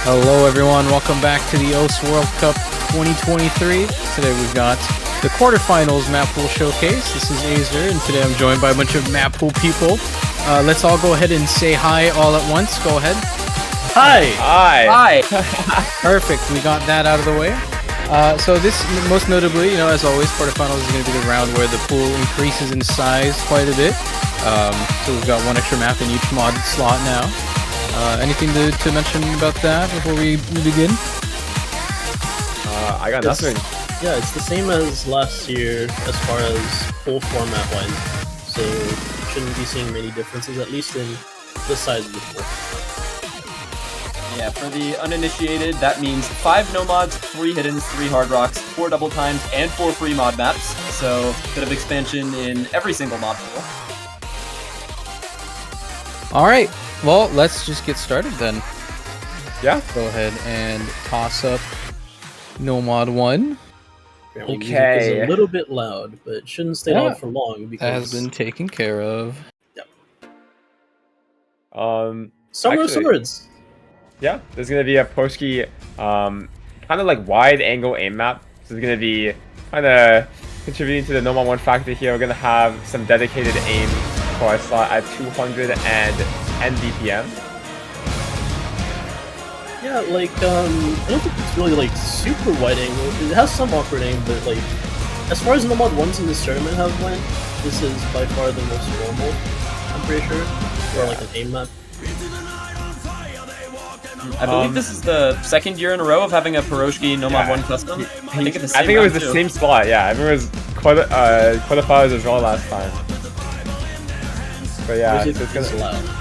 Hello everyone, welcome back to the OS World Cup 2023. Today we've got the quarterfinals map pool showcase. This is Azer, and today I'm joined by a bunch of map pool people. Let's all go ahead and say hi all at once. Go ahead. Hi! Hi! Perfect, we got that out of the way. So this, most notably, as always, quarterfinals is going to be the round where the pool increases in size quite a bit. So we've got one extra map in each mod slot now. Anything to mention about that before we begin? I got nothing. Yeah, it's the same as last year as far as pool format wise, so shouldn't be seeing many differences, at least in the size of the pool. Yeah, for the uninitiated, that means 5 no mods, 3 hiddens, 3 hard rocks, 4 double times, and 4 free mod maps. So, a bit of expansion in every single mod pool. Alright, well, let's just get started then. Yeah? Go ahead and toss up no mod 1. Apparently Okay. Music is a little bit loud, but it shouldn't stay loud for long because Has been taken care of. Summer actually, Swords. Yeah, there's gonna be a Poshki, kind of like wide angle aim map. So it's gonna be kind of contributing to the normal 1 factor here. We're gonna have some dedicated aim for our slot at 210 BPM. Yeah, like I don't think it's really like super wide angle. It has some awkward aim, but like as far as no mod ones in this tournament have went, this is by far the most normal. I'm pretty sure, or like an aim map. I believe this is the 2nd year in a row of having a Piroshki no mod 1 custom. I think, it was the same slot, yeah. I remember it was quarterfinals as well last time. But yeah, so it's gonna... loud.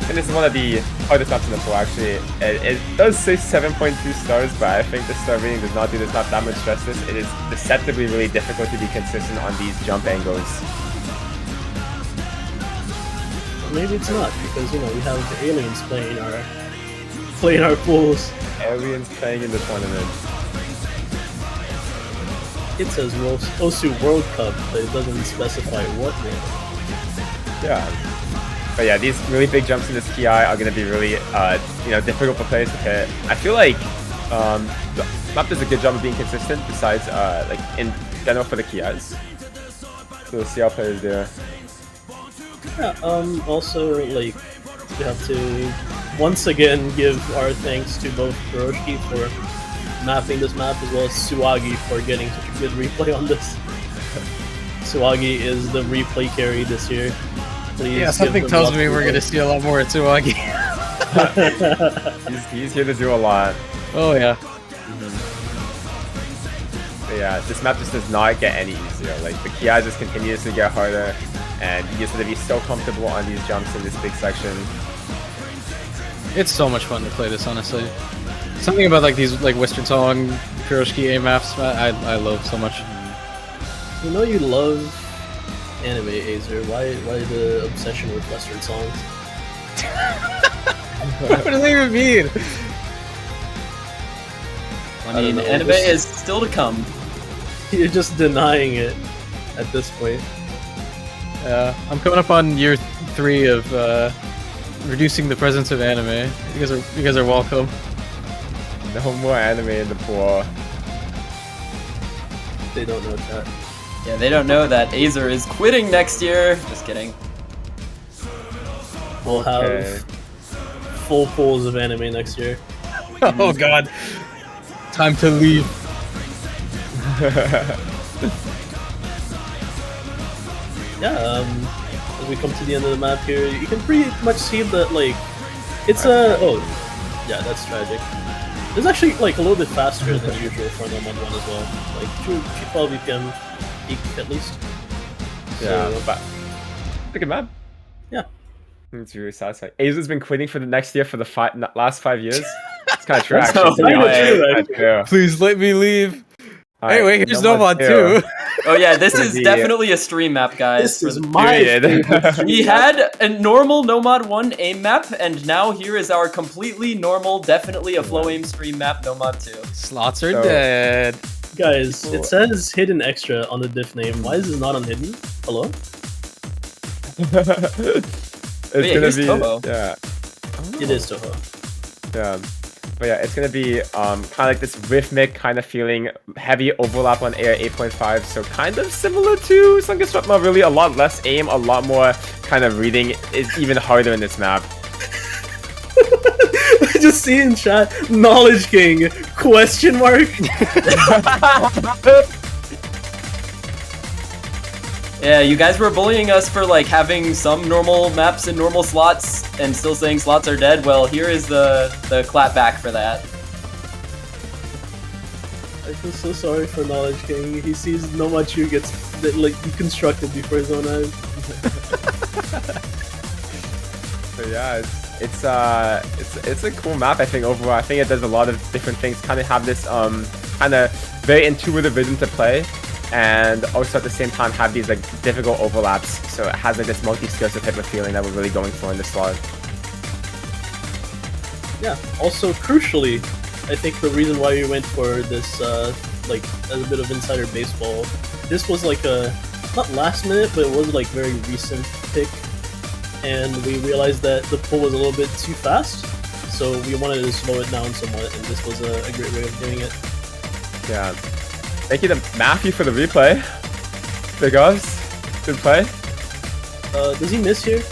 And this is one of the hardest maps in the pool, actually. It does say 7.2 stars, but I think the star rating does not do this map that much justice. It is deceptively really difficult to be consistent on these jump angles. Maybe it's not, because we have aliens playing our pools. Aliens playing in the tournament. It says OSU World Cup, but it doesn't specify what name. Yeah. But yeah, these really big jumps in this KI are going to be really, difficult for players to hit. I feel like the map does a good job of being consistent, besides, like, in general for the KIs. So we'll see how players do. Yeah, also, like, we have to once again give our thanks to both Piroshki for mapping this map, as well as Suwagi for getting such a good replay on this. Suwagi is the replay carry this year. Please, yeah, something tells me we're going to see a lot more at Suwagi. he's here to do a lot. Oh, yeah. But yeah, this map just does not get any easier. Like, the KI just continues to get harder, and he gets to be so comfortable on these jumps in this big section. It's so much fun to play this, honestly. Something about like these like Western Song, Piroshki A maps, I love so much. You know you love anime, Azer. Why the obsession with Western songs? What does that even mean? I mean, anime is still to come. You're just denying it at this point. I'm coming up on year 3 of reducing the presence of anime. You guys are welcome. No more anime in the pool. They don't know that. Yeah, they don't know that Azer is quitting next year. Just kidding. We'll have full pools of anime next year. Oh god. Time to leave. Yeah, as we come to the end of the map here, you can pretty much see that, like, it's a... Oh, yeah, that's tragic. It's actually, like, a little bit faster than usual for No Mod 1 as well. Like, 12 BPM peak, at least. Yeah, So, but... Look at map. Yeah. It's really satisfying. Azer's been quitting for the next year for the last 5 years. It's kind of true, That's actually. kinda Yeah. Please let me leave. Alright, Anyway, here's no mod 2. Oh yeah, this is definitely a stream map, guys. this is my favorite. We had a normal no mod 1 aim map, and now here is our completely normal, definitely a flow aim stream map no mod 2. Slots are dead. Guys, it says hidden extra on the diff name. Why is it not on hidden? Hello? It's yeah, gonna here's be Tobo. yeah. It is Toho. Yeah. But yeah, it's gonna be kind of like this rhythmic kind of feeling, heavy overlap on air 8.5, so kind of similar to Sangaswapma, really a lot less aim, a lot more kind of reading, is even harder in this map. I just see in chat, Knowledge King, question mark? Yeah, you guys were bullying us for like having some normal maps and normal slots and still saying slots are dead. Well, here is the clap back for that. I feel so sorry for Knowledge King. He sees Nomachu gets like deconstructed before his own eyes. So yeah, it's a cool map, I think, overall. I think it does a lot of different things, kind of have this kind of very intuitive rhythm to play, and also at the same time have these like difficult overlaps, so it has like this multi-skills type of feeling that we're really going for in this slot. Yeah, also crucially, I think the reason why we went for this, like, as a bit of insider baseball, this was like a, not last minute, but it was like very recent pick, and we realized that the pull was a little bit too fast, so we wanted to slow it down somewhat, and this was a great way of doing it. Yeah. Thank you to Matthew for the replay. Big ups. Good play. Does he miss here?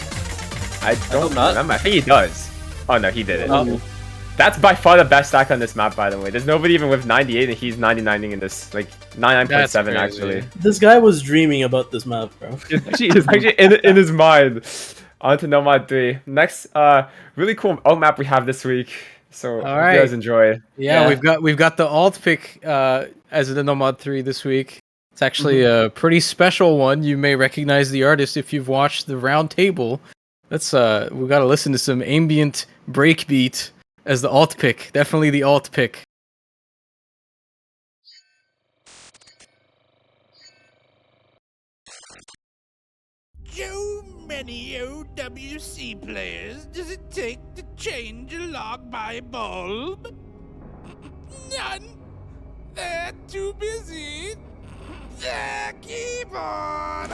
I don't hope not. remember. I think he does. Oh no, he did it. Oh. That's by far the best stack on this map, by the way. There's nobody even with 98, and he's 99ing in this. Like, 99.7 actually. This guy was dreaming about this map, bro. It's actually in his mind. On to Nomad 3. Next, really cool alt map we have this week. So, hope right. you guys enjoy. Yeah, we've got the alt pick as the Nomad 3 this week. It's actually a pretty special one. You may recognize the artist if you've watched the round table. Let's we got to listen to some ambient breakbeat as the alt pick. Definitely the alt pick. How many OWC players does it take to change a log by bulb? None. They're too busy. Their keyboard.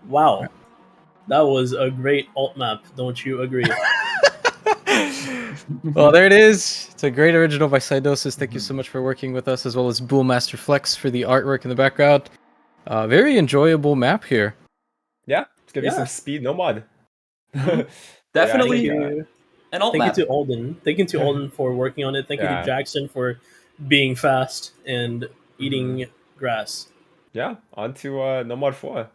Wow. That was a great alt map, don't you agree? Well, there it is. It's a great original by Cydosis. Thank you so much for working with us, as well as Bullmaster Flex for the artwork in the background. Very enjoyable map here. Yeah, it's gonna be Yeah. some speed Nomad. Definitely. Yeah, And alt Thank map. you to Alden. Thank you to Alden for working on it. Thank you to Jackson for being fast and eating grass. Yeah, on to No Mod 4. All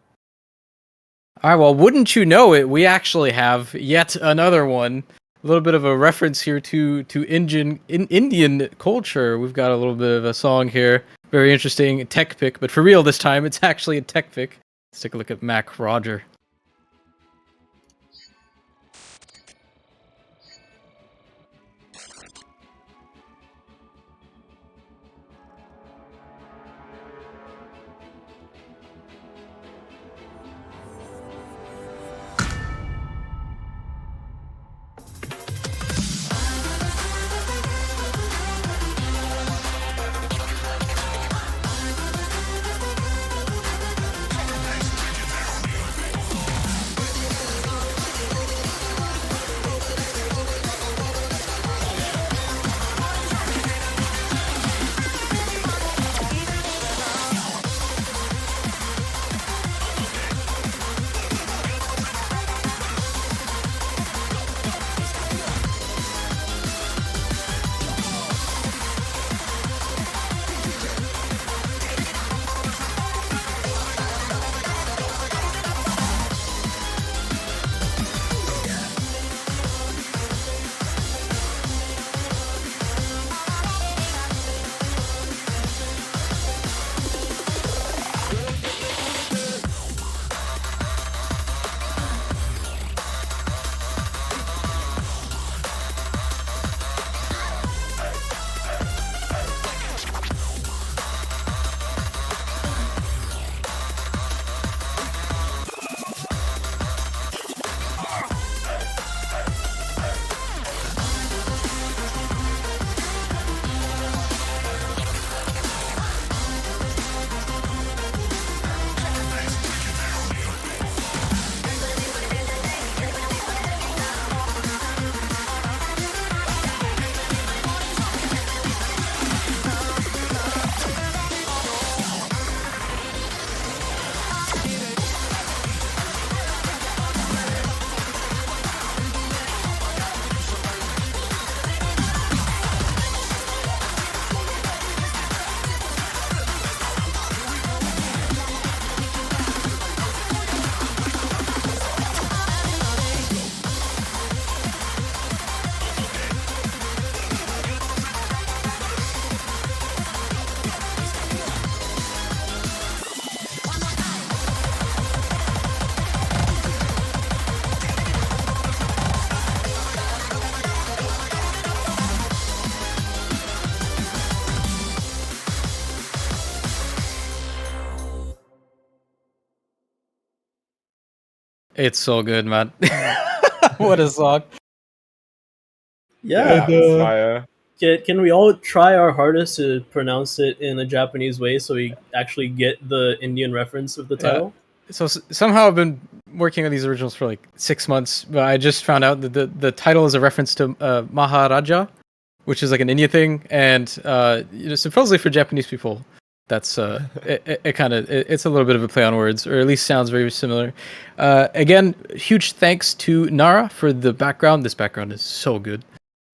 right, well, wouldn't you know it, we actually have yet another one. A little bit of a reference here to Indian culture. We've got a little bit of a song here. Very interesting tech pick, but for real this time, it's actually a tech pick. Let's take a look at Mac Roger. It's so good, man. What a song. Yeah. It's fire. Can we all try our hardest to pronounce it in a Japanese way so we actually get the Indian reference of the title? So somehow I've been working on these originals for like 6 months, but I just found out that the title is a reference to Maharaja, which is like an India thing, and supposedly for Japanese people, that's it's a little bit of a play on words, or at least sounds very similar. Again, huge thanks to Nara for the background. This background is so good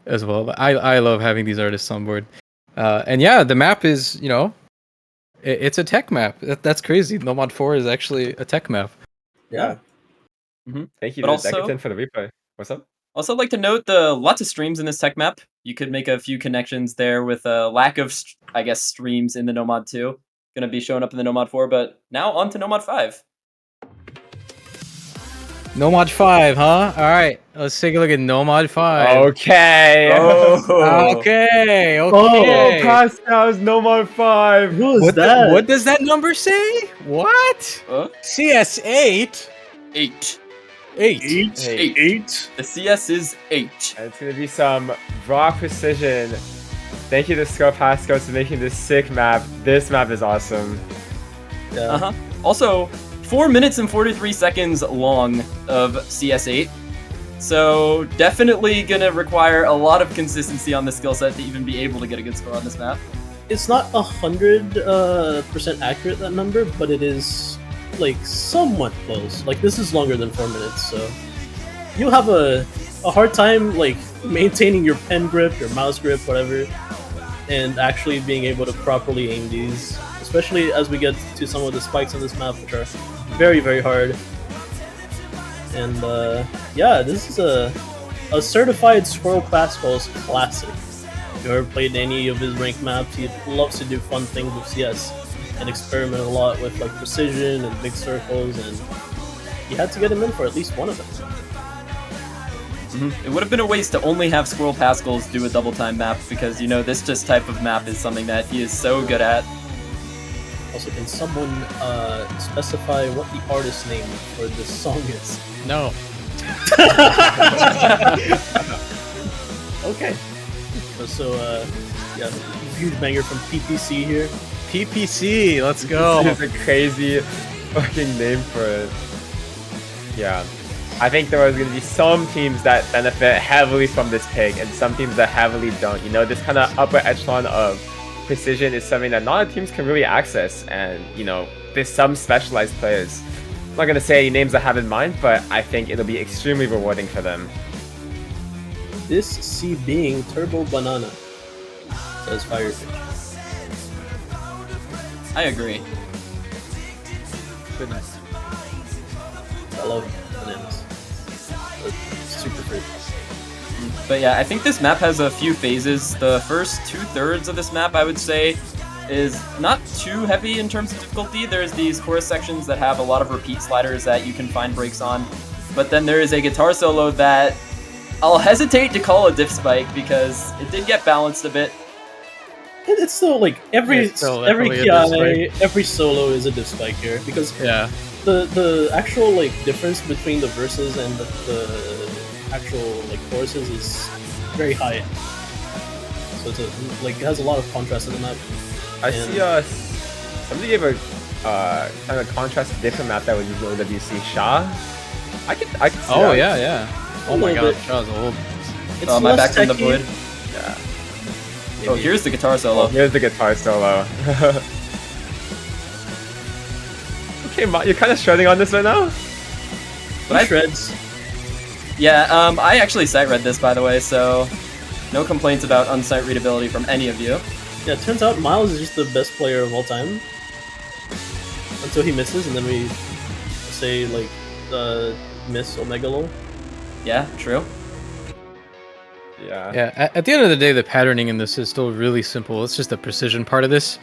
as well. I love having these artists on board. And yeah, the map is, it's a tech map. That's crazy. Nomad 4 is actually a tech map. Yeah. Thank you But to also- Decatan for the replay. What's up? Also, I'd like to note the lots of streams in this tech map. You could make a few connections there with a lack of, streams in the Nomad 2. Going to be showing up in the Nomad 4, but now on to Nomad 5. Nomad 5, huh? All right, let's take a look at Nomad 5. Okay. Okay. Oh, Pascal's No Mod 5. Who is that? What does that number say? What? CS8? 8. 8. Eight. The CS is 8. And it's going to be some raw precision. Thank you to Scar Pascal for making this sick map. This map is awesome. Yeah. Also, 4 minutes and 43 seconds long of CS8. So definitely gonna require a lot of consistency on the skill set to even be able to get a good score on this map. It's not 100% accurate, that number, but it is like somewhat close. Like, this is longer than 4 minutes, so you'll have a hard time like maintaining your pen grip, your mouse grip, whatever, and actually being able to properly aim these, especially as we get to some of the spikes on this map, which are very, very hard. And yeah, this is a certified Squirrel Pascal's classic. If you ever played any of his ranked maps, he loves to do fun things with CS and experiment a lot with like precision and big circles, and you had to get him in for at least one of them. It would have been a waste to only have Squirrel Pascals do a double time map, because you know this just type of map is something that he is so good at. Also, can someone specify what the artist name for this song is? No. Okay. So, yeah, huge banger from PPC here. PPC, let's go. This is a crazy fucking name for it. Yeah. I think there are going to be some teams that benefit heavily from this pick and some teams that heavily don't. You know, this kind of upper echelon of precision is something that not a lot of teams can really access, and, you know, there's some specialized players. I'm not going to say any names I have in mind, but I think it'll be extremely rewarding for them. This C being Turbo Banana, says Firefish. I agree. Goodness. I love bananas. They're super fruit. But yeah, I think this map has a few phases. The first 2/3 of this map, I would say, is not too heavy in terms of difficulty. There's these chorus sections that have a lot of repeat sliders that you can find breaks on. But then there is a guitar solo that I'll hesitate to call a diff spike because it did get balanced a bit. It's still like every definitely a diff KI, every solo is a diff spike here, because Yeah. the actual like difference between the verses and the actual like choruses is very high. So it's like it has a lot of contrast in the map. I see somebody gave a kind of contrast different map that was using OWC. Sha? I can see Oh, that. yeah. Oh my little god, bit. Shaw's old. It's Oh, my less back from the techy. void. Yeah. Oh, here's the guitar solo. Here's the guitar solo. Okay, you're kind of shredding on this right now? But I- Shreds. Yeah, I actually sight read this, by the way, so no complaints about unsight readability from any of you. Yeah, it turns out Miles is just the best player of all time. Until he misses, and then we say, like, miss Omega Lol. Yeah, true. Yeah. Yeah, at the end of the day, the patterning in this is still really simple. It's just the precision part of this.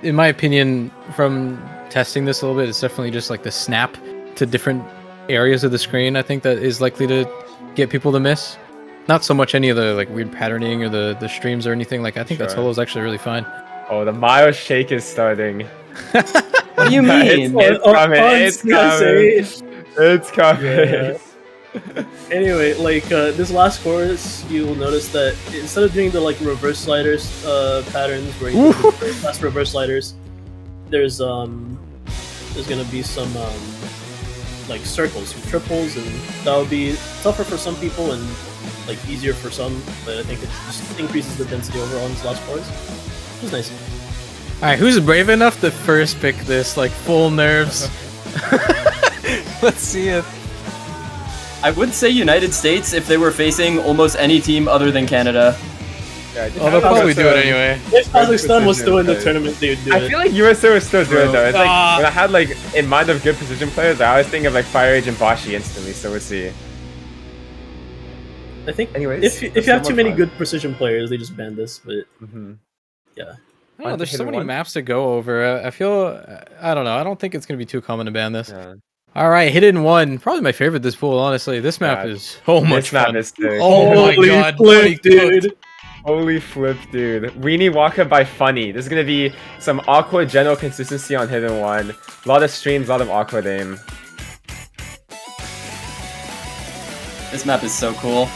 In my opinion, from testing this a little bit, it's definitely just like the snap to different areas of the screen, I think, that is likely to get people to miss. Not so much any of the like weird patterning or the streams or anything. Like, I think that Sure. solo is actually really fine. Oh, the Miles shake is starting. What do you mean? It's coming. It's coming. CSA. It's coming. Yeah. Anyway, like this last chorus, you will notice that instead of doing the like reverse sliders patterns where you do the fast reverse sliders, there's gonna be some like circles, some triples, and that would be tougher for some people and like easier for some. But I think it just increases the density overall in this last chorus. It was nice. All right, who's brave enough to first pick this? Like full nerves. Let's see it. I would say United States if they were facing almost any team other than Canada. Yeah, Oh, they'll probably do it anyway. If Kazakhstan was still in the precision, tournament, they would do I it. feel like USA was still doing it though. It's like Ah. when I had like in mind of good precision players, I always think of like Fire Agent Bashi instantly. So we'll see. I think Anyways, if you that's have so too much many fun. good precision players, they just ban this. But Mm-hmm. yeah, Oh, there's so Hidden many one? maps to go over. I feel, I don't know. I don't think it's gonna be too common to ban this. Yeah. All right, Hidden One, probably my favorite this pool. Honestly, this map Yeah, is so much This map fun. is sick. Oh my god, Buddy flip, dude! cooked. Holy flip, dude. Weenie Waka by Funny. This is gonna be some awkward general consistency on Hidden One. A lot of streams, a lot of awkward aim. This map is so cool.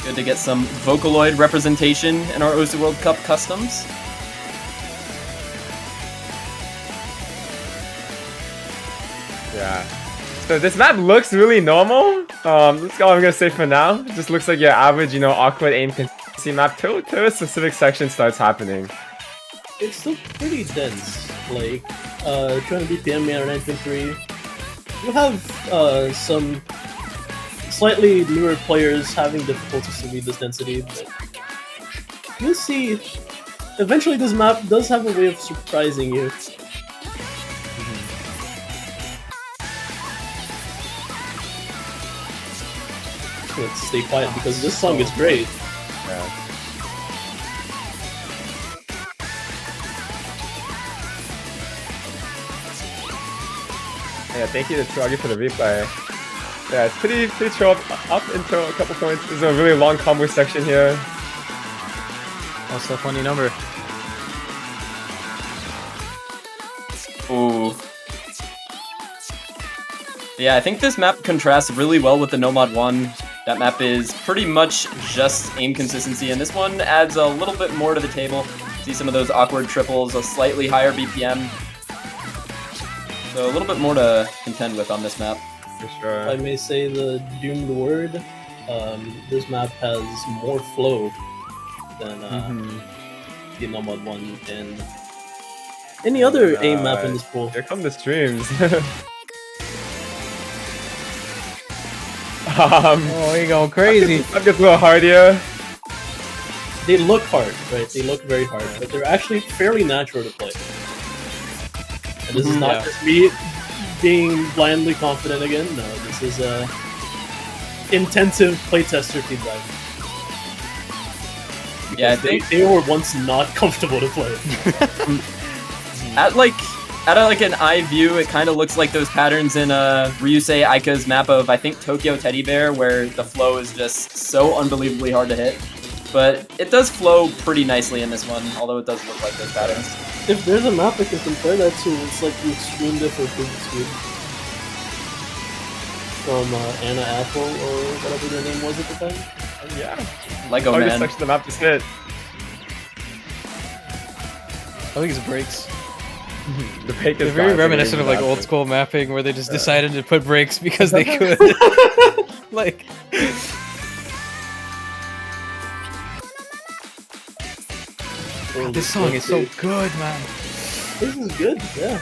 Good to get some Vocaloid representation in our OZ World Cup customs. Yeah. So this map looks really normal. That's all I'm gonna say for now. It just looks like your average, you know, awkward aim consistency map till a specific section starts happening. It's still pretty dense. Like 200 BPM, 9.3. you have some slightly newer players having difficulties to read this density, but you'll see. Eventually, this map does have a way of surprising you. Let's stay quiet because this song is great. Yeah. Yeah, thank you to Troggy for the replay. Yeah, it's pretty chill up until a couple points. There's a really long combo section here. What's the funny number? Ooh. Yeah, I think this map contrasts really well with the Nomad 1. That map is pretty much just aim consistency, and this one adds a little bit more to the table. See some of those awkward triples, a slightly higher BPM. So a little bit more to contend with on this map. For sure. If I may say the doomed word, this map has more flow than the Nomad 1 and any other aim map in this pool. Here come the streams. Oh, you're going crazy. I'm just a little hard here. They look hard, right? They look very hard, but they're actually fairly natural to play. And this is not just me being blindly confident again. No, this is intensive playtester feedback. Yeah, I Because think they were once not comfortable to play. at an eye view, it kind of looks like those patterns in Ryusei Aika's map of, I think, Tokyo Teddy Bear, where the flow is just so unbelievably hard to hit. But it does flow pretty nicely in this one, although it does look like those patterns. If there's a map I can compare that to, it's like the Extreme Diff or Big Speed. From Anna Apple, or whatever their name was at the time. Yeah. Lego Hardest Man. section of the map just hit. I think it's breaks. The break They're is very gone, so reminiscent of really like old bad. school mapping where they just decided to put breaks because they could. Like. This song is so good, man. This is good, yeah.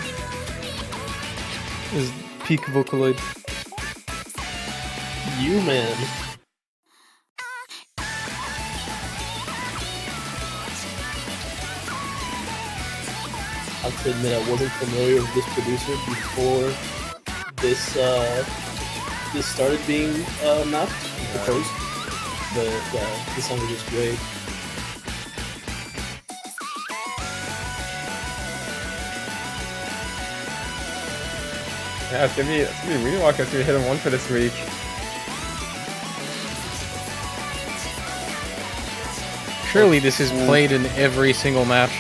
This is peak Vocaloid. You, man. I have to admit, I wasn't familiar with this producer before this this started being mapped, proposed. But this song is just great. Yeah, it's gonna be Rewalk. It's gonna hit him 1 for this week. Surely this is played in every single match.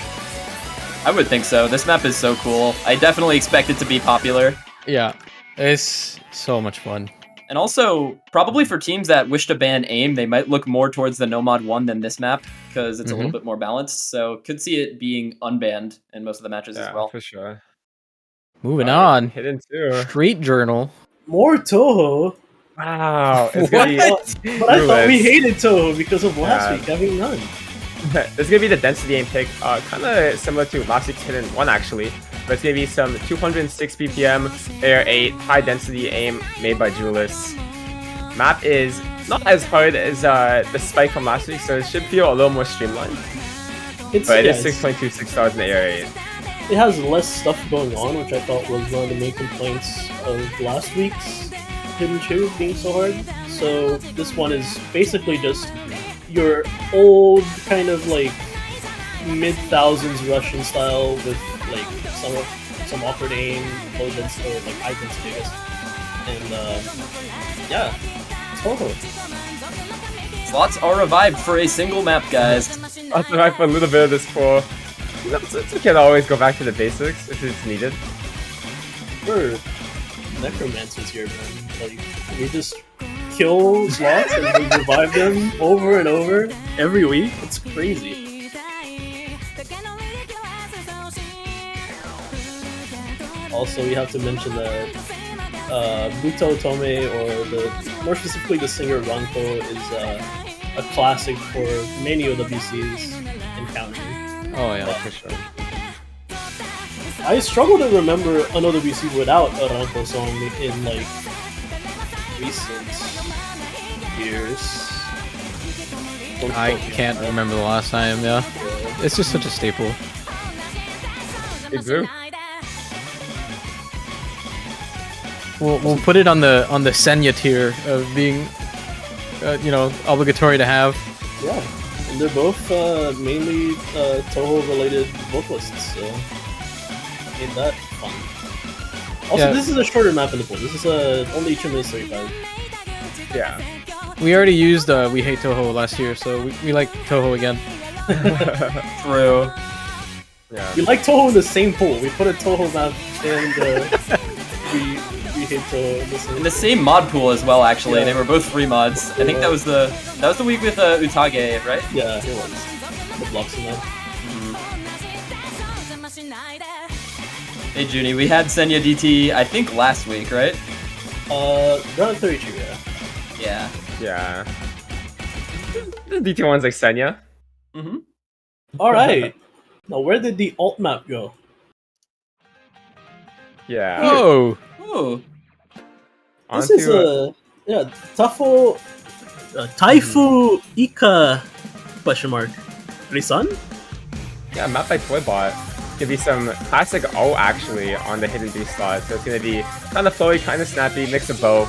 I would think so. This map is so cool. I definitely expect it to be popular. Yeah, it's so much fun. And also, probably for teams that wish to ban aim, they might look more towards the Nomad 1 than this map, because it's a little bit more balanced. So could see it being unbanned in most of the matches as well. For sure. Moving on. Hidden too. Street Journal. More Toho! Wow, it's gonna be. But I thought we Clueless. hated Toho because of last Yeah. week having none. This is gonna be the density aim pick, kind of similar to last week's Hidden 1 actually. But it's gonna be some 206 BPM, Air 8, high density aim made by Julius. Map is not as hard as the spike from last week, so it should feel a little more streamlined. But it is 6.26 stars in the Air 8. It has less stuff going on, which I thought was one of the main complaints of last week's Hidden 2 being so hard. So this one is basically just your old kind of like mid-thousands Russian style with like some awkward aim, low density, or like high density, I guess. And yeah, totally. Slots are revived for a single map, guys. I'll try for a little bit of this for. It's okay to always go back to the basics if it's needed. We're necromancers here, man. Like, we just kill slots and we revive them over and over every week. It's crazy. Also, we have to mention that Buto Otome, or more specifically the singer Ranko, is a classic for many OWCs encountering. Oh yeah, for sure. I struggle to remember another BC without a Ranko song in like recent years. I can't remember the last time. Yeah, it's just such a staple. It grew. We'll put it on the Senya tier of being, obligatory to have. Yeah, and they're both mainly Toho related vocalists, so made that fun. Also, Yeah. this is a shorter map in the pool. This is only 2 minutes 35. Yeah. We already used We Hate Toho last year, so we like Toho again. True. Yeah. We like Toho in the same pool. We put a Toho map and we hate Toho in the same. In the same mod pool as well, actually. Yeah. They were both free mods. I think that was the week with Utage, right? Yeah, it was. The blocks in that. Hey Junie, we had Senya DT I think last week, right? Round 32, yeah. Yeah. Yeah. The DT one's like Senya. Mm-hmm. Alright. Now, where did the alt map go? Yeah. Oh, Ooh. This is Taifu Ika question mark. Risan? Yeah, map by Toybot. Could be some classic O actually on the hidden B slot. So it's gonna be kind of flowy, kind of snappy, mix of both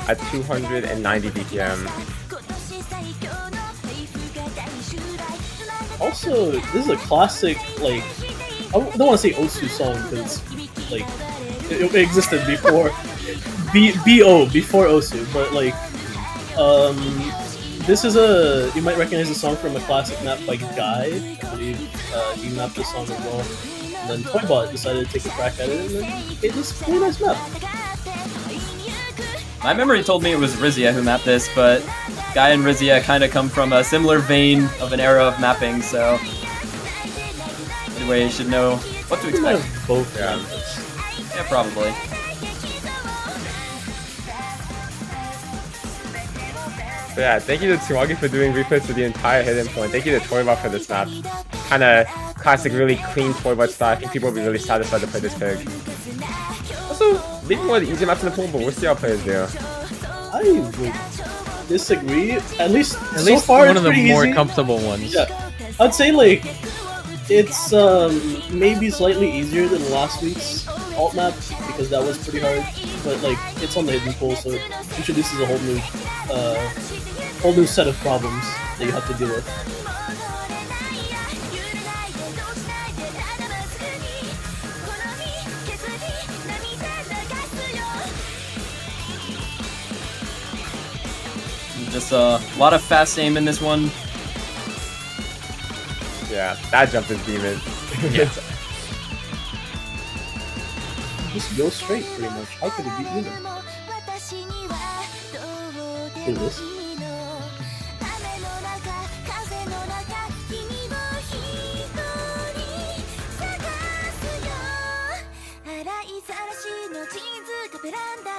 at 290 BPM. Also, this is a classic, like, I don't want to say Osu song because, like, it existed before BO, before Osu, but, like, this is you might recognize the song from a classic map by Guy. I believe he mapped the song as well. And then Toybot decided to take a crack at it, and then it was a really nice map. My memory told me it was Rizia who mapped this, but Guy and Rizia kind of come from a similar vein of an era of mapping, so anyway, you should know what to We might expect. have both. Yeah. Yeah, probably. So yeah, thank you to Tsuwagi for doing replays for the entire hidden point. Thank you to Toybot for this map. Kinda classic, really clean Toybot style. I think people will be really satisfied to play this pig. Also, maybe one of the easier maps in the pool, but we'll see how players do. I would disagree. At least at least so far, one it's of the pretty more easy. comfortable ones. Yeah, I'd say like it's maybe slightly easier than last week's alt map because that was pretty hard. But like it's on the hidden pool, so it introduces a whole new set of problems that you have to deal with. Just a lot of fast aim in this one. Yeah, that jump is demon. Yeah. Just go straight, pretty much. How could it be even? Do this.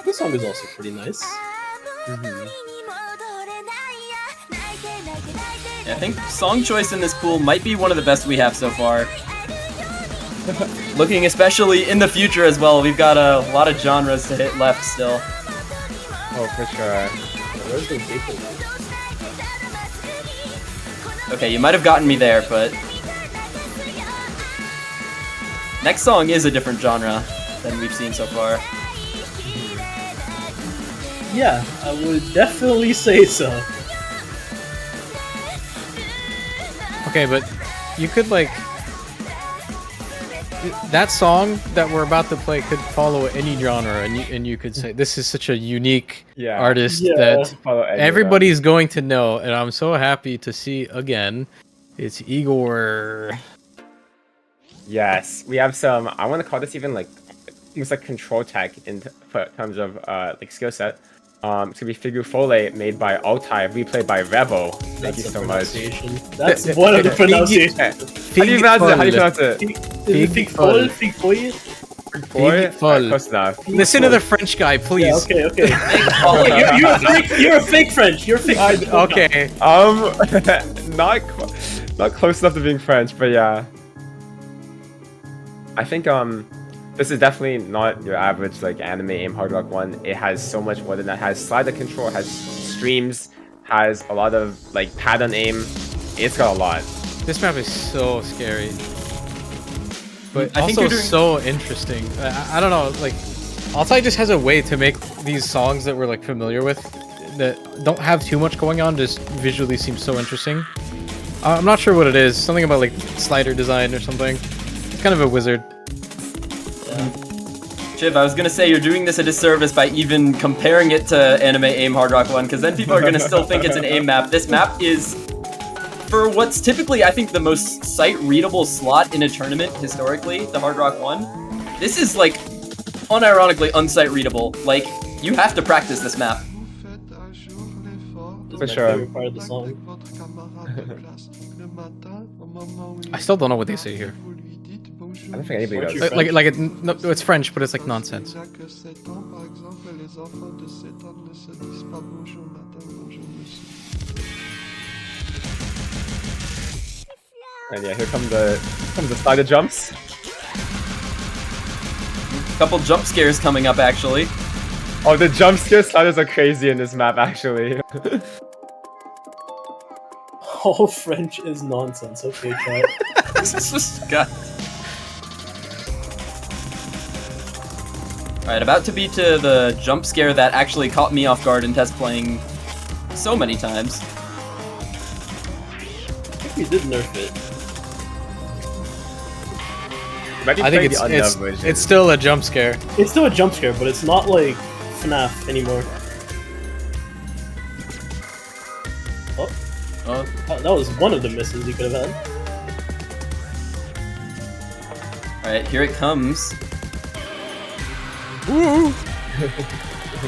This song is also pretty nice. Yeah, I think song choice in this pool might be one of the best we have so far. Looking especially in the future as well, we've got a lot of genres to hit left still. Oh, for sure. Where's the vehicle? Okay, you might have gotten me there, but next song is a different genre than we've seen so far. Yeah, I would definitely say so. Okay, but you could like that song that we're about to play could follow any genre, and you could say this is such a unique Yeah. artist Yeah. that Follow any of them. everybody's going to know, and I'm so happy to see again. It's Igor. Yes, we have some. I want to call this even like almost like control tech in terms of like skill set. It's gonna be Figure Folate made by Altai, replayed by Revo. Thank you That's the so much. pronunciation. That's one of the pronunciations. How do you pronounce it? How do you pronounce it? Figfol? Figfoy? Boy, Figfol. close enough. Listen to the French guy, please. Yeah, okay. You're a fake French. You're a fake French. Okay. Not close enough to being French, but yeah. I think this is definitely not your average like anime aim hard rock one. It has so much more than that. It has slider control, has streams, has a lot of like pattern aim. It's got a lot. This map is so scary, but I think also you're doing- so interesting. I don't know, like Altai just has a way to make these songs that we're like familiar with, that don't have too much going on, just visually seem so interesting. I'm not sure what it is. Something about like slider design or something. It's kind of a wizard. Chiv, I was gonna say you're doing this a disservice by even comparing it to Anime Aim Hard Rock 1, because then people are gonna still think it's an aim map. This map is, for what's typically, I think, the most sight-readable slot in a tournament, historically, the Hard Rock 1. This is, like, unironically unsight-readable. Like, you have to practice this map. This is For my sure. favorite part of the song. I still don't know what they say here. I don't think anybody Aren't does. you Like no, it's French, but it's like nonsense. And yeah, here come the slider jumps. Couple jump scares coming up, actually. Oh, the jump scare sliders are crazy in this map, actually. All French is nonsense. Okay, chat. God. Alright, about to be to the jump scare that actually caught me off guard in test playing so many times. I think we did nerf it. Might be I think playing the unnerved version. it's still a jump scare. It's still a jump scare, but it's not like FNAF anymore. Oh, that was one of the misses you could have had. Alright, here it comes. Woo!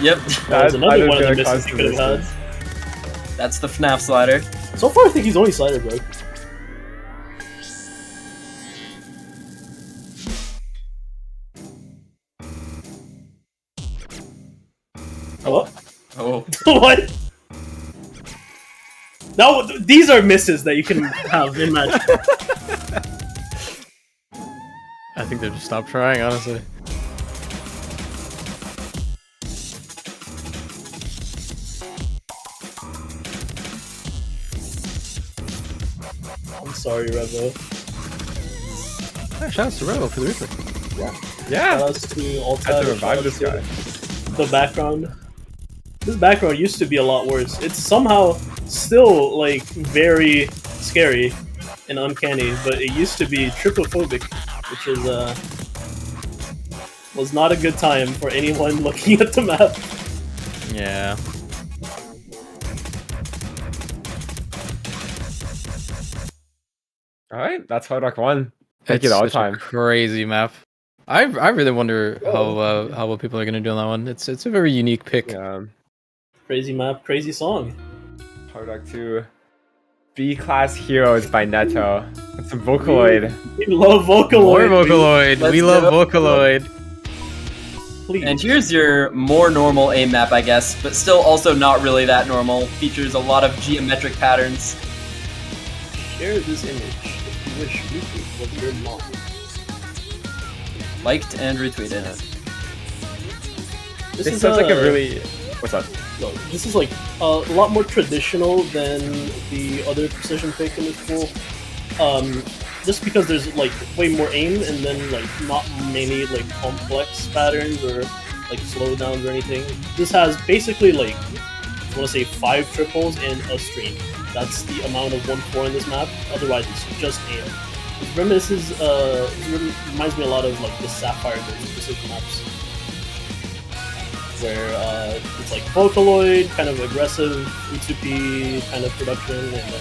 Yep, That was another is one of the gonna misses cause you some could have misses. had. that's the FNAF slider. So far, I think he's only slider broke. Oh, Oh. what? No, these are misses that you can have in match. I think they just stopped trying, honestly. I'm sorry, Revo. Yeah, shout out to Rebel for the replay. Yeah, Shoutouts to all I have to revive this guy. The background. This background used to be a lot worse. It's somehow still like very scary and uncanny, but it used to be tripophobic, which is was not a good time for anyone looking at the map. Yeah. Alright, that's Hard Rock 1. Thank you It's all the such a time. crazy map. I really wonder how well people are gonna do on that one. It's a very unique pick. Yeah. Crazy map, crazy song. Hard Rock 2. B-Class Heroes by Neto. With some Vocaloid. We love More Vocaloid. Vocaloid. Let's We love go. Vocaloid. Please. And here's your more normal aim map, I guess, but still also not really that normal. Features a lot of geometric patterns. Share this image if you wish retweet with your mom. Liked and retweeted. This This is sounds like a really... What's up? no, this is like a lot more traditional than the other precision pick in this pool. Just because there's like way more aim and then like not many like complex patterns or like slowdowns or anything. This has basically like I want to say 5 triples and a stream. That's the amount of 1-4 in this map. Otherwise, it's just aim. It reminds me a lot of like the Sapphire precision maps, where it's like Vocaloid, kind of aggressive, Utsupi kind of production, and then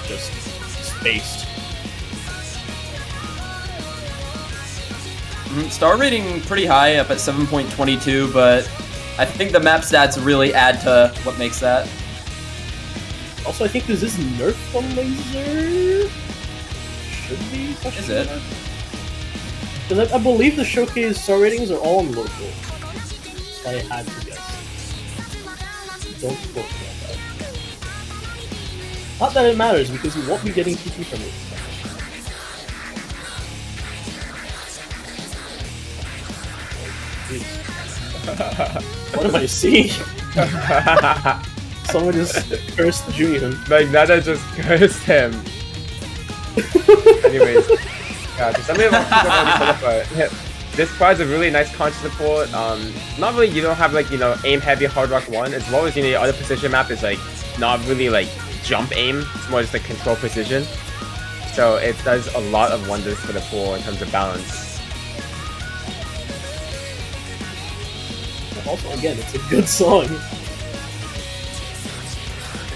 just spaced. Star rating pretty high, up at 7.22, but I think the map stats really add to what makes that. Also, I think this is nerf on laser. Should be. Is it? Because I believe the showcase star ratings are all on local. If I had to guess. Don't quote me on that. Not that it matters, because you won't be getting TP from it. Jeez. What am I seeing? Someone just cursed Junior. Like Nada just cursed him. Anyways, yeah, so somebody wants to this provides a really nice counter support. Not really, you don't have like, you know, aim heavy hard rock 1, as well as, you know, your other precision map is like not really like jump aim, it's more just like control precision. So it does a lot of wonders for the pool in terms of balance. Also, again, it's a good song.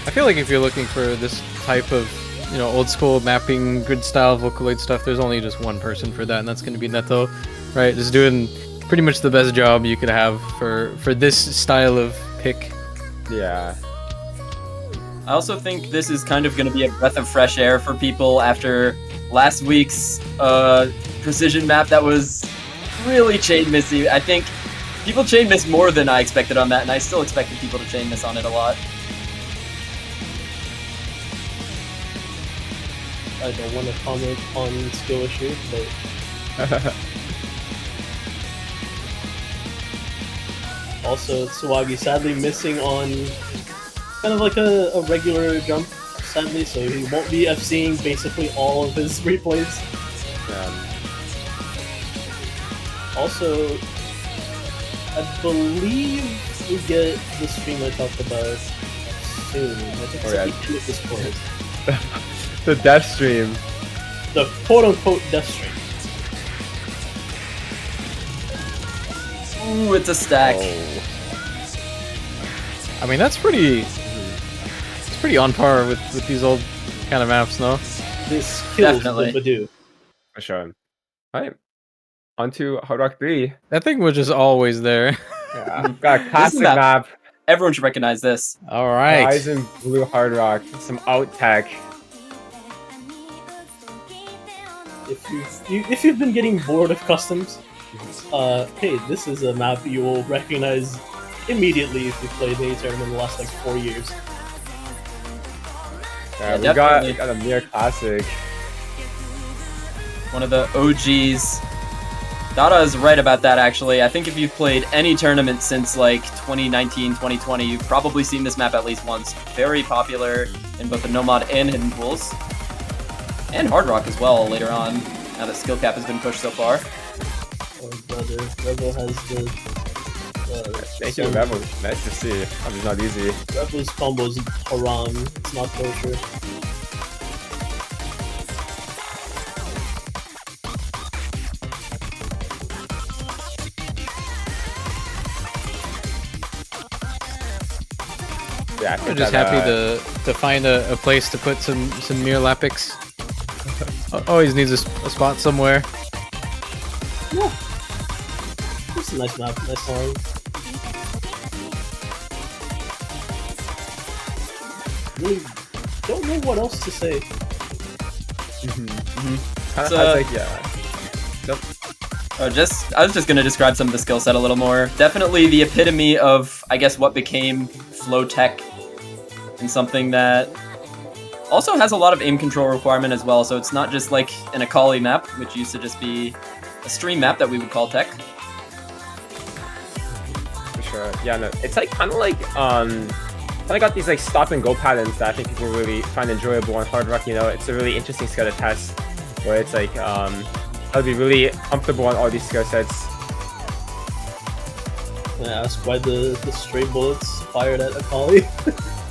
I feel like if you're looking for this type of, you know, old school mapping, grid style, Vocaloid stuff, there's only just one person for that, and that's going to be Neto, right? Just doing pretty much the best job you could have for this style of pick. Yeah. I also think this is kind of going to be a breath of fresh air for people after last week's precision map that was really chain missy. I think people chain miss more than I expected on that, and I still expected people to chain miss on it a lot. I don't want to comment on skill issue, but also Tsuwagi sadly missing on kind of like a regular jump, sadly, so he won't be FCing basically all of his replays. Also, I believe we get the stream I talked about soon. I think it's at the end of this course. The death stream. The quote-unquote death stream. Ooh, it's a stack. Oh. I mean, that's pretty... It's pretty on par with these old kind of maps, no? This kills Definitely. the Badoo. For sure. Alright. On to Hard Rock 3. That thing was just always there. Yeah. Got a classic map. map. Everyone should recognize this. All right. Horizon Blue Hard Rock. Some out tech. If you've been getting bored of customs, hey, this is a map you will recognize immediately if you played the tournament in the last like 4 years. Yeah, Yeah, we got definitely. a near classic. One of the OGs. Dada is right about that, actually. I think if you've played any tournament since like 2019, 2020, you've probably seen this map at least once. Very popular in both the Nomad and Hidden Pools. And Hard Rock as well later on, now that skill cap has been pushed so far. Oh, brother, Rebel has the... Thank you, Rebel. Nice to see. I mean, not easy. Rebel's combo's haram, it's not kosher. Yeah, I I'm think just that, happy to find a place to put some Mir Lapix. Always needs a spot somewhere. Yeah. It's a nice map, nice song. Really don't know what else to say. I was just gonna describe some of the skill set a little more. Definitely the epitome of, I guess, what became flow tech, and something that also has a lot of aim control requirement as well. So it's not just like an Akali map, which used to just be a stream map that we would call tech. For sure. Yeah, no, it's like kind of got these like stop and go patterns that I think people really find enjoyable on Hard Rock. You know, it's a really interesting skill to test, where it's like I'll be really comfortable on all these skill sets. I ask why the stray bullets fired at Akali.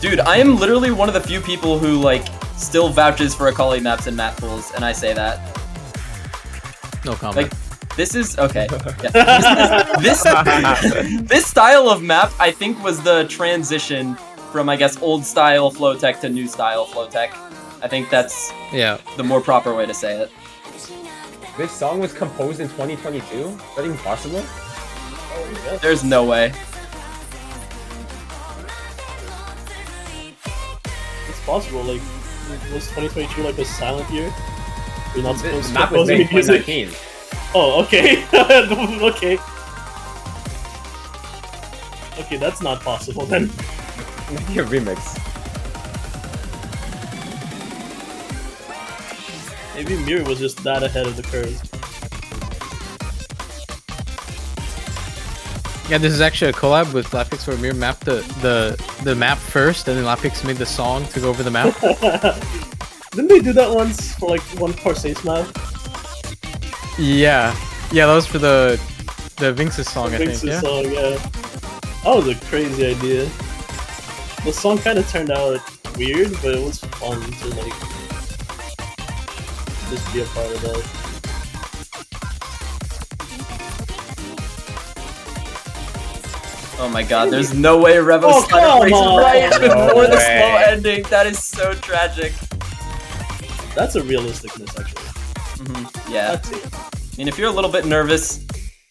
Dude, I am literally one of the few people who like still vouches for Akali maps and map pools, and I say that. No comment. Like, this is okay. Yeah. This style of map, I think, was the transition from, I guess, old style flow tech to new style flow tech. I think that's the more proper way to say it. This song was composed in 2022? Is that even possible? Oh, yeah. There's no way. It's possible, like, was 2022 like a silent year? You're not supposed This to map was compose made in any music? 2019. Oh, okay. Okay. Okay, that's not possible then. Maybe a remix. Maybe Mir was just that ahead of the curve. Yeah, this is actually a collab with Lapix where Mir mapped the map first, and then Lapix made the song to go over the map. Didn't they do that once for like one Corsace map? Yeah, yeah, that was for the Vinx's song, I think. Vinx's Yeah. song, yeah. That was a crazy idea. The song kind of turned out weird, but it was fun to like just be a part of that. Oh my god, there's no way Revo Oh, Slider come breaks on. right No before the way. slow ending. That is so tragic. That's a realistic miss, actually. Yeah. That's it. I mean, if you're a little bit nervous,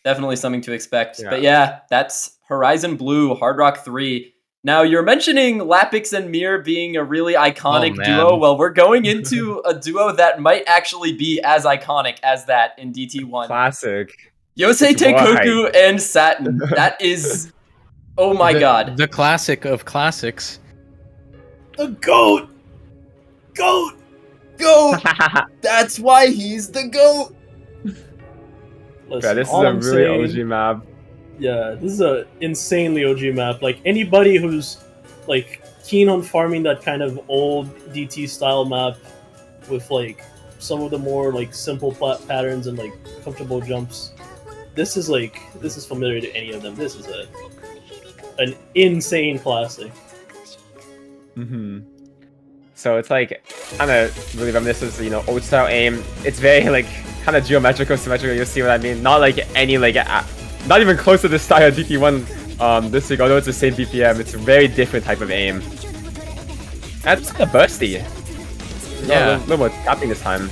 definitely something to expect. Yeah. But yeah, that's Horizon Blue, Hard Rock 3. Now, you're mentioning Lapix and Mir being a really iconic Oh, man. duo. Well, we're going into a duo that might actually be as iconic as that in DT1. Classic. Yosei It's Teikoku and Satin. That is... Oh my god. The classic of classics. The GOAT! GOAT! GOAT! That's why he's the GOAT! Listen, Yeah, this is all a I'm really saying- OG map. Yeah, this is a insanely OG map. Like anybody who's like keen on farming that kind of old DT style map with like some of the more like simple patterns and like comfortable jumps. This is familiar to any of them. This is an insane classic. So it's like kind of really reminiscent of, you know, old style aim. It's very like kind of geometrical, symmetrical. You'll see what I mean. Not like any like not even close to the style of DT1 this week. Although it's the same BPM, it's a very different type of aim. And it's kind of bursty. Yeah. A little more tapping this time.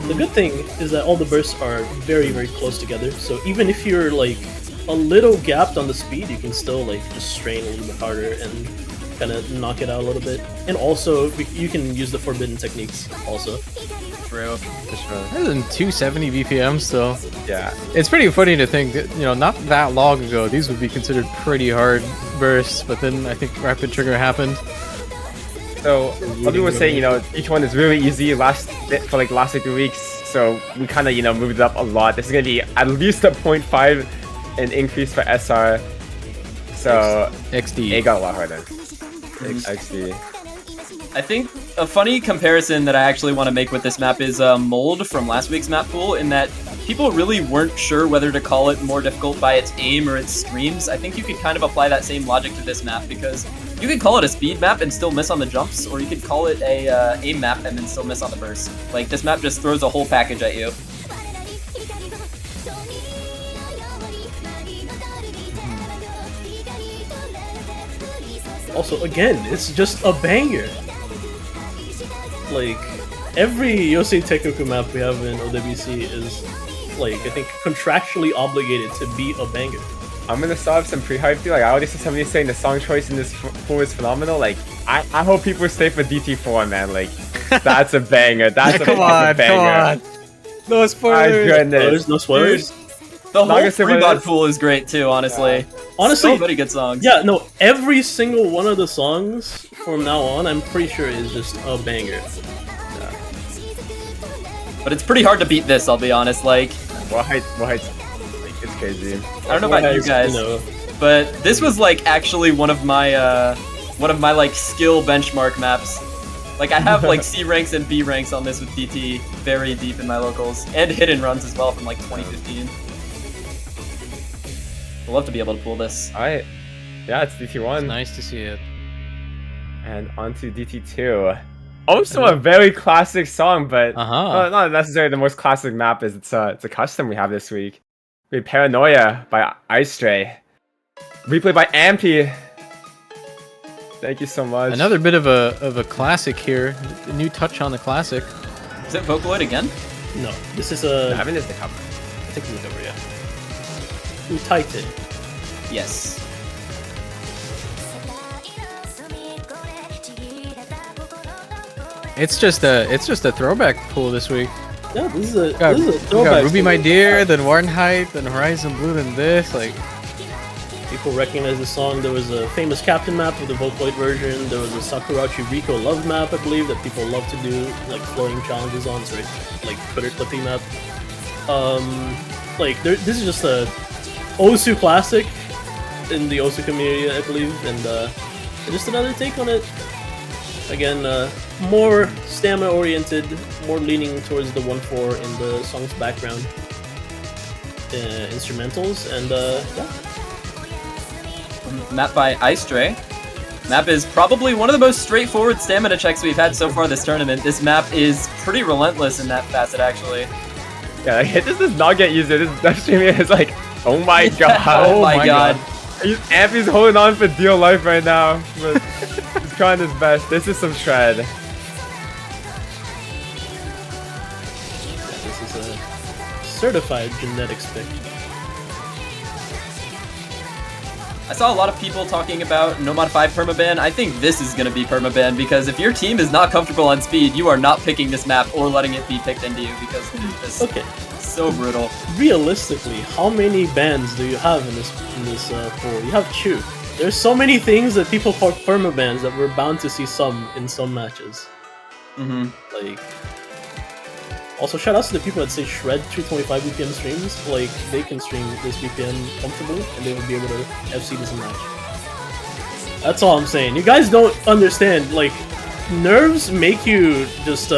The good thing is that all the bursts are very, very close together. So even if you're like a little gapped on the speed, you can still like just strain a little bit harder and kind of knock it out a little bit. And also, you can use the forbidden techniques also. True. For sure. That is in 270 BPM still. Yeah. It's pretty funny to think that, you know, not that long ago, these would be considered pretty hard bursts, but then I think Rapid Trigger happened. So other people were saying, you know, each one is really easy last 2 weeks. So we kind of, you know, moved it up a lot. This is gonna be at least a 0.5 an increase for SR. So XD. it got a lot harder. XD. I think a funny comparison that I actually want to make with this map is Mold from last week's map pool, in that people really weren't sure whether to call it more difficult by its aim or its streams. I think you could kind of apply that same logic to this map, because you could call it a speed map and still miss on the jumps, or you could call it a aim map and then still miss on the burst. Like, this map just throws a whole package at you. Also, again, it's just a banger. Like, every Yosei Teikoku map we have in OWC is, like, I think contractually obligated to be a banger. I'm gonna start some pre-hype too. Like I already saw somebody saying the song choice in this pool is phenomenal. Like I hope people stay for DT4, man. Like that's a banger. That's a come fucking on, banger. come on. No My spoilers. goodness. There's no spoilers. The whole gonna say what it Freebot is. pool is great too, honestly. Honestly, So many good songs. yeah, no, every single one of the songs from now on, I'm pretty sure is just a banger. But it's pretty hard to beat this, I'll be honest. Like, What height? Like, it's crazy. I don't know about you guys, but this was like actually one of my like skill benchmark maps. Like, I have like C ranks and B ranks on this with DT very deep in my locals, and hidden runs as well from like 2015. I'd love to be able to pull this. Alright. Yeah, it's DT1. Nice to see it. And onto DT2. Also a very classic song, but not necessarily the most classic map. Is it's a custom we have this week. We have Paranoia by Ice Stray. Replay by Ampy. Thank you so much. Another bit of a classic here. A new touch on the classic. Is it Vocaloid again? No, this is a. Having is the cover. I think it's over, yeah. Who typed it? Yes. It's just a throwback pool this week. Yeah, this is a We got throwback. Ruby My Dear, then Wardenheit, then Horizon Blue, then this. Like, People recognize the song. There was a famous Captain map with the Vocaloid version. There was a Sakurachi Rico Love map, I believe, that people love to do like floating challenges on. Sorry, like Twitter clipping map. Like this is just a Osu Classic in the Osu community, I believe, and just another take on it. Again, more stamina-oriented, more leaning towards the 1-4 in the song's background instrumentals, and yeah. Map by Ice Stray. Map is probably one of the most straightforward stamina checks we've had so far this tournament. This map is pretty relentless in that facet, actually. Yeah, like, this does not get used to. This Death Streaming is like, oh my god. Oh my god. Ampy's holding on for dear life right now, but he's trying his best. This is some shred. Yeah, this is a certified genetics pick. I saw a lot of people talking about No Mod 5 permaban. I think this is going to be permaban because if your team is not comfortable on speed, you are not picking this map or letting it be picked into you because it's Okay. so brutal. Realistically, how many bans do you have in this pool? You have two. There's so many things that people call permabans that we're bound to see some in some matches. Like, also shout outs to the people that say shred 225 BPM streams. Like, they can stream this BPM comfortably and they will be able to FC this match. That's all I'm saying. You guys don't understand. Like, nerves make you just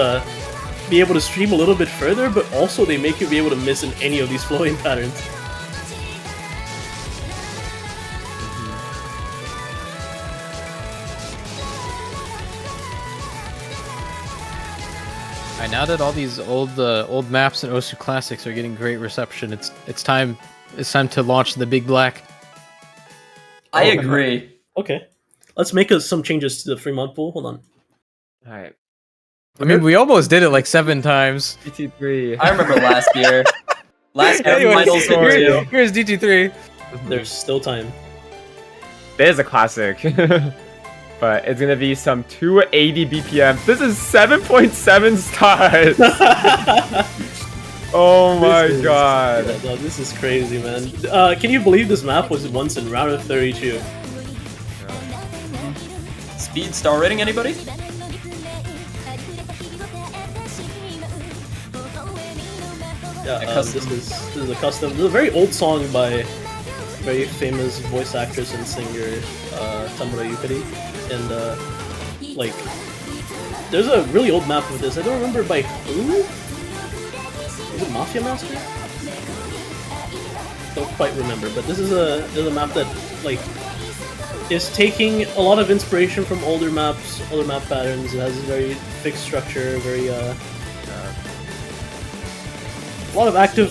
be able to stream a little bit further, but also they make you be able to miss in any of these flowing patterns. Alright, now that all these old maps and Osu classics are getting great reception, it's time to launch the Big Black. I agree. Okay, let's make some changes to the Fremont pool. Hold on. All right. I mean, we almost did it like 7 times. DT3. I remember last year. Last year, Anyway, finals hit here's DT3. There's still time. There's a classic. But it's gonna be some 280 BPM. This is 7.7 stars. Oh my god. Yeah, no, this is crazy, man. Can you believe this map was once in round of 32? Speed star rating, anybody? Yeah, this is a custom. This is a very old song by very famous voice actress and singer Tamura Yukari, and like there's a really old map of this. I don't remember by who. Is it Mafia Master? Don't quite remember, but this is a map that like is taking a lot of inspiration from older maps, older map patterns. It has a very fixed structure, very a lot of active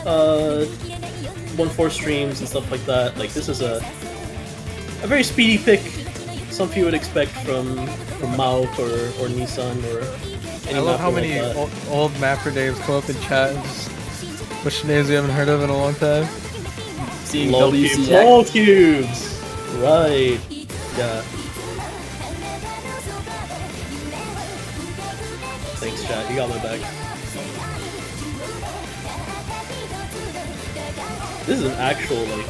1-4 streams and stuff like that. Like, this is a very speedy pick. Something you would expect from Mauk or Nissan or any I love how mapper many like that. old mapper names come up in chat and just which names we haven't heard of in a long time. Seeing LOL WCX. cubes! Right. Yeah. Thanks, chat. You got my back. This is an actual, like,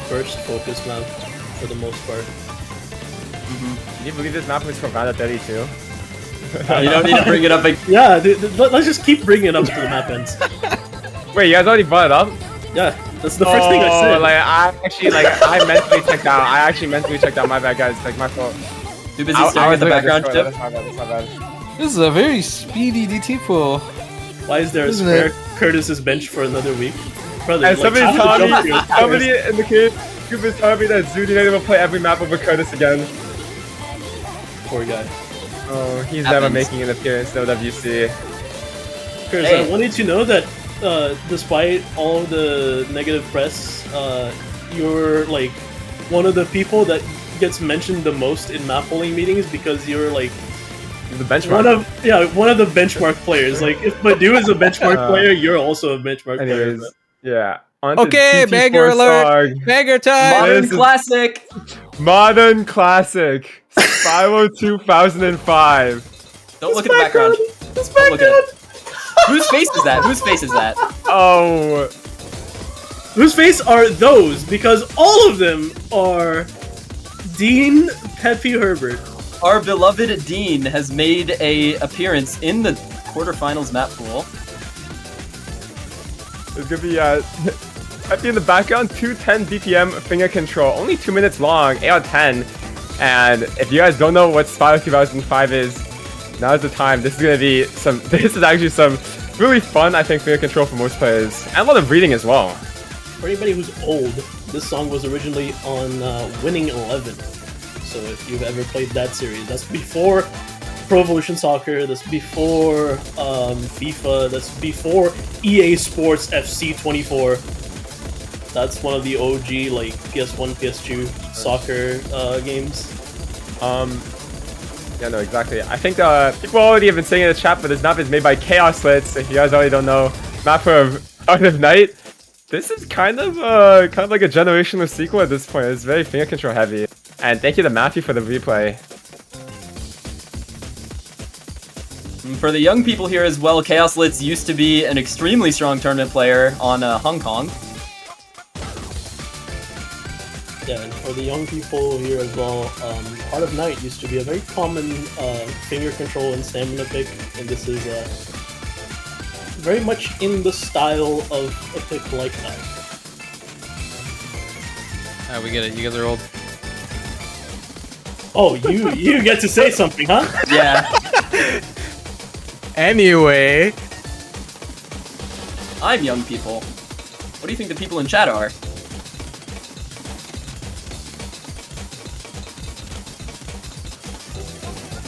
burst focus map for the most part. Can you believe this map was from round of 32? You don't need to bring it up again. Yeah, let's just keep bringing it up to the map ends. Wait, you guys already brought it up? Yeah, that's the first thing I said. Like, I mentally checked out. I actually mentally checked out. My bad, guys. Like, my fault. Too busy staring at the background chip. That's my bad. That's my bad. This is a very speedy DT pool. Why is there a Isn't spare it? Curtis's bench for another week? Brother, And like, somebody half the telling me, jump field somebody players- in the group is telling me that Zuni will play every map over Curtis again. Poor guy. Oh, he's Happens. never making an appearance in WC. Curtis, Hey. I wanted to know that despite all the negative press, you're like one of the people that gets mentioned the most in map polling meetings because you're like He's the benchmark. one of the benchmark players. Like if Badu is a benchmark player, you're also a benchmark Anyways, player. yeah. On to Okay, TT4 banger alert. song. Bagger time! Modern This is- classic. Modern Classic. 2005. Don't look at the background. Don't look at it. Whose face is that? Whose face is that? Oh. Whose face are those? Because all of them are Dean Pepe Herbert. Our beloved Dean has made a appearance in the quarterfinals map pool. It's gonna be I see in the background, 210 BPM finger control, only 2 minutes long, 8 out of 10. And if you guys don't know what Spyro 2005 is, now's the time. This is gonna be some. This is actually some really fun, I think, finger control for most players, and a lot of reading as well. For anybody who's old, this song was originally on Winning 11. So if you've ever played that series, that's before Pro Evolution Soccer, that's before FIFA, that's before EA Sports FC 24. That's one of the OG like PS1, PS2 soccer games. Yeah, no, exactly. I think people already have been saying in the chat, but this map is made by Chaos Slits. If you guys already don't know, map of Art of Night. This is kind of like a generational sequel at this point. It's very finger control heavy. And thank you to Matthew for the replay. For the young people here as well, Chaos Litz used to be an extremely strong tournament player on Hong Kong. Yeah, and for the young people here as well, Heart of Night used to be a very common finger control and stamina pick, and this is very much in the style of a pick like that. We get it. You guys are old. Oh, you get to say something, huh? Yeah. Anyway, I'm young people. What do you think the people in chat are?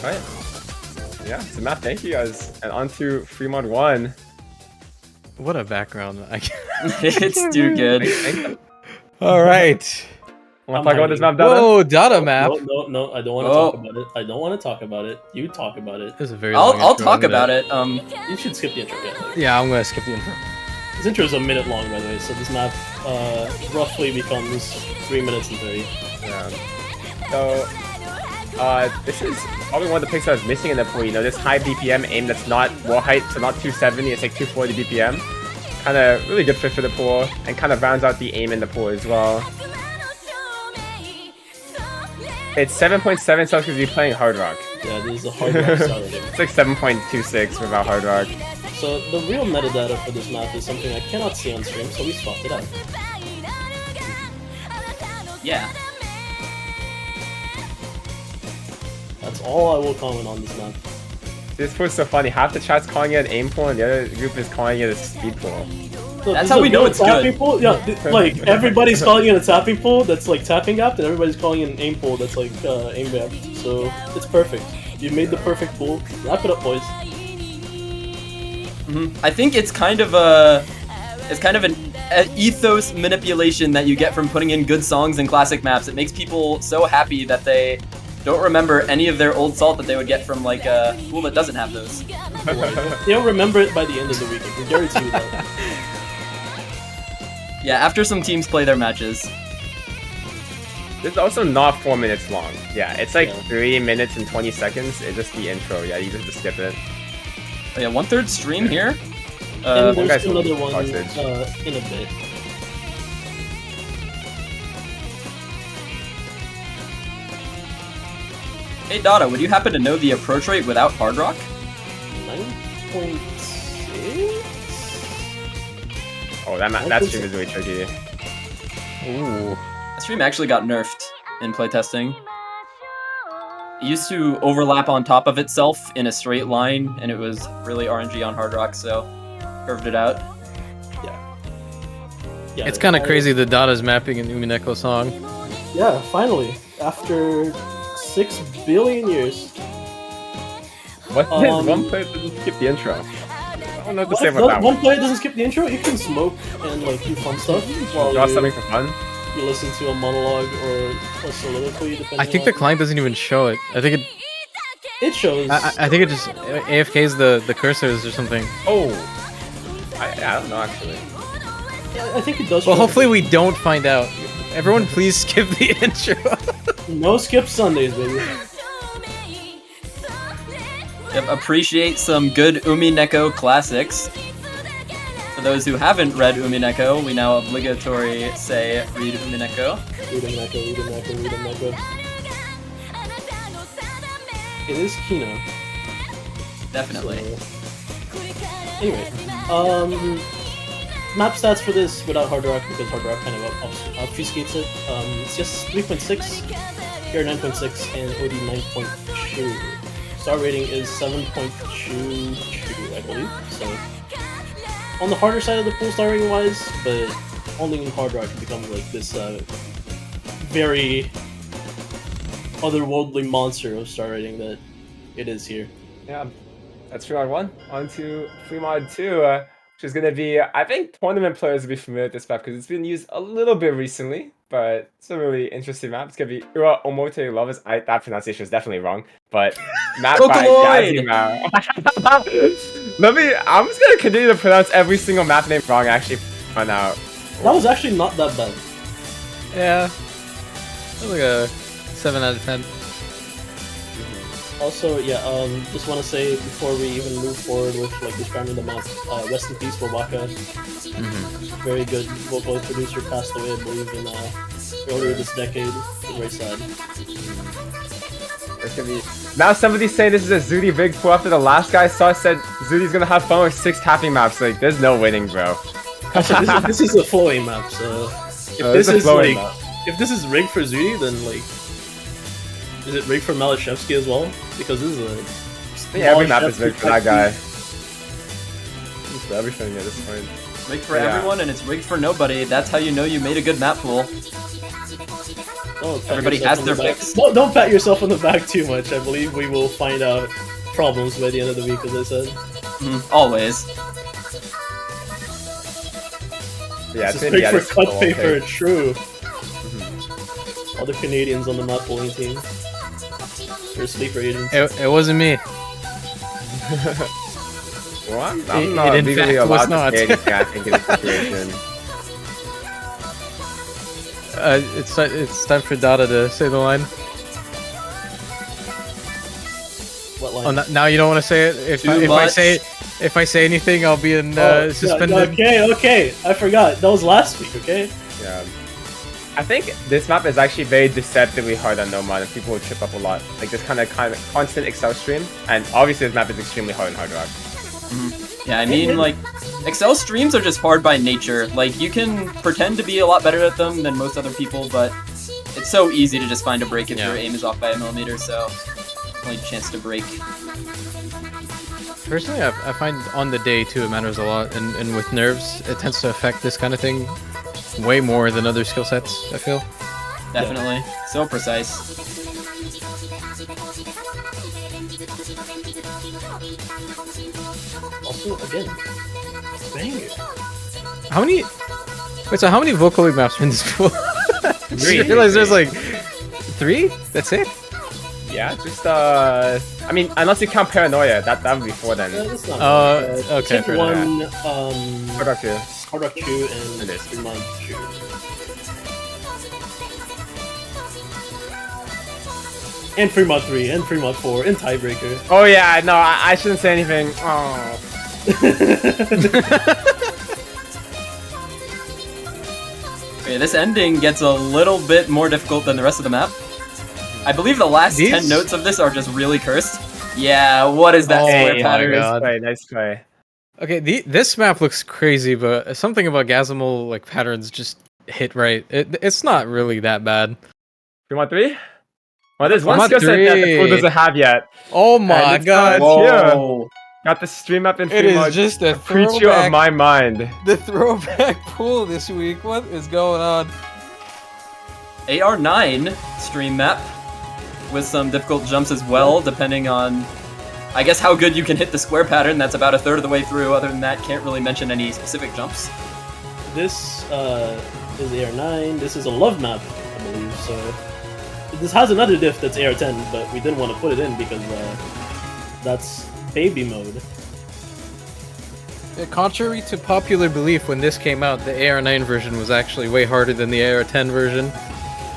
Alright. Yeah, so Matt, thank you guys. And on to Free Mod 1. what a background. It's too good. All right. Want to talk about this map, Dada? Whoa, data map. No, I don't want to talk about it. I don't want to talk about it. You talk about it. This is a very long I'll intro. talk I'm gonna- about it. You should skip the intro, yeah. Yeah, I'm gonna skip the intro. This intro is a minute long, by the way, so this map roughly becomes 3 minutes and 30. Yeah. So, this is probably one of the picks I was missing in the pool. You know, this high BPM aim that's not wall height, so not 270, it's like 240 BPM. Kind of really good fit for the pool, and kind of rounds out the aim in the pool as well. It's 7.7 subs because you're playing Hard Rock. Yeah, this is a hard rock style game. It's like 7.26 without Hard Rock. So the real metadata for this map is something I cannot see on stream, so we swapped it out. Yeah. That's all I will comment on this map. This pool's so funny. Half the chat's calling it an aim pool, and the other group is calling it a speed pool. So That's this how is we a know real it's tapping good. Pool? Yeah, like everybody's calling it a tapping pool that's like tapping gapped, and everybody's calling it an aim pool that's like aim gapped. So it's perfect. You made the perfect pool. Wrap it up, boys. I think it's kind of an ethos manipulation that you get from putting in good songs and classic maps. It makes people so happy that they don't remember any of their old salt that they would get from like a pool that doesn't have those. They'll remember it by the end of the week. I can guarantee you that. Yeah, after some teams play their matches. This is also not 4 minutes long. Yeah, it's like Yeah. 3 minutes and 20 seconds. It's just the intro. Yeah, you just have to skip it. Oh yeah, 1/3 stream here. And one there's guy's another holding one hostage. in a bit. Hey Dada, would you happen to know the approach rate without Hard Rock? 9.6? Oh, that stream is really tricky. Ooh. That stream actually got nerfed in playtesting. It used to overlap on top of itself in a straight line, and it was really RNG on Hard Rock, so curved it out. Yeah, It's kind of crazy the Dada's mapping in Umineko song. Yeah, finally. After 6 billion years. What is one player doesn't skip the intro? I don't know what to say about that one one. player doesn't skip the intro, you can smoke and like do fun stuff while Draw something for fun. you listen to a monologue or a soliloquy, depending I think the on... client doesn't even show it. I think it. It shows. I think it just AFK's the cursors or something. Oh! I don't know, actually. I think it does Well, show. hopefully we don't find out. Everyone, please skip the intro. No skip Sundays, baby. Yep, appreciate some good Umineko classics. For those who haven't read Umineko, we now obligatory say read Umineko. Read a Neko. It is Kino. Definitely. Anyway, map stats for this without Hard Rock because Hard Rock kind of obfuscates it. It's just 3.6, here 9.6, and OD 9.2. Star rating is 7.22, I believe. So on the harder side of the pool star rating wise, but only in Hard Rock it becomes like this very otherworldly monster of star rating that it is here. Yeah, that's free mod 1. On to free mod 2, which is going to be, I think tournament players will be familiar with this map because it's been used a little bit recently, but it's a really interesting map. It's going to be Ura Omote Lovers. That pronunciation is definitely wrong, but map by Gazimao. I'm just going to continue to pronounce every single map name wrong actually right now. That was actually not that bad. Yeah. That was like a 7 out of 10. Also, yeah, just want to say before we even move forward with like describing the map, rest in peace, Wabaka. Very good vocal producer, passed away, I believe, in earlier this decade. Very sad. It's gonna be now. Somebody's saying this is a Zooty big pull after the last guy said Zooty's gonna have fun with 6 tapping maps. Like, there's no winning, bro. Also, this is a flowing map, so if this is like if this is rigged for Zooty, then like. Is it rigged for Malashevsky as well? Because this is a... I think every map is rigged for that guy. It's for everything at this point. It's rigged for everyone and it's rigged for nobody. That's how you know you made a good map pool. Everybody has their picks. Don't pat yourself on the back too much. I believe we will find out problems by the end of the week, as I said. Always. Yeah, it's rigged for cut paper, true. Other Canadians on the map pulling team. They're sleeper agents. It wasn't me. Well, I'm not legally allowed to say anything, I think, in this situation. It's time for Dada to say the line. What line? Oh, now you don't want to say it? If I say anything, I'll be suspended. Okay, I forgot. That was last week, okay? Yeah. I think this map is actually very deceptively hard on Nomad and people will trip up a lot. Like this kind of constant Excel stream, and obviously this map is extremely hard in Hard Rock. Yeah, I mean, like, Excel streams are just hard by nature. Like, you can pretend to be a lot better at them than most other people, but it's so easy to just find a break if your aim is off by a millimeter, so only chance to break. Personally, I find on the day too it matters a lot, and with nerves it tends to affect this kind of thing way more than other skill sets, I feel. Definitely. So precise. Also, again, banger. How many... Wait, so how many vocal league maps are in this pool? I just realized there's like 3? That's it? Yeah, just I mean, unless you count Paranoia, that would be 4 then. That's not okay. Take one, Hard Rock 2. Hard Rock 2 and Fremont 2. And Fremont 3, and Fremont 4, and Tiebreaker. Oh yeah, no, I shouldn't say anything. Oh. Okay, this ending gets a little bit more difficult than the rest of the map. I believe the last 10 notes of this are just really cursed. Yeah, what is that square pattern? Nice play. Okay, this map looks crazy, but something about Gazimal like patterns just hit right. It's not really that bad. Fremont 3? Well, there's one skill set that the pool doesn't have yet. Oh my god! Whoa. Got the stream up in Fremont. It is just a creature of my mind. The throwback pool this week. What is going on? AR9 stream map with some difficult jumps as well, depending on, I guess, how good you can hit the square pattern. That's about a third of the way through. Other than that, can't really mention any specific jumps. This is AR9. This is a love map, I believe. So this has another diff that's AR10, but we didn't want to put it in because that's baby mode. Yeah, contrary to popular belief, when this came out, the AR9 version was actually way harder than the AR10 version.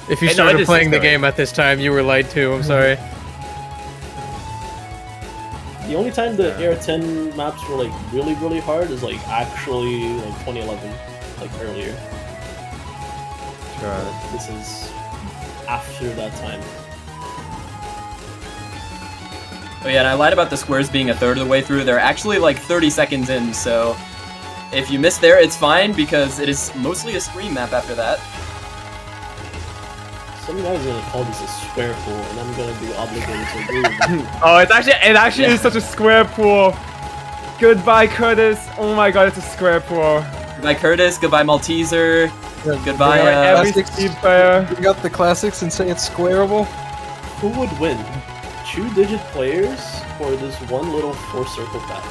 If you started playing the game at this time, you were lied to. I'm sorry. The only time the AR10 maps were like really hard is like actually like 2011, like earlier. Sure. This is after that time. Oh yeah, and I lied about the squares being a third of the way through. They're actually like 30 seconds in, so If you miss there, it's fine because it is mostly a screen map after that. Some guys are gonna call this a square pool, and I'm gonna be obligated to agree with them. Oh, it actually is such a square pool. Goodbye, Curtis. Oh my god, it's a square pool. Goodbye, Curtis. Goodbye, Malteser. Goodbye, Every speed player. Bring up the classics and say it's squareable. Who would win? 2-digit players or this one little 4-circle path?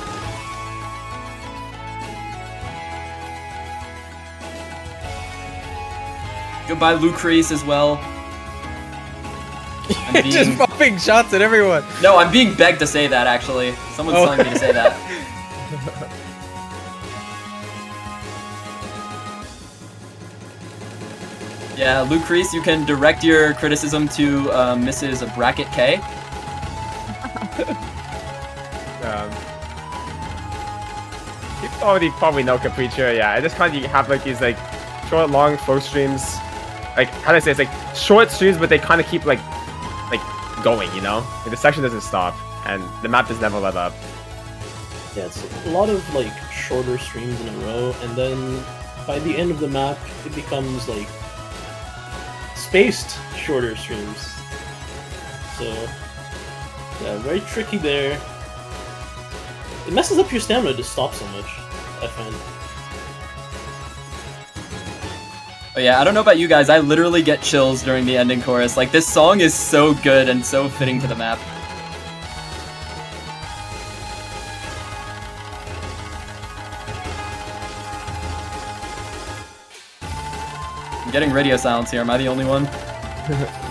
Goodbye, Lucrece as well. I'm being... Just popping shots at everyone. No, I'm being begged to say that, actually. Someone's telling me to say that. Yeah, Lucrece, you can direct your criticism to Mrs. Bracket K. You probably know Capriccio, yeah. I just kind of have like these like short, long flow streams. Like, how do I say, it's like short streams, but they kind of keep like going, you know? Like, the section doesn't stop, and the map does never let up. Yeah, it's a lot of like shorter streams in a row, and then by the end of the map, it becomes like spaced shorter streams. So yeah, very tricky there. It messes up your stamina to stop so much, I find. But yeah, I don't know about you guys, I literally get chills during the ending chorus. Like, this song is so good and so fitting to the map. I'm getting radio silence here, am I the only one?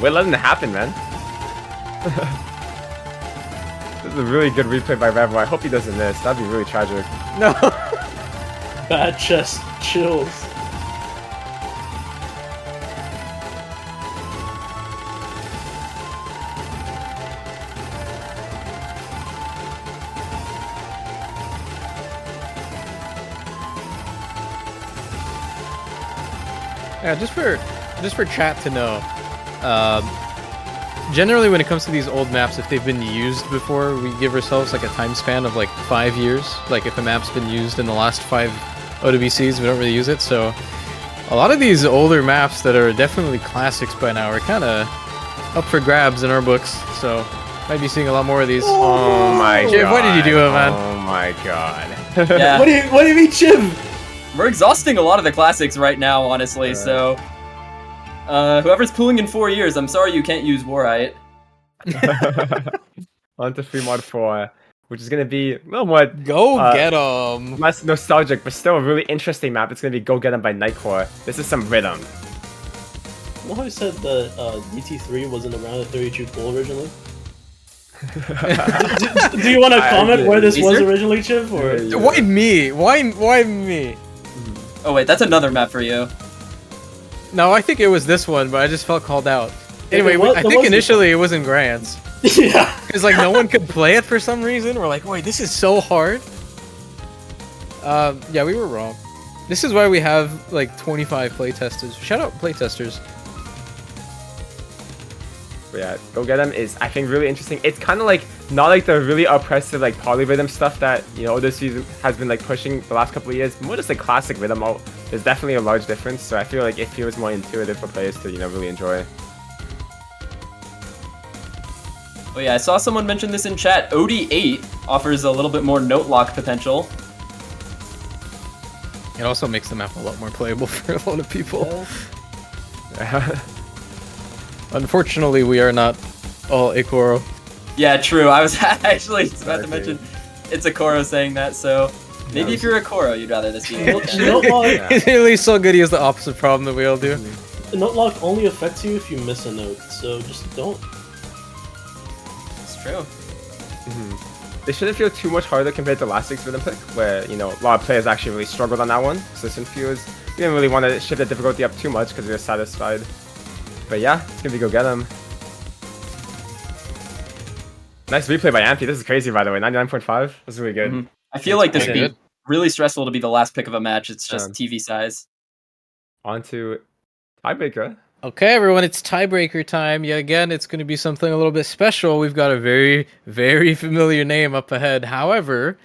We're letting it happen, man. This is a really good replay by Revo. I hope he doesn't miss. That'd be really tragic. No. Bad chest chills. Yeah, just for chat to know. Generally, when it comes to these old maps, if they've been used before, we give ourselves like a time span of like 5 years. Like if a map's been used in the last 5 OWCs, we don't really use it. So a lot of these older maps that are definitely classics by now are kind of up for grabs in our books. So might be seeing a lot more of these. Oh my god. Jim, what did you do, man? Oh my god. Yeah. What do you mean, Chim? We're exhausting a lot of the classics right now, honestly, so... whoever's pooling in 4 years, I'm sorry you can't use Warite. On to Free Mod 4, which is going to be a little more... Go get 'em! Less nostalgic, but still a really interesting map. It's going to be Go Get 'em by Nightcore. This is some rhythm. You know how I said that DT3 wasn't around at 32 pool originally? do you want to comment where this was originally, Chip? Or Why me? Why me? Oh wait, that's another map for you. No, I think it was this one, but I just felt called out. Yeah, Anyway, I think initially it was in Grants. Yeah. Because like no one could play it for some reason. We're like, wait, this is so hard. Yeah, we were wrong. This is why we have like 25 playtesters. Shout out playtesters. But yeah, Go Get 'em is, I think, really interesting. It's kind of like, not like the really oppressive like polyrhythm stuff that, you know, this season has been like pushing the last couple of years. More just like classic rhythm. There's definitely a large difference, so I feel like it feels more intuitive for players to, you know, really enjoy. Oh yeah, I saw someone mention this in chat. OD8 offers a little bit more note lock potential. It also makes the map a lot more playable for a lot of people. Unfortunately, we are not all Ikoro. Yeah, true. I was actually about to mention it's Ikoro saying that, so maybe if you're Ikoro, you'd rather this be Note lock, At least so good he has the opposite problem that we all do. note lock only affects you if you miss a note, so just don't. It's true. They shouldn't feel too much harder compared to last week's rhythm pick, where, you know, a lot of players actually really struggled on that one. So this infuse, we didn't really want to shift the difficulty up too much because we were satisfied. But yeah, it's gonna be Go Get 'em. Nice replay by Ampy. This is crazy, by the way. 99.5. This is really good. I feel like this would good. be really stressful to be the last pick of a match. It's just TV size. On to tiebreaker. Okay, everyone, it's tiebreaker time. Yeah, again, it's going to be something a little bit special. We've got a very, very familiar name up ahead. However,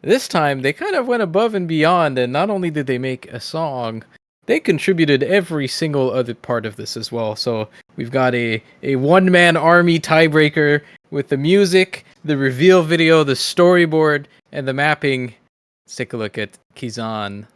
This time, they kind of went above and beyond, and not only did they make a song, they contributed every single other part of this as well. So we've got a one-man army tiebreaker with the music, the reveal video, the storyboard, and the mapping. Let's take a look at Kizan.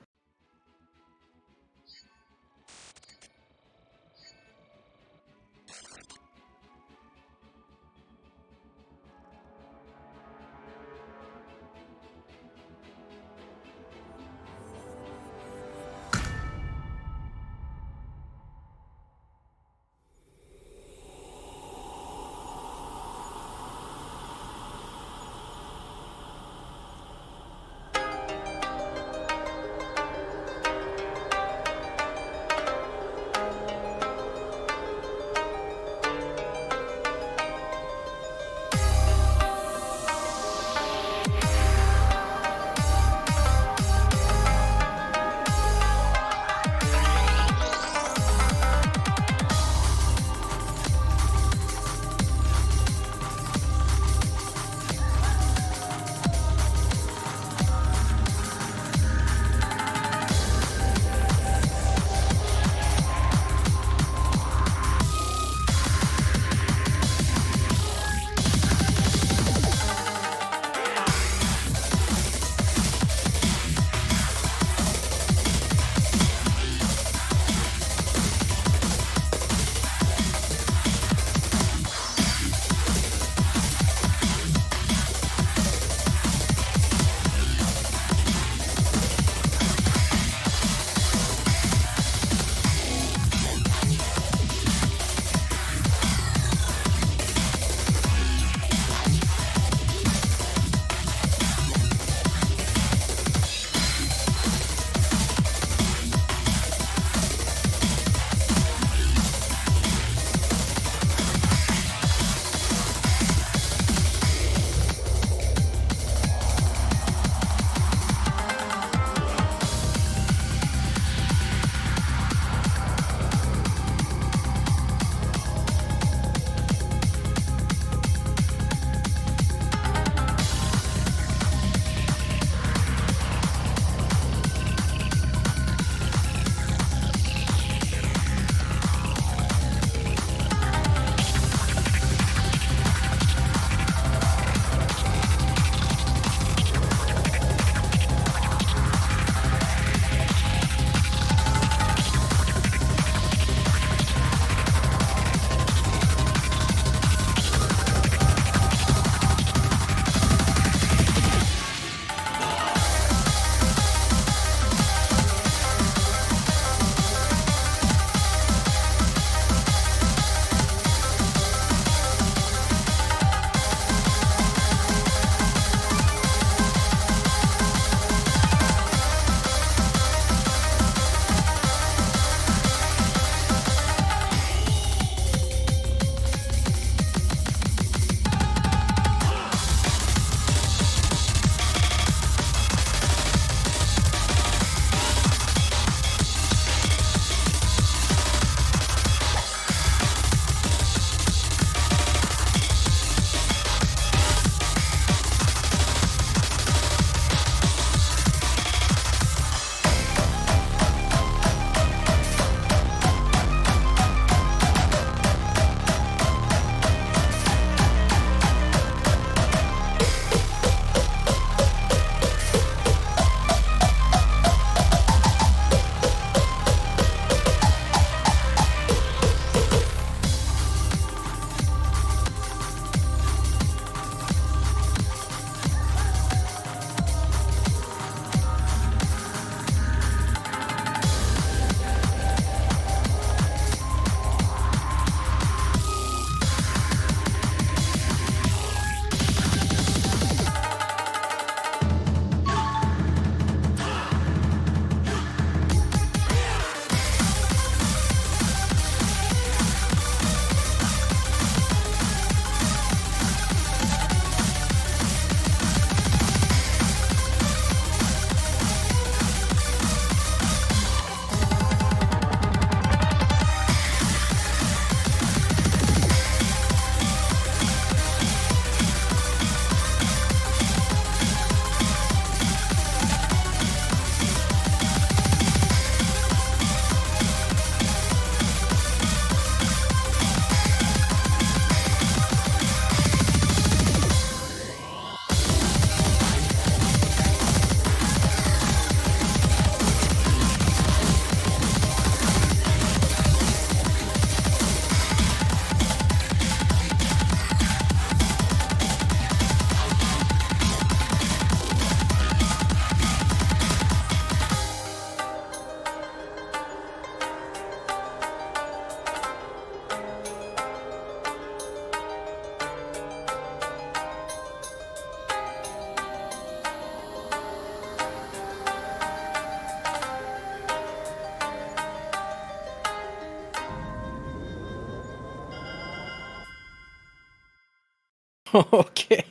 Okay.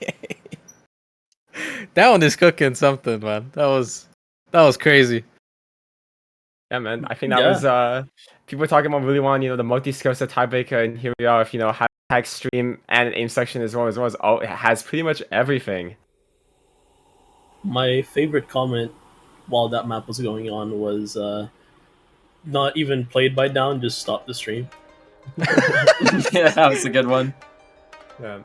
That one is cooking something, man. That was crazy. Yeah, man. I think that Yeah. was people were talking about really wanting, the multi-skillset tiebreaker, and here we are with, hashtag stream and an aim section as well as oh, it has pretty much everything. My favorite comment while that map was going on was not even played by down, just stop the stream. Yeah, that was a good one. Yeah.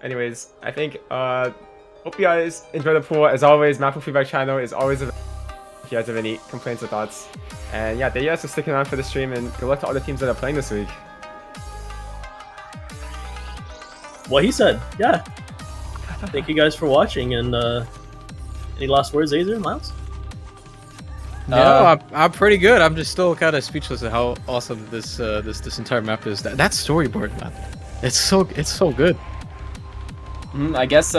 Anyways, I think hope you guys enjoy the pool. As always, Map Feedback channel is always available if you guys have any complaints or thoughts. And yeah, thank you guys for sticking around for the stream, and good luck to all the teams that are playing this week. What he said, yeah. Thank you guys for watching, and any last words, Azer, Miles? I'm pretty good. I'm just still kind of speechless at how awesome this this entire map is. That storyboard, man, it's so good. I guess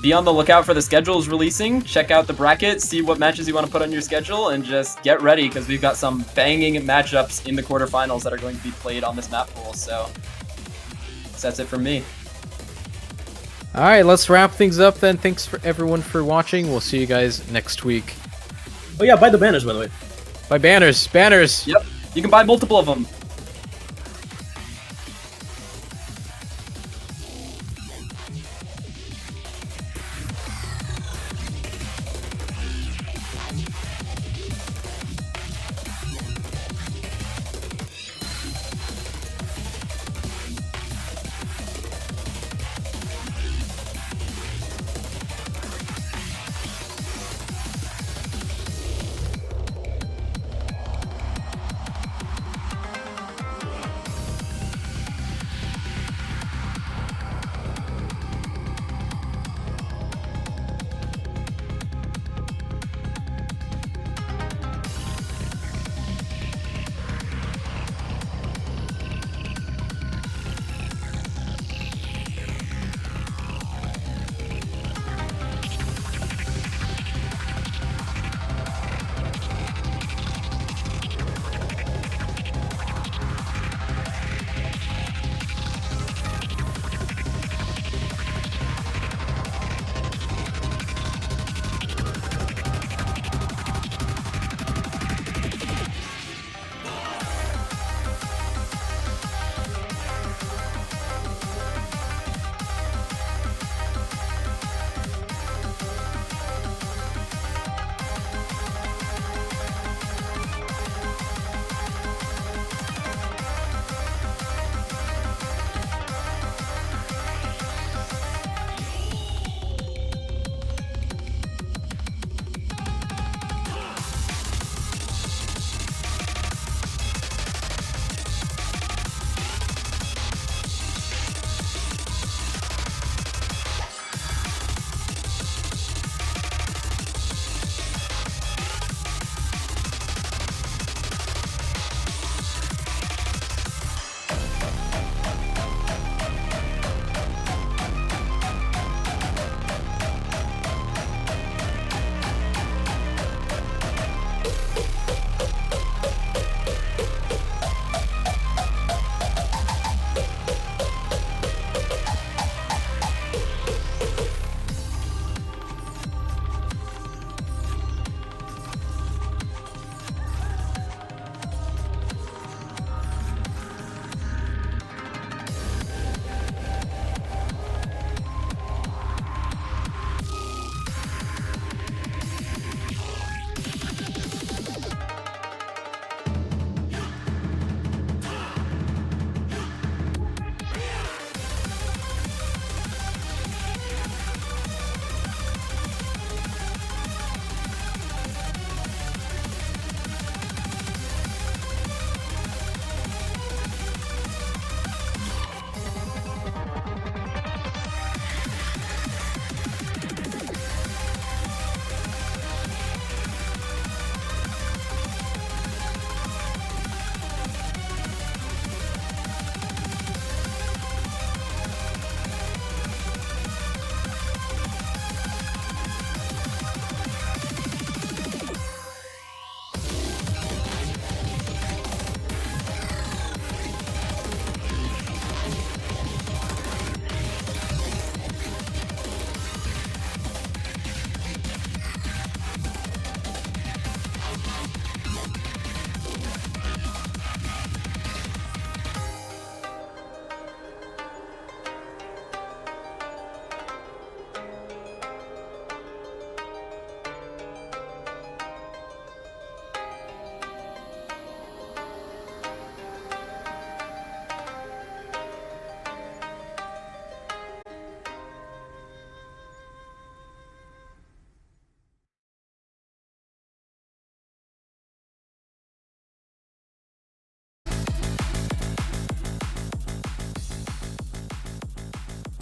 be on the lookout for the schedules releasing. Check out the bracket, see what matches you want to put on your schedule, and just get ready because we've got some banging matchups in the quarterfinals that are going to be played on this map pool. So that's it from me. All right, let's wrap things up then. Thanks for everyone for watching. We'll see you guys next week. Oh yeah, buy the banners, by the way. Buy banners. Yep, you can buy multiple of them.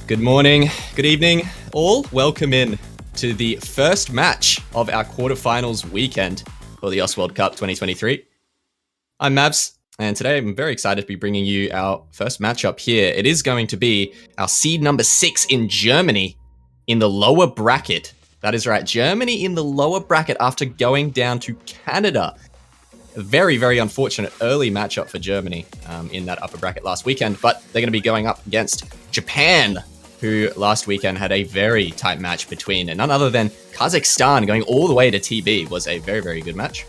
Good morning, good evening, all. Welcome in to the first match of our quarterfinals weekend for the World Cup 2023. I'm Mavs, and today I'm very excited to be bringing you our first matchup here. It is going to be our seed number 6 in Germany in the lower bracket. That is right, Germany in the lower bracket after going down to Canada. A very, very unfortunate early matchup for Germany in that upper bracket last weekend, but they're going to be going up against Japan, who last weekend had a very tight match between none other than Kazakhstan. Going all the way to TB was a very, very good match.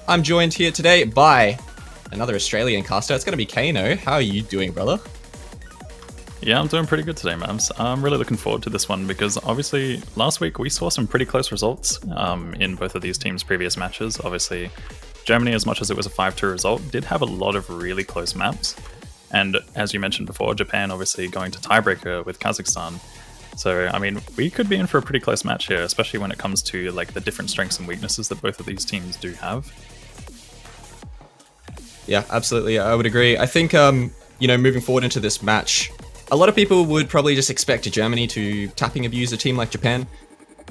I'm joined here today by another Australian caster. It's going to be Kano. How are you doing, brother? Yeah, I'm doing pretty good today, Mams. I'm really looking forward to this one because obviously last week we saw some pretty close results in both of these teams' previous matches. Obviously, Germany, as much as it was a 5-2 result, did have a lot of really close maps. And as you mentioned before, Japan obviously going to tiebreaker with Kazakhstan. So, I mean, we could be in for a pretty close match here, especially when it comes to like the different strengths and weaknesses that both of these teams do have. Yeah, absolutely. I would agree. I think, moving forward into this match, a lot of people would probably just expect Germany to tapping abuse a team like Japan.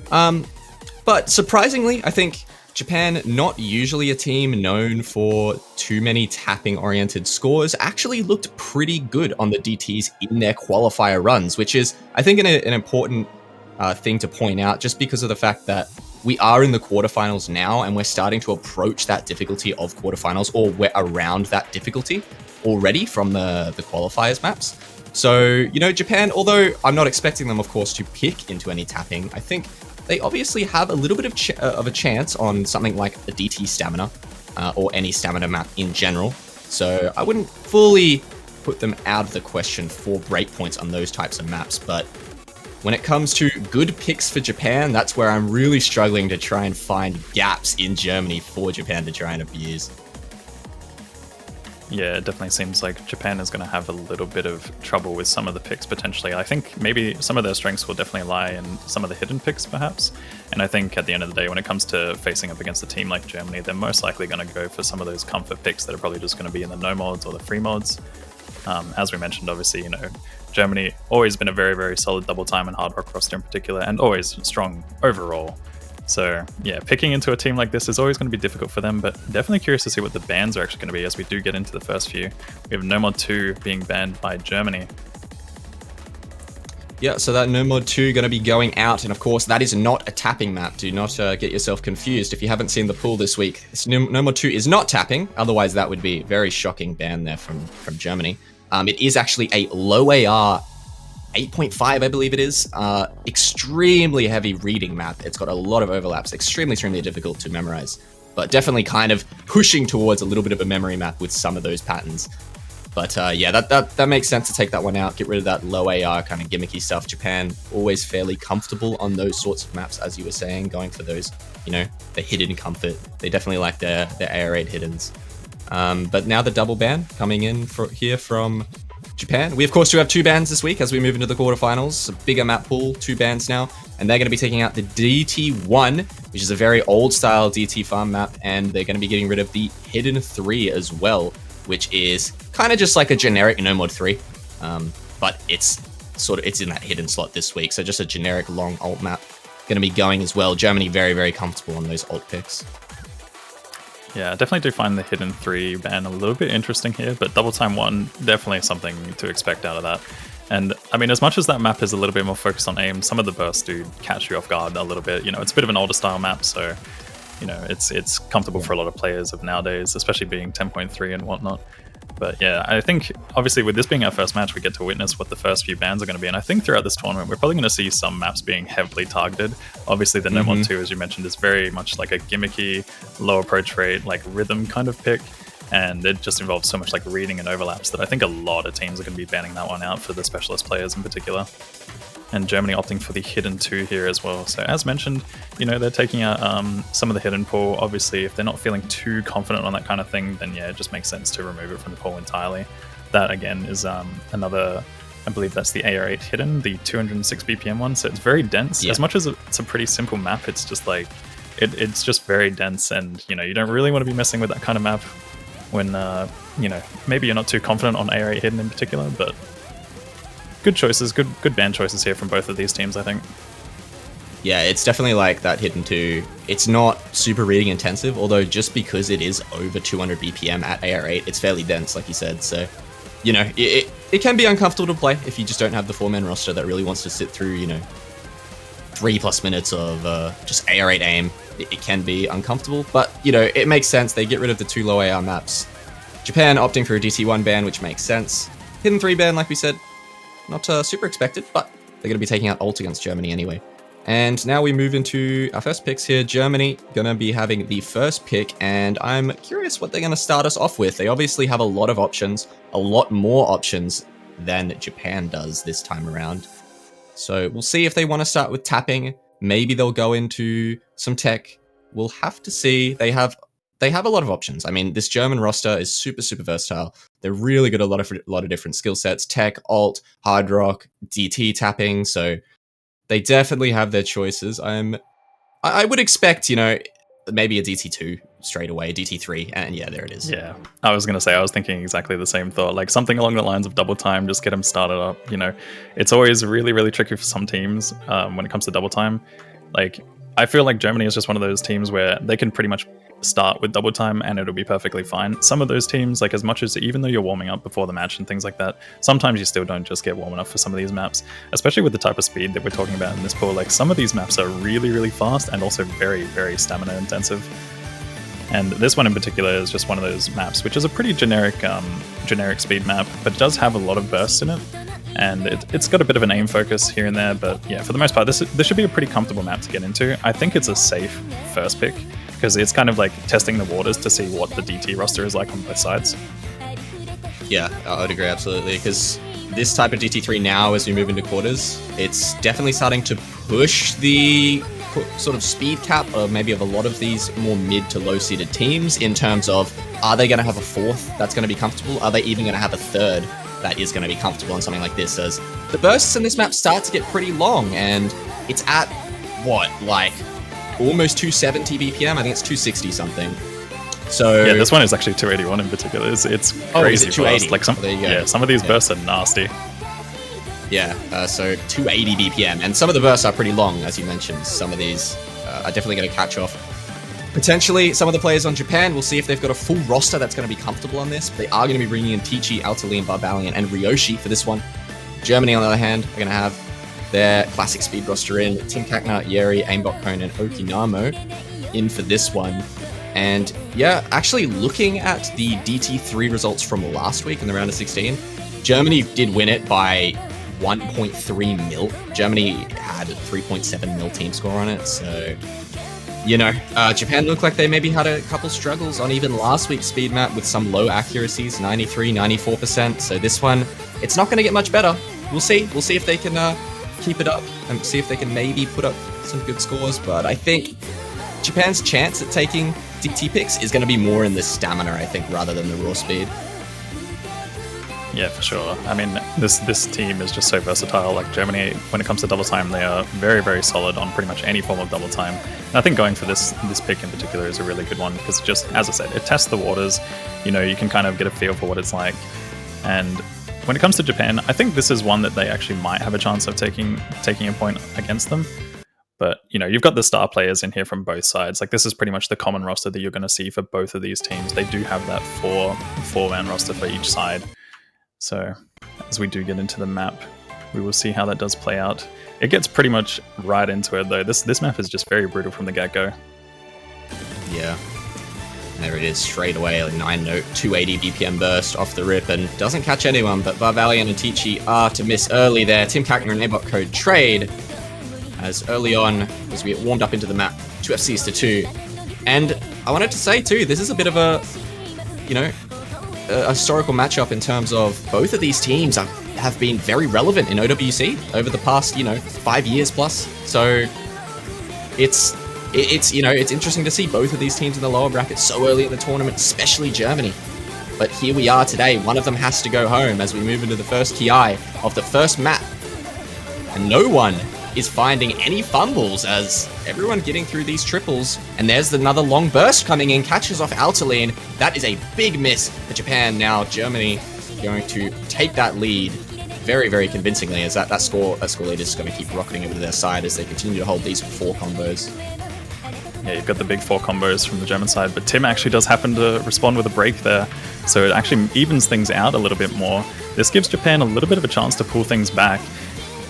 But surprisingly, I think Japan, not usually a team known for too many tapping-oriented scores, actually looked pretty good on the DTs in their qualifier runs, which is, I think, an important thing to point out, just because of the fact that we are in the quarterfinals now, and we're starting to approach that difficulty of quarterfinals, or we're around that difficulty already from the qualifiers maps. So, Japan, although I'm not expecting them, of course, to pick into any tapping, I think they obviously have a little bit of a chance on something like a DT stamina, or any stamina map in general. So I wouldn't fully put them out of the question for breakpoints on those types of maps. But when it comes to good picks for Japan, that's where I'm really struggling to try and find gaps in Germany for Japan to try and abuse. Yeah, it definitely seems like Japan is going to have a little bit of trouble with some of the picks potentially. I think maybe some of their strengths will definitely lie in some of the hidden picks perhaps. And I think at the end of the day, when it comes to facing up against a team like Germany, they're most likely going to go for some of those comfort picks that are probably just going to be in the no mods or the free mods. As we mentioned, obviously, Germany always been a very, very solid double time and hard rock roster in particular, and always strong overall. So yeah, picking into a team like this is always going to be difficult for them, but definitely curious to see what the bans are actually going to be as we do get into the first few. We have No Mod 2 being banned by Germany. Yeah, so that No Mod 2 going to be going out, and of course that is not a tapping map. Do not get yourself confused if you haven't seen the pool this week. No Mod 2 is not tapping, otherwise that would be a very shocking ban there from Germany. It is actually a low AR 8.5, I believe it is. Extremely heavy reading map. It's got a lot of overlaps. Extremely difficult to memorize. But definitely kind of pushing towards a little bit of a memory map with some of those patterns. But yeah, that makes sense to take that one out. Get rid of that low AR kind of gimmicky stuff. Japan, always fairly comfortable on those sorts of maps, as you were saying, going for those, the hidden comfort. They definitely like their AR8 hiddens. But now the double ban coming in here from Japan. We, of course, do have 2 bans this week as we move into the quarterfinals. A bigger map pool, 2 bans now. And they're going to be taking out the DT1, which is a very old-style DT farm map. And they're going to be getting rid of the Hidden 3 as well, which is kind of just like a generic No Mod 3. But it's in that hidden slot this week. So just a generic long alt map going to be going as well. Germany very, very comfortable on those alt picks. Yeah, I definitely do find the Hidden 3 ban a little bit interesting here, but Double Time 1, definitely something to expect out of that. And I mean, as much as that map is a little bit more focused on aim, some of the bursts do catch you off guard a little bit. It's a bit of an older style map, so it's comfortable for a lot of players of nowadays, especially being 10.3 and whatnot. But yeah, I think obviously with this being our first match, we get to witness what the first few bans are going to be. And I think throughout this tournament, we're probably going to see some maps being heavily targeted. Obviously, the No Mod 2, as you mentioned, is very much like a gimmicky, low approach rate, like rhythm kind of pick. And it just involves so much like reading and overlaps that I think a lot of teams are going to be banning that one out for the specialist players in particular. And Germany opting for the Hidden 2 here as well. So as mentioned, they're taking out some of the hidden pool. Obviously, if they're not feeling too confident on that kind of thing, then yeah, it just makes sense to remove it from the pool entirely. That again is another, I believe that's the AR8 hidden, the 206 BPM one. So it's very dense. Yeah. As much as it's a pretty simple map, it's just like, it's just very dense, and you don't really want to be messing with that kind of map when maybe you're not too confident on AR8 hidden in particular, but good choices, good ban choices here from both of these teams, I think. Yeah, it's definitely like that hidden 2. It's not super reading intensive, although just because it is over 200 BPM at AR8, it's fairly dense, like you said. So, you know, it can be uncomfortable to play if you just don't have the 4-man roster that really wants to sit through, you know, 3+ minutes of just AR8 aim. It can be uncomfortable, but, you know, it makes sense. They get rid of the 2 low AR maps. Japan opting for a DT1 ban, which makes sense. Hidden 3 ban, like we said, not super expected, but they're going to be taking out ult against Germany anyway. And now we move into our first picks here. Germany going to be having the first pick, and I'm curious what they're going to start us off with. They obviously have a lot of options, a lot more options than Japan does this time around. So we'll see if they want to start with tapping. Maybe they'll go into some tech. We'll have to see. They have a lot of options. I mean, this German roster is super versatile. They're really good at a lot of different skill sets: tech, alt, hard rock, DT tapping. So they definitely have their choices. I would expect, you know, maybe a DT2 straight away, DT3, and yeah, there it is. Yeah, I was going to say, I was thinking exactly the same thought, like something along the lines of double time, just get them started up, you know. It's always really tricky for some teams when it comes to double time. Like, I feel like Germany is just one of those teams where they can pretty much start with double time and it'll be perfectly fine. Some of those teams, like, as much as, even though you're warming up before the match and things like that, sometimes you still don't just get warm enough for some of these maps, especially with the type of speed that we're talking about in this pool. Like, some of these maps are really fast and also very stamina intensive. And this one in particular is just one of those maps, which is a pretty generic speed map, but it does have a lot of bursts in it. And it's got a bit of an aim focus here and there, but yeah, for the most part, this should be a pretty comfortable map to get into. I think it's a safe first pick, because it's kind of like testing the waters to see what the DT roster is like on both sides. Yeah, I would agree absolutely, because this type of DT3 now, as we move into quarters, it's definitely starting to push the sort of speed cap of maybe of a lot of these more mid to low seeded teams in terms of, are they going to have a 4th that's going to be comfortable? Are they even going to have a 3rd that is going to be comfortable on something like this? As the bursts in this map start to get pretty long, and it's at, what, like almost 270 BPM? I think it's 260 something. So yeah, this one is actually 281 in particular. It's crazy fast. Like some of these bursts are nasty. Yeah, so 280 BPM, and some of the bursts are pretty long, as you mentioned. Some of these are definitely going to catch off. Potentially, some of the players on Japan, we'll see if they've got a full roster that's going to be comfortable on this. They are going to be bringing in Tichi, Altali, Barbalian, and Ryoshi for this one. Germany, on the other hand, are going to have their classic speed roster in. Tim Kakna, Yeri, Aimbot Cone, and Okinamo in for this one. And yeah, actually looking at the DT3 results from last week in the round of 16, Germany did win it by 1.3 mil. Germany had a 3.7 mil team score on it, so, you know, Japan looked like they maybe had a couple struggles on even last week's speed map with some low accuracies, 93, 94%. So this one, it's not going to get much better. We'll see. We'll see if they can keep it up and see if they can maybe put up some good scores. But I think Japan's chance at taking DT picks is going to be more in the stamina, I think, rather than the raw speed. Yeah, for sure. I mean, this team is just so versatile. Like Germany, when it comes to double time, they are very solid on pretty much any form of double time. And I think going for this pick in particular is a really good one because, just as I said, it tests the waters. You know, you can kind of get a feel for what it's like. And when it comes to Japan, I think this is one that they actually might have a chance of taking a point against them. But, you know, you've got the star players in here from both sides. Like, this is pretty much the common roster that you're going to see for both of these teams. They do have that four-man roster for each side. So as we do get into the map, we will see how that does play out. It gets pretty much right into it, though. This map is just very brutal from the get-go. Yeah. There it is, straight away, a 9-note, 280 BPM burst off the rip, and doesn't catch anyone, but Barbalian and Tichi are to miss early there. Tim Kakner and Aimbot code trade, as early on, as we get warmed up into the map, 2 FCs to 2. And I wanted to say, too, this is a bit of a, you know, a historical matchup in terms of both of these teams have been very relevant in OWC over the past, 5 years plus. So it's interesting to see both of these teams in the lower bracket so early in the tournament, especially Germany. But here we are today. One of them has to go home as we move into the first Ki of the first map. And no one is finding any fumbles as everyone getting through these triples. And there's another long burst coming in, catches off Altaline. That is a big miss for Japan. Now Germany going to take that lead very, very convincingly, as that score lead is going to keep rocketing over to their side as they continue to hold these 4 combos. Yeah, you've got the big 4 combos from the German side, but Tim actually does happen to respond with a break there, so it actually evens things out a little bit more. This gives Japan a little bit of a chance to pull things back.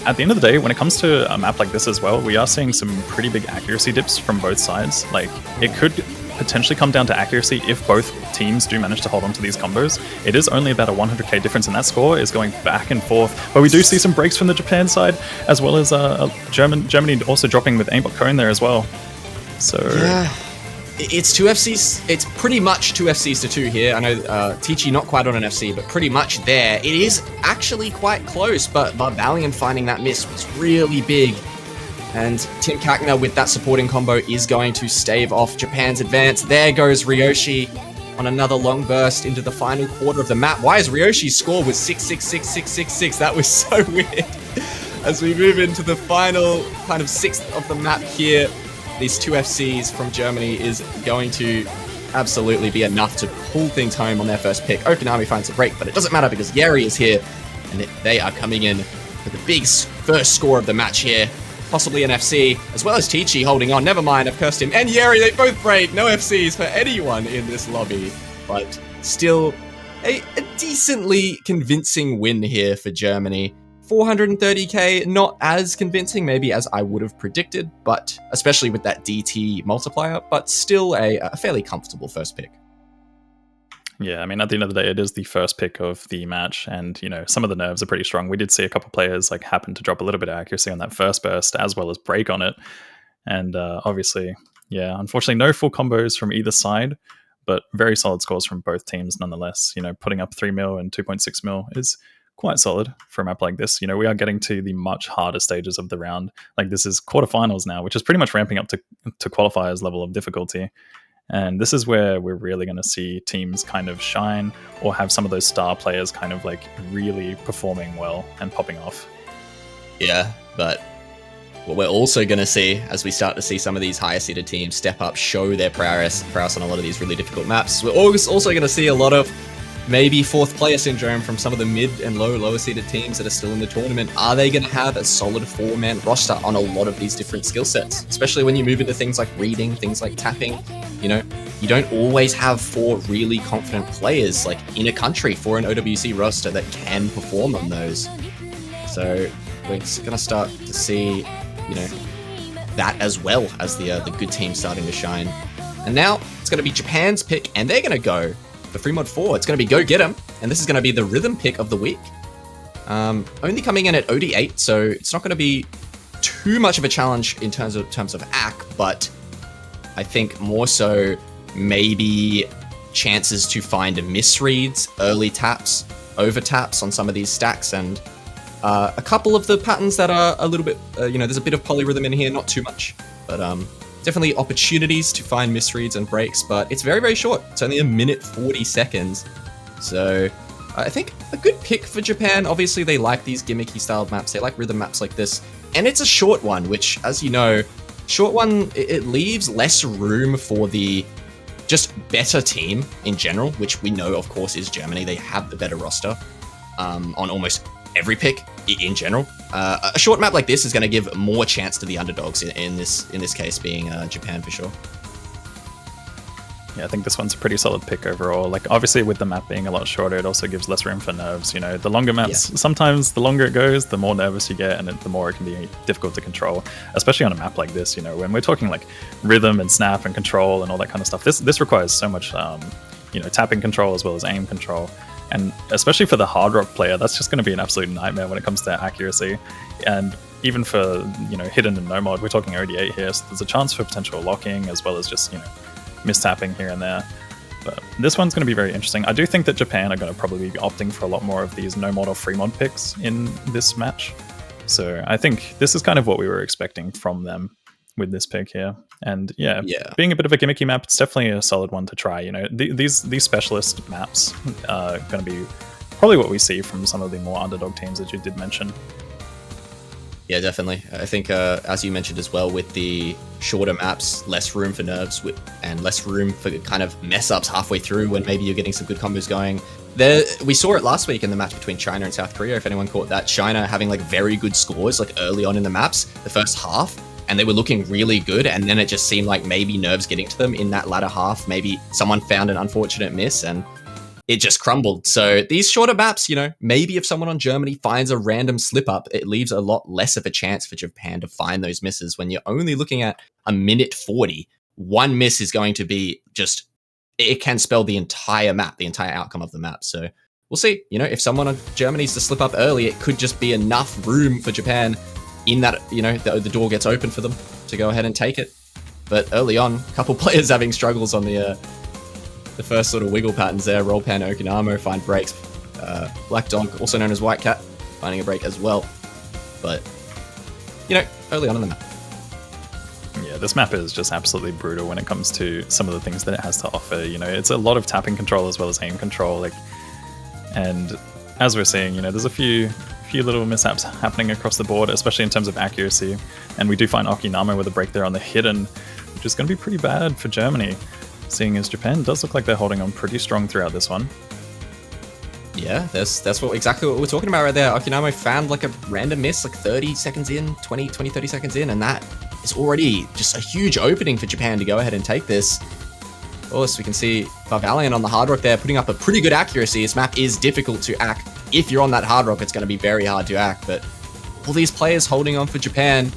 At the end of the day, when it comes to a map like this as well, we are seeing some pretty big accuracy dips from both sides. Like, it could potentially come down to accuracy if both teams do manage to hold on to these combos. It is only about a 100k difference, and that score is going back and forth. But we do see some breaks from the Japan side, as well as Germany also dropping with aimbot cone there as well. So yeah, it's 2 FCs. It's pretty much 2 FCs to 2 here. I know Teachy not quite on an FC, but pretty much there. It is actually quite close, but Barbalian finding that miss was really big. And Tim Kakner with that supporting combo is going to stave off Japan's advance. There goes Ryoshi on another long burst into the final quarter of the map. Why is Ryoshi's score was 6666666? That was so weird. As we move into the final kind of 6th of the map here, these 2 FCs from Germany is going to absolutely be enough to pull things home on their first pick. Okanami finds a break, but it doesn't matter because Yeri is here, and they are coming in for the big first score of the match here. Possibly an FC, as well as Teachy holding on. Never mind, I've cursed him. And Yeri, they both break. No FCs for anyone in this lobby. But still, a decently convincing win here for Germany. 430k, not as convincing maybe as I would have predicted, but especially with that DT multiplier, but still a fairly comfortable first pick. yeah, I mean, at the end of the day, it is the first pick of the match, and some of the nerves are pretty strong. We did see a couple players like happen to drop a little bit of accuracy on that first burst, as well as break on it, and obviously, yeah, unfortunately, no full combos from either side, but very solid scores from both teams nonetheless. Putting up 3 mil and 2.6 mil is quite solid for a map like this. We are getting to the much harder stages of the round. Like, this is quarterfinals now, which is pretty much ramping up to qualifiers level of difficulty. And this is where we're really going to see teams kind of shine, or have some of those star players kind of like really performing well and popping off. Yeah, but what we're also going to see as we start to see some of these higher seeded teams step up, show their prowess on a lot of these really difficult maps, we're also going to see a lot of maybe 4th player syndrome from some of the mid and lower seeded teams that are still in the tournament. Are they going to have a solid 4-man roster on a lot of these different skill sets? Especially when you move into things like reading, things like tapping. You don't always have 4 really confident players like in a country for an OWC roster that can perform on those. So we're going to start to see, that as well as the good teams starting to shine. And now it's going to be Japan's pick, and they're going to go the free mod 4. It's going to be Go Get 'em, and this is going to be the rhythm pick of the week. Only coming in at OD8, so it's not going to be too much of a challenge in terms of AC, but I think more so maybe chances to find misreads, early taps, over taps on some of these stacks, and a couple of the patterns that are a little bit, there's a bit of polyrhythm in here, not too much, but definitely opportunities to find misreads and breaks, but it's very, very short. It's only 1 minute 40 seconds. So I think a good pick for Japan. Obviously, they like these gimmicky styled maps. They like rhythm maps like this. And it's a short one, which, as you know, short one, it leaves less room for the just better team in general, which we know, of course, is Germany. They have the better roster on almost every pick in general. A short map like this is going to give more chance to the underdogs in this case being Japan for sure. Yeah, I think this one's a pretty solid pick overall. Like, obviously with the map being a lot shorter, it also gives less room for nerves. The longer maps, sometimes the longer it goes, the more nervous you get, and the more it can be difficult to control, especially on a map like this. When we're talking like rhythm and snap and control and all that kind of stuff, this requires so much tapping control as well as aim control. And especially for the hard rock player, that's just going to be an absolute nightmare when it comes to accuracy. And even for, hidden and no mod, we're talking OD8 here, so there's a chance for potential locking as well as just, mistapping here and there. But this one's going to be very interesting. I do think that Japan are going to probably be opting for a lot more of these no mod or free mod picks in this match. So I think this is kind of what we were expecting from them with this pick here. And yeah, being a bit of a gimmicky map, it's definitely a solid one to try. These specialist maps are going to be probably what we see from some of the more underdog teams that you did mention. Yeah, definitely. I think, as you mentioned as well, with the shorter maps, less room for nerves and less room for kind of mess ups halfway through when maybe you're getting some good combos going. We saw it last week in the match between China and South Korea, if anyone caught that. China having like very good scores like early on in the maps, the first half, and they were looking really good, and then it just seemed like maybe nerves getting to them in that latter half. Maybe someone found an unfortunate miss and it just crumbled. So these shorter maps, you know, maybe if someone on Germany finds a random slip up, it leaves a lot less of a chance for Japan to find those misses. When you're only looking at a minute 40, one miss is going to be just, it can spell the entire map, the entire outcome of the map. So we'll see, you know, if someone on Germany's to slip up early, it could just be enough room for Japan in that, you know, the door gets open for them to go ahead and take it. But early on, a couple players having struggles on the first sort of wiggle patterns there. Rollpan, Okinamo find breaks. Black Dog, also known as White Cat, finding a break as well. But, you know, early on in the map. Yeah, this map is just absolutely brutal when it comes to some of the things that it has to offer. You know, it's a lot of tapping control as well as aim control. Like, and as we're seeing, you know, there's a few little mishaps happening across the board, especially in terms of accuracy. And we do find Okinamo with a break there on the hidden, which is going to be pretty bad for Germany, seeing as Japan does look like they're holding on pretty strong throughout this one. Yeah, that's exactly what we're talking about right there. Okinamo found like a random miss, like 30 seconds in, 20, 30 seconds in, and that is already just a huge opening for Japan to go ahead and take this. Of course, we can see Barbalian on the hard rock there, putting up a pretty good accuracy. This map is difficult to act. If you're on that hard rock, it's going to be very hard to act, but all these players holding on for Japan,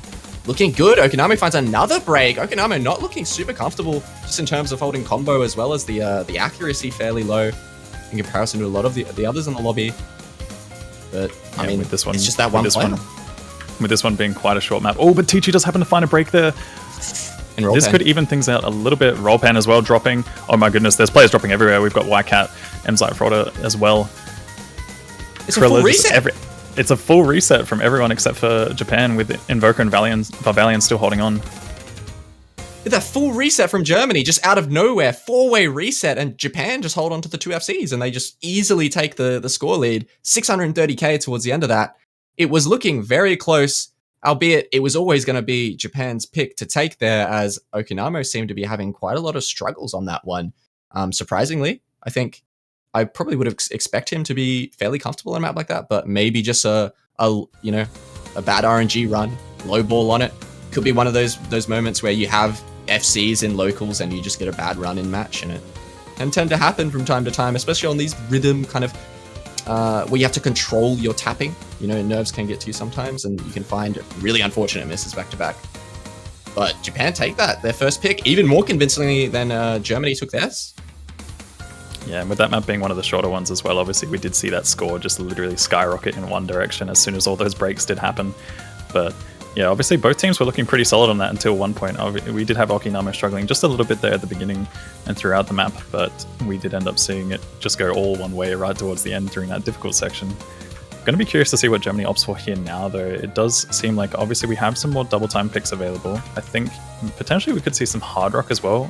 looking good. Okinamo finds another break. Okinamo not looking super comfortable just in terms of holding combo as well as the accuracy fairly low in comparison to a lot of the others in the lobby. But I mean, with this one, it's just that one player. With this one being quite a short map. Oh, but Teachy does happen to find a break there. This could even things out a little bit. Rollpan as well dropping. Oh my goodness, there's players dropping everywhere. We've got White Cat, Mzite Frauda as well. It's a full reset. It's a full reset from everyone except for Japan, with Invoker and Barbalian still holding on. It's a full reset from Germany, just out of nowhere, 4-way reset, and Japan just hold on to the 2 FCs, and they just easily take the score lead. 630k towards the end of that. It was looking very close, albeit it was always going to be Japan's pick to take there, as Okinamo seemed to be having quite a lot of struggles on that one. Surprisingly, I think I probably would have expect him to be fairly comfortable in a map like that, but maybe just a bad RNG run, low ball on it. Could be one of those moments where you have FCs in locals and you just get a bad run in match, and it can tend to happen from time to time, especially on these rhythm kind of where you have to control your tapping. You know, nerves can get to you sometimes, and you can find really unfortunate misses back to back. But Japan take that, their first pick, even more convincingly than Germany took theirs. Yeah, and with that map being one of the shorter ones as well, obviously we did see that score just literally skyrocket in one direction as soon as all those breaks did happen. But yeah, obviously both teams were looking pretty solid on that until one point. We did have Okinamo struggling just a little bit there at the beginning and throughout the map, but we did end up seeing it just go all one way right towards the end during that difficult section. Going to be curious to see what Germany opts for here now, though. It does seem like obviously we have some more double time picks available. I think potentially we could see some hard rock as well.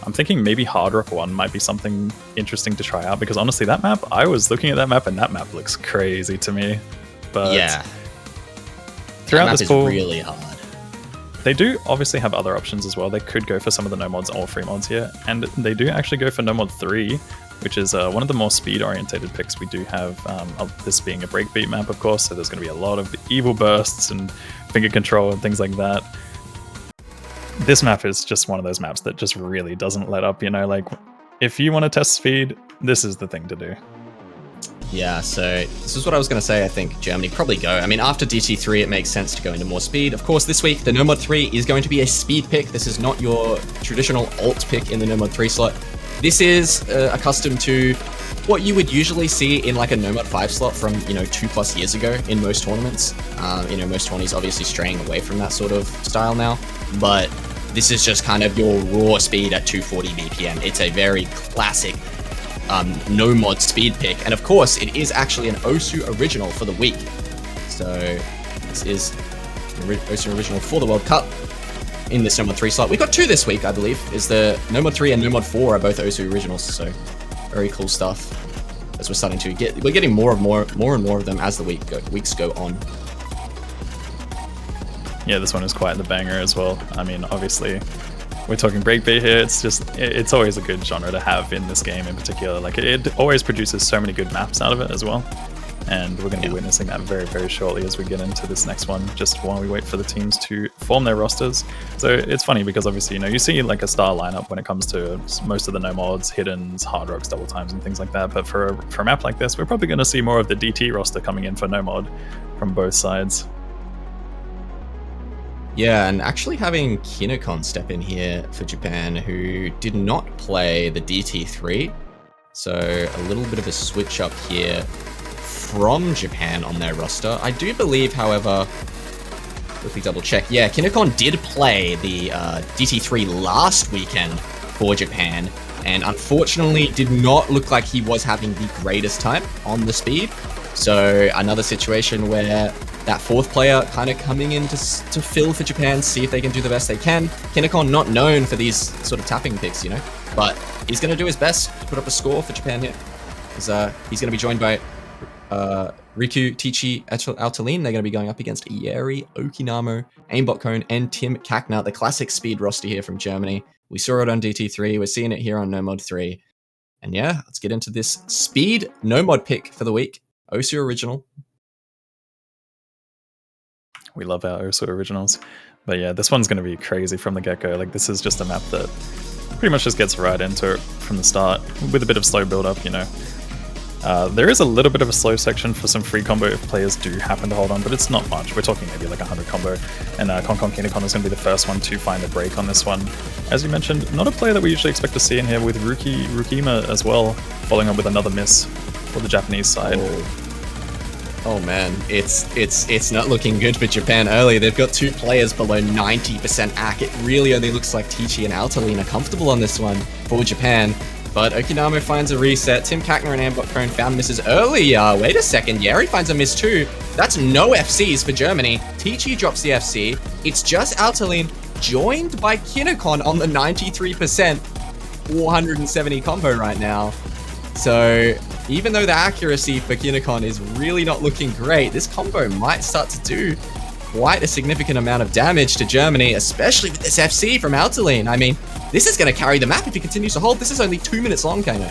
I'm thinking maybe Hard Rock 1 might be something interesting to try out, because honestly, that map, I was looking at that map and that map looks crazy to me. But yeah, throughout this pool, really hard. They do obviously have other options as well. They could go for some of the no mods or free mods here, and they do actually go for no mod 3, which is one of the more speed orientated picks. We do have this being a breakbeat map, of course, so there's going to be a lot of evil bursts and finger control and things like that. This map is just one of those maps that just really doesn't let up, you know, like if you want to test speed, this is the thing to do. Yeah, so this is what I was going to say. I think Germany probably go. I mean, after DT3, it makes sense to go into more speed. Of course, this week, the No Mod 3 is going to be a speed pick. This is not your traditional alt pick in the No Mod 3 slot. This is accustomed to what you would usually see in like a No Mod 5 slot from, 2+ years ago in most tournaments. Most tourneys obviously straying away from that sort of style now, but this is just kind of your raw speed at 240 BPM. It's a very classic no mod speed pick, and of course it is actually an Osu original for the week. So this is an Osu original for the World Cup in this No Mod 3 slot. We got 2 this week, I believe. Is the No Mod 3 and No Mod 4 are both Osu originals, so very cool stuff. As we're starting to we're getting more and more of them as the weeks go on. Yeah, this one is quite the banger as well. I mean, obviously, we're talking breakbeat here. It's always a good genre to have in this game in particular. Like, it always produces so many good maps out of it as well. And we're going to be witnessing that very, very shortly as we get into this next one, just while we wait for the teams to form their rosters. So it's funny because obviously, you know, you see like a star lineup when it comes to most of the no mods, hiddens, hard rocks, double times, and things like that. But for a map like this, we're probably going to see more of the DT roster coming in for no mod from both sides. Yeah, and actually having Kinokon step in here for Japan, who did not play the DT3. So a little bit of a switch up here from Japan on their roster. I do believe, however, quickly double check. Yeah, Kinokon did play the DT3 last weekend for Japan, and unfortunately did not look like he was having the greatest time on the speed. So another situation where that fourth player kind of coming in to fill for Japan, see if they can do the best they can. Kinokon not known for these sort of tapping picks, you know, but he's going to do his best to put up a score for Japan here. He's going to be joined by Riku, Tichi, Altaline. They're going to be going up against Yeri, Okinamo, Aimbot Cone, and Tim Kakner, the classic speed roster here from Germany. We saw it on DT3. We're seeing it here on No Mod 3. And yeah, let's get into this speed no mod pick for the week. Osu Original. We love our Osu Originals. But yeah, this one's going to be crazy from the get-go. Like, this is just a map that pretty much just gets right into it from the start with a bit of slow build-up, you know. There is a little bit of a slow section for some free combo if players do happen to hold on, but it's not much. We're talking maybe like 100 combo, and Konkon Kinokon is going to be the first one to find a break on this one. As you mentioned, not a player that we usually expect to see in here, with Rukima as well, following up with another miss for the Japanese side. Oh man, it's not looking good for Japan early. They've got two players below 90% AC. It really only looks like Tichi and Altaline are comfortable on this one for Japan. But Okinamo finds a reset. Tim Kakner and Aimbot Cone found misses early. Wait a second, Yeri finds a miss too. That's no FCs for Germany. Tichi drops the FC. It's just Altaline, joined by Kinokon on the 93%, 470 combo right now. So even though the accuracy for Kinokon is really not looking great, this combo might start to do quite a significant amount of damage to Germany, especially with this FC from Altaline. I mean, this is going to carry the map if he continues to hold. This is only 2 minutes long, Kano.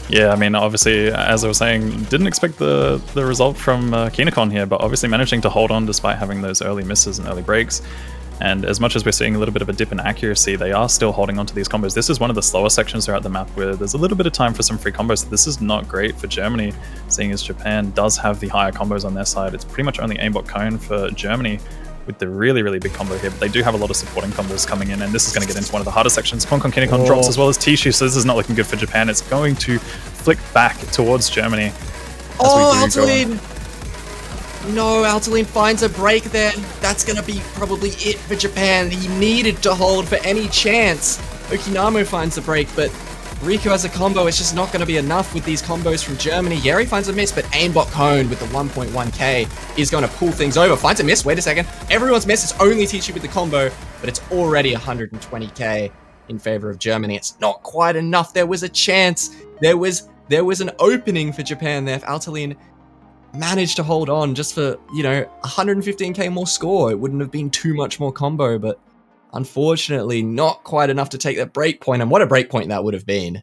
Yeah, I mean, obviously, as I was saying, didn't expect the result from Kinokon here, but obviously managing to hold on despite having those early misses and early breaks. And as much as we're seeing a little bit of a dip in accuracy, they are still holding on to these combos. This is one of the slower sections throughout the map where there's a little bit of time for some free combos. This is not great for Germany, seeing as Japan does have the higher combos on their side. It's pretty much only Aimbot Cone for Germany with the really, really big combo here, but they do have a lot of supporting combos coming in, and this is going to get into one of the harder sections. Konkon Kinokon drops as well as Tishi, so this is not looking good for Japan. It's going to flick back towards Germany. Altaline! No, Altaline finds a break there. That's going to be probably it for Japan. He needed to hold for any chance. Okinamo finds the break, but Riku has a combo. It's just not going to be enough with these combos from Germany. Yeri finds a miss, but Aimbot Cone with the 1.1k is going to pull things over. Finds a miss. Wait a second. Everyone's miss. It's only Tichi with the combo, but it's already 120k in favor of Germany. It's not quite enough. There was a chance. There was an opening for Japan there if Altaline managed to hold on just for, 115k more score. It wouldn't have been too much more combo, but unfortunately not quite enough to take that break point. And what a break point that would have been.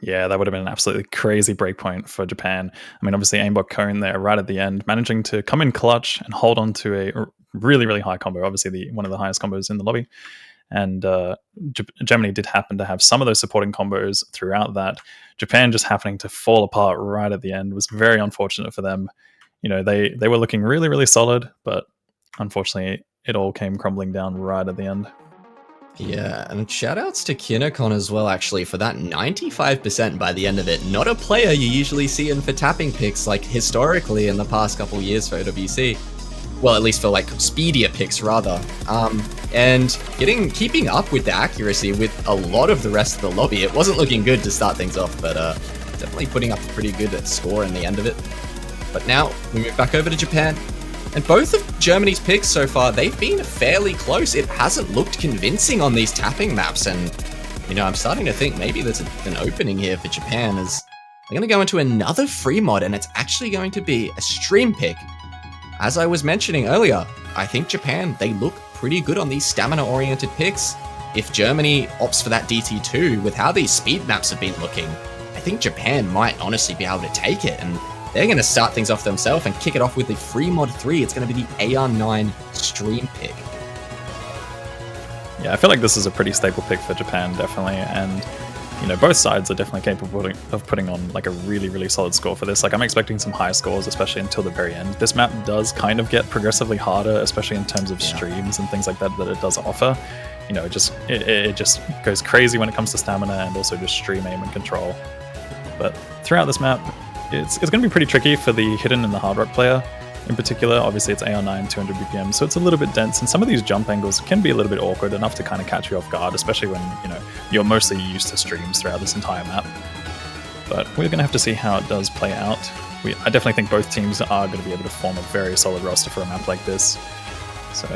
Yeah, that would have been an absolutely crazy breakpoint for Japan. I mean, obviously Aimbot Cone there right at the end, managing to come in clutch and hold on to a really, really high combo, obviously one of the highest combos in the lobby. And Germany did happen to have some of those supporting combos throughout that. Japan just happening to fall apart right at the end was very unfortunate for them. They were looking really, really solid, but unfortunately it all came crumbling down right at the end. Yeah, and shoutouts to Kinokon as well, actually, for that 95% by the end of it. Not a player you usually see in for tapping picks, like historically in the past couple years for OWC. Well, at least for like speedier picks rather. And keeping up with the accuracy with a lot of the rest of the lobby. It wasn't looking good to start things off, but definitely putting up a pretty good score in the end of it. But now we move back over to Japan. And both of Germany's picks so far, they've been fairly close. It hasn't looked convincing on these tapping maps. And, I'm starting to think maybe there's an opening here for Japan, as they're going to go into another free mod, and it's actually going to be a stream pick. as I was mentioning earlier, I think Japan, they look pretty good on these stamina-oriented picks. If Germany opts for that DT2, with how these speed maps have been looking, I think Japan might honestly be able to take it, and they're going to start things off themselves and kick it off with the free mod 3. It's going to be the AR9 stream pick. Yeah, I feel like this is a pretty staple pick for Japan, definitely, and both sides are definitely capable of putting on like a really, really solid score for this. Like, I'm expecting some high scores, especially until the very end. This map does kind of get progressively harder, especially in terms of streams and things like that it does offer. It just goes crazy when it comes to stamina and also just stream aim and control. But throughout this map, it's going to be pretty tricky for the hidden and the hard rock player. In particular, obviously it's AR9, 200 BPM, so it's a little bit dense, and some of these jump angles can be a little bit awkward, enough to kind of catch you off guard, especially when, you're mostly used to streams throughout this entire map. But we're going to have to see how it does play out. I definitely think both teams are going to be able to form a very solid roster for a map like this. So,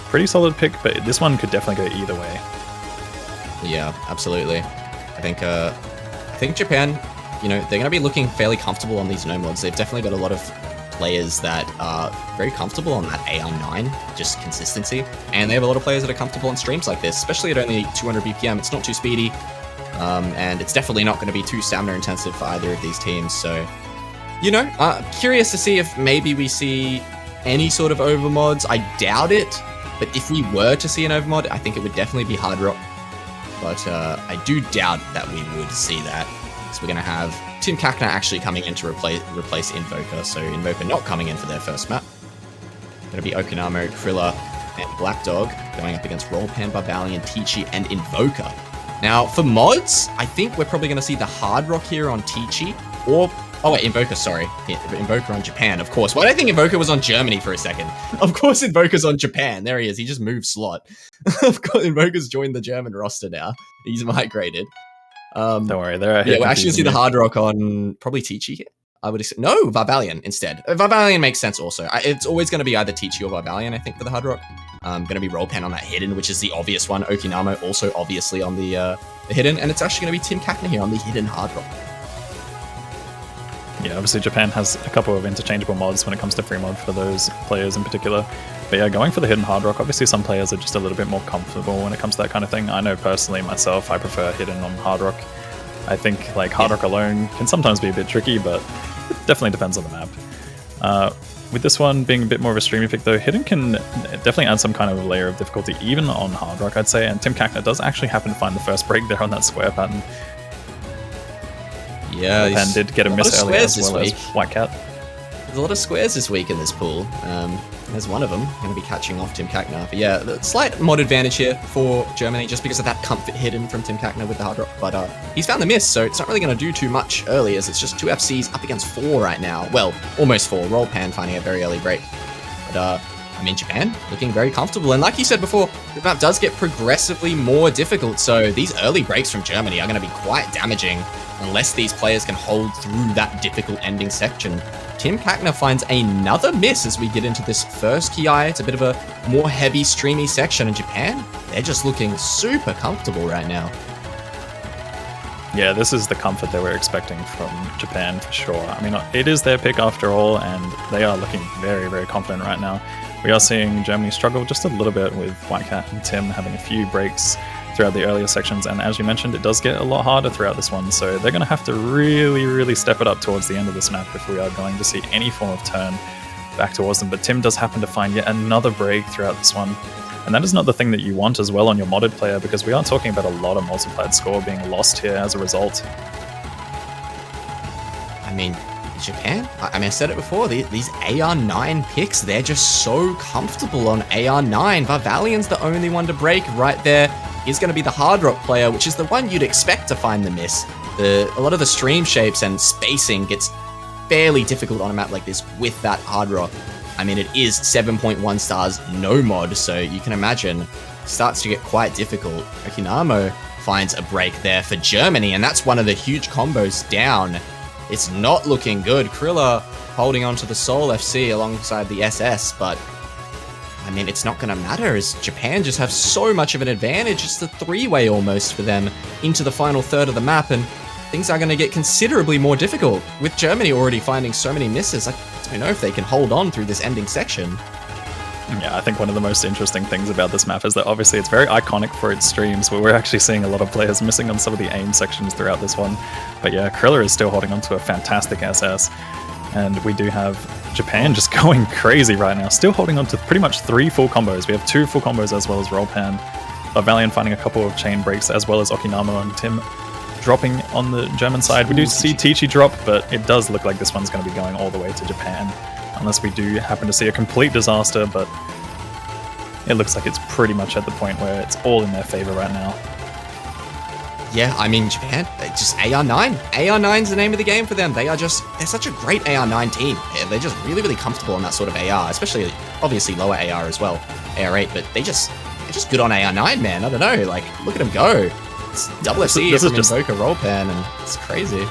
pretty solid pick, but this one could definitely go either way. Yeah, absolutely. I think Japan, they're going to be looking fairly comfortable on these no mods. They've definitely got a lot of players that are very comfortable on that AR9, just consistency, and they have a lot of players that are comfortable on streams like this, especially at only 200 BPM. It's not too speedy, and it's definitely not going to be too stamina intensive for either of these teams. So, curious to see if maybe we see any sort of overmods. I doubt it, but if we were to see an overmod, I think it would definitely be hard rock. But I do doubt that we would see that. So we're going to have Tim Kakna actually coming in to replace Invoker. So Invoker not coming in for their first map. Going to be Okinamo, Krilla, and Black Dog going up against Rollpan, Barbalian, Teachy, and Invoker. Now, for mods, I think we're probably going to see the hard rock here on Teachy, or... Oh, wait, Invoker, sorry. Yeah, Invoker on Japan, of course. Why did I think Invoker was on Germany for a second? Of course Invoker's on Japan. There he is. He just moved slot. Of course, Invoker's joined the German roster now. He's migrated. Don't worry, we're actually going to see the hard rock on probably Teachy here. I would assume. No, Varbalian instead. Varbalian makes sense also. It's always going to be either Teachy or Varbalian, I think, for the hard rock. Going to be Rollpan on that hidden, which is the obvious one. Okinamo also obviously on the hidden. And it's actually going to be Tim Kakna here on the hidden hard rock. Yeah, obviously Japan has a couple of interchangeable mods when it comes to free mod for those players in particular. But yeah, going for the hidden hard rock, obviously some players are just a little bit more comfortable when it comes to that kind of thing. I know personally myself, I prefer hidden on hard rock. I think like hard rock alone can sometimes be a bit tricky, but it definitely depends on the map. With this one being a bit more of a streamy pick though, hidden can definitely add some kind of layer of difficulty even on hard rock, I'd say. And Tim Kakna does actually happen to find the first break there on that square pattern. Yeah, and did get a miss earlier as well as White Cat. There's a lot of squares this week in this pool. There's one of them going to be catching off Tim Kakna. But yeah, the slight mod advantage here for Germany just because of that comfort hidden from Tim Kakna with the hard rock. But he's found the miss, so it's not really going to do too much early as it's just 2 FCs up against 4 right now. Well, almost 4. Rollpan finding a very early break. But Japan looking very comfortable. And like you said before, the map does get progressively more difficult. So these early breaks from Germany are going to be quite damaging unless these players can hold through that difficult ending section. Tim Kakna finds another miss as we get into this first Ki. It's a bit of a more heavy, streamy section. In Japan, they're just looking super comfortable right now. Yeah, this is the comfort that we're expecting from Japan for sure. I mean, it is their pick after all, and they are looking very, very confident right now. We are seeing Germany struggle just a little bit with White Cat and Tim having a few breaks throughout the earlier sections, and as you mentioned, it does get a lot harder throughout this one, so they're going to have to really, really step it up towards the end of this map if we are going to see any form of turn back towards them. But Tim does happen to find yet another break throughout this one, and that is not the thing that you want as well on your modded player, because we are talking about a lot of multiplied score being lost here as a result. I mean, Japan, I said it before, these AR9 picks, they're just so comfortable on AR9. Varbalian's the only one to break right there. He's going to be the hard rock player, which is the one you'd expect to find the miss. A lot of the stream shapes and spacing gets fairly difficult on a map like this with that hard rock. I mean, it is 7.1 stars, no mod, so you can imagine it starts to get quite difficult. Okinamo finds a break there for Germany, and that's one of the huge combos down. It's not looking good. Krilla holding on to the Seoul FC alongside the SS, but I mean, it's not going to matter as Japan just have so much of an advantage. It's the 3-way almost for them into the final third of the map, and things are going to get considerably more difficult. With Germany already finding so many misses, I don't know if they can hold on through this ending section. Yeah, I think one of the most interesting things about this map is that obviously it's very iconic for its streams, but we're actually seeing a lot of players missing on some of the aim sections throughout this one. But yeah, Krilla is still holding on to a fantastic SS, and we do have Japan just going crazy right now, still holding on to pretty much 3 full combos. We have 2 full combos as well as roll pan. Valiant finding a couple of chain breaks as well as Okinamo and Tim dropping on the German side. We do see Tichy drop, but it does look like this one's going to be going all the way to Japan. Unless we do happen to see a complete disaster, but it looks like it's pretty much at the point where it's all in their favor right now. Yeah, I mean, Japan, just AR9. AR9's the name of the game for them. They're such a great AR9 team. They're just really, really comfortable on that sort of AR, especially, obviously, lower AR as well, AR8, but they're just good on AR9, man. I don't know, like, look at them go. It's double FC this from is just Invoker roll pan, and it's crazy.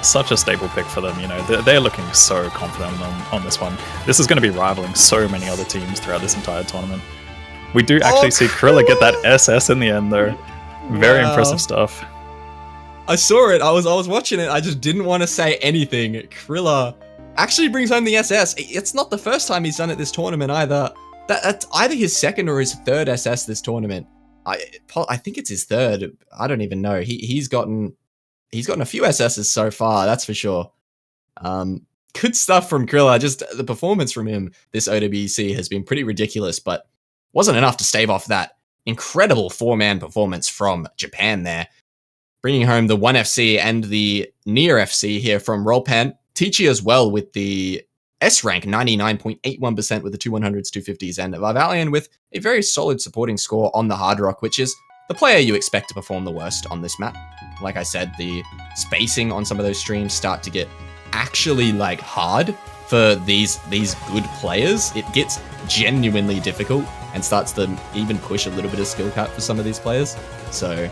Such a stable pick for them, you know. They're looking so confident on this one. This is going to be rivaling so many other teams throughout this entire tournament. We do actually see Krilla get that SS in the end, though. Very impressive stuff. I saw it. I was watching it. I just didn't want to say anything. Krilla actually brings home the SS. It's not the first time he's done it this tournament either. That's either his second or his third SS this tournament. I think it's his third. I don't even know. He's gotten a few SSs so far, that's for sure. Good stuff from Krilla. Just the performance from him this OWC has been pretty ridiculous, but wasn't enough to stave off that incredible 4-man performance from Japan there. Bringing home the 1FC and the near FC here from Rollpan. Tichy as well with the S rank, 99.81% with the 200s, 250s, and Vivalion with a very solid supporting score on the Hard Rock, which is the player you expect to perform the worst on this map. Like I said, the spacing on some of those streams start to get actually like hard for these good players. It gets genuinely difficult and starts to even push a little bit of skill cap for some of these players. So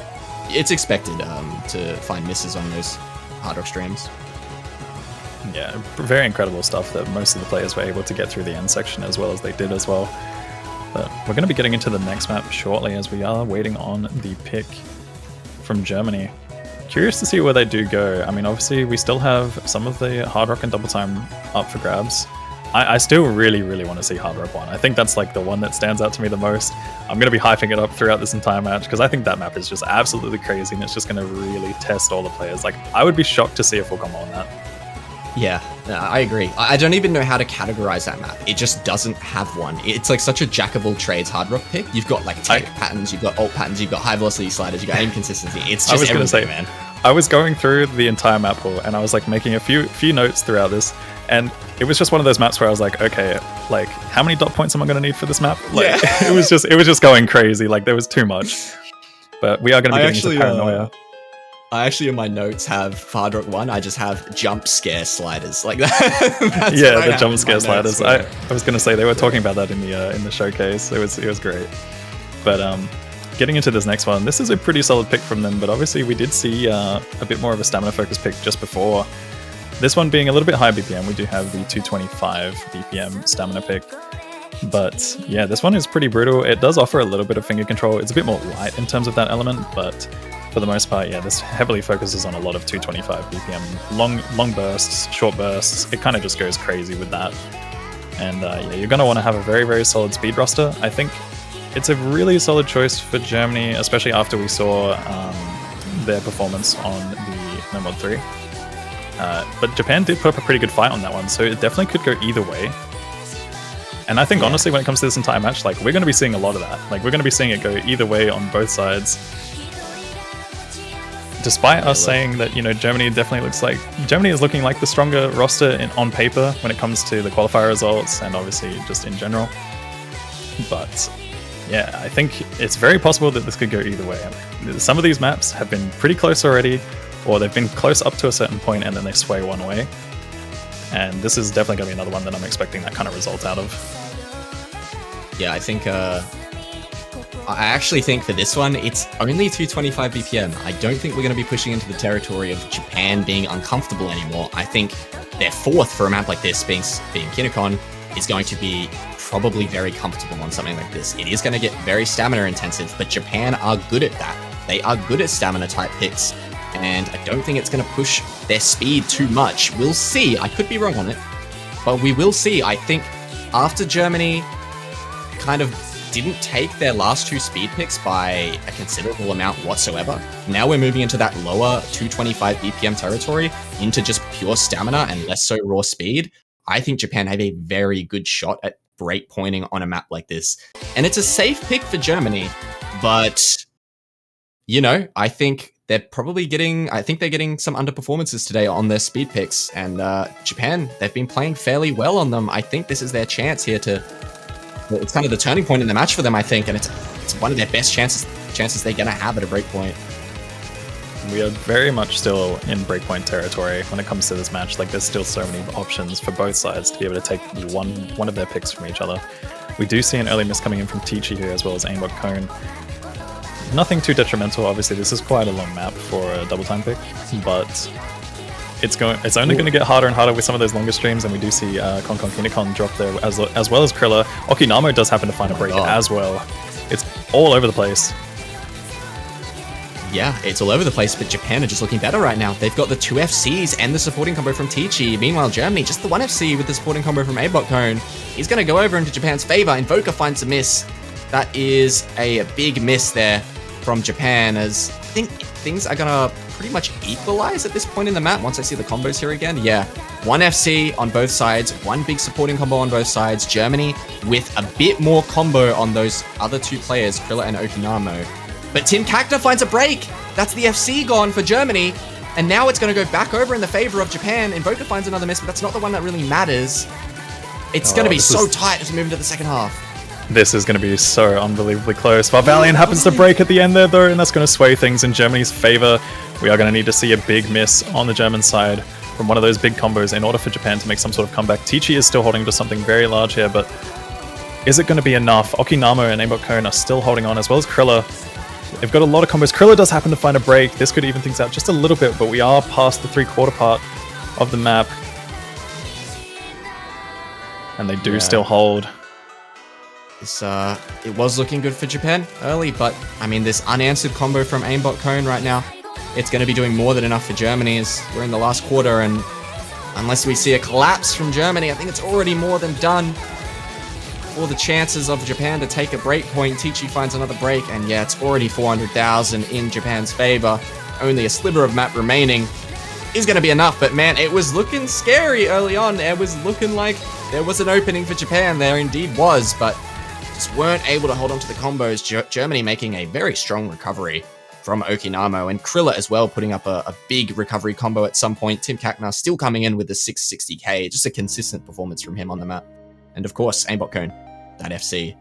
it's expected to find misses on those Hard Rock streams. Yeah, very incredible stuff that most of the players were able to get through the end section as well as they did as well. But we're going to be getting into the next map shortly as we are waiting on the pick from Germany. Curious to see where they do go. I mean, obviously we still have some of the Hard Rock and Double Time up for grabs. I still really, really want to see Hard Rock 1. I think that's like the one that stands out to me the most. I'm going to be hyping it up throughout this entire match because I think that map is just absolutely crazy and it's just going to really test all the players. Like, I would be shocked to see a full combo on that. Yeah, I agree. I don't even know how to categorize that map. It just doesn't have one. It's like such a jack of all trades Hard Rock pick. You've got like tech patterns, you've got alt patterns, you've got high velocity sliders, you've got aim consistency. It's just everything, man. I was going through the entire map pool and I was like making a few notes throughout this, and it was just one of those maps where I was like, okay, like how many dot points am I going to need for this map? Like yeah. it was just going crazy. Like there was too much. But we are going to be getting into paranoia. I actually, in my notes, have Hard Rock 1. I just have jump scare sliders. Like that. Yeah, the jump scare sliders. I was going to say, they were talking about that in the showcase. It was great. But getting into this next one, this is a pretty solid pick from them, but obviously we did see a bit more of a stamina focus pick just before. This one being a little bit high BPM, we do have the 225 BPM stamina pick. But yeah, this one is pretty brutal. It does offer a little bit of finger control. It's a bit more light in terms of that element, but for the most part, yeah, this heavily focuses on a lot of 225 BPM, long bursts, short bursts. It kind of just goes crazy with that. And yeah, you're going to want to have a very, very solid speed roster. I think it's a really solid choice for Germany, especially after we saw their performance on the No Mod 3. But Japan did put up a pretty good fight on that one, so it definitely could go either way. And I think, honestly, when it comes to this entire match, like, we're going to be seeing a lot of that. Like, we're going to be seeing it go either way on both sides. Despite us saying that, you know, Germany is looking like the stronger roster on paper when it comes to the qualifier results and obviously just in general. But yeah, I think it's very possible that this could go either way. Some of these maps have been pretty close already, or they've been close up to a certain point and then they sway one way. And this is definitely going to be another one that I'm expecting that kind of result out of. Yeah, I actually think for this one, it's only 225 BPM. I don't think we're going to be pushing into the territory of Japan being uncomfortable anymore. I think their fourth for a map like this, being Kinokon, is going to be probably very comfortable on something like this. It is going to get very stamina intensive, but Japan are good at that. They are good at stamina type picks. and I don't think it's going to push their speed too much. We'll see. I could be wrong on it, but we will see. I think after Germany kind of didn't take their last 2 speed picks by a considerable amount whatsoever, now we're moving into that lower 225 BPM territory, into just pure stamina and less so raw speed. I think Japan have a very good shot at break pointing on a map like this. And it's a safe pick for Germany, but, you know, I think they're getting some underperformances today on their speed picks. And Japan, they've been playing fairly well on them. I think this is their chance here to... It's kind of the turning point in the match for them, I think, and it's one of their best chances they're going to have at a breakpoint. We are very much still in breakpoint territory when it comes to this match. Like, there's still so many options for both sides to be able to take one of their picks from each other. We do see an early miss coming in from Teachy here, as well as aimbot Cone. Nothing too detrimental. Obviously, this is quite a long map for a double time pick, but it's only going to get harder and harder with some of those longer streams, and we do see Konkon Kinikon drop there as well as Krilla. Okinamo does happen to find a break as well. It's all over the place. Yeah, it's all over the place, but Japan are just looking better right now. They've got the 2 FCs and the supporting combo from Teachy. Meanwhile, Germany, just the 1 FC with the supporting combo from aimbot Cone. He's going to go over into Japan's favor. Invoker finds a miss. That is a big miss there from Japan, as I think things are going to pretty much equalize at this point in the map once I see the combos here again. Yeah, 1 FC on both sides, 1 big supporting combo on both sides. Germany with a bit more combo on those other 2 players, Krilla and Okinamo. But Tim Cacta finds a break. That's the FC gone for Germany. And now it's going to go back over in the favor of Japan. Invoker finds another miss, but that's not the one that really matters. It's going to be so tight as we move into the second half. This is going to be so unbelievably close. Barbalian happens to break at the end there, though, and that's going to sway things in Germany's favor. We are going to need to see a big miss on the German side from one of those big combos in order for Japan to make some sort of comeback. Teachy is still holding to something very large here, but is it going to be enough? Okinamo and aimbot Cone are still holding on, as well as Krilla. They've got a lot of combos. Krilla does happen to find a break. This could even things out just a little bit, but we are past the 3/4 part of the map. And they do still hold. It was looking good for Japan early, but I mean, this unanswered combo from aimbot Cone right now, it's going to be doing more than enough for Germany as we're in the last quarter, and unless we see a collapse from Germany, I think it's already more than done for the chances of Japan to take a break point. Teachy finds another break, and yeah, it's already 400,000 in Japan's favor. Only a sliver of map remaining is going to be enough, but man, it was looking scary early on. It was looking like there was an opening for Japan. There indeed was, but just weren't able to hold on to the combos. Germany making a very strong recovery from Okinamo, and Krilla as well putting up a big recovery combo at some point. Tim Cacna still coming in with the 660k, just a consistent performance from him on the map. And of course, aimbot Cone, that FC.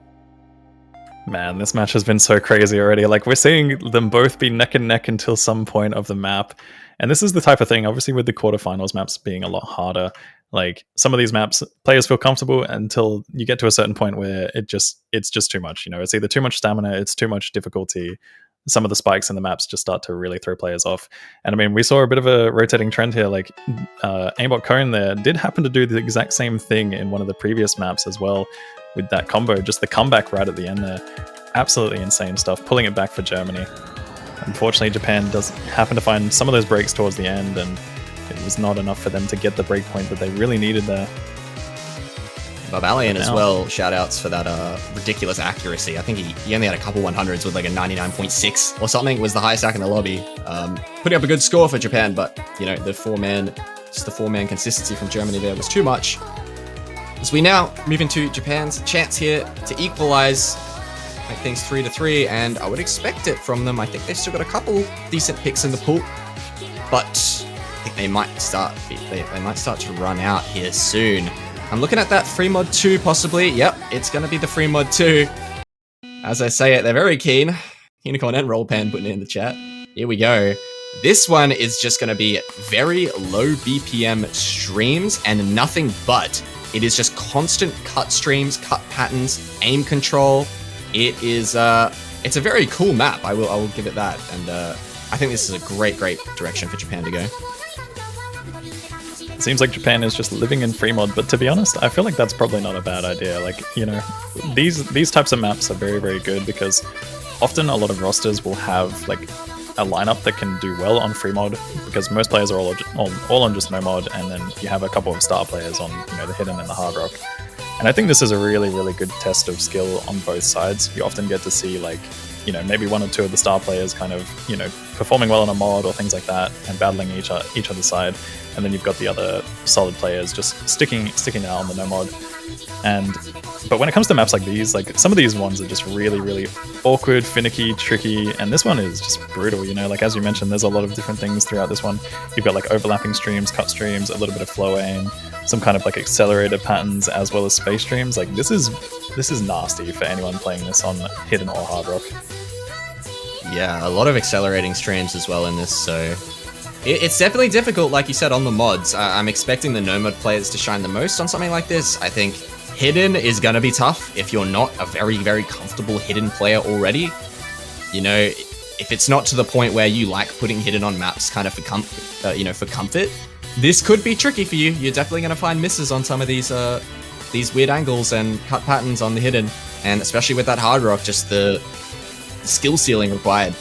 Man, this match has been so crazy already. Like, we're seeing them both be neck and neck until some point of the map. And this is the type of thing, obviously, with the quarterfinals maps being a lot harder. Like, some of these maps, players feel comfortable until you get to a certain point where it's just too much. You know, it's either too much stamina, it's too much difficulty. Some of the spikes in the maps just start to really throw players off. And I mean, we saw a bit of a rotating trend here. Like, aimbot Cone there did happen to do the exact same thing in one of the previous maps as well with that combo. Just the comeback right at the end there. Absolutely insane stuff. Pulling it back for Germany. Unfortunately, Japan does happen to find some of those breaks towards the end, and it was not enough for them to get the break point that they really needed there. Barbalian as well, shoutouts for that ridiculous accuracy. I think he only had a couple 100s with like a 99.6 or something. It was the highest stack in the lobby. Putting up a good score for Japan, but you know, the four-man consistency from Germany there was too much. As we now move into Japan's chance here to equalize, make things 3-3, and I would expect it from them. I think they've still got a couple decent picks in the pool, but I think they might start to run out here soon. I'm looking at that free mod 2 possibly. Yep, it's going to be the free mod 2. As I say it, they're very keen. Unicorn and Rollpan putting it in the chat. Here we go. This one is just going to be very low BPM streams and nothing but. It is just constant cut streams, cut patterns, aim control. It is it's a very cool map. I will give it that, and I think this is a great direction for Japan to go. It seems like Japan is just living in free mod, but to be honest, I feel like that's probably not a bad idea. Like, you know, these types of maps are very good because often a lot of rosters will have like a lineup that can do well on free mod, because most players are all on just no mod, and then you have a couple of star players on the hidden and the hard rock. And I think this is a really, really good test of skill on both sides. You often get to see like, maybe one or two of the star players kind of, performing well on a mod or things like that, and battling each other's side. And then you've got the other solid players just sticking out on the no mod. But when it comes to maps like these, like some of these ones are just really, really awkward, finicky, tricky, and this one is just brutal. Like as you mentioned, there's a lot of different things throughout this one. You've got like overlapping streams, cut streams, a little bit of flow aim, some kind of like accelerated patterns, as well as space streams. Like this is nasty for anyone playing this on hidden or hard rock. Yeah, a lot of accelerating streams as well in this, so it's definitely difficult, like you said, on the mods. I'm expecting the no-mod players to shine the most on something like this. I think hidden is going to be tough if you're not a very, very comfortable hidden player already. If it's not to the point where you like putting hidden on maps kind of for comfort, this could be tricky for you. You're definitely going to find misses on some of these weird angles and cut patterns on the hidden, and especially with that hard rock, just the skill ceiling required,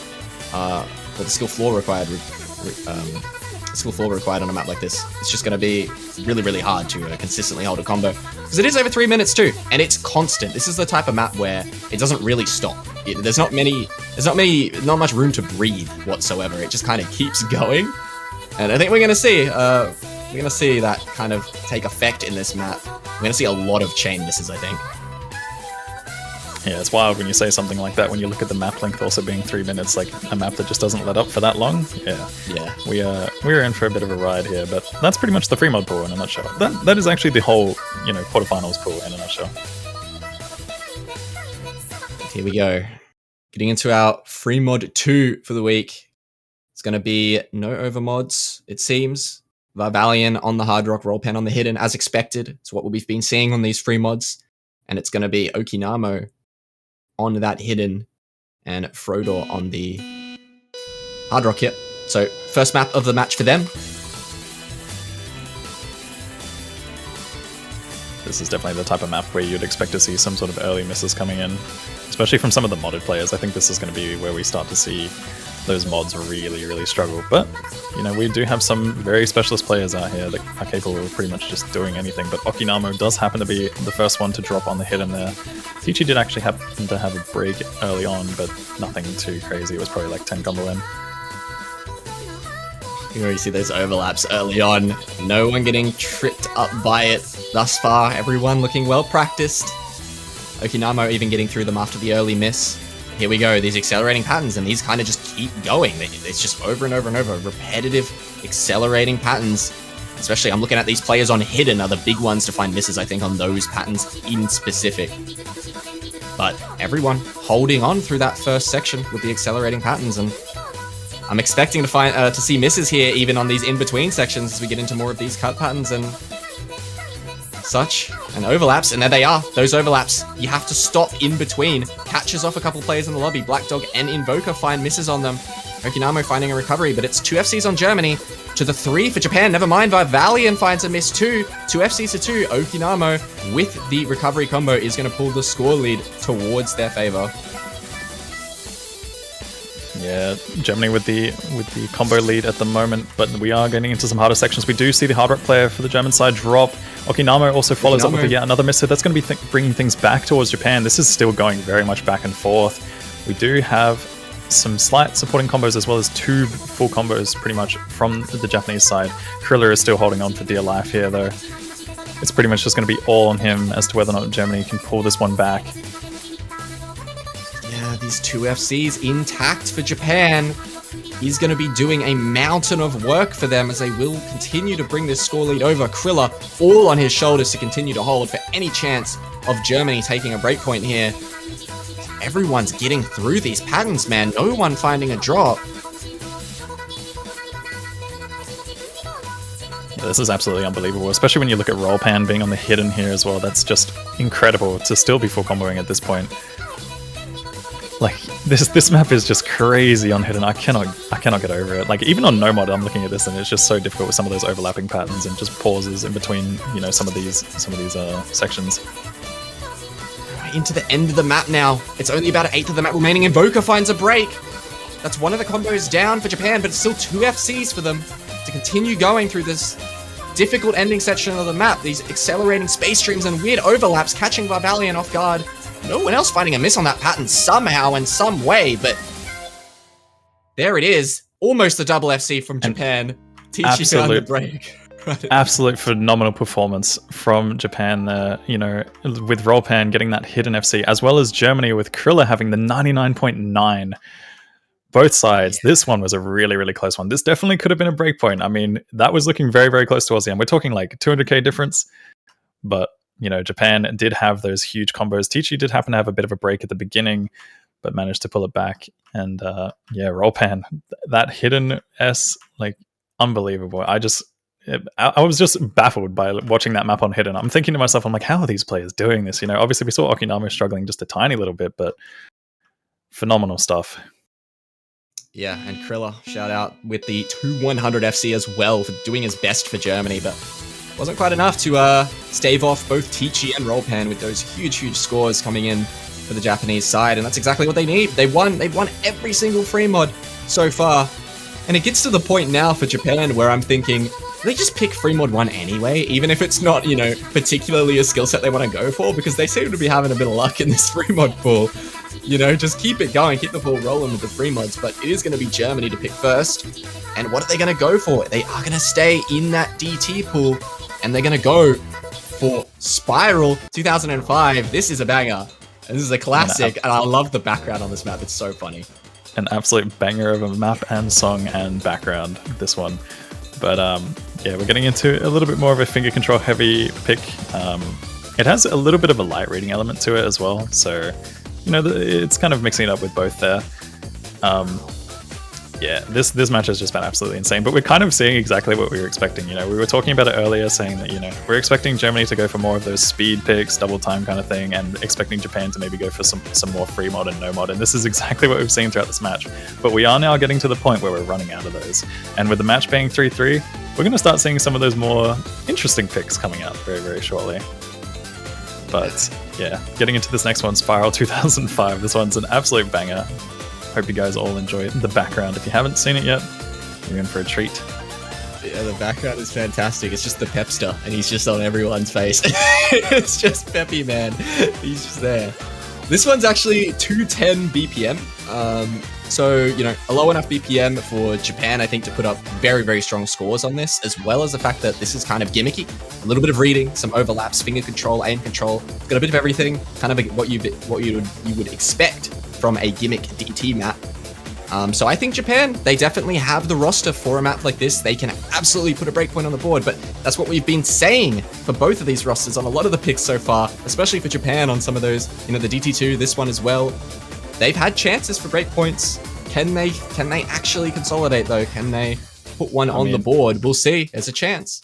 or the skill floor required. Skill floor required on a map like this. It's just going to be really, really hard to consistently hold a combo, because it is over 3 minutes too, and it's constant. This is the type of map where it doesn't really stop. There's not much room to breathe whatsoever. It just kind of keeps going, and I think we're going to see that kind of take effect in this map. We're going to see a lot of chain misses, I think. Yeah, it's wild when you say something like that, when you look at the map length also being 3 minutes, like a map that just doesn't let up for that long. Yeah. We're in for a bit of a ride here, but that's pretty much the free mod pool in a nutshell. That is actually the whole, quarterfinals pool in a nutshell. Here we go. Getting into our free mod 2 for the week. It's going to be no overmods, it seems. Vivalion on the hard rock, Rollpen on the hidden, as expected. It's what we've been seeing on these free mods. And it's going to be Okinamo on that hidden, and Frodor on the hard rock here. So first map of the match for them. This is definitely the type of map where you'd expect to see some sort of early misses coming in, especially from some of the modded players. I think this is going to be where we start to see those mods really, really struggle. But, we do have some very specialist players out here that are capable of pretty much just doing anything. But Okinamo does happen to be the first one to drop on the hidden there. Peachy did actually happen to have a break early on, but nothing too crazy. It was probably like 10 combo in. You already see those overlaps early on. No one getting tripped up by it thus far. Everyone looking well practiced. Okinamo even getting through them after the early miss. Here we go, these accelerating patterns, and these kind of just keep going. It's just over and over and over, repetitive accelerating patterns. Especially, I'm looking at these players on hidden are the big ones to find misses, I think, on those patterns in specific. But everyone holding on through that first section with the accelerating patterns, and I'm expecting to see misses here even on these in-between sections as we get into more of these cut patterns and such, and overlaps, and there they are, those overlaps. You have to stop in between. Catches off a couple players in the lobby. Black Dog and Invoker find misses on them. Okinamo finding a recovery, but it's 2 FCs on Germany to the 3 for Japan. Never mind, Vivalion finds a miss too. 2 FCs to 2. Okinamo with the recovery combo is going to pull the score lead towards their favor. Yeah, Germany with the combo lead at the moment, but we are getting into some harder sections. We do see the hard rock player for the German side drop. Okinamo also follows up with yet another miss, so that's going to be bringing things back towards Japan. This is still going very much back and forth. We do have some slight supporting combos as well as 2 full combos pretty much from the Japanese side. Kriller is still holding on for dear life here though. It's pretty much just going to be all on him as to whether or not Germany can pull this one back. Yeah, these 2 FCs intact for Japan. He's going to be doing a mountain of work for them as they will continue to bring this score lead over. Kriller all on his shoulders to continue to hold for any chance of Germany taking a breakpoint here. Everyone's getting through these patterns, man. No one finding a drop. Yeah, this is absolutely unbelievable, especially when you look at Rollpan being on the hidden here as well. That's just incredible to still be full comboing at this point. Like, this map is just crazy on hidden. I cannot get over it. Like, even on no mod, I'm looking at this and it's just so difficult with some of those overlapping patterns and just pauses in between, some of these sections. Into the end of the map now. It's only about an eighth of the map remaining. Invoker finds a break. That's one of the combos down for Japan, but it's still 2 FCs for them to continue going through this difficult ending section of the map. These accelerating space streams and weird overlaps catching Varbalion off guard. No one else finding a miss on that pattern somehow in some way, but there it is. Almost a double FC from Japan. Teachy found the break. Absolute phenomenal performance from Japan there, you know, with Rollpan getting that hidden FC, as well as Germany with Krilla having the 99.9. Both sides. Yeah. This one was a really, really close one. This definitely could have been a breakpoint. I mean, that was looking very, very close towards the end. We're talking like 200k difference, but, you know, Japan did have those huge combos. Teachy did happen to have a bit of a break at the beginning, but managed to pull it back. And yeah, Rollpan, that hidden S, like, unbelievable. I was just baffled by watching that map on hidden. I'm thinking to myself, I'm like, how are these players doing this? You know, obviously we saw Okinawa struggling just a tiny little bit, but phenomenal stuff. Yeah, and Krilla, shout out with the 2-100 FC as well for doing his best for Germany, but wasn't quite enough to stave off both Teachy and Rollpan with those huge, huge scores coming in for the Japanese side, and that's exactly what they need. They've won every single free mod so far, and it gets to the point now for Japan where I'm thinking, they just pick free mod 1 anyway, even if it's not, you know, particularly a skill set they want to go for, because they seem to be having a bit of luck in this free mod pool. You know, just keep it going, keep the ball rolling with the free mods, but it is going to be Germany to pick first. And what are they going to go for? They are going to stay in that DT pool, and they're going to go for Spiral 2005. This is a banger, and this is a classic, and I love the background on this map. It's so funny. An absolute banger of a map and song and background, this one. But yeah, we're getting into a little bit more of a finger control heavy pick. It has a little bit of a light reading element to it as well, so you know, it's kind of mixing it up with both there. Yeah, this match has just been absolutely insane, but we're kind of seeing exactly what we were expecting. You know, we were talking about it earlier, saying that, you know, we're expecting Germany to go for more of those speed picks, double time kind of thing, and expecting Japan to maybe go for some more free mod and no mod, and this is exactly what we've seen throughout this match. But we are now getting to the point where we're running out of those, and with the match being 3-3, we're going to start seeing some of those more interesting picks coming out very, very shortly. But yeah, getting into this next one, Spiral 2005. This one's an absolute banger. Hope you guys all enjoy the background. If you haven't seen it yet, you're in for a treat. Yeah, the background is fantastic. It's just the Pepster, and he's just on everyone's face. It's just Peppy, man. He's just there. This one's actually 210 BPM. So, you know, a low enough BPM for Japan, I think, to put up very, very strong scores on this, as well as the fact that this is kind of gimmicky. A little bit of reading, some overlaps, finger control, aim control. Got a bit of everything, kind of what you would expect from a gimmick DT map. So I think Japan, they definitely have the roster for a map like this. They can absolutely put a breakpoint on the board, but that's what we've been saying for both of these rosters on a lot of the picks so far, especially for Japan on some of those, you know, the DT2, this one as well. They've had chances for breakpoints. Can they actually consolidate though? Can they put one on the board? We'll see. There's a chance.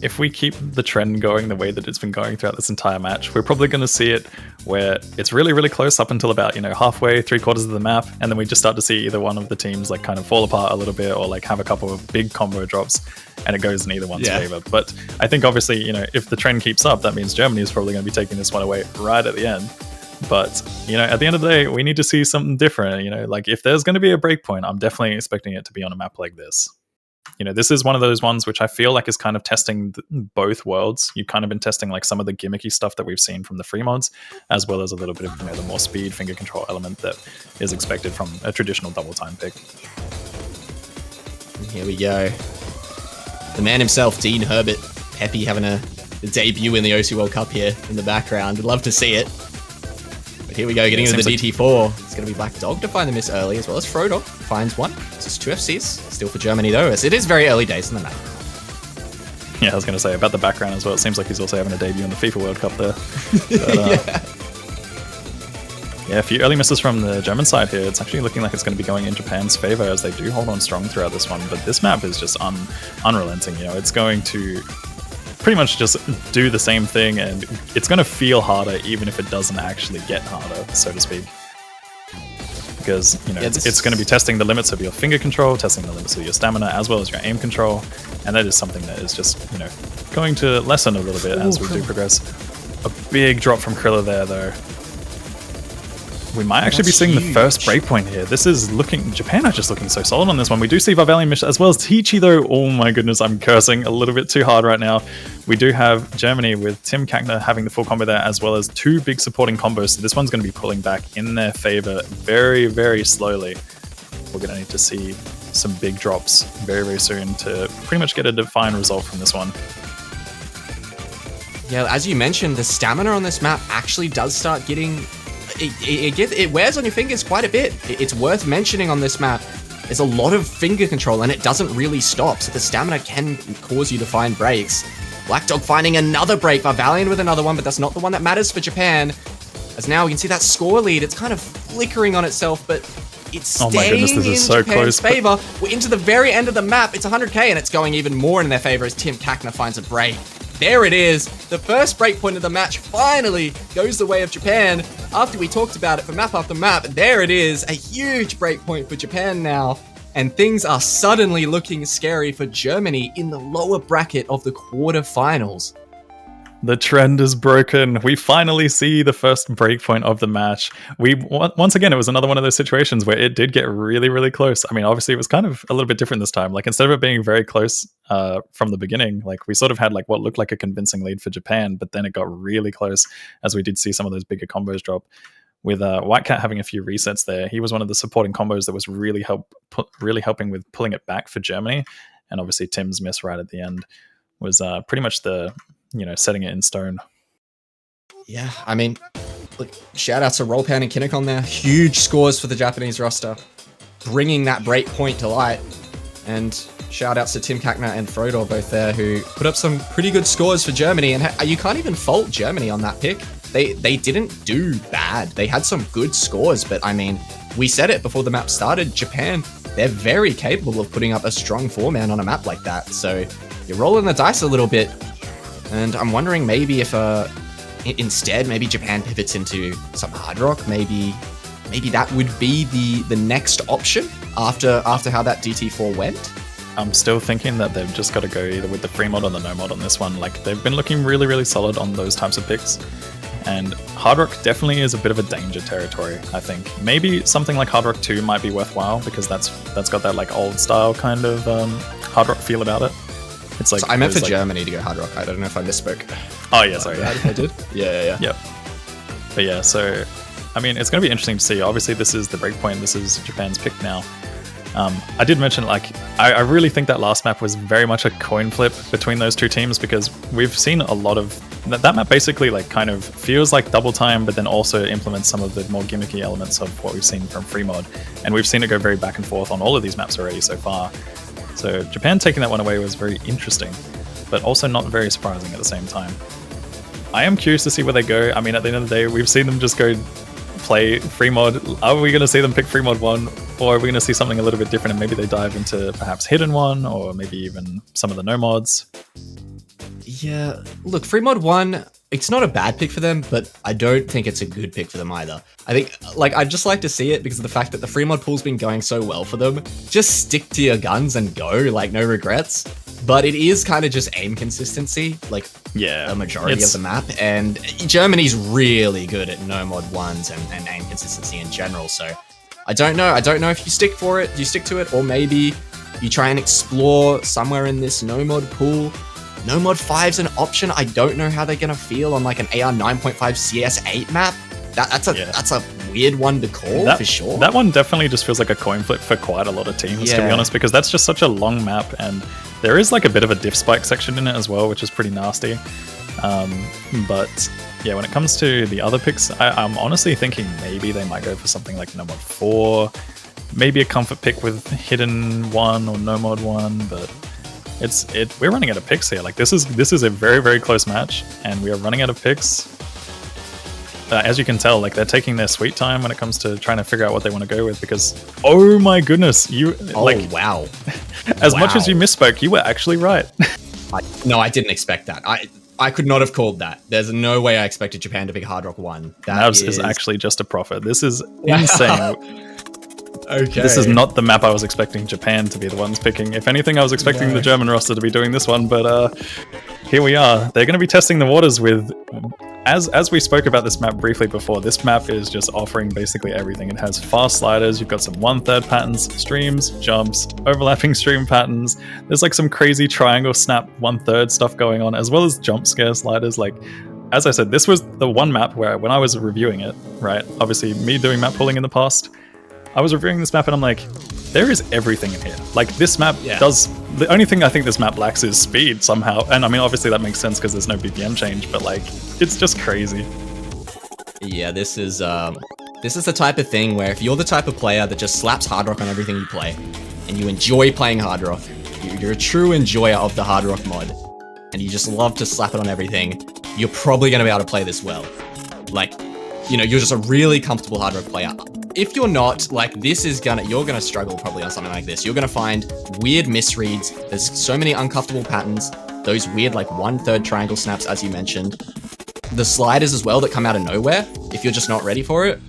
If we keep the trend going the way that it's been going throughout this entire match, we're probably going to see it where it's really, really close up until about, you know, halfway, 3/4 of the map, and then we just start to see either one of the teams like kind of fall apart a little bit or like have a couple of big combo drops, and it goes in either one's favor. But I think obviously, you know, if the trend keeps up, that means Germany is probably going to be taking this one away right at the end. But, you know, at the end of the day, we need to see something different. You know, like if there's going to be a breakpoint, I'm definitely expecting it to be on a map like this. You know, this is one of those ones which I feel like is kind of testing both worlds. You've kind of been testing like some of the gimmicky stuff that we've seen from the free mods, as well as a little bit of, you know, the more speed finger control element that is expected from a traditional double time pick. And here we go. The man himself, Dean Herbert, Peppy having a debut in the OC World Cup here in the background. I'd love to see it. But here we go, getting into the DT4. It's going to be Black Dog to find the miss early, as well as Frodog finds one. It's just 2 FCs. Still for Germany, though, as it is very early days in the map. Yeah, I was going to say about the background as well. It seems like he's also having a debut in the FIFA World Cup there. But, yeah, a few early misses from the German side here. It's actually looking like it's going to be going in Japan's favor, as they do hold on strong throughout this one. But this map is just unrelenting. You know, it's going to pretty much just do the same thing, and it's going to feel harder even if it doesn't actually get harder, so to speak. Because, you know, it's going to be testing the limits of your finger control, testing the limits of your stamina, as well as your aim control, and that is something that is just, you know, going to lessen a little bit as we do progress. A big drop from Krilla there, though. We might actually be seeing the first breakpoint here. This is looking... Japan are just looking so solid on this one. We do see Varvalian Mish as well as Tichi, though. Oh my goodness, I'm cursing a little bit too hard right now. We do have Germany with Tim Kakner having the full combo there, as well as 2 big supporting combos. So this one's going to be pulling back in their favor very, very slowly. We're going to need to see some big drops very, very soon to pretty much get a defined result from this one. Yeah, as you mentioned, the stamina on this map actually does start getting... It wears on your fingers quite a bit. It's worth mentioning on this map. There's a lot of finger control and it doesn't really stop, so the stamina can cause you to find breaks. Black Dog finding another break, Varvalian with another one, but that's not the one that matters for Japan. As now we can see that score lead, it's kind of flickering on itself, but it's staying in Japan's favor. We're into the very end of the map. It's 100k and it's going even more in their favor as Tim Kakner finds a break. There it is. The first breakpoint of the match finally goes the way of Japan. After we talked about it for map after map, there it is. A huge breakpoint for Japan now. And things are suddenly looking scary for Germany in the lower bracket of the quarterfinals. The trend is broken. We finally see the first breakpoint of the match. Once again, it was another one of those situations where it did get really, really close. I mean, obviously, it was kind of a little bit different this time. Like, instead of it being very close from the beginning, like, we sort of had like what looked like a convincing lead for Japan, but then it got really close as we did see some of those bigger combos drop. With White Cat having a few resets there, he was one of the supporting combos that was really helping with pulling it back for Germany. And obviously, Tim's miss right at the end was pretty much the... setting it in stone. Yeah, I mean, look, shout out to Rollpan and Kinnicon there. Huge scores for the Japanese roster, bringing that break point to light. And shout outs to Tim Kakner and Frodor both there, who put up some pretty good scores for Germany. And you can't even fault Germany on that pick. They didn't do bad. They had some good scores, but I mean, we said it before the map started. Japan, they're very capable of putting up a strong 4-man on a map like that. So you're rolling the dice a little bit. And I'm wondering maybe if instead maybe Japan pivots into some hard rock. Maybe that would be the next option after how that DT4 went. I'm still thinking that they've just got to go either with the free mod or the no mod on this one. Like, they've been looking really, really solid on those types of picks. And hard rock definitely is a bit of a danger territory, I think. Maybe something like hard rock 2 might be worthwhile because that's got that like old style kind of hard rock feel about it. It's like, so I meant for Germany to go hard rock. I don't know if I misspoke. Oh yeah, sorry. I did. Yeah. Yep. But yeah, so I mean, it's going to be interesting to see. Obviously, this is the breakpoint. This is Japan's pick now. I did mention, like, I really think that last map was very much a coin flip between those two teams because we've seen a lot of that map. Basically, like, kind of feels like double time, but then also implements some of the more gimmicky elements of what we've seen from free mod, and we've seen it go very back and forth on all of these maps already so far. So Japan taking that one away was very interesting, but also not very surprising at the same time. I am curious to see where they go. I mean, at the end of the day, we've seen them just go play free mod. Are we going to see them pick free mod 1, or are we going to see something a little bit different and maybe they dive into perhaps hidden 1, or maybe even some of the no mods? Yeah, look, free mod 1, it's not a bad pick for them, but I don't think it's a good pick for them either. I think, like, I'd just like to see it because of the fact that the free mod pool's been going so well for them. Just stick to your guns and go, like, no regrets. But it is kind of just aim consistency, like, yeah, a majority of the map. And Germany's really good at no mod 1s and aim consistency in general. So I don't know. I don't know if you stick for it, you stick to it, or maybe you try and explore somewhere in this no mod pool. No mod 5's an option. I don't know how they're going to feel on like an AR 9.5 CS8 map. That's a weird one to call for sure. That one definitely just feels like a coin flip for quite a lot of teams, to be honest, because that's just such a long map, and there is like a bit of a diff spike section in it as well, which is pretty nasty. But yeah, when it comes to the other picks, I'm honestly thinking maybe they might go for something like no mod 4, maybe a comfort pick with hidden 1 or no mod 1, but we're running out of picks here. Like, this is a very, very close match, and we are running out of picks. As you can tell, like, they're taking their sweet time when it comes to trying to figure out what they want to go with, because oh my goodness, wow. As much as you misspoke, you were actually right. No, I didn't expect that. I could not have called that. There's no way I expected Japan to pick hard rock 1. That is actually just a profit. This is insane. Okay. This is not the map I was expecting Japan to be the ones picking. If anything, I was expecting the German roster to be doing this one, but here we are. They're going to be testing the waters with as we spoke about this map briefly before, this map is just offering basically everything. It has fast sliders, you've got some 1/3 patterns, streams, jumps, overlapping stream patterns. There's like some crazy triangle snap 1/3 stuff going on, as well as jump scare sliders. Like, as I said, this was the one map where when I was reviewing it, right, obviously me doing map pulling in the past, I was reviewing this map and I'm like, there is everything in here. Like, this map does... The only thing I think this map lacks is speed somehow. And I mean, obviously that makes sense because there's no BPM change, but like, it's just crazy. Yeah, this is the type of thing where if you're the type of player that just slaps hard rock on everything you play, and you enjoy playing hard rock, you're a true enjoyer of the hard rock mod, and you just love to slap it on everything, you're probably going to be able to play this well. Like, you know, you're just a really comfortable hard rock player. If you're not, like, you're gonna struggle probably on something like this. You're gonna find weird misreads. There's so many uncomfortable patterns. Those weird, like, 1/3 triangle snaps, as you mentioned. The sliders as well that come out of nowhere, if you're just not ready for it.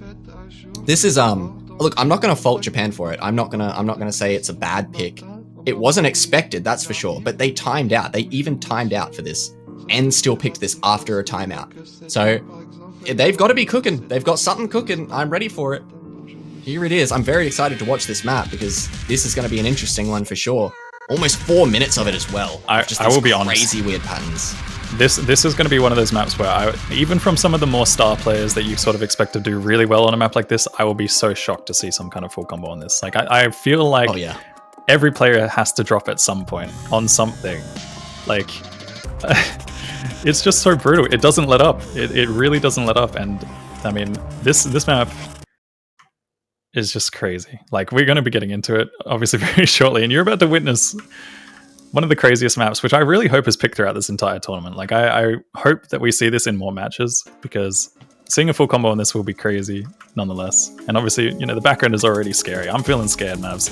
This is, look, I'm not gonna fault Japan for it. I'm not gonna say it's a bad pick. It wasn't expected, that's for sure, but they timed out. They even timed out for this and still picked this after a timeout. So, they've got to be cooking. They've got something cooking. I'm ready for it. Here it is. I'm very excited to watch this map because this is going to be an interesting one for sure. Almost 4 minutes of it as well. I will be honest. Crazy weird patterns. This is going to be one of those maps where even from some of the more star players that you sort of expect to do really well on a map like this, I will be so shocked to see some kind of full combo on this. Like, I feel like every player has to drop at some point on something. Like, it's just so brutal. It doesn't let up. It really doesn't let up. And I mean, this map is just crazy. Like, we're going to be getting into it obviously very shortly, and you're about to witness one of the craziest maps, which I really hope is picked throughout this entire tournament. Like, I hope that we see this in more matches, because seeing a full combo on this will be crazy nonetheless. And obviously, you know, the background is already scary. I'm feeling scared, Mavs.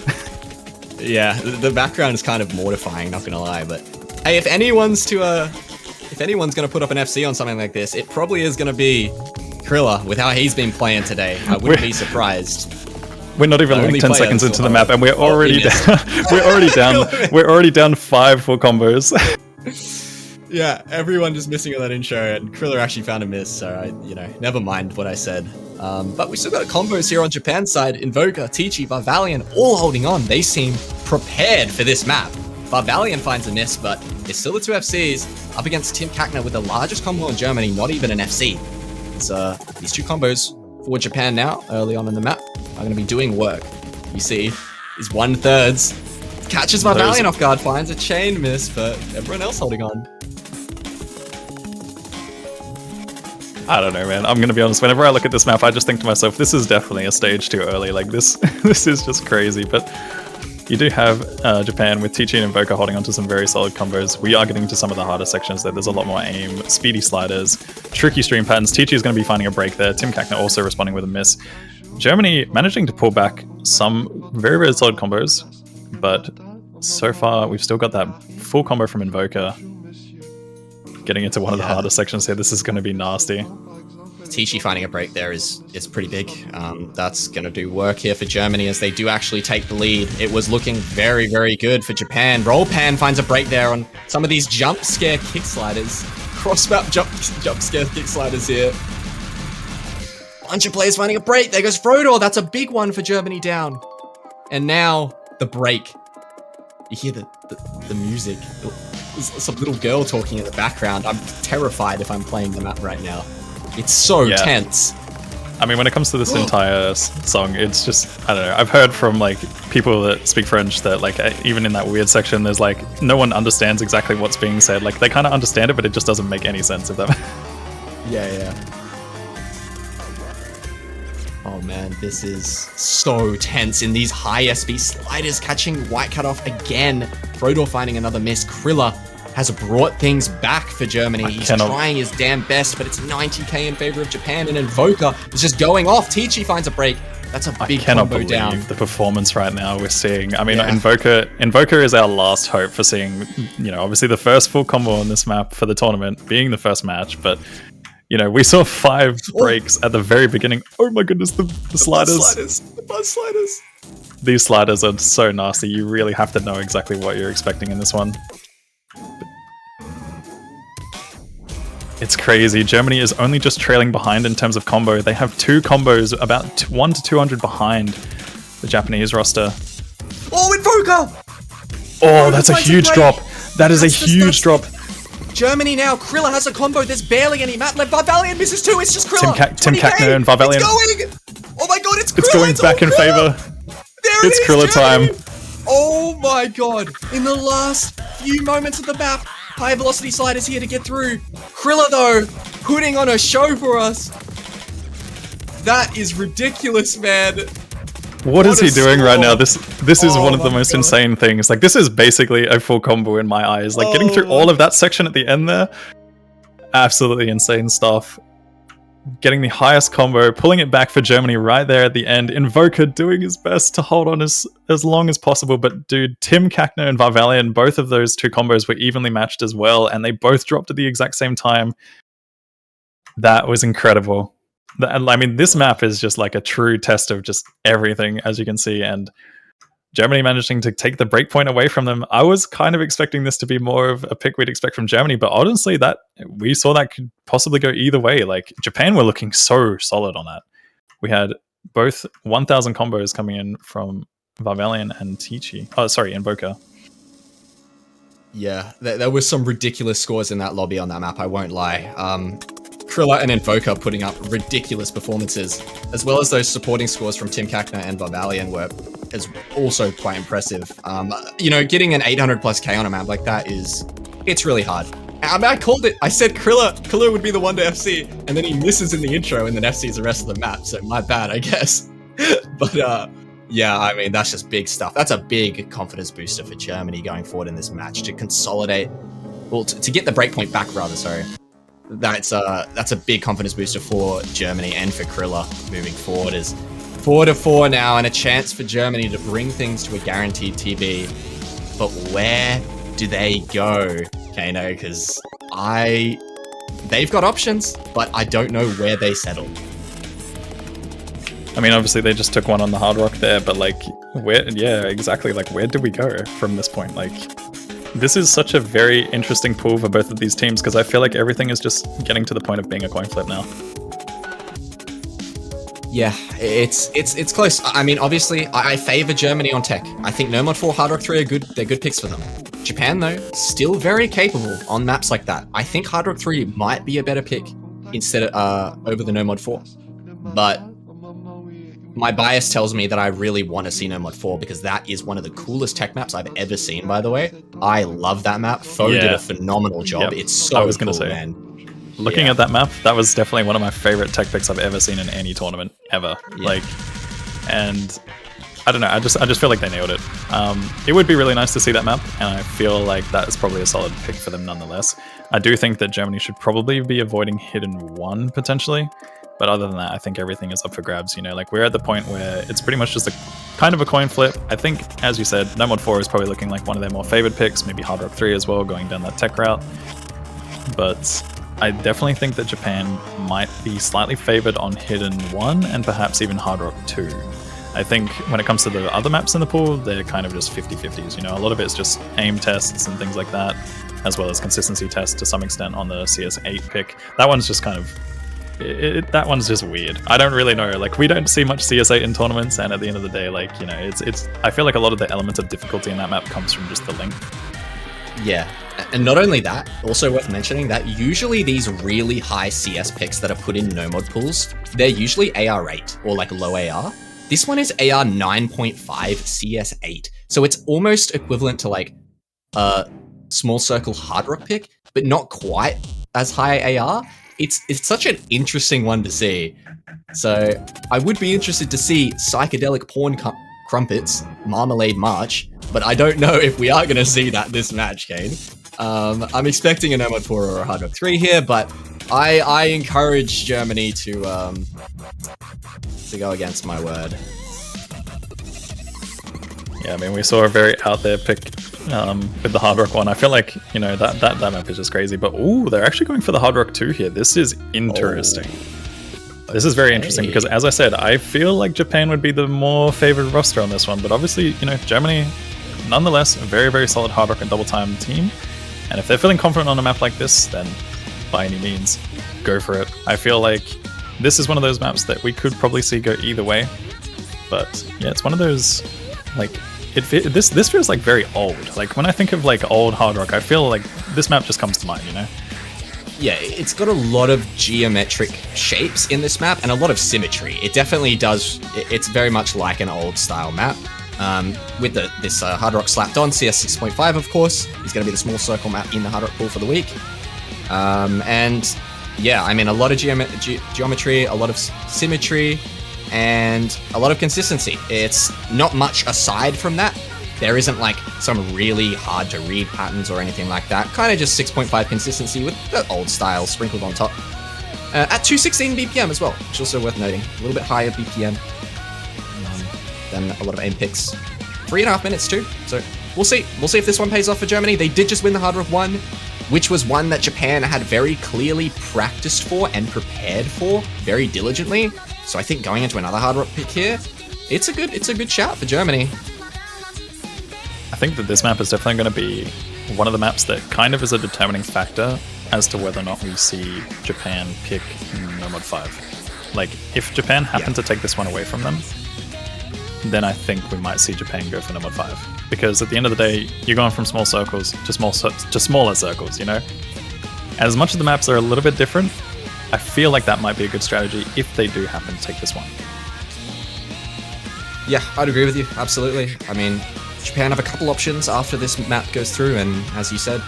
Yeah, the background is kind of mortifying, not gonna lie, but hey, if anyone's gonna put up an FC on something like this, it probably is gonna be Krilla with how he's been playing today. I wouldn't be surprised. We're not even like 10 seconds into the map, and we're already down. We're already down 5 full combos. Yeah, everyone just missing on that intro, and Kriller actually found a miss, so never mind what I said. But we still got combos here on Japan's side. Invoker, Teachy, Varvalian, all holding on. They seem prepared for this map. Varvalian finds a miss, but it's still the 2 FCs up against Tim Kakner with the largest combo in Germany, not even an FC. It's these 2 combos for Japan now, early on in the map, are going to be doing work. You see, is 1/3. Catches Varvalian off guard, finds a chain miss, but everyone else holding on. I don't know, man. I'm going to be honest. Whenever I look at this map, I just think to myself, this is definitely a stage too early. Like, this is just crazy. But you do have Japan with Teachy and Invoker holding onto some very solid combos. We are getting to some of the harder sections there. There's a lot more aim, speedy sliders, tricky stream patterns. Teachy is going to be finding a break there. Tim Kakner also responding with a miss. Germany managing to pull back some very, very solid combos. But so far, we've still got that full combo from Invoker. Getting into one of the harder sections here. This is going to be nasty. Teachy finding a break there is pretty big. That's going to do work here for Germany as they do actually take the lead. It was looking very, very good for Japan. Rollpan finds a break there on some of these jump scare kick sliders. Cross-map jump scare kick sliders here. Bunch of players finding a break. There goes Frodor. That's a big one for Germany down. And now the break. You hear the music. There's some little girl talking in the background. I'm terrified if I'm playing the map right now. It's so tense. I mean, when it comes to this entire song, it's just, I don't know. I've heard from like people that speak French that like even in that weird section, there's like no one understands exactly what's being said. Like they kind of understand it, but it just doesn't make any sense if that. Yeah. Oh man, this is so tense in these high SP sliders, catching White Cat off again. Frodor finding another miss. Krilla has brought things back for Germany. He's trying his damn best, but it's 90k in favor of Japan, and Invoker is just going off. Teachy finds a break. That's a big combo down. I cannot believe the performance right now we're seeing. I mean, Invoker is our last hope for seeing, obviously the first full combo on this map for the tournament, being the first match, but we saw 5 breaks at the very beginning. Oh my goodness, the sliders. The buzz sliders. These sliders are so nasty. You really have to know exactly what you're expecting in this one. It's crazy. Germany is only just trailing behind in terms of combo. They have 2 combos about 1 to 200 behind the Japanese roster. Oh, Invoker! Oh, that's a huge drop. That is a huge drop. Germany now. Krilla has a combo. There's barely any map left. Varvalian misses too. It's just Krilla. Tim Kakner and Varvalian. It's going. Oh my god, it's Krilla. It's going back in favor. There It's Krilla time. Oh my god. In the last few moments of the map, high velocity slide is here to get through. Krilla though, putting on a show for us. That is ridiculous, man. What is he doing right now? score. This is Oh one of the my most God. insane things. Like, this is basically a full combo in my eyes. Like, getting through all of that section at the end there, absolutely insane stuff. Getting the highest combo, pulling it back for Germany right there at the end. Invoker doing his best to hold on as long as possible. But dude, Tim Kakner and Varvalian, both of those 2 combos were evenly matched as well, and they both dropped at the exact same time. That was incredible. I mean, this map is just like a true test of just everything, as you can see, and Germany managing to take the breakpoint away from them. I was kind of expecting this to be more of a pick we'd expect from Germany, but honestly, that we saw that could possibly go either way. Like, Japan were looking so solid on that. We had both 1,000 combos coming in from Varvalian and Tichi. Oh, sorry, Invoker. Yeah, there was some ridiculous scores in that lobby on that map, I won't lie. Krilla and Invoker putting up ridiculous performances, as well as those supporting scores from Tim Kakner and Varvalian were also quite impressive. You know, getting an 800 plus K on a map like that it's really hard. I mean, I called it. I said Krilla would be the one to FC, and then he misses in the intro and then FCs the rest of the map, so my bad, I guess. But yeah, I mean, that's just big stuff. That's a big confidence booster for Germany going forward in this match to consolidate, well, to get the breakpoint back, rather, sorry. That's a big confidence booster for Germany and for Krilla moving forward. Is 4-4 now and a chance for Germany to bring things to a guaranteed TB. But where do they go, Kano? Because they've got options, but I don't know where they settle. I mean, obviously they just took one on the Hard Rock there, but like, where? Yeah, exactly. Like, where do we go from this point? Like, this is such a very interesting pool for both of these teams because I feel like everything is just getting to the point of being a coin flip now. Yeah, it's close. I mean, obviously, I favor Germany on tech. I think No Mod 4, Hard Rock 3 are good. They're good picks for them. Japan, though, still very capable on maps like that. I think Hard Rock 3 might be a better pick instead of over the No Mod 4. But my bias tells me that I really want to see No Mod 4 because that is one of the coolest tech maps I've ever seen, by the way. I love that map. Foe did a phenomenal job. Yep. It's so I was gonna cool, say. man. Looking at that map, that was definitely one of my favorite tech picks I've ever seen in any tournament ever. Yeah. Like, and I don't know, I just feel like they nailed it. It would be really nice to see that map, and I feel like that is probably a solid pick for them nonetheless. I do think that Germany should probably be avoiding Hidden 1 potentially, but other than that, I think everything is up for grabs. You know, like, we're at the point where it's pretty much just a kind of a coin flip. I think, as you said, No Mod 4 is probably looking like one of their more favored picks, maybe Hard Rock 3 as well, going down that tech route. But I definitely think that Japan might be slightly favored on Hidden 1 and perhaps even Hard Rock 2. I think when it comes to the other maps in the pool, they're kind of just 50-50s. You know, a lot of it's just aim tests and things like that, as well as consistency tests to some extent on the CS8 pick. That one's just kind of... that one's just weird. I don't really know. Like, we don't see much CS8 in tournaments, and at the end of the day, like, you know, it's. I feel like a lot of the elements of difficulty in that map comes from just the length. Yeah, and not only that, also worth mentioning that usually these really high CS picks that are put in no mod pools, they're usually AR8 or like low AR. This one is AR 9.5 CS8, so it's almost equivalent to like a small circle hard rock pick, but not quite as high AR. It's such an interesting one to see. So I would be interested to see Psychedelic Porn Crumpets, Marmalade March, but I don't know if we are going to see that this match, Kane. I'm expecting a No Mod 4 or a Hard Rock 3 here, but I encourage Germany to go against my word. Yeah, I mean, we saw a very out there pick with the Hard Rock one. I feel like, you know, that map is just crazy. But ooh, they're actually going for the Hard Rock 2 here. This is interesting. This is very interesting because, as I said, I feel like Japan would be the more favored roster on this one. But obviously, you know, Germany, nonetheless, a very, very solid Hard Rock and double time team. And if they're feeling confident on a map like this, then by any means, go for it. I feel like this is one of those maps that we could probably see go either way. But yeah, it's one of those, like, this feels like very old. Like when I think of like old Hard Rock, I feel like this map just comes to mind, you know? Yeah, it's got a lot of geometric shapes in this map and a lot of symmetry. It definitely does. It's very much like an old style map. With this Hard Rock slapped on, CS 6.5, of course, is going to be the small circle map in the Hard Rock pool for the week. And yeah, I mean, a lot of geometry, a lot of symmetry, and a lot of consistency. It's not much aside from that. There isn't like some really hard to read patterns or anything like that. Kind of just 6.5 consistency with the old style sprinkled on top. At 216 BPM as well, which is also worth noting. A little bit higher BPM than a lot of aim picks. 3.5 minutes too, so we'll see. We'll see if this one pays off for Germany. They did just win the Hard Rock 1, which was one that Japan had very clearly practiced for and prepared for very diligently. So I think going into another Hard Rock pick here, it's a good shout for Germany. I think that this map is definitely going to be one of the maps that kind of is a determining factor as to whether or not we see Japan pick Nomad 5. Like, if Japan happen to take this one away from them, then I think we might see Japan go for Nomad 5. Because at the end of the day, you're going from small circles to smaller circles, you know? As much as the maps are a little bit different, I feel like that might be a good strategy if they do happen to take this one. Yeah, I'd agree with you, absolutely. I mean, Japan have a couple options after this map goes through, and as you said,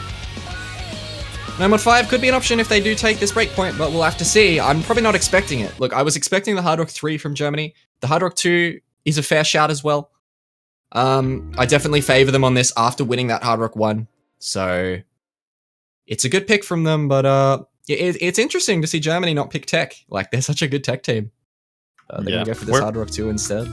Nomad 5 could be an option if they do take this breakpoint, but we'll have to see. I'm probably not expecting it. Look, I was expecting the Hard Rock 3 from Germany. The Hard Rock 2 is a fair shout as well. I definitely favor them on this after winning that Hard Rock 1, so it's a good pick from them, but it's interesting to see Germany not pick tech. Like, they're such a good tech team. They're going to go for this Hard Rock 2 instead.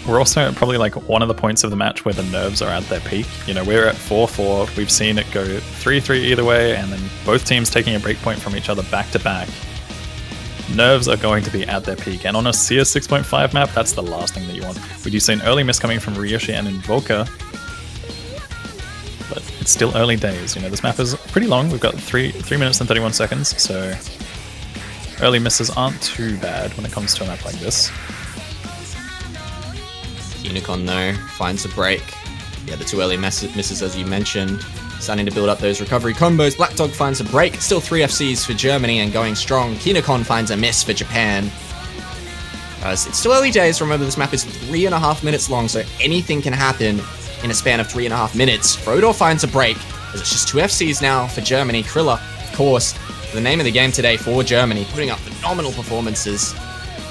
We're also at probably like one of the points of the match where the nerves are at their peak. You know, we're at 4-4. We've seen it go 3-3 either way, and then both teams taking a breakpoint from each other back to back. Nerves are going to be at their peak, and on a CS 6.5 map, that's the last thing that you want. We do see an early miss coming from Ryoshi and Invoker, but it's still early days. You know, this map is pretty long. We've got 3 minutes and 31 seconds, so early misses aren't too bad when it comes to a map like this. Unicorn, though, finds a break. Yeah, the 2 early misses, as you mentioned. Starting to build up those recovery combos. Black Dog finds a break. Still 3 FCs for Germany and going strong. Kinokon finds a miss for Japan. It's still early days. Remember, this map is 3.5 minutes long, so anything can happen in a span of 3.5 minutes. Frodor finds a break, as it's just 2 FCs now for Germany. Krilla, of course, the name of the game today for Germany, putting up phenomenal performances.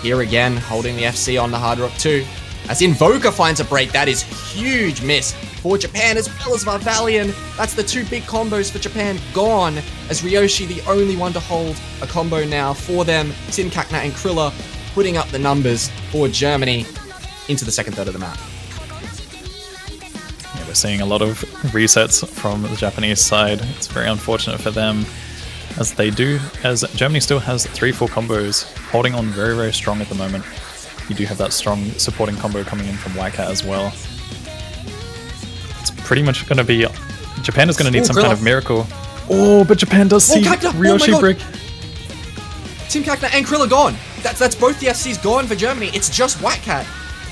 Here again, holding the FC on the Hard Rock 2. As Invoker finds a break, that is huge miss for Japan, as well as Varvalian. That's the 2 big combos for Japan gone, as Ryoshi, the only one to hold a combo now for them. Simkakna and Krilla putting up the numbers for Germany into the second third of the map. Yeah, we're seeing a lot of resets from the Japanese side. It's very unfortunate for them, as Germany still has 3 full combos, holding on very, very strong at the moment. You do have that strong supporting combo coming in from Wildcat as well. It's pretty much going to be... Japan is going to need some kind of miracle. Oh, but Japan does see Ryoshi break. Team Kakna and Krilla gone. That's both the FCs gone for Germany. It's just Wildcat.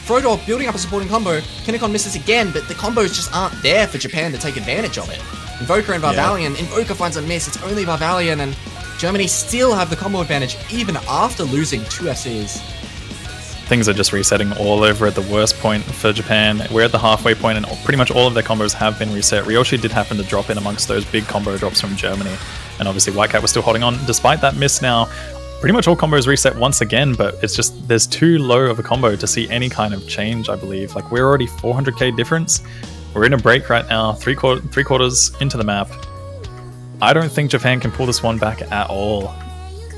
Frodor building up a supporting combo. Kinokon misses again, but the combos just aren't there for Japan to take advantage of it. Invoker and Varvalian. Yeah. Invoker finds a miss. It's only Varvalian, and Germany still have the combo advantage even after losing 2 FCs. Things are just resetting all over at the worst point for Japan. We're at the halfway point, and pretty much all of their combos have been reset. Ryoshi did happen to drop in amongst those big combo drops from Germany, and obviously Wildcat was still holding on. Despite that miss now, pretty much all combos reset once again, but it's just, there's too low of a combo to see any kind of change, I believe. Like, we're already 400k difference. We're in a break right now, three quarters into the map. I don't think Japan can pull this one back at all.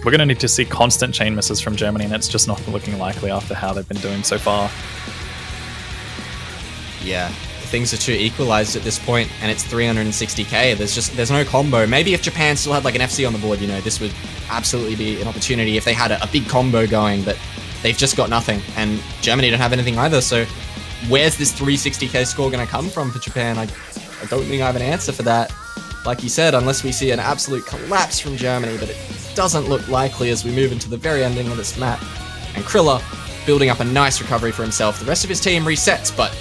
We're going to need to see constant chain misses from Germany, and it's just not looking likely after how they've been doing so far. Yeah, things are too equalized at this point, and it's 360k. There's no combo. Maybe if Japan still had like an FC on the board, you know, this would absolutely be an opportunity if they had a big combo going, but they've just got nothing, and Germany don't have anything either, so where's this 360k score going to come from for Japan? I don't think I have an answer for that. Like you said, unless we see an absolute collapse from Germany, but doesn't look likely as we move into the very ending of this map. And Krilla building up a nice recovery for himself. The rest of his team resets, but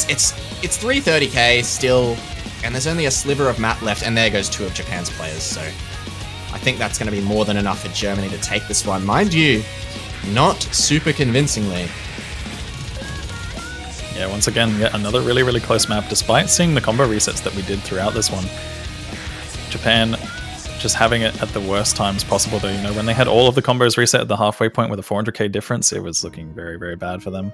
it's 330k still, and there's only a sliver of map left, and there goes 2 of Japan's players, so I think that's going to be more than enough for Germany to take this one. Mind you, not super convincingly. Yeah, once again, yet another really, really close map, despite seeing the combo resets that we did throughout this one. Japan just having it at the worst times possible, though. You know, when they had all of the combos reset at the halfway point with a 400k difference, it was looking very, very bad for them.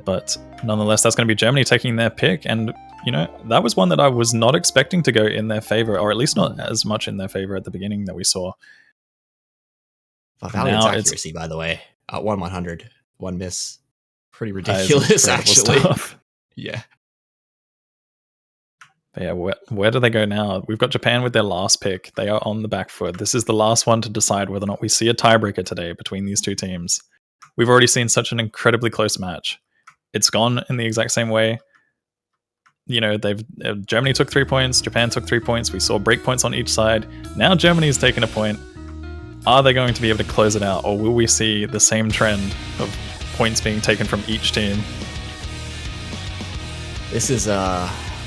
But nonetheless, that's going to be Germany taking their pick, and you know, that was one that I was not expecting to go in their favor, or at least not as much in their favor at the beginning that we saw. Valiant's accuracy, by the way, at 1/100, 1 miss. Pretty ridiculous, actually. Stuff. Yeah. But yeah, where do they go now? We've got Japan with their last pick. They are on the back foot. This is the last one to decide whether or not we see a tiebreaker today between these two teams. We've already seen such an incredibly close match. It's gone in the exact same way. You know, Germany took 3 points, Japan took 3 points. We saw break points on each side. Now Germany's taken a point. Are they going to be able to close it out, or will we see the same trend of points being taken from each team? This is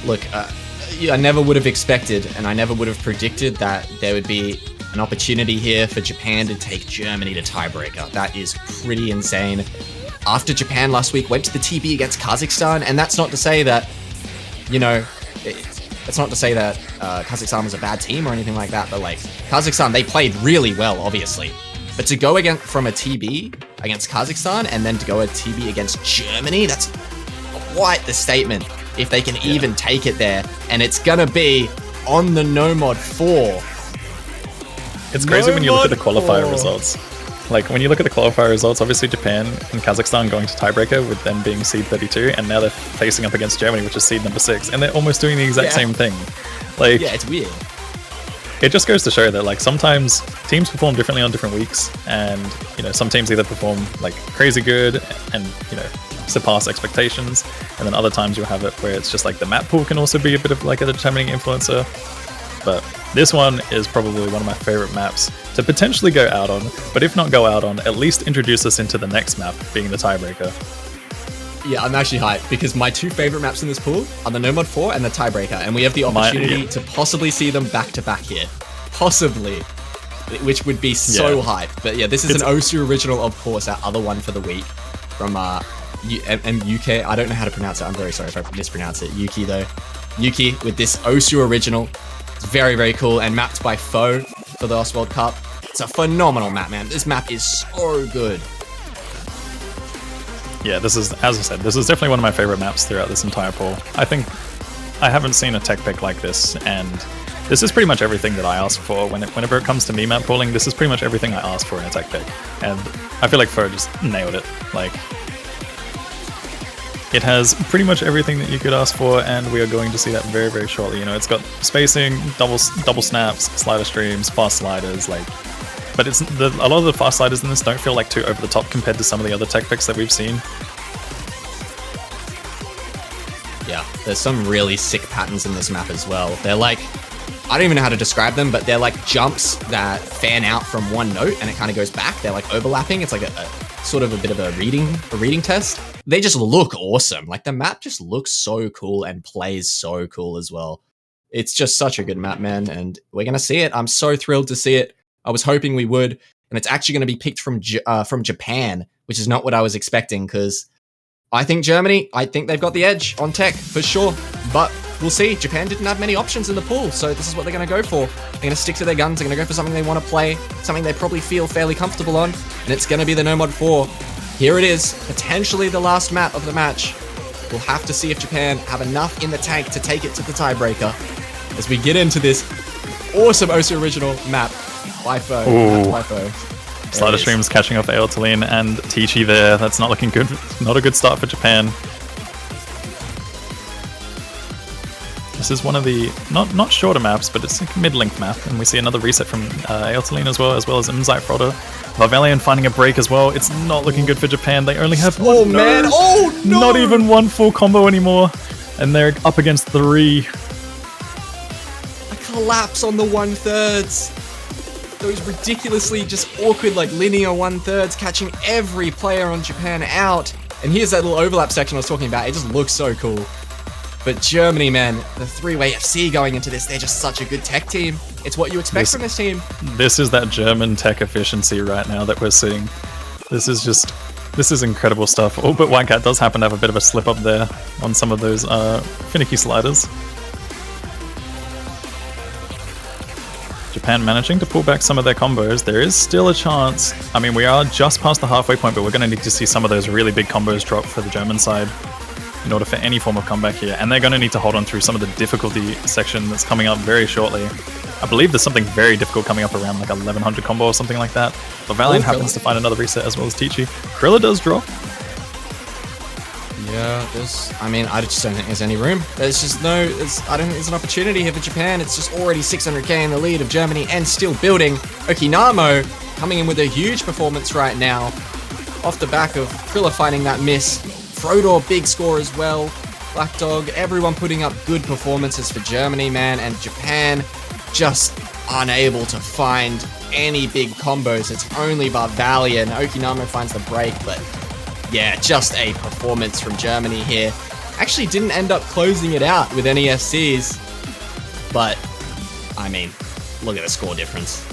look, I never would have expected, and I never would have predicted that there would be an opportunity here for Japan to take Germany to tiebreaker. That is pretty insane. After Japan last week went to the TB against Kazakhstan, and that's not to say that, you know, it's not to say that Kazakhstan was a bad team or anything like that, but like, Kazakhstan, they played really well, obviously. But to go from a TB against Kazakhstan and then to go a TB against Germany, that's quite the statement if they can even take it there. And it's gonna be on the No Mod 4. It's crazy when you look at the qualifier results. Like, when you look at the qualifier results, obviously Japan and Kazakhstan going to tiebreaker with them being seed 32, and now they're facing up against Germany, which is seed number 6, and they're almost doing the exact same thing. Like, yeah, it's weird. It just goes to show that, like, sometimes teams perform differently on different weeks, and, you know, some teams either perform, like, crazy good and, you know, surpass expectations, and then other times you'll have it where it's just like the map pool can also be a bit of like a determining influencer. But this one is probably one of my favorite maps to potentially go out on, but if not go out on, at least introduce us into the next map being the tiebreaker. Yeah, I'm actually hyped because my 2 favorite maps in this pool are the No Mod 4 and the tiebreaker, and we have the opportunity to possibly see them back to back here. Possibly. Which would be so hyped. But yeah, this is an Osu original, of course, our other one for the week from UK. I don't know how to pronounce it. I'm very sorry if I mispronounce it. Yuki, though. Yuki with this Osu original. It's very, very cool, and mapped by Foe for the last World Cup. It's a phenomenal map, man. This map is so good. Yeah, this is, as I said, this is definitely one of my favorite maps throughout this entire pool. I think I haven't seen a tech pick like this, and this is pretty much everything that I ask for. Whenever it comes to me map pooling, this is pretty much everything I ask for in a tech pick. And I feel like Foe just nailed it. Like, it has pretty much everything that you could ask for, and we are going to see that very, very shortly. You know, it's got spacing, double snaps, slider streams, fast sliders, like. But it's a lot of the fast sliders in this don't feel like too over the top compared to some of the other tech picks that we've seen. Yeah, there's some really sick patterns in this map as well. They're like, I don't even know how to describe them, but they're like jumps that fan out from one note and it kind of goes back. They're like overlapping. It's like a sort of a bit of a reading test. They just look awesome. Like, the map just looks so cool and plays so cool as well. It's just such a good map, man, and we're gonna see it. I'm so thrilled to see it. I was hoping we would, and it's actually going to be picked from Japan, which is not what I was expecting, because I think Germany, I think they've got the edge on tech, for sure, but we'll see. Japan didn't have many options in the pool, so this is what they're going to go for. They're going to stick to their guns, they're going to go for something they want to play, something they probably feel fairly comfortable on, and it's going to be the No Mod 4. Here it is, potentially the last map of the match. We'll have to see if Japan have enough in the tank to take it to the tiebreaker as we get into this awesome Osu original map. By Foe. Slider streams catching off Aeltaline and Tichi there. That's not looking good. Not a good start for Japan. This is one of the not shorter maps, but it's like a mid-length map, and we see another reset from Aeltaline as well as Insight Frodder. Vavelion finding a break as well. It's not looking good for Japan. They only have no! Not even one full combo anymore, and they're up against 3. A collapse on the 1/3. those ridiculously just awkward, like linear 1/3s, catching every player on Japan out. And here's that little overlap section I was talking about. It just looks so cool. But Germany, man, the three-way FC going into this, they're just such a good tech team. It's what you expect from this team. This is that German tech efficiency right now that we're seeing. This is incredible stuff. Oh, but White Cat does happen to have a bit of a slip up there on some of those finicky sliders. Japan managing to pull back some of their combos. There is still a chance. I mean, we are just past the halfway point, but we're going to need to see some of those really big combos drop for the German side in order for any form of comeback here. And they're going to need to hold on through some of the difficulty section that's coming up very shortly. I believe there's something very difficult coming up around like 1100 combo or something like that. But Valiant happens to find another reset as well as Teachy. Krilla does drop. Yeah, I just don't think there's any room. There's just I don't think there's an opportunity here for Japan. It's just already 600k in the lead of Germany and still building. Okinamo coming in with a huge performance right now. Off the back of Krilla finding that miss. Frodor, big score as well. Black Dog, everyone putting up good performances for Germany, man. And Japan just unable to find any big combos. It's only Barbalian. Okinamo finds the break, but yeah, just a performance from Germany here. Actually didn't end up closing it out with any FCs, but I mean, look at the score difference.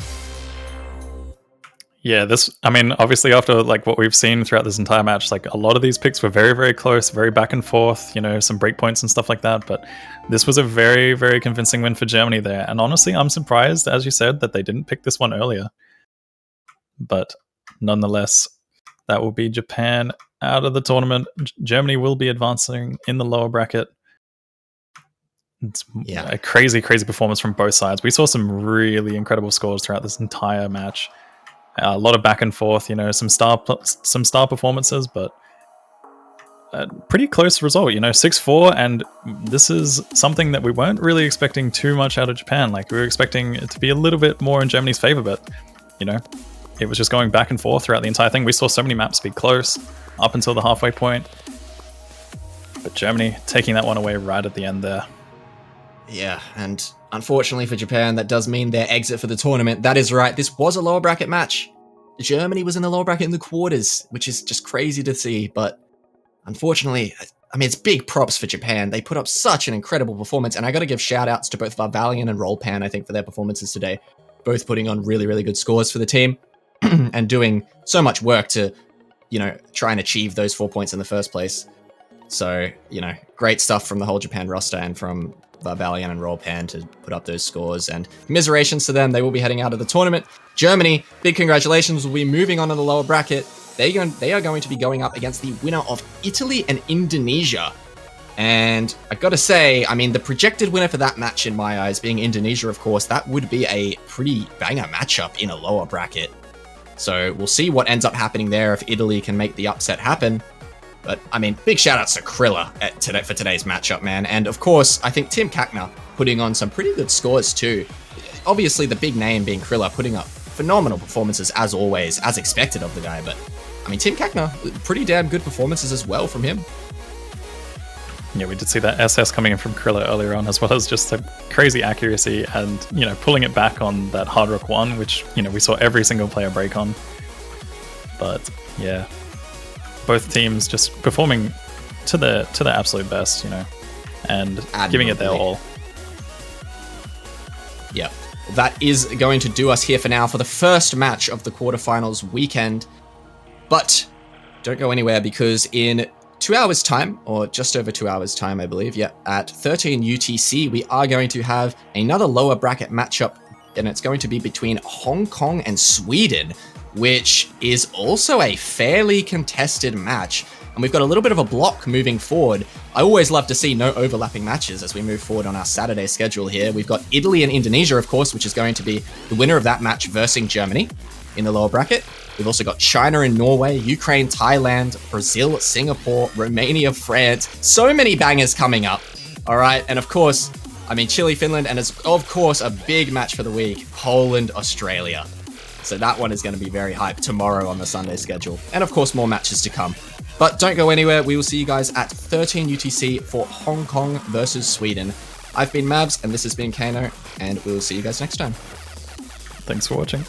Yeah, obviously after like what we've seen throughout this entire match, like a lot of these picks were very, very close, very back and forth, some breakpoints and stuff like that. But this was a very, very convincing win for Germany there. And honestly, I'm surprised, as you said, that they didn't pick this one earlier. But nonetheless, that will be Japan out of the tournament. Germany will be advancing in the lower bracket. It's a crazy, crazy performance from both sides. We saw some really incredible scores throughout this entire match. A lot of back and forth, some star performances, but a pretty close result, 6-4, and this is something that we weren't really expecting too much out of Japan. Like, we were expecting it to be a little bit more in Germany's favor, but, it was just going back and forth throughout the entire thing. We saw so many maps be close up until the halfway point, but Germany taking that one away right at the end there. Yeah, and unfortunately for Japan, that does mean their exit for the tournament. That is right, this was a lower bracket match. Germany was in the lower bracket in the quarters, which is just crazy to see, but unfortunately, it's big props for Japan. They put up such an incredible performance, and I gotta give shout outs to both Valiant and Rollpan, I think, for their performances today. Both putting on really, really good scores for the team and doing so much work to, try and achieve those 4 points in the first place. So, great stuff from the whole Japan roster and from Valiant and Rollpan to put up those scores, and commiserations to them. They will be heading out of the tournament. Germany, big congratulations, will be moving on to the lower bracket. They are going to be going up against the winner of Italy and Indonesia. And I gotta say, the projected winner for that match in my eyes being Indonesia, of course, that would be a pretty banger matchup in a lower bracket. So we'll see what ends up happening there if Italy can make the upset happen. But, big shout-outs to Krilla for today's matchup, man. And, of course, I think Tim Kakner putting on some pretty good scores, too. Obviously, the big name being Krilla, putting up phenomenal performances, as always, as expected of the guy. But, Tim Kakner, pretty damn good performances as well from him. Yeah, we did see that SS coming in from Krilla earlier on, as well as just the crazy accuracy and, pulling it back on that Hard Rock 1, which, we saw every single player break on. But, yeah. Both teams just performing to their absolute best, and giving it their all. Yeah, that is going to do us here for now for the first match of the quarterfinals weekend. But don't go anywhere, because in 2 hours time, or just over 2 hours time, I believe, at 13 UTC, we are going to have another lower bracket matchup, and it's going to be between Hong Kong and Sweden, which is also a fairly contested match. And we've got a little bit of a block moving forward. I always love to see no overlapping matches as we move forward on our Saturday schedule here. We've got Italy and Indonesia, of course, which is going to be the winner of that match versus Germany in the lower bracket. We've also got China and Norway, Ukraine, Thailand, Brazil, Singapore, Romania, France. So many bangers coming up. All right. And of course, Chile, Finland, and it's, of course, a big match for the week, Poland, Australia. So that one is going to be very hype tomorrow on the Sunday schedule. And of course, more matches to come. But don't go anywhere. We will see you guys at 13 UTC for Hong Kong versus Sweden. I've been Mavs, and this has been Kano, and we will see you guys next time. Thanks for watching.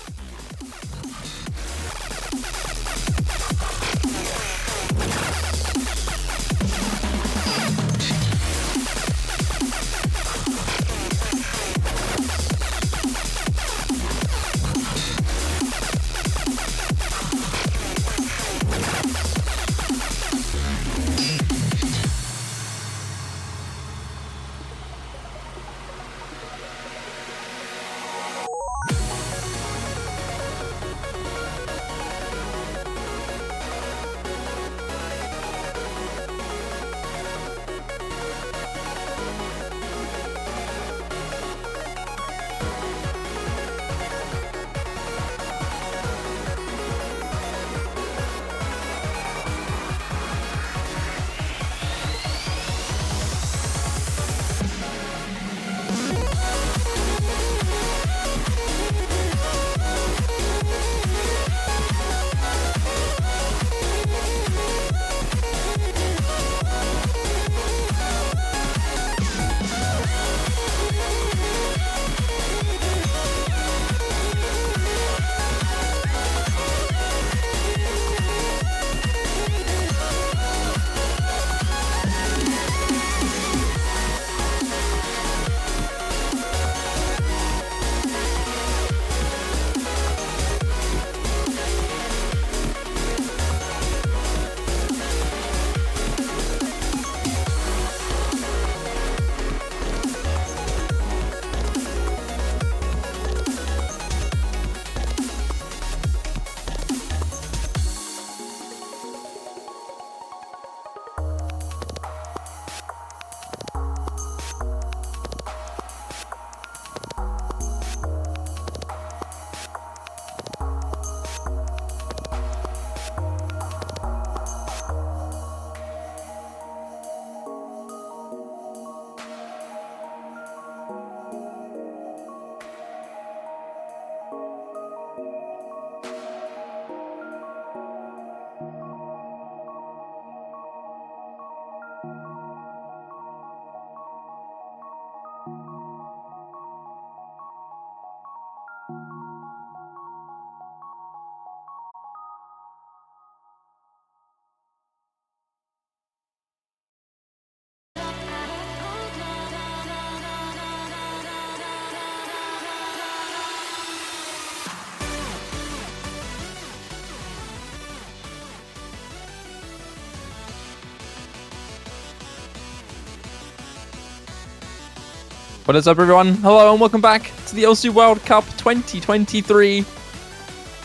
What is up, everyone? Hello and welcome back to the LC World Cup 2023.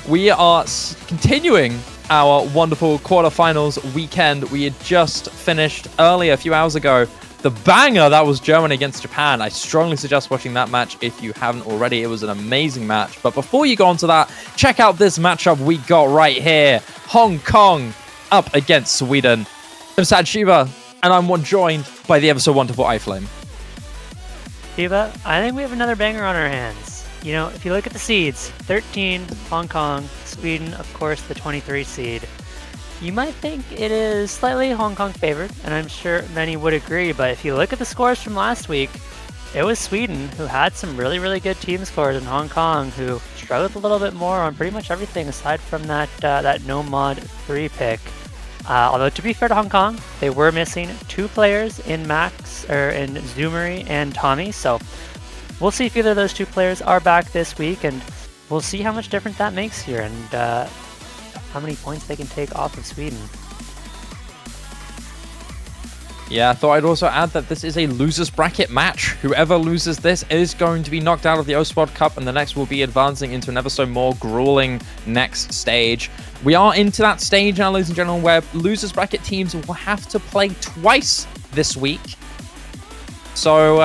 We are continuing our wonderful quarterfinals weekend. We had just finished earlier, a few hours ago, the banger that was Germany against Japan. I strongly suggest watching that match if you haven't already. It was an amazing match. But before you go on to that, check out this matchup we got right here. Hong Kong up against Sweden. I'm Sad Shiva, and I'm joined by the ever so wonderful iFlame. Shiva, I think we have another banger on our hands. You know, if you look at the seeds, 13, Hong Kong, Sweden, of course, the 23 seed. You might think it is slightly Hong Kong favored, and I'm sure many would agree, but if you look at the scores from last week, it was Sweden who had some really, really good team scores, and Hong Kong who struggled a little bit more on pretty much everything aside from that no mod 3 pick. Although to be fair to Hong Kong, they were missing 2 players in Max or in Zoomery and Tommy, so we'll see if either of those 2 players are back this week, and we'll see how much difference that makes here and how many points they can take off of Sweden. Yeah, I thought I'd also add that this is a losers bracket match. Whoever loses this is going to be knocked out of the OS World Cup, and the next will be advancing into an ever so more grueling next stage. We are into that stage now, ladies and gentlemen, where losers bracket teams will have to play twice this week. So,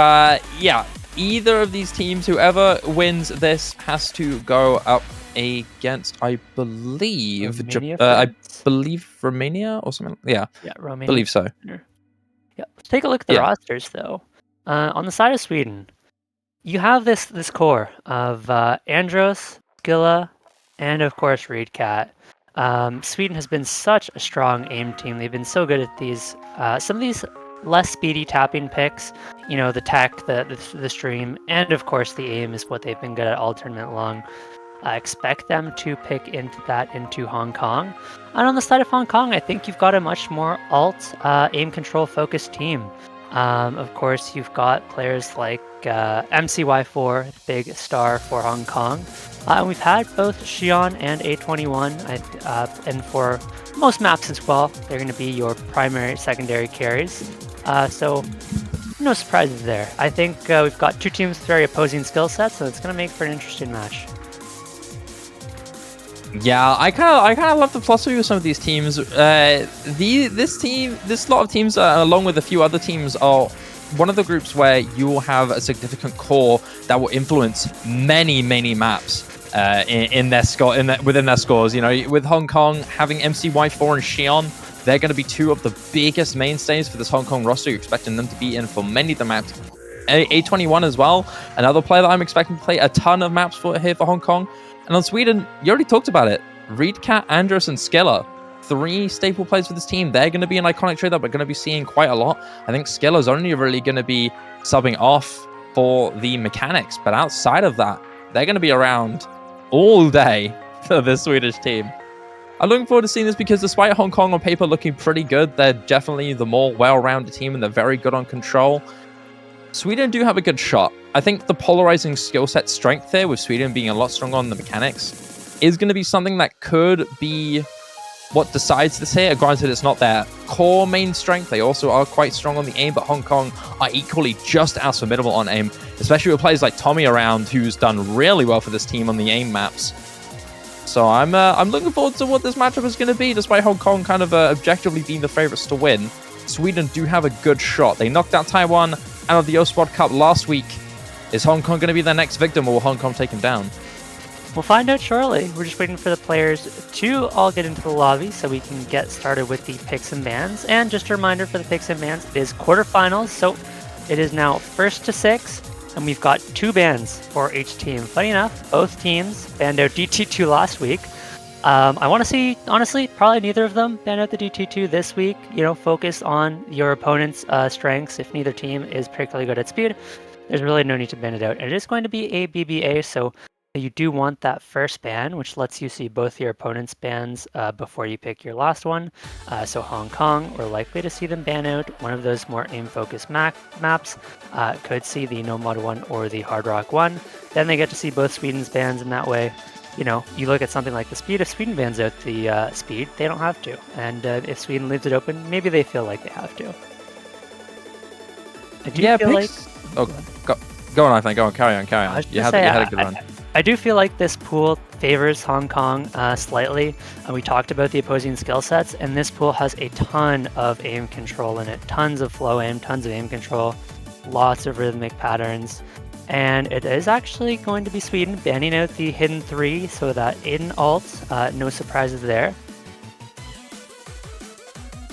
yeah, either of these teams, whoever wins this, has to go up against, I believe, Romania or something. Yeah, Romania. I believe so. Yeah, let's take a look at the rosters, though. On the side of Sweden, you have this core of Andros, Skilla, and of course Reedcat. Sweden has been such a strong aim team. They've been so good at these, some of these less speedy tapping picks. You know, the tech, the stream, and of course the aim is what they've been good at all tournament long. I expect them to pick into Hong Kong. And on the side of Hong Kong, I think you've got a much more alt aim control focused team. Of course, you've got players like MCY4, the big star for Hong Kong. And we've had both Xion and A21, and for most maps as well, they're going to be your primary, secondary carries. So no surprises there. I think we've got two teams with very opposing skill sets, so it's going to make for an interesting match. Yeah, I kind of love the philosophy of some of these teams. This lot of teams, along with a few other teams, are one of the groups where you will have a significant core that will influence many maps within their scores. You know, with Hong Kong having MCY4 and Xion, they're going to be two of the biggest mainstays for this Hong Kong roster. You're expecting them to be in for many of the maps. A21 as well, another player that I'm expecting to play a ton of maps here for Hong Kong. And on Sweden, you already talked about it. Reedcat, Andros, and Skiller. 3 staple players for this team. They're going to be an iconic trade that we're going to be seeing quite a lot. I think Skiller's only really going to be subbing off for the mechanics. But outside of that, they're going to be around all day for this Swedish team. I'm looking forward to seeing this because despite Hong Kong on paper looking pretty good, they're definitely the more well-rounded team and they're very good on control. Sweden do have a good shot. I think the polarizing skill set strength there, with Sweden being a lot stronger on the mechanics, is going to be something that could be what decides this here. Granted, it's not their core main strength. They also are quite strong on the aim, but Hong Kong are equally just as formidable on aim, especially with players like Tommy around, who's done really well for this team on the aim maps. So I'm looking forward to what this matchup is going to be, despite Hong Kong kind of objectively being the favorites to win. Sweden do have a good shot. They knocked out Taiwan out of the O-Sport Cup last week. Is Hong Kong going to be their next victim, or will Hong Kong take him down? We'll find out shortly. We're just waiting for the players to all get into the lobby so we can get started with the picks and bans. And just a reminder for the picks and bans, it is quarterfinals, so it is now 1st to 6, and we've got 2 bans for each team. Funny enough, both teams banned out DT2 last week. I want to see, honestly, probably neither of them ban out the DT2 this week. You know, focus on your opponent's strengths. If neither team is particularly good at speed, there's really no need to ban it out. And it is going to be a BBA, so you do want that first ban, which lets you see both your opponent's bans before you pick your last one. So Hong Kong, we're likely to see them ban out one of those more aim-focused maps. Could see the No Mod 1 or the Hard Rock 1. Then they get to see both Sweden's bans in that way. You know, you look at something like the speed. If Sweden bans out the speed, they don't have to. And if Sweden leaves it open, maybe they feel like they have to. I do feel like... Oh, go on, I think. Go on, carry on. You had a good run. I do feel like this pool favors Hong Kong slightly. We talked about the opposing skill sets, and this pool has a ton of aim control in it. Tons of flow aim, tons of aim control, lots of rhythmic patterns. And it is actually going to be Sweden banning out the hidden 3, so that in alt, no surprises there.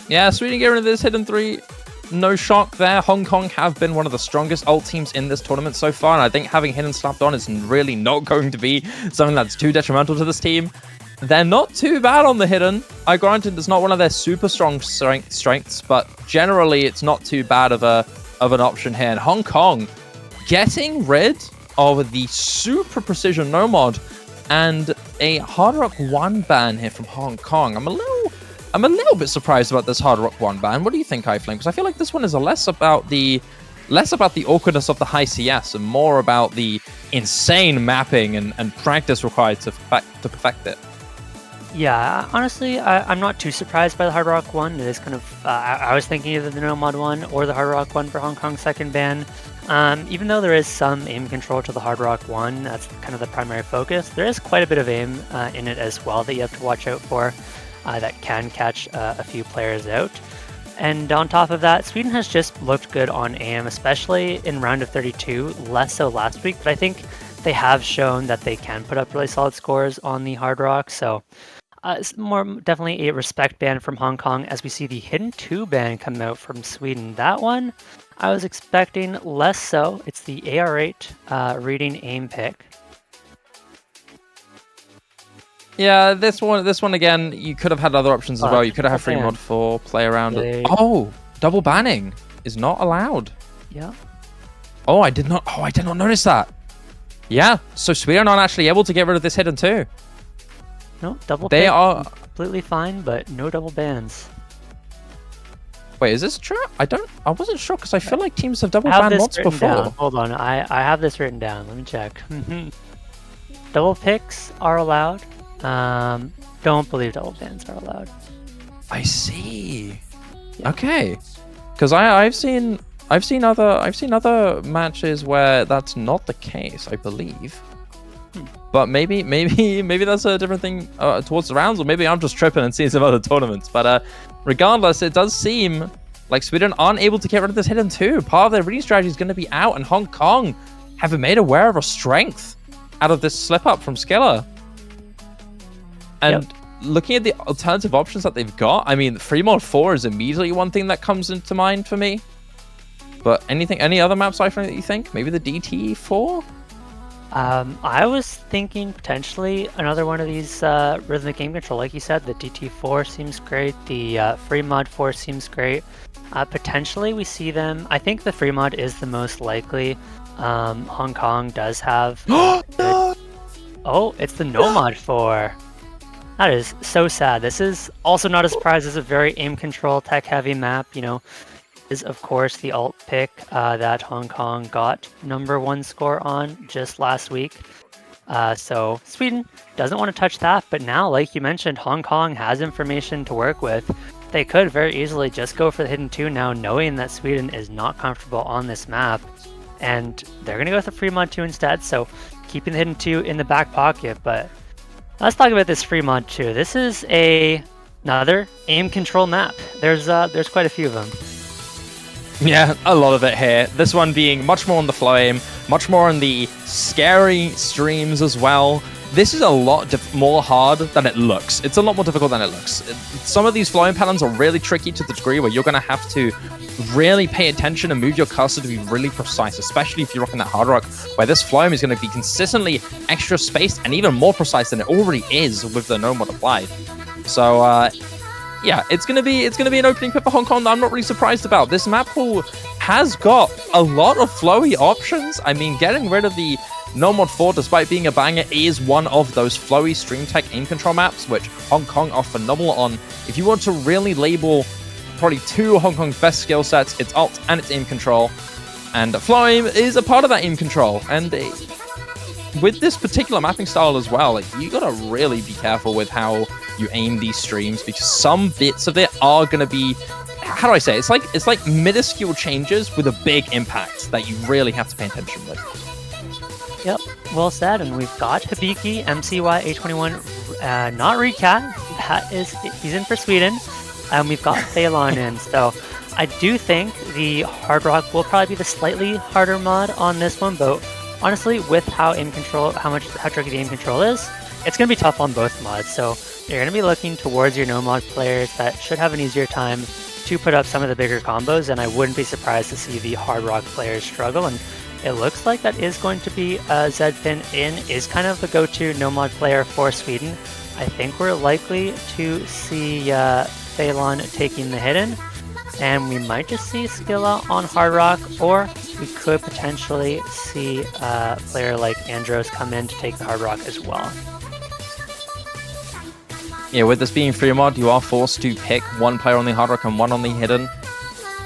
Yeah, Sweden getting rid of this hidden 3. No shock there. Hong Kong have been one of the strongest ult teams in this tournament so far, and I think having hidden slapped on is really not going to be something that's too detrimental to this team. They're not too bad on the hidden. I granted it's not one of their super strong strengths, but generally it's not too bad of an option here. And Hong Kong getting rid of the super precision no mod and a Hard Rock 1 ban here from Hong Kong. I'm a little bit surprised about this Hard Rock 1 ban. What do you think, iFlame? Because I feel like this one is less about the awkwardness of the high CS and more about the insane mapping and practice required to perfect it. Yeah, honestly, I'm not too surprised by the Hard Rock 1. It is kind of, I was thinking either the No Mod 1 or the Hard Rock 1 for Hong Kong's second ban. Even though there is some aim control to the Hard Rock 1, that's kind of the primary focus, there is quite a bit of aim in it as well that you have to watch out for that can catch a few players out. And on top of that, Sweden has just looked good on aim, especially in round of 32, less so last week, but I think they have shown that they can put up really solid scores on the Hard Rock, so it's definitely a respect ban from Hong Kong as we see the Hidden 2 ban come out from Sweden. That one I was expecting less so. It's the AR8 reading aim pick. Yeah, this one again, you could have had other options as well. You could have had free mod 4, play around it. Oh, double banning is not allowed. Yeah. I did not notice that. Yeah, so Sweden aren't actually able to get rid of this hidden too. No, double They pick, are... completely fine, but no double bans. Wait, is this true? I wasn't sure because I feel like teams have double I have banned this mods written before. down. Hold on, I have this written down. Let me check. Double picks are allowed. Don't believe double bans are allowed. I see. Yeah. Okay, because I've seen other matches where that's not the case, I believe. But maybe that's a different thing towards the rounds, or maybe I'm just tripping and seeing some other tournaments. But regardless, it does seem like Sweden aren't able to get rid of this hidden too. Part of their reading strategy is going to be out, and Hong Kong have been made aware of a strength out of this slip up from Skiller. And looking at the alternative options that they've got, I mean, free mod 4 is immediately one thing that comes into mind for me. But any other maps that you think? Maybe the DT4? I was thinking potentially another one of these rhythmic game control. Like you said, the DT4 seems great. The free mod 4 seems great. Potentially we see them. I think the free mod is the most likely. Hong Kong does have. Oh, it's the no mod 4. That is so sad. This is also not a surprise. It's a very aim control tech heavy map. You know, is of course the alt pick that Hong Kong got #1 score on just last week. So Sweden doesn't want to touch that, but now, like you mentioned, Hong Kong has information to work with. They could very easily just go for the hidden 2 now, knowing that Sweden is not comfortable on this map, and they're going to go with the free mod 2 instead, so keeping the hidden 2 in the back pocket. But let's talk about this free mod 2. This is another aim control map. There's quite a few of them. Yeah, a lot of it here. This one being much more on the flow aim, much more on the scary streams as well. This is a lot more hard than it looks. It's a lot more difficult than it looks. Some of these flowing patterns are really tricky to the degree where you're going to have to really pay attention and move your cursor to be really precise, especially if you're rocking that hard rock, where this flowing is going to be consistently extra spaced and even more precise than it already is with the no mod applied. So, yeah, it's gonna be an opening pit for Hong Kong that I'm not really surprised about. This map pool has got a lot of flowy options. I mean, getting rid of the no mod 4, despite being a banger, is one of those flowy stream tech aim control maps, which Hong Kong are phenomenal on. If you want to really label probably 2 of Hong Kong's best skill sets, it's alt and it's aim control. And flow aim is a part of that aim control. And with this particular mapping style as well, like, you gotta really be careful with how you aim these streams, because some bits of it are gonna be, how do I say it? It's like minuscule changes with a big impact that you really have to pay attention with. Yep, well said. And we've got Hibiki, MCY, A21, not Recat. He's in for Sweden. And we've got Phelan in. So I do think the hard rock will probably be the slightly harder mod on this one, but honestly, with how tricky the aim control is, it's going to be tough on both mods. So you're going to be looking towards your no mod players that should have an easier time to put up some of the bigger combos, and I wouldn't be surprised to see the hard rock players struggle. And it looks like that is going to be Zedpin is kind of the go-to no mod player for Sweden. I think we're likely to see Phelan taking the hidden, and we might just see Skilla on hard rock, or we could potentially see a player like Andros come in to take the hard rock as well. Yeah, with this being free mod, you are forced to pick one player on the hard rock and one on the hidden.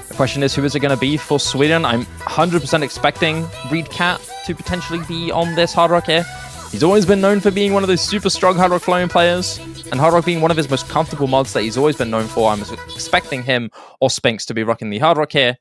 The question is, who is it going to be for Sweden? I'm 100% expecting Reedcat to potentially be on this hard rock here. He's always been known for being one of those super strong hard rock flowing players, and hard rock being one of his most comfortable mods that he's always been known for. I'm expecting him or Spinks to be rocking the hard rock here.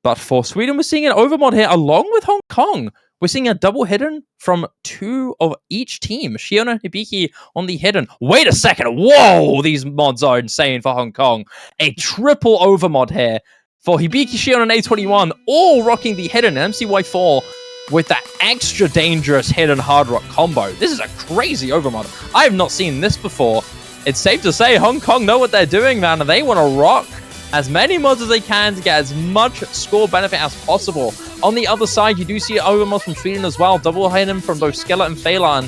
But for Sweden, we're seeing an overmod here along with Hong Kong. We're seeing a double hidden from 2 of each team. Shion and Hibiki on the hidden. Wait a second. Whoa, these mods are insane for Hong Kong. A triple overmod here for Hibiki, Shion, and A21, all rocking the hidden MCY4 with that extra dangerous hidden hard rock combo. This is a crazy overmod. I have not seen this before. It's safe to say Hong Kong know what they're doing, man, and they want to rock as many mods as they can to get as much score benefit as possible. On the other side, you do see overmod from Sweden as well. Double hidden from both Skilla and Phelan,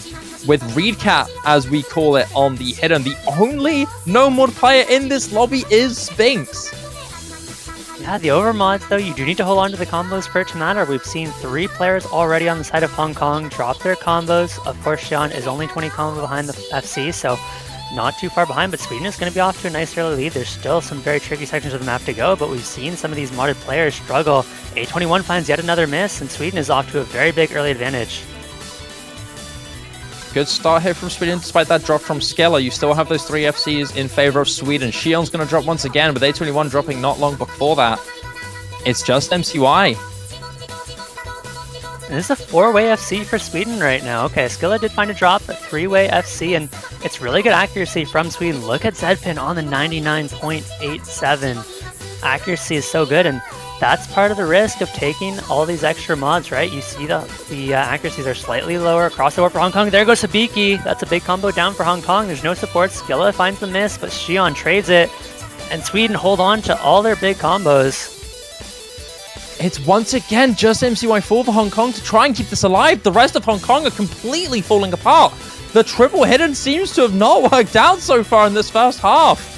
with Reedcat, as we call it, on the hidden. The only no mod player in this lobby is Spinks. Yeah, the overmods, though, you do need to hold on to the combos for it to matter. We've seen 3 players already on the side of Hong Kong drop their combos. Of course, Xi'an is only 20 combos behind the FC, so not too far behind, but Sweden is going to be off to a nice early lead. There's still some very tricky sections of the map to go, but we've seen some of these modded players struggle. A21 finds yet another miss, and Sweden is off to a very big early advantage. Good start here from Sweden, despite that drop from Skella. You still have those 3 FCs in favor of Sweden. Xi'an's going to drop once again, but A21 dropping not long before that. It's just MCY. And this is a 4-way FC for Sweden right now. Okay, Skilla did find a drop, but 3-way FC, and it's really good accuracy from Sweden. Look at Zedpin on the 99.87. Accuracy is so good, and that's part of the risk of taking all these extra mods, right? You see the accuracies are slightly lower across the board for Hong Kong. There goes Hibiki. That's a big combo down for Hong Kong. There's no support. Skilla finds the miss, but Xi'an trades it, and Sweden hold on to all their big combos. It's once again just MCY4 for Hong Kong to try and keep this alive. The rest of Hong Kong are completely falling apart. The triple hidden seems to have not worked out so far in this first half.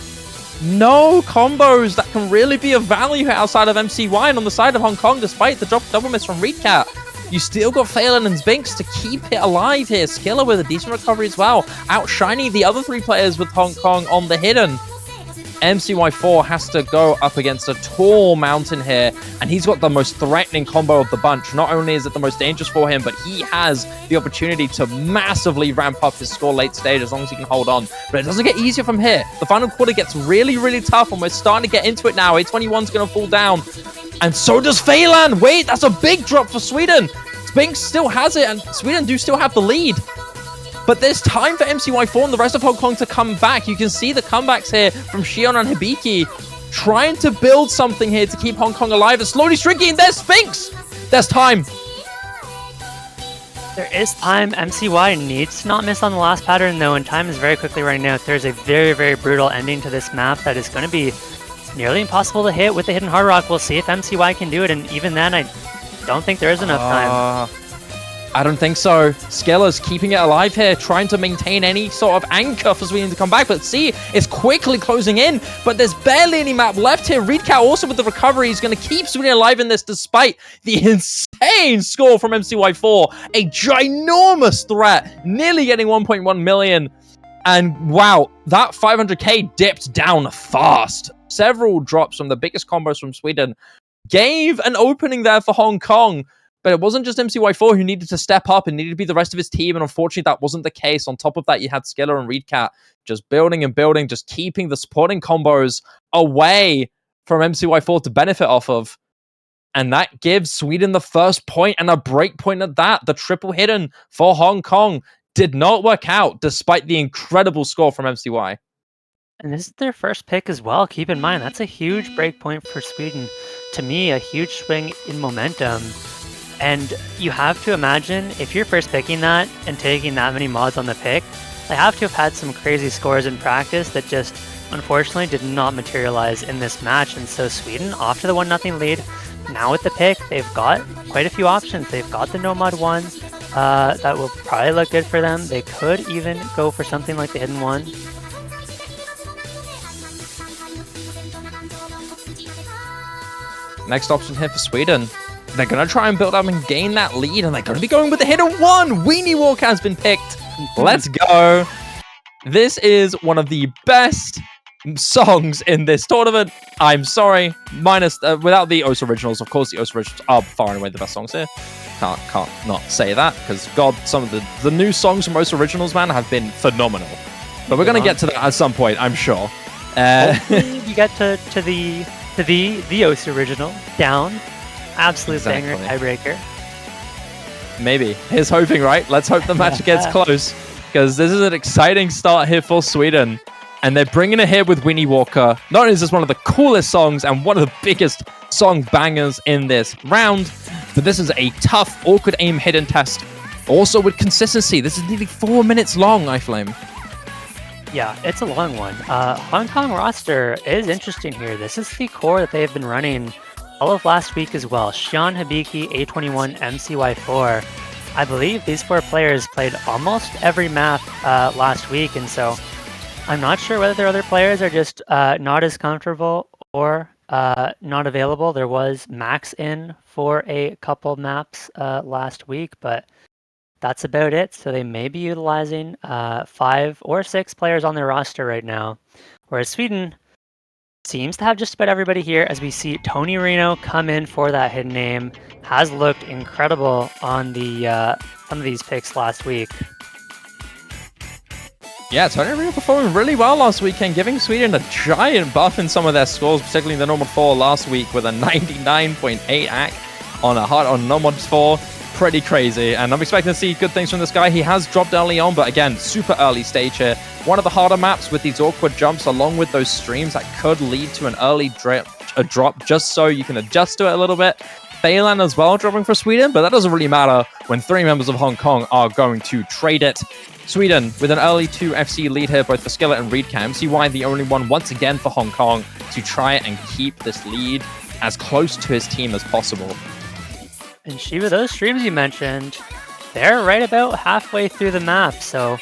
No combos that can really be of value outside of MCY, and on the side of Hong Kong, despite the drop double miss from Reedcat, you still got Phelan and Binks to keep it alive here. Skilla with a decent recovery as well, outshining the other 3 players with Hong Kong on the hidden. MCY4 has to go up against a tall mountain here, and he's got the most threatening combo of the bunch. Not only is it the most dangerous for him, but he has the opportunity to massively ramp up his score late stage as long as he can hold on. But it doesn't get easier from here. The final quarter gets really, really tough, and we're starting to get into it now. A21's going to fall down, and so does Phelan. Wait, that's a big drop for Sweden. Spinks still has it, and Sweden do still have the lead. But there's time for MCY4 and the rest of Hong Kong to come back. You can see the comebacks here from Xi'an and Hibiki trying to build something here to keep Hong Kong alive. It's slowly shrinking. There's Spinks. There's time. There is time. MCY needs to not miss on the last pattern, though, and time is very quickly running out. There's a very, very brutal ending to this map that is going to be nearly impossible to hit with the hidden hard rock. We'll see if MCY can do it, and even then, I don't think there is enough time. I don't think so. Skella's keeping it alive here, trying to maintain any sort of anchor for Sweden to come back. But see, it's quickly closing in, but there's barely any map left here. Reedcat also with the recovery is going to keep Sweden alive in this despite the insane score from MCY4. A ginormous threat, nearly getting 1.1 million. And wow, that 500k dipped down fast. Several drops from the biggest combos from Sweden gave an opening there for Hong Kong. But it wasn't just MCY4 who needed to step up and needed to be the rest of his team, and unfortunately that wasn't the case. On top of that, you had Skilla and Reedcat just building and building, just keeping the supporting combos away from MCY4 to benefit off of. And that gives Sweden the first point, and a break point at that. The triple hidden for Hong Kong did not work out, despite the incredible score from MCY. And this is their first pick as well. Keep in mind, that's a huge break point for Sweden. To me, a huge swing in momentum. And you have to imagine, if you're first picking that and taking that many mods on the pick, they have to have had some crazy scores in practice that just, unfortunately, did not materialize in this match. And so Sweden, off to the 1-0 lead. Now with the pick, they've got quite a few options. They've got the no mod ones that will probably look good for them. They could even go for something like the hidden one. Next option here for Sweden. They're going to try and build up and gain that lead, and they're going to be going with the hidden one. Weenie Walk has been picked. Let's go. This is one of the best songs in this tournament. I'm sorry, minus without the OS originals. Of course, the OS originals are far and away the best songs here. Can't not say that, because God, some of the new songs from OS originals, man, have been phenomenal. But we're going to get to that at some point, I'm sure. Hopefully you get to the OS original down. Absolute banger tiebreaker. Maybe. Here's hoping, right? Let's hope the match gets close, because this is an exciting start here for Sweden. And they're bringing it here with Winnie Walker. Not only is this one of the coolest songs and one of the biggest song bangers in this round, but this is a tough, awkward aim hidden test. Also with consistency. This is nearly 4 minutes long, iFlame. Yeah, it's a long one. Hong Kong roster is interesting here. This is the core that they've been running all of last week as well. Xi'an, Hibiki, A21, MCY4. I believe these 4 players played almost every map last week, and so I'm not sure whether their other players are just not as comfortable or not available. There was Max in for a couple maps last week, but that's about it. So they may be utilizing 5 or 6 players on their roster right now, whereas Sweden seems to have just about everybody here, as we see Tony Reno come in for that hidden name. Has looked incredible on the some of these picks last week. Yeah, Tony Reno performing really well last weekend, giving Sweden a giant buff in some of their scores, particularly in the normal 4 last week with a 99.8 AC on normal 4. Pretty crazy, and I'm expecting to see good things from this guy. He has dropped early on, but again, super early stage here. One of the harder maps with these awkward jumps, along with those streams that could lead to an early drop, just so you can adjust to it a little bit. Phelan as well dropping for Sweden, but that doesn't really matter when 3 members of Hong Kong are going to trade it. Sweden with an early 2 FC lead here, both for Skillet and Reedcam. MCY the only one once again for Hong Kong to try and keep this lead as close to his team as possible. And Shiva, those streams you mentioned, they're right about halfway through the map, so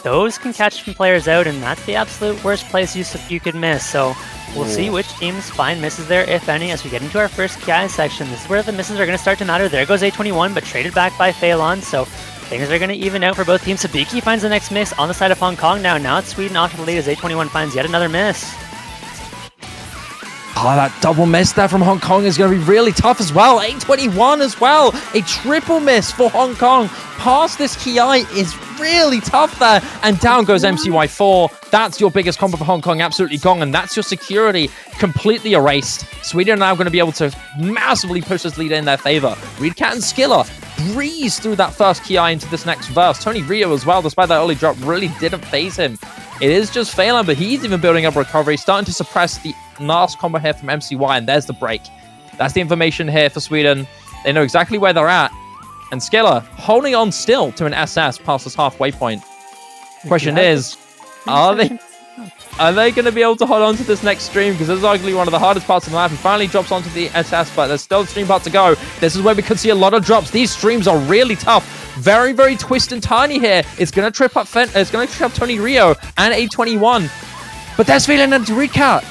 those can catch some players out, and that's the absolute worst place you could miss. So we'll see which teams find misses there, if any, as we get into our first KI section. This is where the misses are going to start to matter. There goes A21, but traded back by Phelan, so things are going to even out for both teams. Sabiki finds the next miss on the side of Hong Kong now. Now it's Sweden off to the lead as A21 finds yet another miss. Oh, that double miss there from Hong Kong is going to be really tough as well. A21 as well. A triple miss for Hong Kong. Past this Ki is really tough there. And down goes MCY4. That's your biggest combo for Hong Kong. Absolutely gone. And that's your security completely erased. Sweden are now going to be able to massively push this lead in their favor. Reedcat and Skiller breeze through that first Ki into this next verse. Tony Rio as well, despite that early drop, really didn't phase him. It is just Phelan, but he's even building up recovery, starting to suppress the last combo here from MCY, and there's the break. That's the information here for Sweden. They know exactly where they're at. And Skiller holding on still to an SS past this halfway point. Question is, are they going to be able to hold on to this next stream? Because this is arguably one of the hardest parts of the map. He finally drops onto the SS, but there's still a stream part to go. This is where we could see a lot of drops. These streams are really tough. Very, very twist and turny here. It's going to trip up Tony Rio and A21. But there's Phelan and Reedcat.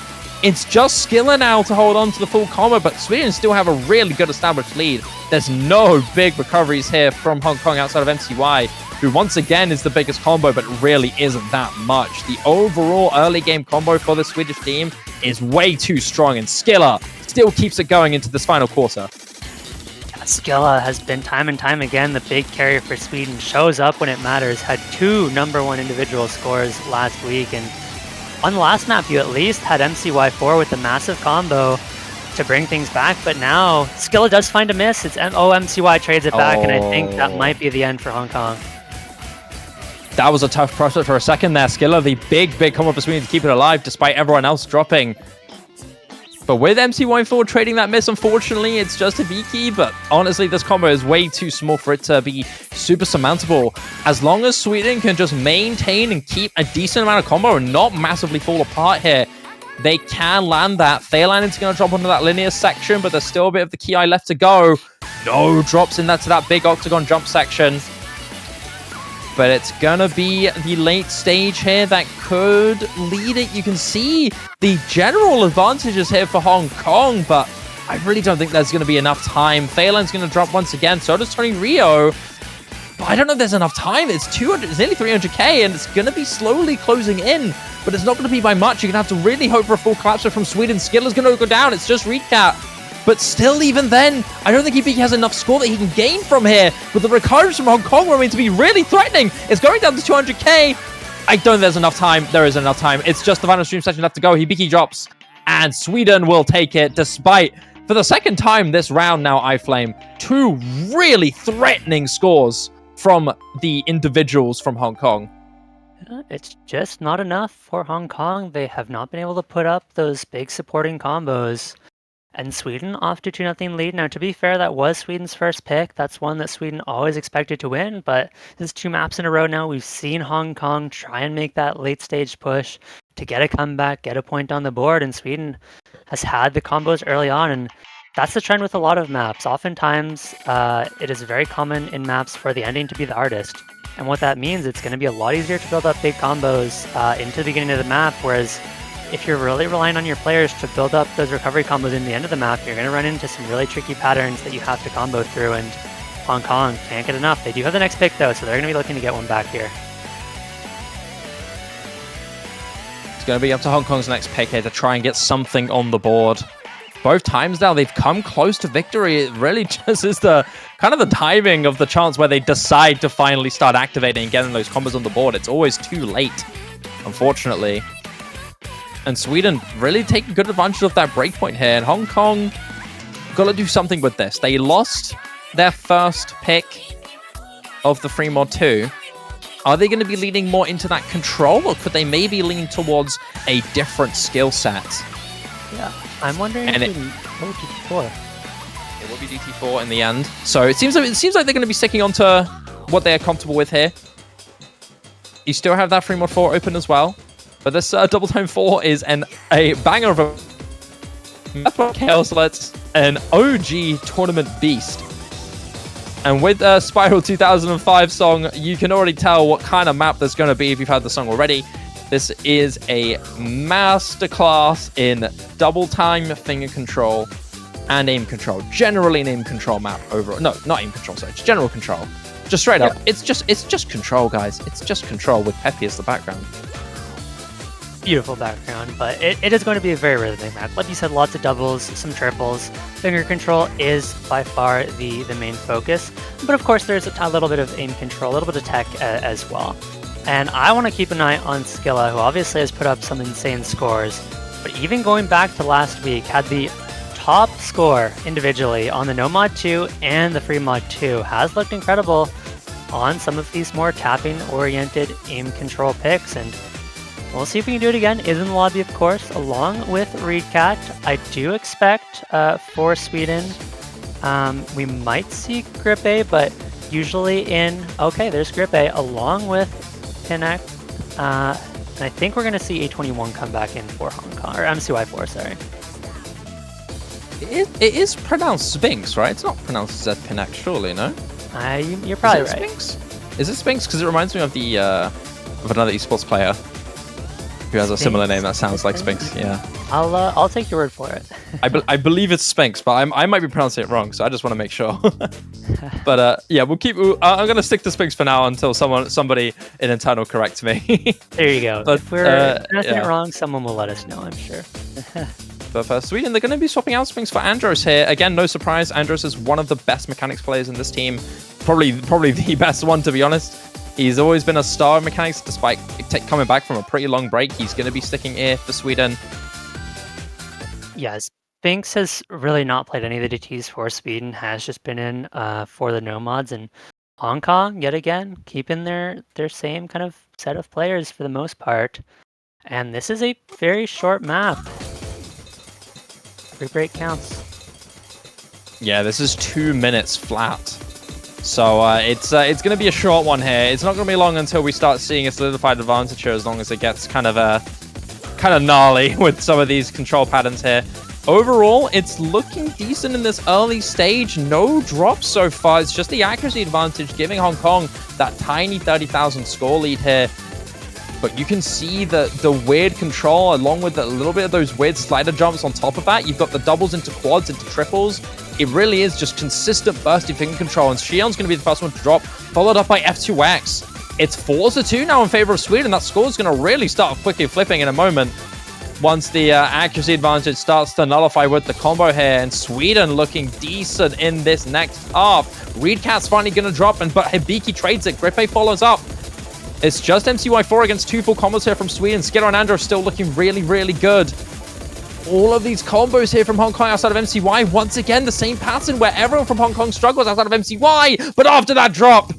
It's just Skiller now to hold on to the full combo, but Sweden still have a really good established lead. There's no big recoveries here from Hong Kong outside of MCY, who once again is the biggest combo, but really isn't that much. The overall early game combo for the Swedish team is way too strong, and Skiller still keeps it going into this final quarter. Skilla has been time and time again the big carrier for Sweden, shows up when it matters, had 2 #1 individual scores last week, and on the last map you at least had MCY4 with the massive combo to bring things back, but now Skilla does find a miss. It's MCY trades it back, and I think that might be the end for Hong Kong. That was a tough prospect for a second there. Skiller, the big combo for Sweden to keep it alive despite everyone else dropping. But with MCY4 trading that miss, unfortunately, it's just a Viki. But honestly, this combo is way too small for it to be super surmountable. As long as Sweden can just maintain and keep a decent amount of combo and not massively fall apart here, they can land that. Phelan is going to drop onto that linear section, but there's still a bit of the Ki left to go. No drops in that to that big octagon jump section. But it's going to be the late stage here that could lead it. You can see the general advantages here for Hong Kong, but I really don't think there's going to be enough time. Phelan's going to drop once again. So does Tony Rio. But I don't know if there's enough time. It's nearly 300k, and it's going to be slowly closing in. But it's not going to be by much. You're going to have to really hope for a full collapse from Sweden. Skiller's going to go down. It's just Reedcat. But still, even then, I don't think he has enough score that he can gain from here. With the recoveries from Hong Kong remaining to be really threatening. It's going down to 200k. I don't think there's enough time. There isn't enough time. It's just the final stream session left to go. Hibiki drops, and Sweden will take it, despite, for the second time this round now, iFlame, 2 really threatening scores from the individuals from Hong Kong. It's just not enough for Hong Kong. They have not been able to put up those big supporting combos. And Sweden off to 2-0 lead. Now, to be fair, that was Sweden's first pick. That's one that Sweden always expected to win, but this is 2 maps in a row now. We've seen Hong Kong try and make that late stage push to get a comeback, get a point on the board, and Sweden has had the combos early on, and that's the trend with a lot of maps. Oftentimes, it is very common in maps for the ending to be the hardest. And what that means, it's going to be a lot easier to build up big combos into the beginning of the map, whereas if you're really relying on your players to build up those recovery combos in the end of the map, you're going to run into some really tricky patterns that you have to combo through, and Hong Kong can't get enough. They do have the next pick though, so they're going to be looking to get one back here. It's going to be up to Hong Kong's next pick here to try and get something on the board. Both times now they've come close to victory. It really just is the kind of the timing of the chance where they decide to finally start activating and getting those combos on the board. It's always too late, unfortunately. And Sweden really taking good advantage of that breakpoint here. And Hong Kong got to do something with this. They lost their first pick of the free mod 2. Are they going to be leaning more into that control, or could they maybe lean towards a different skill set? Yeah, I'm wondering and if what would DT4? It will be DT4 in the end. So it seems like they're going to be sticking on to what they are comfortable with here. You still have that free mod 4 open as well. But this double time 4 is a banger of a Chaos Let's an OG tournament beast. And with Spiral 2005 song, you can already tell what kind of map there's going to be if you've had the song already. This is a masterclass in double time finger control and aim control. Generally an aim control map overall. No, not aim control, sorry. Just general control. Just straight up. It's just control, guys. It's just control with Peppy as the background. Beautiful background, but it is going to be a very rhythmic map. Like you said, lots of doubles, some triples. Finger control is by far the main focus, but of course there's a little bit of aim control, a little bit of tech as well. And I want to keep an eye on Skilla, who obviously has put up some insane scores, but even going back to last week, had the top score individually on the No Mod 2 and the Free Mod 2, has looked incredible on some of these more tapping-oriented aim control picks, and we'll see if we can do it again. Is in the lobby, of course, along with ReedCat. I do expect for Sweden, we might see Grip A, but usually in... Okay, there's Grip A, along with Pinak. And I think we're going to see A21 come back in for Hong Kong, or MCY4, sorry. It is pronounced Sphinx, right? It's not pronounced Z Pinak, surely, no? You're probably right. Sphinx? Is it Sphinx? Because it reminds me of the of another esports player who has a similar name that sounds like Sphinx. Yeah. I'll take your word for it. I believe it's Sphinx, but I might be pronouncing it wrong, so I just want to make sure. But yeah, we'll keep. I'm gonna stick to Sphinx for now until somebody in internal corrects me. There you go. But, if we're pronouncing it wrong, someone will let us know, I'm sure. But for Sweden, they're going to be swapping out Sphinx for Andros here. Again, no surprise. Andros is one of the best mechanics players in this team. Probably the best one, to be honest. He's always been a star of mechanics, despite coming back from a pretty long break. He's going to be sticking here for Sweden. Yes, Sphinx has really not played any of the DTs for Sweden, has just been in for the Nomads, and Hong Kong, yet again, keeping their same kind of set of players for the most part. And this is a very short map. Every break counts. Yeah, this is 2 minutes flat. So it's going to be a short one here. It's not going to be long until we start seeing a solidified advantage here, as long as it gets kind of gnarly with some of these control patterns here. Overall, it's looking decent in this early stage. No drops so far. It's just the accuracy advantage giving Hong Kong that tiny 30,000 score lead here. But you can see the weird control along with a little bit of those weird slider jumps on top of that. You've got the doubles into quads, into triples. It really is just consistent bursty finger control. And Shion's going to be the first one to drop, followed up by F2X. It's 4-2 now in favor of Sweden. That score is going to really start quickly flipping in a moment once the accuracy advantage starts to nullify with the combo here. And Sweden looking decent in this next half. ReedCat's finally going to drop, but Hibiki trades it. Grippe follows up. It's just MCY4 against 2 full combos here from Sweden. Skidder and Andro still looking really, really good. All of these combos here from Hong Kong outside of MCY. Once again, the same pattern where everyone from Hong Kong struggles outside of MCY. But after that drop,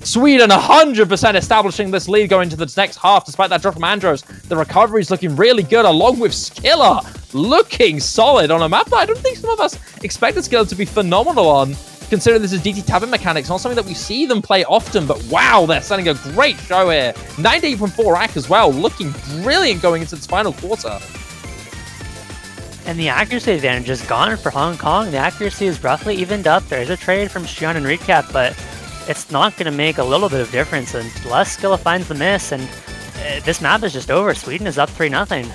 Sweden 100% establishing this lead going into the next half. Despite that drop from Andros, the recovery is looking really good, along with Skiller looking solid on a map that I don't think some of us expected Skiller to be phenomenal on. Considering this is DT tabbing mechanics, not something that we see them play often, but wow, they're setting a great show here. 98.4 rack as well, looking brilliant going into this final quarter. And the accuracy advantage is gone for Hong Kong. The accuracy is roughly evened up. There's a trade from Xion and ReedCat, but it's not going to make a little bit of difference unless Skilla finds the miss, and this map is just over. Sweden is up 3-0.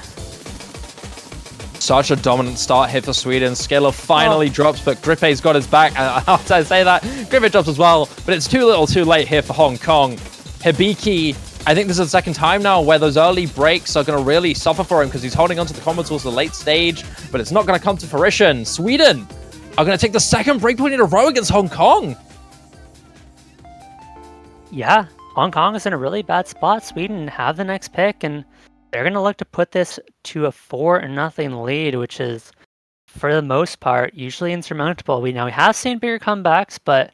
Such a dominant start here for Sweden. Scalar finally drops, but Grippe's got his back. How did I say that? Grippe drops as well, but it's too little too late here for Hong Kong. Hibiki, I think this is the second time now where those early breaks are going to really suffer for him because he's holding onto the combo towards the late stage, but it's not going to come to fruition. Sweden are going to take the second breakpoint in a row against Hong Kong. Yeah, Hong Kong is in a really bad spot. Sweden have the next pick, and they're going to look to put this to a 4-0 lead, which is, for the most part, usually insurmountable. We have seen bigger comebacks, but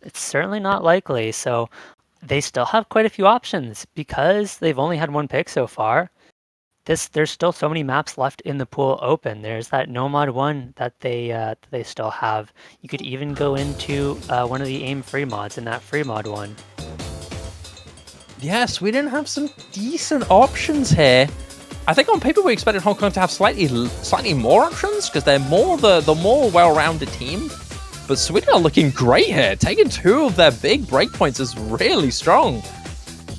it's certainly not likely. So they still have quite a few options because they've only had one pick so far. There's still so many maps left in the pool open. There's that Nomad 1 that they still have. You could even go into one of the aim free mods in that free mod 1. Yes, we didn't have some decent options here. I think on paper we expected Hong Kong to have slightly more options because they're the more well-rounded team. But Sweden are looking great here. Taking 2 of their big breakpoints is really strong.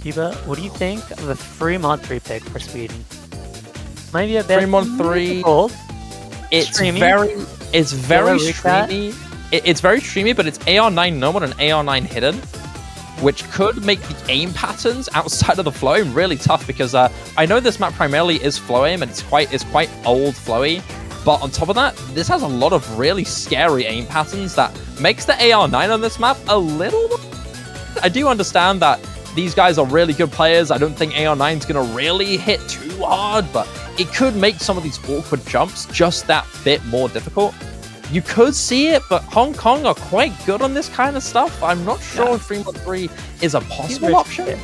Eva, what do you think of the free mod 3 pick for Sweden? Might be a bit free mod 3. Cold. It's Streamy. It's very streamy. It's very streamy, but it's AR9 Nomad and AR9 hidden, which could make the aim patterns outside of the flow aim really tough because I know this map primarily is flow aim and it's quite old flowy, but on top of that, this has a lot of really scary aim patterns that makes the AR9 on this map a little... I do understand that these guys are really good players. I don't think AR9 is going to really hit too hard, but it could make some of these awkward jumps just that bit more difficult. You could see it, but Hong Kong are quite good on this kind of stuff. I'm not sure if free mod 3 is a possible option.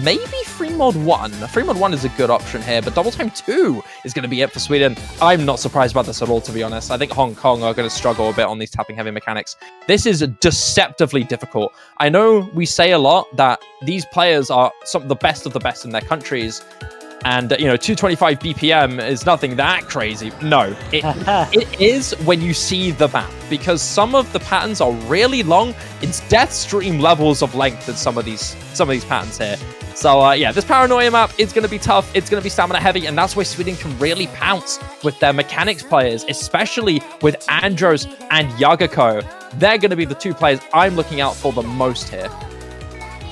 Maybe free mod 1. Free mod 1 is a good option here, but double time 2 is going to be it for Sweden. I'm not surprised about this at all, to be honest. I think Hong Kong are going to struggle a bit on these tapping heavy mechanics. This is deceptively difficult. I know we say a lot that these players are some of the best in their countries, and, 225 BPM is nothing that crazy. No, it is when you see the map, because some of the patterns are really long. It's death stream levels of length in some of these patterns here. So, yeah, this Paranoia map is going to be tough. It's going to be stamina heavy, and that's where Sweden can really pounce with their mechanics players, especially with Andros and Yagako. They're going to be the 2 players I'm looking out for the most here.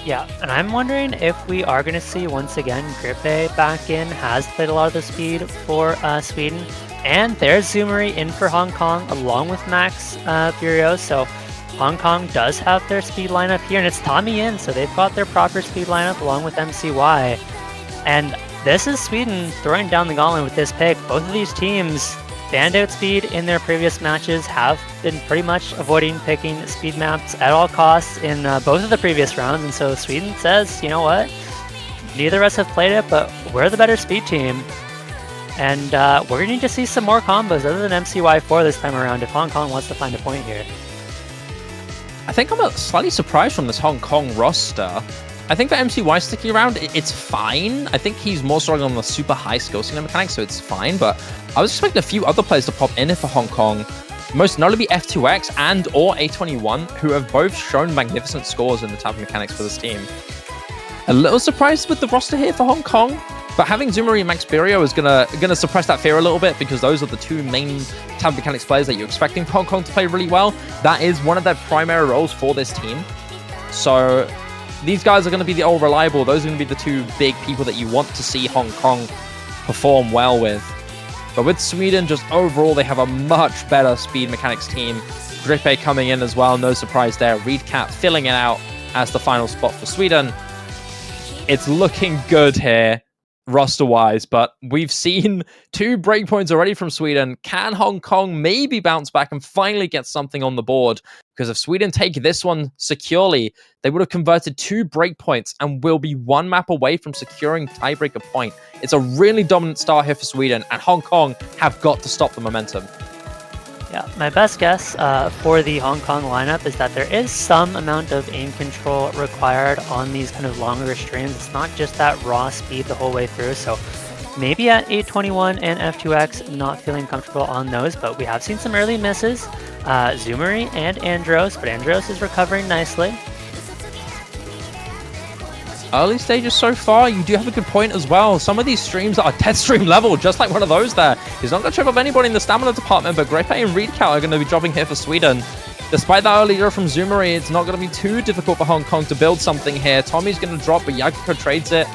Yeah, and I'm wondering if we are going to see, once again, Grippe back in, has played a lot of the speed for Sweden. And there's Zoomery in for Hong Kong, along with Max Furios. So Hong Kong does have their speed lineup here, and it's Tommy in, so they've got their proper speed lineup along with MCY. And this is Sweden throwing down the gauntlet with this pick. Both of these teams, standout speed in their previous matches, have been pretty much avoiding picking speed maps at all costs in both of the previous rounds, and so Sweden says, you know what, neither of us have played it, but we're the better speed team, and we're going to need to see some more combos other than MCY4 this time around if Hong Kong wants to find a point here. I think I'm slightly surprised from this Hong Kong roster. I think that MCY sticking around, it's fine. I think he's more struggling on the super high skill ceiling mechanics, so it's fine. But I was expecting a few other players to pop in for Hong Kong, most notably F2X and or A21, who have both shown magnificent scores in the type of mechanics for this team. A little surprised with the roster here for Hong Kong, but having Zoomery and Max Birio is gonna suppress that fear a little bit because those are the 2 main type of mechanics players that you're expecting Hong Kong to play really well. That is one of their primary roles for this team. So these guys are going to be the all reliable. Those are going to be the 2 big people that you want to see Hong Kong perform well with. But with Sweden, just overall, they have a much better speed mechanics team. Grippe coming in as well, no surprise there. Reedcat filling it out as the final spot for Sweden. It's looking good here, roster-wise, but we've seen 2 breakpoints already from Sweden. Can Hong Kong maybe bounce back and finally get something on the board? Because if Sweden take this one securely, they would have converted 2 breakpoints and will be 1 map away from securing tiebreaker point. It's a really dominant start here for Sweden, and Hong Kong have got to stop the momentum. Yeah, my best guess for the Hong Kong lineup is that there is some amount of aim control required on these kind of longer streams. It's not just that raw speed the whole way through, so maybe at 821 and F2X, not feeling comfortable on those, but we have seen some early misses. Zoomery and Andros, but Andros is recovering nicely. early stages so far, you do have a good point as well. Some of these streams are death stream level, just like one of those there. He's not going to trip up anybody in the stamina department, but Grepe and Reedcat are going to be dropping here for Sweden. Despite that early hero from Zumari, it's not going to be too difficult for Hong Kong to build something here. Tommy's going to drop, but Yagiko trades it.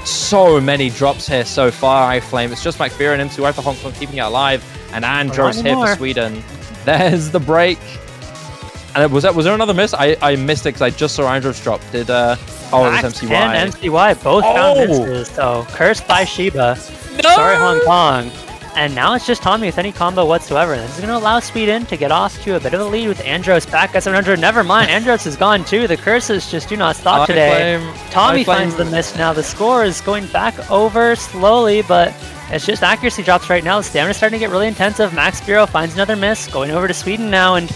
So many drops here so far, iFlame. It's just McFear and M2Y for Hong Kong keeping it alive, and Andros here for Sweden. There's the break. And was there another miss? I missed it because I just saw Andros drop. Did it was MCY. And MCY both found misses, so cursed by Shiba. No! Sorry, Hong Kong. And now it's just Tommy with any combo whatsoever. This is going to allow Sweden to get off to a bit of a lead with Andros back at 700. Never mind, Andros is gone too. The curses just do not stop today. Tommy finds the miss now. The score is going back over slowly, but it's just accuracy drops right now. The stamina is starting to get really intensive. Max Bureau finds another miss, going over to Sweden now, and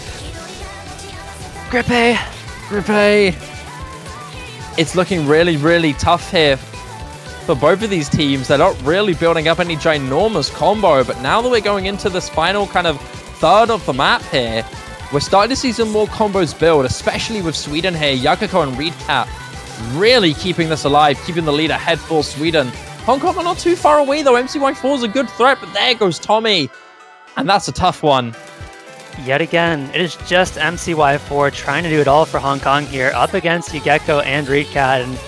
Grippe. It's looking really, really tough here for both of these teams. They're not really building up any ginormous combo, but now that we're going into this final kind of third of the map here, we're starting to see some more combos build, especially with Sweden here. Yagiko and Reedcat really keeping this alive, keeping the lead ahead for Sweden. Hong Kong are not too far away though. MCY4 is a good threat, but there goes Tommy. And that's a tough one. Yet again, it is just MCY4 trying to do it all for Hong Kong here, up against Yugeko and Reedcat, and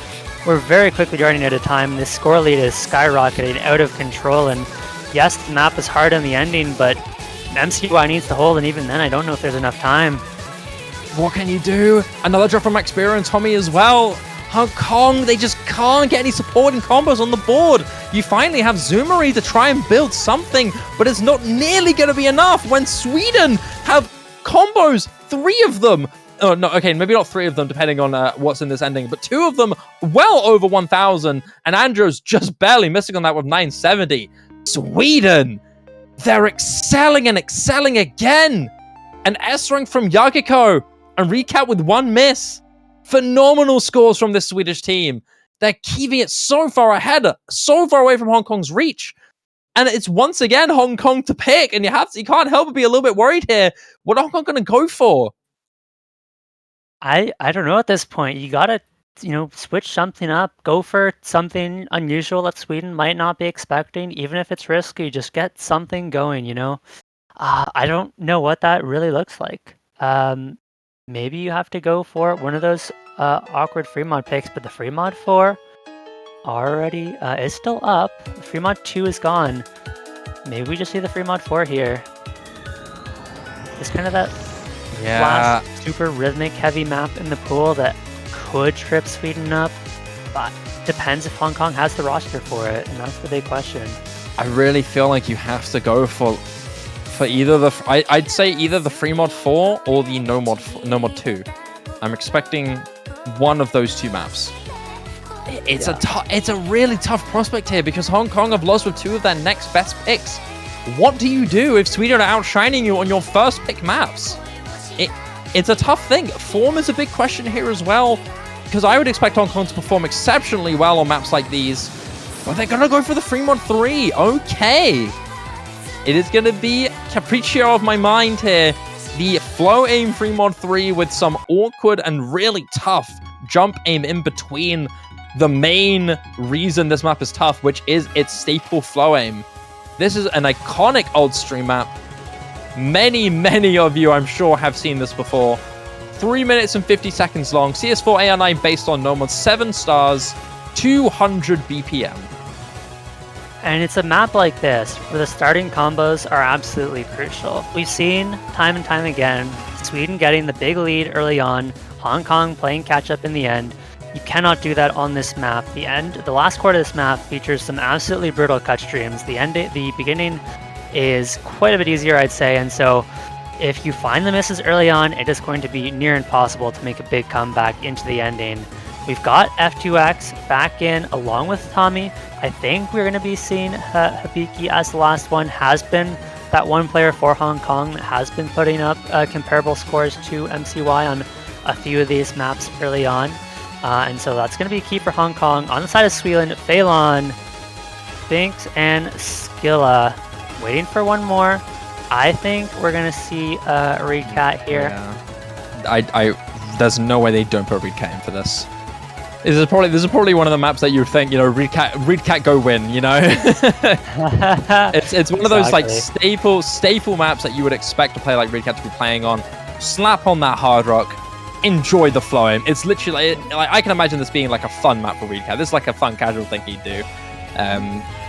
we're very quickly running out of time. This score lead is skyrocketing out of control, and yes, the map is hard on the ending, but MCY needs to hold, and even then, I don't know if there's enough time. What can you do? Another drop from Max Beer and Tommy as well. Hong Kong, they just can't get any supporting combos on the board. You finally have Zumari to try and build something, but it's not nearly going to be enough when Sweden have combos, 3 of them. Oh, no, okay, maybe not 3 of them, depending on what's in this ending, but 2 of them well over 1,000, and Andrews just barely missing on that with 970. Sweden, they're excelling and excelling again. An S rank from Yagiko, and Recap with 1 miss. Phenomenal scores from this Swedish team. They're keeping it so far ahead, so far away from Hong Kong's reach. And it's once again Hong Kong to pick, and you can't help but be a little bit worried here. What are Hong Kong going to go for? I don't know at this point. You gotta, switch something up. Go for something unusual that Sweden might not be expecting. Even if it's risky, just get something going, I don't know what that really looks like. Maybe you have to go for one of those awkward free mod picks, but the free mod 4 already is still up. The free mod 2 is gone. Maybe we just see the free mod 4 here. It's kind of that last super rhythmic heavy map in the pool that could trip Sweden up, but depends if Hong Kong has the roster for it, and that's the big question. I really feel like you have to go for either I'd say either the free mod 4 or the no mod 2. I'm expecting one of those 2 maps. It's a really tough prospect here because Hong Kong have lost with 2 of their next best picks. What do you do if Sweden are outshining you on your first pick maps? It's a tough thing. Form is a big question here as well, because I would expect Hong Kong to perform exceptionally well on maps like these, but they're gonna go for the free mod 3. Okay. It is going to be Capriccio of my mind here. The flow aim free mod 3 with some awkward and really tough jump aim in between the main reason this map is tough, which is its staple flow aim. This is an iconic old stream map. Many, many of you, I'm sure, have seen this before. 3 minutes and 50 seconds long. CS4 AR9 based on no mod, 7 stars, 200 BPM. And it's a map like this, where the starting combos are absolutely crucial. We've seen time and time again, Sweden getting the big lead early on, Hong Kong playing catch-up in the end. You cannot do that on this map. The last quarter of this map features some absolutely brutal cut streams. The beginning is quite a bit easier, I'd say, and so if you find the misses early on, it is going to be near impossible to make a big comeback into the ending. We've got F2X back in along with Tommy. I think we're going to be seeing Hibiki as the last one. Has been that one player for Hong Kong that has been putting up comparable scores to MCY on a few of these maps early on. And so that's going to be key for Hong Kong. On the side of Sweden, Phelan, Binks, and Skilla. Waiting for one more. I think we're going to see Reedcat here. Yeah. There's no way they don't put Reedcat in for this. This is probably one of the maps that you would think, Reed Cat go win, It's one of those like staple maps that you would expect a player like Reed Cat to be playing on. Slap on that hard rock, enjoy the flowing. It's literally like I can imagine this being like a fun map for Reed Cat. This is like a fun casual thing he'd do.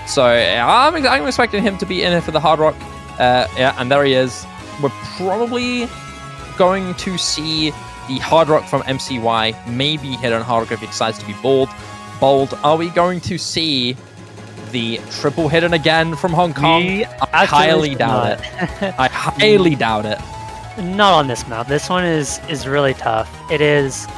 So I'm expecting him to be in it for the hard rock. And there he is. We're probably going to see the hard rock from MCY, maybe hidden hard rock if he decides to be bold. Are we going to see the triple hidden again from Hong Kong? I highly doubt it. I highly doubt it. Not on this map. This one is really tough. It is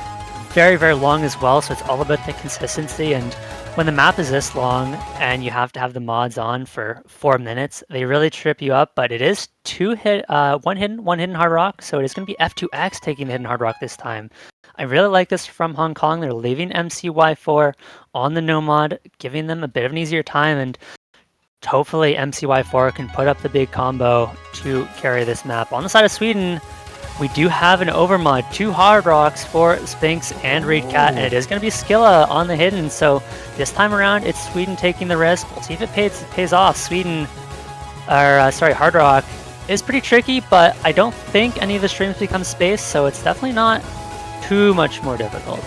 very, very long as well, so it's all about the consistency. And when the map is this long and you have to have the mods on for 4 minutes, they really trip you up. But it is one hidden hard rock, so it is going to be F2X taking the hidden hard rock this time. I really like this from Hong Kong. They're leaving MCY4 on the no mod, giving them a bit of an easier time, and hopefully MCY4 can put up the big combo to carry this map. On the side of Sweden, we do have an overmod, 2 hard rocks for Spinks and Reed Cat, and it is going to be Skilla on the hidden. So this time around, it's Sweden taking the risk. We'll see if it pays off. Hard rock is pretty tricky, but I don't think any of the streams become space, so it's definitely not too much more difficult.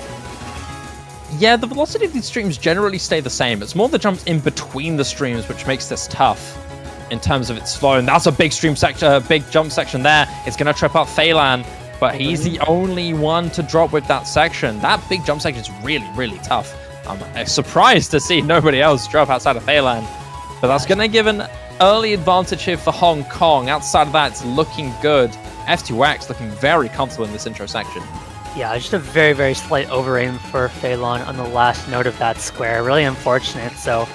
Yeah, the velocity of these streams generally stay the same. It's more the jumps in between the streams which makes this tough in terms of its flow. And that's a big big jump section there. It's going to trip up Phelan, but he's the only one to drop with that section. That big jump section is really, really tough. I'm surprised to see nobody else drop outside of Phelan, but that's going to give an early advantage here for Hong Kong. Outside of that, it's looking good. F2X looking very comfortable in this intro section. Yeah, just a very, very slight over-aim for Phelan on the last node of that square. Really unfortunate. So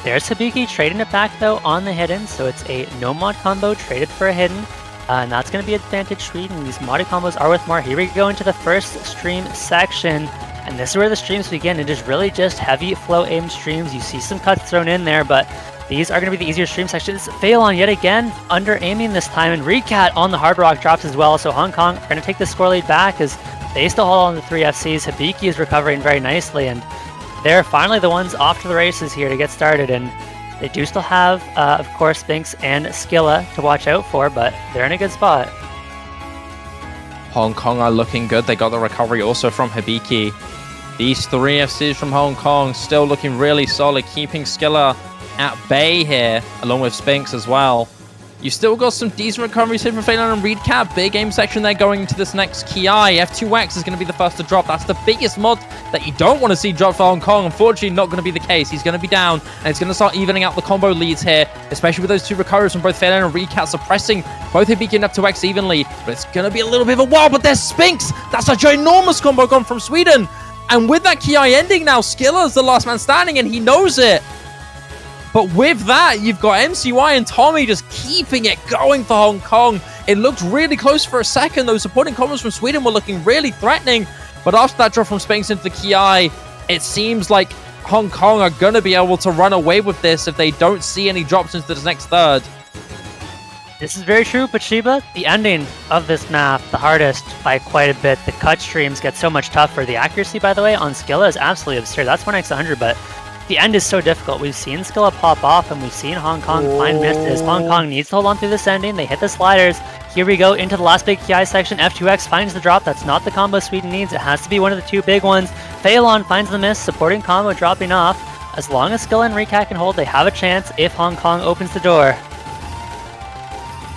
there's Hibiki trading it back, though, on the hidden. So it's a no-mod combo traded for a hidden. And that's going to be advantage Sweden. These modded combos are worth more. Here we go into the first stream section. And this is where the streams begin. It is really just heavy flow aim streams. You see some cuts thrown in there, but these are going to be the easier stream sections. Phelan yet again under aiming this time. And Reed Cat on the hard rock drops as well. So Hong Kong are going to take the score lead back as they still hold on to 3 FCs. Hibiki is recovering very nicely, and they're finally the ones off to the races here to get started. And they do still have, of course, Spinks and Skilla to watch out for, but they're in a good spot. Hong Kong are looking good. They got the recovery also from Hibiki. These 3 FCs from Hong Kong still looking really solid, keeping Skilla at bay here, along with Spinks as well. You still got some decent recoveries here from Phelan and Reed Cat. Big aim section there going into this next Ki. F2X is going to be the first to drop. That's the biggest mod that you don't want to see drop for Hong Kong. Unfortunately, not going to be the case. He's going to be down, and it's going to start evening out the combo leads here, especially with those 2 recoveries from both Phelan and Reed Cat suppressing both Hibiki and F2X evenly. But it's going to be a little bit of a while, but there's Spinks. That's a ginormous combo gone from Sweden. And with that Ki ending now, Skilla's the last man standing, and he knows it. But with that, you've got MCY and Tommy just keeping it going for Hong Kong. It looked really close for a second. Those supporting combos from Sweden were looking really threatening. But after that drop from Spinks into the Ki, it seems like Hong Kong are going to be able to run away with this if they don't see any drops into this next third. This is very true, but Shiba, the ending of this map, the hardest by quite a bit. The cut streams get so much tougher. The accuracy, by the way, on Skilla is absolutely absurd. That's 1x100, but the end is so difficult. We've seen Skilla pop off, and we've seen Hong Kong find misses. Hong Kong needs to hold on through this ending. They hit the sliders. Here we go into the last big Ki section. F2X finds the drop. That's not the combo Sweden needs. It has to be one of the 2 big ones. Phelan finds the miss, supporting combo dropping off. As long as Skilla and Reed Cat can hold, they have a chance if Hong Kong opens the door.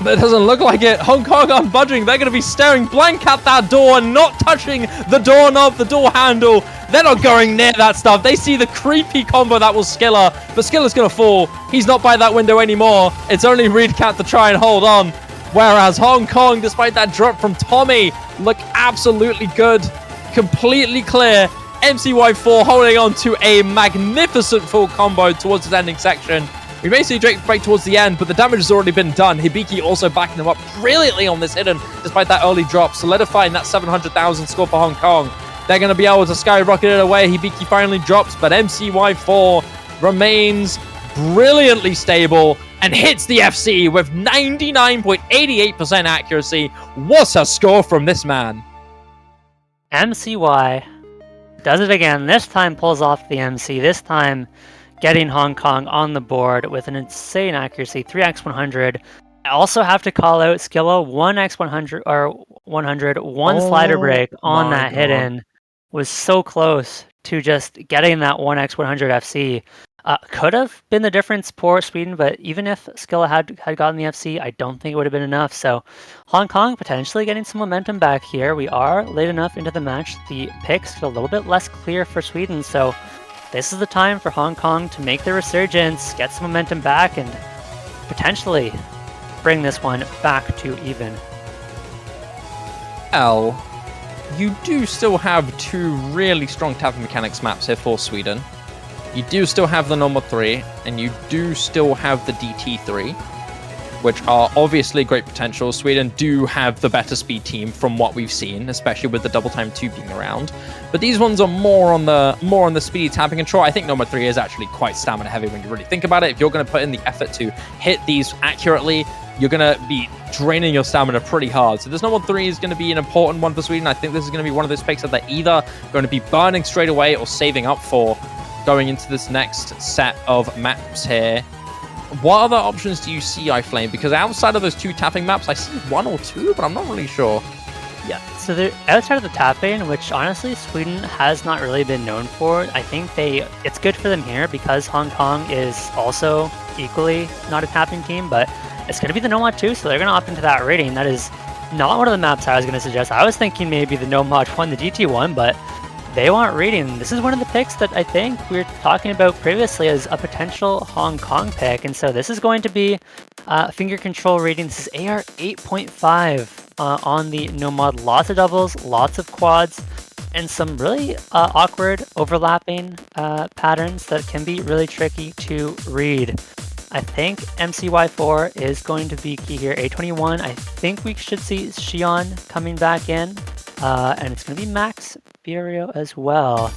But it doesn't look like it. Hong Kong aren't budging. They're going to be staring blank at that door and not touching the doorknob, the door handle. They're not going near that stuff. They see the creepy combo that was Skilla, but Skilla's going to fall. He's not by that window anymore. It's only Reed Cat to try and hold on. Whereas Hong Kong, despite that drop from Tommy, look absolutely good. Completely clear. MCY4 holding on to a magnificent full combo towards his ending section. We may see Drake break towards the end, but the damage has already been done. Hibiki also backing them up brilliantly on this hidden, despite that early drop, solidifying that 700,000 score for Hong Kong. They're going to be able to skyrocket it away. Hibiki finally drops, but MCY4 remains brilliantly stable and hits the FC with 99.88% accuracy. What a score from this man. MCY does it again. This time pulls off the MC. This time getting Hong Kong on the board with an insane accuracy, 3x100. I also have to call out Skilla, 1x100 or 100, one slider break on my that God. hidden was so close to just getting that 1x100 FC. Could have been the difference for Sweden, but even if Skilla had gotten the FC, I don't think it would have been enough. So Hong Kong potentially getting some momentum back here. We are late enough into the match. The picks feel a little bit less clear for Sweden, so this is the time for Hong Kong to make their resurgence, get some momentum back, and potentially bring this one back to even. Well, you do still have two really strong tapping mechanics maps here for Sweden. You do still have the normal 3, and you do still have the DT3, which are obviously great potential. Sweden do have the better speed team from what we've seen, especially with the double time 2 being around. But these ones are more on the speedy tapping control. I think Nomad 3 is actually quite stamina heavy when you really think about it. If you're going to put in the effort to hit these accurately, you're going to be draining your stamina pretty hard. So this Nomad 3 is going to be an important one for Sweden. I think this is going to be one of those picks that they're either going to be burning straight away or saving up for going into this next set of maps here. What other options do you see, iFlame? Because outside of those 2 tapping maps, I see 1 or 2, but I'm not really sure. Yeah, so they're outside of the tapping, which honestly Sweden has not really been known for. I think it's good for them here because Hong Kong is also equally not a tapping team, but it's going to be the Nomad 2, so they're going to opt into that rating. That is not one of the maps I was going to suggest. I was thinking maybe the Nomad 1, the DT 1, but they want rating. This is one of the picks that I think we were talking about previously as a potential Hong Kong pick, and so this is going to be finger control rating. This is AR 8.5 on the Nomad. Lots of doubles, lots of quads, and some really awkward overlapping patterns that can be really tricky to read. I think MCY4 is going to be key here. A21, I think we should see Xion coming back in, and it's going to be Max Burio as well.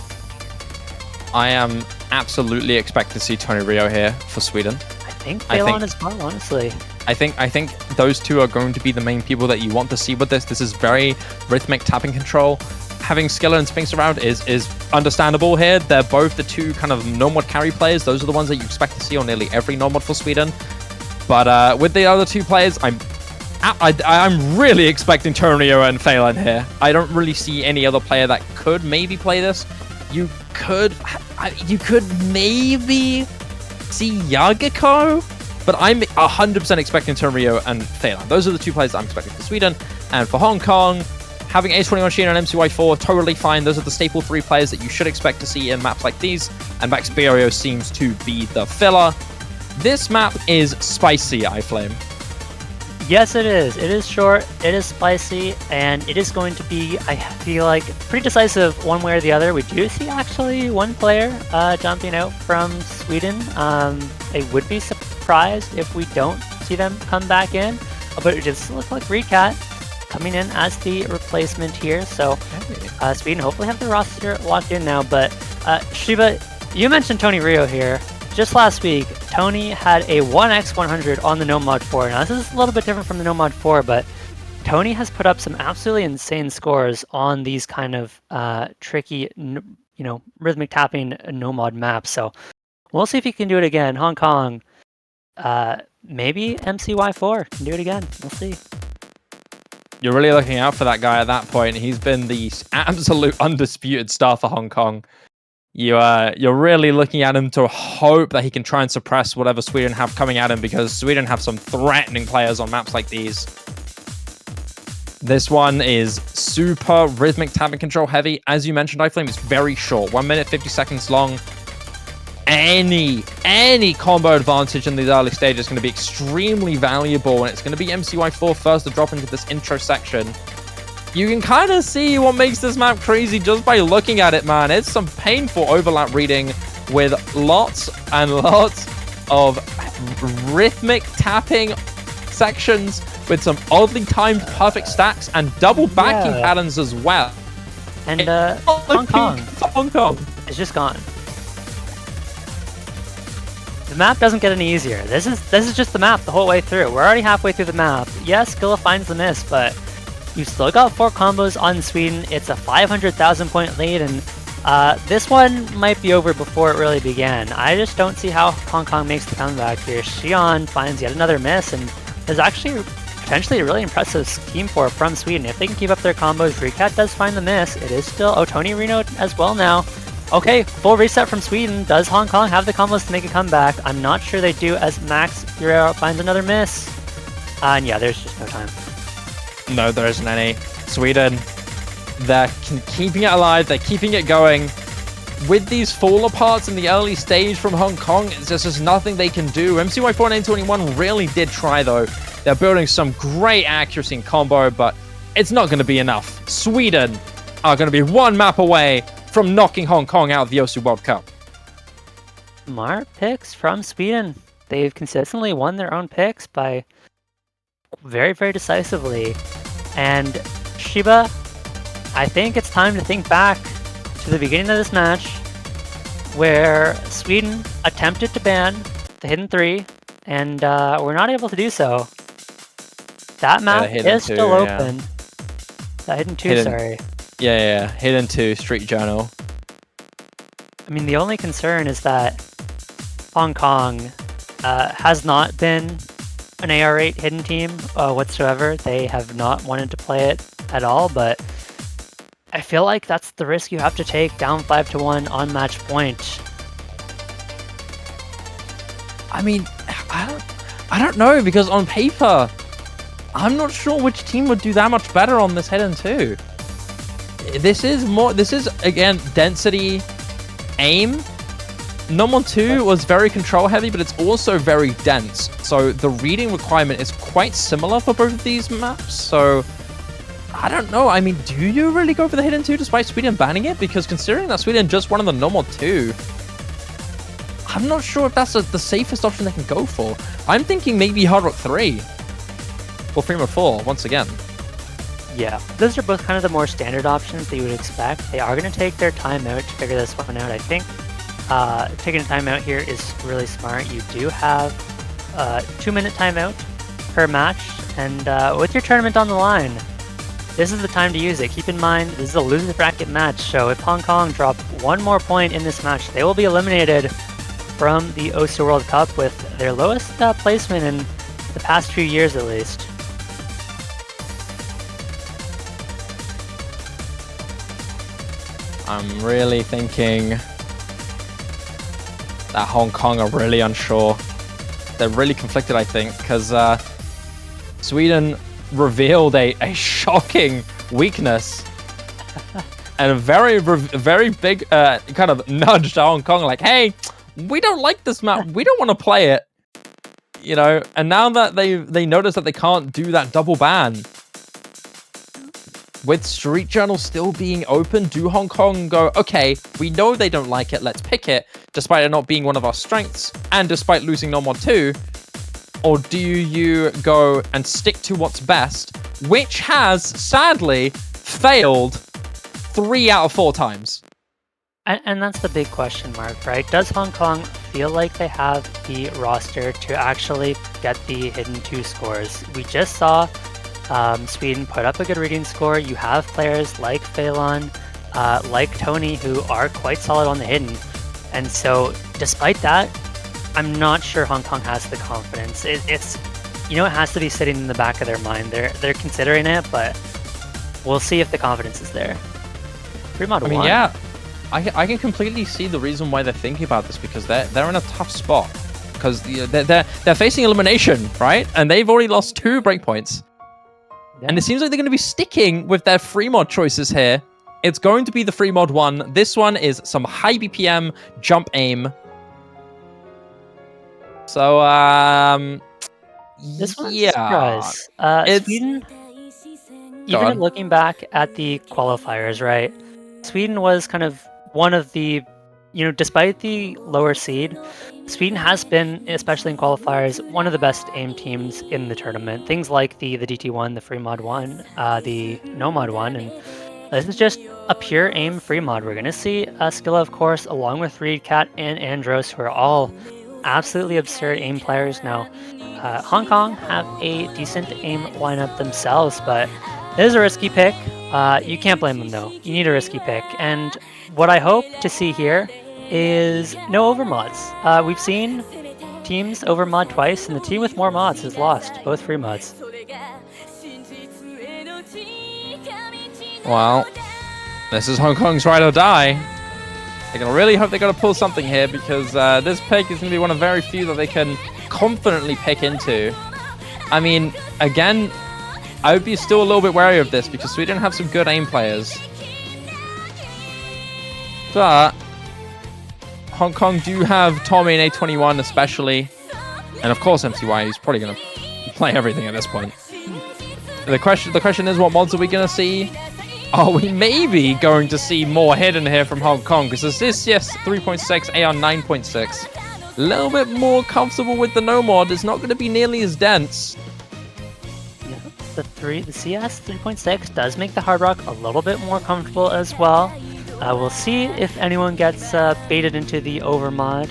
I am absolutely expecting to see Tony Rio here for Sweden. I think Phelan as well, honestly. I think those two are going to be the main people that you want to see with this. This is very rhythmic tapping control. Having Skilla and Spinks around is understandable here. They're both the 2 kind of non-mod carry players. Those are the ones that you expect to see on nearly every non-mod for Sweden. But with the other 2 players, I'm really expecting Tonio and Phelan here. I don't really see any other player that could maybe play this. You could maybe see Yagiko, but I'm 100% expecting Tonio and Phelan. Those are the 2 players that I'm expecting for Sweden. And for Hong Kong, having A21 Sheen and MCY4, totally fine. Those are the staple 3 players that you should expect to see in maps like these, and Max Burio seems to be the filler. This map is spicy, iFlame. Yes, it is. It is short, it is spicy, and it is going to be, I feel like, pretty decisive one way or the other. We do see actually 1 player jumping out from Sweden. I would be surprised if we don't see them come back in, but it does look like Recat coming in as the replacement here. So Sweden hopefully have the roster locked in now, but Shiba, you mentioned Tony Rio here. Just last week, Tony had a 1x100 on the Nomad 4. Now, this is a little bit different from the Nomad 4, but Tony has put up some absolutely insane scores on these kind of tricky, rhythmic tapping Nomad maps. So we'll see if he can do it again. Hong Kong, maybe MCY4 can do it again. We'll see. You're really looking out for that guy at that point. He's been the absolute undisputed star for Hong Kong. You're really looking at him to hope that he can try and suppress whatever Sweden have coming at him, because Sweden have some threatening players on maps like these. This one is super rhythmic tapping control heavy. As you mentioned, iFlame, it's very short, 1 minute 50 seconds long. Any combo advantage in these early stages is going to be extremely valuable, and it's going to be MCY4 first to drop into this intro section. You can kind of see what makes this map crazy just by looking at it, man. It's some painful overlap reading with lots and lots of rhythmic tapping sections with some oddly timed perfect stacks and double backing patterns as well. And Hong Kong is just gone. The map doesn't get any easier. This is just the map the whole way through. We're already halfway through the map. Yes, Skilla finds the miss, but you've still got 4 combos on Sweden. It's a 500,000 point lead, and This one might be over before it really began. I just don't see how Hong Kong makes the comeback here. Xi'an finds yet another miss, and there's actually potentially a really impressive team for from Sweden. If they can keep up their combos, Recat does find the miss. It is still Tony Reno as well now. Okay, full reset from Sweden. Does Hong Kong have the combos to make a comeback? I'm not sure they do, as Max Guerrero finds another miss. And yeah, there's just no time. No, there isn't any. Sweden, they're keeping it alive, they're keeping it going. With these fall aparts in the early stage from Hong Kong, there's just nothing they can do. MCY4921 really did try, though. They're building some great accuracy in combo, but it's not going to be enough. Sweden are going to be one map away from knocking Hong Kong out of the OC World Cup. Smart picks from Sweden. They've consistently won their own picks by very, very decisively. And Shiba, I think it's time to think back to the beginning of this match where Sweden attempted to ban the Hidden 3 and were not able to do so. That map is still open. That Hidden 2, sorry. Yeah, Hidden 2, Street Journal. I mean, the only concern is that Hong Kong has not been an AR8 hidden team whatsoever. They have not wanted to play it at all, but I feel like that's the risk you have to take down 5-1 on match point. I mean, I don't know, because on paper, I'm not sure which team would do that much better on this Hidden 2. This is again density, aim. Number 2 was very control heavy, but it's also very dense. So the reading requirement is quite similar for both of these maps. So I don't know. I mean, do you really go for the Hidden 2 despite Sweden banning it? Because considering that Sweden just won on the normal 2, I'm not sure if that's the safest option they can go for. I'm thinking maybe Hard Rock 3 or Freema 4 once again. Yeah, those are both kind of the more standard options that you would expect. They are going to take their time out to figure this one out, I think. Taking a timeout here is really smart. You do have a 2-minute timeout per match, and with your tournament on the line, this is the time to use it. Keep in mind, this is a loser bracket match, so if Hong Kong drop one more point in this match, they will be eliminated from the OC World Cup with their lowest placement in the past few years at least. I'm really thinking that Hong Kong are really unsure. They're really conflicted, I think, because Sweden revealed a shocking weakness and a very big kind of nudge to Hong Kong, like, hey, we don't like this map. We don't want to play it. You know, and now that they notice that they can't do that double ban, with Street Journal still being open, do Hong Kong go, okay, we know they don't like it, let's pick it, despite it not being one of our strengths, and despite losing No More 2? Or do you go and stick to what's best, which has, sadly, failed 3 out of 4 times? And that's the big question mark, right? Does Hong Kong feel like they have the roster to actually get the Hidden 2 scores? We just saw Sweden put up a good reading score. You have players like Phelan, like Tony, who are quite solid on the hidden. And so, despite that, I'm not sure Hong Kong has the confidence. It's, you know, it has to be sitting in the back of their mind. They're considering it, but we'll see if the confidence is there. Fremont I mean, yeah, I can completely see the reason why they're thinking about this, because they're in a tough spot. Because they're facing elimination, right? And they've already lost 2 breakpoints. Yeah. And it seems like they're going to be sticking with their free mod choices here. It's going to be the free mod one. This one is some high BPM jump aim. So, this one's yeah. a surprise. Sweden, even looking back at the qualifiers, right? Sweden was kind of one of the, you know, despite the lower seed, Sweden has been, especially in qualifiers, one of the best aim teams in the tournament. Things like the DT1, the free mod 1, the no mod 1, and this is just a pure aim free mod. We're going to see Skilla, of course, along with Reed, Cat, and Andros, who are all absolutely absurd aim players. Now, Hong Kong have a decent aim lineup themselves, but It is a risky pick. You can't blame them though. You need a risky pick. And what I hope to see here is no overmods. We've seen teams overmod twice, and the team with more mods has lost both free mods. Well, this is Hong Kong's ride or die. They're going to really hope they're going to pull something here because this pick is going to be one of very few that they can confidently pick into. I mean, again, I would be still a little bit wary of this because Sweden have some good aim players. But Hong Kong do have Tommy and A21 especially. And of course MCY, he's probably going to play everything at this point. The question is, what mods are we going to see? Are we maybe going to see more hidden here from Hong Kong? Because this, yes, 3.6, AR 9.6. A little bit more comfortable with the no mod. It's not going to be nearly as dense. Yeah, the CS 3.6 does make the Hard Rock a little bit more comfortable as well. We'll see if anyone gets baited into the overmod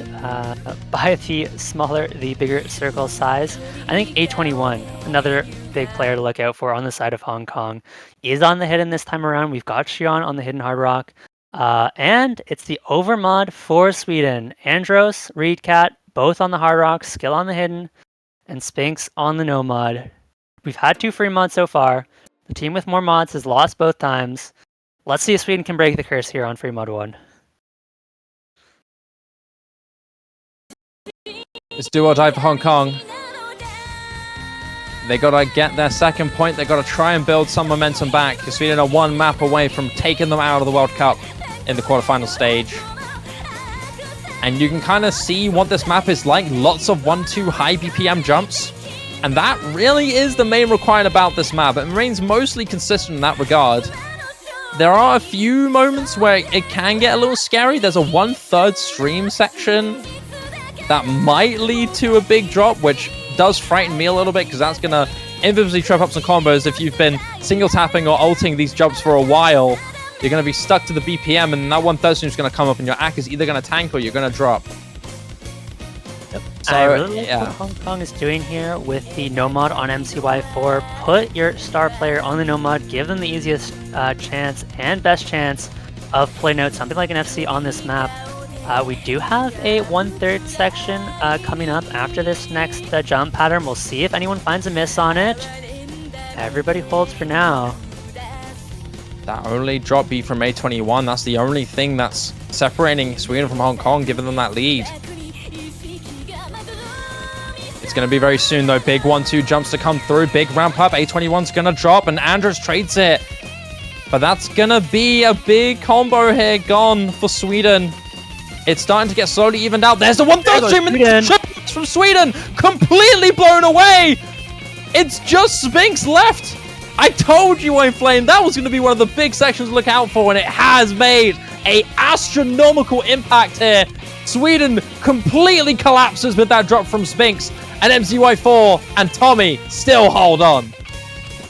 by the bigger circle size. I think A21, another big player to look out for on the side of Hong Kong, is on the hidden this time around. We've got Xion on the hidden Hard Rock. And it's the overmod for Sweden. Andros, Reedcat, both on the Hard Rock, Skill on the hidden, and Spinks on the no mod. We've had 2 free mods so far. The team with more mods has lost both times. Let's see if Sweden can break the curse here on free mod 1. It's do or die for Hong Kong. They gotta get their second point. They gotta try and build some momentum back. Sweden are 1 map away from taking them out of the World Cup in the quarterfinal stage. And you can kind of see what this map is like. Lots of 1-2 high BPM jumps. And that really is the main requirement about this map. It remains mostly consistent in that regard. There are a few moments where it can get a little scary. There's a 1/3 stream section that might lead to a big drop, which does frighten me a little bit because that's going to infamously trip up some combos. If you've been single tapping or ulting these jumps for a while, you're going to be stuck to the BPM, and that 1/3 stream is going to come up, and your ACK is either going to tank or you're going to drop. Yep. So, I really like yeah. what Hong Kong is doing here with the no mod on MCY4. Put your star player on the no mod, give them the easiest chance and best chance of playing out something like an FC on this map. We do have a 1/3 section coming up after this next jump pattern. We'll see if anyone finds a miss on it. Everybody holds for now. That only drop B from A21, that's the only thing that's separating Sweden from Hong Kong, giving them that lead. It's going to be very soon, though. Big 1-2 jumps to come through. Big ramp up. A21's going to drop, and Andros trades it. But that's going to be a big combo here gone for Sweden. It's starting to get slowly evened out. There's the 1/3 stream and from Sweden. Completely blown away. It's just Spinks left. I told you, Wayne Flame, that was going to be one of the big sections to look out for, and it has made an astronomical impact here. Sweden completely collapses with that drop from Spinks, and MCY4 and Tommy still hold on.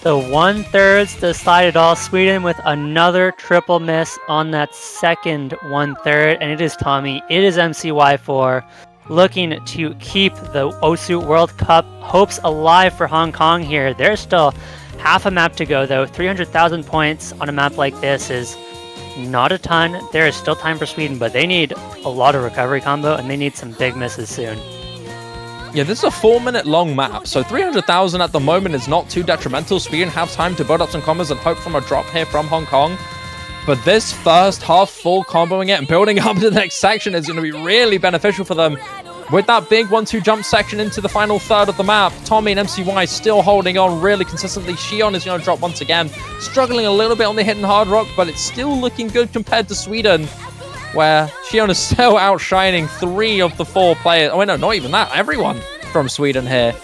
The 1/3 decided all. Sweden with another triple miss on that second 1/3, and it is Tommy, it is MCY4 looking to keep the OSU World Cup hopes alive for Hong Kong here. There's still half a map to go, though. 300,000 points on a map like this is not a ton. There is still time for Sweden, but they need a lot of recovery combo, and they need some big misses soon. Yeah, this is a 4-minute long map, so 300,000 at the moment is not too detrimental. Sweden have time to build up some combos and hope from a drop here from Hong Kong. But this first half full comboing it and building up to the next section is going to be really beneficial for them. With that big 1-2 jump section into the final third of the map, Tommy and MCY still holding on really consistently. Xion is going to drop once again, struggling a little bit on the hidden Hard Rock, but it's still looking good compared to Sweden, where Xion is still outshining 3 of the 4 players. Oh, no, not even that. Everyone from Sweden here.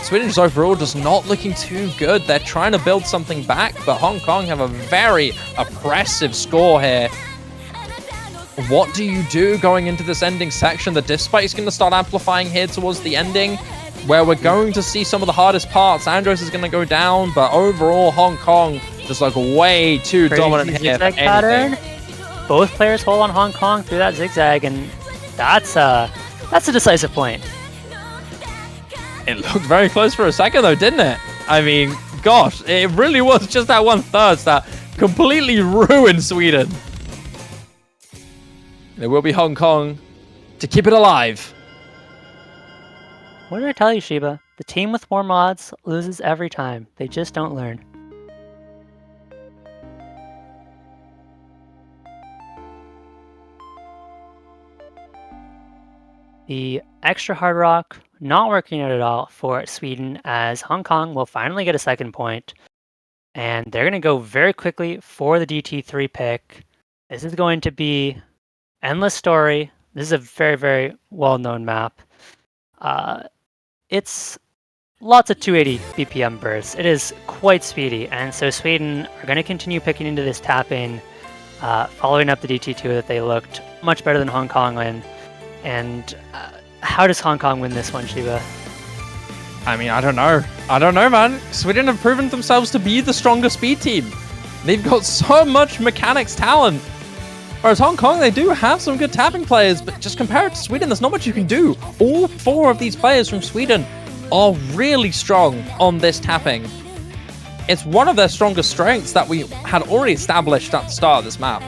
Sweden just overall just not looking too good. They're trying to build something back, but Hong Kong have a very oppressive score here. What do you do going into this ending section? The diff spike is going to start amplifying here towards the ending, where we're going to see some of the hardest parts. Andros is going to go down, but overall Hong Kong just like way too dominant here for anything. Both players hold on Hong Kong through that zigzag, and that's a decisive point. It looked very close for a second, though, didn't it? I mean, gosh, it really was just that 1/3 that completely ruined Sweden. It will be Hong Kong to keep it alive. What did I tell you, Shiba? The team with more mods loses every time. They just don't learn. The extra hard rock not working out at all for Sweden, as Hong Kong will finally get a second point. And they're going to go very quickly for the DT3 pick. This is going to be Endless Story. This is a very, very well-known map. It's lots of 280 BPM bursts. It is quite speedy, and so Sweden are going to continue picking into this tap-in, following up the DT2 that they looked much better than Hong Kong in. And how does Hong Kong win this one, Shiba? I mean, I don't know. I don't know, man. Sweden have proven themselves to be the stronger speed team. They've got so much mechanics talent. Whereas Hong Kong, they do have some good tapping players, but just compare it to Sweden, there's not much you can do. All 4 of these players from Sweden are really strong on this tapping. It's one of their strongest strengths that we had already established at the start of this map.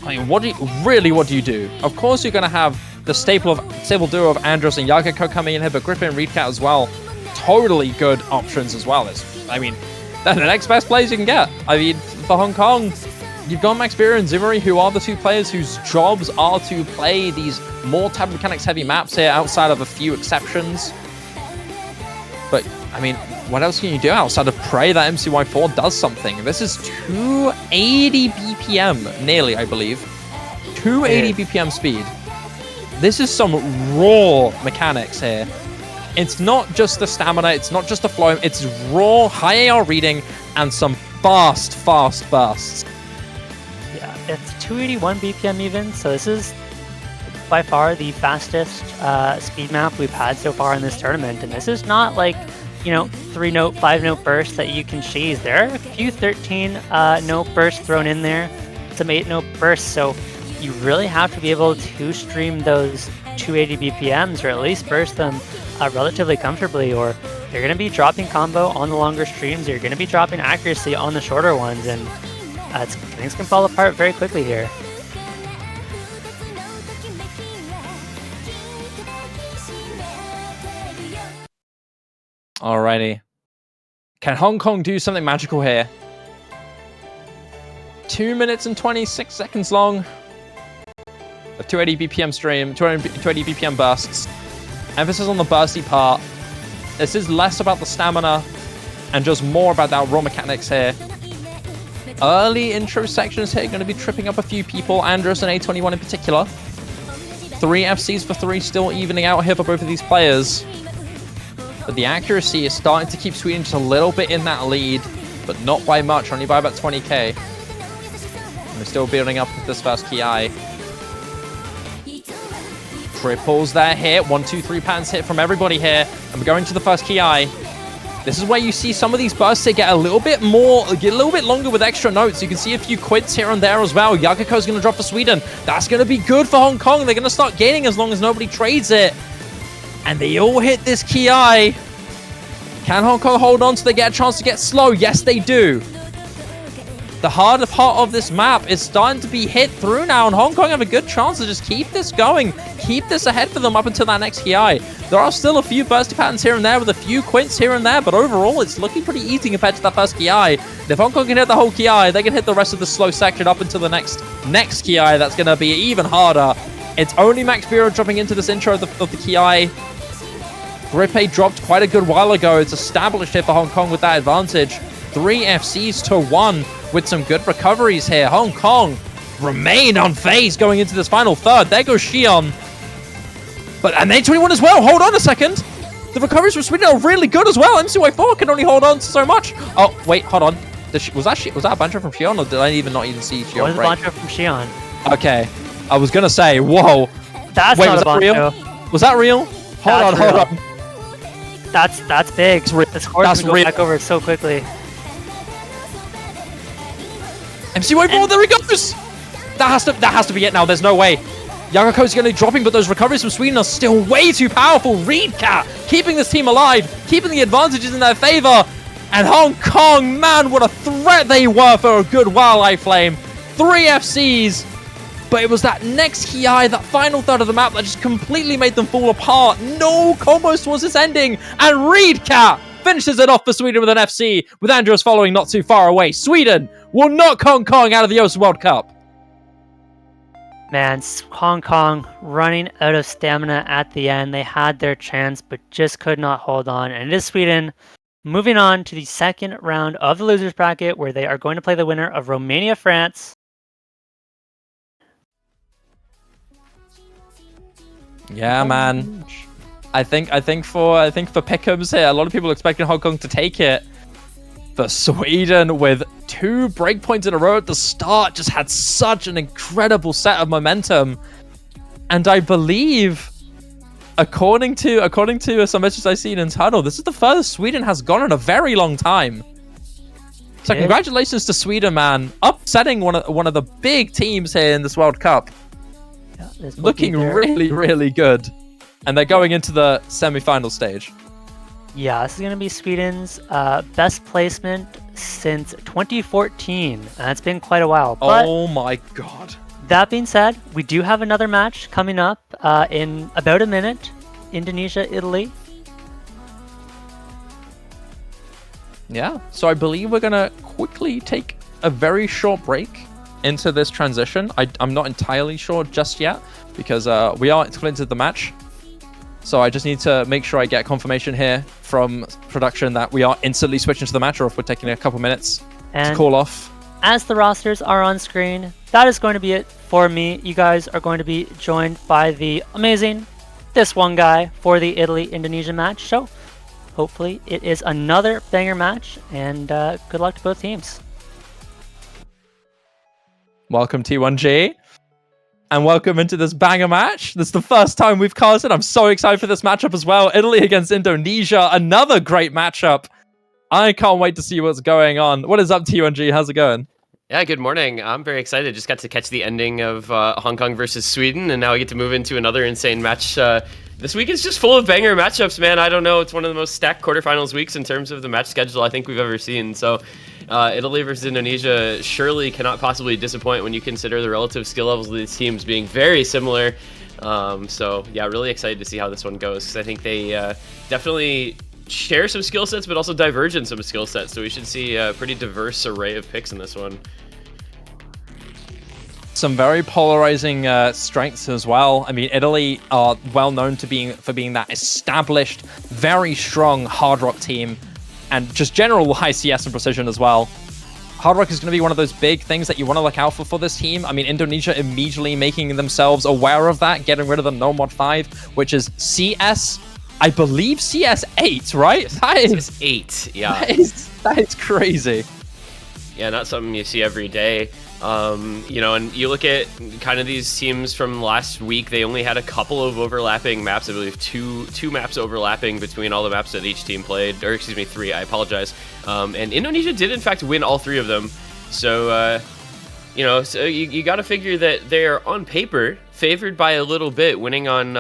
I mean, what do you do? Of course, you're going to have the stable duo of Andros and Yagako coming in here, but Griffin and Reedcat as well. Totally good options as well. I mean, they're the next best players you can get. I mean, for Hong Kong, you've got Max Beer and Zimmery, who are the 2 players whose jobs are to play these more tap mechanics heavy maps here, outside of a few exceptions. But, I mean, what else can you do outside of pray that MCY4 does something? This is 280 BPM, nearly, I believe. 280 BPM speed. This is some raw mechanics here. It's not just the stamina, it's not just the flow, it's raw, high AR reading, and some fast bursts. Yeah, it's 281 BPM even, so this is by far the fastest speed map we've had so far in this tournament. And this is not like, 3-note, 5-note bursts that you can cheese. There are a few 13-note bursts thrown in there, some 8-note bursts, so you really have to be able to stream those 280 BPMs, or at least burst them relatively comfortably, or you're going to be dropping combo on the longer streams, you're going to be dropping accuracy on the shorter ones, and things can fall apart very quickly here. Alrighty. Can Hong Kong do something magical here? 2 minutes and 26 seconds long of 280 BPM stream, 280 BPM bursts. Emphasis on the bursty part. This is less about the stamina and just more about that raw mechanics here. Early intro sections here, going to be tripping up a few people, Andros and A21 in particular. 3 FCs for 3, still evening out here for both of these players. But the accuracy is starting to keep Sweden just a little bit in that lead, but not by much, only by about 20k. And we're still building up with this first Ki. Triples there hit, 1, 2, 3 patterns hit from everybody here, and we're going to the first Ki. This is where you see some of these bursts they get a little bit longer with extra notes. You can see a few quids here and there as well. Yagako's going to drop for Sweden. That's going to be good for Hong Kong. They're going to start gaining as long as nobody trades it. And they all hit this Ki. Can Hong Kong hold on so they get a chance to get slow? Yes, they do. The hard part of this map is starting to be hit through now, and Hong Kong have a good chance to just keep this going, keep this ahead for them up until that next Ki. There are still a few bursty patterns here and there with a few quints here and there, but overall it's looking pretty easy compared to that first Ki. And if Hong Kong can hit the whole Ki, they can hit the rest of the slow section up until the next Ki. That's going to be even harder. It's only Max Bureau dropping into this intro of the Ki. Grippe dropped quite a good while ago. It's established here for Hong Kong with that advantage. 3 FCs to 1 with some good recoveries here. Hong Kong remain unfazed going into this final third. There goes Xion. And A21 as well. Hold on a second. The recoveries from Sweden are really good as well. MCY4 can only hold on to so much. Oh, wait, hold on. Was that a banjo from Xion, or did I not even see Xion? What is a banjo from Xion? Okay. I was going to say, whoa. That's wait, not was a banjo. Real? Was that real? Hold on. That's big. The scores go back over so quickly. MCY4, there he goes! That has to be it now. There's no way. Yagako's going to be dropping, but those recoveries from Sweden are still way too powerful. Reedcat keeping this team alive, keeping the advantages in their favor. And Hong Kong, man, what a threat they were for a good wildlife flame. 3 FCs. But it was that next Ki, that final third of the map that just completely made them fall apart. No combos towards its ending. And Reedcat finishes it off for Sweden with an FC, with Andros following not too far away. Sweden will knock Hong Kong out of the OS World Cup. Man, Hong Kong running out of stamina at the end. They had their chance, but just could not hold on. And it is Sweden moving on to the second round of the losers bracket, where they are going to play the winner of Romania-France. Yeah, man. I think for Pick'ems here, a lot of people expecting Hong Kong to take it. But Sweden, with 2 breakpoints in a row at the start, just had such an incredible set of momentum. And I believe, according to some messages I've seen internal, this is the furthest Sweden has gone in a very long time. So congratulations to Sweden, man, upsetting one of the big teams here in this World Cup. Looking really, really good. And they're going into the semi-final stage. Yeah, this is going to be Sweden's best placement since 2014. That's been quite a while. But oh my god. That being said, we do have another match coming up in about a minute. Indonesia, Italy. Yeah, so I believe we're going to quickly take a very short break into this transition. I'm not entirely sure just yet, because we are into the match. So I just need to make sure I get confirmation here from production that we are instantly switching to the match, or if we're taking a couple minutes to call off. As the rosters are on screen, that is going to be it for me. You guys are going to be joined by the amazing this one guy for the Italy-Indonesia match. So hopefully it is another banger match, and good luck to both teams. Welcome T1G. And welcome into this banger match. This is the first time we've casted. I'm so excited for this matchup as well. Italy against Indonesia. Another great matchup. I can't wait to see what's going on. What is up, T1G? How's it going? Yeah, good morning. I'm very excited. Just got to catch the ending of Hong Kong versus Sweden, and now we get to move into another insane match. This week is just full of banger matchups, man. I don't know. It's one of the most stacked quarterfinals weeks in terms of the match schedule I think we've ever seen. So Italy versus Indonesia surely cannot possibly disappoint when you consider the relative skill levels of these teams being very similar. So yeah, really excited to see how this one goes, because I think they definitely share some skill sets, but also diverge in some skill sets. So we should see a pretty diverse array of picks in this one. Some very polarizing strengths as well. I mean, Italy are well known for being that established, very strong hard rock team, and just general high CS and precision as well. Hard rock is going to be one of those big things that you want to look out for this team. I mean, Indonesia immediately making themselves aware of that, getting rid of the No Mod 5, which is CS, I believe CS 8, right? That is CS 8, yeah. That is crazy. Yeah, not something you see every day. You know, and you look at kind of these teams from last week, they only had a couple of overlapping maps. I believe two maps overlapping between all the maps that each team played, or excuse me, 3, I apologize. And Indonesia did in fact win all 3 of them. So, you know, so you got to figure that they're on paper favored by a little bit, winning on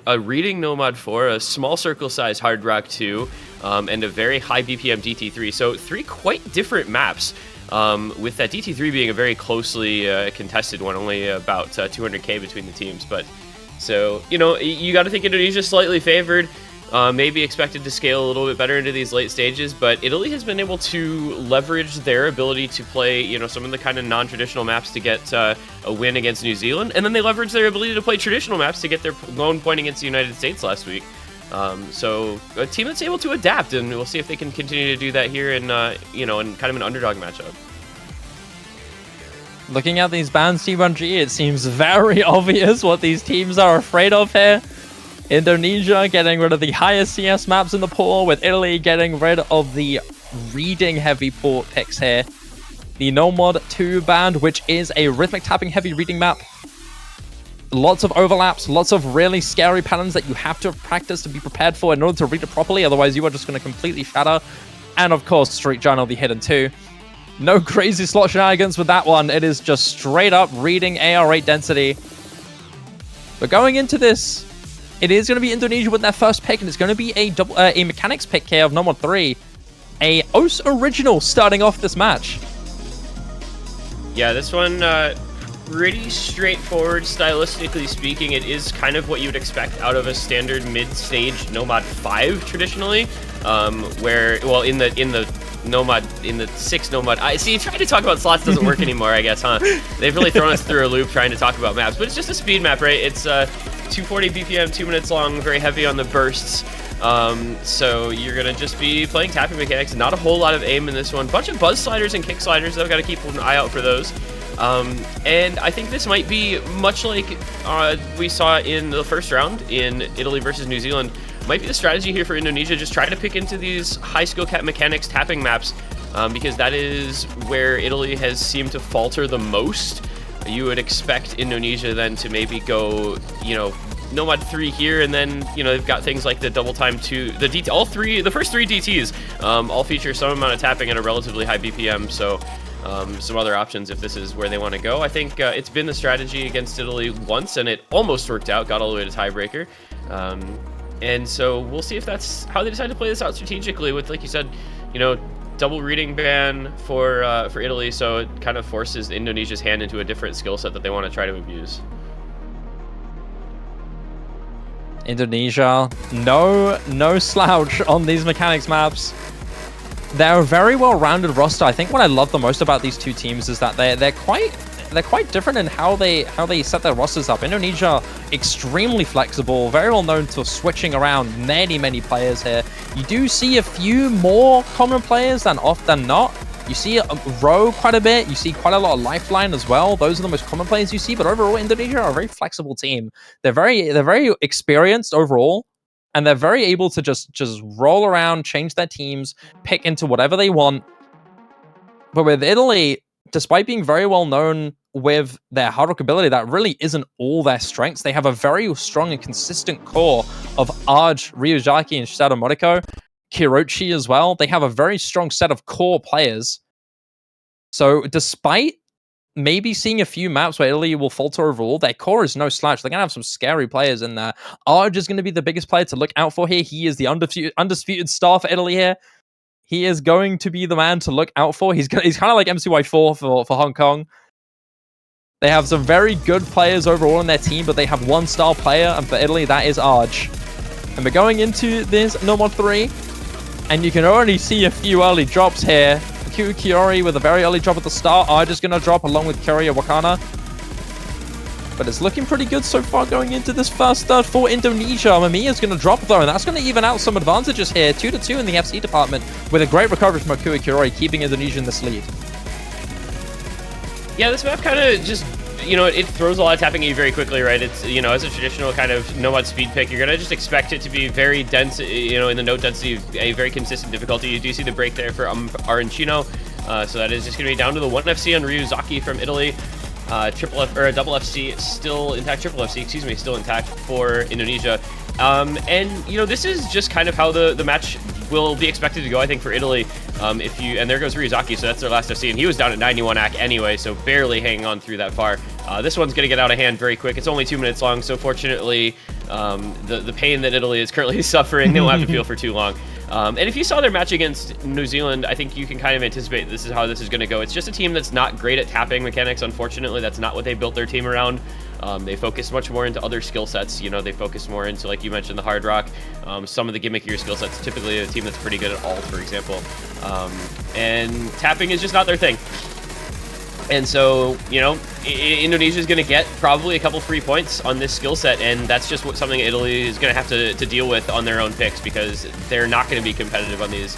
a Reading Nomad 4, a small circle size Hard Rock 2, and a very high BPM DT3. So 3 quite different maps. With that DT3 being a very closely contested one, only about 200k between the teams. But so, you know, you got to think Indonesia's slightly favored, maybe expected to scale a little bit better into these late stages, but Italy has been able to leverage their ability to play, you know, some of the kind of non-traditional maps to get a win against New Zealand, and then they leverage their ability to play traditional maps to get their lone point against the United States last week. So a team that's able to adapt, and we'll see if they can continue to do that here in, you know, in kind of an underdog matchup. Looking at these bans, T1G, it seems very obvious what these teams are afraid of here. Indonesia getting rid of the highest CS maps in the pool, with Italy getting rid of the reading heavy port picks here. The No Mod 2 band, which is a rhythmic tapping heavy reading map. Lots of overlaps, lots of really scary patterns that you have to practice to be prepared for in order to read it properly, otherwise you are just going to completely shatter. And of course, Street Giant will be hidden too. No crazy slot shenanigans with that one, it is just straight up reading AR8 density. But going into this, it is going to be Indonesia with their first pick, and it's going to be a mechanics pick here of No Mod 3. a OS original starting off this match. Yeah, this one pretty straightforward stylistically speaking. It is kind of what you would expect out of a standard mid-stage Nomad 5 traditionally, where well in the Nomad in the 6 Nomad. I see. Trying to talk about slots doesn't work anymore, I guess, huh? They've really thrown us through a loop trying to talk about maps, but it's just a speed map, right? It's 240 BPM, 2 minutes long, very heavy on the bursts. So you're gonna just be playing tapping mechanics. Not a whole lot of aim in this one. Bunch of buzz sliders and kick sliders, though. Got to keep an eye out for those. And I think this might be much like we saw in the first round in Italy versus New Zealand. Might be the strategy here for Indonesia. Just try to pick into these high skill cap mechanics tapping maps, because that is where Italy has seemed to falter the most. You would expect Indonesia then to maybe go, you know, Nomad 3 here, and then, you know, they've got things like the double time 2, the first three DTs all feature some amount of tapping at a relatively high BPM, so some other options if this is where they want to go. I think it's been the strategy against Italy once, and it almost worked out, got all the way to tiebreaker. And so we'll see if that's how they decide to play this out strategically with, like you said, you know, double reading ban for Italy, so it kind of forces Indonesia's hand into a different skill set that they want to try to abuse. Indonesia, no slouch on these mechanics maps. They're a very well-rounded roster. I think what I love the most about these two teams is that they're quite different in how they set their rosters up. Indonesia, extremely flexible, very well known for switching around many players here. You do see a few more common players than often not. You see Row quite a bit. You see quite a lot of Lifeline as well. Those are the most common players you see. But overall, Indonesia are a very flexible team. They're very experienced overall, and they're very able to just roll around, change their teams, pick into whatever they want. But with Italy, despite being very well known with their hard rock ability, that really isn't all their strengths. They have a very strong and consistent core of Arj, Ryuzaki, and Shadow Moriko. Kirochi as well. They have a very strong set of core players. So despite maybe seeing a few maps where Italy will falter overall, their core is no slouch. They're going to have some scary players in there. Arj is going to be the biggest player to look out for here. He is the undisputed star for Italy here. He is going to be the man to look out for. He's kind of like MCY4 for Hong Kong. They have some very good players overall in their team, but they have one star player, and for Italy, that is Arj. And we're going into this Nomad 3. And you can already see a few early drops here. Kiori with a very early drop at the start. Arj is going to drop along with Kiori Wakana. But it's looking pretty good so far going into this first third for Indonesia. Mamiya's going to drop though, and that's going to even out some advantages here. 2-2 in the FC department with a great recovery from Akua Kiori, keeping Indonesia in this lead. Yeah, this map kind of just, you know, it throws a lot of tapping at you very quickly, right? It's, you know, as a traditional kind of Nomad speed pick, you're going to just expect it to be very dense, you know, in the node density, a very consistent difficulty. You do see the break there for Arancino, so that is just going to be down to the 1FC on Ryuzaki from Italy. Triple F, or a double FC still intact, triple FC, excuse me, still intact for Indonesia. And, you know, this is just kind of how the match will be expected to go, I think, for Italy. And there goes Ryuzaki, so that's their last FC, and he was down at 91 AC anyway, so barely hanging on through that far. This one's going to get out of hand very quick. It's only 2 minutes long, so fortunately, the pain that Italy is currently suffering, they won't have to feel for too long. And if you saw their match against New Zealand, I think you can kind of anticipate this is how this is going to go. It's just a team that's not great at tapping mechanics, unfortunately. That's not what they built their team around. They focus much more into other skill sets. You know, they focus more into, like you mentioned, the hard rock, some of the gimmickier skill sets. Typically a team that's pretty good at alt, for example. And tapping is just not their thing. And so, you know, Indonesia is going to get probably a couple free points on this skill set, and that's just something Italy is going to have to deal with on their own picks, because they're not going to be competitive on these.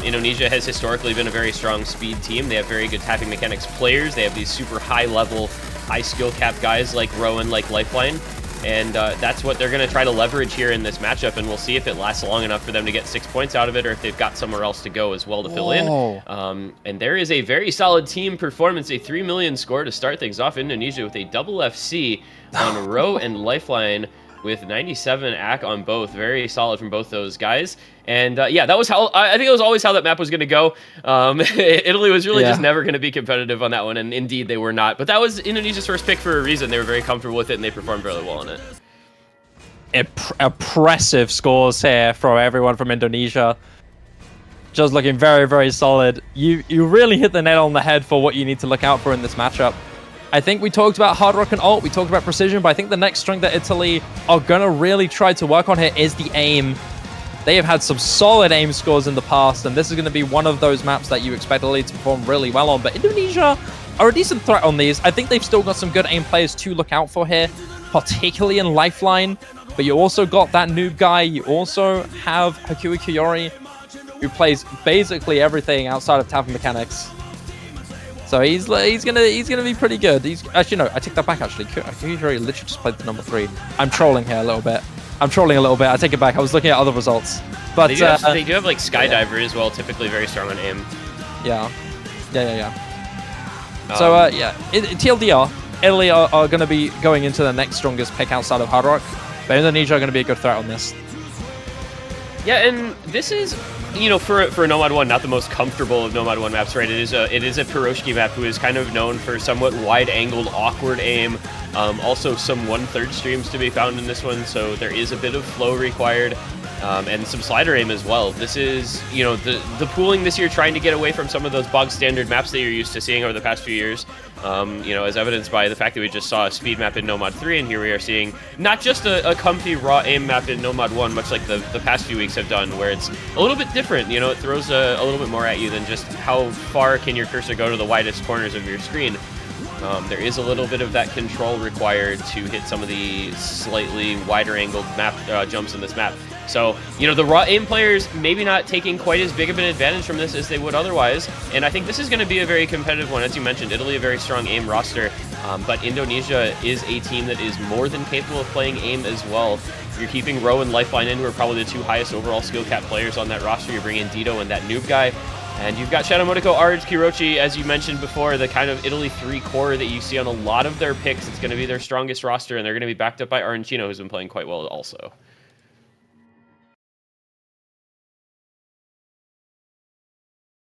Indonesia has historically been a very strong speed team. They have very good tapping mechanics players. They have these super high-level, high-skill cap guys like Rowan, like Lifeline. And that's what they're going to try to leverage here in this matchup, and we'll see if it lasts long enough for them to get 6 points out of it, or if they've got somewhere else to go as well to fill in. And there is a very solid team performance, a 3 million score to start things off. Indonesia with a double FC on Row and Lifeline with 97 AC on both. Very solid from both those guys. And yeah, that was how, I think it was always how that map was going to go. Italy was really just never going to be competitive on that one, and indeed they were not. But that was Indonesia's first pick for a reason. They were very comfortable with it, and they performed really well on it. Impressive scores here for everyone from Indonesia. just looking very, very solid. You really hit the nail on the head for what you need to look out for in this matchup. I think we talked about hard rock and ult, we talked about precision, but I think the next strength that Italy are going to really try to work on here is the aim. They have had some solid aim scores in the past, and this is going to be one of those maps that you expect Italy to perform really well on. But Indonesia are a decent threat on these. I think they've still got some good aim players to look out for here, particularly in Lifeline. But you also got that noob guy. You also have Hakui Kiyori, who plays basically everything outside of tapping mechanics. So he's gonna be pretty good. Actually no, I take that back. Actually, Hakui Kiyori literally just played the number 3. I'm trolling here a little bit. I take it back. I was looking at other results. But they do have like Skydiver as well, typically very strong on aim. Yeah. So TLDR, Italy are going to be going into the next strongest pick outside of Hard Rock, but Indonesia are going to be a good threat on this. Yeah, and this is, for a Nomad 1, not the most comfortable of Nomad 1 maps, right? It is a Piroshki map who is kind of known for somewhat wide-angled, awkward aim. Also some 1/3 streams to be found in this one, so there is a bit of flow required. And some slider aim as well. This is, the pooling this year trying to get away from some of those bog standard maps that you're used to seeing over the past few years. As evidenced by the fact that we just saw a speed map in Nomad 3, and here we are seeing not just a comfy raw aim map in Nomad 1, much like the past few weeks have done, where it's a little bit different. It throws a little bit more at you than just how far can your cursor go to the widest corners of your screen. There is a little bit of that control required to hit some of the slightly wider angled map jumps in this map. So, the raw aim players maybe not taking quite as big of an advantage from this as they would otherwise, and I think this is going to be a very competitive one. As you mentioned, Italy a very strong aim roster, but Indonesia is a team that is more than capable of playing aim as well. You're keeping Ro and Lifeline in, who are probably the 2 highest overall skill cap players on that roster. You're bringing Dito and that noob guy. And you've got Shadow Motoko, Arj, Kirochi, as you mentioned before, the kind of Italy 3 core that you see on a lot of their picks. It's going to be their strongest roster, and they're going to be backed up by Argentino, who's been playing quite well also.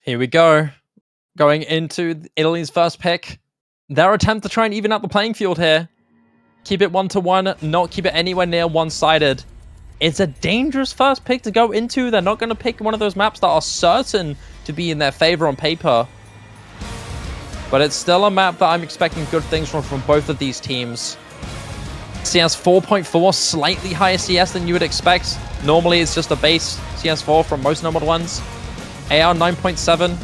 Here we go. Going into Italy's first pick. Their attempt to try and even out the playing field here. Keep it 1-1, not keep it anywhere near one-sided. It's a dangerous first pick to go into. They're not going to pick one of those maps that are certain to be in their favor on paper. But it's still a map that I'm expecting good things from both of these teams. CS 4.4, slightly higher CS than you would expect. Normally it's just a base CS4 from most Nomad ones. AR 9.7.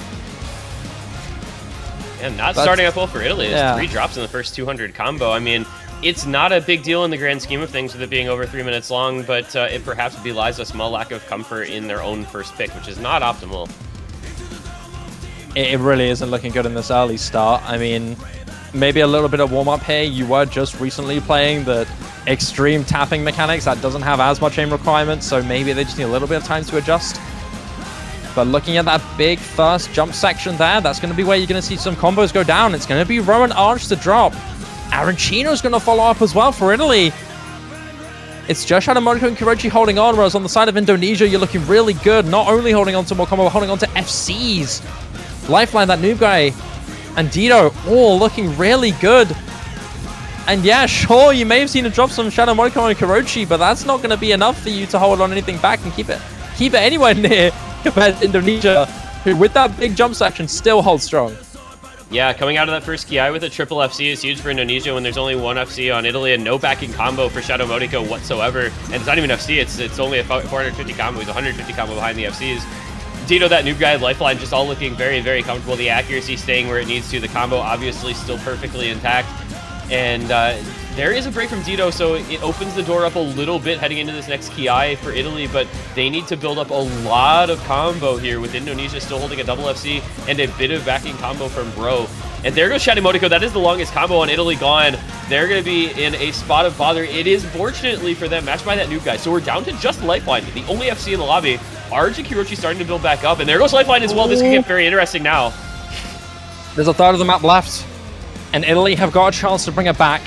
And not starting up well for Italy. It's 3 drops in the first 200 combo. I mean, it's not a big deal in the grand scheme of things with it being over 3 minutes long, but it perhaps belies a small lack of comfort in their own first pick, which is not optimal. It really isn't looking good in this early start. I mean, maybe a little bit of warm-up here. You were just recently playing the extreme tapping mechanics. That doesn't have as much aim requirements, so maybe they just need a little bit of time to adjust. But looking at that big first jump section there, that's going to be where you're going to see some combos go down. It's going to be Rowan Arch to drop. Arancino's going to follow up as well for Italy. It's just Shadow Motoko and Kirochi holding on, whereas on the side of Indonesia, you're looking really good. Not only holding on to more combo, but holding on to FCs. Lifeline, that noob guy, and Dito, all looking really good. And yeah, sure, you may have seen a drop from Shadow Motoko and Kirochi, but that's not going to be enough for you to hold on anything back and keep it anywhere near compared to Indonesia, who with that big jump section still holds strong. Yeah, coming out of that first Ki with a triple FC is huge for Indonesia when there's only 1 FC on Italy and no backing combo for Shadow Motoko whatsoever. And it's not even FC, it's only a 450 combo. He's 150 combo behind the FCs. Dito, that noob guy, Lifeline, just all looking very, very comfortable. The accuracy staying where it needs to. The combo obviously still perfectly intact. And there is a break from Dito, so it opens the door up a little bit heading into this next Ki for Italy, but they need to build up a lot of combo here with Indonesia still holding a double FC and a bit of backing combo from Bro. And there goes Shadow Motoko. That is the longest combo on Italy gone. They're going to be in a spot of bother. It is, fortunately for them, matched by that noob guy. So we're down to just Lifeline, the only FC in the lobby. Arj and Kirochi starting to build back up, and there goes Lifeline as well. This can get very interesting now. There's a third of the map left, and Italy have got a chance to bring it back.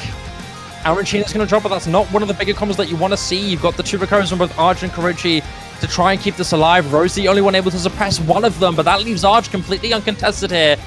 Arancino's going to drop, but that's not one of the bigger combos that you want to see. You've got the two recurrents from both Arj and Kirochi to try and keep this alive. Ro's the only one able to suppress one of them, but that leaves Arj completely uncontested here.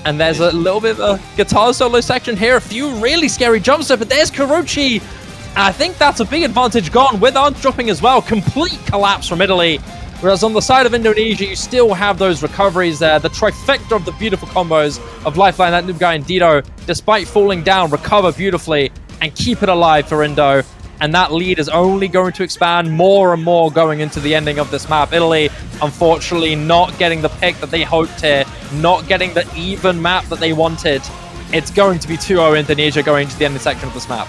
And there's a little bit of a guitar solo section here. A few really scary jumps there, but there's Kirochi. And I think that's a big advantage gone with Arj dropping as well. Complete collapse from Italy. Whereas on the side of Indonesia, you still have those recoveries there. The trifecta of the beautiful combos of Lifeline, that noob guy, and Dito, despite falling down, recover beautifully and keep it alive for Indo. And that lead is only going to expand more and more going into the ending of this map. Italy, unfortunately, not getting the pick that they hoped here, not getting the even map that they wanted. It's going to be 2-0 Indonesia going to the ending section of this map.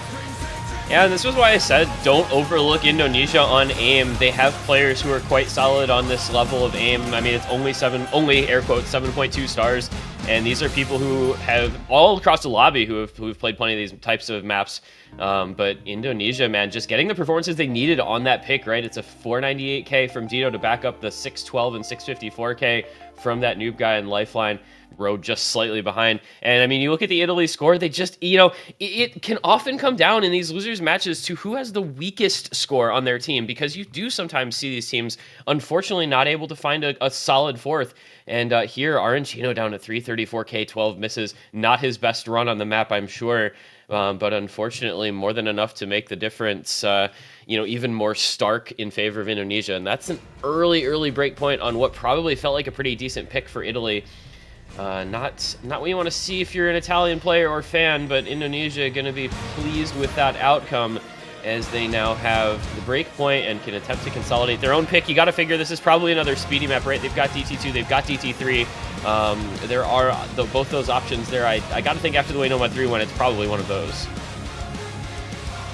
Yeah, and this was why I said don't overlook Indonesia on aim. They have players who are quite solid on this level of aim. I mean, it's only air quotes 7.2 stars, and these are people who have all across the lobby who've played plenty of these types of maps. But Indonesia, man, just getting the performances they needed on that pick, right? It's a 498k from Dito to back up the 612 and 654k from that noob guy and Lifeline. Rode just slightly behind. And I mean, you look at the Italy score, they just, it can often come down in these losers matches to who has the weakest score on their team, because you do sometimes see these teams unfortunately not able to find a solid fourth. And here, Argentino down to 334k, 12 misses, not his best run on the map, I'm sure. But unfortunately, more than enough to make the difference, even more stark in favor of Indonesia. And that's an early break point on what probably felt like a pretty decent pick for Italy. Not what you want to see if you're an Italian player or fan, but Indonesia going to be pleased with that outcome as they now have the break point and can attempt to consolidate their own pick. You got to figure this is probably another speedy map, right? They've got DT2, they've got DT3. There are both those options there. I got to think after the way Nomad 3 went, it's probably one of those.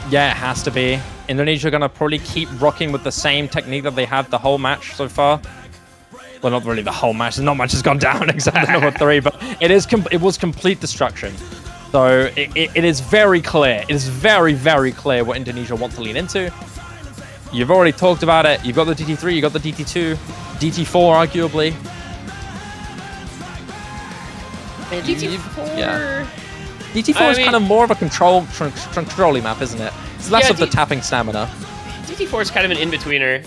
Yeah, it has to be. Indonesia are going to probably keep rocking with the same technique that they had the whole match so far. Well, not really the whole match. Not much has gone down except for number 3, but it was complete destruction. So it is very clear. It is very, very clear what Indonesia want to lean into. You've already talked about it. You've got the DT3, you've got the DT2, DT4 arguably. DT4. Yeah. DT4 is kind of more of a control-y map, isn't it? It's less of the tapping stamina. DT4 is kind of an in-betweener.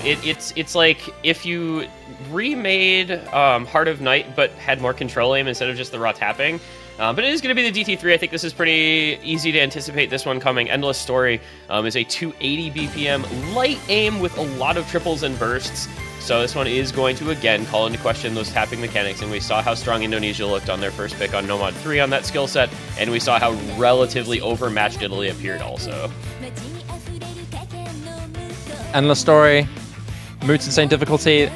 It's like if you remade Heart of Night but had more control aim instead of just the raw tapping. But it is going to be the DT3. I think this is pretty easy to anticipate this one coming. Endless Story is a 280 BPM light aim with a lot of triples and bursts. So this one is going to, again, call into question those tapping mechanics. And we saw how strong Indonesia looked on their first pick on Nomad 3 on that skill set. And we saw how relatively overmatched Italy appeared also. Endless Story, Moot's Insane Difficulty.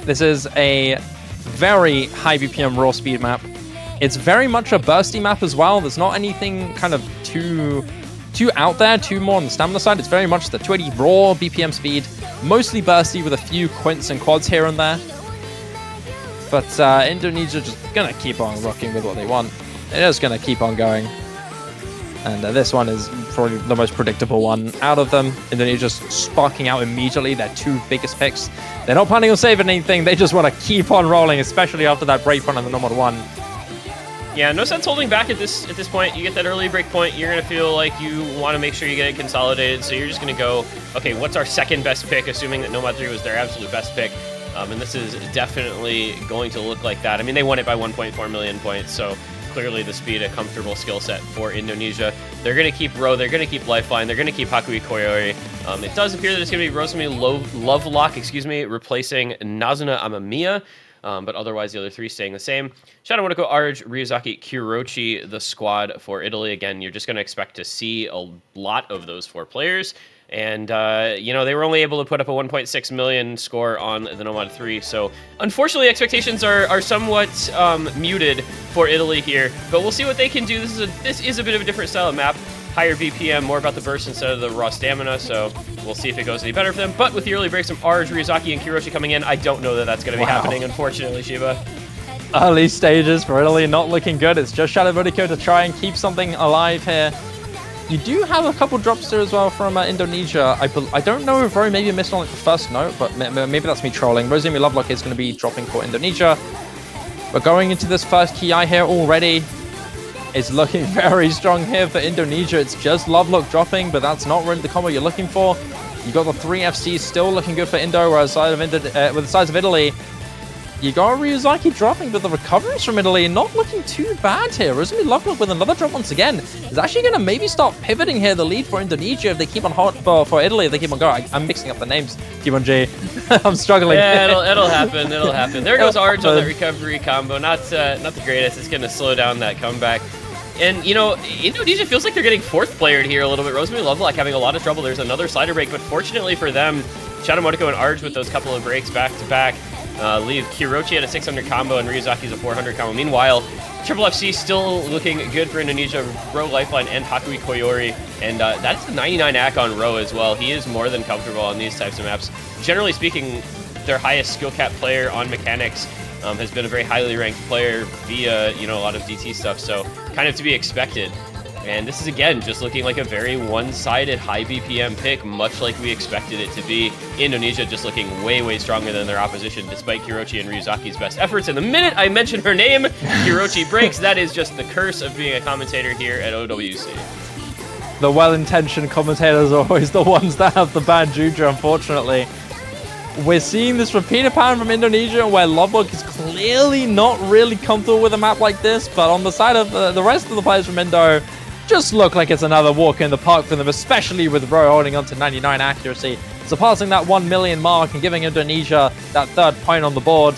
This is a very high BPM raw speed map. It's very much a bursty map as well. There's not anything kind of too out there, too more on the stamina side. It's very much the 280 raw BPM speed, mostly bursty with a few quints and quads here and there. But Indonesia just gonna keep on rocking with what they want. They're just gonna keep on going. And this one is probably the most predictable one out of them. Indonesia's sparking out immediately, their 2 biggest picks. They're not planning on saving anything, they just want to keep on rolling, especially after that break point on the Nomad 1. Yeah, no sense holding back at this point. You get that early break point, you're going to feel like you want to make sure you get it consolidated, so you're just going to go, okay, what's our second best pick, assuming that Nomad 3 was their absolute best pick. And this is definitely going to look like that. I mean, they won it by 1.4 million points, so clearly the speed, a comfortable skill set for Indonesia. They're going to keep Ro, they're going to keep Lifeline, they're going to keep Hakui Koyori. It does appear that it's going to be Rosemi Lovelock, replacing Nazuna Amamiya. But otherwise, the other 3 staying the same. Shadow Motoko, Arj, Ryuzaki, Kurochi, the squad for Italy. Again, you're just going to expect to see a lot of those 4 players. And, they were only able to put up a 1.6 million score on the Nomad 3. So, unfortunately, expectations are somewhat muted for Italy here. But we'll see what they can do. This is a bit of a different style of map. Higher BPM, more about the burst instead of the raw stamina, so we'll see if it goes any better for them. But with the early breaks from Arj, Ryuzaki, and Kuroshi coming in, I don't know that that's going to be happening, unfortunately, Shiba. Early stages for Italy not looking good. It's just Shadow Motoko to try and keep something alive here. You do have a couple drops there as well from Indonesia. I don't know if Rory maybe missed on like the first note, but maybe that's me trolling. Rosemi Lovelock is going to be dropping for Indonesia. But going into this first Ki here already, it's looking very strong here for Indonesia. It's just Lovelock dropping, but that's not really the combo you're looking for. You got the 3 FCs still looking good for Indo, whereas with the size of Italy, You got Ryuzaki dropping, but the recoveries from Italy not looking too bad here. Rosemi Lovelock with another drop once again is actually going to maybe start pivoting here the lead for Indonesia if they keep on hot for Italy. If they keep on going. I'm mixing up the names. T1G. I'm struggling. Yeah, it'll happen. It'll happen. There goes Arj on that recovery combo. Not the greatest. It's going to slow down that comeback. And, you know, Indonesia feels like they're getting fourth playered here a little bit. Rosemi Lovelock having a lot of trouble. There's another slider break, but fortunately for them, Shadow Motoko and Arj with those couple of breaks back-to-back leave Kirochi at a 600 combo and Ryuzaki's a 400 combo. Meanwhile, Triple FC still looking good for Indonesia. Ro Lifeline and Hakui Koyori. And that's a 99 AC on Ro as well. He is more than comfortable on these types of maps. Generally speaking, their highest skill cap player on mechanics has been a very highly ranked player via, you know, a lot of DT stuff, so kind of to be expected. And this is, again, just looking like a very one-sided high BPM pick, much like we expected it to be. Indonesia just looking way, way stronger than their opposition, despite Kirochi and Ryuzaki's best efforts. And the minute I mention her name, Kirochi breaks. That is just the curse of being a commentator here at OWC. The well-intentioned commentators are always the ones that have the bad juju, unfortunately. We're seeing this repeated pattern from Indonesia where Lovelock is clearly not really comfortable with a map like this, but on the side of the rest of the players from Indo, just look like it's another walk in the park for them, especially with Ro holding on to 99 accuracy, surpassing that 1 million mark and giving Indonesia that third point on the board.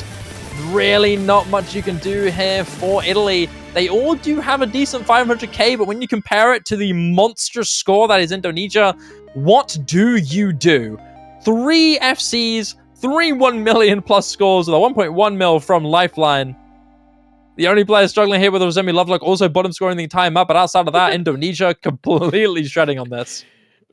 Really not much you can do here for Italy. They all do have a decent 500k, but when you compare it to the monstrous score that is Indonesia, what do you do? 3 FCs, 3 1 million plus scores with a 1.1 mil from Lifeline. The only player struggling here with Rosemi Lovelock, also bottom scoring the entire map, but outside of that, Indonesia completely shredding on this.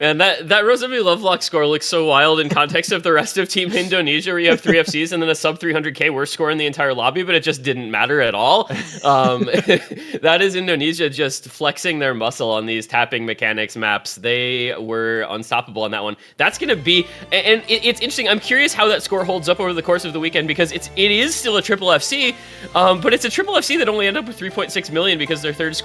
And that Rosemi Lovelock score looks so wild in context of the rest of Team Indonesia, where you have 3 FCs and then a sub 300k worst score in the entire lobby, but it just didn't matter at all. That is Indonesia just flexing their muscle on these tapping mechanics maps. They were unstoppable on that one. That's going to be, and it's interesting. I'm curious how that score holds up over the course of the weekend, because it is still a triple FC, but it's a triple FC that only ended up with 3.6 million because their fourth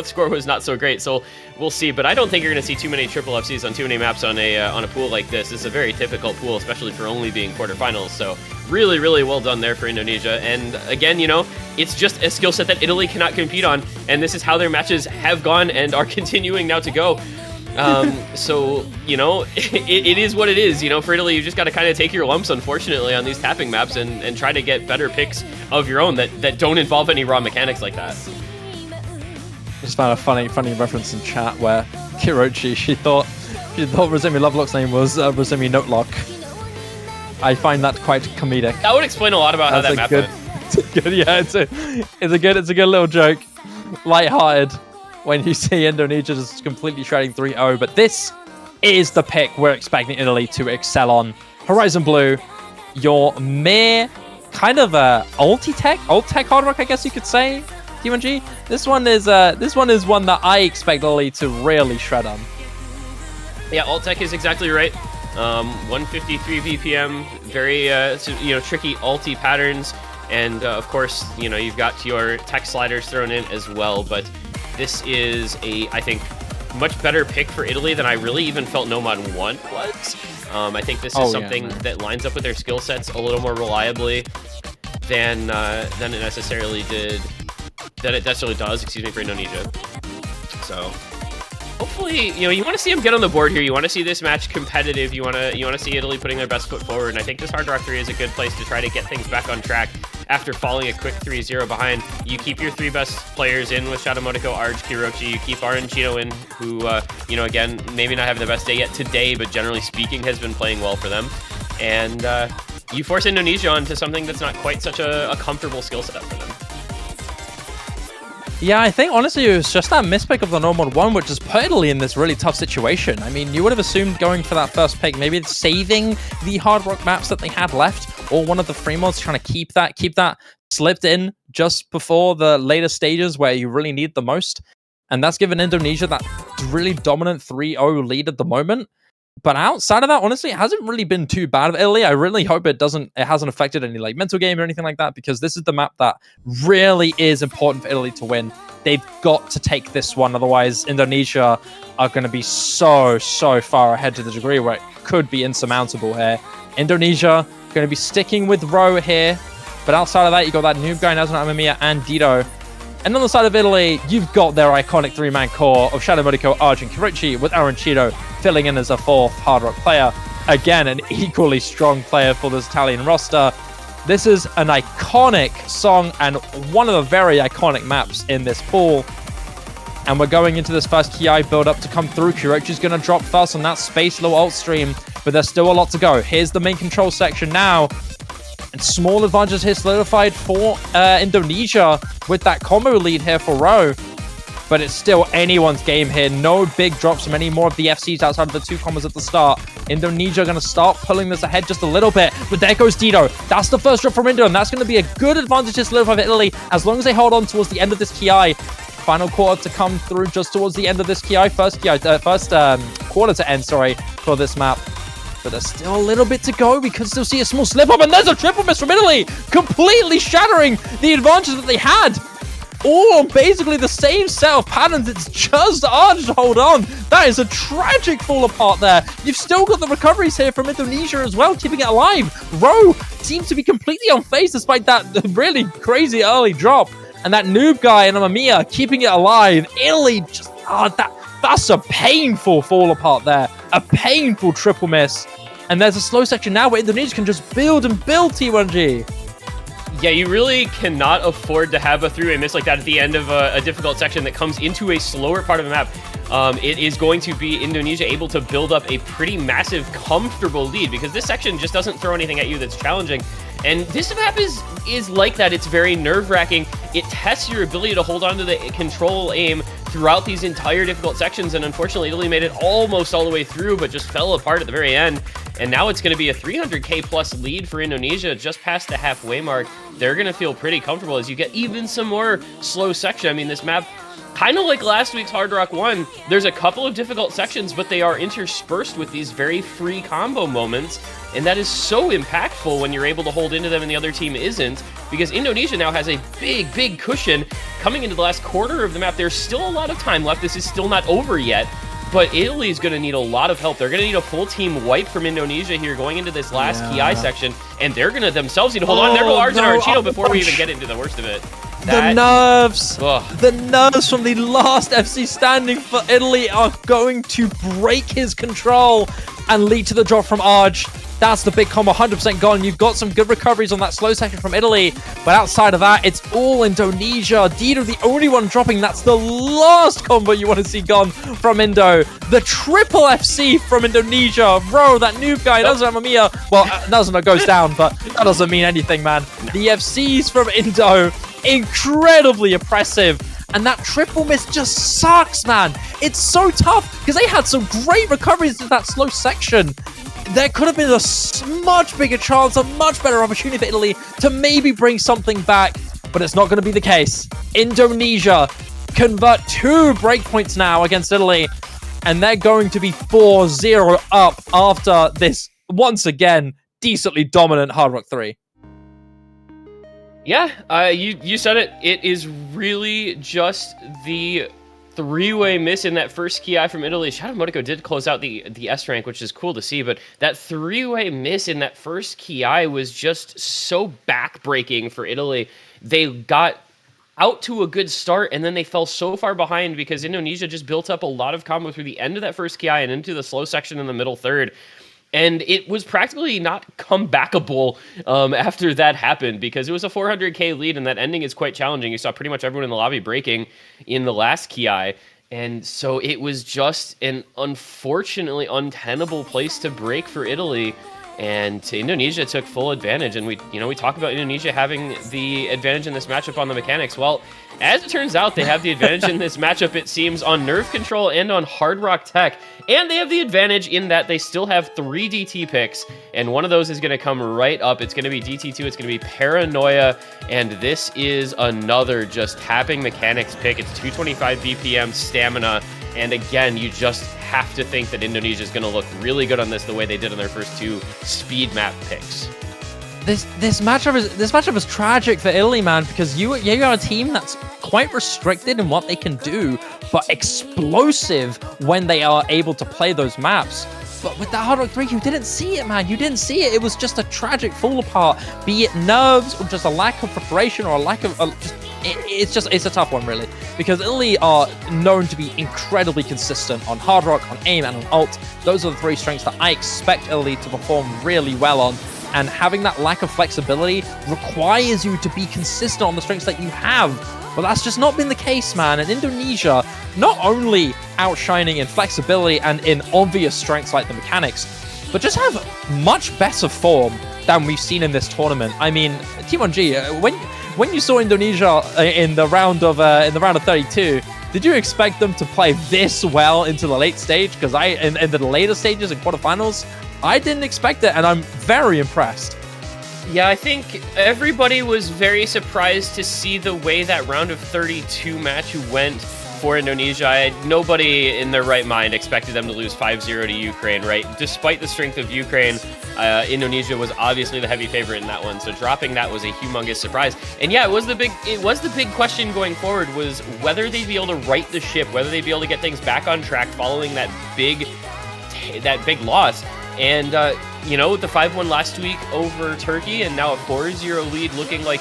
score was not so great. So we'll see, but I don't think you're going to see too many triple FCs on too many maps on a pool like this. This is a very typical pool, especially for only being quarterfinals. So really, really well done there for Indonesia. And again, you know, it's just a skill set that Italy cannot compete on, and this is how their matches have gone and are continuing now to go. So, you know, it is what it is. You know, for Italy, you just got to kind of take your lumps, unfortunately, on these tapping maps and try to get better picks of your own that don't involve any raw mechanics like that. Just found a funny reference in chat where Kirochi, she thought Rosemi Lovelock's name was Rosemi Notelock. I find that quite comedic. That would explain a lot about how that map went. It's good, yeah, it's a good little joke. Lighthearted when you see Indonesia just completely shredding 3-0, but this is the pick we're expecting Italy to excel on. Horizon Blue, your mere kind of alt tech hard rock, I guess you could say. T1G. This one is one that I expect Italy to really shred on. Yeah, alt tech is exactly right. 153 BPM, very tricky alty patterns, and of course, you know, you've got your tech sliders thrown in as well. But this is I think, much better pick for Italy than I really even felt Nomad 1 was. I think this is something that lines up with their skill sets a little more reliably than it necessarily did. That it necessarily does, for Indonesia. So hopefully, you know, you want to see them get on the board here. You want to see this match competitive. You want to see Italy putting their best foot forward. And I think this Hard Rock 3 is a good place to try to get things back on track after falling a quick 3-0 behind. You keep your 3 best players in with Shadow Motoko, Arj, Kirochi. You keep Chino in, who, you know, again, maybe not having the best day yet today, but generally speaking has been playing well for them. And you force Indonesia onto something that's not quite such a comfortable skill set for them. Yeah, I think honestly it was just that mispick of the normal 1 which has put Italy in this really tough situation. I mean, you would have assumed going for that first pick, maybe saving the hard rock maps that they had left, or one of the free mods trying to keep that slipped in just before the later stages where you really need the most. And that's given Indonesia that really dominant 3-0 lead at the moment. But outside of that, honestly, it hasn't really been too bad of Italy. I really hope it hasn't affected any like mental game or anything like that, because this is the map that really is important for Italy to win. They've got to take this one, otherwise Indonesia are going to be so far ahead to the degree where it could be insurmountable here. Indonesia going to be sticking with Ro here. But outside of that, you got that noob guy, Nazuna Amamiya, and Dito. And on the side of Italy, you've got their iconic three-man core of Shadow Modico, Arj, and Kirichi, with Aaron Cheeto filling in as a fourth Hard Rock player. Again, an equally strong player for this Italian roster. This is an iconic song and one of the very iconic maps in this pool. And we're going into this first Ki build-up to come through. Kirichi's going to drop first on that space low ult stream, but there's still a lot to go. Here's the main control section now. And small advantage here solidified for Indonesia with that combo lead here for Ro. But it's still anyone's game here. No big drops from any more of the FCs outside of the two combos at the start. Indonesia are going to start pulling this ahead just a little bit. But there goes Dito. That's the first drop from Indo, and that's going to be a good advantage to solidify for Italy as long as they hold on towards the end of this Ki. Final quarter to come through just towards the end of this Ki. First quarter to end, for this map. But there's still a little bit to go. We could still see a small slip up, and there's a triple miss from Italy, completely shattering the advantage that they had. All on basically the same set of patterns. It's just Arj to hold on. That is a tragic fall apart there. You've still got the recoveries here from Indonesia as well, keeping it alive. Ro seems to be completely unfazed despite that really crazy early drop. And that noob guy and Amamiya keeping it alive. Italy just, that's a painful fall apart there. A painful triple miss. And there's a slow section now where Indonesia can just build and build T1G. Yeah, you really cannot afford to have a three-way miss like that at the end of a difficult section that comes into a slower part of the map. It is going to be Indonesia able to build up a pretty massive, comfortable lead because this section just doesn't throw anything at you that's challenging. And this map is like that. It's very nerve-wracking. It tests your ability to hold on to the control aim throughout these entire difficult sections, and unfortunately Italy made it almost all the way through but just fell apart at the very end. And now it's going to be a 300k plus lead for Indonesia just past the halfway mark. They're going to feel pretty comfortable as you get even some more slow section. I mean, this map, kind of like last week's Hard Rock 1, there's a couple of difficult sections, but they are interspersed with these very free combo moments, and that is so impactful when you're able to hold into them and the other team isn't, because Indonesia now has a big cushion coming into the last quarter of the map. There's still a lot of time left. This is still not over yet, but Italy is going to need a lot of help. They're going to need a full team wipe from Indonesia here going into this last Ki section, and they're going to themselves need to hold on. There go Arj and Archino before we even get into the worst of it. The nerves from the last FC standing for Italy are going to break his control and lead to the drop from Arj. That's the big combo, 100% gone. You've got some good recoveries on that slow section from Italy, but outside of that, it's all Indonesia. Dito, the only one dropping. That's the last combo you want to see gone from Indo. The triple FC from Indonesia. Bro, that noob guy, Nazuna Amamiya. Well, Nazuna goes down, but that doesn't mean anything, man. The FCs from Indo, incredibly oppressive. And that triple miss just sucks, man. It's so tough because they had some great recoveries in that slow section. There could have been a much bigger chance, a much better opportunity for Italy to maybe bring something back, but it's not going to be the case. Indonesia convert 2 breakpoints now against Italy, and they're going to be 4-0 up after this, once again, decently dominant Hard Rock 3. Yeah, you said it. It is really just the three-way miss in that first Ki from Italy. Shadow Modico did close out the S rank, which is cool to see, but that three-way miss in that first Ki was just so back-breaking for Italy. They got out to a good start, and then they fell so far behind because Indonesia just built up a lot of combo through the end of that first Ki and into the slow section in the middle third. And it was practically not comebackable after that happened because it was a 400k lead and that ending is quite challenging. You saw pretty much everyone in the lobby breaking in the last Ki. And so it was just an unfortunately untenable place to break for Italy. And Indonesia took full advantage. And we talk about Indonesia having the advantage in this matchup on the mechanics. Well, as it turns out, they have the advantage in this matchup, it seems, on nerve control and on Hard Rock tech. And they have the advantage in that they still have 3 DT picks, and one of those is going to come right up. It's going to be DT2, it's going to be Paranoia, and this is another just tapping mechanics pick. It's 225 BPM stamina, and again, you just have to think that Indonesia is going to look really good on this the way they did on their first 2 speed map picks. This matchup is tragic for Italy, man, because you are a team that's quite restricted in what they can do, but explosive when they are able to play those maps. But with that Hard Rock 3, you didn't see it, man. You didn't see it. It was just a tragic fall apart, be it nerves or just a lack of preparation or a lack of it's a tough one, really, because Italy are known to be incredibly consistent on Hard Rock, on aim, and on ult. Those are the 3 strengths that I expect Italy to perform really well on. And having that lack of flexibility requires you to be consistent on the strengths that you have. But that's just not been the case, man. And Indonesia, not only outshining in flexibility and in obvious strengths like the mechanics, but just have much better form than we've seen in this tournament. I mean, T1G, when you saw Indonesia in the round of 32, did you expect them to play this well into the late stage? Because in the later stages in quarterfinals, I didn't expect it, and I'm very impressed. Yeah, I think everybody was very surprised to see the way that round of 32 match went for Indonesia. Nobody in their right mind expected them to lose 5-0 to Ukraine, right? Despite the strength of Ukraine, Indonesia was obviously the heavy favorite in that one, so dropping that was a humongous surprise. And yeah, it was the big question going forward, was whether they'd be able to right the ship, whether they'd be able to get things back on track following that big loss. And with the 5-1 last week over Turkey, and now a 4-0 lead, looking like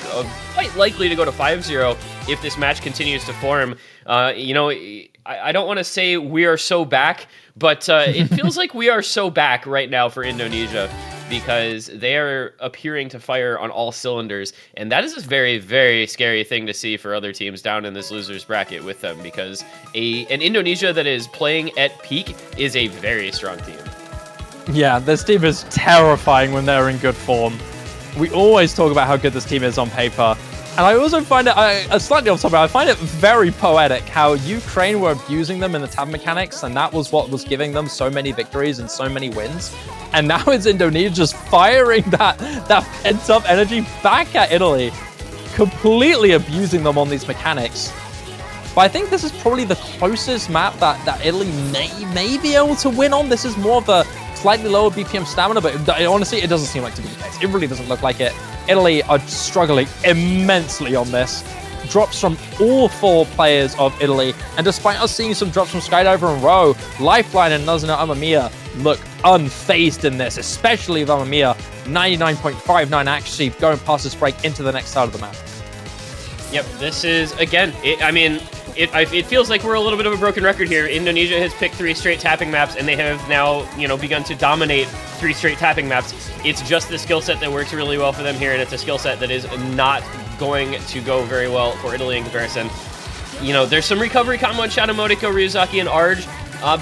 quite likely to go to 5-0 if this match continues to form. I don't want to say we are so back, but it feels like we are so back right now for Indonesia, because they are appearing to fire on all cylinders, and that is a very, very scary thing to see for other teams down in this losers bracket with them, because an Indonesia that is playing at peak is a very strong team. Yeah, this team is terrifying when they're in good form. We always talk about how good this team is on paper. And I also find it, slightly off topic, I find it very poetic how Ukraine were abusing them in the tab mechanics, and that was what was giving them so many victories and so many wins. And now it's Indonesia just firing that pent-up energy back at Italy, completely abusing them on these mechanics. But I think this is probably the closest map that Italy may be able to win on. This is more of a slightly lower BPM stamina, but honestly, it doesn't seem like to be the case. It really doesn't look like it. Italy are struggling immensely on this. Drops from all 4 players of Italy, and despite us seeing some drops from Skydiver and Rowe, Lifeline and Nazuna Amamiya look unfazed in this, especially Amamiya, 99.59 accuracy, going past this break into the next side of the map. Yep, this is, again, it feels like we're a little bit of a broken record here. Indonesia has picked 3 straight tapping maps, and they have now, begun to dominate 3 straight tapping maps. It's just the skill set that works really well for them here, and it's a skill set that is not going to go very well for Italy in comparison. There's some recovery combo on Shadow Modico, Ryuzaki, and Arj,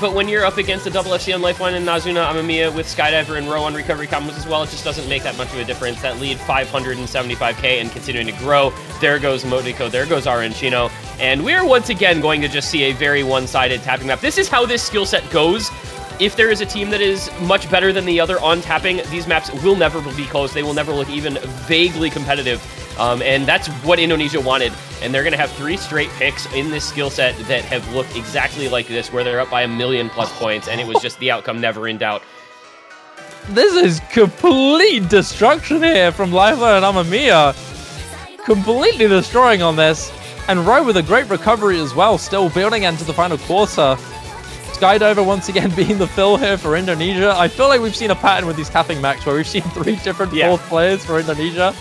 but when you're up against the double FC on Lifeline and Nazuna Amamiya with Skydiver and Row on recovery combos as well, it just doesn't make that much of a difference. That lead 575k and continuing to grow. There goes Modico, there goes Arancino, and we're once again going to just see a very one-sided tapping map. This is how this skill set goes. If there is a team that is much better than the other on tapping, these maps will never be close. They will never look even vaguely competitive. And that's what Indonesia wanted. And they're going to have 3 straight picks in this skill set that have looked exactly like this, where they're up by 1,000,000+ points, and it was just the outcome never in doubt. This is complete destruction here from Lifeline and Amamiya. Completely destroying on this. And Rowe with a great recovery as well, still building into the final quarter. Skydiver once again being the fill here for Indonesia. I feel like we've seen a pattern with these tapping maps where we've seen 3 different fourth players for Indonesia.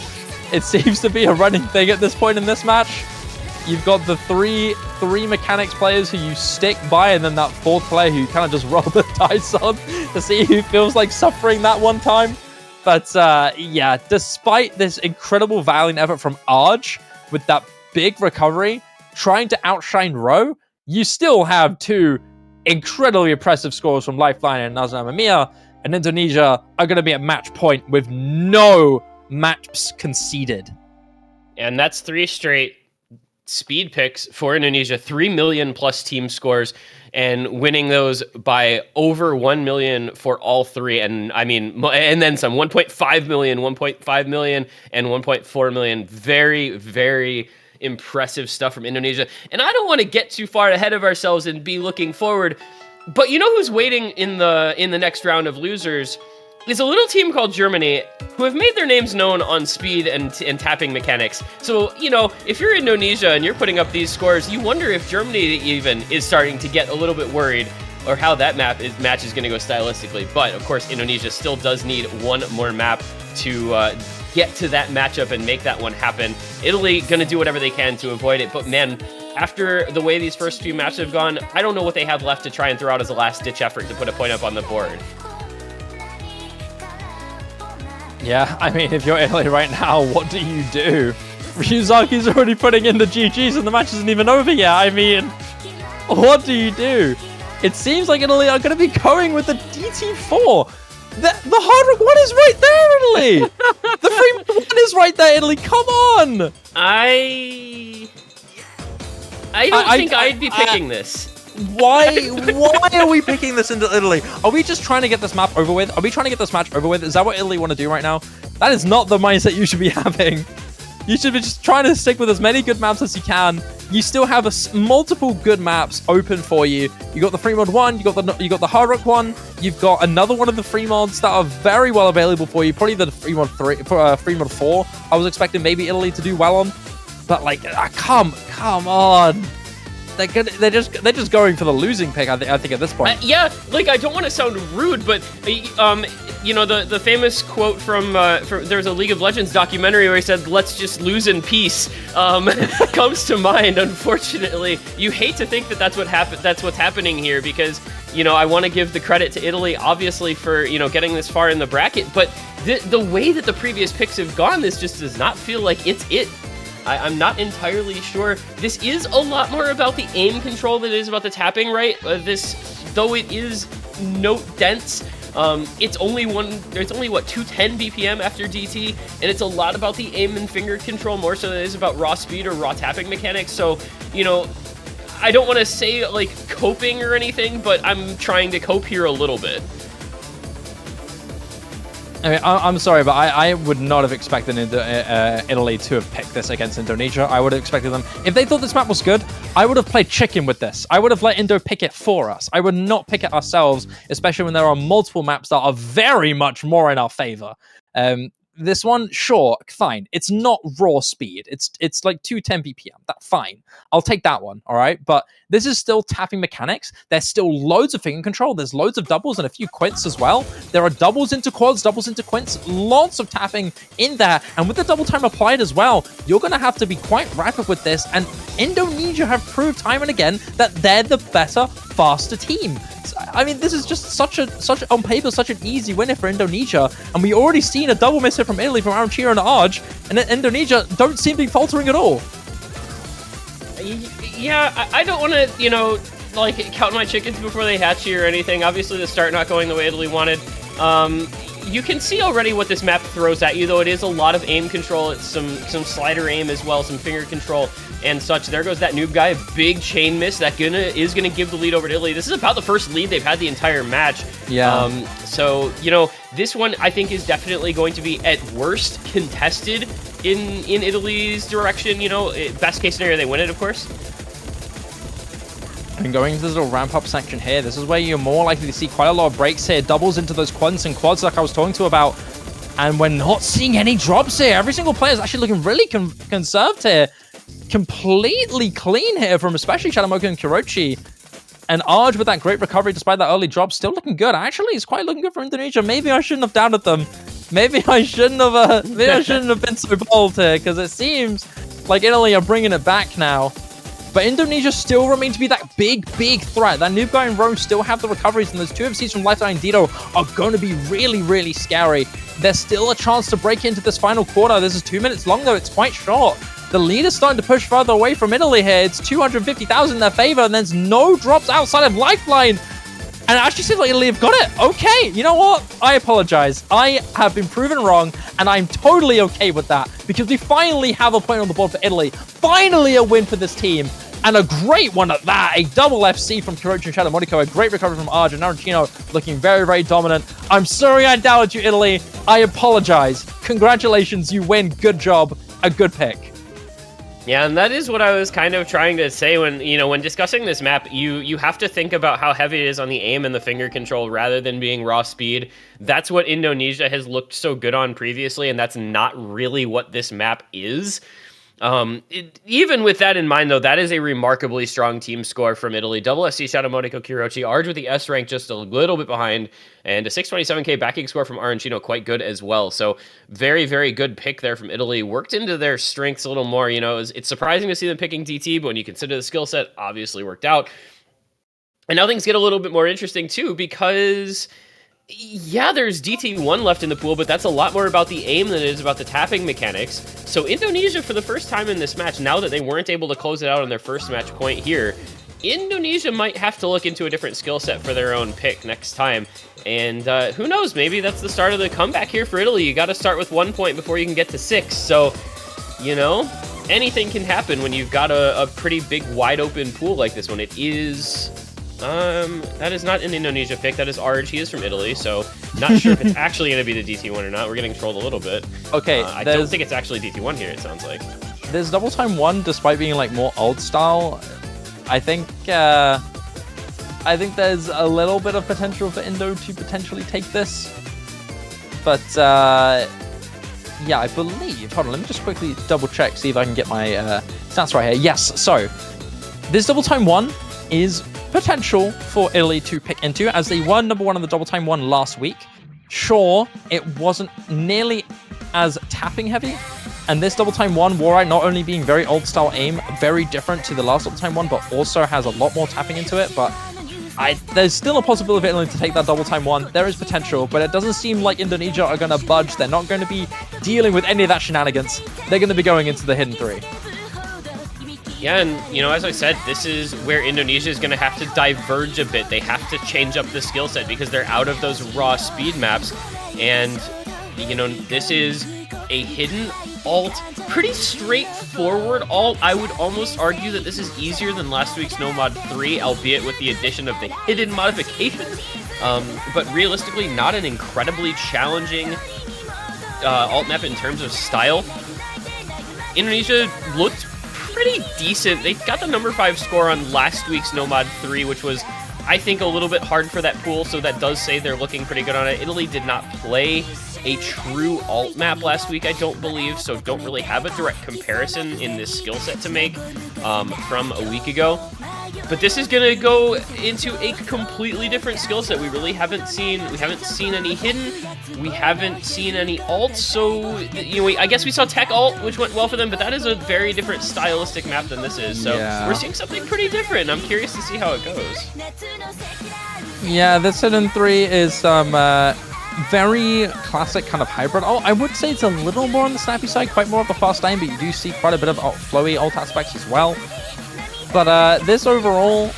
It seems to be a running thing at this point in this match. You've got the three mechanics players who you stick by, and then that 4th player who you kind of just roll the dice on to see who feels like suffering that one time. But yeah, despite this incredible valiant effort from Arj with that big recovery, trying to outshine Rowe, you still have 2 incredibly impressive scores from Lifeline and Nazuna Amamiya, and Indonesia are going to be at match point with no maps conceded. And that's 3 straight speed picks for Indonesia, 3 million+ team scores, and winning those by over 1 million for all 3. And I mean, and then some, 1.5 million, 1.5 million, and 1.4 million. Very, very impressive stuff from Indonesia. And I don't want to get too far ahead of ourselves and be looking forward, but you know who's waiting in the next round of losers is a little team called Germany, who have made their names known on speed and tapping mechanics. So, if you're Indonesia and you're putting up these scores, you wonder if Germany even is starting to get a little bit worried. or how that match is going to go stylistically. But of course, Indonesia still does need one more map to get to that matchup and make that one happen. Italy going to do whatever they can to avoid it, but man, after the way these first few matches have gone, I don't know what they have left to try and throw out as a last-ditch effort to put a point up on the board. Yeah, I mean, if you're Italy right now, what do you do? Ryuzaki's already putting in the GGs and the match isn't even over yet. I mean, what do you do? It seems like Italy are going to be going with the DT4. The Hard Rock 1 is right there, Italy! The Freeman 1 is right there, Italy! Come on! I don't think I'd be picking this. Why are we picking this into Italy? Are we just trying to get this map over with? Are we trying to get this match over with? Is that what Italy want to do right now? That is not the mindset you should be having. You should be just trying to stick with as many good maps as you can. You still have multiple good maps open for you. You got the free mod 1, you got the Hard Rock 1, you've got another one of the free mods that are very well available for you. Probably the free mod 3, free mod 4. I was expecting maybe Italy to do well on, but like, come on. They're just going for the losing pick. I think at this point. Yeah, like I don't want to sound rude, but you know the famous quote from there's a League of Legends documentary where he said, "Let's just lose in peace." Comes to mind. Unfortunately, you hate to think that that's what's happening here, because you know I want to give the credit to Italy, obviously, for getting this far in the bracket, but the way that the previous picks have gone, this just does not feel like it's it. I'm not entirely sure. This is a lot more about the aim control than it is about the tapping, right? Though it is note dense, it's only what, 210 BPM after DT, and it's a lot about the aim and finger control more so than it is about raw speed or raw tapping mechanics. So, I don't want to say like coping or anything, but I'm trying to cope here a little bit. I mean, I'm sorry, but I would not have expected Italy to have picked this against Indonesia. I would have expected them, if they thought this map was good, I would have played chicken with this. I would have let Indo pick it for us. I would not pick it ourselves, especially when there are multiple maps that are very much more in our favor. This one, sure, fine. It's not raw speed. It's like 210 BPM. That's fine. I'll take that one, all right? But this is still tapping mechanics. There's still loads of finger control. There's loads of doubles and a few quints as well. There are doubles into quads, doubles into quints, lots of tapping in there. And with the double time applied as well, you're going to have to be quite rapid with this. And Indonesia have proved time and again that they're the better, faster team. I mean, this is just such on paper, such an easy winner for Indonesia. And we already seen a double miss hit from Italy from Aranchiro and Arj, and Indonesia don't seem to be faltering at all. Yeah, I don't want to, like, count my chickens before they hatch here or anything. Obviously, the start not going the way Italy wanted. You can see already what this map throws at you, though. It is a lot of aim control. It's some slider aim as well, some finger control and such. There goes that noob guy, a big chain miss that is gonna give the lead over to Italy. This is about the first lead they've had the entire match. Yeah. So this one I think is definitely going to be at worst contested in Italy's direction. Best case scenario they win it, of course. And going into this little ramp-up section here, this is where you're more likely to see quite a lot of breaks here, doubles into those quads and quads like I was talking to about. And we're not seeing any drops here. Every single player is actually looking really conserved here. Completely clean here from especially Shadamoku and Kirochi. And Arj with that great recovery despite that early drop, still looking good. Actually, it's quite looking good for Indonesia. Maybe I shouldn't have doubted them. Maybe I shouldn't have been so bold here, because it seems like Italy are bringing it back now. But Indonesia still remain to be that big threat. That noob guy and Rome still have the recoveries, and those two FCs from Lifetime and Dito are going to be really scary. There's still a chance to break into this final quarter. This is 2 minutes long, though. It's quite short. The lead is starting to push further away from Italy here. It's 250,000 in their favor, and there's no drops outside of Lifeline. And it actually seems like Italy have got it. Okay, you know what? I apologize. I have been proven wrong, and I'm totally okay with that, because we finally have a point on the board for Italy. Finally a win for this team, and a great one at that. A double FC from Kirochi and Shadamoku, a great recovery from Arj, and Aranchino looking very dominant. I'm sorry I doubted you, Italy. I apologize. Congratulations, you win. Good job. A good pick. Yeah, and that is what I was kind of trying to say when discussing this map. You have to think about how heavy it is on the aim and the finger control rather than being raw speed. That's what Indonesia has looked so good on previously, and that's not really what this map is. Even with that in mind, though, that is a remarkably strong team score from Italy. Double SC Shadow Monico Kirochi, Arj with the S rank just a little bit behind, and a 627k backing score from Arancino, quite good as well. So very, very good pick there from Italy. Worked into their strengths a little more. You know, it's surprising to see them picking DT, but when you consider the skill set, obviously worked out. And now things get a little bit more interesting too, because yeah, there's DT1 left in the pool, but that's a lot more about the aim than it is about the tapping mechanics. So Indonesia, for the first time in this match, now that they weren't able to close it out on their first match point here, Indonesia might have to look into a different skill set for their own pick next time. And who knows, maybe that's the start of the comeback here for Italy. You got to start with 1 point before you can get to 6. So, you know, anything can happen when you've got a pretty big, wide open pool like this one. It is... that is not an Indonesia pick. That is Arj. He is from Italy, so not sure if it's actually going to be the DT1 or not. We're getting trolled a little bit. Okay, I don't think it's actually DT1 here, it sounds like. There's double time 1, despite being like more old style. I think there's a little bit of potential for Indo to potentially take this. But yeah, I believe. Hold on, let me just quickly double check, see if I can get my stats right here. Yes, so this double time 1 is potential for Italy to pick into, as they were number 1 on the double time 1 last week. Sure, it wasn't nearly as tapping heavy, and this double time 1, Warite not only being very old style aim, very different to the last double time 1, but also has a lot more tapping into it. But there's still a possibility of Italy to take that double time 1. There is potential, but it doesn't seem like Indonesia are going to budge. They're not going to be dealing with any of that shenanigans. They're going to be going into the hidden 3. Yeah, and, you know, as I said, this is where Indonesia is going to have to diverge a bit. They have to change up the skill set because they're out of those raw speed maps. And, you know, this is a hidden alt, pretty straightforward alt. I would almost argue that this is easier than last week's No Mod 3, albeit with the addition of the hidden modification. But realistically, not an incredibly challenging alt map in terms of style. Indonesia looked pretty decent. They got the number 5 score on last week's No Mod 3, which was, I think, a little bit hard for that pool, so that does say they're looking pretty good on it. Italy did not play a true alt map last week, I don't believe, so don't really have a direct comparison in this skill set to make from a week ago. But this is going to go into a completely different skill set. We really haven't seen any hidden, we haven't seen any alt, so, you know, I guess we saw tech alt, which went well for them, but that is a very different stylistic map than this is, so we're seeing something pretty different. I'm curious to see how it goes. Yeah, this hidden 3 is very classic kind of hybrid. Oh, I would say it's a little more on the snappy side, quite more of the fast aim, but you do see quite a bit of flowy alt aspects as well. But this overall,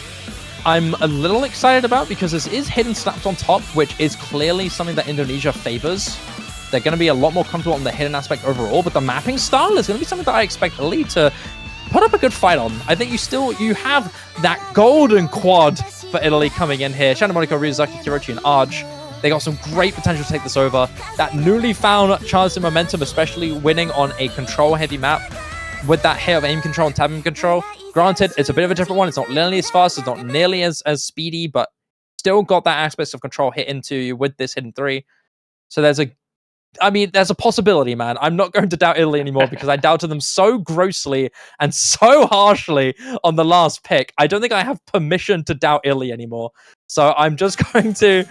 I'm a little excited about because this is hidden snapped on top, which is clearly something that Indonesia favors. They're going to be a lot more comfortable on the hidden aspect overall, but the mapping style is going to be something that I expect Italy to put up a good fight on. I think you have that golden quad for Italy coming in here. Shadow Monico, Ryuzaki, Kirochi, and Arj. They got some great potential to take this over. That newly found chance and momentum, especially winning on a control-heavy map with that hit of aim control and tapping control. Granted, it's a bit of a different one. It's not nearly as fast. It's not nearly as speedy, but still got that aspect of control hit into you with this hidden 3. So there's a possibility, man. I'm not going to doubt Italy anymore because I doubted them so grossly and so harshly on the last pick. I don't think I have permission to doubt Italy anymore. So I'm just going to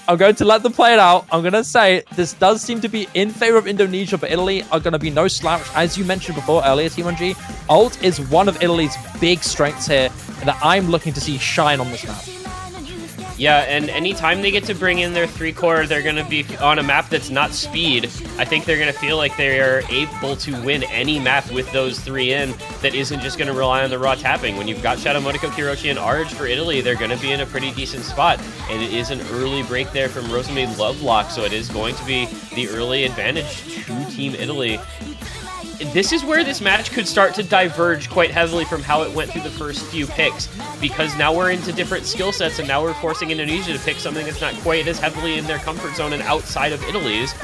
let them play it out. I'm going to say this does seem to be in favor of Indonesia, but Italy are going to be no slouch. As you mentioned before earlier, T1G, ult is one of Italy's big strengths here that I'm looking to see shine on this map. Yeah, and anytime they get to bring in their 3-core, they're going to be on a map that's not speed. I think they're going to feel like they are able to win any map with those 3 in that isn't just going to rely on the raw tapping. When you've got Shadow Monico, Kirochi, and Arj for Italy, they're going to be in a pretty decent spot. And it is an early break there from Rosemary Lovelock, so it is going to be the early advantage to Team Italy. This is where this match could start to diverge quite heavily from how it went through the first few picks, because now we're into different skill sets, and now we're forcing Indonesia to pick something that's not quite as heavily in their comfort zone and outside of Italy's.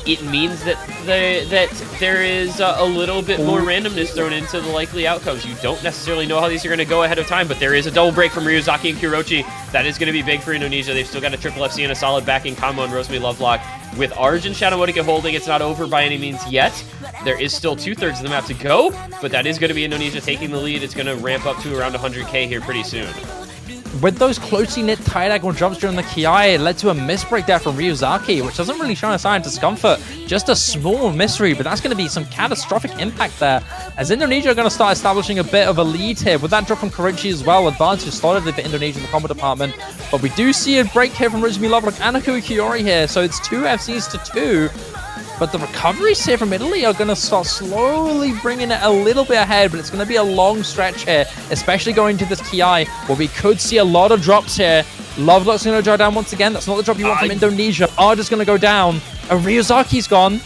It means that there is a little bit more randomness thrown into the likely outcomes. You don't necessarily know how these are going to go ahead of time, but there is a double break from Ryuzaki and Kirochi. That is going to be big for Indonesia. They've still got a triple FC and a solid backing combo on Rosemary Lovelock. With Arj and Shadow Monica holding, it's not over by any means yet. There is still 2/3 of the map to go, but that is going to be Indonesia taking the lead. It's going to ramp up to around 100k here pretty soon. With those closely knit tight angle jumps during the Ki, it led to a misbreak there from Ryuzaki, which doesn't really show a sign of discomfort. Just a small mystery, but that's going to be some catastrophic impact there. As Indonesia are going to start establishing a bit of a lead here. With that drop from Karachi as well, advantage solidly for Indonesia in the combo department. But we do see a break here from Rizumi Lovelock and Akui Kiori here, so it's 2 FCs to 2. But the recoveries here from Italy are going to start slowly bringing it a little bit ahead, but it's going to be a long stretch here, especially going to this Ki, where we could see a lot of drops here. Lovelock's going to go down once again. That's not the drop you want from Indonesia. Arda's going to go down. And Ryuzaki's gone.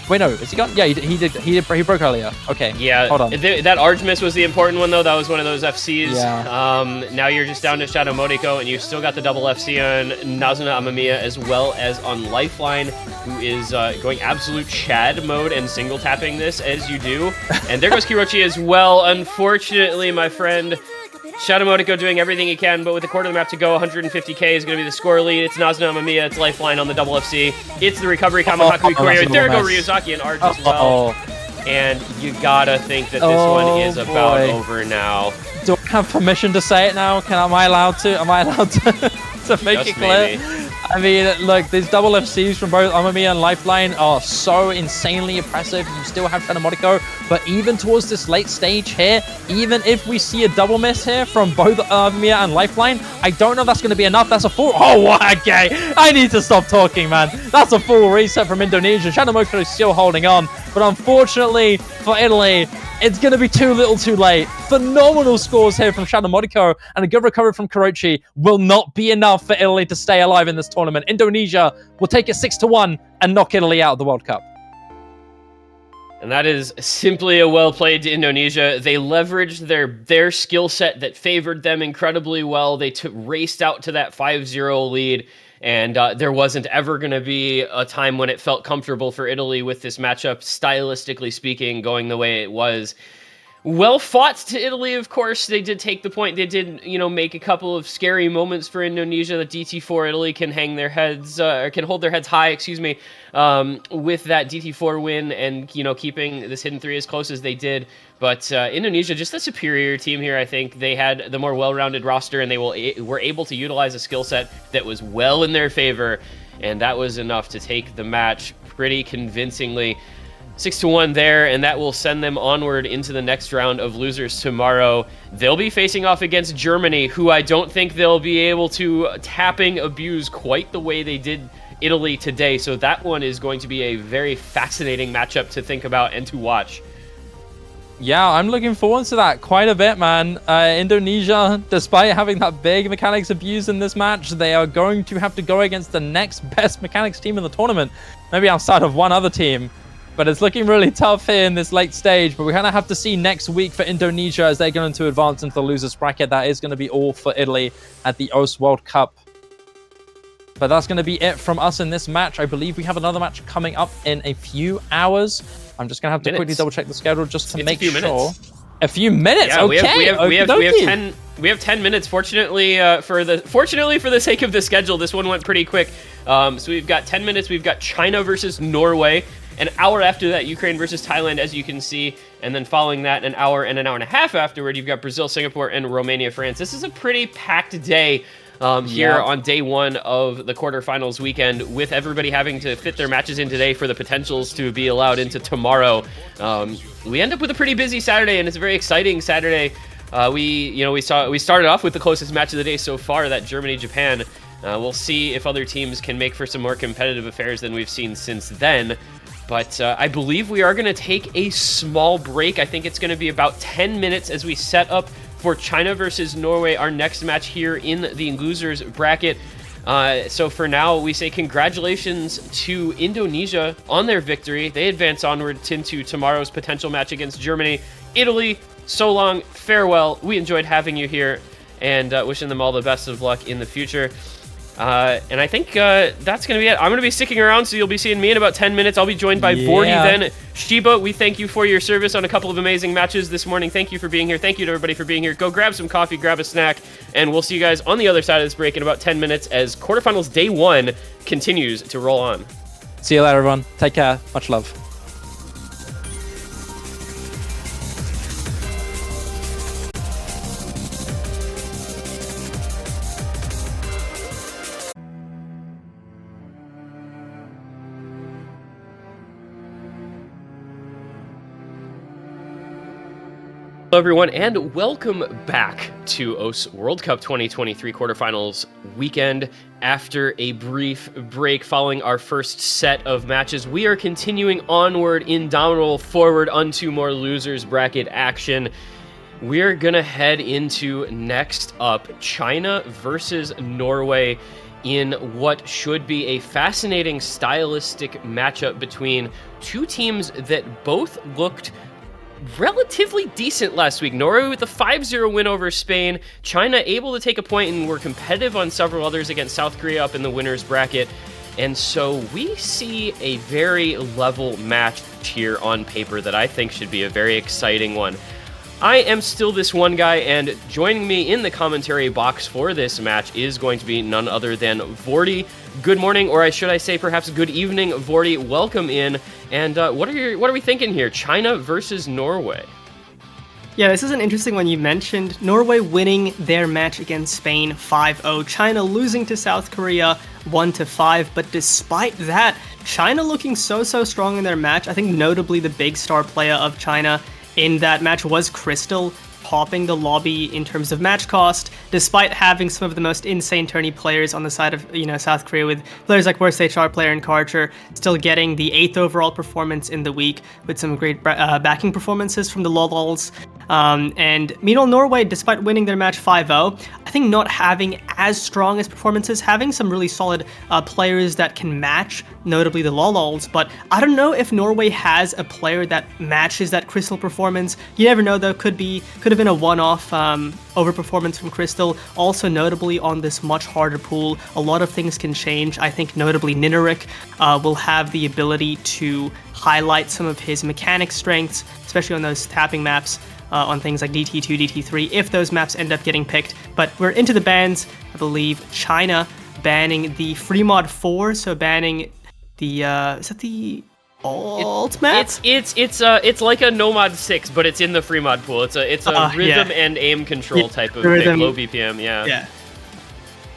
Wait, no, is he gone? Yeah, he broke earlier. Okay, yeah, hold on. That Arj miss was the important one, though. That was one of those FCs. Yeah. Now you're just down to Shadow Modeko, and you've still got the double FC on Nazuna Amamiya, as well as on Lifeline, who is going absolute Chad mode and single tapping this as you do. And there goes Kirochi as well. Unfortunately, my friend, Shadow Modeko doing everything he can, but with a quarter of the map to go, 150k is going to be the score lead. It's Nazuna Amamiya, it's Lifeline on the double FC. It's the recovery Kamakaku Koryo. There go Ryuzaki and Arj as well. And you gotta think that this one is about over now. Do I have permission to say it now? Am I allowed to? Am I allowed to, to make Just it clear? maybe. I mean, look, these double FCs from both Amamiya and Lifeline are so insanely impressive. You still have Shadow Modeko, but even towards this late stage here, even if we see a double miss here from both Amamiya and Lifeline, I don't know if that's going to be enough. That's a full... Oh, okay. I need to stop talking, man. That's a full reset from Indonesia. Shadow Modeko is still holding on, but unfortunately for Italy, it's going to be too little too late. Phenomenal scores here from Shadow Modeko, and a good recovery from Karachi will not be enough for Italy to stay alive in this tournament. Indonesia will take it 6-1 and knock Italy out of the World Cup. And that is simply a well played to Indonesia. They leveraged their skill set that favored them incredibly well. They raced out to that 5-0 lead. And there wasn't ever going to be a time when it felt comfortable for Italy with this matchup, stylistically speaking, going the way it was. Well fought to Italy, of course. They did take the point. They did, make a couple of scary moments for Indonesia. The DT4 Italy can hang their heads, or can hold their heads high, with that DT4 win and, keeping this hidden 3 as close as they did. But Indonesia, just the superior team here, I think. They had the more well-rounded roster, and they were able to utilize a skill set that was well in their favor, and that was enough to take the match pretty convincingly. 6-1 there, and that will send them onward into the next round of losers tomorrow. They'll be facing off against Germany, who I don't think they'll be able to tapping abuse quite the way they did Italy today. So that one is going to be a very fascinating matchup to think about and to watch. Yeah, I'm looking forward to that quite a bit, man. Indonesia, despite having that big mechanics abuse in this match, they are going to have to go against the next best mechanics team in the tournament. Maybe outside of one other team. But it's looking really tough here in this late stage. But we're going to have to see next week for Indonesia as they're going to advance into the losers bracket. That is going to be all for Italy at the OS World Cup. But that's going to be it from us in this match. I believe we have another match coming up in a few hours. I'm just going to have to quickly double check the schedule just to make sure. A few minutes. Yeah, okay. We have 10 minutes. Fortunately, for the sake of the schedule, this one went pretty quick. So we've got 10 minutes. We've got China versus Norway. An hour after that, Ukraine versus Thailand, as you can see. And then following that, an hour and a half afterward, you've got Brazil, Singapore, and Romania, France. This is a pretty packed day here on day one of the quarterfinals weekend, with everybody having to fit their matches in today for the potentials to be allowed into tomorrow. We end up with a pretty busy Saturday, and it's a very exciting Saturday. We started off with the closest match of the day so far, that Germany-Japan. We'll see if other teams can make for some more competitive affairs than we've seen since then. But I believe we are going to take a small break. I think it's going to be about 10 minutes as we set up for China versus Norway, our next match here in the losers bracket. So for now, we say congratulations to Indonesia on their victory. They advance onward into tomorrow's potential match against Germany. Italy, so long, farewell. We enjoyed having you here, and wishing them all the best of luck in the future. And I think that's going to be it. I'm going to be sticking around, so you'll be seeing me in about 10 minutes. I'll be joined by Vorty then. Shiba, we thank you for your service on a couple of amazing matches this morning. Thank you for being here. Thank you to everybody for being here. Go grab some coffee, grab a snack, and we'll see you guys on the other side of this break in about 10 minutes as quarterfinals day 1 continues to roll on. See you later, everyone. Take care. Much love. Hello everyone, and welcome back to OS World Cup 2023 quarterfinals weekend. After a brief break following our first set of matches, we are continuing onward, indomitable forward unto more losers bracket action. We're gonna head into next up China versus Norway in what should be a fascinating stylistic matchup between two teams that both looked relatively decent last week. Norway with a 5-0 win over Spain. China able to take a point and were competitive on several others against South Korea up in the winners bracket. And so we see a very level match here on paper that I think should be a very exciting one. I am still this one guy, and joining me in the commentary box for this match is going to be none other than Vorty. Good morning, or should I say perhaps good evening, Vorty. Welcome in. And what are we thinking here? China versus Norway. Yeah, this is an interesting one you mentioned. Norway winning their match against Spain 5-0. China losing to South Korea 1-5. But despite that, China looking so strong in their match. I think notably the big star player of China in that match was Crystal, topping the lobby in terms of match cost, despite having some of the most insane tourney players on the side of South Korea, with players like worst HR player and Karcher still getting the 8th overall performance in the week with some great backing performances from the Lolols. And meanwhile, Norway, despite winning their match 5-0, I think not having as strong as performances, having some really solid players that can match, notably the Lolols. But I don't know if Norway has a player that matches that Crystal performance. You never know, though. Could have been a one-off overperformance from Crystal. Also, notably on this much harder pool, a lot of things can change. I think notably Nineric will have the ability to highlight some of his mechanic strengths, especially on those tapping maps. On things like DT2, DT3, if those maps end up getting picked. But we're into the bans. I believe China banning the free mod 4, so banning the is that the alt map? It's like a Nomad 6, but it's in the free mod pool. It's a rhythm and aim control type of thing, low BPM. Yeah.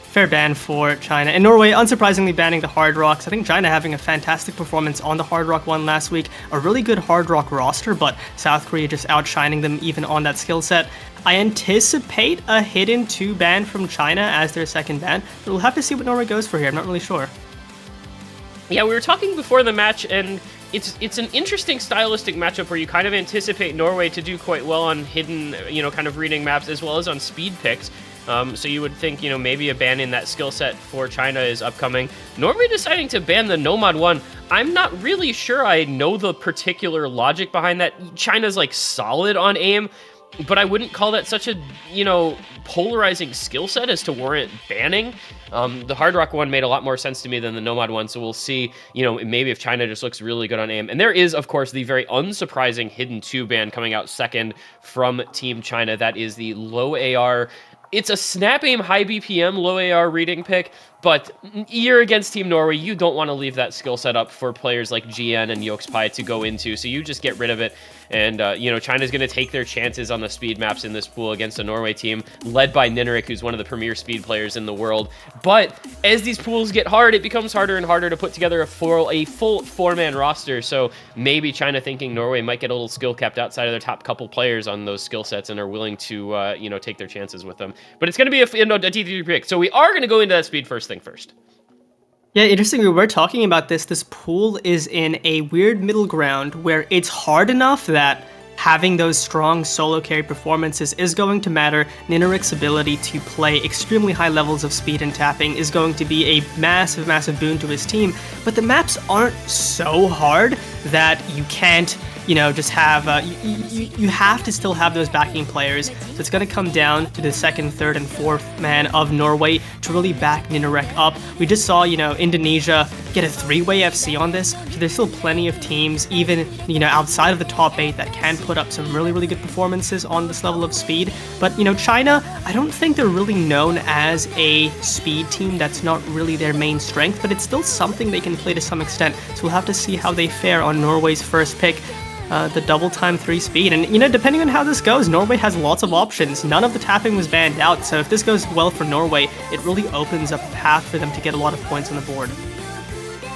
Fair ban for China. And Norway, unsurprisingly, banning the Hard Rocks. I think China having a fantastic performance on the Hard Rock one last week. A really good Hard Rock roster, but South Korea just outshining them even on that skill set. I anticipate a hidden 2 ban from China as their second ban, but we'll have to see what Norway goes for here. I'm not really sure. Yeah, we were talking before the match, and it's an interesting stylistic matchup where you kind of anticipate Norway to do quite well on hidden, kind of reading maps as well as on speed picks. So you would think, maybe a ban in that skill set for China is upcoming. Norway deciding to ban the Nomad one, I'm not really sure I know the particular logic behind that. China's like solid on aim, but I wouldn't call that such a, polarizing skill set as to warrant banning. The Hard Rock one made a lot more sense to me than the Nomad one, so we'll see, maybe if China just looks really good on aim. And there is, of course, the very unsurprising hidden 2 ban coming out second from Team China. That is the low AR. It's a snap aim, high BPM, low AR reading pick, but you're against Team Norway. You don't want to leave that skill set up for players like GN and Yoxpai to go into, so you just get rid of it. And, China's going to take their chances on the speed maps in this pool against a Norway team led by Nineric, who's one of the premier speed players in the world. But as these pools get hard, it becomes harder and harder to put together a full 4-man roster. So maybe China thinking Norway might get a little skill capped outside of their top couple players on those skill sets and are willing to, take their chances with them. But it's going to be a T3 pick. So we are going to go into that speed first thing first. Yeah, interesting. We were talking about this. This pool is in a weird middle ground where it's hard enough that having those strong solo carry performances is going to matter. Nineric's ability to play extremely high levels of speed and tapping is going to be a massive boon to his team. But the maps aren't so hard that you can't just have you have to still have those backing players. So it's going to come down to the second, third, and fourth man of Norway to really back Ninarek up. We just saw, Indonesia get a 3-way FC on this. So there's still plenty of teams, even, outside of the top 8 that can put up some really, really good performances on this level of speed. But, China, I don't think they're really known as a speed team. That's not really their main strength, but it's still something they can play to some extent. So we'll have to see how they fare on Norway's first pick. The double time 3 speed. And, depending on how this goes, Norway has lots of options. None of the tapping was banned out, so if this goes well for Norway, it really opens up a path for them to get a lot of points on the board.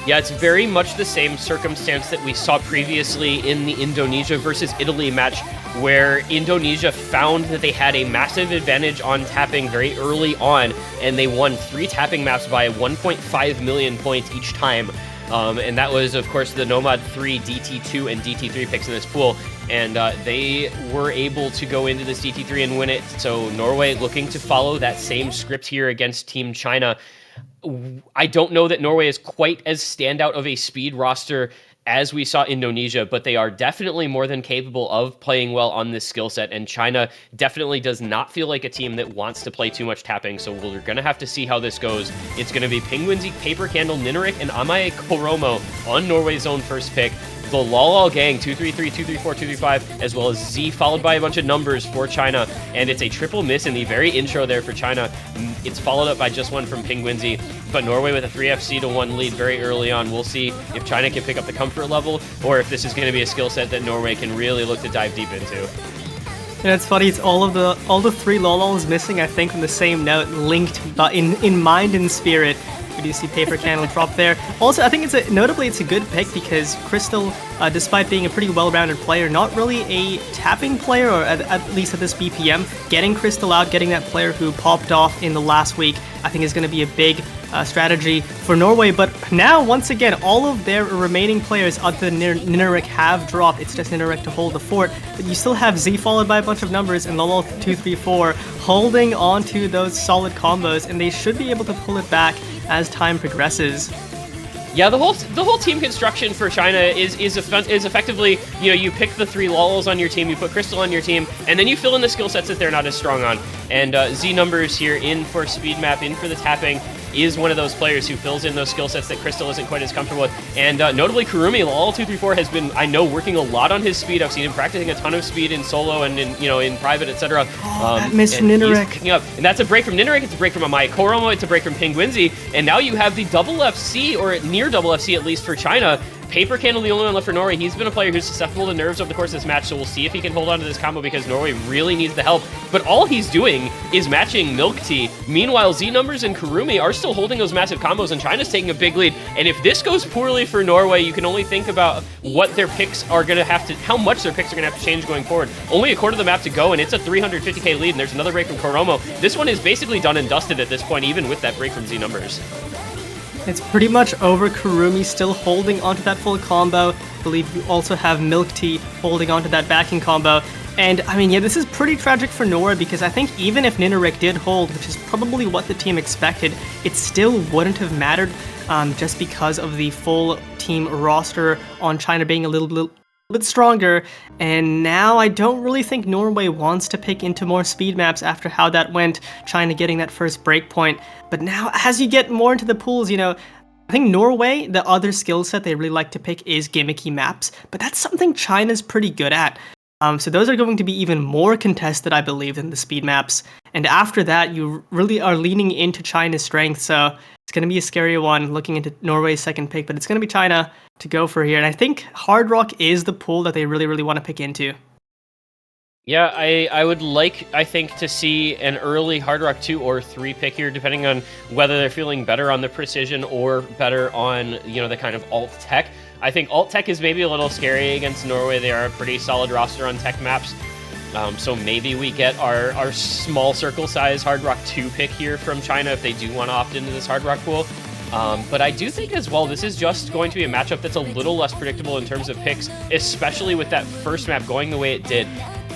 Yeah, it's very much the same circumstance that we saw previously in the Indonesia versus Italy match, where Indonesia found that they had a massive advantage on tapping very early on, and they won 3 tapping maps by 1.5 million points each time. And that was, of course, the Nomad 3, DT2, and DT3 picks in this pool. And they were able to go into this DT3 and win it. So Norway looking to follow that same script here against Team China. I don't know that Norway is quite as standout of a speed roster as we saw Indonesia, but they are definitely more than capable of playing well on this skill set, and China definitely does not feel like a team that wants to play too much tapping, so we're going to have to see how this goes. It's going to be Penguinzy, Paper Candle, Ninarek, and Amae Koromo on Norway's own first pick. The Lol gang, 233, 234, 235, as well as Z, followed by a bunch of numbers for China. And it's a triple miss in the very intro there for China. It's followed up by just one from Penguinzy. But Norway with a 3FC to 1 lead very early on. We'll see if China can pick up the comfort level, or if this is going to be a skill set that Norway can really look to dive deep into. And it's funny, it's all the 3 Lolols missing, I think, from the same note, linked but in mind and spirit. We do see Paper Candle drop there. Also, I think notably it's a good pick because Crystal, despite being a pretty well-rounded player, not really a tapping player, or at least at this BPM, getting Crystal out, getting that player who popped off in the last week, I think is going to be a big strategy for Norway. But now, once again, all of their remaining players other than Ninarek have dropped. It's just Ninarek to hold the fort. But you still have Z followed by a bunch of numbers and Lolo 234 holding on to those solid combos, and they should be able to pull it back as time progresses. Yeah, the whole team construction for China is effectively, you pick the 3 Lols on your team, you put Crystal on your team, and then you fill in the skill sets that they're not as strong on. And Z numbers here in for speed map, in for the tapping, is one of those players who fills in those skill sets that Crystal isn't quite as comfortable with. And notably, Kurumi, Lol234, has been, I know, working a lot on his speed. I've seen him practicing a ton of speed in solo and in private, etc. That miss from Ninarek. Picking up. And that's a break from Ninarek, it's a break from Amae Koromo, it's a break from Penguinzy, and now you have the double FC, or near double FC at least for China. Paper Candle, the only one left for Norway. He's been a player who's susceptible to nerves over the course of this match, so we'll see if he can hold on to this combo because Norway really needs the help. But all he's doing is matching Milk Tea. Meanwhile, Z Numbers and Kurumi are still holding those massive combos, and China's taking a big lead. And if this goes poorly for Norway, you can only think about what their picks are going to have to, how much their picks are going to have to change going forward. Only a quarter of the map to go, and it's a 350k lead, and there's another break from Koromo. This one is basically done and dusted at this point, even with that break from Z Numbers. It's pretty much over. Kurumi still holding onto that full combo. I believe you also have Milk Tea holding onto that backing combo. And, I mean, yeah, this is pretty tragic for Norway because I think even if Ninarek did hold, which is probably what the team expected, it still wouldn't have mattered just because of the full team roster on China being a little bit stronger. And now I don't really think Norway wants to pick into more speed maps after how that went, China getting that first breakpoint. But now as you get more into the pools, I think Norway, the other skill set they really like to pick is gimmicky maps, but that's something China's pretty good at. So those are going to be even more contested, I believe, than the speed maps. And after that, you really are leaning into China's strength. So it's going to be a scary one looking into Norway's second pick, but it's going to be China to go for here. And I think Hard Rock is the pool that they really, really want to pick into. Yeah, I would like, I think, to see an early Hard Rock 2 or 3 pick here, depending on whether they're feeling better on the precision or better on, the kind of alt tech. I think alt tech is maybe a little scary against Norway. They are a pretty solid roster on tech maps. So maybe we get our small circle size Hard Rock 2 pick here from China if they do want to opt into this Hard Rock pool. But I do think as well, this is just going to be a matchup that's a little less predictable in terms of picks, especially with that first map going the way it did.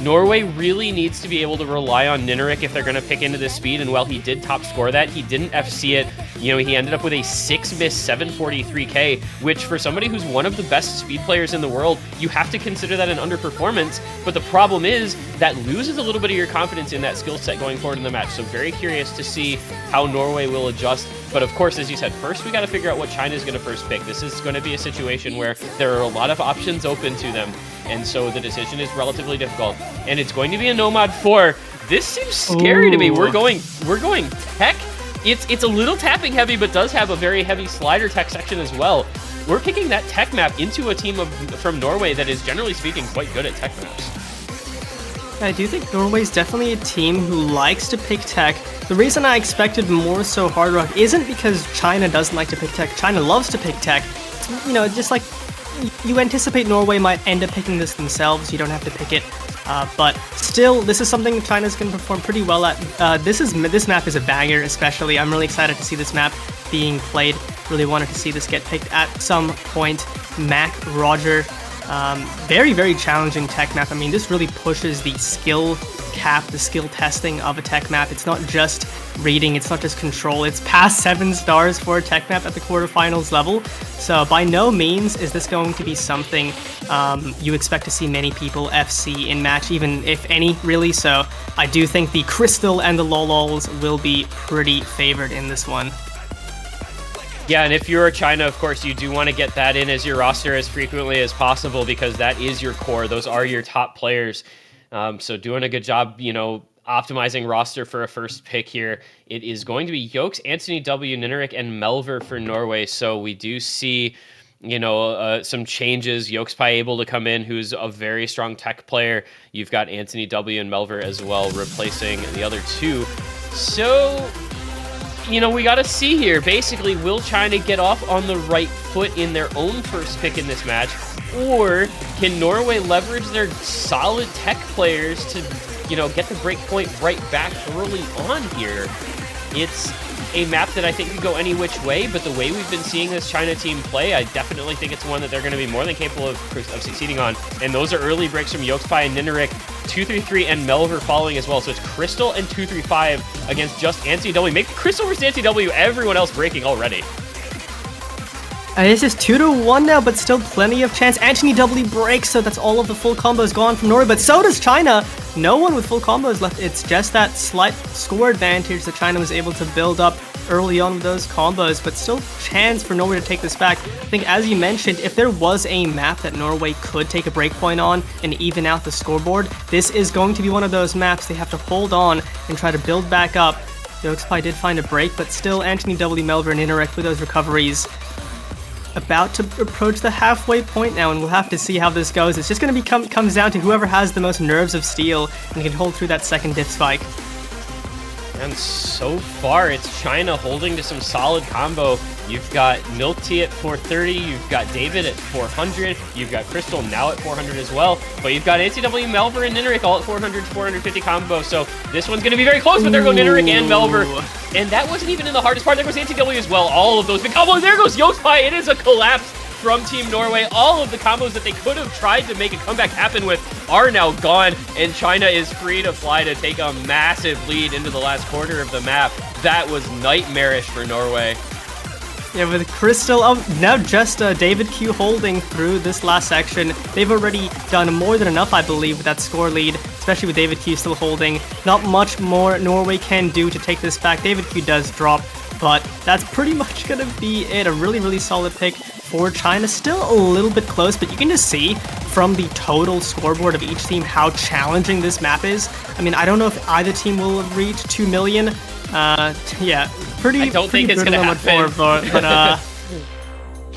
Norway really needs to be able to rely on Nineric if they're going to pick into this speed, and while he did top score that, he didn't FC it. You know, he ended up with a 6-miss 743k, which for somebody who's one of the best speed players in the world, you have to consider that an underperformance, but the problem is that loses a little bit of your confidence in that skill set going forward in the match, so very curious to see how Norway will adjust. But of course, as you said, first we got to figure out what China's going to first pick. This is going to be a situation where there are a lot of options open to them, and so the decision is relatively difficult. And it's going to be a Nomad 4. This seems scary to me. We're going tech. It's a little tapping heavy, but does have a very heavy slider tech section as well. We're picking that tech map into a team from Norway that is, generally speaking, quite good at tech maps. I do think Norway's definitely a team who likes to pick tech. The reason I expected more so Hard Rock isn't because China doesn't like to pick tech. China loves to pick tech. You know, just like you anticipate Norway might end up picking this themselves. You don't have to pick it. But still, this is something China's going to perform pretty well at. This map is a banger, especially. I'm really excited to see this map being played. Really wanted to see this get picked at some point. Mac, Roger, very, very challenging tech map. I mean, this really pushes the skill cap, the skill testing of a tech map. It's not just reading, it's not just control, it's past 7 stars for a tech map at the quarterfinals level. So by no means is this going to be something you expect to see many people FC in match, even if any, really. So I do think the Crystal and the Lolols will be pretty favored in this one. Yeah, and if you're China, of course, you do want to get that in as your roster as frequently as possible, because that is your core. Those are your top players. So doing a good job, you know, optimizing roster for a first pick here. It is going to be Yokes, Anthony W, Nineric, and Melver for Norway. So we do see, you know, some changes. Yokes Pai able to come in, who's a very strong tech player. You've got Anthony W and Melver as well, replacing the other two. So, you know, we got to see here. Basically, will China get off on the right foot in their own first pick in this match? Or can Norway leverage their solid tech players to, you know, get the break point right back early on here? It's a map that I think could go any which way, but the way we've been seeing this China team play, I definitely think it's one that they're going to be more than capable of succeeding on. And those are early breaks from Yokspai and Nineric, 233 and Melver following as well. So it's Crystal and 235 against just Anthony W. Make Crystal versus Anthony W, everyone else breaking already. It's just 2-1 now, but still plenty of chance. Anthony W breaks, so that's all of the full combos gone from Norway, but so does China. No one with full combos left. It's just that slight score advantage that China was able to build up early on with those combos, but still chance for Norway to take this back. I think, as you mentioned, if there was a map that Norway could take a breakpoint on and even out the scoreboard, this is going to be one of those maps. They have to hold on and try to build back up. Yokespie did find a break, but still Anthony W, Melver, and Interact with those recoveries. About to approach the halfway point now, and we'll have to see how this goes. It's just going to comes down to whoever has the most nerves of steel and can hold through that second diff spike. And so far, it's China holding to some solid combo. You've got Milk Tea at 430, you've got David at 400, you've got Crystal now at 400 as well, but you've got ACW, Melver, and Nineric all at 400 to 450 combo, so this one's going to be very close, but there go Nineric and Melver. And that wasn't even in the hardest part. There goes ACW as well, all of those big combos. There goes Yokspai. It is a collapse from Team Norway. All of the combos that they could have tried to make a comeback happen with are now gone, and China is free to fly to take a massive lead into the last quarter of the map. That was nightmarish for Norway. Yeah, with Crystal, now just David Q holding through this last section. They've already done more than enough, I believe, with that score lead, especially with David Q still holding. Not much more Norway can do to take this back. David Q does drop, but that's pretty much going to be it. A really, really solid pick for China. Still a little bit close, but you can just see from the total scoreboard of each team how challenging this map is. I mean, I don't know if either team will reach 2 million. Yeah, pretty. I don't think it's gonna happen. But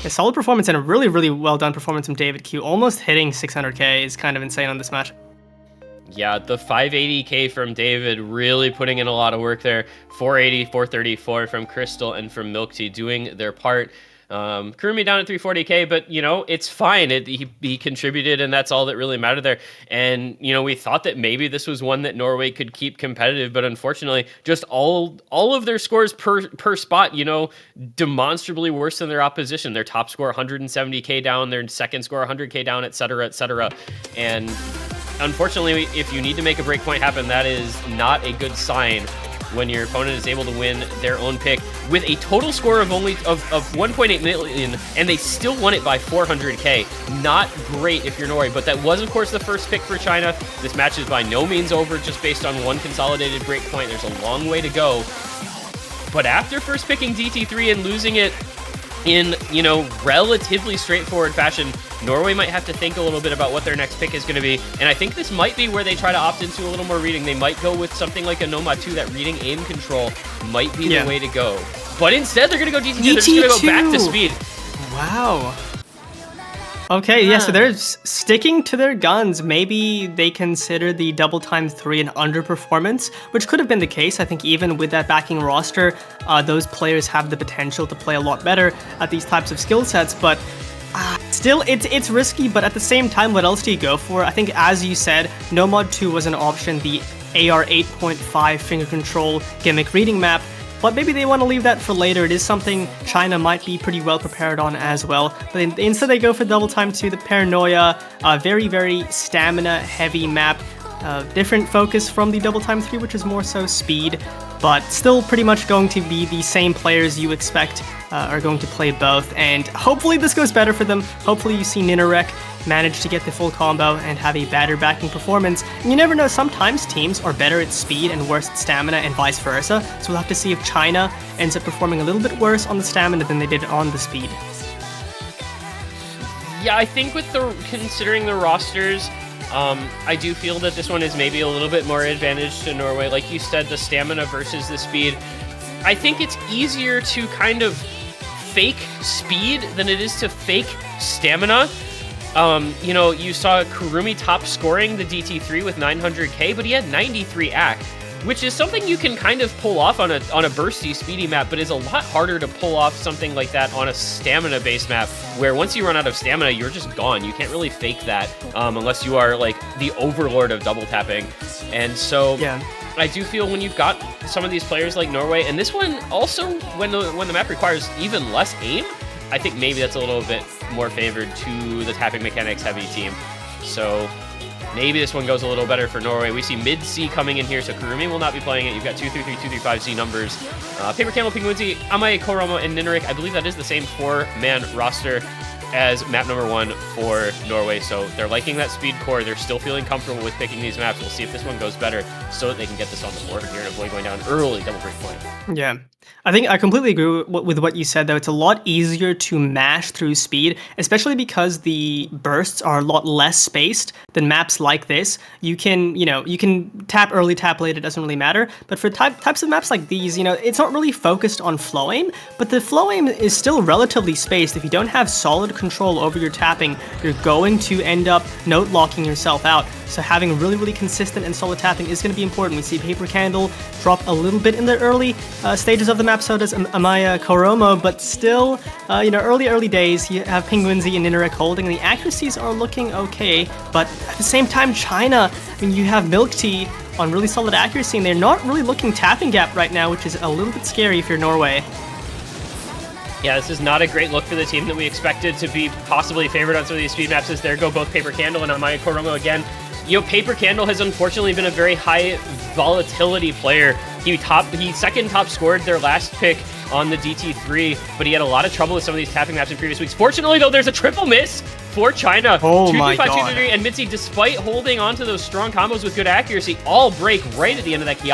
a solid performance and a really, really well done performance from David Q. Almost hitting 600k is kind of insane on this match. Yeah, the 580k from David really putting in a lot of work there. 480, 434 from Crystal and from Milk Tea doing their part. Kurumi down at 340k, but you know, it's fine. He contributed, and that's all that really mattered there. And you know, we thought that maybe this was one that Norway could keep competitive, but unfortunately, just all of their scores per spot, you know, demonstrably worse than their opposition. Their top score 170k down, their second score 100k down, etc., etc. And unfortunately, if you need to make a breakpoint happen, that is not a good sign when your opponent is able to win their own pick with a total score of only of 1.8 million, and they still won it by 400k. Not great if you're Norway, but that was, of course, the first pick for China. This match is by no means over just based on one consolidated breakpoint. There's a long way to go. But after first picking DT3 and losing it in, relatively straightforward fashion, Norway might have to think a little bit about what their next pick is going to be. And I think this might be where they try to opt into a little more reading. They might go with something like a Nomad 2, that reading aim control might be the way to go. But instead, they're going to go DT2. They're just going to go back to speed. Wow. Okay, yeah, so they're sticking to their guns. Maybe they consider the double time 3 an underperformance, which could have been the case. I think even with that backing roster, those players have the potential to play a lot better at these types of skill sets, but still, it's risky. But at the same time, what else do you go for? I think, as you said, Nomad 2 was an option, the AR 8.5 finger control gimmick reading map, but maybe they want to leave that for later. It is something China might be pretty well prepared on as well. But instead they go for double time 2, the Paranoia, very, very stamina heavy map. Different focus from the double time 3, which is more so speed, but still pretty much going to be the same players you expect are going to play both. And hopefully this goes better for them. Hopefully you see Ninarek manage to get the full combo and have a better backing performance. And you never know, sometimes teams are better at speed and worse at stamina and vice versa. So we'll have to see if China ends up performing a little bit worse on the stamina than they did on the speed. Yeah, I think with considering the rosters, I do feel that this one is maybe a little bit more advantage to Norway. Like you said, the stamina versus the speed. I think it's easier to kind of fake speed than it is to fake stamina. You saw Kurumi top scoring the DT3 with 900k, but he had 93 AC, which is something you can kind of pull off on a bursty, speedy map, but is a lot harder to pull off something like that on a stamina-based map, where once you run out of stamina, you're just gone. You can't really fake that unless you are like the overlord of double tapping. And so I do feel when you've got some of these players like Norway, and this one also, when the map requires even less aim, I think maybe that's a little bit more favored to the tapping mechanics heavy team. So maybe this one goes a little better for Norway. We see mid-C coming in here, so Kurumi will not be playing it. You've got 233, 235Z numbers. Paper Candle, Penguinzi, Amae, Koromo, and Ninarek. I believe that is the same 4-man roster as map number 1 for Norway. So they're liking that speed core. They're still feeling comfortable with picking these maps. We'll see if this one goes better so that they can get this on the board here and avoid going down early double break point. Yeah. I think I completely agree with what you said, though. It's a lot easier to mash through speed, especially because the bursts are a lot less spaced than maps like this. You can tap early, tap late, it doesn't really matter. But for types of maps like these, it's not really focused on flow aim, but the flow aim is still relatively spaced. If you don't have solid control over your tapping, you're going to end up note locking yourself out. So having really, really consistent and solid tapping is going to be important. We see Paper Candle drop a little bit in the early stages of the map, so does Amaya Koromo, but still, early days, you have Penguinzi and Ninarek holding, and the accuracies are looking okay, but at the same time, China, you have Milk Tea on really solid accuracy, and they're not really looking tapping gap right now, which is a little bit scary if you're Norway. Yeah, this is not a great look for the team that we expected to be possibly favored on some of these speed maps, as there go both Paper Candle and Amaya Koromo again. Paper Candle has unfortunately been a very high volatility player. He second top scored their last pick on the DT3, but he had a lot of trouble with some of these tapping maps in previous weeks. Fortunately, though, there's a triple miss for China. Oh my god. 235, 233, and Mitzi, despite holding onto those strong combos with good accuracy, all break right at the end of that Ki,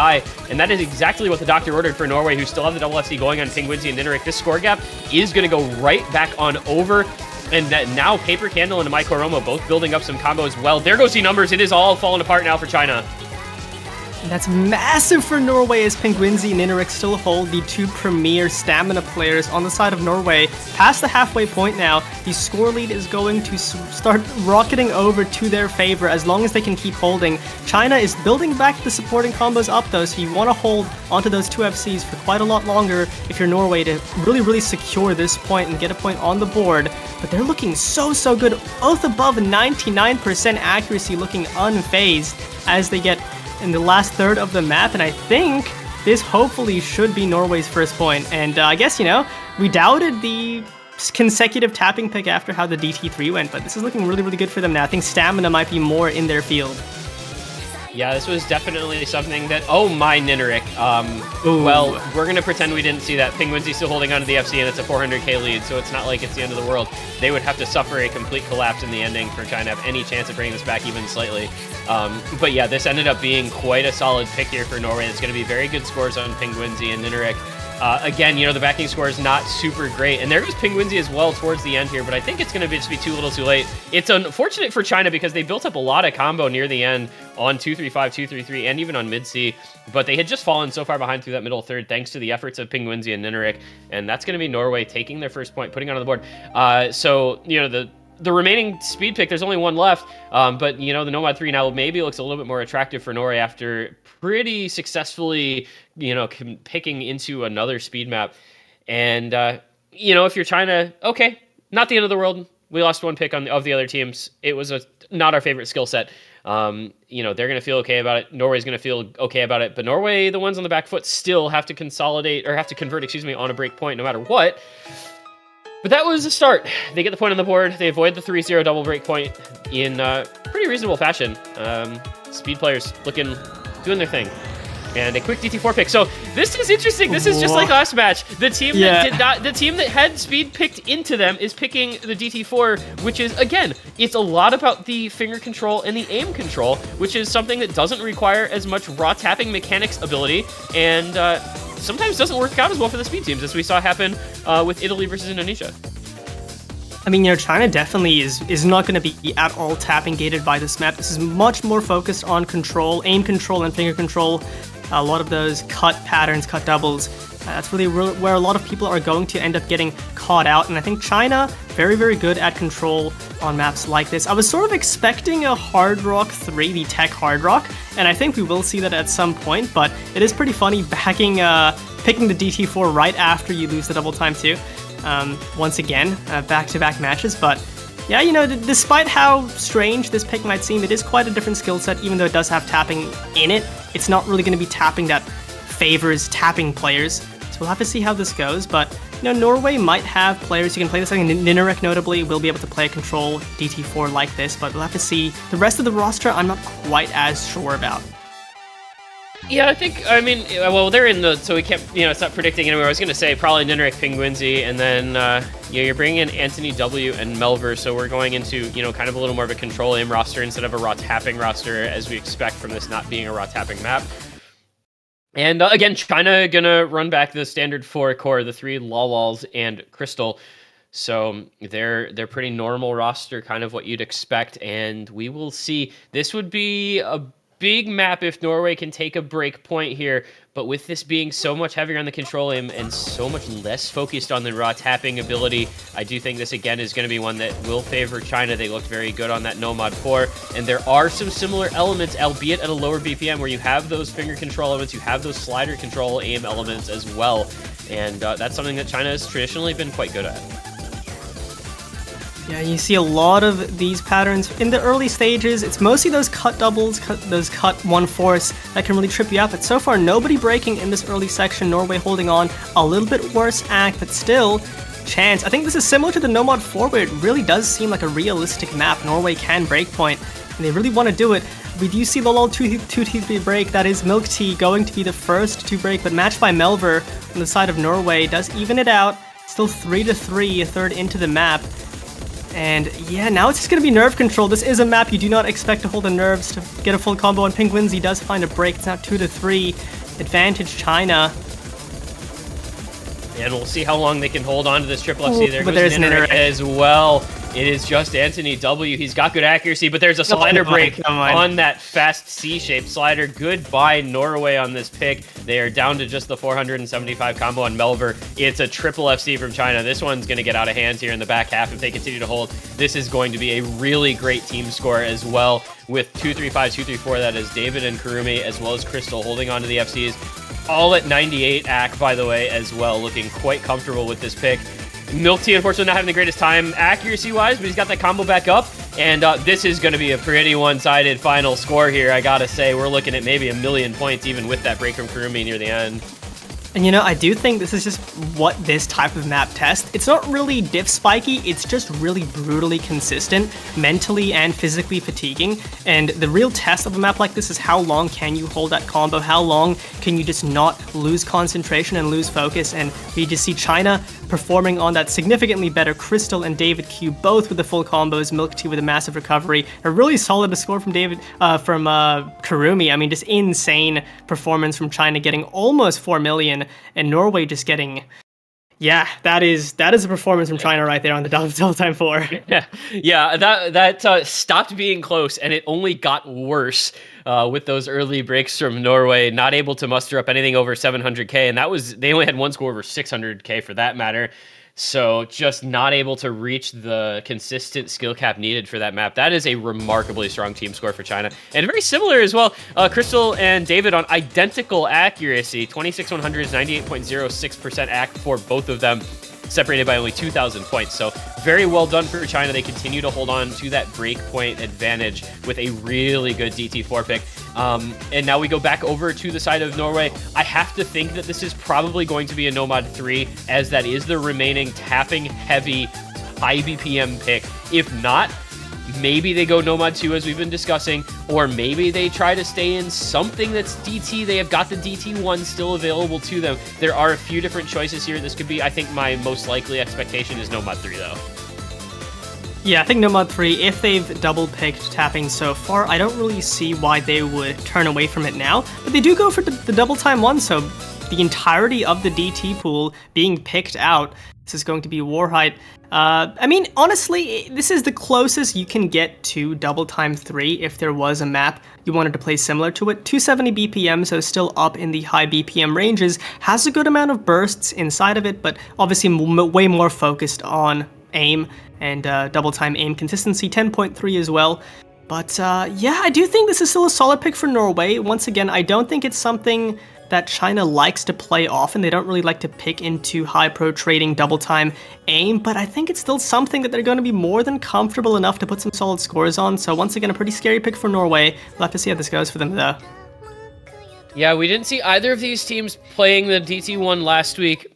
and that is exactly what the doctor ordered for Norway, who still have the double FC going on Penguinzi and Ninarek. This score gap is going to go right back on over. And that now Paper Candle and Amai Koromo both building up some combos well. There goes the numbers. It is all falling apart now for China. And that's massive for Norway, as Penguinzi and Ninarek still hold the two premier stamina players on the side of Norway. Past the halfway point now, the score lead is going to start rocketing over to their favor as long as they can keep holding. China is building back the supporting combos up, though, so you want to hold onto those two FCs for quite a lot longer if you're Norway to really, really secure this point and get a point on the board. But they're looking so good, both above 99% accuracy, looking unfazed as they get in the last third of the map, and I think this hopefully should be Norway's first point. And I guess, we doubted the consecutive tapping pick after how the DT3 went, but this is looking really, really good for them now. I think stamina might be more in their field. Yeah, this was definitely something that... Oh, my Nineric. Well, we're going to pretend we didn't see that. Penguinsy's still holding on to the FC, and it's a 400k lead, so it's not like it's the end of the world. They would have to suffer a complete collapse in the ending for China to have any chance of bringing this back even slightly. But yeah, this ended up being quite a solid pick here for Norway. It's going to be very good scores on Penguinsy and Nineric. Again, you know, the backing score is not super great. And there goes Penguinsy as well towards the end here, but I think it's going to just be too little too late. It's unfortunate for China because they built up a lot of combo near the end on 2-3-5, 2-3-3, and even on mid-C, but they had just fallen so far behind through that middle third thanks to the efforts of Penguinsy and Nineric, and that's going to be Norway taking their first point, putting it on the board. So, you know, the remaining speed pick, there's only one left, but, you know, the Nomad 3 now maybe looks a little bit more attractive for Norway after pretty successfully, you know, picking into another speed map. And, you know, if you're China, okay, not the end of the world. We lost one pick of the other teams. It was not our favorite skill set. You know, they're going to feel okay about it. Norway's going to feel okay about it. But Norway, the ones on the back foot, still have to consolidate, or have to convert, excuse me, on a break point no matter what. But that was a start. They get the point on the board. They avoid the 3-0 double break point in pretty reasonable fashion. Speed players doing their thing. And a quick DT4 pick. So this is interesting. This is just like last match. The team the team that had speed picked into them is picking the DT4, which is, again, it's a lot about the finger control and the aim control, which is something that doesn't require as much raw tapping mechanics ability, and sometimes doesn't work out as well for the speed teams, as we saw happen with Italy versus Indonesia. I mean, you know, China definitely is not going to be at all tapping gated by this map. This is much more focused on control, aim control, and finger control. A lot of those cut patterns, cut doubles. That's really where a lot of people are going to end up getting caught out. And I think China, very, very good at control on maps like this. I was sort of expecting a Hard Rock 3, the Tech Hard Rock, and I think we will see that at some point, but it is pretty funny picking the DT4 right after you lose the double time too. Once again, back-to-back matches, but yeah, you know, despite how strange this pick might seem, it is quite a different skill set, even though it does have tapping in it. It's not really going to be tapping that favors tapping players, so we'll have to see how this goes, but, you know, Norway might have players who can play this. I think Nineric, notably, will be able to play a control DT4 like this, but we'll have to see. The rest of the roster, I'm not quite as sure about. Yeah, I think, I mean, well, they're in the, so we can't, you know, it's not predicting anywhere. I was going to say probably Nineric, Penguinsy, and then, you know, you're bringing in Anthony W and Melver, so we're going into, you know, kind of a little more of a control aim roster instead of a raw tapping roster, as we expect from this not being a raw tapping map. And again, China gonna run back the standard 4 core, the 3 Lawals and Crystal. So they're pretty normal roster, kind of what you'd expect, and we will see. This would be a big map if Norway can take a break point here, but with this being so much heavier on the control aim and so much less focused on the raw tapping ability, I do think this again is going to be one that will favor China. They looked very good on that Nomad 4, and there are some similar elements, albeit at a lower BPM, where you have those finger control elements, you have those slider control aim elements as well, and that's something that China has traditionally been quite good at. Yeah, you see a lot of these patterns in the early stages. It's mostly those cut doubles, those cut 1/4 that can really trip you up. But so far, nobody breaking in this early section. Norway holding on, a little bit worse act, but still chance. I think this is similar to the Nomad 4, where it really does seem like a realistic map. Norway can break point, and they really want to do it. We do see the LOL 2-3 break. That is Milk Tea going to be the first to break, but matched by Melver on the side of Norway does even it out. Still 3-3, a third into the map. And yeah, now it's just going to be nerve control. This is a map you do not expect to hold the nerves to get a full combo, and Penguinsy does find a break. It's now 2-3, advantage China. And we'll see how long they can hold on to this triple FC. There but goes there's Nineric as well. It is just Anthony W. He's got good accuracy, but there's a slider break on that fast C-shaped slider. Goodbye, Norway, on this pick. They are down to just the 475 combo on Melver. It's a triple FC from China. This one's going to get out of hand here in the back half if they continue to hold. This is going to be a really great team score as well, with 2-3-5, 2-3-4. That is David and Kurumi, as well as Crystal, holding on to the FCs. All at 98 AC, by the way, as well, looking quite comfortable with this pick. Milk Tea, unfortunately, not having the greatest time accuracy-wise, but he's got that combo back up, and this is going to be a pretty one-sided final score here, I gotta say. We're looking at maybe 1,000,000 points, even with that break from Kurumi near the end. And I do think this is just what this type of map tests. It's not really diff spiky, it's just really brutally consistent, mentally and physically fatiguing. And the real test of a map like this is how long can you hold that combo, how long can you just not lose concentration and lose focus. And you just see China performing on that significantly better. Crystal and David Q both with the full combos, Milk Tea with a massive recovery. A really solid score from Kurumi. I mean, just insane performance from China, getting almost 4 million, and Norway just getting... Yeah, that is a performance from China right there on the double time 4. Yeah, that stopped being close, and it only got worse with those early breaks from Norway, not able to muster up anything over 700k, and they only had one score over 600k for that matter. So just not able to reach the consistent skill cap needed for that map. That is a remarkably strong team score for China. And very similar as well. Crystal and David on identical accuracy. 26-100 is 98.06% ac for both of them, separated by only 2,000 points. So very well done for China. They continue to hold on to that breakpoint advantage with a really good DT4 pick. And now we go back over to the side of Norway. I have to think that this is probably going to be a Nomad 3, as that is the remaining tapping heavy high BPM pick. If not, maybe they go Nomad 2 as we've been discussing, or maybe they try to stay in something that's DT. They have got the DT1 still available to them. There are a few different choices here. This could be, I think, my most likely expectation is Nomad 3 though. Yeah, I think Nomad 3, if they've double-picked tapping so far, I don't really see why they would turn away from it now. But they do go for the double time 1, so the entirety of the DT pool being picked out. This is going to be Warhite. I mean, honestly, this is the closest you can get to double time 3 if there was a map you wanted to play similar to it. 270 BPM, so still up in the high BPM ranges, has a good amount of bursts inside of it, but obviously way more focused on aim and double time aim consistency, 10.3 as well. But yeah, I do think this is still a solid pick for Norway. Once again, I don't think it's something that China likes to play often. They don't really like to pick into high pro trading double time aim, but I think it's still something that they're going to be more than comfortable enough to put some solid scores on. So once again, a pretty scary pick for Norway. We'll have to see how this goes for them though. Yeah, we didn't see either of these teams playing the DT1 last week.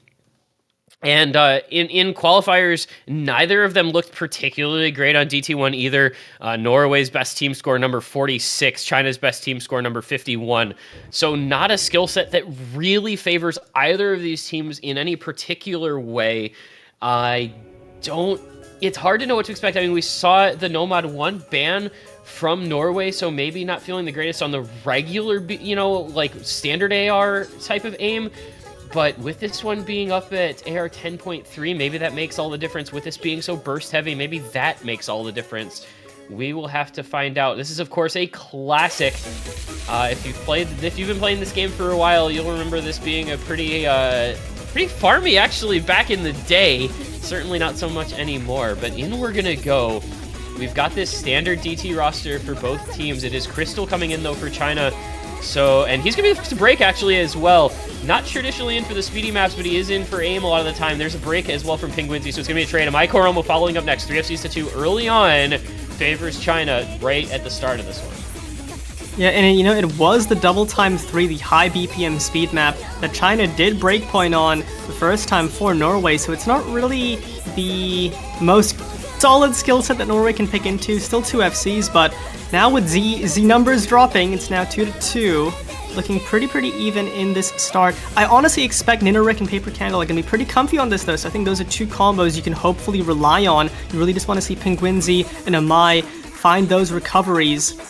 And in qualifiers, neither of them looked particularly great on DT1 either. Norway's best team score, number 46. China's best team score, number 51. So not a skill set that really favors either of these teams in any particular way. It's hard to know what to expect. I mean, we saw the Nomad 1 ban from Norway, so maybe not feeling the greatest on the regular, like standard AR type of aim. But with this one being up at AR 10.3, maybe that makes all the difference. With this being so burst heavy, maybe that makes all the difference. We will have to find out. This is, of course, a classic. If you've been playing this game for a while, you'll remember this being a pretty farmy, actually, back in the day. Certainly not so much anymore. But in we're gonna go. We've got this standard DT roster for both teams. It is Crystal coming in though for China. So, and he's going to be the first to break actually as well. Not traditionally in for the speedy maps, but he is in for aim a lot of the time. There's a break as well from Penguinsy, so it's going to be a trade. And Koromo following up next. 3 FCs to 2 early on favors China right at the start of this one. Yeah, and it was the double time 3, the high BPM speed map that China did breakpoint on the first time for Norway, so it's not really the most solid skill set that Norway can pick into. Still 2 FCs, but now with Z numbers dropping, it's now 2-2. Looking pretty even in this start. I honestly expect Nineric and Paper Candle are going to be pretty comfy on this though, so I think those are 2 combos you can hopefully rely on. You really just want to see Penguinsy and Amai find those recoveries.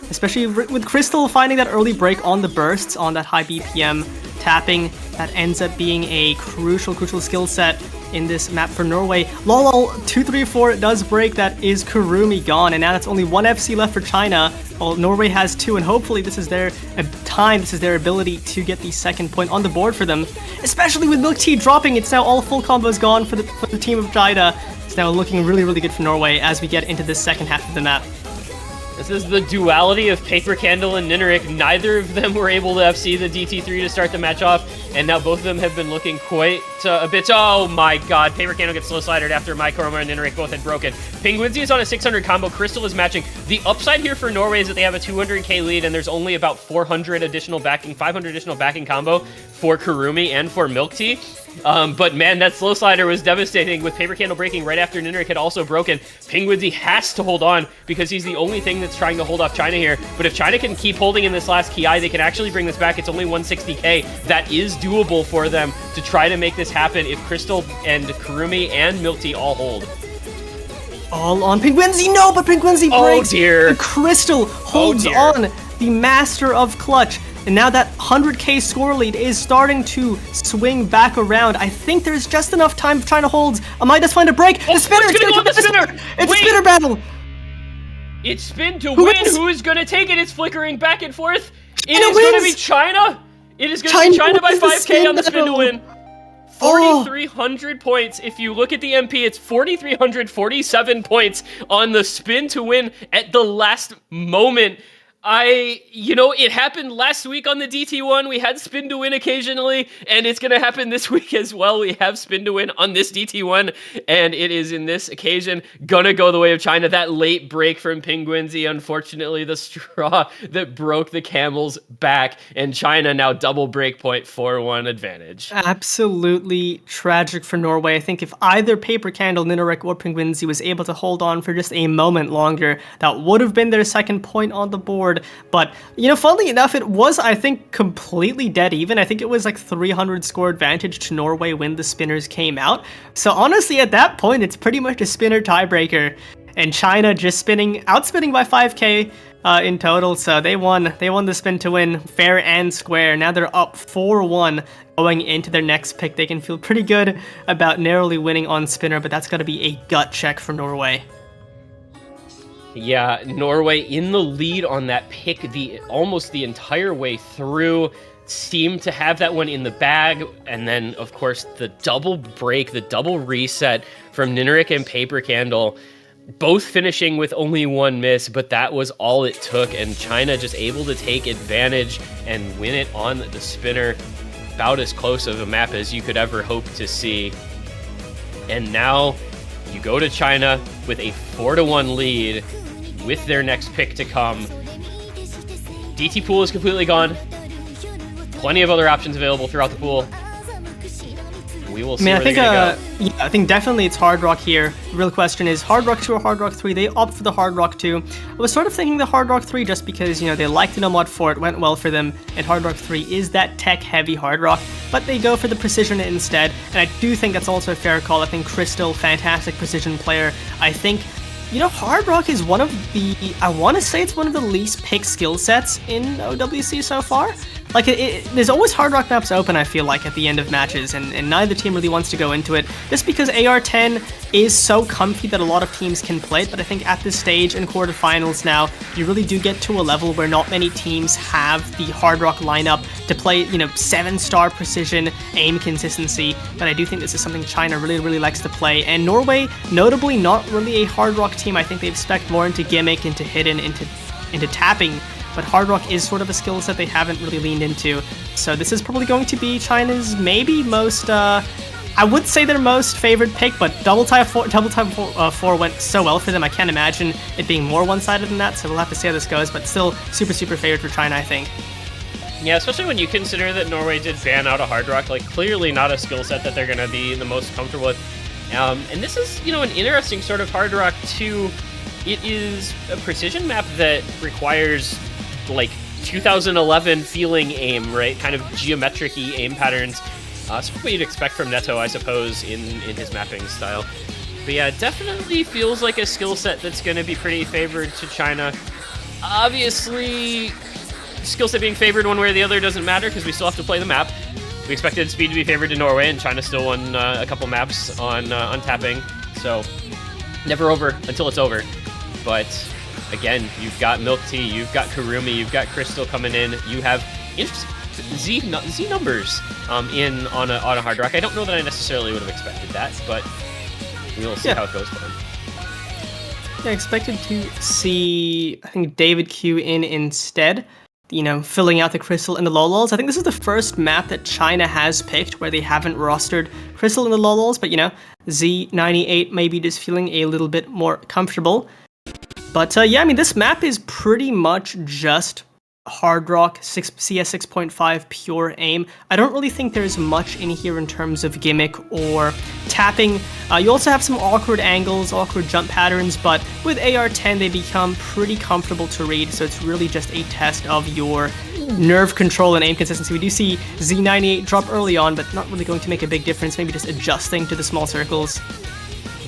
Especially with Crystal finding that early break on the bursts on that high BPM tapping. That ends up being a crucial skill set in this map for Norway. Lol, 2-3-4 does break. That is Kurumi gone, and now that's only 1 FC left for China. Well, Norway has 2, and hopefully this is their time, this is their ability to get the second point on the board for them. Especially with Milk Tea dropping, it's now all full combos gone for the team of China. It's now looking really good for Norway as we get into the second half of the map. This is the duality of Paper Candle and Nineric. Neither of them were able to FC the DT3 to start the match off. and now both of them have been looking quite a bit. Oh my god, Paper Candle gets slow slidered after My Chroma and Nineric both had broken. Penguinzy is on a 600 combo, Crystal is matching. The upside here for Norway is that they have a 200k lead, and there's only about 400 additional backing, 500 additional backing combo for Kurumi and for Milk Tea. But man, that slow slider was devastating, with Paper Candle breaking right after Nineric had also broken. Penguinzy has to hold on because he's the only thing that's trying to hold off China here. But if China can keep holding in this last Ki, they can actually bring this back. It's only 160k. That is doable for them to try to make this happen if Crystal and Kurumi and Milk Tea all hold. All on Penguinzy, no, but Penguinzy breaks. Oh dear. And Crystal holds on, the master of clutch. And now that 100k score lead is starting to swing back around. I think there's just enough time for China holds. I might just find a break. The spinner! It's gonna go on the spinner! It's a spinner battle! It's spin to win. Who is going to take it? It's flickering back and forth. It is going to be China. It is going to be China by 5k on the spin to win. 4,300 points. If you look at the MP, it's 4,347 points on the spin to win at the last moment. It happened last week on the DT1. We had spin to win occasionally, and it's going to happen this week as well. We have spin to win on this DT1, and it is in this occasion going to go the way of China. That late break from Penguinzy, unfortunately, the straw that broke the camel's back, and China now double breakpoint 4-1 advantage. Absolutely tragic for Norway. I think if either Paper Candle, Nineric, or Penguinzy was able to hold on for just a moment longer, that would have been their second point on the board. But, funnily enough, it was, I think, completely dead even. I think it was like 300 score advantage to Norway when the spinners came out. So honestly, at that point, it's pretty much a spinner tiebreaker. And China just outspinning by 5k in total. So they won the spin to win fair and square. Now they're up 4-1 going into their next pick. They can feel pretty good about narrowly winning on spinner, but that's got to be a gut check for Norway. Yeah, Norway in the lead on that pick almost the entire way through. Seemed to have that one in the bag, and then of course the double break, the double reset from Nineric and Paper Candle, both finishing with only one miss, but that was all it took, and China just able to take advantage and win it on the spinner. About as close of a map as you could ever hope to see. And now you go to China with a 4-1 lead with their next pick to come. DT pool is completely gone. Plenty of other options available throughout the pool. We will see where they're gonna go. Yeah, I think definitely it's Hard Rock here. The real question is Hard Rock 2 or Hard Rock 3. They opt for the Hard Rock 2. I was sort of thinking the Hard Rock 3 just because, they liked the No Mod 4, it went well for them, and Hard Rock 3 is that tech-heavy Hard Rock, but they go for the Precision instead, and I do think that's also a fair call. I think Crystal, fantastic Precision player. I think Hard Rock is one of the, I want to say it's one of the least picked skill sets in OWC so far. Like, there's always Hard Rock maps open, I feel like, at the end of matches, and neither team really wants to go into it, just because AR-10 is so comfy that a lot of teams can play it, but I think at this stage in quarterfinals now, you really do get to a level where not many teams have the Hard Rock lineup to play, 7-star precision, aim consistency, but I do think this is something China really, really likes to play, and Norway, notably not really a Hard Rock team. I think they spec more into gimmick, into hidden, into tapping, but Hard Rock is sort of a skill set they haven't really leaned into. So this is probably going to be China's maybe most, I would say their most favored pick, but Double Time 4 went so well for them, I can't imagine it being more one-sided than that, so we'll have to see how this goes, but still super, super favored for China, I think. Yeah, especially when you consider that Norway did ban out a Hard Rock, like clearly not a skill set that they're going to be the most comfortable with. And this is, an interesting sort of Hard Rock too. It is a precision map that requires like 2011 feeling aim, right? Kind of geometric-y aim patterns. So what you'd expect from Neto, I suppose, in his mapping style. But yeah, definitely feels like a skill set that's going to be pretty favored to China. Obviously, skill set being favored one way or the other doesn't matter because we still have to play the map. We expected speed to be favored to Norway, and China still won a couple maps on tapping. So never over until it's over. But again, you've got Milk Tea, you've got Kurumi, you've got Crystal coming in. You have Z numbers in on a Hard Rock. I don't know that I necessarily would have expected that, but we'll see how it goes for them. Yeah, I expected to see, I think, David Q in instead. filling out the Crystal and the Lolol's. I think this is the first map that China has picked where they haven't rostered Crystal and the Lolol's, but Z98 maybe just feeling a little bit more comfortable. But yeah, I mean, this map is pretty much just Hard Rock CS 6.5 pure aim. I don't really think there's much in here in terms of gimmick or tapping. You also have some awkward angles, awkward jump patterns, but with AR-10 they become pretty comfortable to read, so it's really just a test of your nerve control and aim consistency. We do see Z98 drop early on, but not really going to make a big difference, maybe just adjusting to the small circles.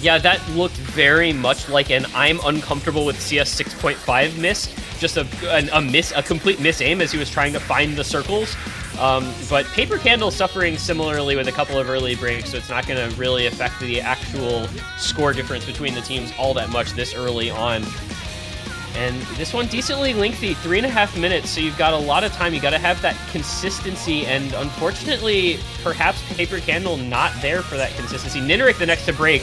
Yeah, that looked very much like an I'm uncomfortable with CS 6.5 miss. Just a complete miss aim as he was trying to find the circles. But Paper Candle suffering similarly with a couple of early breaks, so it's not going to really affect the actual score difference between the teams all that much this early on. And this one decently lengthy, 3.5 minutes, so you've got a lot of time. You got to have that consistency, and unfortunately, perhaps Paper Candle not there for that consistency. Nineric the next to break.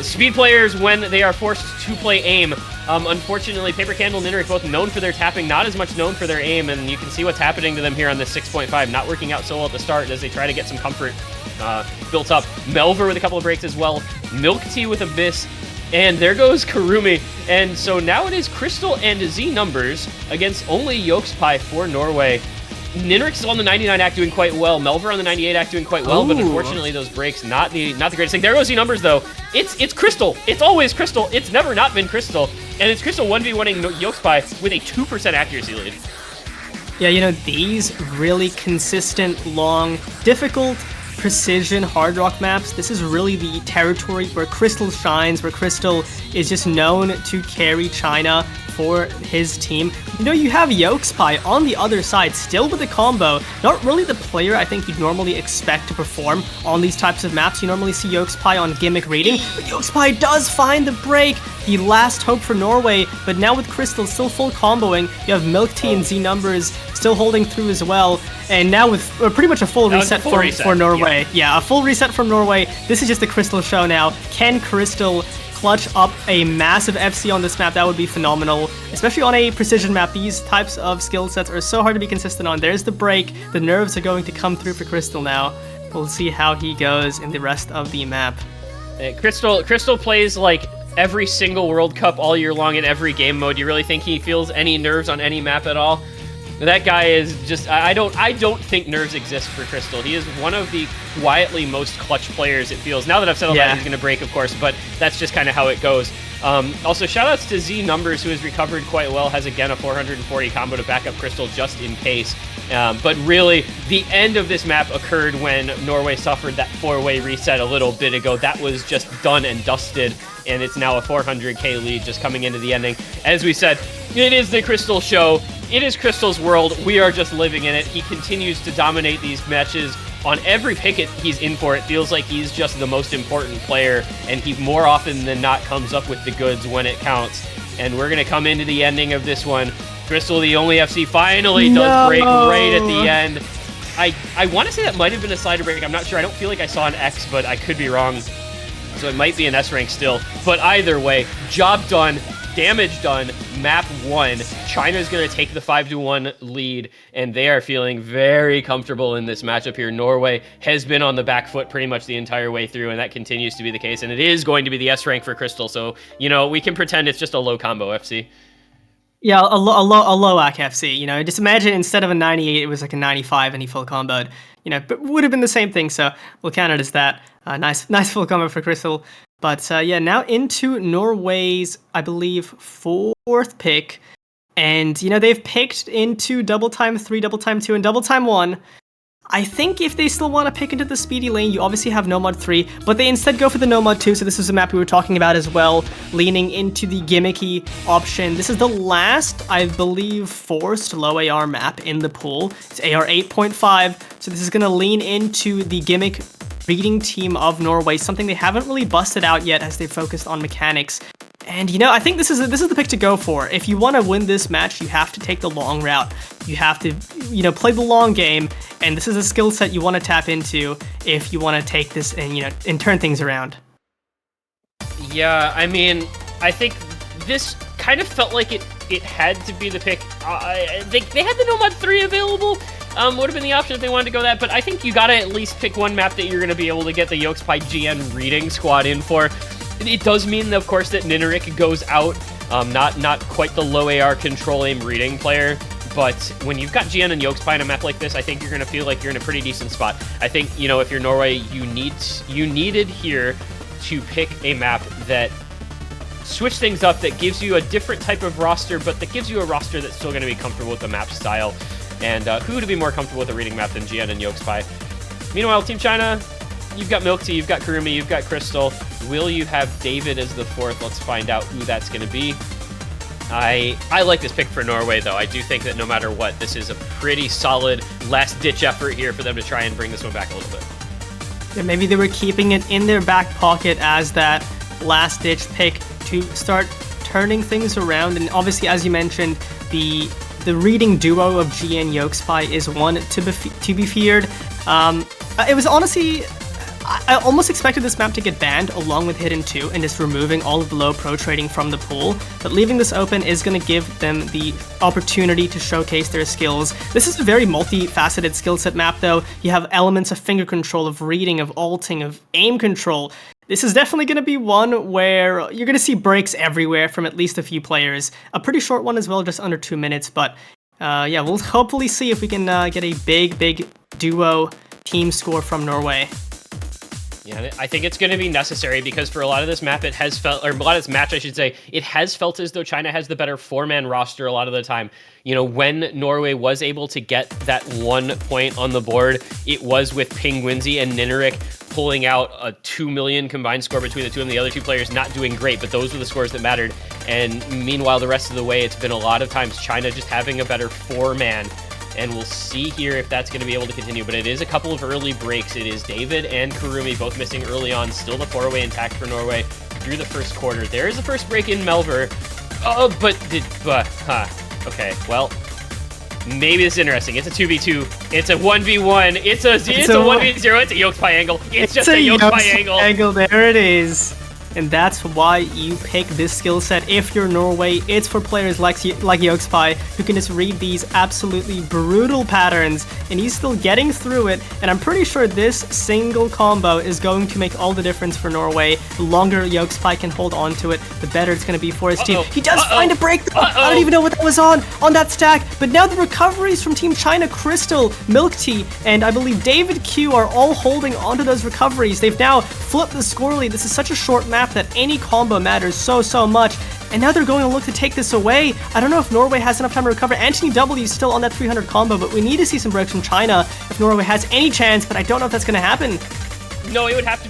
Speed players, when they are forced to play aim, unfortunately, Paper Candle and Nineric both known for their tapping, not as much known for their aim, and you can see what's happening to them here on this 6.5, not working out so well at the start as they try to get some comfort built up. Melver with a couple of breaks as well, Milk Tea with a miss, and there goes Karumi. And so now it is Crystal and Z numbers against only Yolkspie for Norway. Nineric is on the 99 act doing quite well. Melver on the 98 act doing quite well, but unfortunately those breaks not the greatest thing. There goes the numbers though. It's Crystal. It's always Crystal. It's never not been Crystal. And it's Crystal 1v1ing Yolkspie with a 2% accuracy lead. Yeah, these really consistent, long, difficult, precision Hard Rock maps, this is really the territory where Crystal shines, where Crystal is just known to carry China for his team. You have Yolkspie on the other side, still with a combo. Not really the player I think you'd normally expect to perform on these types of maps. You normally see Yolkspie on gimmick reading, but Yolkspie does find the break. The last hope for Norway, but now with Crystal still full comboing, you have Milk Tea and Z numbers still holding through as well. And now with pretty much a full reset for Norway. Yeah, a full reset from Norway. This is just the Crystal show now. Can Crystal clutch up a massive FC on this map? That would be phenomenal, especially on a precision map. These types of skill sets are so hard to be consistent on. There's the break. The nerves are going to come through for Crystal now. We'll see how he goes in the rest of the map. Crystal plays like every single World Cup all year long in every game mode. You really think he feels any nerves on any map at all? That guy is just, I don't think nerves exist for Crystal. He is one of the quietly most clutch players, it feels. Now that I've said all that, he's going to break, of course, but that's just kind of how it goes. Also, shoutouts to Z Numbers, who has recovered quite well, has again a 440 combo to back up Crystal just in case. But really, the end of this map occurred when Norway suffered that 4-way reset a little bit ago. That was just done and dusted, and it's now a 400k lead just coming into the ending. As we said, it is the Crystal show. It is Crystal's world. We are just living in it. He continues to dominate these matches. On every pick he's in for, it feels like he's just the most important player, and he more often than not comes up with the goods when it counts. And we're going to come into the ending of this one. Crystal, the only FC, finally does break right at the end. I want to say that might have been a slider break. I'm not sure. I don't feel like I saw an X, but I could be wrong. So it might be an S rank still. But either way, job done. Damage done, map 1. China's going to take the 5-1 lead, and they are feeling very comfortable in this matchup here. Norway has been on the back foot pretty much the entire way through, and that continues to be the case, and it is going to be the S rank for Crystal, so, we can pretend it's just a low combo FC. Yeah, a low AC FC, just imagine instead of a 98, it was like a 95 and he full comboed, but would have been the same thing, so we'll count it as that. Nice full combo for Crystal. But yeah, now into Norway's, I believe, 4th pick. And, they've picked into Double Time 3, Double Time 2, and Double Time 1. I think if they still want to pick into the speedy lane, you obviously have Nomad 3, but they instead go for the Nomad 2, so this is a map we were talking about as well, leaning into the gimmicky option. This is the last, I believe, forced low AR map in the pool. It's AR 8.5, so this is going to lean into the gimmick reading team of Norway, something they haven't really busted out yet as they focused on mechanics. And I think this is the pick to go for. If you want to win this match, you have to take the long route. You have to, play the long game, and this is a skill set you want to tap into if you want to take this and turn things around. Yeah, I mean, I think this kind of felt like it it had to be the pick. They had the Nomad 3 available. Would have been the option if they wanted to go that, but I think you gotta at least pick one map that you're gonna be able to get the Yokespy GN reading squad in for. It does mean, of course, that Nineric goes out. Not quite the low AR control aim reading player, but when you've got GN and Yokespy on a map like this, I think you're gonna feel like you're in a pretty decent spot. I think, you know, if you're Norway, you needed here to pick a map that switch things up, that gives you a different type of roster, but that gives you a roster that's still gonna be comfortable with the map style. And who to be more comfortable with a reading map than GN and Yokespy? Meanwhile, Team China, you've got Milk Tea, you've got Kurumi, you've got Crystal. Will you have David as the fourth? Let's find out who that's going to be. I like this pick for Norway, though. I do think that no matter what, this is a pretty solid last-ditch effort here for them to try and bring this one back a little bit. Yeah, maybe they were keeping it in their back pocket as that last-ditch pick to start turning things around. And obviously, as you mentioned, the reading duo of GN Yokespy is one to be feared. It was honestly, I almost expected this map to get banned along with Hidden 2 and just removing all of the low pro trading from the pool, but leaving this open is going to give them the opportunity to showcase their skills. This is a very multifaceted skill set map though. You have elements of finger control, of reading, of ulting, of aim control. This is definitely going to be one where you're going to see breaks everywhere from at least a few players. A pretty short one as well, just under 2 minutes, but yeah, we'll hopefully see if we can get a big duo team score from Norway. Yeah, I think it's going to be necessary because for a lot of this map, it has felt, or a lot of this match, I should say, it has felt as though China has the better four-man roster a lot of the time. You know, when Norway was able to get that 1 point on the board, it was with Penguinzy and Nineric pulling out a 2 million combined score between the two of them. The other two players not doing great, but those were the scores that mattered. And meanwhile, the rest of the way, it's been a lot of times China just having a better four-man. And we'll see here if that's going to be able to continue. But it is a couple of early breaks. It is David and Kurumi both missing early on. Still the 4-way intact for Norway through the first quarter. There is a first break in Melver. Oh, okay, well, maybe this is interesting. It's a 2v2. It's a 1v1. It's a 1v0. It's a Yokespy angle. It's just a Yokespy angle. There it is. And that's why you pick this skill set. If you're Norway, it's for players like Yokespy, who can just read these absolutely brutal patterns, and he's still getting through it. And I'm pretty sure this single combo is going to make all the difference for Norway. The longer Yokespy can hold on to it, the better it's going to be for his team. He does find a break, though. I don't even know what that was on that stack. But now the recoveries from Team China, Crystal, Milk Tea, and I believe David Q are all holding onto those recoveries. They've now flipped the score lead. This is such a short map that any combo matters so much, and now they're going to look to take this away. I don't know if Norway has enough time to recover. Anthony W is still on that 300 combo, but we need to see some breaks from China if Norway has any chance, but I don't know if that's going to happen. No, it would have to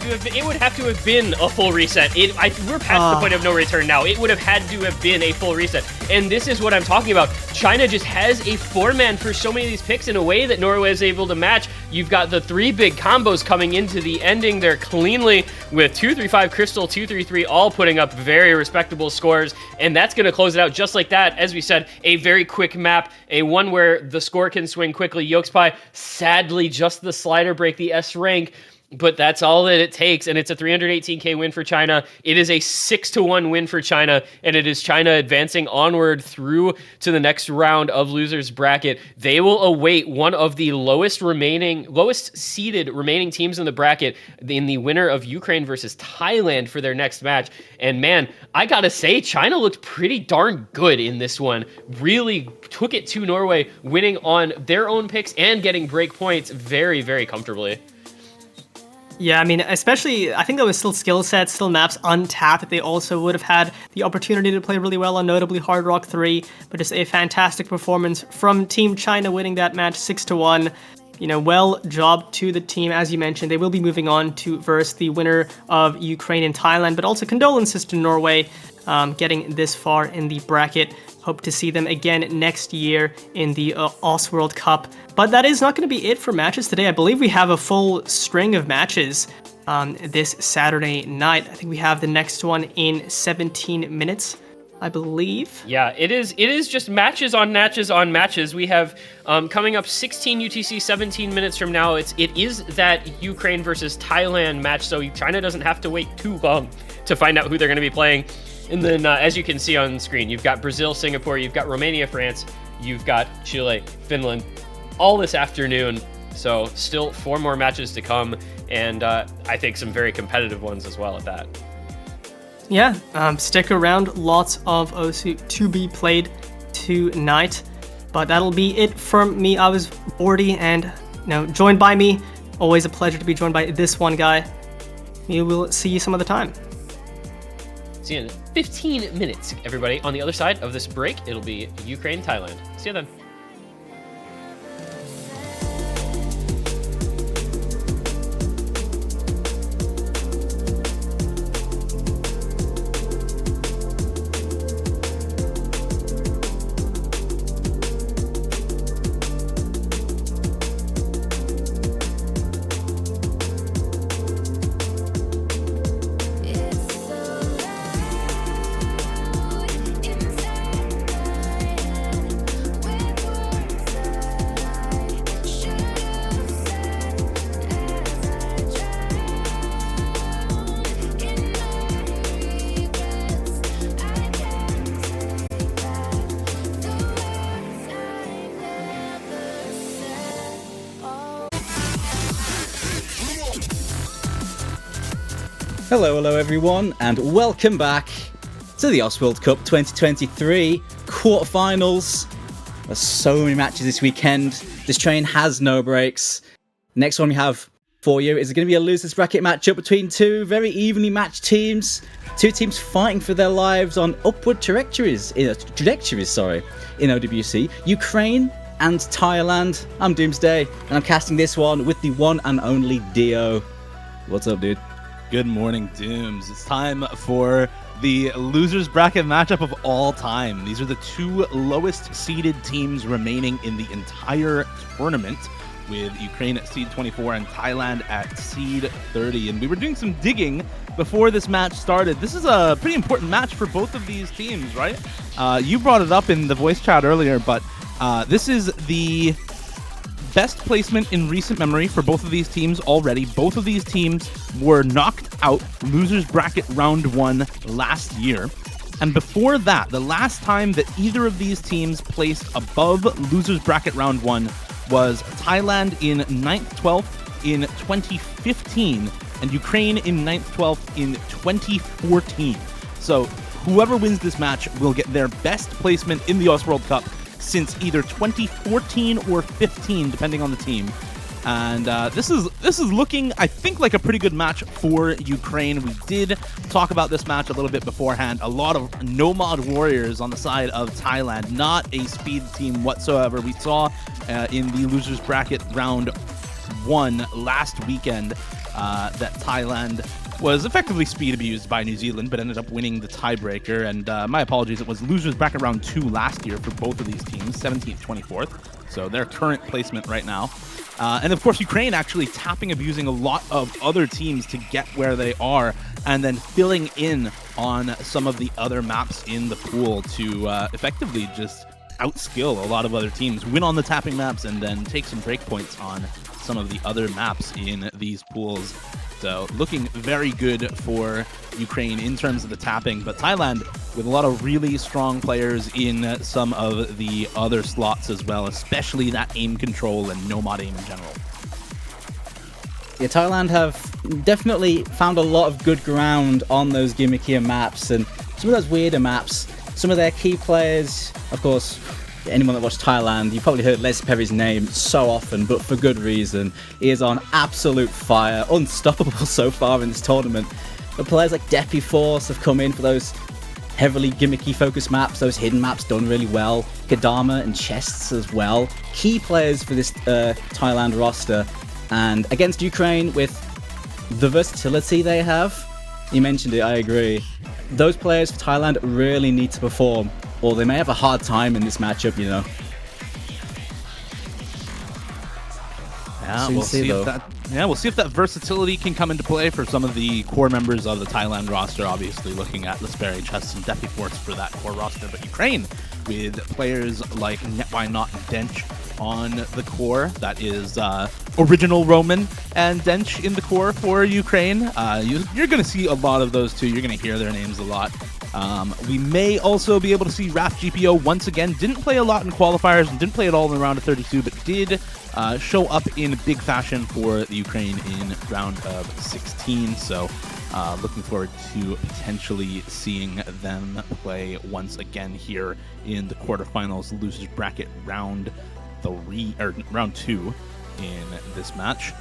have been a full reset. We're past the point of no return now. It would have had to have been a full reset. And this is what I'm talking about. China just has a four-man for so many of these picks in a way that Norway is able to match. You've got the three big combos coming into the ending there cleanly with 2-3-5 Crystal, 2-3-3, all putting up very respectable scores. And that's going to close it out just like that. As we said, a very quick map, a one where the score can swing quickly. Yokespy, sadly, just the slider break, the S rank. But that's all that it takes, and it's a 318k win for China. It is a 6-1 win for China, and it is China advancing onward through to the next round of losers bracket. They will await one of the lowest seeded remaining teams in the bracket in the winner of Ukraine versus Thailand for their next match. And man, I gotta say, China looked pretty darn good in this one. Really took it to Norway, winning on their own picks and getting break points very, very comfortably. Yeah, I mean, especially, I think there was still skill sets, still maps untapped that they also would have had the opportunity to play really well on, notably Hard Rock 3, but just a fantastic performance from Team China winning that match 6-1. You know, well job to the team. As you mentioned, they will be moving on to verse the winner of Ukraine and Thailand, but also condolences to Norway getting this far in the bracket. Hope to see them again next year in the OS World Cup. But that is not going to be it for matches today. I believe we have a full string of matches this Saturday night. I think we have the next one in 17 minutes, I believe. Yeah, it is just matches on matches on matches. We have coming up 16 UTC 17 minutes from now. It is that Ukraine versus Thailand match, so China doesn't have to wait too long to find out who they're going to be playing. And then, as you can see on screen, you've got Brazil, Singapore, you've got Romania, France, you've got Chile, Finland, all this afternoon. So still 4 more matches to come, and I think some very competitive ones as well at that. Yeah, stick around. Lots of OSU to be played tonight. But that'll be it from me. I was Bordy, and joined by me. Always a pleasure to be joined by this one guy. We will see you some other time. See you in 15 minutes, everybody. On the other side of this break, it'll be Ukraine, Thailand. See you then. Hello everyone, and welcome back to the OS World Cup 2023 quarterfinals. There's so many matches this weekend. This train has no breaks. Next one we have for you is going to be a losers bracket matchup between two very evenly matched teams. Two teams fighting for their lives on upward trajectories in OWC. Ukraine and Thailand. I'm Doomsday, and I'm casting this one with the one and only Dio. What's up, dude? Good morning, Dooms. It's time for the losers bracket matchup of all time. These are the 2 lowest seeded teams remaining in the entire tournament, with Ukraine at seed 24 and Thailand at seed 30. And we were doing some digging before this match started. This is a pretty important match for both of these teams, right? You brought it up in the voice chat earlier, but this is the best placement in recent memory for both of these teams already. Both of these teams were knocked out losers bracket round 1 last year. And before that, the last time that either of these teams placed above losers bracket round 1 was Thailand in 9th, 12th in 2015 and Ukraine in 9th, 12th in 2014. So whoever wins this match will get their best placement in the OS World Cup since either 2014 or 15, depending on the team. And this is looking, I think, like a pretty good match for Ukraine. We did talk about this match a little bit beforehand. A lot of nomad warriors on the side of Thailand, not a speed team whatsoever. We saw in the losers bracket round 1 last weekend that Thailand was effectively speed abused by New Zealand, but ended up winning the tiebreaker. And my apologies, it was losers bracket round 2 last year for both of these teams, 17th, 24th. So their current placement right now. And of course, Ukraine actually tapping, abusing a lot of other teams to get where they are, and then filling in on some of the other maps in the pool to effectively just outskill a lot of other teams, win on the tapping maps, and then take some breakpoints on some of the other maps in these pools. So looking very good for Ukraine in terms of the tapping, but Thailand with a lot of really strong players in some of the other slots as well, especially that aim control and nomad aim in general. Yeah, Thailand have definitely found a lot of good ground on those gimmickier maps and some of those weirder maps. Some of their key players, of course, anyone that watched Thailand, you've probably heard Les Perry's name so often, but for good reason. He is on absolute fire, unstoppable so far in this tournament. But players like Depi Force have come in for those heavily gimmicky focused maps, those hidden maps done really well. Kadama and Chests as well. Key players for this Thailand roster. And against Ukraine, with the versatility they have, you mentioned it, I agree. Those players for Thailand really need to perform, or they may have a hard time in this matchup, you know. Yeah, we'll see if that versatility can come into play for some of the core members of the Thailand roster. Obviously, looking at Lesperry, Chess, and Depi Force for that core roster, but Ukraine with players like Netwhy Not and Dench on the core. That is Original Roman and Dench in the core for Ukraine. You're going to see a lot of those two. You're going to hear their names a lot. We may also be able to see Raph GPO once again. Didn't play a lot in qualifiers and didn't play at all in round of 32, but did show up in big fashion for the Ukraine in round of 16. So looking forward to potentially seeing them play once again here in the quarterfinals losers bracket round 2 in this match.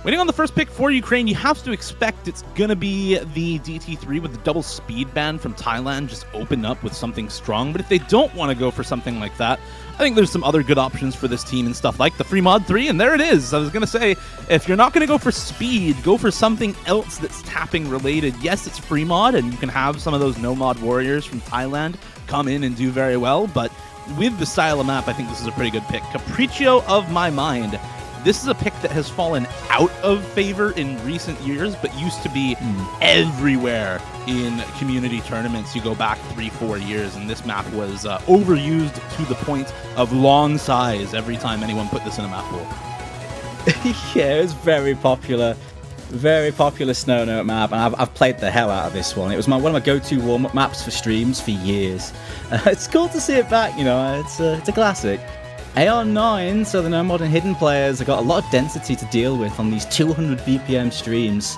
Waiting on the first pick for Ukraine, you have to expect it's going to be the DT3 with the double speed ban from Thailand just open up with something strong. But if they don't want to go for something like that, I think there's some other good options for this team and stuff like the free mod 3, and there it is. I was going to say, if you're not going to go for speed, go for something else that's tapping related. Yes, it's free mod, and you can have some of those no mod warriors from Thailand come in and do very well, but with the style of map, I think this is a pretty good pick. Capriccio of my mind. This is a pick that has fallen out of favor in recent years, but used to be everywhere in community tournaments. You go back 3-4 years, and this map was overused to the point of long size every time anyone put this in a map pool. Yeah, it was very popular. Very popular Snow Note map, and I've played the hell out of this one. It was one of my go-to warm-up maps for streams for years. It's cool to see it back, you know, it's a classic. AR9, so the no mod and hidden players have got a lot of density to deal with on these 200 BPM streams.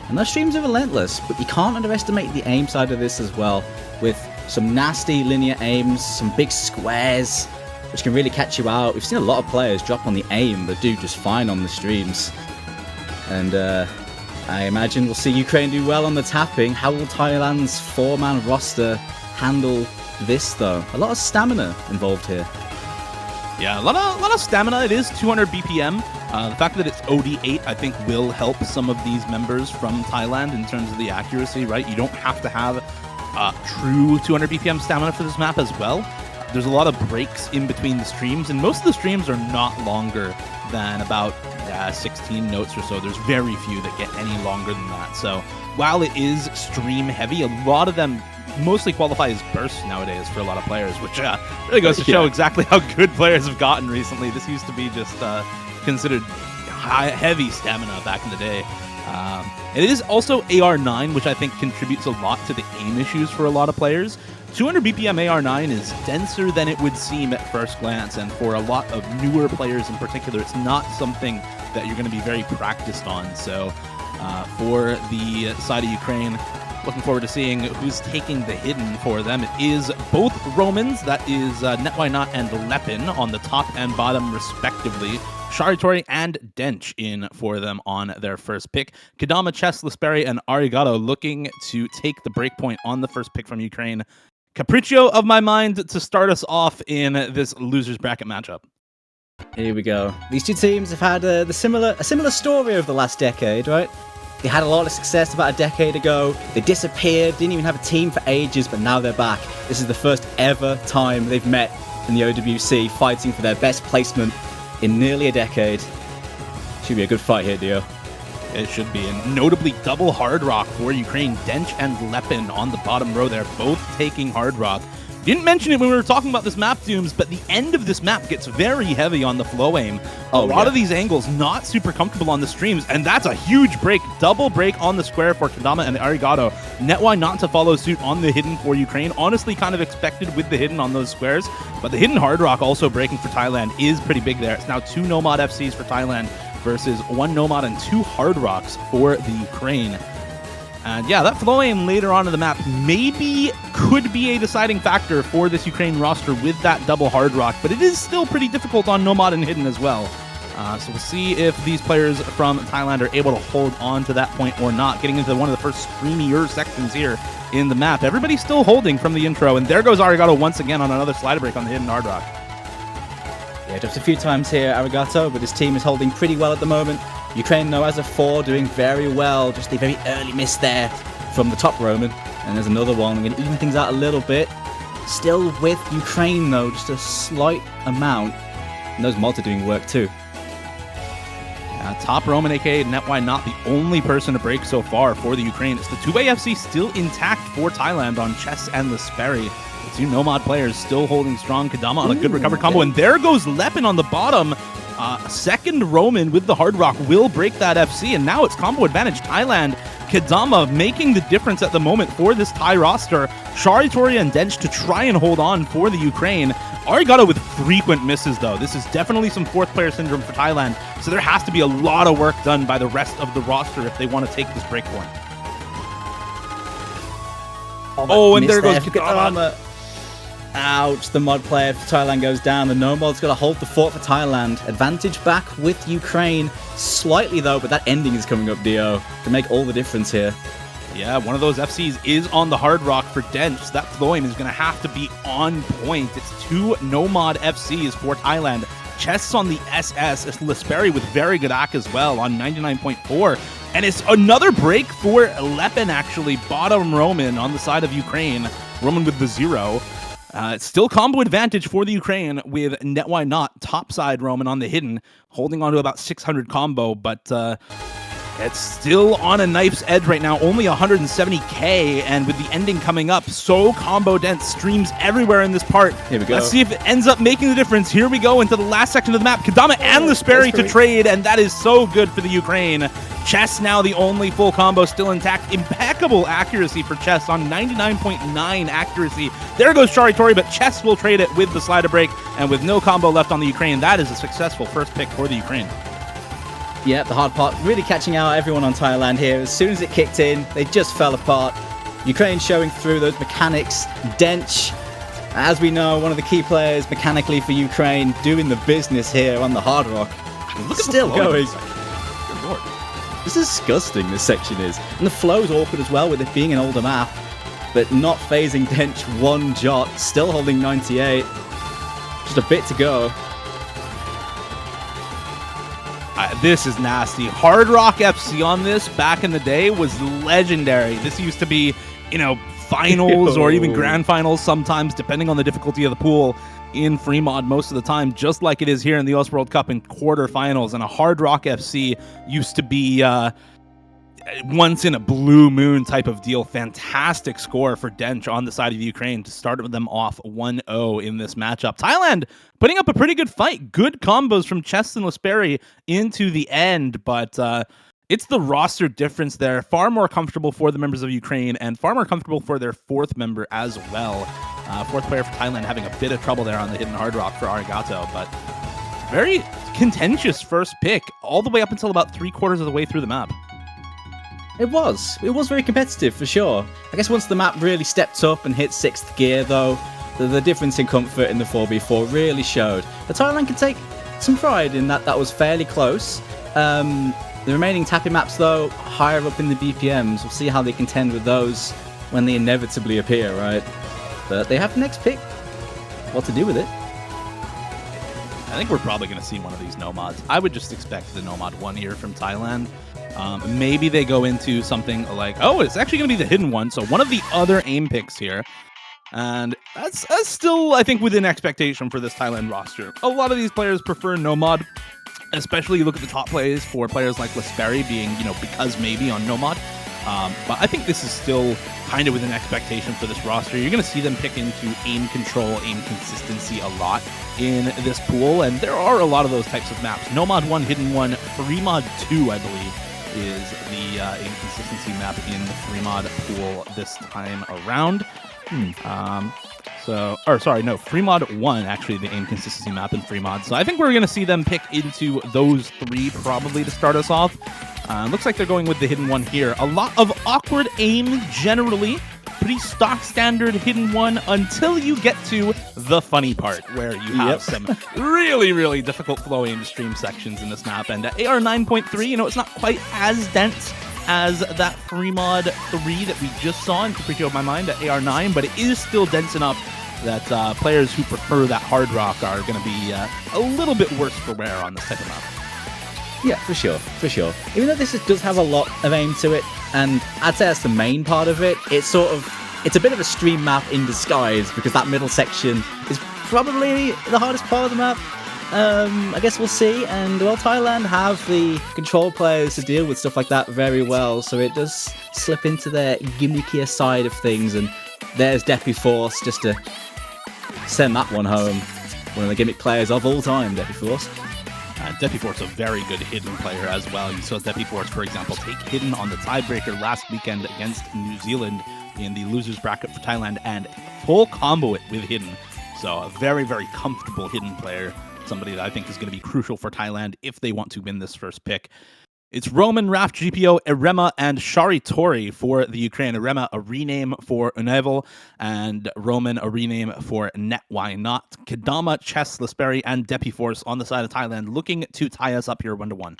And those streams are relentless, but you can't underestimate the aim side of this as well, with some nasty linear aims, some big squares, which can really catch you out. We've seen a lot of players drop on the aim, but do just fine on the streams. And I imagine we'll see Ukraine do well on the tapping. How will Thailand's 4-man roster handle this, though? A lot of stamina involved here. Yeah, a lot of stamina. It is 200 BPM. The fact that it's OD8, I think, will help some of these members from Thailand in terms of the accuracy, right? You don't have to have true 200 BPM stamina for this map as well. There's a lot of breaks in between the streams, and most of the streams are not longer than about 16 notes or so. There's very few that get any longer than that. So while it is stream heavy, a lot of them mostly qualify as bursts nowadays for a lot of players, which really goes to show exactly how good players have gotten recently. This used to be just considered heavy stamina back in the day. It is also AR9, which I think contributes a lot to the aim issues for a lot of players. 200 BPM AR9 is denser than it would seem at first glance, and for a lot of newer players in particular, it's not something that you're going to be very practiced on. So for the side of Ukraine, looking forward to seeing who's taking the hidden for them. It is both Romans, that is Netwynot and Lepin on the top and bottom respectively. Sharitori and Dench in for them on their first pick. Kadama, Chess, Lisperi, and Arigato looking to take the breakpoint on the first pick from Ukraine. Capriccio of my mind to start us off in this losers bracket matchup. Here we go. These two teams have had a similar story over the last decade, right? They had a lot of success about a decade ago. They disappeared, didn't even have a team for ages, but now they're back. This is the first ever time they've met in the OWC, fighting for their best placement in nearly a decade. Should be a good fight here, Dio. It should be, and notably double Hard Rock for Ukraine. Dench and Lepin on the bottom row. They're both taking Hard Rock. Didn't mention it when we were talking about this map, Dooms, but the end of this map gets very heavy on the flow aim. A lot of these angles not super comfortable on the streams, and that's a huge break. Double break on the square for Kadama and Arigato. Netwhy not to follow suit on the hidden for Ukraine. Honestly, kind of expected with the hidden on those squares, but the hidden Hard Rock also breaking for Thailand is pretty big there. It's now 2 Nomad FCs for Thailand versus 1 Nomad and 2 Hard Rocks for the Ukraine. And yeah, that flow aim later on in the map maybe could be a deciding factor for this Ukraine roster with that double Hard Rock, but it is still pretty difficult on Nomad and Hidden as well. So we'll see if these players from Thailand are able to hold on to that point or not. Getting into one of the first streamier sections here in the map. Everybody's still holding from the intro, and there goes Arigato once again on another slider break on the Hidden Hard Rock. Yeah, just a few times here, Arigato, but his team is holding pretty well at the moment. Ukraine, though, as a 4, doing very well. Just a very early miss there from the top Roman. And there's another one. I'm going to even things out a little bit. Still with Ukraine, though, just a slight amount. And those mods are doing work, too. Top Roman, aka Netwhy, not the only person to break so far for the Ukraine. It's the 2-way FC still intact for Thailand on Chess and Lisperi. The 2 Nomad players still holding strong. Kadama on a good recovered combo. And there goes Lepin on the bottom. Second Roman with the Hard Rock will break that FC, and now it's combo advantage Thailand. Kadama making the difference at the moment for this Thai roster. Sharitori and Dench to try and hold on for the Ukraine. Arigato with frequent misses, though. This is definitely some fourth player syndrome for Thailand, so there has to be a lot of work done by the rest of the roster if they want to take this break point. Oh, and there goes Kadama. Ouch, the mod player for Thailand goes down. The no mod's got to hold the fort for Thailand. Advantage back with Ukraine. Slightly though, but that ending is coming up, Dio, to make all the difference here. Yeah, one of those FCs is on the Hard Rock for Dench. So that flowing is going to have to be on point. It's 2 no mod FCs for Thailand. Chests on the SS. It's Lesperi with very good AK as well on 99.4. And it's another break for Lepen, actually. Bottom Roman on the side of Ukraine. Roman with the 0. It's still combo advantage for the Ukraine with NetWhy Not topside Roman on the hidden, holding on to about 600 combo, but it's still on a knife's edge right now, only 170k, and with the ending coming up, so combo dense, streams everywhere in this part. Here we go. Let's see if it ends up making the difference. Here we go into the last section of the map. Kadama and Lesperi to trade, and that is so good for the Ukraine. Chess now the only full combo still intact. Impeccable accuracy for Chess on 99.9 accuracy. There goes Sharitori, but Chess will trade it with the slider break, and with no combo left on the Ukraine, that is a successful first pick for the Ukraine. Yeah, the hard part really catching out everyone on Thailand here. As soon as it kicked in, they just fell apart. Ukraine showing through those mechanics. Dench, as we know, one of the key players mechanically for Ukraine, doing the business here on the Hard Rock. Look at still going. Good lord. This is disgusting, this section is. And the flow's awkward as well with it being an older map. But not phasing Dench one jot. Still holding 98. Just a bit to go. This is nasty. Hard Rock FC on this back in the day was legendary. This used to be, finals or even grand finals sometimes, depending on the difficulty of the pool in free mod most of the time, just like it is here in the US World Cup in quarterfinals. And a Hard Rock FC used to be once in a blue moon type of deal. Fantastic score for Dench on the side of Ukraine to start them off 1-0 in this matchup. Thailand putting up a pretty good fight. Good combos from Chess and Lesperi into the end, but it's the roster difference there. Far more comfortable for the members of Ukraine and far more comfortable for their fourth member as well. Fourth player for Thailand having a bit of trouble there on the hidden Hard Rock for Arigato, but very contentious first pick all the way up until about 3/4 of the way through the map. It was very competitive for sure. I guess once the map really stepped up and hit 6th gear though, the difference in comfort in the 4v4 really showed. But Thailand could take some pride in that was fairly close. The remaining tapping maps though, higher up in the BPMs. We'll see how they contend with those when they inevitably appear, right? But they have the next pick. What to do with it? I think we're probably going to see one of these nomads. I would just expect the nomad 1 here from Thailand. Maybe they go into something like, oh, it's actually going to be the hidden one. So one of the other aim picks here. And that's still, I think, within expectation for this Thailand roster. A lot of these players prefer nomad, especially you look at the top plays for players like Lesperi being, because maybe on nomad. But I think this is still kind of within expectation for this roster. You're going to see them pick into aim control, aim consistency a lot in this pool. And there are a lot of those types of maps. Nomad 1, Hidden 1, Free Mod 2, I believe, is the inconsistency map in the free mod pool this time around. Free mod 1, actually, the aim consistency map in free mod. So I think we're going to see them pick into those 3 probably to start us off. Looks like they're going with the hidden 1 here. A lot of awkward aim generally. Pretty stock standard hidden 1 until you get to the funny part where you have some really, really difficult flow aim stream sections in this map. And AR 9.3, it's not quite as dense as that free mod 3 that we just saw in Capriccio of My Mind at AR 9, but it is still dense enough that players who prefer that Hard Rock are going to be a little bit worse for wear on this type of map. Yeah, for sure. Even though this does have a lot of aim to it, and I'd say that's the main part of it, it's a bit of a stream map in disguise, because that middle section is probably the hardest part of the map. I guess we'll see, and Thailand have the control players to deal with stuff like that very well, so it does slip into their gimmickier side of things, and there's Deppy Force just to send that one home. One of the gimmick players of all time, Deppy Force. Depi Force a very good hidden player as well. You saw Depi Force, for example, take hidden on the tiebreaker last weekend against New Zealand in the losers bracket for Thailand and full combo it with hidden. So a very, very comfortable hidden player. Somebody that I think is going to be crucial for Thailand if they want to win this first pick. It's Roman, Raf, GPO, Irema, and Shari Tori for the Ukraine. Irema, a rename for Unevel, and Roman, a rename for Net Why Not. Kadama, Chess, Lisperi, and Depi Force on the side of Thailand, looking to tie us up here 1-1.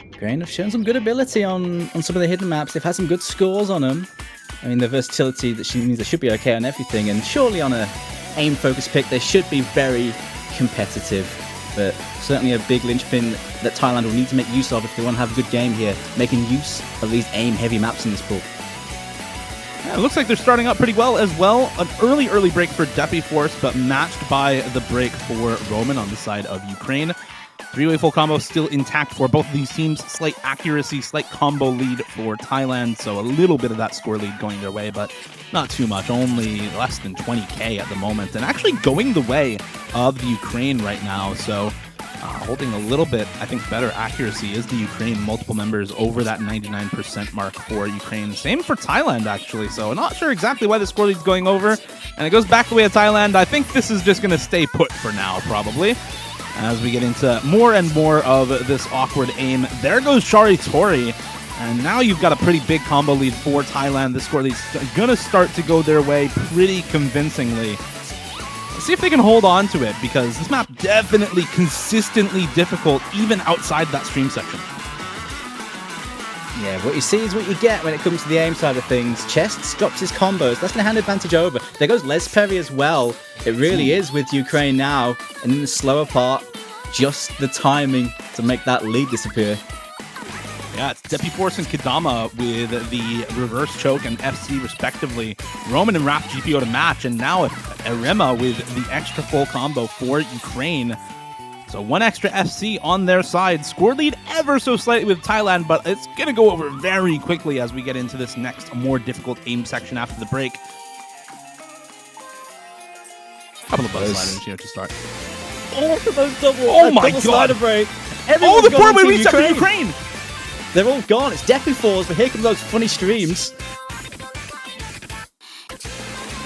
Ukraine have shown some good ability on some of the hidden maps. They've had some good scores on them. I mean, the versatility that means they should be okay on everything, and surely on a aim-focused pick, they should be very competitive. But certainly a big linchpin that Thailand will need to make use of if they want to have a good game here, making use of these aim-heavy maps in this pool. Yeah, it looks like they're starting out pretty well as well. An early break for Depi Force, but matched by the break for Roman on the side of Ukraine. Three-way full combo still intact for both of these teams. Slight accuracy, slight combo lead for Thailand, so a little bit of that score lead going their way, but not too much, only less than 20k at the moment, and actually going the way of the Ukraine right now, so holding a little bit, I think, better accuracy is the Ukraine. Multiple members over that 99% mark for Ukraine. Same for Thailand, actually, so not sure exactly why the score lead's going over, and it goes back the way of Thailand. I think this is just going to stay put for now, probably. As we get into more and more of this awkward aim, there goes Shari Tori. And now you've got a pretty big combo lead for Thailand. The score lead's going to start to go their way pretty convincingly. Let's see if they can hold on to it, because this map definitely consistently difficult, even outside that stream section. Yeah, what you see is what you get when it comes to the aim side of things. Chess drops his combos. That's going to hand advantage over. There goes Lisperi as well. It really is with Ukraine now. And in the slower part, just the timing to make that lead disappear. Yeah, it's Depi Force and Kadama with the reverse choke and FC respectively. Roman and Raf GPO to match, and now Irema with the extra full combo for Ukraine. So one extra FC on their side. Score lead ever so slightly with Thailand, but it's going to go over very quickly as we get into this next more difficult aim section after the break. Couple of buzz sliders here to start. Oh, look at those double! Oh my double god! Slider break. Oh, the 4-way reset for Ukraine! They're all gone. It's Depi Force, but here come those funny streams.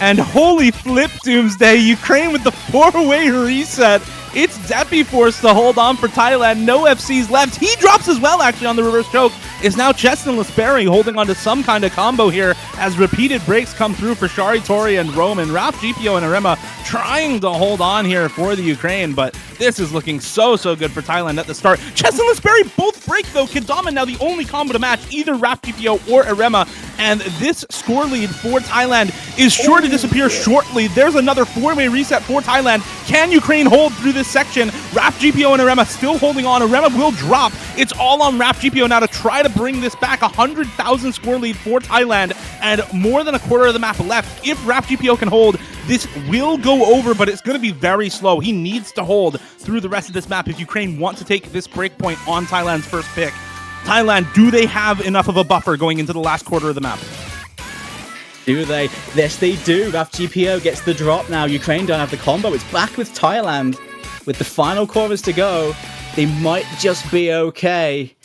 And holy flip, Doomsday! Ukraine with the 4-way reset. It's Depi Force to hold on for Thailand. No FCs left. He drops as well, actually, on the reverse choke. Is now Chess and Lisperi holding on to some kind of combo here as repeated breaks come through for Shari Tori and Roman. Raf, GPO, and Irema trying to hold on here for the Ukraine, but this is looking so good for Thailand at the start. Chess and Lisperi both break, though. Kadama now the only combo to match either Raf, GPO, or Irema, and this score lead for Thailand is sure to disappear shortly. There's another 4-way reset for Thailand. Can Ukraine hold through this section? Raf, GPO, and Irema still holding on. Irema will drop. It's all on Raf, GPO now to try to bring this back. 100,000 score lead for Thailand, and more than a quarter of the map left. If Raf, GPO can hold, this will go over, but it's going to be very slow. He needs to hold through the rest of this map if Ukraine want to take this breakpoint on Thailand's first pick. Thailand, do they have enough of a buffer going into the last quarter of the map? Do they? Yes, they do. Raf GPO gets the drop now. Ukraine don't have the combo. It's back with Thailand. With the final quarters to go, they might just be okay.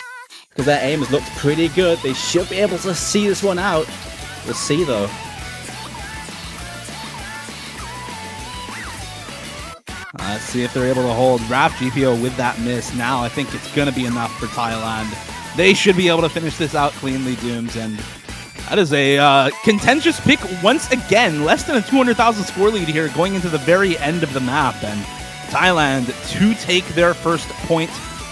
Because their aim has looked pretty good. They should be able to see this one out. We'll see, though. Let's see if they're able to hold Raf GPO with that miss. Now I think it's going to be enough for Thailand. They should be able to finish this out cleanly, Dooms, and that is a contentious pick once again. Less than a 200,000 score lead here going into the very end of the map, and Thailand to take their first point,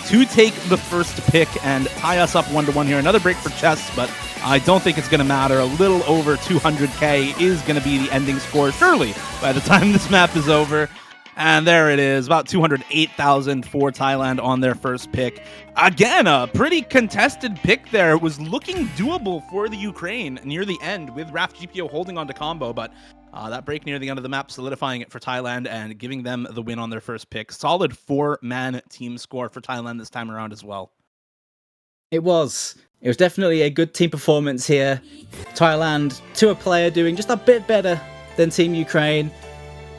to take the first pick and tie us up 1-1 here. Another break for Chess, but I don't think it's going to matter. A little over 200k is going to be the ending score, surely, by the time this map is over. And there it is, about 208,000 for Thailand on their first pick. Again, a pretty contested pick there. It was looking doable for the Ukraine near the end with Raf GPO holding on to combo, but that break near the end of the map solidifying it for Thailand and giving them the win on their first pick. Solid 4-man team score for Thailand this time around as well. It was definitely a good team performance here. Thailand, to a player, doing just a bit better than Team Ukraine.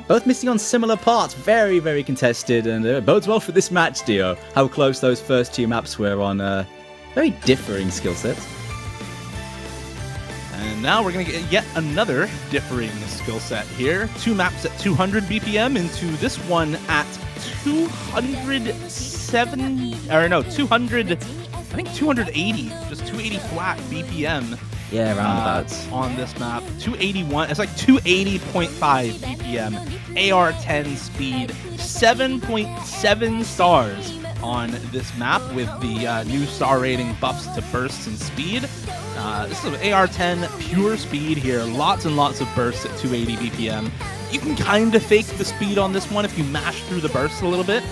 both missing on similar parts. Very, very contested, and it bodes well for this match, Dio. How close those first two maps were on very differing skill sets. And now we're going to get yet another differing skill set here. Two maps at 200 BPM into this one at 280, just 280 flat BPM. Yeah, roundabouts. On this map, 281, it's like 280.5 BPM, AR-10 speed, 7.7 stars on this map with the new star rating buffs to bursts and speed. This is an AR-10 pure speed here, lots and lots of bursts at 280 BPM. You can kind of fake the speed on this one if you mash through the bursts a little bit,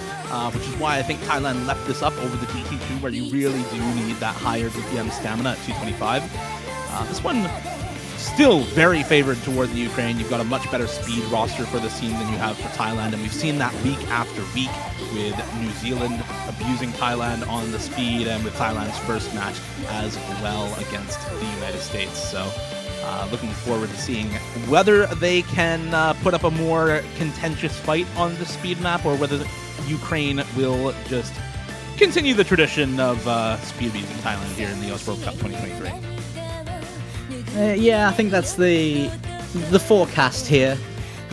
which is why I think Thailand left this up over the GT2, where you really do need that higher BPM stamina at 225. This one still very favored toward the Ukraine. You've got a much better speed roster for this team than you have for Thailand, and we've seen that week after week with New Zealand abusing Thailand on the speed, and with Thailand's first match as well against the United States. So looking forward to seeing whether they can put up a more contentious fight on the speed map, or whether Ukraine will just continue the tradition of speed beating Thailand here in the US World Cup 2023. Yeah, I think that's the forecast here.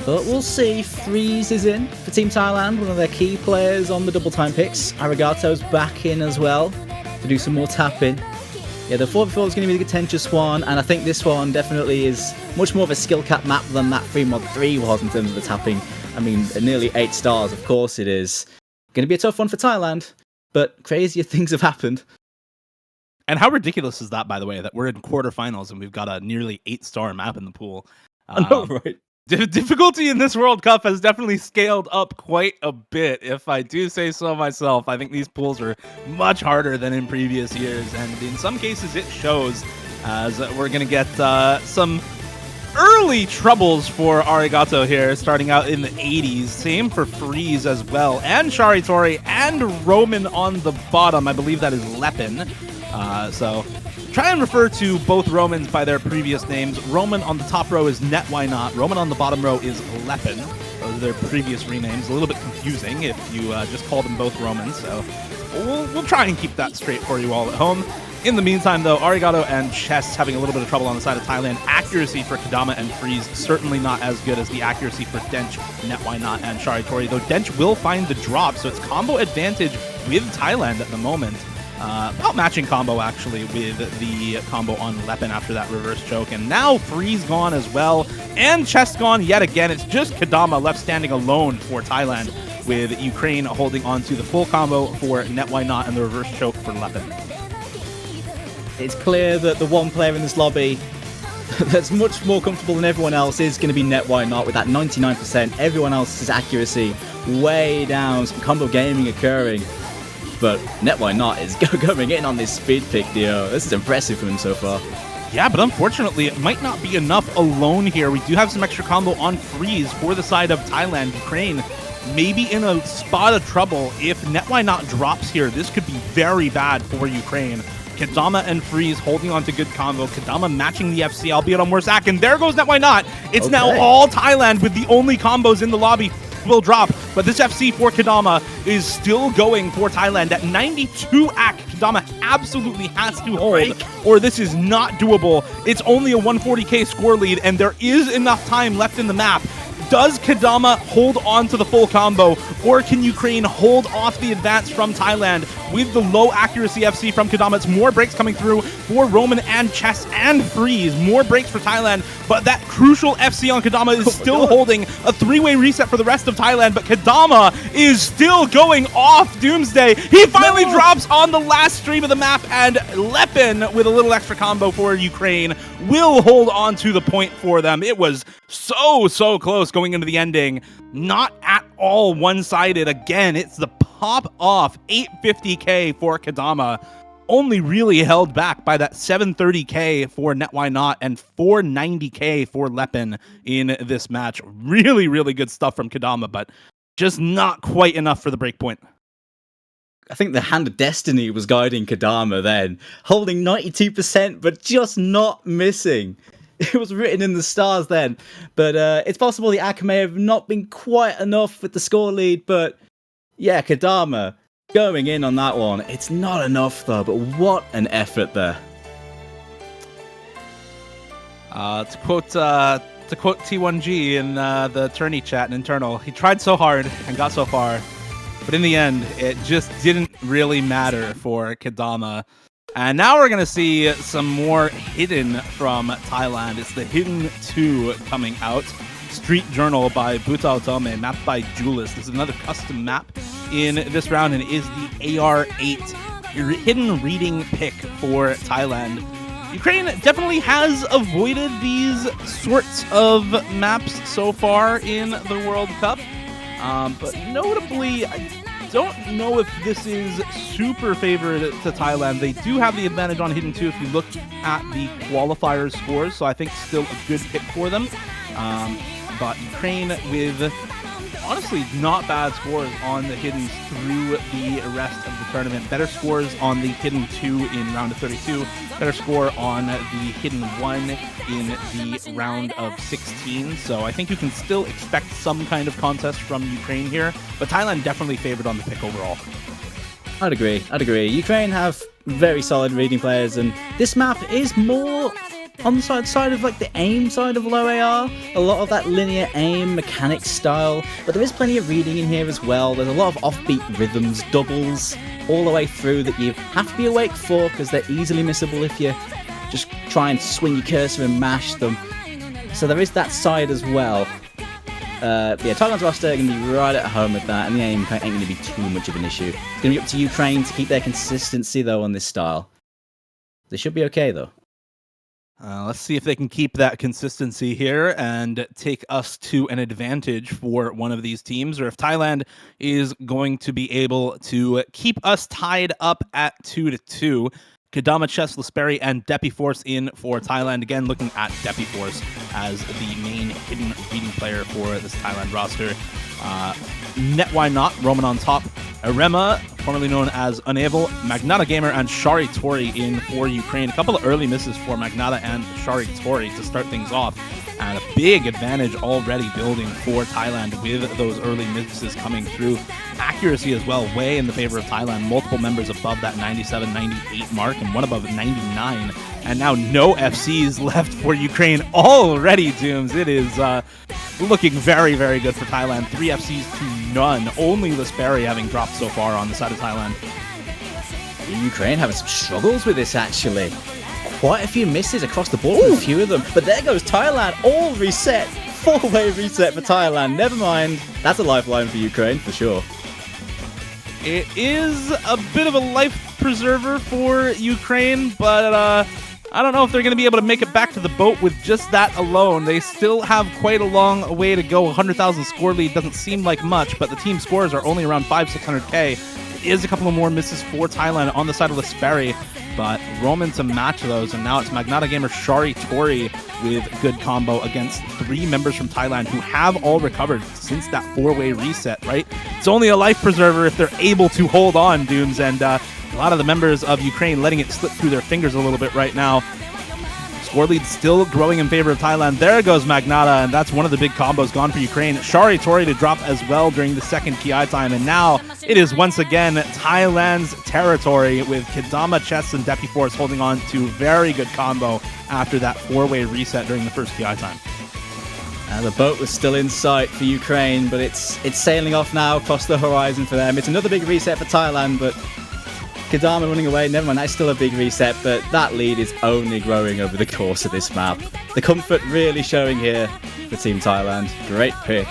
But we'll see. Freeze is in for Team Thailand, one of their key players on the double time picks. Arigato's back in as well to do some more tapping. Yeah, the 4v4 is going to be the contentious one, and I think this one definitely is much more of a skill cap map than that 3mod3 was in terms of the tapping. I mean, nearly 8 stars, of course it is. Going to be a tough one for Thailand, but crazier things have happened. And how ridiculous is that, by the way, that we're in quarterfinals and we've got a nearly 8-star map in the pool? I know, right? Difficulty in this World Cup has definitely scaled up quite a bit, if I do say so myself. I think these pools are much harder than in previous years, and in some cases it shows, as we're going to get some early troubles for Arigato here, starting out in the 80s. Same for Freeze as well, and Sharitori, and Roman on the bottom. I believe that is Lepin. So try and refer to both Romans by their previous names. Roman on the top row is Net Why Not. Roman on the bottom row is Lepin. Those are their previous renames. A little bit confusing if you just call them both Romans. So we'll try and keep that straight for you all at home. In the meantime, though, Arigato and Chess having a little bit of trouble on the side of Thailand. Accuracy for Kadama and Freeze certainly not as good as the accuracy for Dench, Net Why Not, and Sharitori, though Dench will find the drop, so it's combo advantage with Thailand at the moment. About matching combo, actually, with the combo on Lepin after that reverse choke. And now Freeze gone as well, and Chess gone yet again. It's just Kadama left standing alone for Thailand, with Ukraine holding on to the full combo for Net Why Not and the reverse choke for Lepin. It's clear that the one player in this lobby that's much more comfortable than everyone else is going to be Net Why Not with that 99%. Everyone else's accuracy way down, some combo gaming occurring. But Net Why Not is going in on this speed pick, Dio. This is impressive from him so far. Yeah, but unfortunately, it might not be enough alone here. We do have some extra combo on Freeze for the side of Thailand. Ukraine maybe in a spot of trouble. If Net Why Not drops here, this could be very bad for Ukraine. Kadama and Freeze holding on to good combo. Kadama matching the FC, albeit on worse act. And there goes Net Why Not. It's now all Thailand with the only combos in the lobby will drop, but this FC for Kadama is still going for Thailand at 92 act. Kadama absolutely has to hold, or this is not doable. It's only a 140k score lead, and there is enough time left in the map. Does Kadama hold on to the full combo, or can Ukraine hold off the advance from Thailand with the low accuracy FC from Kadama? It's more breaks coming through for Roman and Chess and Freeze. More breaks for Thailand, but that crucial FC on Kadama is still holding a 3-way reset for the rest of Thailand, but Kadama is still going off Doomsday. He finally drops on the last stream of the map, and Lepin with a little extra combo for Ukraine will hold on to the point for them. It was so close going into the ending. Not at all one-sided. Again, it's the pop-off 850k for Kadama. Only really held back by that 730k for Net Why Not and 490k for Lepin in this match. Really good stuff from Kadama, but just not quite enough for the breakpoint. I think the Hand of Destiny was guiding Kadama then, holding 92%, but just not missing. it was written in the stars then. But it's possible the Aka may have not been quite enough with the score lead. But yeah, Kadama going in on that one. It's not enough though, but what an effort there. To quote T1G in the tourney chat and internal, he tried so hard and got so far, but in the end, it just didn't really matter for Kadama. And now we're going to see some more hidden from Thailand. It's the Hidden 2 coming out. Street Journal by Buta Otome, mapped by Julius. This is another custom map in this round, and it is the AR8 hidden reading pick for Thailand. Ukraine definitely has avoided these sorts of maps so far in the World Cup, but notably, I don't know if this is super favored to Thailand. They do have the advantage on Hidden 2 if you look at the qualifier scores, so I think still a good pick for them. But Ukraine with honestly not bad scores on the Hiddens through the rest of the tournament. Better scores on the Hidden 2 in round of 32. Better score on the Hidden 1 in the round of 16. So I think you can still expect some kind of contest from Ukraine here. But Thailand definitely favored on the pick overall. I'd agree. Ukraine have very solid reading players, and this map is more on the side of like the aim side of low AR. A lot of that linear aim mechanic style, but there is plenty of reading in here as well. There's a lot of offbeat rhythms, doubles all the way through that you have to be awake for, because they're easily missable if you just try and swing your cursor and mash them. So there is that side as well. But yeah, Thailand's roster are going to be right at home with that, and the aim ain't going to be too much of an issue. It's going to be up to Ukraine to keep their consistency though on this style. They should be okay though. Let's see if they can keep that consistency here and take us to an advantage for one of these teams, or if Thailand is going to be able to keep us tied up at 2-2. Kadama, Chess, Lasperi, and Depiforce in for Thailand. Again, looking at Depiforce as the main hidden beating player for this Thailand roster. Net Why Not, Roman on top. Arema, formerly known as Unable, Magnata Gamer, and Shari Tori in for Ukraine. A couple of early misses for Magnata and Shari Tori to start things off. And a big advantage already building for Thailand with those early misses coming through. Accuracy as well, way in the favor of Thailand. Multiple members above that 97, 98 mark, and one above 99. And now no FCs left for Ukraine already, Dooms. It is looking very, very good for Thailand. 3 FCs to none. Only Lasperi having dropped so far on the side of Thailand. Ukraine having some struggles with this, actually. Quite a few misses across the board with a few of them. But there goes Thailand, all reset. 4-way reset for Thailand. Never mind. That's a lifeline for Ukraine, for sure. It is a bit of a life preserver for Ukraine, but I don't know if they're going to be able to make it back to the boat with just that alone. They still have quite a long way to go. 100,000 score lead doesn't seem like much, but the team scores are only around 500-600K. There is a couple of more misses for Thailand on the side of Lasperi, but Roman to match those, and now it's Magnata Gamer Shari Tori with good combo against 3 members from Thailand who have all recovered since that 4-way reset, right? It's only a life preserver if they're able to hold on, Dooms, and a lot of the members of Ukraine letting it slip through their fingers a little bit right now. Score lead still growing in favor of Thailand. There goes Magnata, and that's one of the big combos gone for Ukraine. Shari Tori to drop as well during the second PI time, and now it is once again Thailand's territory with Kadama, Chess, and Depiforce holding on to very good combo after that 4-way reset during the first PI time. The boat was still in sight for Ukraine, but it's sailing off now across the horizon for them. It's another big reset for Thailand, but Kadama running away, never mind, that's still a big reset, but that lead is only growing over the course of this map. The comfort really showing here for Team Thailand. Great pick.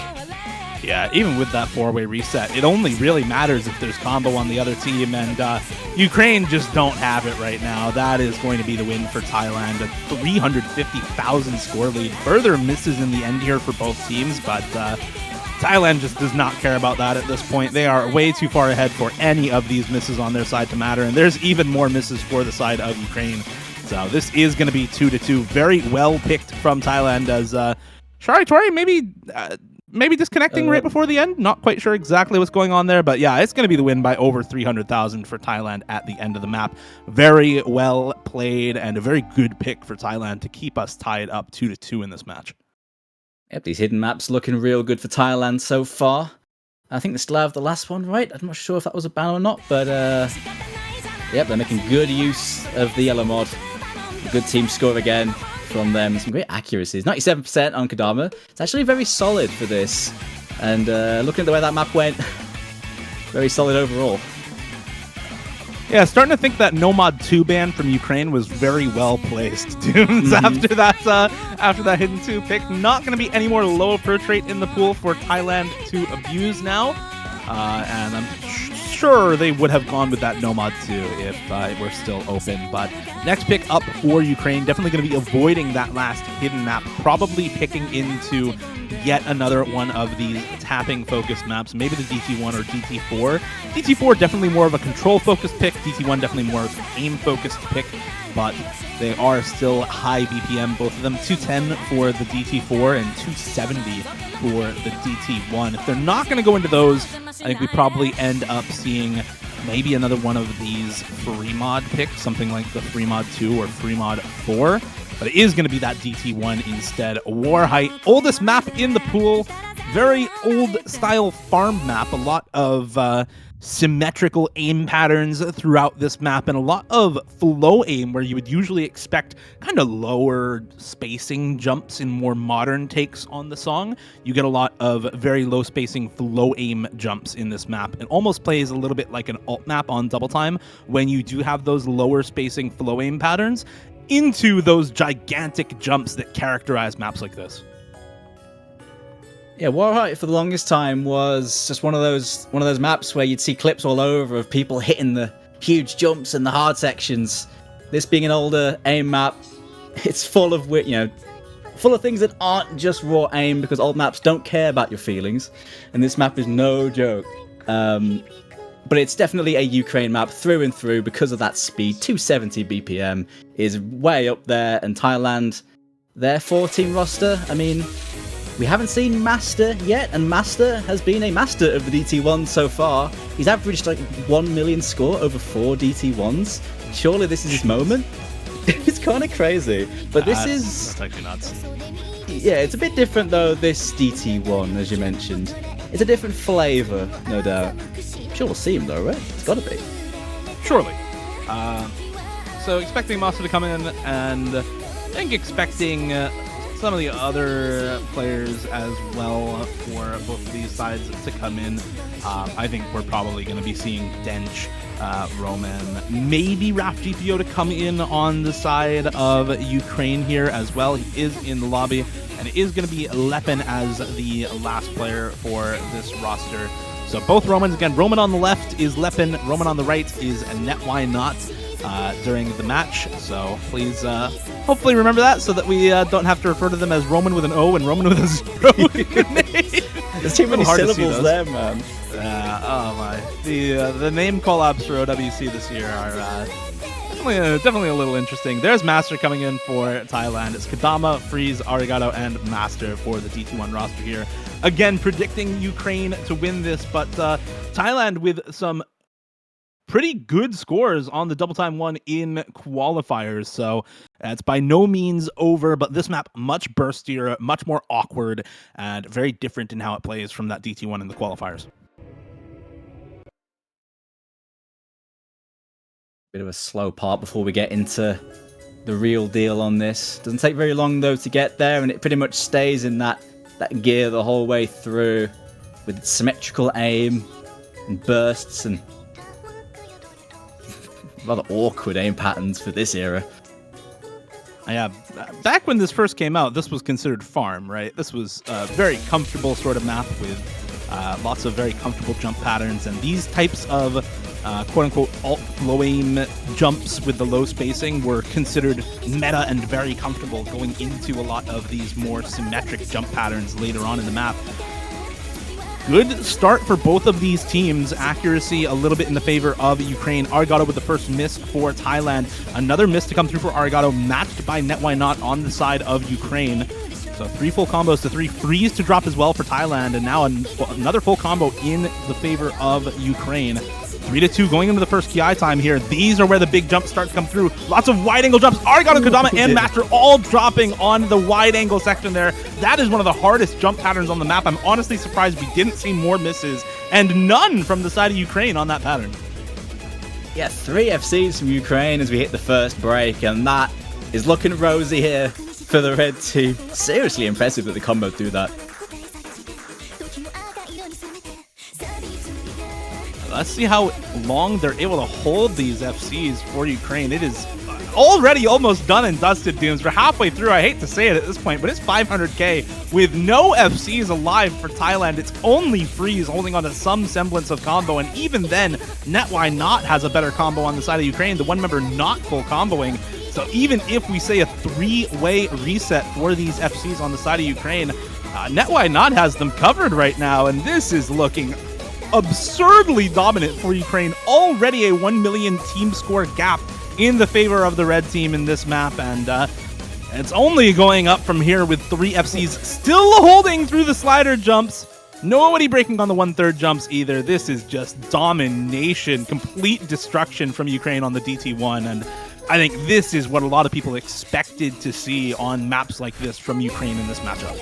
Yeah, even with that 4-way reset, it only really matters if there's combo on the other team, and Ukraine just don't have it right now. That is going to be the win for Thailand. A 350,000 score lead. Further misses in the end here for both teams, but Thailand just does not care about that at this point. They are way too far ahead for any of these misses on their side to matter, and there's even more misses for the side of Ukraine. So this is going to be 2-2. Very well picked from Thailand, as Shari Tori maybe maybe disconnecting right before the end. Not quite sure exactly what's going on there, but yeah, it's going to be the win by over 300,000 for Thailand at the end of the map. Very well played and a very good pick for Thailand to keep us tied up 2-2 in this match. Yep, these hidden maps looking real good for Thailand so far. I think they still have the last one, right? I'm not sure if that was a ban or not, but yep, they're making good use of the yellow mod. Good team score again from them. Some great accuracies. 97% on Kodama. It's actually very solid for this. And looking at the way that map went, very solid overall. Yeah, starting to think that Nomad 2 ban from Ukraine was very well placed. Dooms after that hidden 2 pick. Not going to be any more low approach rate in the pool for Thailand to abuse now. And I'm sure they would have gone with that Nomad 2 if it were still open. But next pick up for Ukraine, definitely going to be avoiding that last hidden map. Probably picking into yet another one of these tapping focused maps, maybe the DT1 or DT4. DT4 definitely more of a control focused pick, DT1 definitely more of an aim focused pick, but they are still high BPM, both of them. 210 for the DT4 and 270 for the DT1. If they're not going to go into those, I think we probably end up seeing maybe another one of these free mod picks, something like the free mod 2 or free mod 4. But it is going to be that DT1 instead. Warhite, oldest map in the pool. Very old style farm map. A lot of symmetrical aim patterns throughout this map and a lot of flow aim where you would usually expect kind of lower spacing jumps in more modern takes on the song. You get a lot of very low spacing flow aim jumps in this map. It almost plays a little bit like an alt map on Double Time when you do have those lower spacing flow aim patterns into those gigantic jumps that characterize maps like this. Yeah, Warhite for the longest time was just one of those maps where you'd see clips all over of people hitting the huge jumps and the hard sections. This being an older aim map, it's full of full of things that aren't just raw aim, because old maps don't care about your feelings, and this map is no joke. But it's definitely a Ukraine map through and through because of that speed. 270 BPM is way up there, and Thailand, their 4-team roster, I mean, we haven't seen Master yet, and Master has been a master of the DT1 so far. He's averaged like 1 million score over 4 DT1s. Surely this is his moment? It's kind of crazy. But that's actually nuts. Yeah, it's a bit different though, this DT1, as you mentioned. It's a different flavour, no doubt. Sure, we'll see him though, right? It's gotta be. Surely. So expecting Master to come in, and I think expecting some of the other players as well for both of these sides to come in. I think we're probably going to be seeing Dench, Roman, maybe Raf GPO to come in on the side of Ukraine here as well. He is in the lobby, and it is going to be Lepin as the last player for this roster. So both Romans, again, Roman on the left is Lepin, Roman on the right is Net Why Not during the match. So please hopefully remember that so that we don't have to refer to them as Roman with an O and Roman with a 0. There's too many syllables there, man. Oh my. The name collabs for OWC this year are definitely a little interesting. There's Master coming in for Thailand. It's Kodama, Freeze, Arigato, and Master for the DT1 roster here. Again, predicting Ukraine to win this, but Thailand with some pretty good scores on the Double Time 1 in qualifiers. So it's by no means over, but this map much burstier, much more awkward, and very different in how it plays from that DT1 in the qualifiers. Bit of a slow part before we get into the real deal on this. Doesn't take very long though to get there, and it pretty much stays in that gear the whole way through with symmetrical aim and bursts and rather awkward aim patterns for this era. Yeah, back when this first came out, this was considered farm, right? This was a very comfortable sort of map with lots of very comfortable jump patterns, and these types of quote-unquote alt low aim jumps with the low spacing were considered meta and very comfortable going into a lot of these more symmetric jump patterns later on in the map. Good start for both of these teams. Accuracy a little bit in the favor of Ukraine. Arigato with the first miss for Thailand. Another miss to come through for Arigato, matched by Net Why Not on the side of Ukraine. So So 3 full combos to 3. Freeze to drop as well for Thailand, and now another full combo in the favor of Ukraine. 3-2 going into the first Ki time here. These are where the big jumps start to come through. Lots of wide angle jumps. Arigato Kodama and Master all dropping on the wide angle section there. That is one of the hardest jump patterns on the map. I'm honestly surprised we didn't see more misses, and none from the side of Ukraine on that pattern. Yeah, 3 FCs from Ukraine as we hit the first break, and that is looking rosy here for the red team. Seriously impressive that the combo do that. Let's see how long they're able to hold these FCs for Ukraine. It is already almost done and dusted, Dooms. We're halfway through. I hate to say it at this point, but it's 500k with no FCs alive for Thailand. It's only Freeze holding on to some semblance of combo, and even then, NetY Not has a better combo on the side of Ukraine. The one member not full comboing. So even if we say a 3-way reset for these FCs on the side of Ukraine, NetY Not has them covered right now, and this is looking absurdly dominant for Ukraine. Already a 1 million team score gap in the favor of the red team in this map, and it's only going up from here with 3 FCs still holding through the slider jumps. Nobody breaking on the 1/3 jumps either. This is just domination, complete destruction from Ukraine on the DT1, and I think this is what a lot of people expected to see on maps like this from Ukraine in this matchup.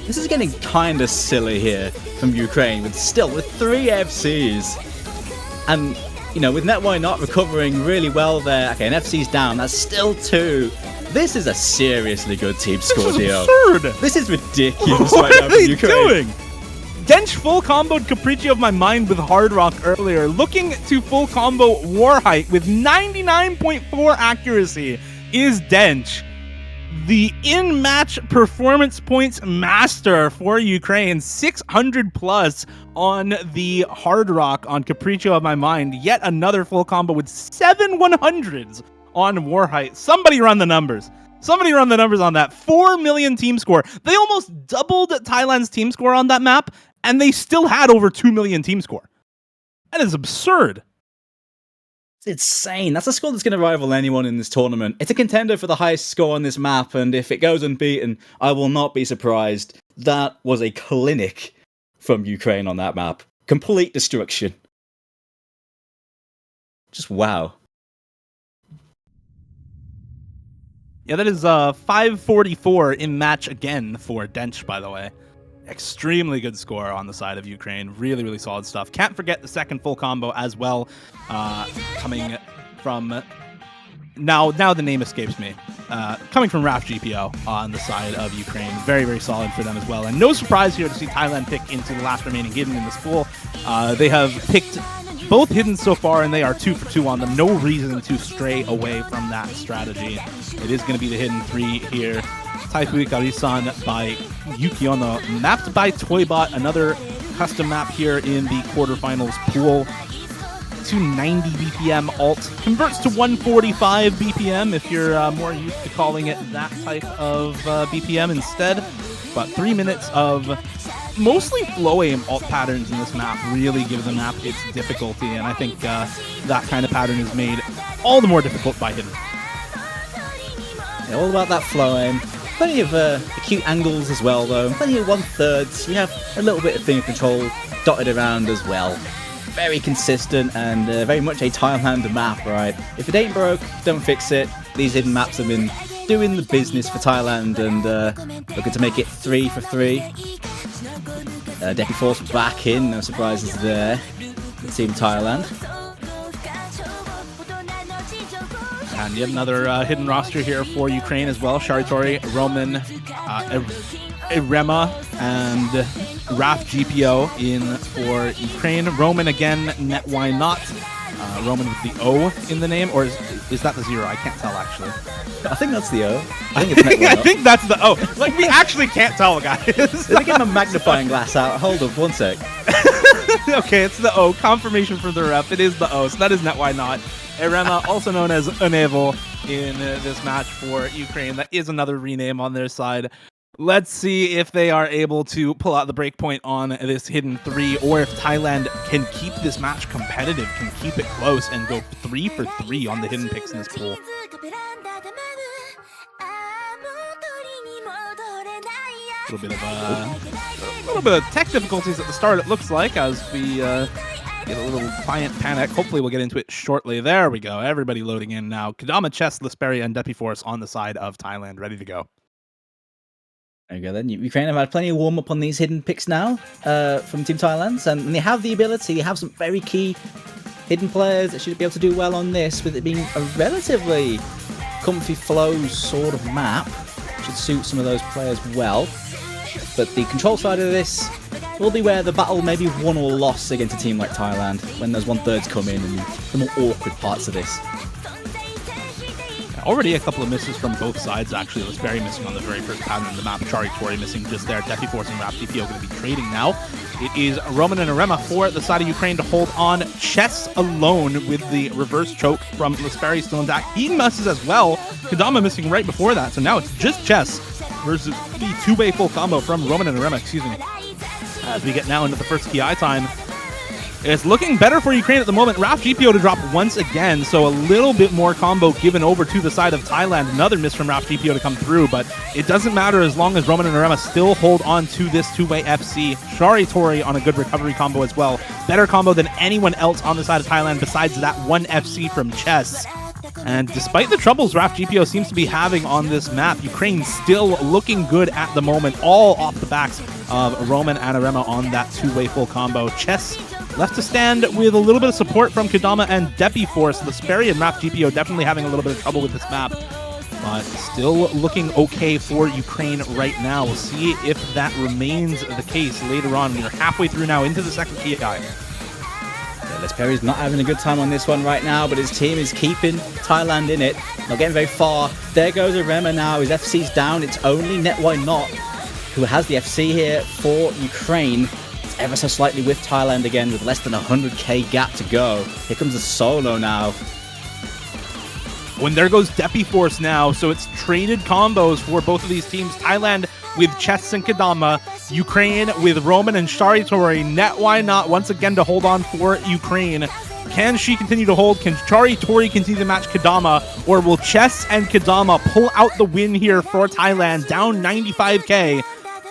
This is getting kind of silly here from Ukraine, with 3 FCs. And, you know, with NetY Not recovering really well there. Okay, an FC's down, that's still 2. This is a seriously good team score, Dio. Absurd! This is ridiculous What right now are from they Ukraine. doing? Dench full comboed Capriccio of My Mind with Hard Rock earlier, looking to full combo Warhite with 99.4 accuracy is Dench. The in-match performance points master for Ukraine, 600 plus on the Hard Rock on Capriccio of My Mind. Yet another full combo with 7 100s on Warhite. Somebody run the numbers. Somebody run the numbers on that. 4 million team score. They almost doubled Thailand's team score on that map, and they still had over 2 million team score. That is absurd. It's insane. That's a score that's going to rival anyone in this tournament. It's a contender for the highest score on this map, and if it goes unbeaten, I will not be surprised. That was a clinic from Ukraine on that map. Complete destruction. Just wow. Yeah, that is 544 in match again for Dench, by the way. Extremely good score on the side of Ukraine. Really, really solid stuff. Can't forget the second full combo as well, coming from... Now the name escapes me. Coming from Raf GPO on the side of Ukraine. Very, very solid for them as well. And no surprise here to see Thailand pick into the last remaining hidden in this pool. They have picked both hidden so far, and they are 2 for 2 on them. No reason to stray away from that strategy. It is going to be the hidden 3 here. Taifui Karisan by Yukiono, mapped by Toybot, another custom map here in the quarterfinals pool. 290 BPM alt converts to 145 BPM if you're more used to calling it that type of BPM instead. But 3 minutes of mostly flow aim alt patterns in this map really give the map its difficulty, and I think that kind of pattern is made all the more difficult by hidden. Yeah, all about that flow aim. Plenty of acute angles as well, though. Plenty of 1/3s. You have a little bit of finger control dotted around as well. Very consistent and very much a Thailand map, right? If it ain't broke, don't fix it. These hidden maps have been doing the business for Thailand and looking to make it 3 for 3. Deku Force back in, no surprises there. Team Thailand. And yet another hidden roster here for Ukraine as well. Sharitori, Roman, Irema, and Raf GPO in for Ukraine. Roman again, NetY Not. Roman with the O in the name, or is that the 0? I can't tell actually. I think that's the O. I think it's NetY Not. I think that's the O. Like, we actually can't tell, guys. Let me get my magnifying glass out. Hold up, one sec. Okay, it's the O. Confirmation from the ref. It is the O, so that is NetY Not. Erema, also known as Unevo in this match for Ukraine. That is another rename on their side. Let's see if they are able to pull out the breakpoint on this hidden 3, or if Thailand can keep this match competitive, can keep it close, and go 3 for 3 on the hidden picks in this pool. A little bit of tech difficulties at the start, it looks like, as we get a little client panic. Hopefully we'll get into it shortly. There we go. Everybody loading in now. Kadama, Chess, Lisperia, and Depiforce on the side of Thailand, ready to go. There you go then. Ukraine have had plenty of warm-up on these hidden picks now from Team Thailand, and they have the ability, they have some very key hidden players that should be able to do well on this, with it being a relatively comfy flow sort of map. Should suit some of those players well. But the control side of this will be where the battle may be won or lost against a team like Thailand, when those 1/3s come in and the more awkward parts of this. Already a couple of misses from both sides, actually. Lisperia missing on the very first pattern of the map. Chari Tori missing just there. Depiforce and Rap DPO going to be trading now. It is Roman and Arema for the side of Ukraine to hold on. Chess alone with the reverse choke from Lisperia still intact. He misses as well. Kadama missing right before that. So now it's just Chess versus the two-way full combo from Roman and Arema, excuse me. As we get now into the first TI time. It's looking better for Ukraine at the moment. Raf GPO to drop once again, so a little bit more combo given over to the side of Thailand. Another miss from Raf GPO to come through, but it doesn't matter as long as Roman and Arema still hold on to this two-way FC. Chari Tori on a good recovery combo as well. Better combo than anyone else on the side of Thailand besides that one FC from Chess. And despite the troubles Raf GPO seems to be having on this map, Ukraine still looking good at the moment, all off the backs of Roman and Arema on that two-way full combo. Chess left to stand with a little bit of support from Kadama and Depiforce. Lisperia and Raf GPO definitely having a little bit of trouble with this map, but still looking okay for Ukraine right now. We'll see if that remains the case later on. We're halfway through now into the second TI. Lisperia's not having a good time on this one right now, but his team is keeping Thailand in it. Not getting very far. There goes Arema now. His FC's down. It's only Net Why Not who has the FC here for Ukraine. It's ever so slightly with Thailand again with less than 100k gap to go. Here comes the solo now. When there goes Depiforce now, so it's traded combos for both of these teams. Thailand with Chess and Kadama, Ukraine with Roman and Chari Tori. Net Why Not once again to hold on for Ukraine. Can she continue to hold? Can Chari Tori continue to match Kadama? Or will Chess and Kadama pull out the win here for Thailand? Down 95k.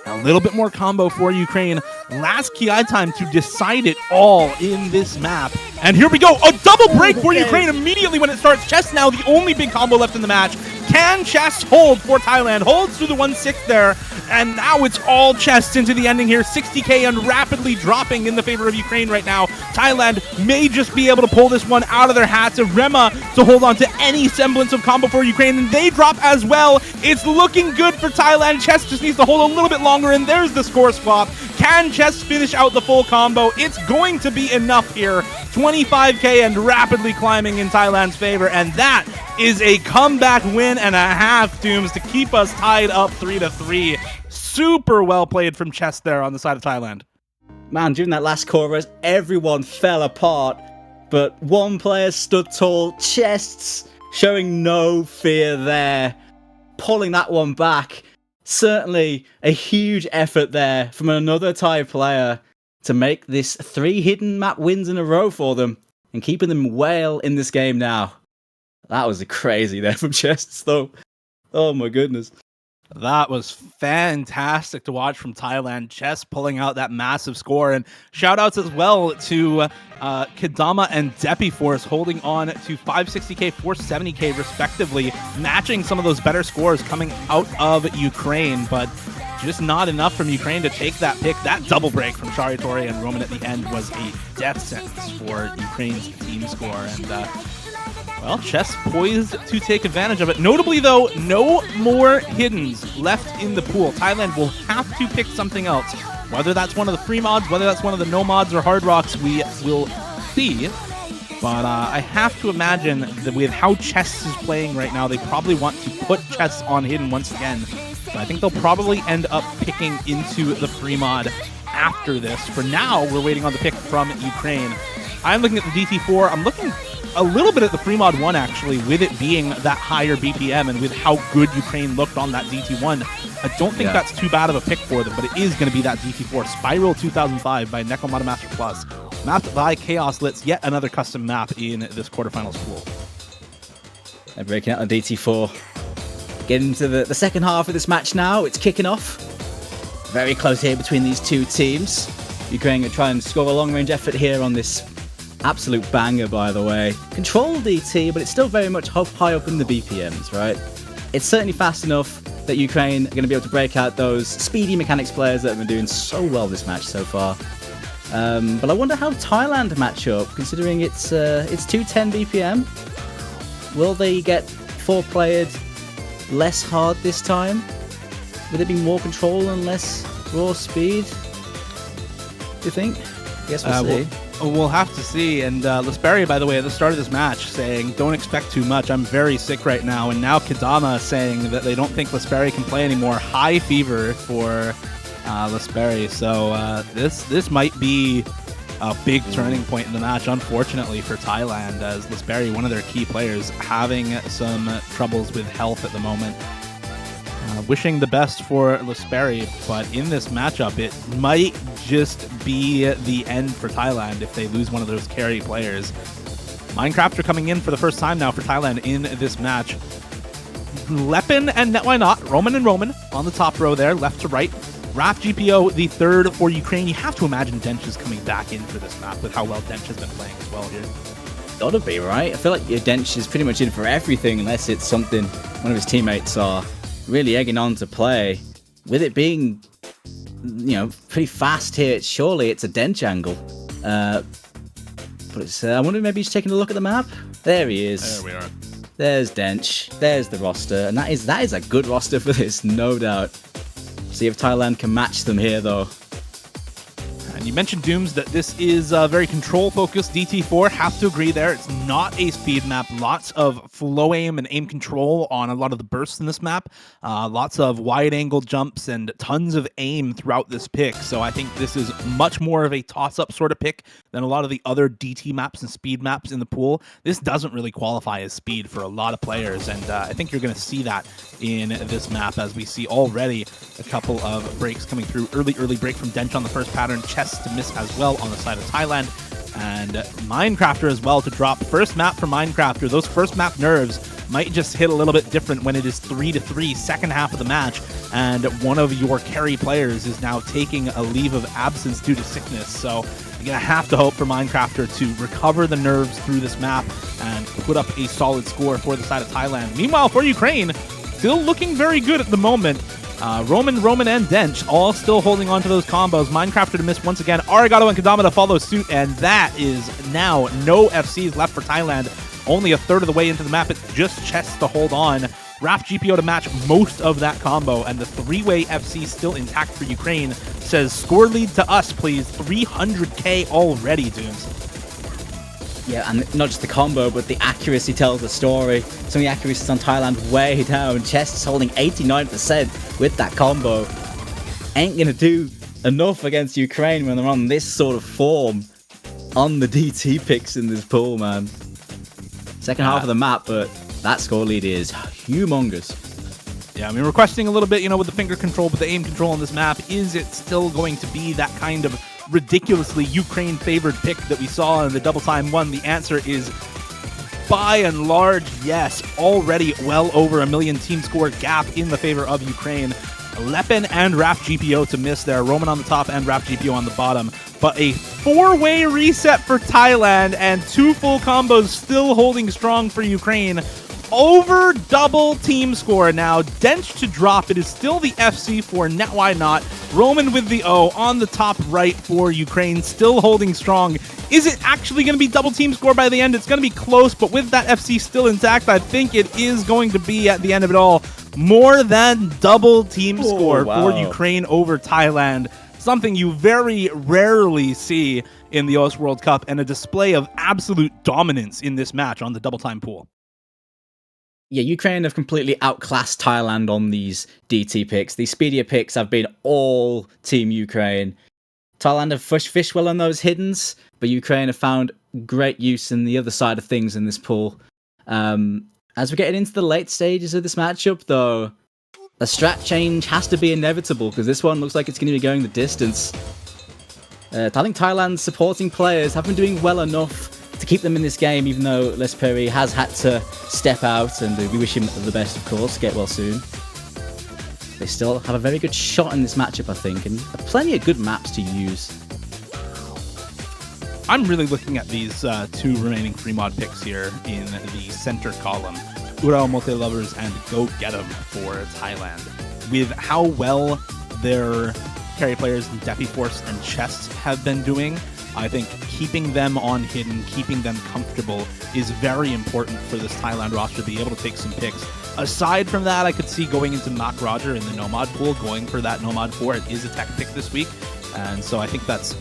A little bit more combo for Ukraine. Last KI time to decide it all in this map. And here we go. A double break for Ukraine immediately when it starts. Chess now the only big combo left in the match. Can Chess hold for Thailand? Holds through the 1/6 there. And now it's all Chess into the ending here. 60k and rapidly dropping in the favor of Ukraine right now. Thailand may just be able to pull this one out of their hats. Arema to hold on to any semblance of combo for Ukraine. And they drop as well. It's looking good for Thailand. Chess just needs to hold a little bit longer. And there's the score swap. Can Chess finish out the full combo? It's going to be enough here. 25k and rapidly climbing in Thailand's favor. And that is a comeback win and a half, Dooms, to keep us tied up 3-3. Super well played from Chess there on the side of Thailand. Man, during that last chorus, everyone fell apart, but one player stood tall. Chess showing no fear there, pulling that one back. Certainly a huge effort there from another Thai player to make this 3 hidden map wins in a row for them and keeping them well in this game now. That was crazy there from Chess, though. Oh my goodness. That was fantastic to watch from Thailand. Chess pulling out that massive score. And shout outs as well to Kadama and Depiforce holding on to 560k, 470k respectively, matching some of those better scores coming out of Ukraine. But just not enough from Ukraine to take that pick. That double break from Chari Tori and Roman at the end was a death sentence for Ukraine's team score. And well, Chess poised to take advantage of it. Notably, though, no more hiddens left in the pool. Thailand will have to pick something else. Whether that's one of the free mods, whether that's one of the no mods or hard rocks, we will see. But I have to imagine that with how Chess is playing right now, they probably want to put Chess on hidden once again. So I think they'll probably end up picking into the free mod after this. For now, we're waiting on the pick from Ukraine. I'm looking at the DT4. I'm looking a little bit at the free mod 1, actually, with it being that higher BPM and with how good Ukraine looked on that DT1. I don't think that's too bad of a pick for them, but it is going to be that DT4. Spiral 2005 by Nekomata Master Plus. Mapped by Chaos Litz, yet another custom map in this quarterfinals pool. They're breaking out on DT4. Getting into the second half of this match now. It's kicking off. Very close here between these two teams. Ukraine going to try and score a long-range effort here on this absolute banger, by the way. Control DT, but it's still very much high up in the BPMs, right? It's certainly fast enough that Ukraine are going to be able to break out those speedy mechanics players that have been doing so well this match so far. But I wonder how Thailand match up, considering it's 210 BPM. Will they get foreplayed less hard this time? Will it be more control and less raw speed? Do you think? I guess we'll see. We'll have to see. And Lesperi, by the way, at the start of this match, saying, don't expect too much. I'm very sick right now. And now Kadama saying that they don't think Lesperi can play anymore. High fever for Lesperi. So this might be a big turning point in the match, unfortunately, for Thailand, as Lesperi, one of their key players, having some troubles with health at the moment. Wishing the best for Lesperi, but in this matchup, it might just be the end for Thailand if they lose one of those carry players. Minecraft are coming in for the first time now for Thailand in this match. Lepin and Why Not, Roman and Roman on the top row there, left to right. Raf GPO, the third for Ukraine. You have to imagine Dench is coming back in for this map with how well Dench has been playing as well here. Gotta be, right? I feel like your Dench is pretty much in for everything unless it's something one of his teammates are really egging on to play. With it being, pretty fast here, surely it's a Dench angle. But it's, I wonder if maybe he's taking a look at the map. There he is. There we are. There's Dench. There's the roster. And that is a good roster for this, no doubt. See if Thailand can match them here, though. And you mentioned, Dooms, that this is very control-focused. DT4, have to agree there. It's not a speed map. Lots of flow aim and aim control on a lot of the bursts in this map. Lots of wide-angle jumps and tons of aim throughout this pick. So I think this is much more of a toss-up sort of pick than a lot of the other DT maps and speed maps in the pool. This doesn't really qualify as speed for a lot of players, and I think you're going to see that in this map, as we see already a couple of breaks coming through. Early break from Dench on the first pattern. Chess to miss as well on the side of Thailand. And Minecrafter as well to drop. First map for Minecrafter. Those first map nerves might just hit a little bit different when it is 3-3, second half of the match, and one of your carry players is now taking a leave of absence due to sickness. So you're going to have to hope for Minecrafter to recover the nerves through this map and put up a solid score for the side of Thailand. Meanwhile, for Ukraine, still looking very good at the moment. Roman, and Dench all still holding on to those combos. Minecrafter to miss once again. Arigato and Kadama to follow suit, and that is now no FCs left for Thailand. Only a third of the way into the map. It's just Chess to hold on. Raf GPO to match most of that combo, and the three-way FC still intact for Ukraine. Says, score lead to us, please. 300k already, Dooms. Yeah, and not just the combo, but the accuracy tells the story. Some of the accuracies on Thailand way down. Chess is holding 89% with that combo. Ain't gonna do enough against Ukraine when they're on this sort of form on the DT picks in this pool, man. Second half of the map, but that score lead is humongous. Yeah, I mean, we're questioning a little bit, with the finger control, but the aim control on this map, is it still going to be that kind of ridiculously Ukraine-favored pick that we saw in the double time one? The answer is, by and large, yes. Already well over a million team score gap in the favor of Ukraine. Lepin and Raf GPO to miss there. Roman on the top and Raf GPO on the bottom. But a four-way reset for Thailand, and two full combos still holding strong for Ukraine. Over double team score now. Dench to drop. It is still the FC for Why Not. Roman with the O on the top right for Ukraine, still holding strong. Is it actually going to be double team score by the end? It's going to be close, but with that FC still intact, I think it is going to be, at the end of it all, more than double team score for Ukraine over Thailand. Something you very rarely see in the OS World Cup, and a display of absolute dominance in this match on the double time pool. Yeah, Ukraine have completely outclassed Thailand on these DT picks. These speedier picks have been all Team Ukraine. Thailand have fished well on those hiddens, but Ukraine have found great use in the other side of things in this pool. As we're getting into the late stages of this matchup, though, a strat change has to be inevitable, because this one looks like it's going to be going the distance. I think Thailand's supporting players have been doing well enough to keep them in this game, even though Lesperi has had to step out, and we wish him the best, of course. Get well soon. they still have a very good shot in this matchup, I think, and plenty of good maps to use. I'm really looking at these two remaining free mod picks here in the center column. Urao Multi Lovers and Go Get 'em for Thailand. With how well their carry players in Depi Force and Chest have been doing, I think keeping them on hidden, keeping them comfortable is very important for this Thailand roster to be able to take some picks. Aside from that, I could see going into Mac Roger in the Nomad pool, going for that Nomad 4. It is a tech pick this week, and so I think that's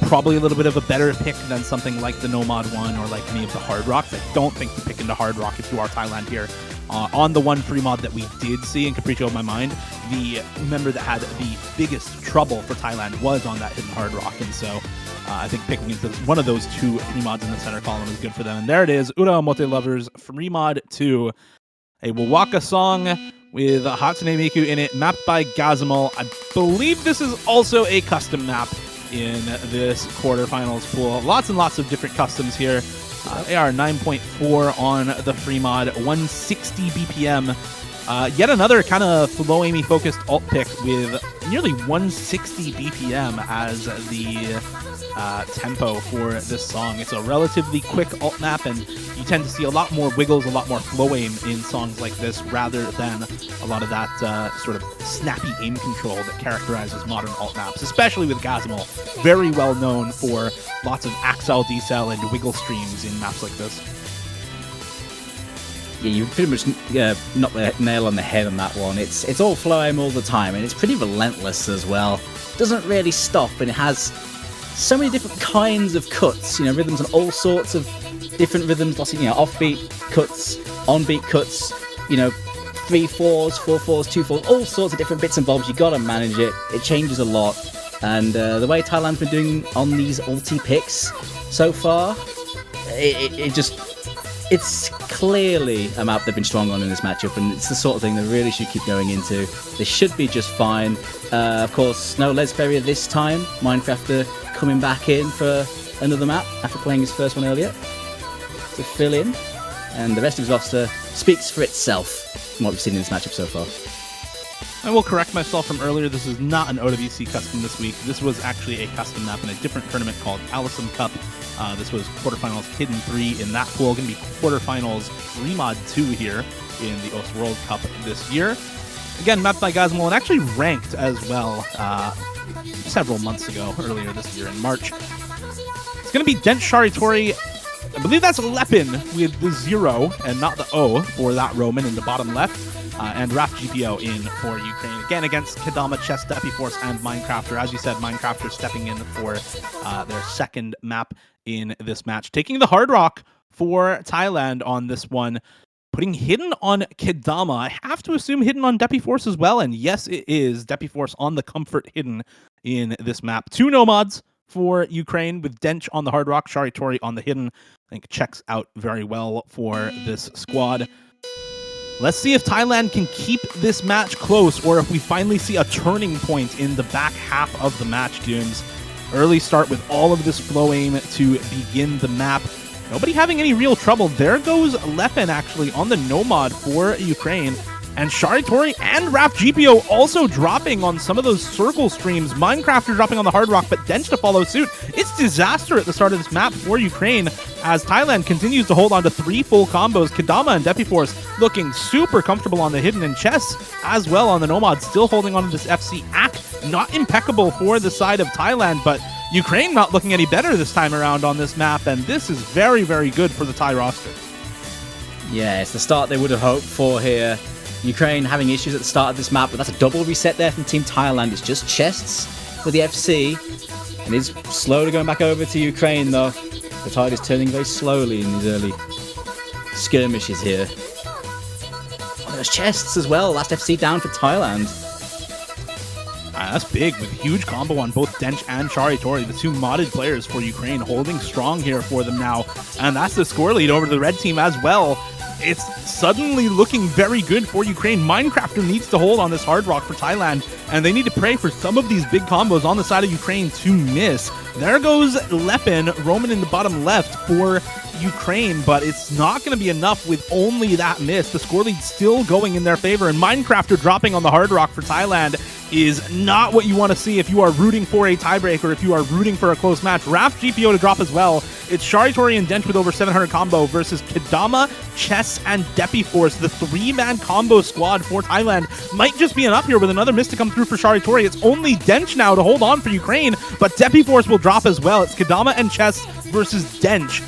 probably a little bit of a better pick than something like the Nomad 1 or like any of the Hard Rocks. I don't think you pick into Hard Rock if you are Thailand here. On the one free mod that we did see in Capriccio of My Mind, the member that had the biggest trouble for Thailand was on that hidden Hard Rock, and so I think picking into one of those two free mods in the center column is good for them. And there it is, Urao Multi Lovers free mod 2, a Wawaka song with Hatsune Miku in it, mapped by Gazimol. I believe this is also a custom map in this quarterfinals pool. Lots and lots of different customs here. AR 9.4 on the free mod, 160 BPM. Yet another kind of flow aiming focused alt pick with nearly 160 BPM as the tempo for this song. It's a relatively quick alt map, and you tend to see a lot more wiggles, a lot more flow aim in songs like this rather than a lot of that sort of snappy aim control that characterizes modern alt maps, especially with Gazimol, very well known for lots of accel, decel, and wiggle streams in maps like this. Yeah, you pretty much knocked the nail on the head on that one. It's all flow aim all the time, and it's pretty relentless as well. Doesn't really stop, and it has so many different kinds of cuts. You know, rhythms and all sorts of different rhythms. Lots of, you know, offbeat cuts, onbeat cuts. You know, 3/4s, 4/4s, 2/4s, all sorts of different bits and bobs. You gotta manage it. It changes a lot, and the way Thailand's been doing on these ulti picks so far, it's clearly a map they've been strong on in this matchup, and it's the sort of thing they really should keep going into. They should be just fine. Of course, no Lesperia this time. Minecrafter coming back in for another map after playing his first one earlier to fill in, and the rest of his roster speaks for itself from what we've seen in this matchup so far. I will correct myself from earlier. This is not an OWC custom this week. This was actually a custom map in a different tournament called Alisum Cup. This was quarterfinals Hidden 3 in that pool. Going to be quarterfinals free mod 2 here in the OS World Cup this year. Again, mapped by Gazimol and actually ranked as well several months ago, earlier this year in March. It's going to be Dent Sharitori. I believe that's Lepin with the 0 and not the O for that Roman in the bottom left. And Raf GPO in for Ukraine. Again, against Kedama, Chess, Depi Force, and Minecrafter. As you said, Minecrafter stepping in for their second map in this match. Taking the Hard Rock for Thailand on this one. Putting Hidden on Kedama. I have to assume Hidden on Depi Force as well. And yes, it is Depi Force on the Comfort Hidden in this map. 2 Nomads for Ukraine with Dench on the Hard Rock, Sharitori on the Hidden. I think checks out very well for this squad. Let's see if Thailand can keep this match close, or if we finally see a turning point in the back half of the match, Dooms. Early start with all of this flow aim to begin the map. Nobody having any real trouble. There goes Lepin actually on the Nomad for Ukraine. And Sharitori and Raf GPO also dropping on some of those circle streams. Minecrafter dropping on the Hard Rock, but Dench to follow suit. It's disaster at the start of this map for Ukraine as Thailand continues to hold on to 3 full combos. Kedama and Depi Force looking super comfortable on the Hidden and Chess as well on the Nomad, still holding on to this FC act. Not impeccable for the side of Thailand, but Ukraine not looking any better this time around on this map, and this is very, very good for the Thai roster. Yeah, it's the start they would have hoped for here. Ukraine having issues at the start of this map, but that's a double reset there from Team Thailand. It's just chests for the FC, and it's slowly going back over to Ukraine, though. The tide is turning very slowly in these early skirmishes here. Oh, there's chests as well. Last FC down for Thailand. That's big, with huge combo on both Dench and Sharitori, the 2 modded players for Ukraine, holding strong here for them now. And that's the score lead over to the red team as well. It's suddenly looking very good for Ukraine. Minecrafter needs to hold on this Hard Rock for Thailand, and they need to pray for some of these big combos on the side of Ukraine to miss. There goes Lepin, Roman in the bottom left for Ukraine, but it's not going to be enough with only that miss. The score lead still going in their favor, and Minecrafter dropping on the Hard Rock for Thailand is not what you want to see if you are rooting for a tiebreaker, if you are rooting for a close match. Raph GPO to drop as well. It's Sharitori and Dench with over 700 combo versus Kadama, Chess, and Depiforce. The three-man combo squad for Thailand might just be enough here with another miss to come through for Sharitori. It's only Dench now to hold on for Ukraine, but Depiforce will drop as well. It's Kadama and Chess versus Dench.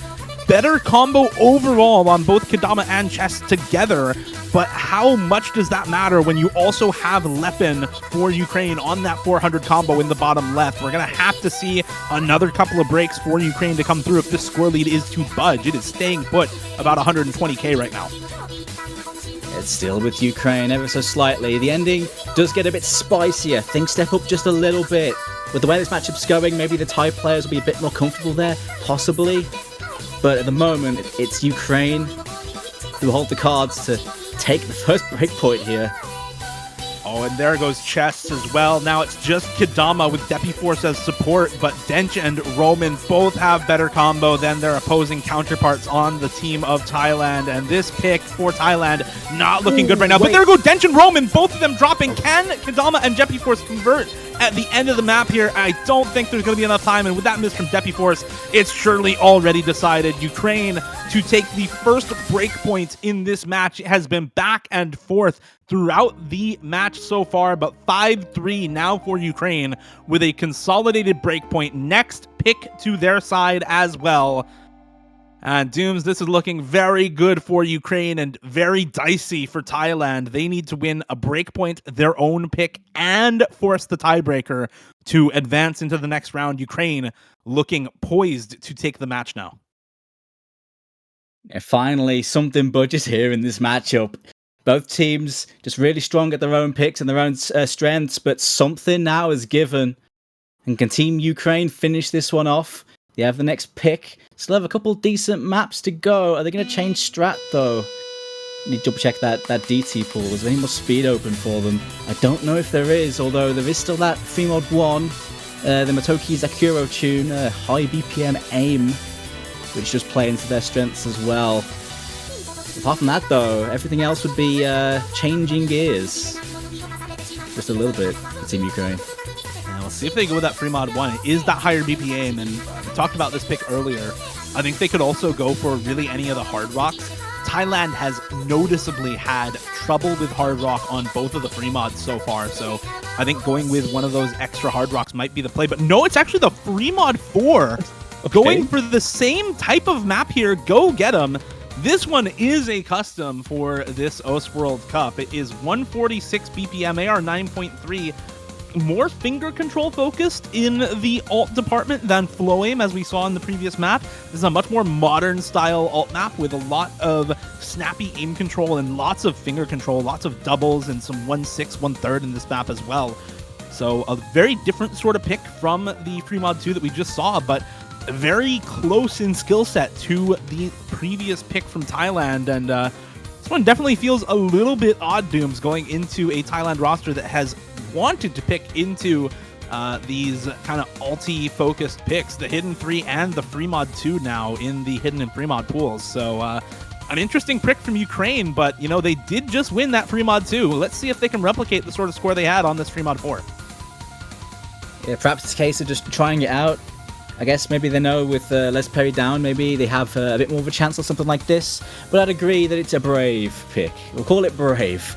Better combo overall on both Kadama and Chess together, but how much does that matter when you also have Lepin for Ukraine on that 400 combo in the bottom left? We're going to have to see another couple of breaks for Ukraine to come through if this score lead is to budge. It is staying put about 120k right now. It's still with Ukraine ever so slightly. The ending does get a bit spicier. Things step up just a little bit. With the way this matchup's going, maybe the Thai players will be a bit more comfortable there, possibly. But at the moment, it's Ukraine who hold the cards to take the first breakpoint here. Oh, and there goes Chess as well. Now it's just Kadama with Depiforce as support, but Dench and Roman both have better combo than their opposing counterparts on the team of Thailand. And this pick for Thailand not looking good right now. But there go Dench and Roman, both of them dropping. Can Kadama and Depiforce convert at the end of the map here? I don't think there's going to be enough time. And with that miss from Depiforce, it's surely already decided. Ukraine to take the first breakpoint in this match. It has been back and forth throughout the match so far, but 5-3 now for Ukraine with a consolidated breakpoint. Next pick to their side as well. And Dooms, this is looking very good for Ukraine and very dicey for Thailand. They need to win a breakpoint, their own pick, and force the tiebreaker to advance into the next round. Ukraine looking poised to take the match now. Yeah, finally, something budges here in this matchup. Both teams just really strong at their own picks and their own strengths, but something now is given. And can Team Ukraine finish this one off? They have the next pick. Still have a couple decent maps to go. Are they going to change strat, though? Need to double check that DT pool. Is there any more speed open for them? I don't know if there is, although there is still that free mod 1. The Motoki Zakuro tune, high BPM aim, which just play into their strengths as well. Apart from that, though, everything else would be changing gears. Just a little bit for Team Ukraine. Yeah, we'll see if they go with that free mod 1. It is that higher BPM, and we talked about this pick earlier. I think they could also go for really any of the hard rocks. Thailand has noticeably had trouble with hard rock on both of the free mods so far, so I think going with one of those extra hard rocks might be the play. But no, it's actually the free mod 4. Okay. Going for the same type of map here. Go get them. This one is a custom for this OS World Cup. It is 146 BPM, AR 9.3. More finger control focused in the alt department than flow aim, as we saw in the previous map. This is a much more modern style alt map with a lot of snappy aim control and lots of finger control, lots of doubles and some 1/6, 1/3 in this map as well. So a very different sort of pick from the free mod 2 that we just saw, but very close in skill set to the previous pick from Thailand. And this one definitely feels a little bit odd, Dooms, going into a Thailand roster that has wanted to pick into these kind of alti focused picks, the hidden 3 and the free mod 2 now in the hidden and free mod pools. So an interesting pick from Ukraine, but you know, they did just win that free mod 2. Let's see if they can replicate the sort of score they had on this free mod 4. Yeah, perhaps it's a case of just trying it out. I guess maybe they know with Les Perry down, maybe they have a bit more of a chance or something like this. But I'd agree that it's a brave pick. We'll call it brave,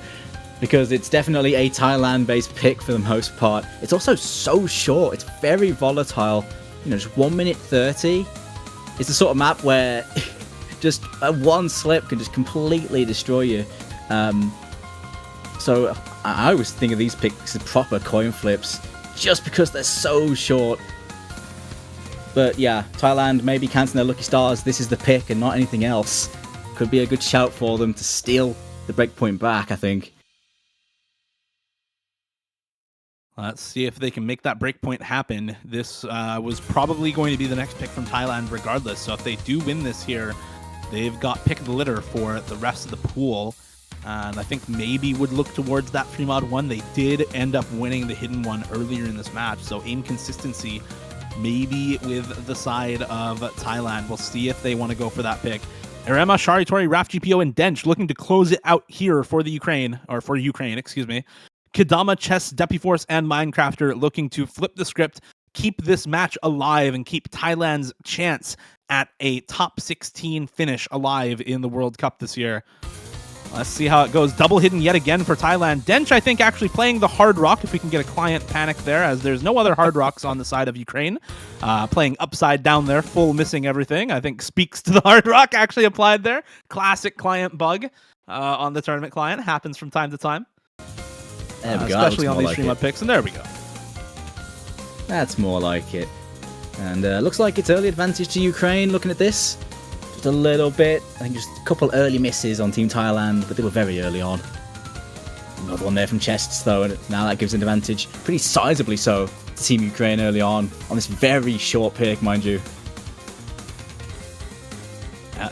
because it's definitely a Thailand-based pick for the most part. It's also so short. It's very volatile. You know, just 1 minute 30. It's the sort of map where just one slip can just completely destroy you. So I always think of these picks as proper coin flips, just because they're so short. But yeah, Thailand maybe counting their lucky stars. This is the pick and not anything else. Could be a good shout for them to steal the breakpoint back, I think. Let's see if they can make that breakpoint happen. This was probably going to be the next pick from Thailand regardless. So if they do win this here, they've got pick of the litter for the rest of the pool. And I think maybe would look towards that free mod 1. They did end up winning the hidden one earlier in this match. So aim consistency maybe with the side of Thailand. We'll see if they want to go for that pick. Irema, Sharitori, Raf GPO, and Dench looking to close it out here for the Ukraine, excuse me. Kadama, Chess, Depiforce, and Minecrafter looking to flip the script, keep this match alive, and keep Thailand's chance at a top 16 finish alive in the World Cup this year. Let's see how it goes. Double hidden yet again for Thailand. Dench, I think, actually playing the hard rock, if we can get a client panic there, as there's no other hard rocks on the side of Ukraine. Playing upside down there, full missing everything, I think speaks to the hard rock actually applied there. Classic client bug on the tournament client. Happens from time to time. There we go. Especially on these like Streamlab picks, and there we go. That's more like it. And looks like it's early advantage to Ukraine, looking at this. Just a little bit. I think just a couple early misses on Team Thailand, but they were very early on. Another one there from Chests, though, and now that gives an advantage, pretty sizably so, to Team Ukraine early on this very short pick, mind you.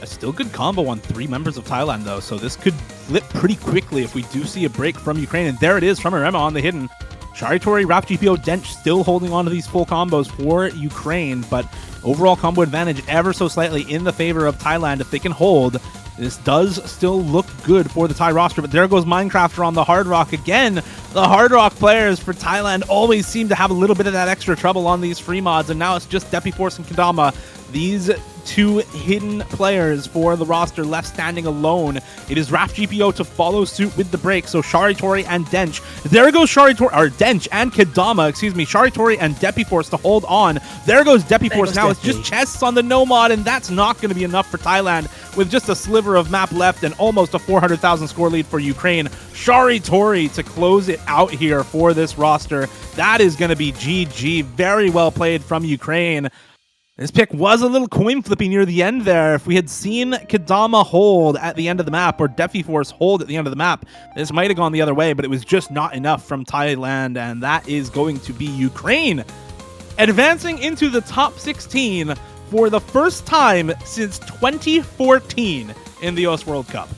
Still good combo on 3 members of Thailand, though, so this could flip pretty quickly if we do see a break from Ukraine. And there it is from Irema on the hidden. Sharitori, Rap GPO, Dench still holding on to these full combos for Ukraine, but overall combo advantage ever so slightly in the favor of Thailand. If they can hold, this does still look good for the Thai roster, but there goes Minecrafter on the Hard Rock again. The Hard Rock players for Thailand always seem to have a little bit of that extra trouble on these free mods, and now it's just Depiforce and Kadama. These 2 hidden players for the roster left standing alone. It is Raf GPO to follow suit with the break, so Sharitori and Dench. There goes Dench and Kadama, Sharitori and Depiforce to hold on. There goes Depiforce now. It's just chests on the no mod, and that's not going to be enough for Thailand with just a sliver of map left and almost a 400,000 score lead for Ukraine. Sharitori to close it out here for this roster. That is going to be GG. Very well played from Ukraine. This pick was a little coin flippy near the end there. If we had seen Kadama hold at the end of the map, or Defiforce hold at the end of the map, this might have gone the other way, but it was just not enough from Thailand, and that is going to be Ukraine advancing into the top 16 for the first time since 2014 in the US World Cup.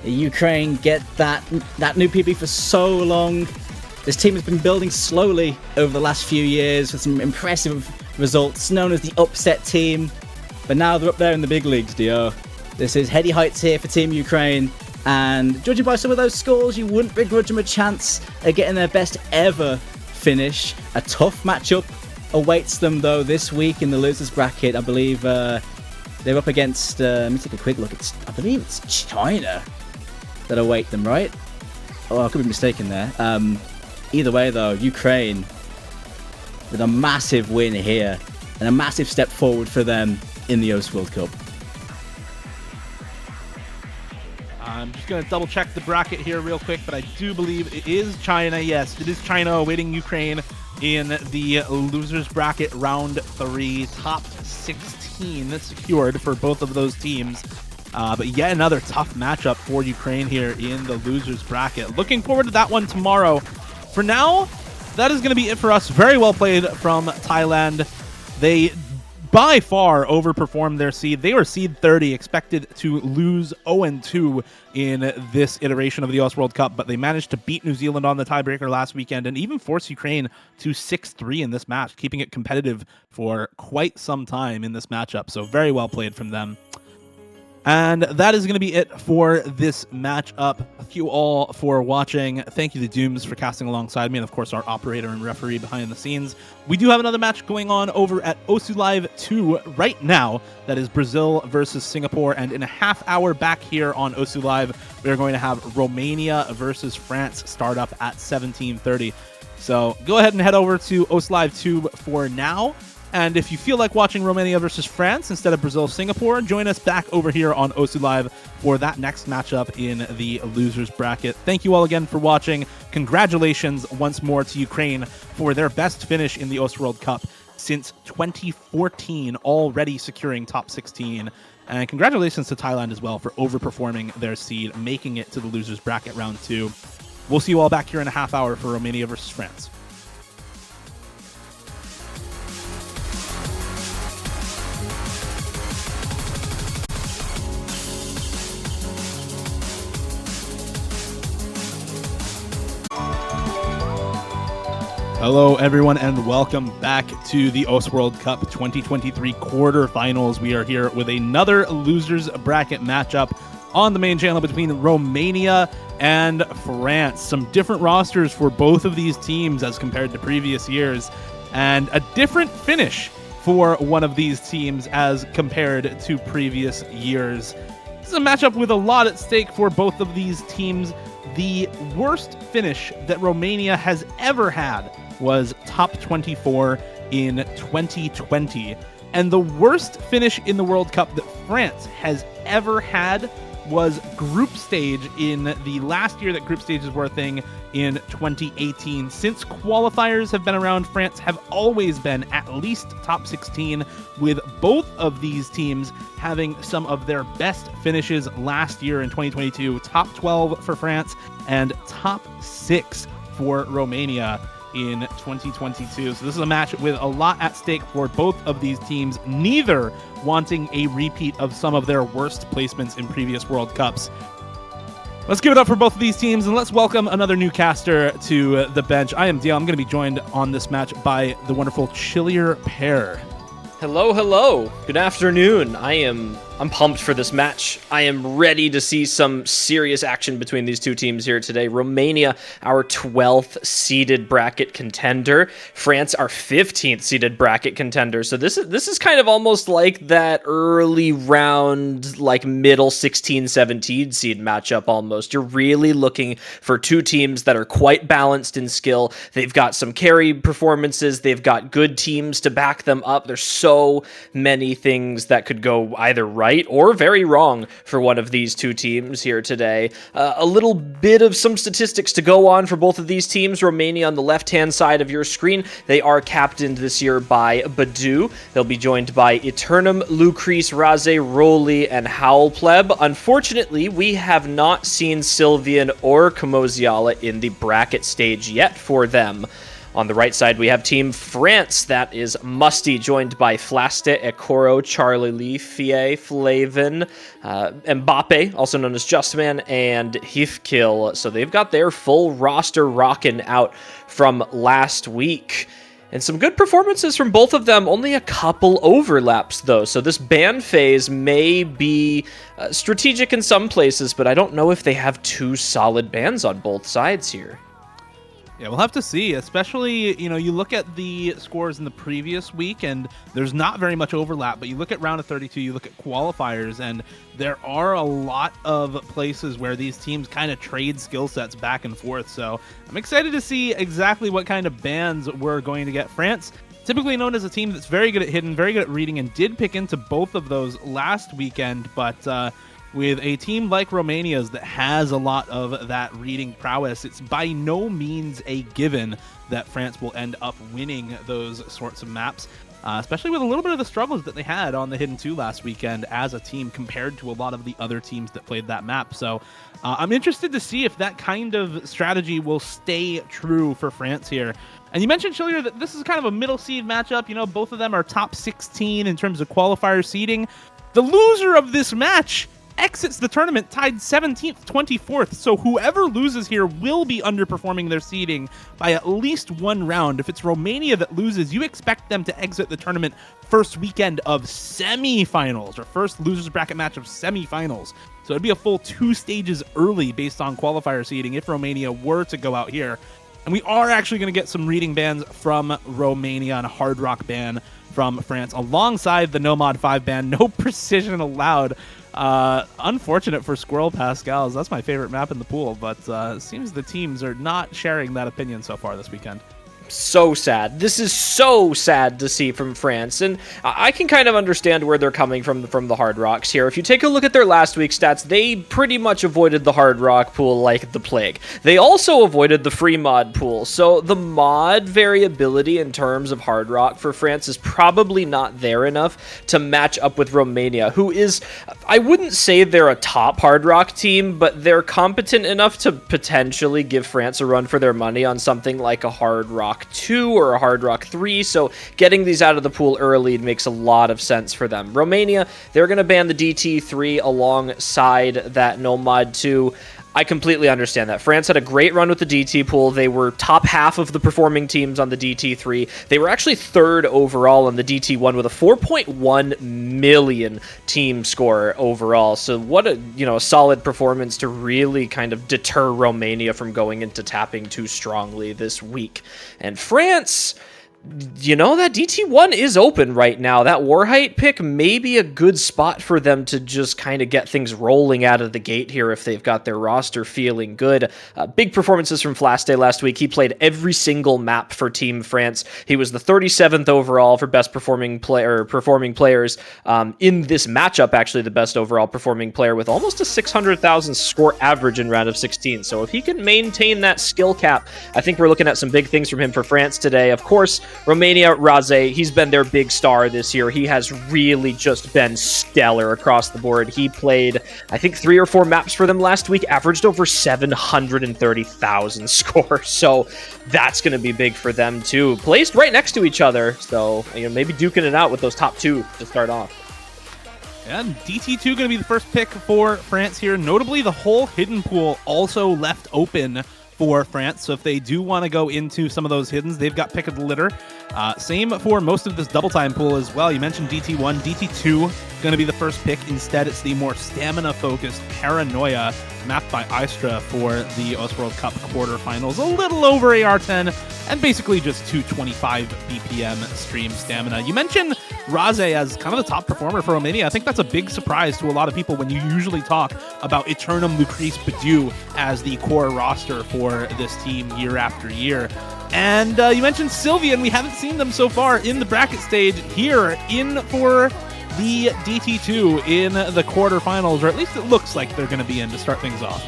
Ukraine get that new PB for so long. This team has been building slowly over the last few years with some impressive results, known as the upset team. But now they're up there in the big leagues, Dio. This is heady heights here for Team Ukraine. And judging by some of those scores, you wouldn't begrudge them a chance at getting their best ever finish. A tough matchup awaits them, though, this week in the losers bracket. I believe they're up against, let me take a quick look. I believe it's China that await them, right? Oh, I could be mistaken there. Either way, though, Ukraine with a massive win here and a massive step forward for them in the US World Cup. I'm just going to double check the bracket here real quick, but I do believe it is China. Yes, it is China awaiting Ukraine in the losers bracket round 3. Top 16 secured for both of those teams. But yet another tough matchup for Ukraine here in the losers bracket. Looking forward to that one tomorrow. For now, that is going to be it for us. Very well played from Thailand. They by far overperformed their seed. They were seed 30, expected to lose 0-2 in this iteration of the US World Cup, but they managed to beat New Zealand on the tiebreaker last weekend and even force Ukraine to 6-3 in this match, keeping it competitive for quite some time in this matchup. So very well played from them. And that is going to be it for this matchup. Thank you all for watching. Thank you to Dooms for casting alongside me, and of course our operator and referee behind the scenes. We do have another match going on over at Osu Live 2 right now. That is Brazil versus Singapore, and in a half hour back here on Osu Live, we are going to have Romania versus France start up at 17:30. So go ahead and head over to Osu Live 2 for now. And if you feel like watching Romania versus France instead of Brazil-Singapore, join us back over here on Osu Live for that next matchup in the losers bracket. Thank you all again for watching. Congratulations once more to Ukraine for their best finish in the Osu World Cup since 2014, already securing top 16. And congratulations to Thailand as well for overperforming their seed, making it to the losers bracket round 2. We'll see you all back here in a half hour for Romania versus France. Hello, everyone, and welcome back to the OS World Cup 2023 quarterfinals. We are here with another losers bracket matchup on the main channel between Romania and France. Some different rosters for both of these teams as compared to previous years, and a different finish for one of these teams as compared to previous years. This is a matchup with a lot at stake for both of these teams. The worst finish that Romania has ever had was top 24 in 2020. And the worst finish in the World Cup that France has ever had was group stage in the last year that group stages were a thing in 2018. Since qualifiers have been around, France have always been at least top 16, with both of these teams having some of their best finishes last year in 2022. Top 12 for France and top 6 for Romania in 2022. So this is a match with a lot at stake for both of these teams, neither wanting a repeat of some of their worst placements in previous World Cups. Let's give it up for both of these teams, and let's welcome another new caster to the bench. I am Dale. I'm going to be joined on this match by the wonderful Chillier Pair. Hello. Good afternoon. I'm pumped for this match. I am ready to see some serious action between these two teams here today. Romania, our 12th seeded bracket contender. France, our 15th seeded bracket contender. So this is kind of almost like that early round, like middle 16, 17 seed matchup almost. You're really looking for two teams that are quite balanced in skill. They've got some carry performances. They've got good teams to back them up. There's so many things that could go either right or very wrong for one of these two teams here today. A little bit of some statistics to go on for both of these teams. Romania on the left-hand side of your screen. They are captained this year by Badu. They'll be joined by Eternum, Lucrece, Raze, Roli, and Howlpleb. Unfortunately, we have not seen Sylvian or Kamoziala in the bracket stage yet for them. On the right side, we have Team France. That is Musty, joined by Flaste, Ekoro, Charlie Lee, Fie, Flavin, Mbappe, also known as Justman, and Hifkill. So they've got their full roster rocking out from last week. And some good performances from both of them. Only a couple overlaps, though. So this ban phase may be strategic in some places, but I don't know if they have two solid bans on both sides here. Yeah, we'll have to see, especially, you look at the scores in the previous week, and there's not very much overlap, but you look at round of 32, you look at qualifiers, and there are a lot of places where these teams kind of trade skill sets back and forth, so I'm excited to see exactly what kind of bans we're going to get. France, typically known as a team that's very good at hidden, very good at reading, and did pick into both of those last weekend, but with a team like Romania's that has a lot of that reading prowess, it's by no means a given that France will end up winning those sorts of maps, especially with a little bit of the struggles that they had on the Hidden 2 last weekend as a team compared to a lot of the other teams that played that map. So I'm interested to see if that kind of strategy will stay true for France here. And you mentioned, Chillier, that this is kind of a middle seed matchup. Both of them are top 16 in terms of qualifier seeding. The loser of this match exits the tournament tied 17th, 24th, so whoever loses here will be underperforming their seeding by at least one round. If it's Romania that loses, you expect them to exit the tournament first weekend of semifinals, or first losers bracket match of semifinals. So it'd be a full 2 stages early based on qualifier seeding if Romania were to go out here. And we are actually going to get some reading bans from Romania and a Hard Rock ban from France, alongside the No Mod 5 ban. No precision allowed. Unfortunate for Squirrel Pascals. That's my favorite map in the pool, but it seems the teams are not sharing that opinion so far this weekend. So sad. This is so sad to see from France, and I can kind of understand where they're coming from the Hard Rocks here. If you take a look at their last week's stats, they pretty much avoided the Hard Rock pool like the plague. They also avoided the free mod pool, so the mod variability in terms of Hard Rock for France is probably not there enough to match up with Romania, who is, I wouldn't say they're a top Hard Rock team, but they're competent enough to potentially give France a run for their money on something like a Hard Rock 2 or a Hard Rock 3, so getting these out of the pool early makes a lot of sense for them. Romania, they're going to ban the DT3 alongside that No Mod 2. I completely understand that. France had a great run with the DT pool. They were top half of the performing teams on the DT3. They were actually third overall on the DT1 with a 4.1 million team score overall. So what a solid performance to really kind of deter Romania from going into tapping too strongly this week. And France, that DT1 is open right now. That Warhite pick may be a good spot for them to just kind of get things rolling out of the gate here if they've got their roster feeling good. Big performances from Flaste last week. He played every single map for Team France. He was the 37th overall for best performing players in this matchup, actually the best overall performing player with almost a 600,000 score average in round of 16. So if he can maintain that skill cap, I think we're looking at some big things from him for France today. Of course, Romania, Raze, he's been their big star this year. He has really just been stellar across the board. He played, I think, 3 or 4 maps for them last week, averaged over 730,000 score. So that's going to be big for them too. Placed right next to each other. So maybe duking it out with those top 2 to start off. And DT2 going to be the first pick for France here. Notably, the whole hidden pool also left open for France, so if they do want to go into some of those hiddens, they've got pick of the litter. Same for most of this double time pool as well. You mentioned DT1, DT2 going to be the first pick. Instead, it's the more stamina focused Paranoia mapped by Istra for the OS World Cup quarterfinals. A little over AR10 and basically just 225 BPM stream stamina. You mentioned Raze as kind of the top performer for Romania. I think that's a big surprise to a lot of people when you usually talk about Eternum, Lucrece, Badu as the core roster for this team year after year. And you mentioned Sylvian. We haven't seen them so far in the bracket stage here in for the DT2 in the quarterfinals, or at least it looks like they're going to be in to start things off.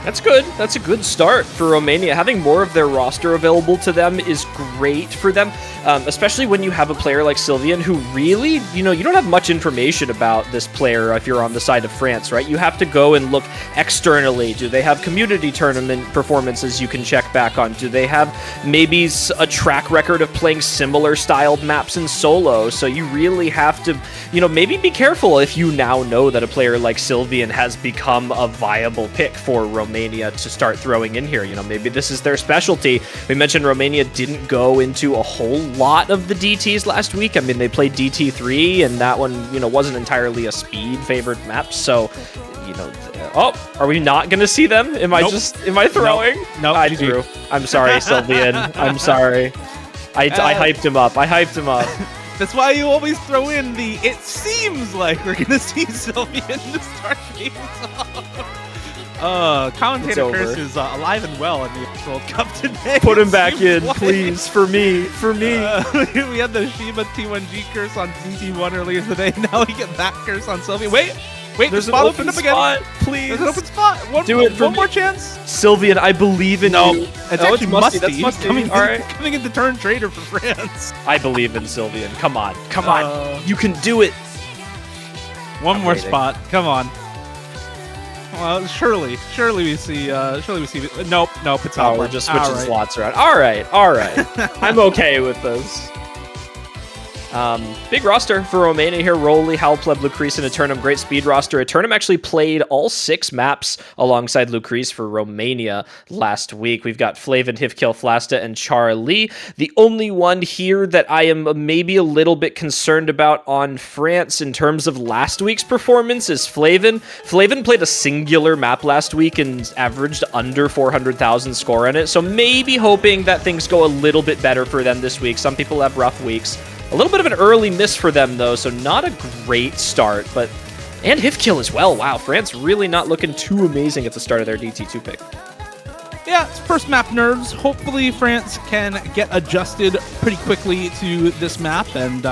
That's good. That's a good start for Romania. Having more of their roster available to them is great for them, especially when you have a player like Sylvian who really, you don't have much information about this player if you're on the side of France, right? You have to go and look externally. Do they have community tournament performances you can check back on? Do they have maybe a track record of playing similar styled maps in solo? So you really have to, maybe be careful if you now know that a player like Sylvian has become a viable pick for Romania to start throwing in here. Maybe this is their specialty. We mentioned Romania didn't go into a whole lot of the DTs last week. I mean, they played DT3, and that one, wasn't entirely a speed favored map. So, are we not going to see them? Am I throwing? No, I threw. I'm sorry, Sylvian. I'm sorry. I hyped him up. That's why you always throw in the, it seems like we're going to see Sylvian to start games off. Commentator Curse is alive and well in the World Cup today. Put him back in, please, for me. We had the Shiba T1G curse on DT1 earlier today. Now we get that curse on Sylvian. Wait, there's the spot opened up spot, again. Please. There's an open spot. One more chance. Sylvian, I believe in you. It's actually Musty. That's Musty. Coming into turn trader for France. I believe in Sylvian. Come on. You can do it. One more spot. Come on. Well, surely we see. Nope. It's not. We're just switching slots around. All right. I'm okay with this. Big roster for Romania here. Rolly, Howl, Pleb, Lucrece, and Eternum. Great speed roster. Eternum actually played all 6 maps alongside Lucrece for Romania last week. We've got Flavin, Hifkill, Flasta, and Charlie. The only one here that I am maybe a little bit concerned about on France in terms of last week's performance is Flavin. Flavin played a singular map last week and averaged under 400,000 score on it. So maybe hoping that things go a little bit better for them this week. Some people have rough weeks. A little bit of an early miss for them, though, so not a great start, and Hifkill as well. Wow, France really not looking too amazing at the start of their DT2 pick. Yeah, it's first map nerves. Hopefully France can get adjusted pretty quickly to this map and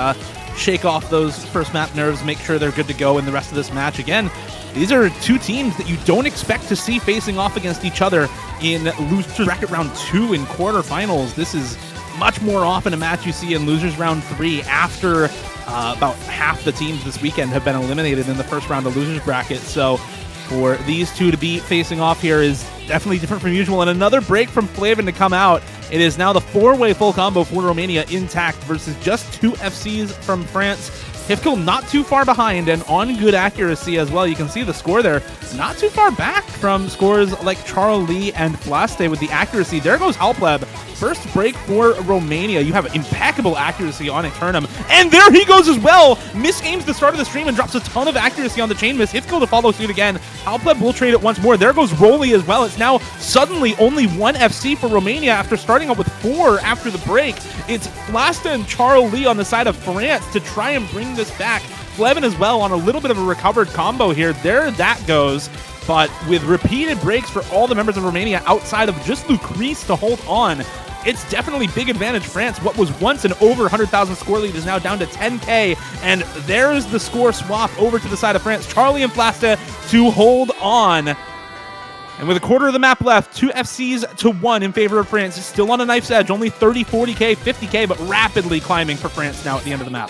shake off those first map nerves, make sure they're good to go in the rest of this match. Again, these are 2 teams that you don't expect to see facing off against each other in loser bracket round 2 in quarterfinals. This is much more often a match you see in losers round 3 after about half the teams this weekend have been eliminated in the first round of losers bracket. So for these 2 to be facing off here is definitely different from usual. And another break from Flavin to come out. It is now the 4-way full combo for Romania intact versus just 2 FCs from France. Hifkill not too far behind and on good accuracy as well. You can see the score there. Not too far back from scores like Charles Lee and Flaste with the accuracy. There goes Halpleb. First break for Romania. You have impeccable accuracy on Eternum. And there he goes as well. Misaims the start of the stream and drops a ton of accuracy on the chain miss. Hifkill to follow suit again. Halpleb will trade it once more. There goes Rolly as well. It's now suddenly only 1 FC for Romania after starting up with 4 after the break. It's Flasta and Charles Lee on the side of France to try and bring this back. Flevin as well on a little bit of a recovered combo here. There that goes. But with repeated breaks for all the members of Romania outside of just Lucrece to hold on, it's definitely big advantage France. What was once an over 100,000 score lead is now down to 10k, and there's the score swap over to the side of France. Charlie and Flasta to hold on. And with a quarter of the map left, 2 FCs to 1 in favor of France. It's still on a knife's edge, only 30, 40k, 50k, but rapidly climbing for France now at the end of the map.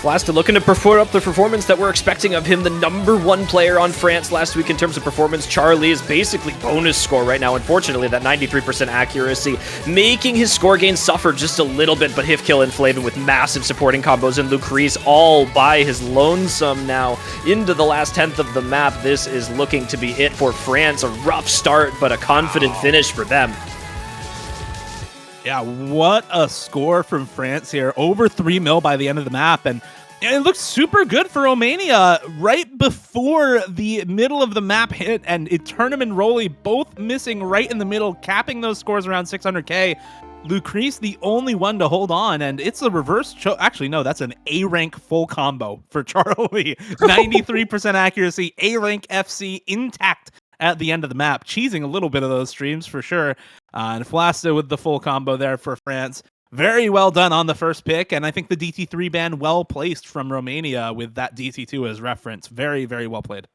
Flasta looking to put up the performance that we're expecting of him, the #1 player on France last week in terms of performance. Charlie is basically bonus score right now. Unfortunately, that 93% accuracy, making his score gain suffer just a little bit, but Hifkill and Flavin with massive supporting combos, and Lucrece all by his lonesome now into the last 10th of the map. This is looking to be it for France. A rough start, but a confident finish for them. Yeah, what a score from France here. Over 3 mil by the end of the map. And it looks super good for Romania right before the middle of the map hit. And Eternum and Rolly both missing right in the middle, capping those scores around 600k. Lucrece the only one to hold on, and it's a reverse actually, no, that's an A-rank full combo for Charlie. 93% accuracy, A-rank FC intact at the end of the map, cheesing a little bit of those streams for sure. And Flasta with the full combo there for France. Very well done on the first pick, and I think the DT3 ban well placed from Romania with that DT2 as reference. Very, very well played.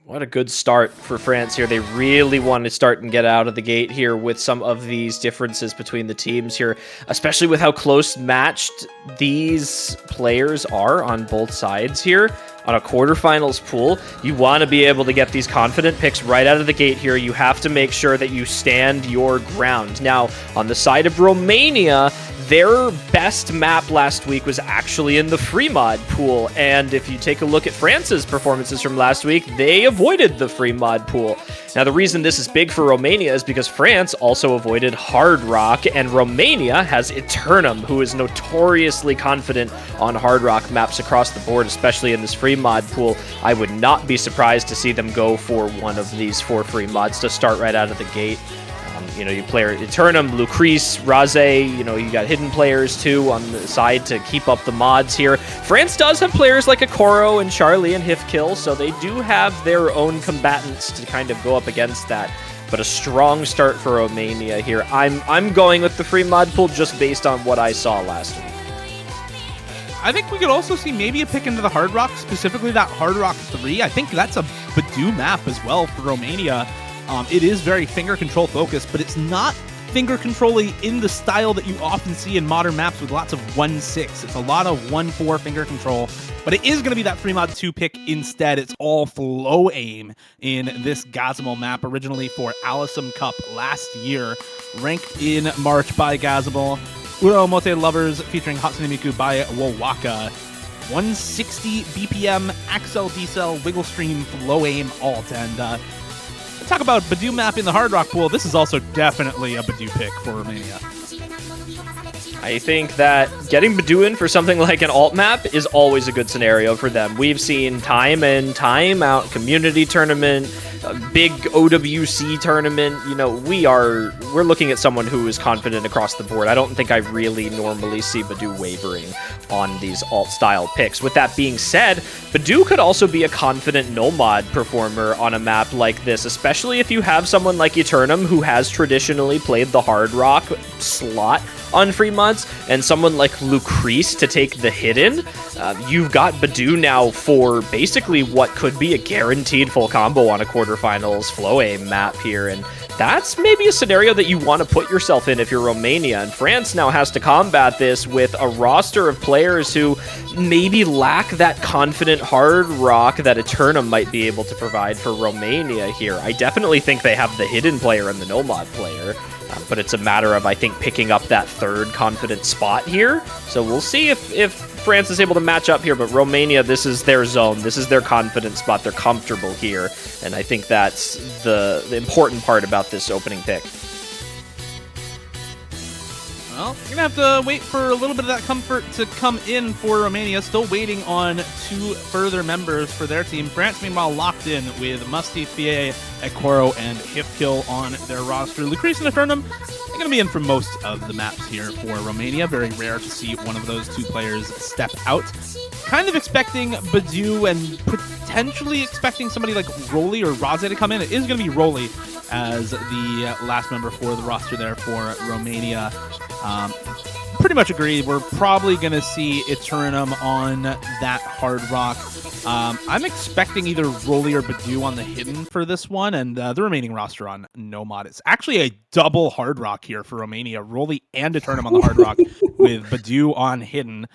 What a good start for France here. They really want to start and get out of the gate here with some of these differences between the teams here, especially with how close matched these players are on both sides here. On a quarterfinals pool, you want to be able to get these confident picks right out of the gate here. You have to make sure that you stand your ground. Now, on the side of Romania, their best map last week was actually in the free mod pool, and if you take a look at France's performances from last week, they avoided the free mod pool. Now, the reason this is big for Romania is because France also avoided Hard Rock, and Romania has Eternum, who is notoriously confident on Hard Rock maps across the board, especially in this free mod pool. I would not be surprised to see them go for one of these 4 free mods to start right out of the gate. You know, you play Eternum, Lucrece, Raze, you know, you got hidden players too on the side to keep up the mods here. France does have players like Akoro and Charlie and Hifkill, so they do have their own combatants to kind of go up against that. But a strong start for Romania here. I'm going with the free mod pool just based on what I saw last week. I think we could also see maybe a pick into the Hard Rock, specifically that Hard Rock 3. I think that's a Badu map as well for Romania. It is very finger control focused, but it's not finger control-y in the style that you often see in modern maps with lots of 1-6. It's a lot of 1-4 finger control, but it is going to be that free mod 2 pick instead. It's all flow aim in this Gazmal map, originally for Alisum Cup last year, ranked in March by Gazmal. Uro Mote Lovers featuring Hatsune Miku by Wowaka. 160 BPM, Axel Decel, Wiggle Stream, Flow Aim, Alt, and talk about Badu map in the Hard Rock pool. This is also definitely a Badu pick for Romania. I think that getting Badu in for something like an alt map is always a good scenario for them. We've seen time in, time out, community tournament, a big OWC tournament. You know, we're looking at someone who is confident across the board. I don't think I really normally see Badu wavering on these alt-style picks. With that being said, Badu could also be a confident no-mod performer on a map like this, especially if you have someone like Eternum who has traditionally played the Hard Rock slot on free mods, and someone like Lucrece to take the hidden. You've got Badu now for basically what could be a guaranteed full combo on a quarterfinals flow aim map here, and that's maybe a scenario that you want to put yourself in if you're Romania. And France now has to combat this with a roster of players who maybe lack that confident Hard Rock that Eternum might be able to provide for Romania here. I definitely think they have the hidden player and the no-mod player. But it's a matter of, I think, picking up that third confident spot here. So we'll see if France is able to match up here, but Romania, this is their zone. This is their confident spot. They're comfortable here, and I think that's the important part about this opening pick. Well, you're going to have to wait for a little bit of that comfort to come in for Romania. Still waiting on 2 further members for their team. France, meanwhile, locked in with Musty, Fie, Ekoro, and Hifkill on their roster. Lucrece and Eternum, they're going to be in for most of the maps here for Romania. Very rare to see one of those 2 players step out. Kind of expecting Badu and potentially expecting somebody like Rolly or Raze to come in. It is going to be Rolly as the last member for the roster there for Romania. Pretty much agree. We're probably going to see Eternum on that Hard Rock. I'm expecting either Rolly or Badu on the Hidden for this one, and the remaining roster on Nomad. It's actually a double Hard Rock here for Romania. Rolly and Eternum on the Hard Rock with Badu on Hidden.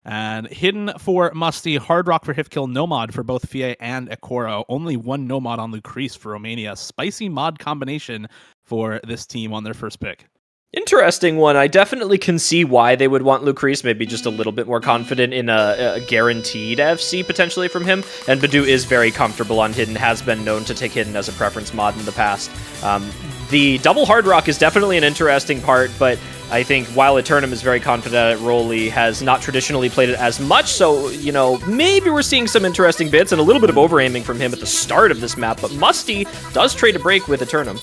And Hidden for Musty, Hard Rock for Hifkill, Nomad for both Fie and Ekoro. Only 1 Nomad on Lucrece for Romania. Spicy mod combination for this team on their first pick. Interesting one. I definitely can see why they would want Lucrece, maybe just a little bit more confident in a guaranteed FC potentially from him. And Badu is very comfortable on Hidden, has been known to take Hidden as a preference mod in the past. The double Hard Rock is definitely an interesting part, but I think while Eternum is very confident at Rolly, has not traditionally played it as much, so, you know, maybe we're seeing some interesting bits and a little bit of over-aiming from him at the start of this map, but Musty does trade a break with Eternum.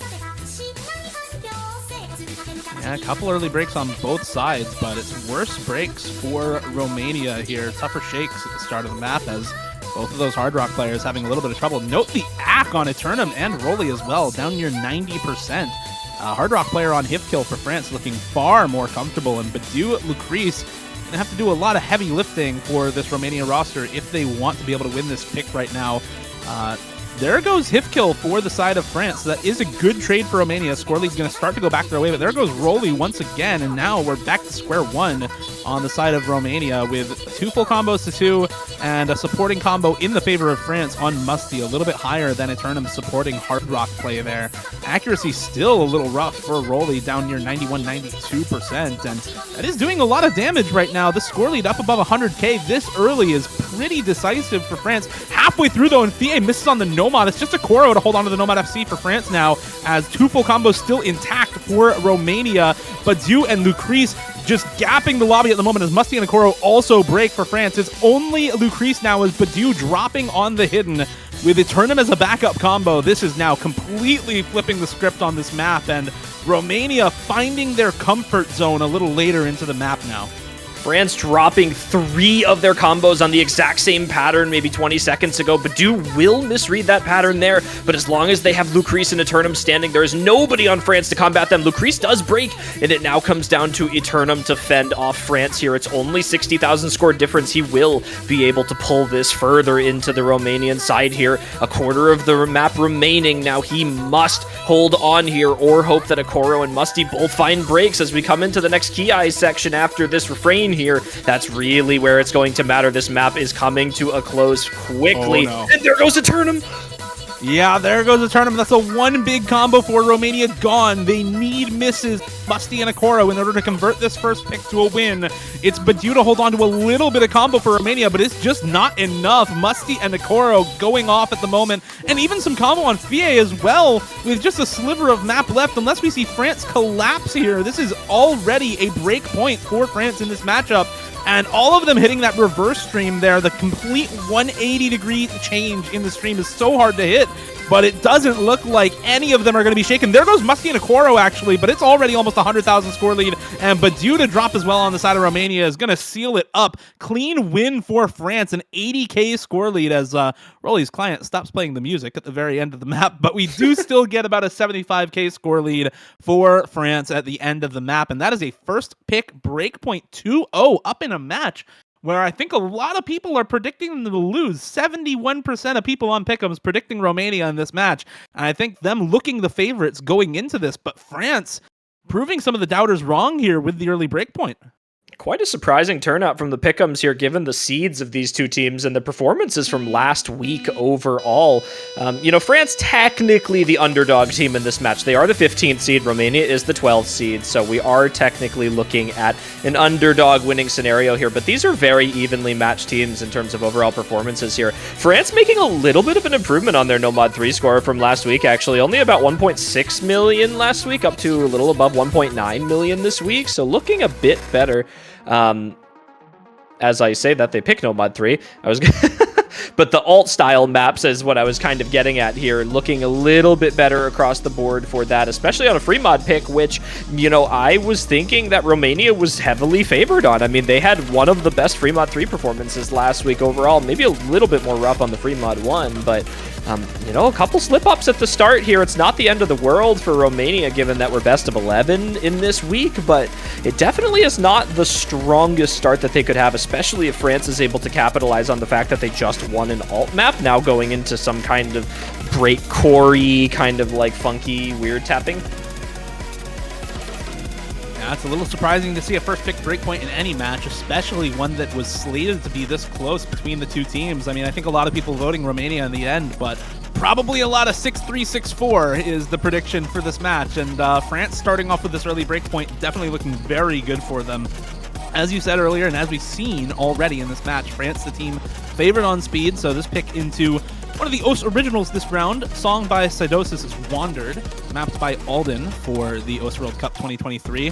Yeah, a couple early breaks on both sides, but it's worse breaks for Romania here. Tougher shakes at the start of the map as both of those Hard Rock players having a little bit of trouble. Note the ACK on Eternum and Rolly as well, down near 90%. Hard Rock player on Hifkill for France looking far more comfortable, and Badu Lucrece going to have to do a lot of heavy lifting for this Romania roster if they want to be able to win this pick right now. There goes Hifkill for the side of France. So that is a good trade for Romania. Score lead's going to start to go back their way, but there goes Rolly once again, and now we're back to square one on the side of Romania with 2 full combos to 2 and a supporting combo in the favor of France on Musty, a little bit higher than Eternum's supporting Hard Rock play there. Accuracy still a little rough for Rolly, down near 91-92%, and that is doing a lot of damage right now. The score lead up above 100k this early is pretty decisive for France. Halfway through though, and Fie misses on the Nomad. It's just a Koro to hold on to the Nomad FC for France now, as 2 full combos still intact for Romania. Badu and Lucrece just gapping the lobby at the moment as Musty and Koro also break for France. It's only Lucrece now as Badu dropping on the Hidden with Eternum as a backup combo. This is now completely flipping the script on this map, and Romania finding their comfort zone a little later into the map now. France dropping 3 of their combos on the exact same pattern maybe 20 seconds ago. Badu will misread that pattern there, but as long as they have Lucrece and Eternum standing, there is nobody on France to combat them. Lucrece does break, and it now comes down to Eternum to fend off France here. It's only 60,000 score difference. He will be able to pull this further into the Romanian side here. A quarter of the map remaining. Now he must hold on here or hope that Ekoro and Musty both find breaks as we come into the next Key Eyes section after this refrain here. That's really where it's going to matter. This map is coming to a close quickly. Oh, no. And there goes Eternum. Yeah, there goes Eternum. That's a 1 big combo for Romania gone. They need misses, Musty and Ekoro, in order to convert this first pick to a win. It's Badu to hold on to a little bit of combo for Romania, but it's just not enough. Musty and Ekoro going off at the moment, and even some combo on Fie as well, with just a sliver of map left. Unless we see France collapse here, this is already a break point for France in this matchup. And all of them hitting that reverse stream there, the complete 180-degree change in the stream is so hard to hit, but it doesn't look like any of them are going to be shaken. There goes Musty and Ekoro, actually, but it's already almost 100,000 score lead, and Badu to drop as well on the side of Romania is going to seal it up. Clean win for France, an 80k score lead as Rolly's client stops playing the music at the very end of the map, but we do still get about a 75k score lead for France at the end of the map, and that is a first pick breakpoint 2-0 up in a match where I think a lot of people are predicting them to lose. 71% of people on Pick'ems predicting Romania in this match, and I think them looking the favorites going into this, but France proving some of the doubters wrong here with the early breakpoint. Quite a surprising turnout from the pick'ems here, given the seeds of these two teams and the performances from last week overall. France technically the underdog team in this match. They are the 15th seed. Romania is the 12th seed. So we are technically looking at an underdog winning scenario here. But these are very evenly matched teams in terms of overall performances here. France making a little bit of an improvement on their Nomad 3 score from last week, actually. Only about 1.6 million last week, up to a little above 1.9 million this week. So looking a bit better. As I say that, they pick Nomad 3. But the alt style maps is what I was kind of getting at here, looking a little bit better across the board for that, especially on a free mod pick, which, I was thinking that Romania was heavily favored on. I mean, they had one of the best free mod 3 performances last week overall, maybe a little bit more rough on the free mod 1, but a couple slip-ups at the start here. It's not the end of the world for Romania, given that we're best of 11 in this week, but it definitely is not the strongest start that they could have, especially if France is able to capitalize on the fact that they just won an alt map, now going into some kind of breakcore-y, kind of like funky, weird tapping. Yeah, it's a little surprising to see a first pick breakpoint in any match, especially one that was slated to be this close between the two teams. I mean, I think a lot of people voting Romania in the end, but probably a lot of 6-3, 6-4 is the prediction for this match. And France starting off with this early breakpoint, definitely looking very good for them. As you said earlier, and as we've seen already in this match, France, the team favored on speed, so this pick into one of the OS originals this round, song by Sidosis is Wandered, mapped by Alden for the OS World Cup 2023.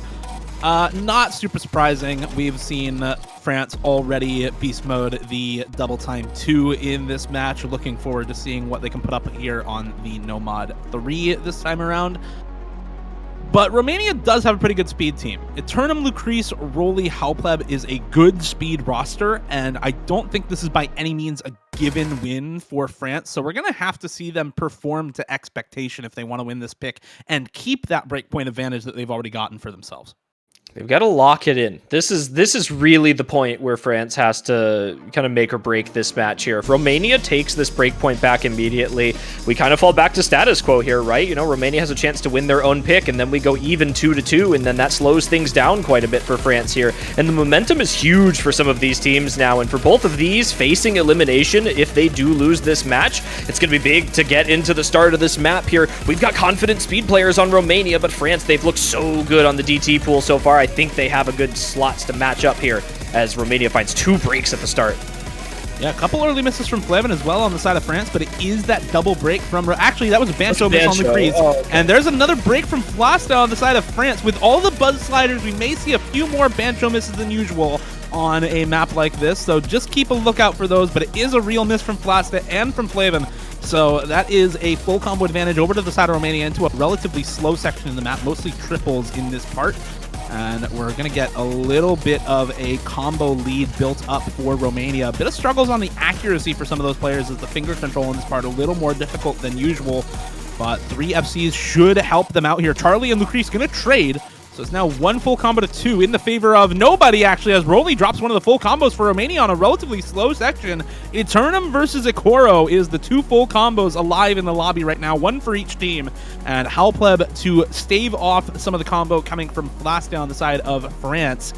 Not super surprising. We've seen France already beast mode the double time 2 in this match. Looking forward to seeing what they can put up here on the Nomad 3 this time around. But Romania does have a pretty good speed team. Eternum, Lucrece, Rolly, Halpleb is a good speed roster, and I don't think this is by any means a given win for France, so we're going to have to see them perform to expectation if they want to win this pick and keep that breakpoint advantage that they've already gotten for themselves. They've got to lock it in. This is really the point where France has to kind of make or break this match here. If Romania takes this breakpoint back immediately, we kind of fall back to status quo here, right? Romania has a chance to win their own pick, and then we go even 2-2, and then that slows things down quite a bit for France here. And the momentum is huge for some of these teams now, and for both of these facing elimination, if they do lose this match, it's going to be big to get into the start of this map here. We've got confident speed players on Romania, but France, they've looked so good on the DT pool so far. I think they have a good slots to match up here as Romania finds 2 breaks at the start. Yeah, a couple early misses from Flevin as well on the side of France, but it is that double break from... Actually, that was a Bancho miss on Lucrece. Oh, okay. And there's another break from Flasta on the side of France. With all the Buzz Sliders, we may see a few more Bancho misses than usual on a map like this, so just keep a lookout for those, but it is a real miss from Flasta and from Flevin. So that is a full combo advantage over to the side of Romania into a relatively slow section in the map, mostly triples in this part. And we're going to get a little bit of a combo lead built up for Romania. A bit of struggles on the accuracy for some of those players as the finger control in this part a little more difficult than usual. But 3 FCs should help them out here. Charlie and Lucrece going to trade. So it's now 1 full combo to 2 in the favor of nobody, actually, as Rolly drops one of the full combos for Romania on a relatively slow section. Eternum versus Ikoro is the 2 full combos alive in the lobby right now, 1 for each team. And Halpleb to stave off some of the combo coming from Flasta on the side of France.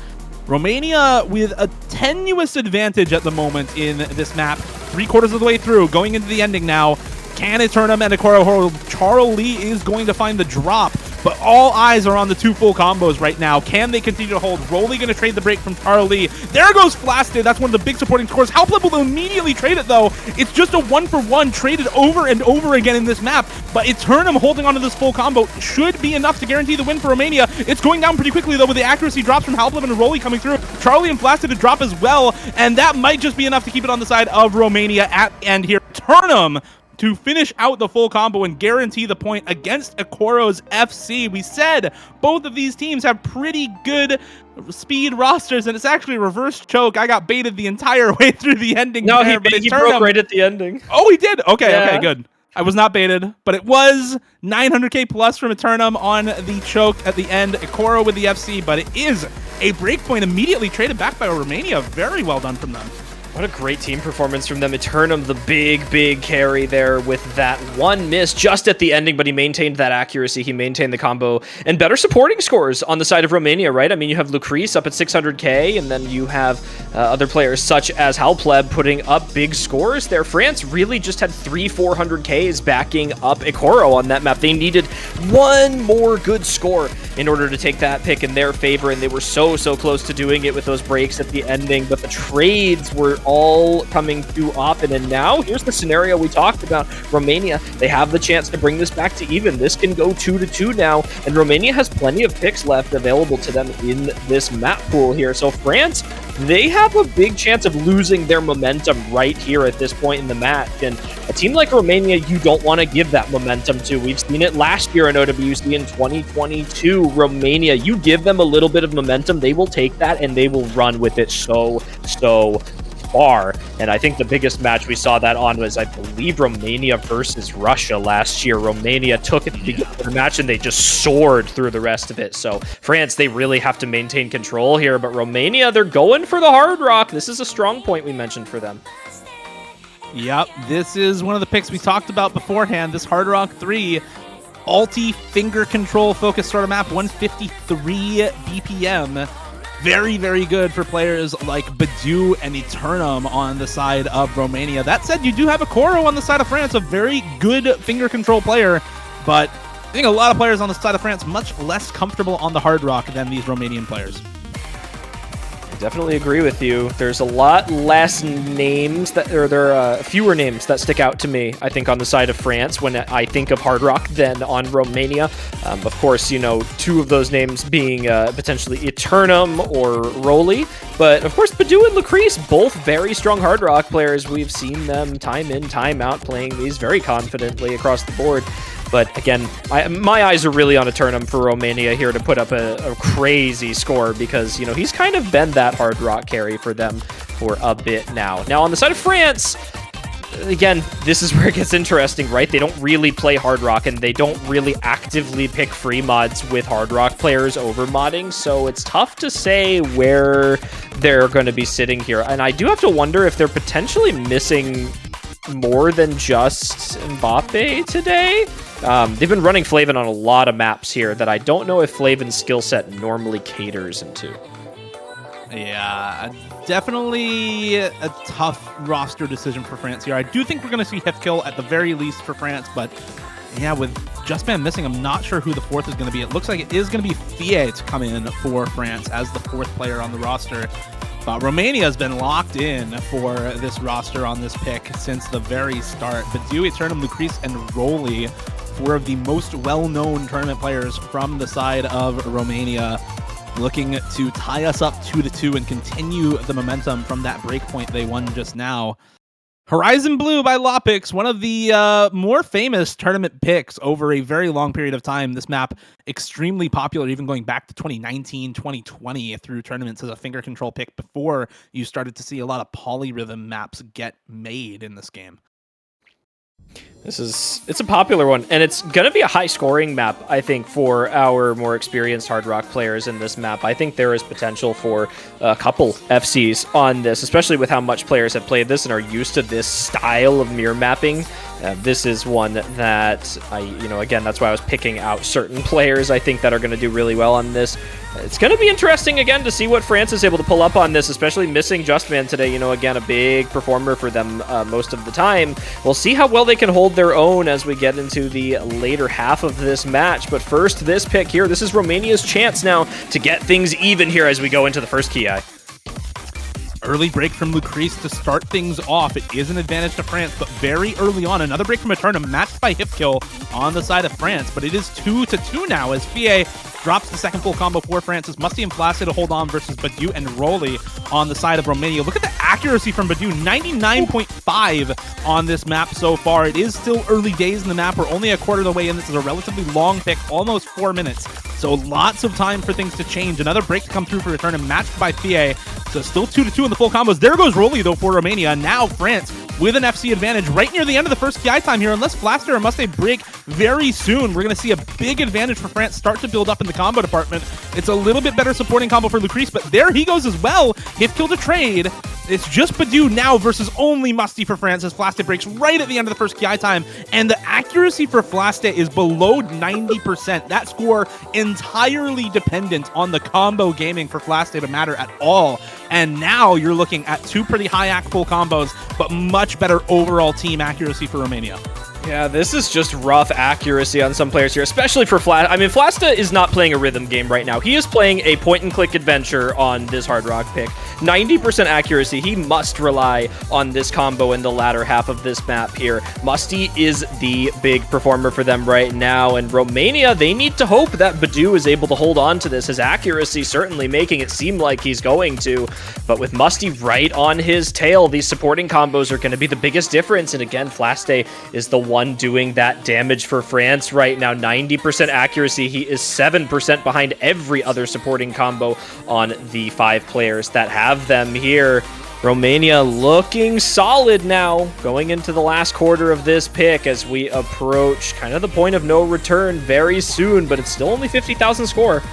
Romania with a tenuous advantage at the moment in this map. 3/4 of the way through, going into the ending now. Can Eternum and Ikoro hold? Charlie is going to find the drop, but all eyes are on the 2 full combos right now. Can they continue to hold? Rolly going to trade the break from Charlie. There goes Flasted. That's one of the big supporting scores. Halpleb will immediately trade it, though. It's just a 1-for-1 traded over and over again in this map, but Eternum holding onto this full combo should be enough to guarantee the win for Romania. It's going down pretty quickly, though, with the accuracy drops from Halpleb and Rolly coming through. Charlie and Flasted to drop as well, and that might just be enough to keep it on the side of Romania at the end here. Eternum to finish out the full combo and guarantee the point against Ikoro's FC. We said both of these teams have pretty good speed rosters, and it's actually a reverse choke. I got baited the entire way through the ending. No, there, he broke right at the ending. Oh, he did? Okay, yeah. Okay, good. I was not baited, but it was 900k plus from Eternum on the choke at the end. Ikoro with the FC, but it is a breakpoint immediately traded back by Romania. Very well done from them. What a great team performance from them. Eternum, the big carry there with that one miss just at the ending, but he maintained that accuracy. He maintained the combo and better supporting scores on the side of Romania, right? I mean, you have Lucrece up at 600k, and then you have other players such as Halpleb putting up big scores there. France really just had 400ks backing up Ikoro on that map. They needed one more good score in order to take that pick in their favor, and they were so close to doing it with those breaks at the ending, but the trades were all coming too often. And now here's the scenario we talked about. Romania, they have the chance to bring this back to even. This can go 2-2 now, and Romania has plenty of picks left available to them in this map pool here. So France, they have a big chance of losing their momentum right here at this point in the match. And a team like Romania, you don't want to give that momentum to. We've seen it last year in OWC in 2022. Romania, you give them a little bit of momentum, they will take that and they will run with it so far. And I think the biggest match we saw that on was, I believe, Romania versus Russia last year. Romania took it at the beginning of the match and they just soared through the rest of it. So France, they really have to maintain control here, but Romania, they're going for the hard rock. This is a strong point we mentioned for them. Yep, this is one of the picks we talked about beforehand. This Hard Rock 3 ulti finger control focus sort of map, 153 BPM. Very good for players like Badu and Eternum on the side of Romania. That said, you do have Ikoro on the side of France, a very good finger control player, but I think a lot of players on the side of France much less comfortable on the hard rock than these Romanian players. Definitely agree with you. There's a lot less names there are fewer names that stick out to me, I think, on the side of France when I think of hard rock than on Romania. Of course, you know, two of those names being potentially Eternum or Roly, but of course Badu and Lucrece, both very strong hard rock players. We've seen them time in, time out playing these very confidently across the board. But again, my eyes are really on Eternum for Romania here to put up a crazy score because, you know, he's kind of been that hard rock carry for them for a bit now. Now, on the side of France, again, this is where it gets interesting, right? They don't really play hard rock, and they don't really actively pick free mods with hard rock players over modding, so it's tough to say where they're going to be sitting here. And I do have to wonder if they're potentially missing more than just Mbappe today. They've been running Flavin on a lot of maps here that I don't know if Flavin's skill set normally caters into. Yeah, definitely a tough roster decision for France here. I do think we're going to see Hefkill at the very least for France, but yeah, with Justman missing, I'm not sure who the fourth is going to be. It looks like it is going to be Fie to come in for France as the fourth player on the roster. But Romania has been locked in for this roster on this pick since the very start. Badu, Eternum, Lucrece, and Roly, four of the most well-known tournament players from the side of Romania, looking to tie us up 2-2 and continue the momentum from that breakpoint they won just now. Horizon Blue by Lopix, one of the more famous tournament picks over a very long period of time. This map, extremely popular, even going back to 2019, 2020 through tournaments as a finger control pick before you started to see a lot of polyrhythm maps get made in this game. It's a popular one, and it's going to be a high-scoring map, I think, for our more experienced hard rock players in this map. I think there is potential for a couple FCs on this, especially with how much players have played this and are used to this style of mirror mapping. This is one that again, that's why I was picking out certain players I think that are going to do really well on this. It's going to be interesting, again, to see what France is able to pull up on this, especially missing Justman today. Again, a big performer for them most of the time. We'll see how well they can hold their own as we get into the later half of this match. But first, this pick here, this is Romania's chance now to get things even here as we go into the first Ki. Early break from Lucrece to start things off. It is an advantage to France, but very early on, another break from Eternum, matched by Hipkill on the side of France, but it is 2-2 now as Fie drops the second full combo for France as Musty and Flaccid to hold on versus Badu and Roly on the side of Romania. Look at the accuracy from Badu, 99.5 on this map so far. It is still early days in the map. We're only a quarter of the way in. This is a relatively long pick, almost 4 minutes. So lots of time for things to change. Another break to come through for Eternum, matched by Fie. So still 2-2 in the full combos. There goes Roly, though, for Romania. Now France with an FC advantage right near the end of the first Ki time here. Unless Flaster or Mustang break very soon, we're going to see a big advantage for France start to build up in the combo department. It's a little bit better supporting combo for Lucrece, but there he goes as well. Hit kill to trade. It's just Badu now versus only Musty for France as Flaste breaks right at the end of the first KI time, and the accuracy for Flaste is below 90%. That score entirely dependent on the combo gaming for Flaste to matter at all. And now you're looking at two pretty high AC pull combos, but much better overall team accuracy for Romania. Yeah, this is just rough accuracy on some players here, especially for Flaste. I mean, Flaste is not playing a rhythm game right now. He is playing a point-and-click adventure on this Hard Rock pick. 90% accuracy. He must rely on this combo in the latter half of this map here. Musty is the big performer for them right now, and Romania, they need to hope that Badu is able to hold on to this. His accuracy certainly making it seem like he's going to, but with Musty right on his tail, these supporting combos are going to be the biggest difference, and again, Flaste is the one doing that damage for France right now. 90% accuracy. He is 7% behind every other supporting combo on the 5 players that have them here. Romania looking solid now going into the last quarter of this pick as we approach kind of the point of no return very soon, but it's still only 50,000 score.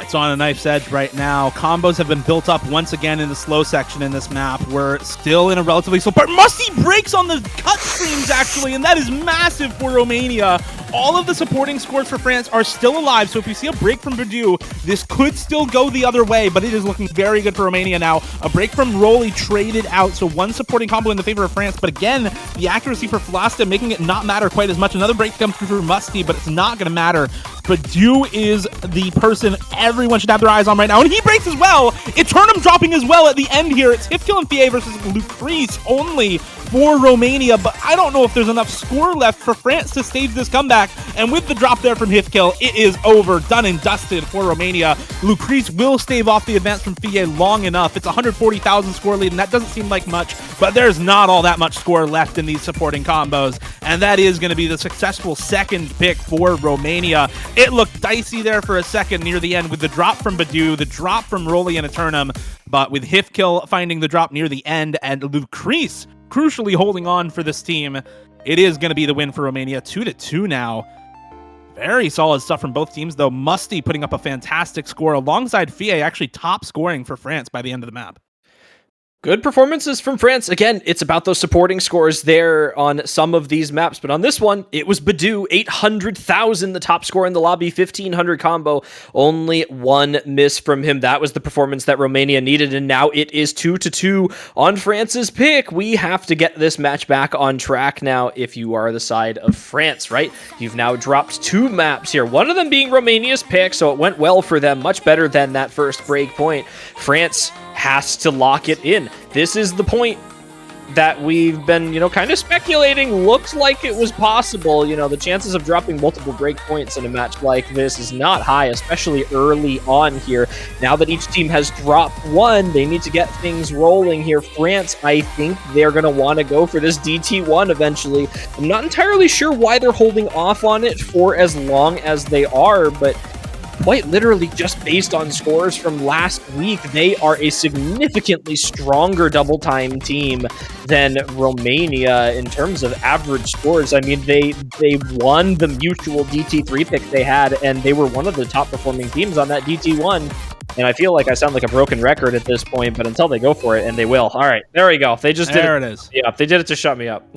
It's on a knife's edge right now. Combos have been built up once again in the slow section in this map. We're still in a relatively slow part. Musty breaks on the cut streams, actually, and that is massive for Romania. All of the supporting scores for France are still alive, so if you see a break from Badu, this could still go the other way, but it is looking very good for Romania now. A break from Rolly traded out, so one supporting combo in the favor of France, but again, the accuracy for Flaste making it not matter quite as much. Another break comes through for Musty, but it's not going to matter. Badu is the person everyone should have their eyes on right now, and he breaks as well. Eternum dropping as well at the end here. It's Hifkill and Fie versus Lucrece only for Romania, but I don't know if there's enough score left for France to stage this comeback, and with the drop there from Hifkill, it is over, done and dusted for Romania. Lucrece will stave off the advance from Fie long enough. It's 140,000 score lead, and that doesn't seem like much, but there's not all that much score left in these supporting combos, and that is going to be the successful second pick for Romania. It looked dicey there for a second near the end with the drop from Badu, the drop from Rolly and Eternum, but with Hifkill finding the drop near the end and Lucrece crucially holding on for this team, it is going to be the win for Romania. 2-2 now. Very solid stuff from both teams, though. Musty putting up a fantastic score alongside Fie, actually top scoring for France by the end of the map. Good performances from France. Again, it's about those supporting scores there on some of these maps, but on this one, it was Badu, 800,000, the top score in the lobby, 1,500 combo, only one miss from him. That was the performance that Romania needed, and now it is 2-2 on France's pick. We have to get this match back on track now if you are the side of France, right? You've now dropped 2 maps here, one of them being Romania's pick, so it went well for them, much better than that first break point. France has to lock it in. This is the point that we've been, kind of speculating. Looks like it was possible. The chances of dropping multiple break points in a match like this is not high, especially early on here. Now that each team has dropped one, they need to get things rolling here. France, I think they're going to want to go for this DT1 eventually. I'm not entirely sure why they're holding off on it for as long as they are, but quite literally just based on scores from last week, they are a significantly stronger double time team than Romania in terms of average scores. I mean, they won the mutual DT3 pick they had, and they were one of the top performing teams on that DT1. And I feel like I sound like a broken record at this point, but until they go for it, and they will. All right, there we go. They just did it. There it is. Yeah, they did it to shut me up.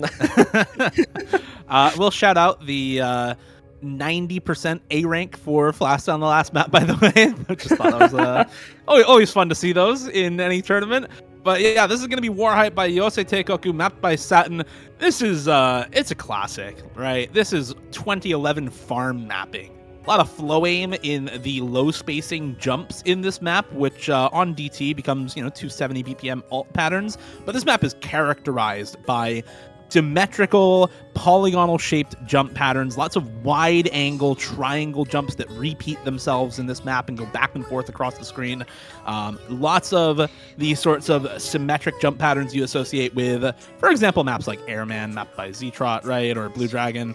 We'll shout out the 90% A rank for Flaste on the last map, by the way. I just thought that was always fun to see those in any tournament. But yeah, this is going to be Warhype by Yosei Teikoku, mapped by Satin. This is it's a classic, right? This is 2011 farm mapping. A lot of flow aim in the low spacing jumps in this map, which on DT becomes 270 BPM alt patterns. But this map is characterized by symmetrical, polygonal shaped jump patterns, lots of wide angle triangle jumps that repeat themselves in this map and go back and forth across the screen. Lots of these sorts of symmetric jump patterns you associate with, for example, maps like Airman, mapped by Z-Trot, right, or Blue Dragon.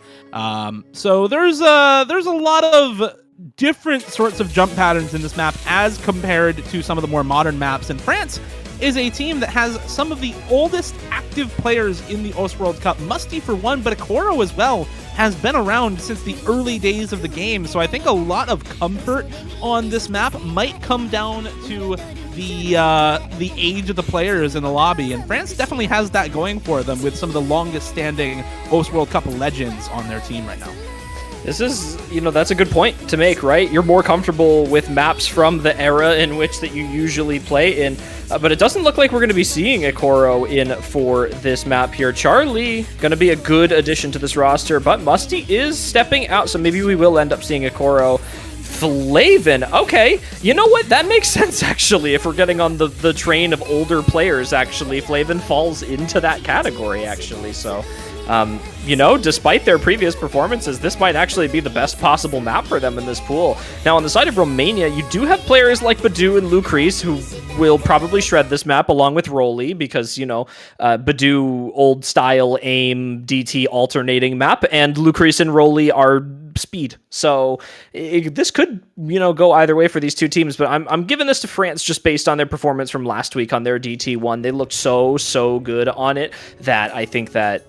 So there's a lot of different sorts of jump patterns in this map as compared to some of the more modern maps. And France is a team that has some of the oldest active players in the Ostworld Cup. Musty for one, but Akoro as well has been around since the early days of the game. So I think a lot of comfort on this map might come down to the age of the players in the lobby, and France definitely has that going for them with some of the longest standing host World Cup legends on their team right now. This is, that's a good point to make, right? You're more comfortable with maps from the era in which that you usually play in, but it doesn't look like we're going to be seeing a Koro in for this map here. Charlie going to be a good addition to this roster, but Musty is stepping out, so maybe we will end up seeing a Koro. Flavin, okay, you know what, that makes sense actually. If we're getting on the train of older players, actually Flavin falls into that category actually. So despite their previous performances, this might actually be the best possible map for them in this pool. Now, on the side of Romania, you do have players like Badu and Lucrece who will probably shred this map along with Rolly because, Badu, old style aim, DT alternating map, and Lucrece and Rolly are speed. So this could, go either way for these two teams, but I'm giving this to France just based on their performance from last week on their DT1. They looked so good on it that I think that,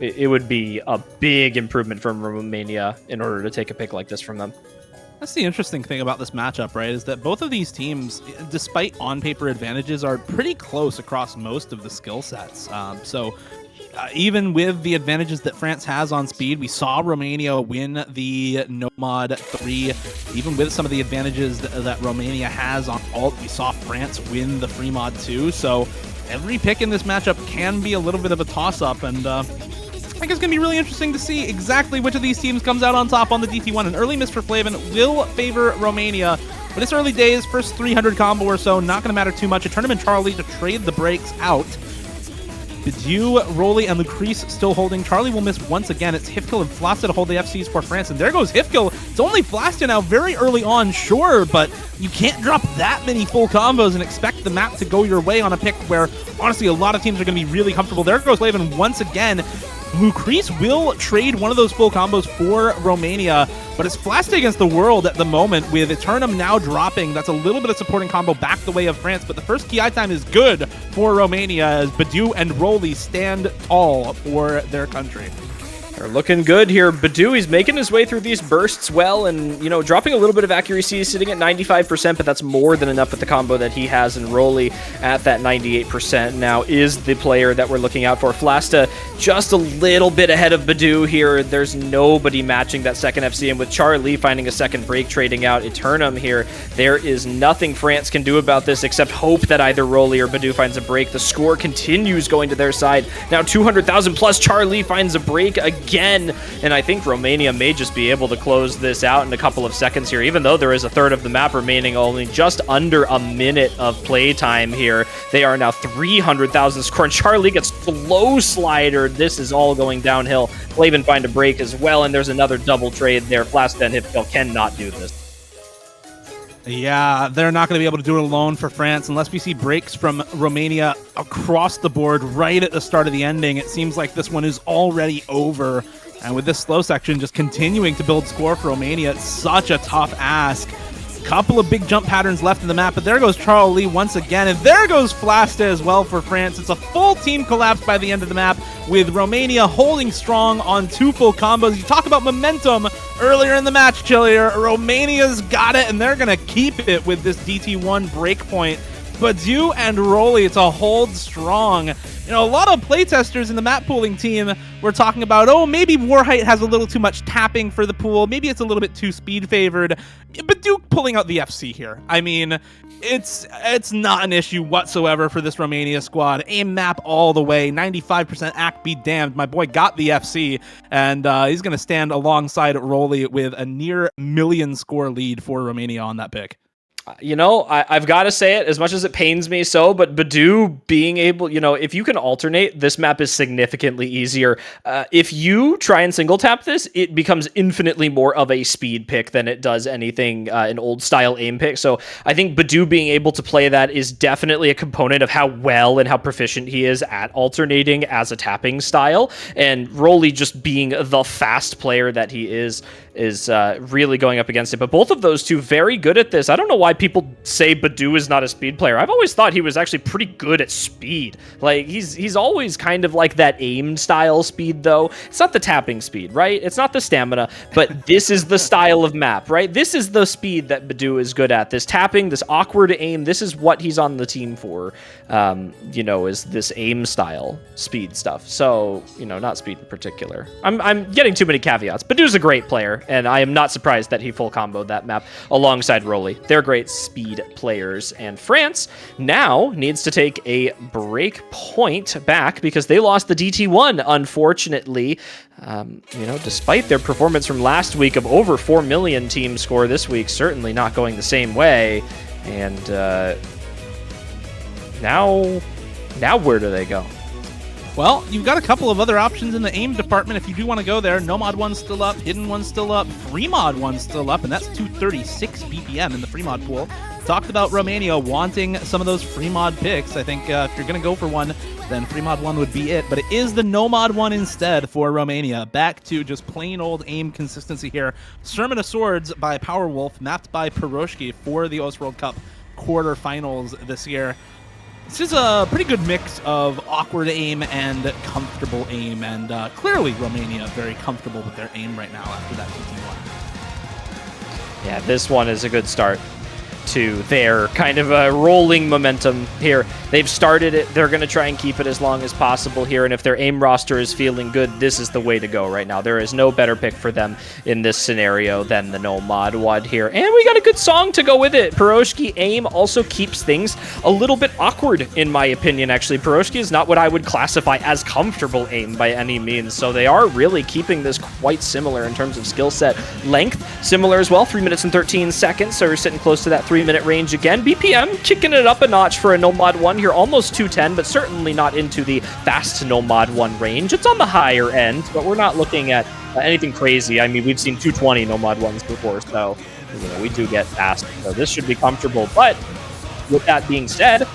it would be a big improvement from Romania in order to take a pick like this from them. That's the interesting thing about this matchup, right, is that both of these teams, despite on-paper advantages, are pretty close across most of the skill sets. Even with the advantages that France has on speed, we saw Romania win the Nomad 3. Even with some of the advantages that Romania has on ult, we saw France win the Free Mod 2. So every pick in this matchup can be a little bit of a toss-up, and I think it's going to be really interesting to see exactly which of these teams comes out on top on the DT1. An early miss for Flavin will favor Romania, but it's early days, first 300 combo or so, not going to matter too much. A Tournament Charlie to trade the breaks out. Badu, Rolly, and Lucrece still holding. Charlie will miss once again. It's Hifkill and Flasta to hold the FCs for France, and there goes Hifkill. It's only Flasta now, very early on, sure, but you can't drop that many full combos and expect the map to go your way on a pick where, honestly, a lot of teams are going to be really comfortable. There goes Flavin once again. Lucrece will trade one of those full combos for Romania, but it's Flasta against the world at the moment with Eternum now dropping. That's a little bit of supporting combo back the way of France, but the first Ki time is good for Romania as Badu and Rolly stand tall for their country. They're looking good here. Badu, he's making his way through these bursts well and, dropping a little bit of accuracy, sitting at 95%, but that's more than enough with the combo that he has, and Rolly at that 98% now is the player that we're looking out for. Flasta just a little bit ahead of Badu here. There's nobody matching that second FC, and with Charlie finding a second break, trading out Eternum here, there is nothing France can do about this except hope that either Rolly or Badu finds a break. The score continues going to their side. Now 200,000 plus, Charlie finds a break again, and I think Romania may just be able to close this out in a couple of seconds here, even though there is a third of the map remaining, only just under a minute of playtime here. They are now 300,000 score, and Charlie gets flow slidered. This is all going downhill. Flavin find a break as well, and there's another double trade there. Flasta and Hifkill cannot do this. Yeah, they're not going to be able to do it alone for France unless we see breaks from Romania across the board right at the start of the ending. It seems like this one is already over. And with this slow section just continuing to build score for Romania, it's such a tough ask. Couple of big jump patterns left in the map, but there goes Charlie once again, and there goes Flasta as well for France. It's a full team collapse by the end of the map, with Romania holding strong on two full combos. You talk about momentum earlier in the match, Chillier. Romania's got it, and they're going to keep it with this DT1 breakpoint. Badu and Rolly to hold strong. A lot of playtesters in the map pooling team were talking about, maybe Warhite has a little too much tapping for the pool. Maybe it's a little bit too speed favored. Badu pulling out the FC here. I mean, it's not an issue whatsoever for this Romania squad. Aim map all the way, 95% act be damned. My boy got the FC, and he's going to stand alongside Rolly with a near million score lead for Romania on that pick. I've got to say it, as much as it pains me so, but Badu being able, if you can alternate, this map is significantly easier. If you try and single tap this, it becomes infinitely more of a speed pick than it does anything, an old style aim pick. So I think Badu being able to play that is definitely a component of how well and how proficient he is at alternating as a tapping style. And Rolly just being the fast player that he is really going up against it. But both of those two very good at this. I don't know why why people say Badu is not a speed player. I've always thought he was actually pretty good at speed. Like, he's always kind of like that aim style speed, though. It's not the tapping speed, right? It's not the stamina, but this is the style of map, right? This is the speed that Badu is good at. This tapping, this awkward aim, this is what he's on the team for, you know, is this aim style speed stuff. So, you know, not speed in particular. I'm getting too many caveats. Badu's a great player, and I am not surprised that he full comboed that map alongside Rolly. They're great speed players, and France now needs to take a break point back because they lost the DT1, unfortunately. You know, despite their performance from last week of over 4 million team score this week, certainly not going the same way. And now where do they go? Well, you've got a couple of other options in the aim department if you do want to go there. No Mod 1's still up, Hidden 1's still up, Free Mod 1's still up, and that's 236 BPM in the Free Mod pool. Talked about Romania wanting some of those Free Mod picks. I think if you're going to go for one, then Free Mod 1 would be it. But it is the No Mod 1 instead for Romania. Back to just plain old aim consistency here. Sermon of Swords by Powerwolf, mapped by Piroshki for the OS World Cup quarterfinals this year. This is a pretty good mix of awkward aim and comfortable aim, and clearly Romania very comfortable with their aim right now after that DT1. Yeah, this one is a good start to their kind of a rolling momentum here. They've started it. They're going to try and keep it as long as possible here, and if their aim roster is feeling good, this is the way to go right now. There is no better pick for them in this scenario than the No Mod 1 here, and we got a good song to go with it. Piroshki aim also keeps things a little bit awkward, in my opinion, actually. Piroshki is not what I would classify as comfortable aim by any means, so they are really keeping this quite similar in terms of skill set. Length, similar as well, 3 minutes and 13 seconds, so we're sitting close to that 3-minute range again. BPM kicking it up a notch for a No Mod 1 here, almost 210, but certainly not into the fast No Mod 1 range. It's on the higher end, but we're not looking at anything crazy. I mean, we've seen 220 No Mod 1s before, so you know, we do get fast, so this should be comfortable. But with that being said,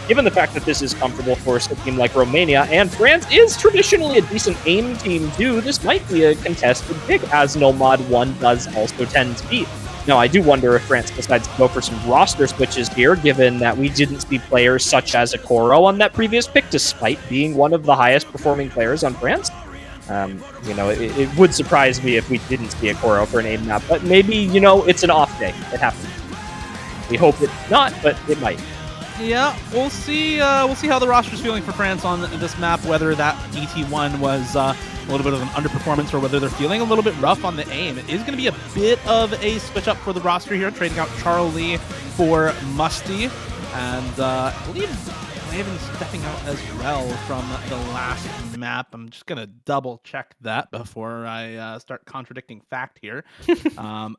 given the fact that this is comfortable for a team like Romania, and France is traditionally a decent aim team too, this might be a contested pick, as No Mod 1 does also tend to be. Now, I do wonder if France decides to go for some roster switches here, given that we didn't see players such as Akoro on that previous pick, despite being one of the highest performing players on France. You know, it would surprise me if we didn't see Akoro for an aim map, but maybe, you know, it's an off day. It happens. We hope it's not, but it might. Yeah, we'll see how the roster's feeling for France on this map, whether that DT1 was a little bit of an underperformance or whether they're feeling a little bit rough on the aim. It is going to be a bit of a switch up for the roster here, trading out Charlie for Musty, and I believe Flavin's stepping out as well from the last map. I'm just going to double check that before I start contradicting fact here.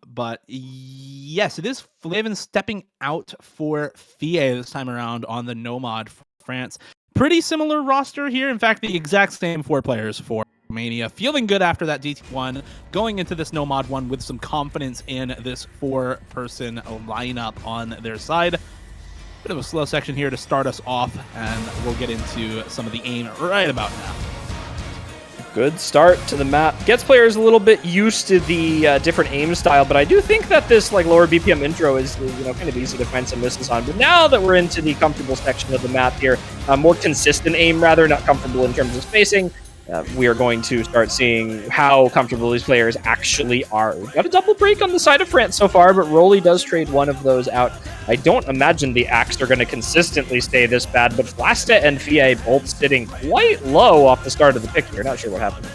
But yes, it is Flavin stepping out for FIE this time around on the No Mod for France. Pretty similar roster here. In fact, the exact same 4 players for Romania. Feeling good after that DT1, going into this No Mod 1 with some confidence in this 4-person lineup on their side. Bit of a slow section here to start us off, and we'll get into some of the aim right about now. Good start to the map. Gets players a little bit used to the different aim style, but I do think that this like lower BPM intro is, you know, kind of easy to find some misses on. But now that we're into the comfortable section of the map here, more consistent aim rather, not comfortable in terms of spacing, we are going to start seeing how comfortable these players actually are. We've got a double break on the side of France so far, but Rolly does trade one of those out. I don't imagine the Axe are going to consistently stay this bad, but Flasta and FIE both sitting quite low off the start of the pick here. Not sure what happened.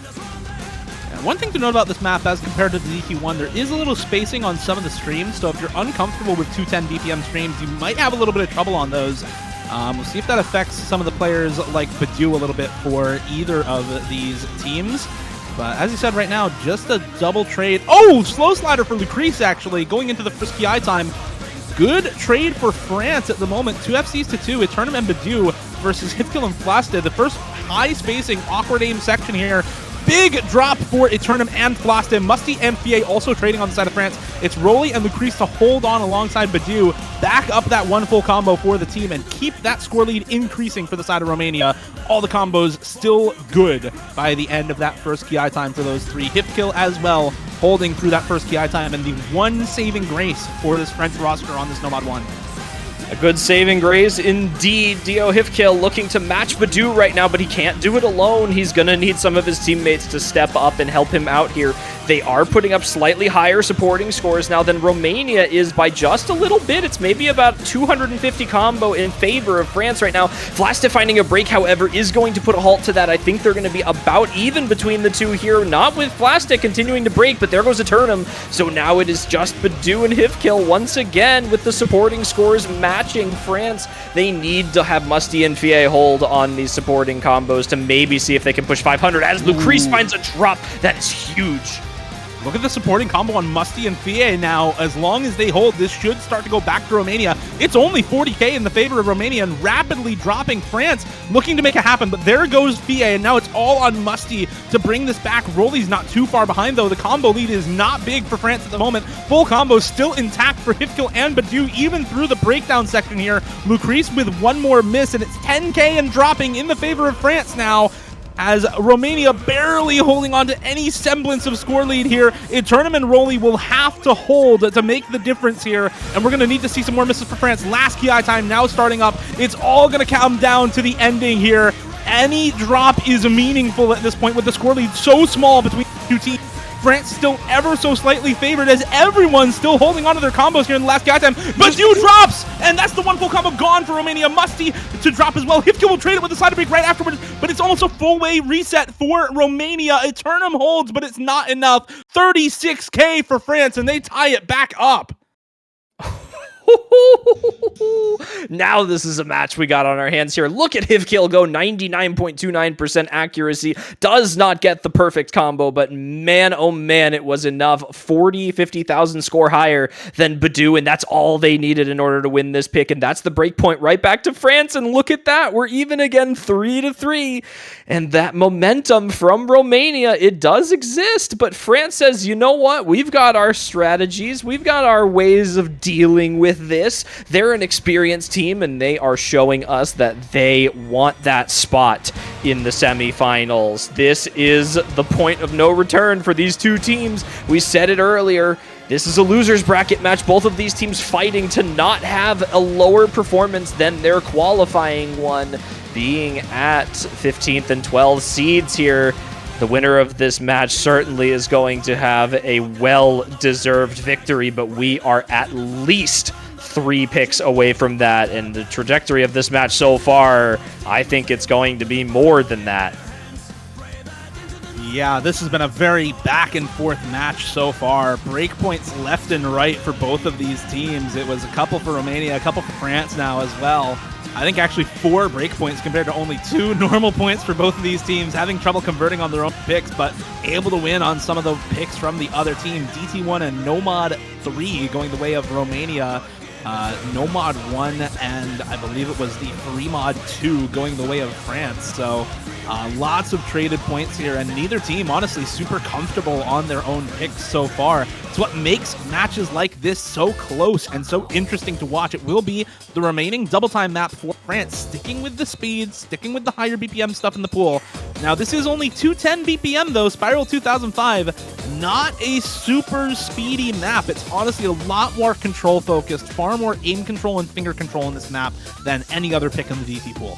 One thing to note about this map as compared to the DT1, there is a little spacing on some of the streams, so if you're uncomfortable with 210 BPM streams, you might have a little bit of trouble on those. We'll see if that affects some of the players like Badu a little bit for either of these teams. But as you said right now, just a double trade. Oh, slow slider for Lucrece, actually, going into the first PI time. Good trade for France at the moment. 2 FCs to 2. Eternum and Badu versus Hitkill and Flasta. The first high spacing, awkward aim section here. Big drop for Eternum and Flasta. Musty and FIE also trading on the side of France. It's Rolly and Lucrece to hold on alongside Badu, back up that one full combo for the team, and keep that score lead increasing for the side of Romania. All the combos still good by the end of that first PI time for those 3. Hip kill as well holding through that first KI time, and the one saving grace for this French roster on this Nomad 1. A good saving grace indeed. Dio Hifkill looking to match Badu right now, but he can't do it alone. He's going to need some of his teammates to step up and help him out here. They are putting up slightly higher supporting scores now than Romania is by just a little bit. It's maybe about 250 combo in favor of France right now. Vlasta finding a break, however, is going to put a halt to that. I think they're going to be about even between the two here. Not with Vlasta continuing to break, but there goes Eternum. So now it is just Badu and Hifkill once again with the supporting scores matching France. They need to have Musty and Fie hold on these supporting combos to maybe see if they can push 500 as Lucrece finds a drop. That is huge. Look at the supporting combo on Musty and Fie now. As long as they hold, this should start to go back to Romania. It's only 40k in the favor of Romania and rapidly dropping France, looking to make it happen. But there goes Fie, and now it's all on Musty to bring this back. Rolly's not too far behind, though. The combo lead is not big for France at the moment. Full combo still intact for Hifkill and Badu, even through the breakdown section here. Lucrece with one more miss, and it's 10k and dropping in the favor of France now, as Romania barely holding on to any semblance of score lead here. Eternum and Rolly will have to hold to make the difference here, and we're going to need to see some more misses for France. Last KI time now starting up. It's all going to come down to the ending here. Any drop is meaningful at this point with the score lead so small between the two teams. France still ever so slightly favored as everyone's still holding on to their combos here in the last guy time. Badu drops, and that's the one full combo gone for Romania. Musty to drop as well. Hifkill will trade it with a side break right afterwards, but it's almost a full way reset for Romania. Eternum holds, but it's not enough. 36k for France, and they tie it back up. Now this is a match we got on our hands here. Look at Hifkill go 99.29% accuracy. Does not get the perfect combo, but man, oh man, it was enough. 50,000 score higher than Badu, and that's all they needed in order to win this pick, and that's the break point right back to France, and look at that. We're even again 3-3, and that momentum from Romania, it does exist, but France says, you know what? We've got our strategies. We've got our ways of dealing with this. They're an experienced team, and they are showing us that they want that spot in the semifinals. This is the point of no return for these two teams. We said it earlier. This is a loser's bracket match. Both of these teams fighting to not have a lower performance than their qualifying one, being at 15th and 12 seeds here. The winner of this match certainly is going to have a well-deserved victory, but we are at least 3 picks away from that, and the trajectory of this match so far, I think it's going to be more than that. Yeah, this has been a very back and forth match so far. Breakpoints left and right for both of these teams. It was a couple for Romania, a couple for France now as well. I think actually 4 breakpoints compared to only 2 normal points for both of these teams, having trouble converting on their own picks, but able to win on some of the picks from the other team. DT1 and Nomad 3 going the way of Romania. Nomad 1 and I believe it was the Fremod 2 going the way of France. So lots of traded points here, and neither team honestly super comfortable on their own picks so far. It's what makes matches like this so close and so interesting to watch. It will be the remaining double time map for France, sticking with the speed, sticking with the higher BPM stuff in the pool. Now this is only 210 BPM though, Spiral 2005, not a super speedy map. It's honestly a lot more control focused, far more aim control and finger control in this map than any other pick in the DT pool.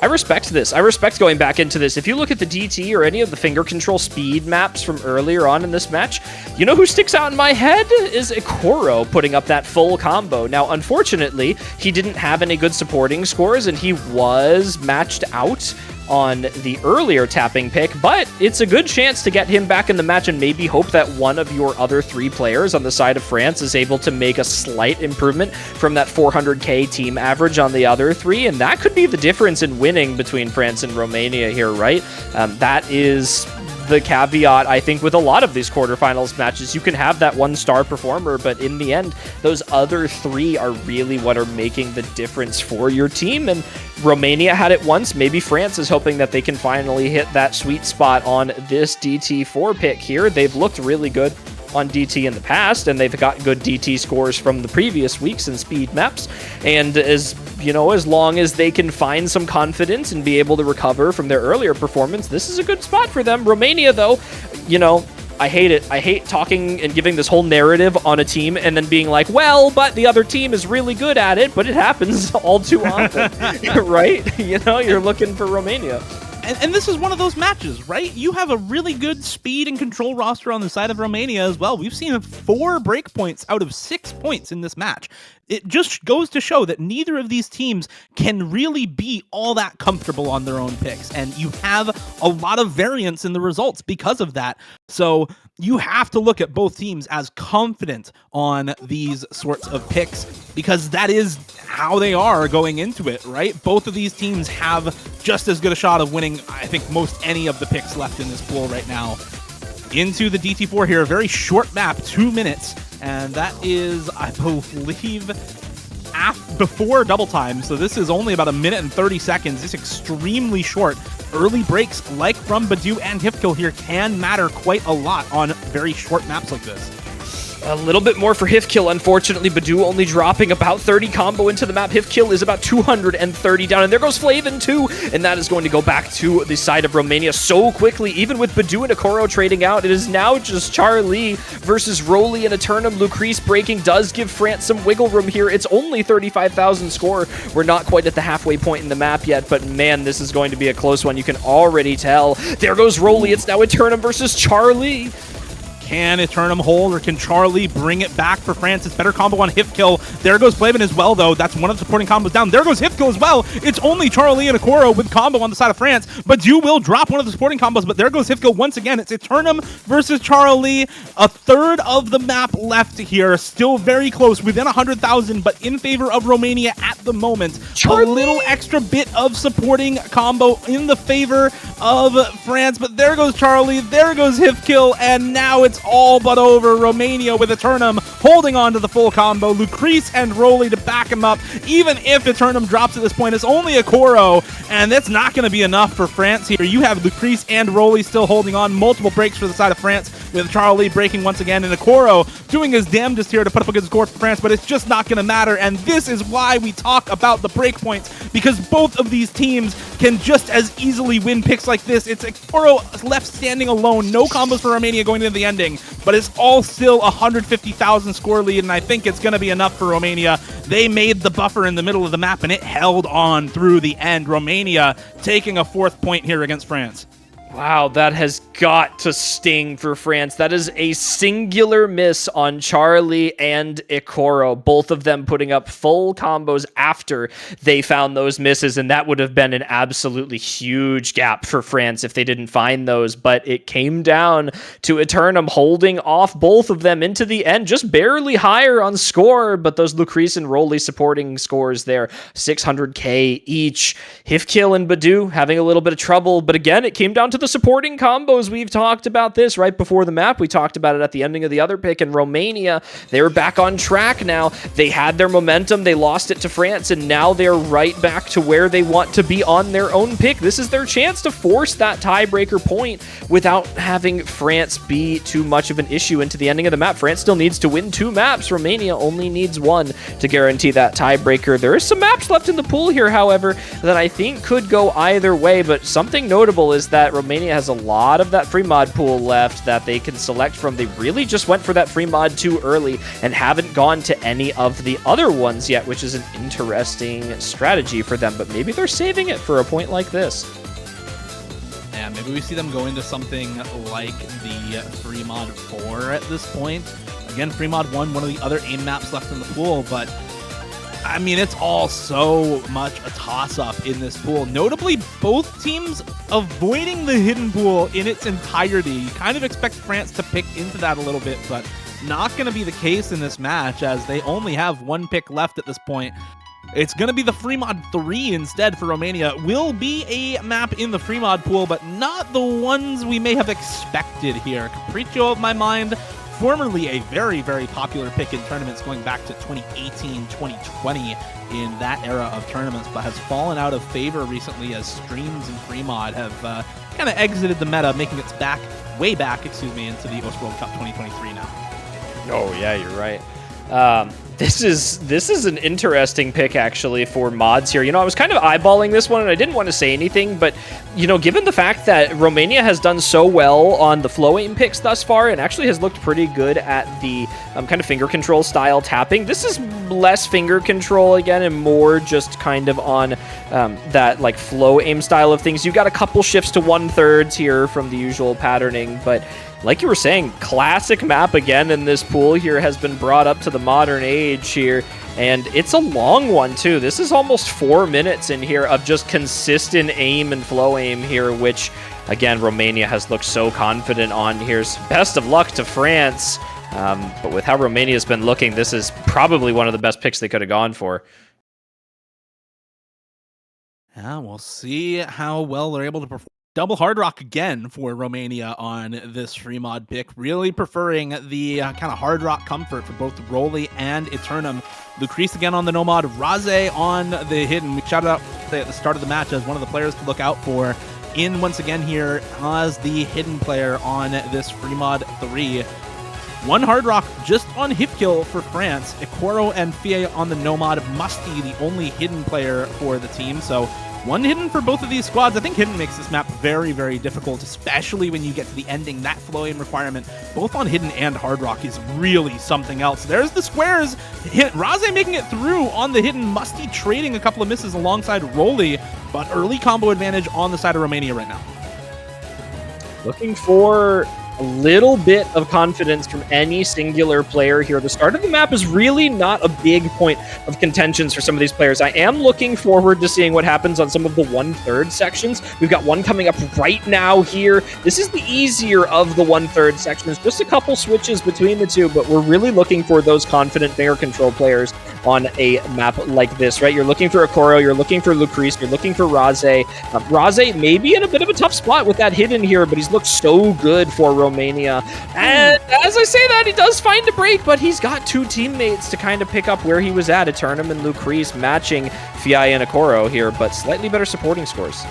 I respect this. I respect going back into this. If you look at the DT or any of the finger control speed maps from earlier on in this match, you know who sticks out in my head is Ikoro putting up that full combo. Now, unfortunately, he didn't have any good supporting scores, and he was matched out on the earlier tapping pick, but it's a good chance to get him back in the match and maybe hope that one of your other 3 players on the side of France is able to make a slight improvement from that 400k team average on the other 3, and that could be the difference in winning between France and Romania here, right? That is the caveat, I think, with a lot of these quarterfinals matches. You can have that 1-star performer, but in the end, those other 3 are really what are making the difference for your team, and Romania had it once. Maybe France is hoping that they can finally hit that sweet spot on this DT4 pick here. They've looked really good on DT in the past, and they've got good DT scores from the previous weeks in speed maps, and as you know, as long as they can find some confidence and be able to recover from their earlier performance, this is a good spot for them. Romania, though, you know, I hate it. I hate talking and giving this whole narrative on a team and then being like, well, but the other team is really good at it, but it happens all too often, right? You know, you're looking for Romania. And this is one of those matches, right? You have a really good speed and control roster on the side of Romania as well. We've seen 4 breakpoints out of 6 points in this match. It just goes to show that neither of these teams can really be all that comfortable on their own picks. And you have a lot of variance in the results because of that. So you have to look at both teams as confident on these sorts of picks because that is how they are going into it, right? Both of these teams have just as good a shot of winning, I think, most any of the picks left in this pool right now. Into the DT4 here, a very short map, 2 minutes, and that is, I believe, before double time, so this is only about 1 minute and 30 seconds. It's extremely short. Early breaks, like from Badu and Hifkill here, can matter quite a lot on very short maps like this. A little bit more for Hifkill, unfortunately. Badu only dropping about 30 combo into the map. Hifkill is about 230 down, and there goes Flavin too, and that is going to go back to the side of Romania so quickly. Even with Badu and Akoro trading out, it is now just Charlie versus Roly and Eternum. Lucrece breaking does give France some wiggle room here. It's only 35,000 score. We're not quite at the halfway point in the map yet, but man, this is going to be a close one. You can already tell. There goes Roly. It's now Eternum versus Charlie. Can Eternum hold, or can Charlie bring it back for France? It's better combo on Hifkill. There goes Flavin as well, though. That's one of the supporting combos down. There goes Hifkill as well. It's only Charlie and Akoro with combo on the side of France, but you will drop one of the supporting combos, but there goes Hifkill once again. It's Eternum versus Charlie. A third of the map left here. Still very close, within 100,000, but in favor of Romania at the moment. Charlie. A little extra bit of supporting combo in the favor of France, but there goes Charlie. There goes Hifkill, and now it's all but over. Romania with Eternum holding on to the full combo. Lucrece and Roly to back him up. Even if Eternum drops at this point, it's only Akoro, and that's not going to be enough for France here. You have Lucrece and Roly still holding on. Multiple breaks for the side of France, with Charlie breaking once again, and Akoro doing his damnedest here to put up a good score for France, but it's just not going to matter, and this is why we talk about the breakpoints, because both of these teams can just as easily win picks like this. It's Akoro left standing alone. No combos for Romania going into the ending, but it's all still 150,000 score lead, and I think it's going to be enough for Romania. They made the buffer in the middle of the map, and it held on through the end. Romania taking a 4th point here against France. Wow, that has got to sting for France. That is a singular miss on Charlie and Akoro, both of them putting up full combos after they found those misses, and that would have been an absolutely huge gap for France if they didn't find those, but it came down to Eternum holding off both of them into the end, just barely higher on score, but those Lucrece and Roly supporting scores there, 600k each. Hifkill and Badu having a little bit of trouble, but again, it came down to the supporting combos. We've talked about this right before the map. We talked about it at the ending of the other pick in Romania. They were back on track now. They had their momentum. They lost it to France, and now they're right back to where they want to be on their own pick. This is their chance to force that tiebreaker point without having France be too much of an issue into the ending of the map. France still needs to win 2 maps. Romania only needs 1 to guarantee that tiebreaker. There is some maps left in the pool here, however, that I think could go either way, but something notable is that Romania has a lot of that free mod pool left that they can select from. They really just went for that free mod too early and haven't gone to any of the other ones yet, which is an interesting strategy for them, but maybe they're saving it for a point like this. Yeah, maybe we see them go into something like the free mod 4 at this point. Again, free mod 1, one of the other aim maps left in the pool, but I mean, it's all so much a toss-up in this pool. Notably, both teams avoiding the hidden pool in its entirety. You kind of expect France to pick into that a little bit, but not going to be the case in this match, as they only have 1 pick left at this point. It's going to be the free mod 3 instead for Romania. Will be a map in the free mod pool, but not the ones we may have expected here. Capriccio of my mind, formerly a very, very popular pick in tournaments going back to 2018, 2020 in that era of tournaments, but has fallen out of favor recently as streams and free mod have kind of exited the meta, making its into the OS World Cup 2023 now. Oh, yeah, you're right. This is an interesting pick actually for mods here. You know, I was kind of eyeballing this one and I didn't want to say anything, but you know, given the fact that Romania has done so well on the flow aim picks thus far and actually has looked pretty good at the kind of finger control style tapping, this is less finger control again and more just kind of on that like flow aim style of things. You've got a couple shifts to 1/3 here from the usual patterning, but like you were saying, classic map again in this pool here has been brought up to the modern age here, and it's a long one too. This is almost 4 minutes in here of just consistent aim and flow aim here, which again, Romania has looked so confident on here. So best of luck to France, but with how Romania's been looking, this is probably one of the best picks they could have gone for. Yeah, we'll see how well they're able to perform. Double hard rock again for Romania on this free mod pick, really preferring the kind of hard rock comfort for both Rolly and Eternum. Lucrece again on the Nomad, Raze on the hidden. We shouted out at the start of the match as one of the players to look out for in once again here as the hidden player on this free mod 3. One hard rock just on hip kill for France. Ikoro and Fie on the Nomad. Musty, the only hidden player for the team. So one hidden for both of these squads. I think hidden makes this map very, very difficult, especially when you get to the ending. That flow aim requirement, both on hidden and hard rock, is really something else. There's the squares. Raze making it through on the hidden. Musty trading a couple of misses alongside Rolly, but early combo advantage on the side of Romania right now. Looking for a little bit of confidence from any singular player here. The start of the map is really not a big point of contentions for some of these players. I am looking forward to seeing what happens on some of the 1/3 sections. We've got one coming up right now here. This is the easier of the 1/3 sections. Just a couple switches between the two, but we're really looking for those confident finger control players on a map like this, right? You're looking for Ikoro, you're looking for Lucrece, you're looking for Raze. Raze may be in a bit of a tough spot with that hidden here, but he's looked so good for Romania. And as I say that, he does find a break, but he's got two teammates to kind of pick up where he was at. Eternum and Lucrece matching Fie and Ikoro here, but slightly better supporting scores.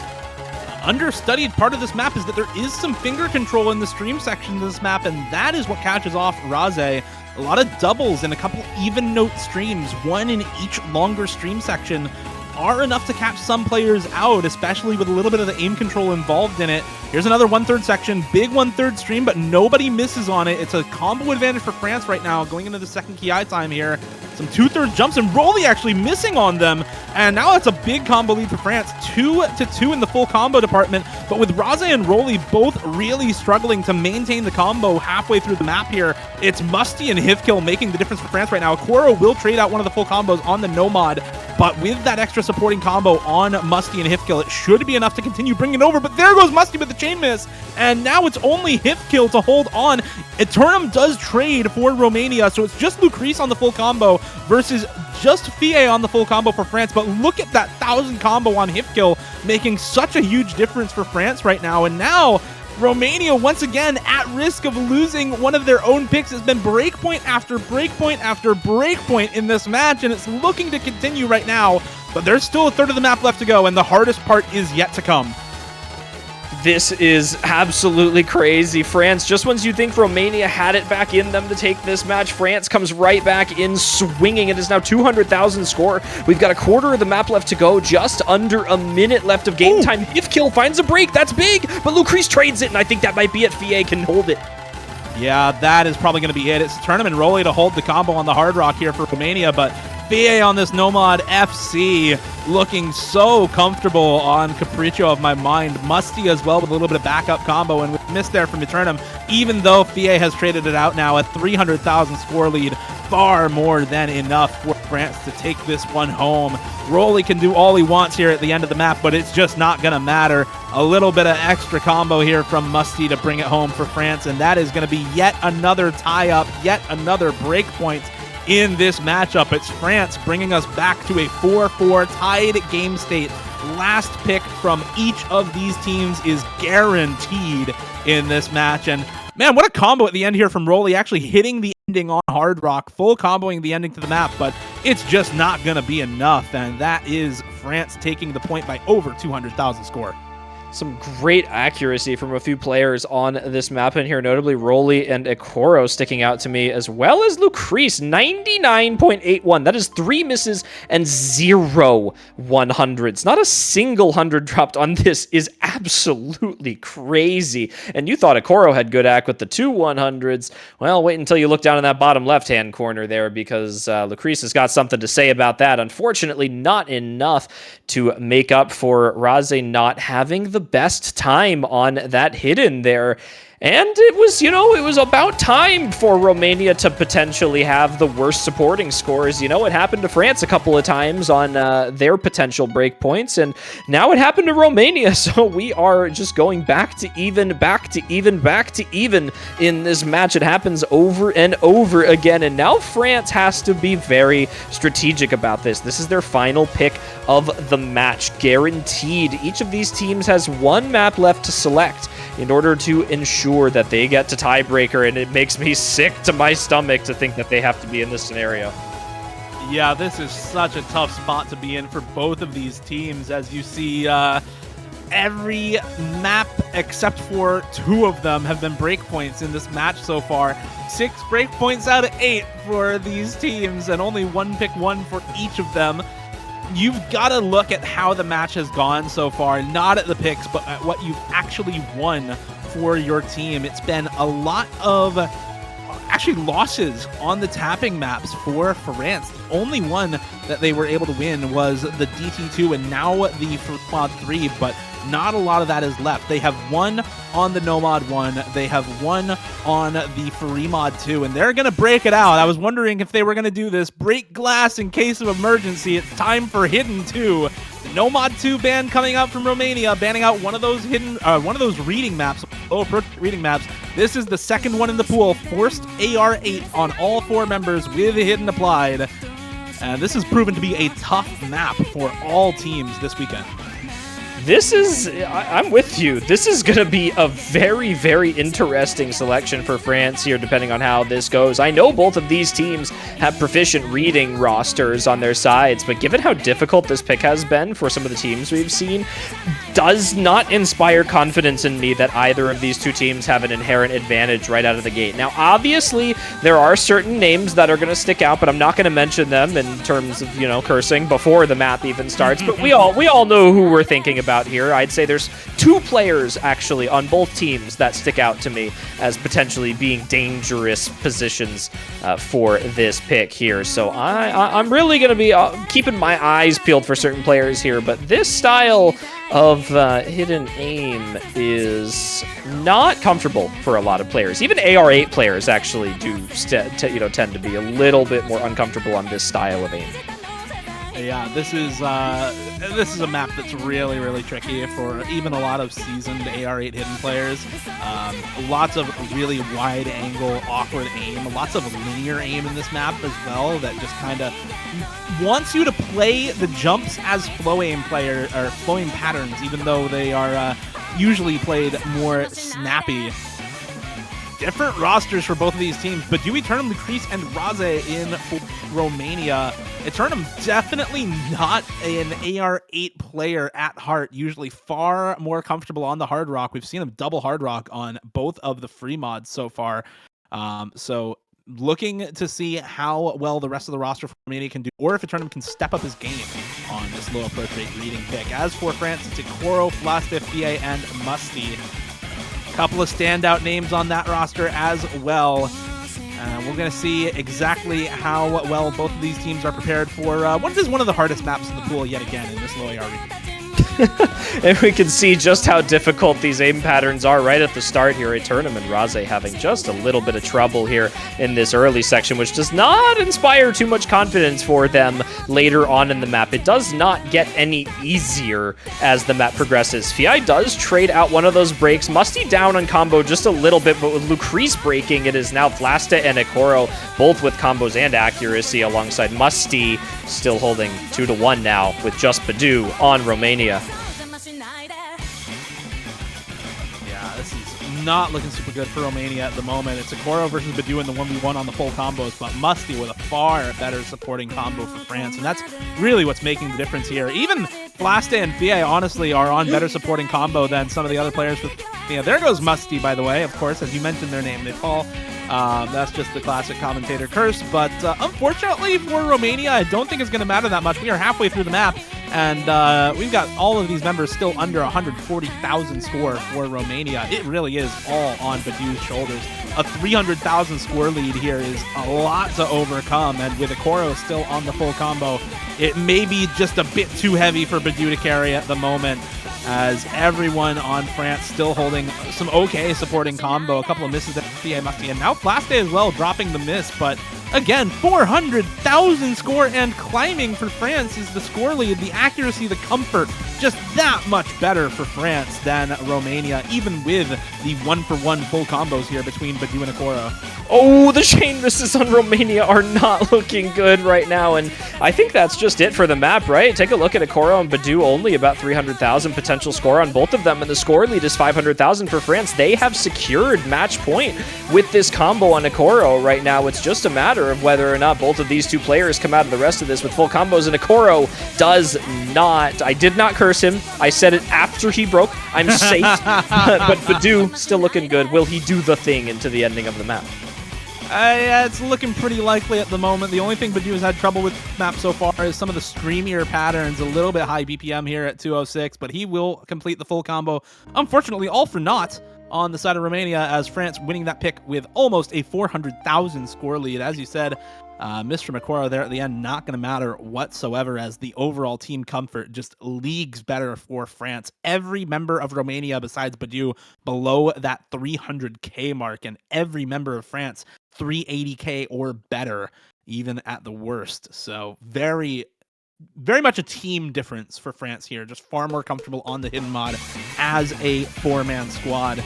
Understudied part of this map is that there is some finger control in the stream section of this map, and that is what catches off Raze. A lot of doubles and a couple even note streams, one in each longer stream section, are enough to catch some players out, especially with a little bit of the aim control involved in it. Here's another 1/3 section, big 1/3 stream, but nobody misses on it. It's a combo advantage for France right now, going into the second Ki time here. Some 2/3 jumps, and Rolly actually missing on them, and now it's a big combo lead for France. 2-2 in the full combo department, but with Raze and Rolly both really struggling to maintain the combo halfway through the map here, it's Musty and Hivkill making the difference for France right now. Ikoro will trade out one of the full combos on the Nomad, but with that extra supporting combo on Musty and Hivkill, it should be enough to continue bringing it over, but there goes Musty with the chain miss, and now it's only Hivkill to hold on. Eternum does trade for Romania, so it's just Lucrece on the full combo versus just Fie on the full combo for France, but look at that 1,000 combo on Hivkill, making such a huge difference for France right now, and now Romania, once again, at risk of losing one of their own picks. Has been breakpoint after breakpoint after breakpoint in this match, and it's looking to continue right now, but there's still a third of the map left to go, and the hardest part is yet to come. This is absolutely crazy. France, just when you think Romania had it back in them to take this match, France comes right back in swinging. It is now 200,000 score. We've got a quarter of the map left to go, just under a minute left of game time. Hivkill finds a break. That's big, but Lucrece trades it, and I think that might be it. Fie can hold it. Yeah, that is probably going to be it. It's Tournament Rolly to hold the combo on the hard rock here for Romania, but Fie on this Nomad FC looking so comfortable on Capriccio of my mind. Musty as well with a little bit of backup combo, and with miss there from Eternum, even though Fie has traded it out now, a 300,000 score lead, far more than enough for France to take this one home. Rolly can do all he wants here at the end of the map, but it's just not going to matter. A little bit of extra combo here from Musty to bring it home for France, and that is going to be yet another tie-up, yet another break point in this matchup. It's France bringing us back to a 4-4 tied game state. Last pick from each of these teams is guaranteed in this match, and man, what a combo at the end here from Rolly, actually hitting the ending on hard rock, full comboing the ending to the map, but it's just not going to be enough, and that is France taking the point by over 200,000 score. Some great accuracy from a few players on this map in here, notably Rolly and Ekoro sticking out to me, as well as Lucrece, 99.81. That is 3 misses and 0 100s. Not a single 100 dropped on this is absolutely crazy. And you thought Ekoro had good act with the 2 100s. Well, wait until you look down in that bottom left-hand corner there, because Lucrece has got something to say about that. Unfortunately, not enough to make up for Raze not having the best time on that hidden there. And it was, you know, it was about time for Romania to potentially have the worst supporting scores. You know, it happened to France a couple of times on their potential breakpoints, and now it happened to Romania. So we are just going back to even, back to even, back to even in this match. It happens over and over again, and now France has to be very strategic about this. This is their final pick of the match, guaranteed. Each of these teams has one map left to select in order to ensure that they get to tiebreaker, and it makes me sick to my stomach to think that they have to be in this scenario. Yeah, this is such a tough spot to be in for both of these teams, as you see every map except for 2 of them have been breakpoints in this match so far. 6 breakpoints out of 8 for these teams, and only one pick 1 for each of them. You've got to look at how the match has gone so far, not at the picks, but at what you've actually won for your team. It's been a lot of actually losses on the tapping maps for France. The only one that they were able to win was the DT2 and now the Mod 3, but not a lot of that is left. They have won on the Nomad 1, they have won on the Free Mod 2, and they're going to break it out. I was wondering if they were going to do this. Break glass in case of emergency. It's time for Hidden 2. The Nomad 2 ban coming out from Romania, banning out one of those reading maps, low approach reading maps. This is the second one in the pool. Forced AR8 on all 4 members with Hidden applied. And this has proven to be a tough map for all teams this weekend. This is, I'm with you. This is going to be a very, very interesting selection for France here, depending on how this goes. I know both of these teams have proficient reading rosters on their sides, but given how difficult this pick has been for some of the teams we've seen, does not inspire confidence in me that either of these 2 teams have an inherent advantage right out of the gate. Now, obviously, there are certain names that are going to stick out, but I'm not going to mention them in terms of, you know, cursing before the map even starts. But we all know who we're thinking about here. I'd say there's 2 players actually on both teams that stick out to me as potentially being dangerous positions for this pick here. So I'm really going to be keeping my eyes peeled for certain players here, but this style of hidden aim is not comfortable for a lot of players. Even AR8 players actually do tend to be a little bit more uncomfortable on this style of aim. Yeah, this is a map that's really, really tricky for even a lot of seasoned AR8 hidden players. Lots of really wide angle, awkward aim, lots of linear aim in this map as well that just kind of wants you to play the jumps as flow aim patterns, even though they are usually played more snappy. Different rosters for both of these teams, but do Eternum, Lucrece, and Raze in Romania. Eternum definitely not an AR8 player at heart, usually far more comfortable on the hard rock. We've seen him double hard rock on both of the free mods so far. So looking to see how well the rest of the roster for Romania can do, or if Eternum can step up his game on this low approach rate reading pick. As for France, it's Ekoro, Flastif, BA, and Musty. Couple of standout names on that roster as well. We're going to see exactly how well both of these teams are prepared for what is one of the hardest maps in the pool yet again in this low AR region. And we can see just how difficult these aim patterns are right at the start here. Eternum and Raze having just a little bit of trouble here in this early section, which does not inspire too much confidence for them later on in the map. It does not get any easier as the map progresses. Fi does trade out one of those breaks. Musty down on combo just a little bit, but with Lucrece breaking, it is now Vlasta and Ekoro, both with combos and accuracy, alongside Musty still holding 2-1 now with just Badu on Romania. Yeah, this is not looking super good for Romania at the moment. It's Ekoro versus Badu in the 1v1 on the full combos, but Musty with a far better supporting combo for France, and that's really what's making the difference here. Even Flasta and Fie honestly are on better supporting combo than some of the other players. There goes Musty, by the way, of course, as you mentioned their name, they fall. That's just the classic commentator curse, but unfortunately for Romania, I don't think it's going to matter that much. We are halfway through the map, and we've got all of these members still under 140,000 score for Romania. It really is all on Badu's shoulders. A 300,000 score lead here is a lot to overcome, and with Ikoro still on the full combo, it may be just a bit too heavy for Badu to carry at the moment, as everyone on France still holding some okay supporting combo. A couple of misses at Fie Musty, and now Flaste as well dropping the miss, but again, 400,000 score and climbing for France is the score lead. The accuracy, the comfort, just that much better for France than Romania, even with the 1-for-1 full combos here between Badu and Ikoro. Oh, the chain misses on Romania are not looking good right now, and I think that's just it for the map, right? Take a look at Ikoro and Badu, only about 300,000 potential score on both of them, and the score lead is 500,000 for France. They have secured match point with this combo on Ikoro right now. It's just a matter of whether or not both of these two players come out of the rest of this with full combos, and Ikoro does not. I did not curse him. I said it after he broke. I'm safe. But Badu still looking good. Will he do the thing into the ending of the map? Yeah, it's looking pretty likely at the moment. The only thing Badu has had trouble with map so far is some of the streamier patterns, a little bit high BPM here at 206, but he will complete the full combo. Unfortunately, all for naught on the side of Romania, as France winning that pick with almost a 400,000 score lead. As you said, miss from Ikoro there at the end, not going to matter whatsoever, as the overall team comfort just leagues better for France. Every member of Romania besides Badu below that 300k mark, and every member of France 380k or better, even at the worst. So very much a team difference for France here, just far more comfortable on the hidden mod as a 4-man squad.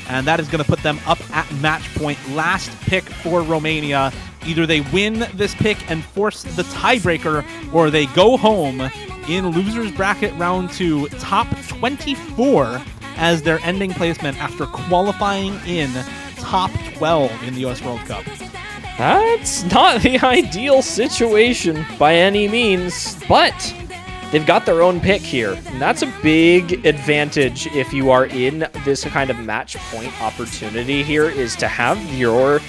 And that is going to put them up at match point. Last pick for Romania. Either they win this pick and force the tiebreaker, or they go home in losers bracket round 2, top 24 as their ending placement after qualifying in top 12 in the US World Cup. That's not the ideal situation by any means, but they've got their own pick here, and that's a big advantage if you are in this kind of match point opportunity here, is to have your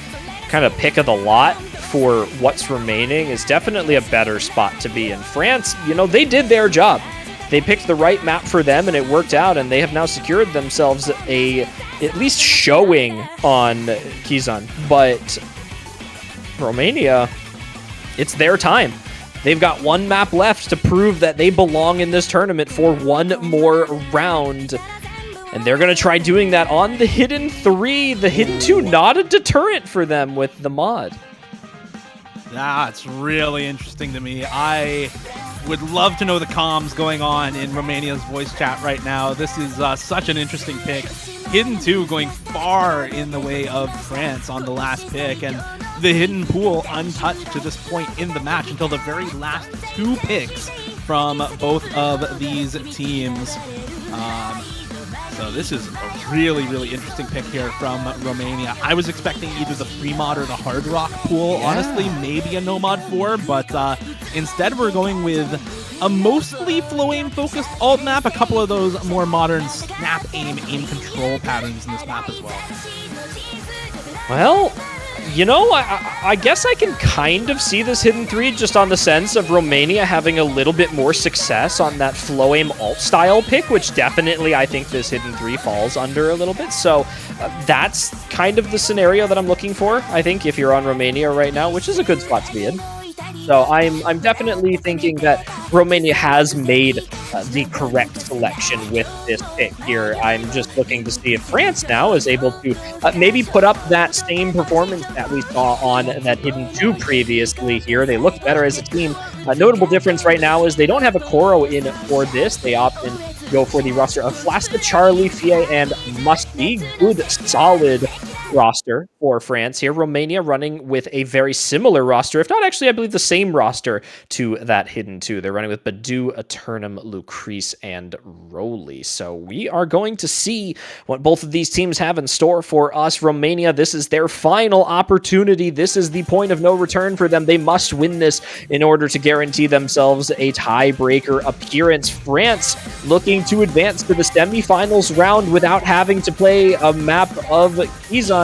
kind of pick of the lot for what's remaining is definitely a better spot to be in. France, you know, they did their job. They picked the right map for them, and it worked out, and they have now secured themselves a at least showing on Kizan. But Romania, it's their time. They've got one map left to prove that they belong in this tournament for one more round. And they're going to try doing that on the Hidden 3. The Hidden 2, not a deterrent for them with the mod. That's really interesting to me. I would love to know the comms going on in Romania's voice chat right now. This is such an interesting pick. Hidden 2 going far in the way of France on the last pick, and the Hidden pool untouched to this point in the match until the very last 2 picks from both of these teams. So this is a really, really interesting pick here from Romania. I was expecting either the free mod or the hard rock pool. Yeah. Honestly, maybe a no mod 4, but instead we're going with a mostly flow aim focused alt map, a couple of those more modern snap aim control patterns in this map as well. Well, you know, I guess I can kind of see this Hidden 3 just on the sense of Romania having a little bit more success on that flow aim alt style pick, which definitely I think this Hidden 3 falls under a little bit. So that's kind of the scenario that I'm looking for, I think, if you're on Romania right now, which is a good spot to be in. So I'm definitely thinking that Romania has made the correct selection with this pick here. I'm just looking to see if France now is able to maybe put up that same performance that we saw on that Hidden 2 previously here. They look better as a team. A notable difference right now is they don't have a Koro in for this. They opt in to go for the roster of Flasta, Charlie, Fie, and Musty. Good, solid roster for France here. Romania running with a very similar roster, if not actually, I believe the same roster to that Hidden 2. They're running with Badu, Eternum, Lucrece, and Roly. So we are going to see what both of these teams have in store for us. Romania, this is their final opportunity. This is the point of no return for them. They must win this in order to guarantee themselves a tiebreaker appearance. France looking to advance to the semifinals round without having to play a map of Kizan.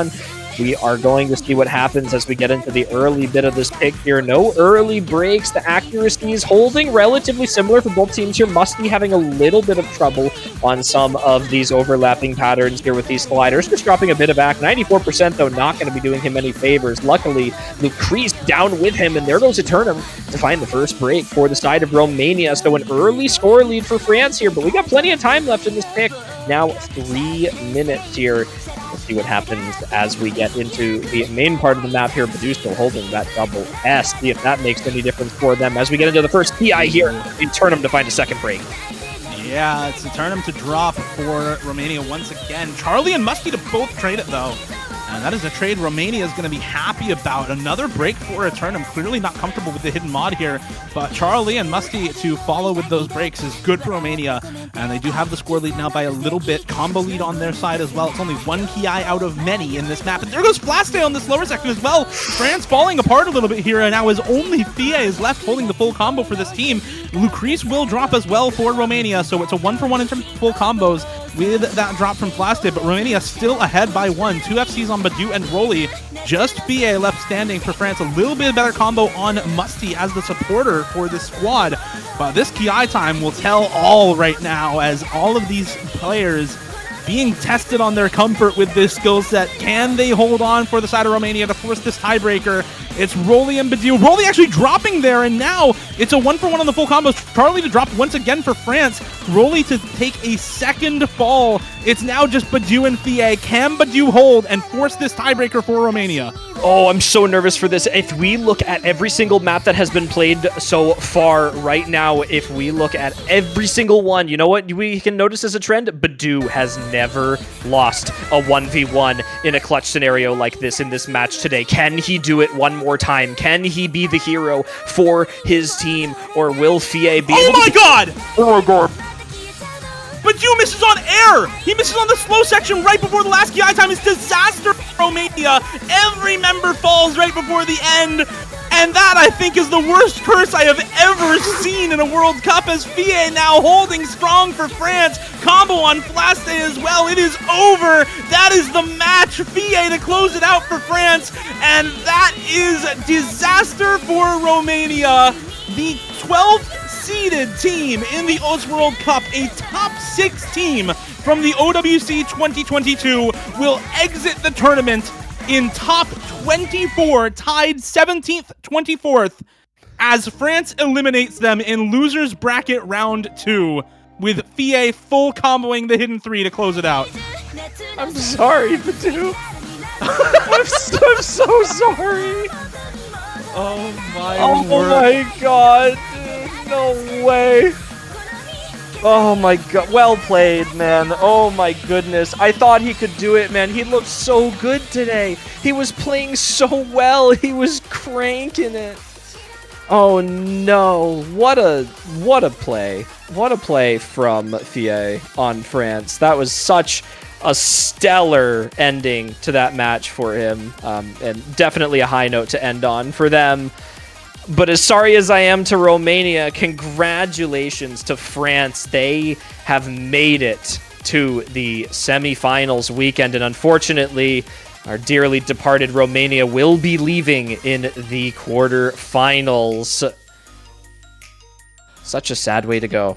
We are going to see what happens as we get into the early bit of this pick here. No early breaks. The accuracy is holding relatively similar for both teams here. Musty having a little bit of trouble on some of these overlapping patterns here with these sliders. Just dropping a bit of back. 94% though, not going to be doing him any favors. Luckily, Lucrece down with him, and there goes Eternum to find the first break for the side of Romania. So an early score lead for France here, but we got plenty of time left in this pick. Now 3 minutes here. We'll see what happens as we get into the main part of the map here. Badu still holding that double S. See if that makes any difference for them as we get into the first PI here. Eternum to find a second break. Yeah, it's Eternum to drop for Romania once again. Charlie and Musty to both trade it, though. And that is a trade Romania is going to be happy about. Another break for Eternum. Clearly not comfortable with the hidden mod here, but Charlie and Musty to follow with those breaks is good for Romania. And they do have the score lead now by a little bit. Combo lead on their side as well. It's only one Ki out of many in this map. And there goes Flaste on this lower section as well. France falling apart a little bit here, and now is only Thea is left holding the full combo for this team. Lucrece will drop as well for Romania, so it's a 1-for-1 in terms of full combos with that drop from Flaste, but Romania still ahead by 1. 2 FCs on Badu and Roly. Just BA left standing for France. A little bit better combo on Musty as the supporter for this squad. But this Ki time will tell all right now, as all of these players being tested on their comfort with this skill set. Can they hold on for the side of Romania to force this tiebreaker? It's Roly and Badu. Roly actually dropping there, and now it's a 1-for-1 on the full combos. Charlie to drop once again for France. Roly to take a second fall. It's now just Badu and Thea. Can Badu hold and force this tiebreaker for Romania? Oh, I'm so nervous for this. If we look at every single map that has been played so far right now, if we look at every single one, you know what we can notice as a trend? Badu has never lost a 1v1 in a clutch scenario like this in this match today. Can he do it one more time? Can he be the hero for his team? Or will Fie be able to... God! Oh my god! Badu misses on air! He misses on the slow section right before the last Ki time. It's disaster for Romania. Every member falls right before the end. And that, I think, is the worst curse I have ever seen in a World Cup, as Fie now holding strong for France. Combo on Flaste as well. It is over. That is the match. Fie to close it out for France. And that is disaster for Romania. The 12th seeded team in the Oz World Cup, a top 6 team from the OWC 2022, will exit the tournament in top 24, tied 17th, 24th, as France eliminates them in losers bracket round 2, with Fie full comboing the hidden 3 to close it out. I'm sorry, Badu. I'm so sorry. Oh my word. Oh my god, dude. No way. Oh my god. Well played, man. Oh my goodness. I thought he could do it, man. He looked so good today. He was playing so well. He was cranking it. Oh no. What a play. What a play from Fie on France. That was such a stellar ending to that match for him, and definitely a high note to end on for them. But as sorry as I am to Romania, congratulations to France. They have made it to the semifinals weekend, and unfortunately, our dearly departed Romania will be leaving in the quarterfinals. Such a sad way to go.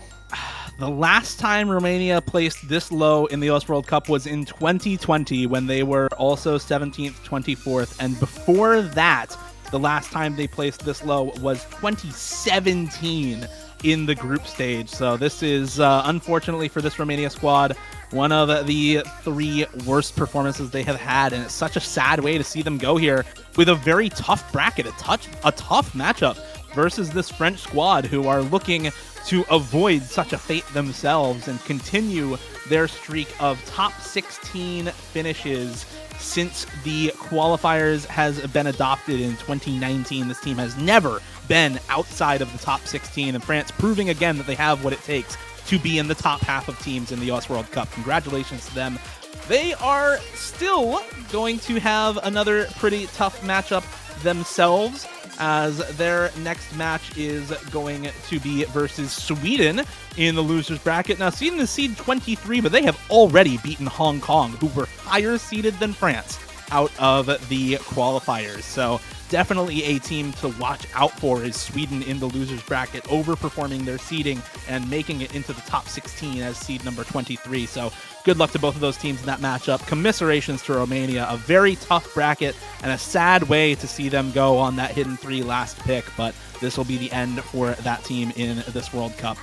The last time Romania placed this low in the OS World Cup was in 2020, when they were also 17th, 24th. And before that, the last time they placed this low was 2017 in the group stage. So this is, unfortunately for this Romania squad, one of the 3 worst performances they have had. And it's such a sad way to see them go here with a very tough bracket, a tough matchup versus this French squad, who are looking to avoid such a fate themselves and continue their streak of top 16 finishes since the qualifiers has been adopted in 2019. This team has never been outside of the top 16, and France proving again that they have what it takes to be in the top half of teams in the US World Cup. Congratulations to them. They are still going to have another pretty tough matchup themselves, as their next match is going to be versus Sweden in the losers bracket. Now, Sweden is seed 23, but they have already beaten Hong Kong, who were higher seeded than France, out of the qualifiers. So definitely a team to watch out for is Sweden in the losers bracket, overperforming their seeding and making it into the top 16 as seed number 23. So good luck to both of those teams in that matchup. Commiserations to Romania, a very tough bracket and a sad way to see them go on that hidden 3 last pick, but this will be the end for that team in this World Cup.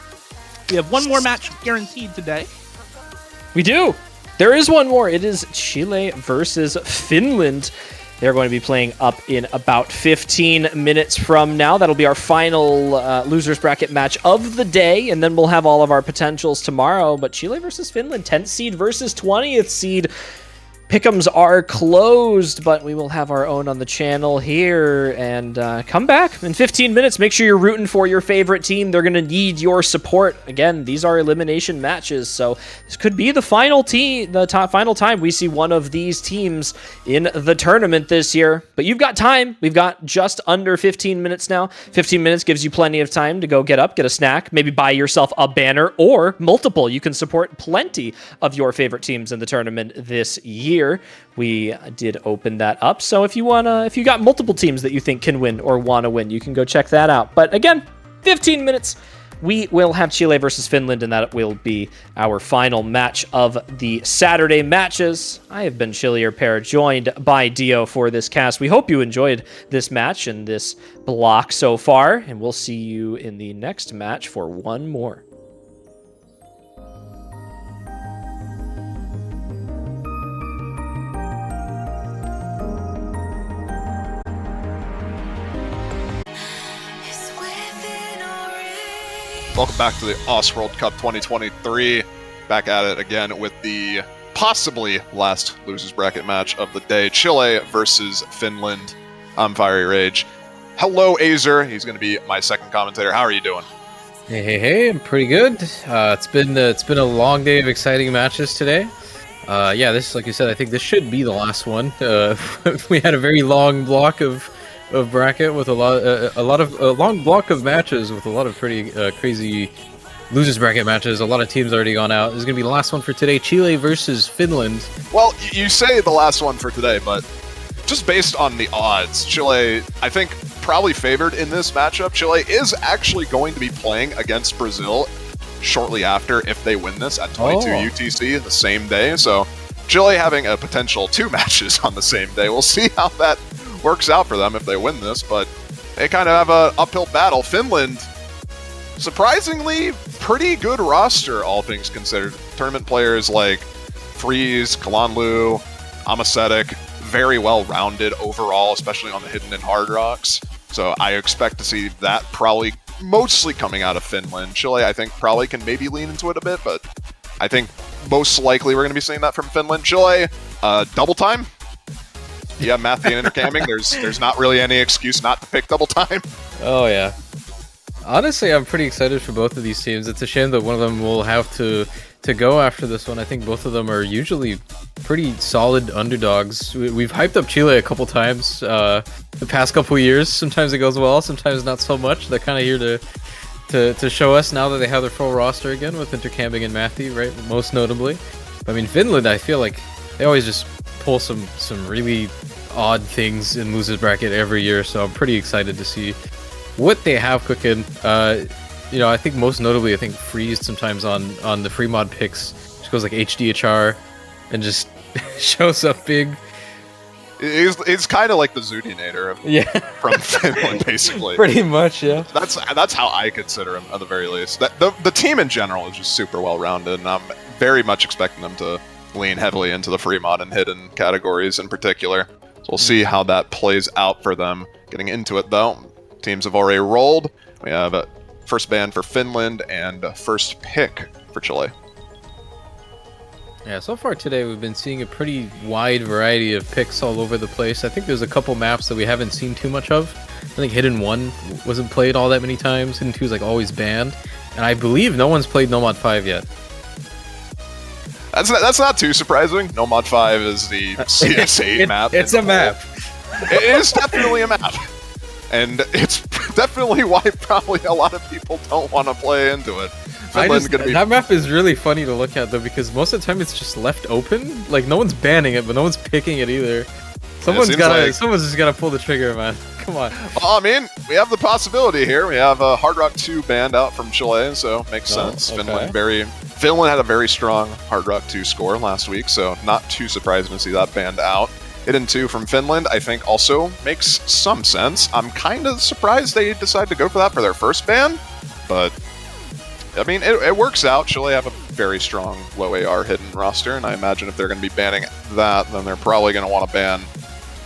We have one more match guaranteed today. We do. There is one more. It is Chile versus Finland. They're going to be playing up in about 15 minutes from now. That'll be our final losers bracket match of the day, and then we'll have all of our potentials tomorrow. But Chile versus Finland, 10th seed versus 20th seed. Pick'ems are closed, but we will have our own on the channel here. And come back in 15 minutes. Make sure you're rooting for your favorite team. They're going to need your support. Again, these are elimination matches, so this could be the final final time we see one of these teams in the tournament this year. But you've got time. We've got just under 15 minutes now. 15 minutes gives you plenty of time to go get up, get a snack, maybe buy yourself a banner or multiple. You can support plenty of your favorite teams in the tournament this year. We did open that up, so if you got multiple teams that you think can win or want to win, you can go check that out. But again, 15 minutes, we will have Chile versus Finland, and that will be our final match of the Saturday matches. I have been Chilier Pair, joined by Dio for this cast. We hope you enjoyed this match and this block so far, and we'll see you in the next match for one more. Welcome back to the OS World Cup 2023. Back at it again with the possibly last losers bracket match of the day. Chile versus Finland. I'm Fiery Rage. Hello, Azer. He's going to be my second commentator. How are you doing? Hey, I'm pretty good. It's been a long day of exciting matches today. Yeah, this, like you said, I think this should be the last one. We had a very long block of bracket with a long block of matches with a lot of pretty crazy losers bracket matches. A lot of teams already gone out. This is gonna be the last one for today. Chile versus Finland. Well, you say the last one for today, but just based on the odds, Chile, I think, probably favored in this matchup. Chile is actually going to be playing against Brazil shortly after if they win this at 22 UTC the same day. So Chile having a potential 2 matches on the same day. We'll see how that works out for them if they win this, but they kind of have an uphill battle. Finland, surprisingly, pretty good roster, all things considered. Tournament players like Freeze, Kalanlu, Amasetic, very well-rounded overall, especially on the hidden and hard rocks. So I expect to see that probably mostly coming out of Finland. Chile, I think, probably can maybe lean into it a bit, but I think most likely we're going to be seeing that from Finland. Chile, double time. Yeah, math and intercamming. There's not really any excuse not to pick double time. Oh yeah. Honestly, I'm pretty excited for both of these teams. It's a shame that one of them will have to go after this one. I think both of them are usually pretty solid underdogs. We've hyped up Chile a couple times the past couple years. Sometimes it goes well, sometimes not so much. They're kind of here to show us now that they have their full roster again with intercamming and Matthew, right? Most notably. I mean, Finland, I feel like they always just pull some really odd things in losers bracket every year, so I'm pretty excited to see what they have cooking. You know, I think most notably, I think Freeze sometimes on the free mod picks just goes like HDHR and just shows up big. It's kind of like the Zoodinator from Finland, basically. Pretty much, yeah. That's how I consider him, at the very least. The team in general is just super well-rounded, and I'm very much expecting them to lean heavily into the free mod and hidden categories in particular. So we'll see how that plays out for them. Getting into it, though, teams have already rolled. We have a first ban for Finland and first pick for Chile. Yeah, so far today we've been seeing a pretty wide variety of picks all over the place. I think there's a couple maps that we haven't seen too much of. I think Hidden 1 wasn't played all that many times. Hidden 2 is like always banned. And I believe no one's played No Mod 5 yet. That's not too surprising. No Mod 5 is the CS8 map. It's a map. It is definitely a map. And it's definitely why probably a lot of people don't want to play into it. That map is really funny to look at though, because most of the time it's just left open. Like no one's banning it, but no one's picking it either. Someone's just gotta pull the trigger, man. Come on. Well, I mean, we have the possibility here. We have Hard Rock 2 banned out from Chile, so makes sense. Okay. Finland had a very strong Hard Rock 2 score last week, so not too surprising to see that banned out. Hidden 2 from Finland, I think, also makes some sense. I'm kind of surprised they decided to go for that for their first ban, but I mean, it works out. Chile have a very strong low AR hidden roster, and I imagine if they're going to be banning that, then they're probably going to want to ban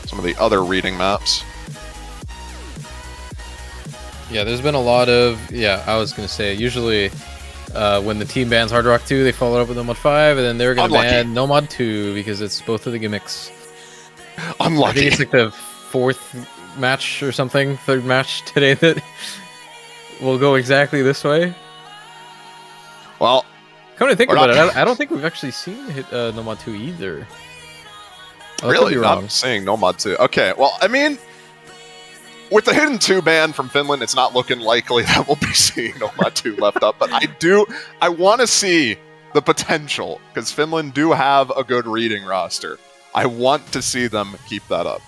some of the other reading maps. Yeah, there's been a lot of... Yeah, I was going to say, usually when the team bans Hard Rock 2, they follow it up with No Mod 5, and then they're going to ban No Mod 2 because it's both of the gimmicks. Unlucky. I think it's like the fourth match or something, third match today that will go exactly this way. Well, come to think about it, I don't think we've actually seen No Mod 2 either. Really? Not saying No Mod 2. Okay, well, I mean, with the Hidden 2 ban from Finland, it's not looking likely that we'll be seeing No Mod 2 left up, but I want to see the potential, because Finland do have a good reading roster. I want to see them keep that up.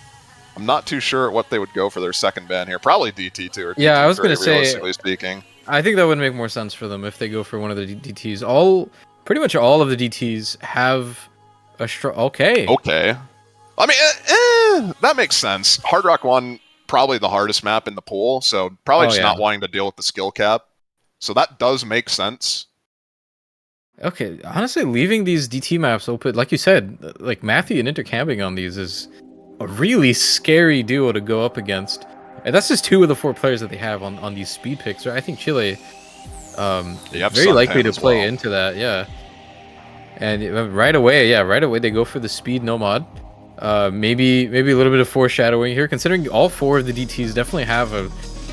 I'm not too sure what they would go for their second ban here. Probably DT2 or DT3, yeah, I was going to say, realistically speaking. I think that would make more sense for them if they go for one of the DTs. Pretty much all of the DTs have a Okay. I mean, that makes sense. Hard Rock 1, probably the hardest map in the pool, so probably just not wanting to deal with the skill cap. So that does make sense. Okay, honestly, leaving these DT maps open, like you said, like Matthew and intercamping on these is a really scary duo to go up against. And that's just 2 of the 4 players that they have on these speed picks. Right? I think Chile very likely to play into that, yeah. And right away they go for the speed no mod. Maybe a little bit of foreshadowing here, considering all 4 of the DTs definitely have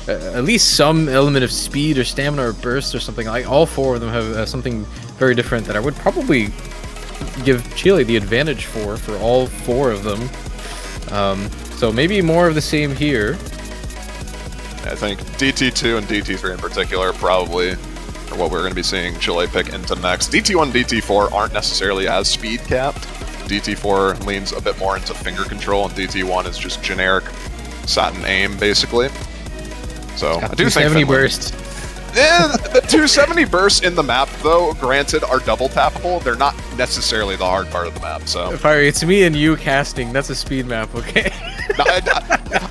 at least some element of speed or stamina or burst or something. Like all 4 of them have something very different that I would probably give Chile the advantage for all 4 of them. So maybe more of the same here. I think DT2 and DT3 in particular probably are what we're going to be seeing Chile pick into next. DT1 and DT4 aren't necessarily as speed capped. DT4 leans a bit more into finger control, and DT1 is just generic satin aim, basically. So I do think 270 burst. The 270 bursts in the map, though, granted, are double tappable. They're not necessarily the hard part of the map. So Fiery, it's me and you casting. That's a speed map, okay? No,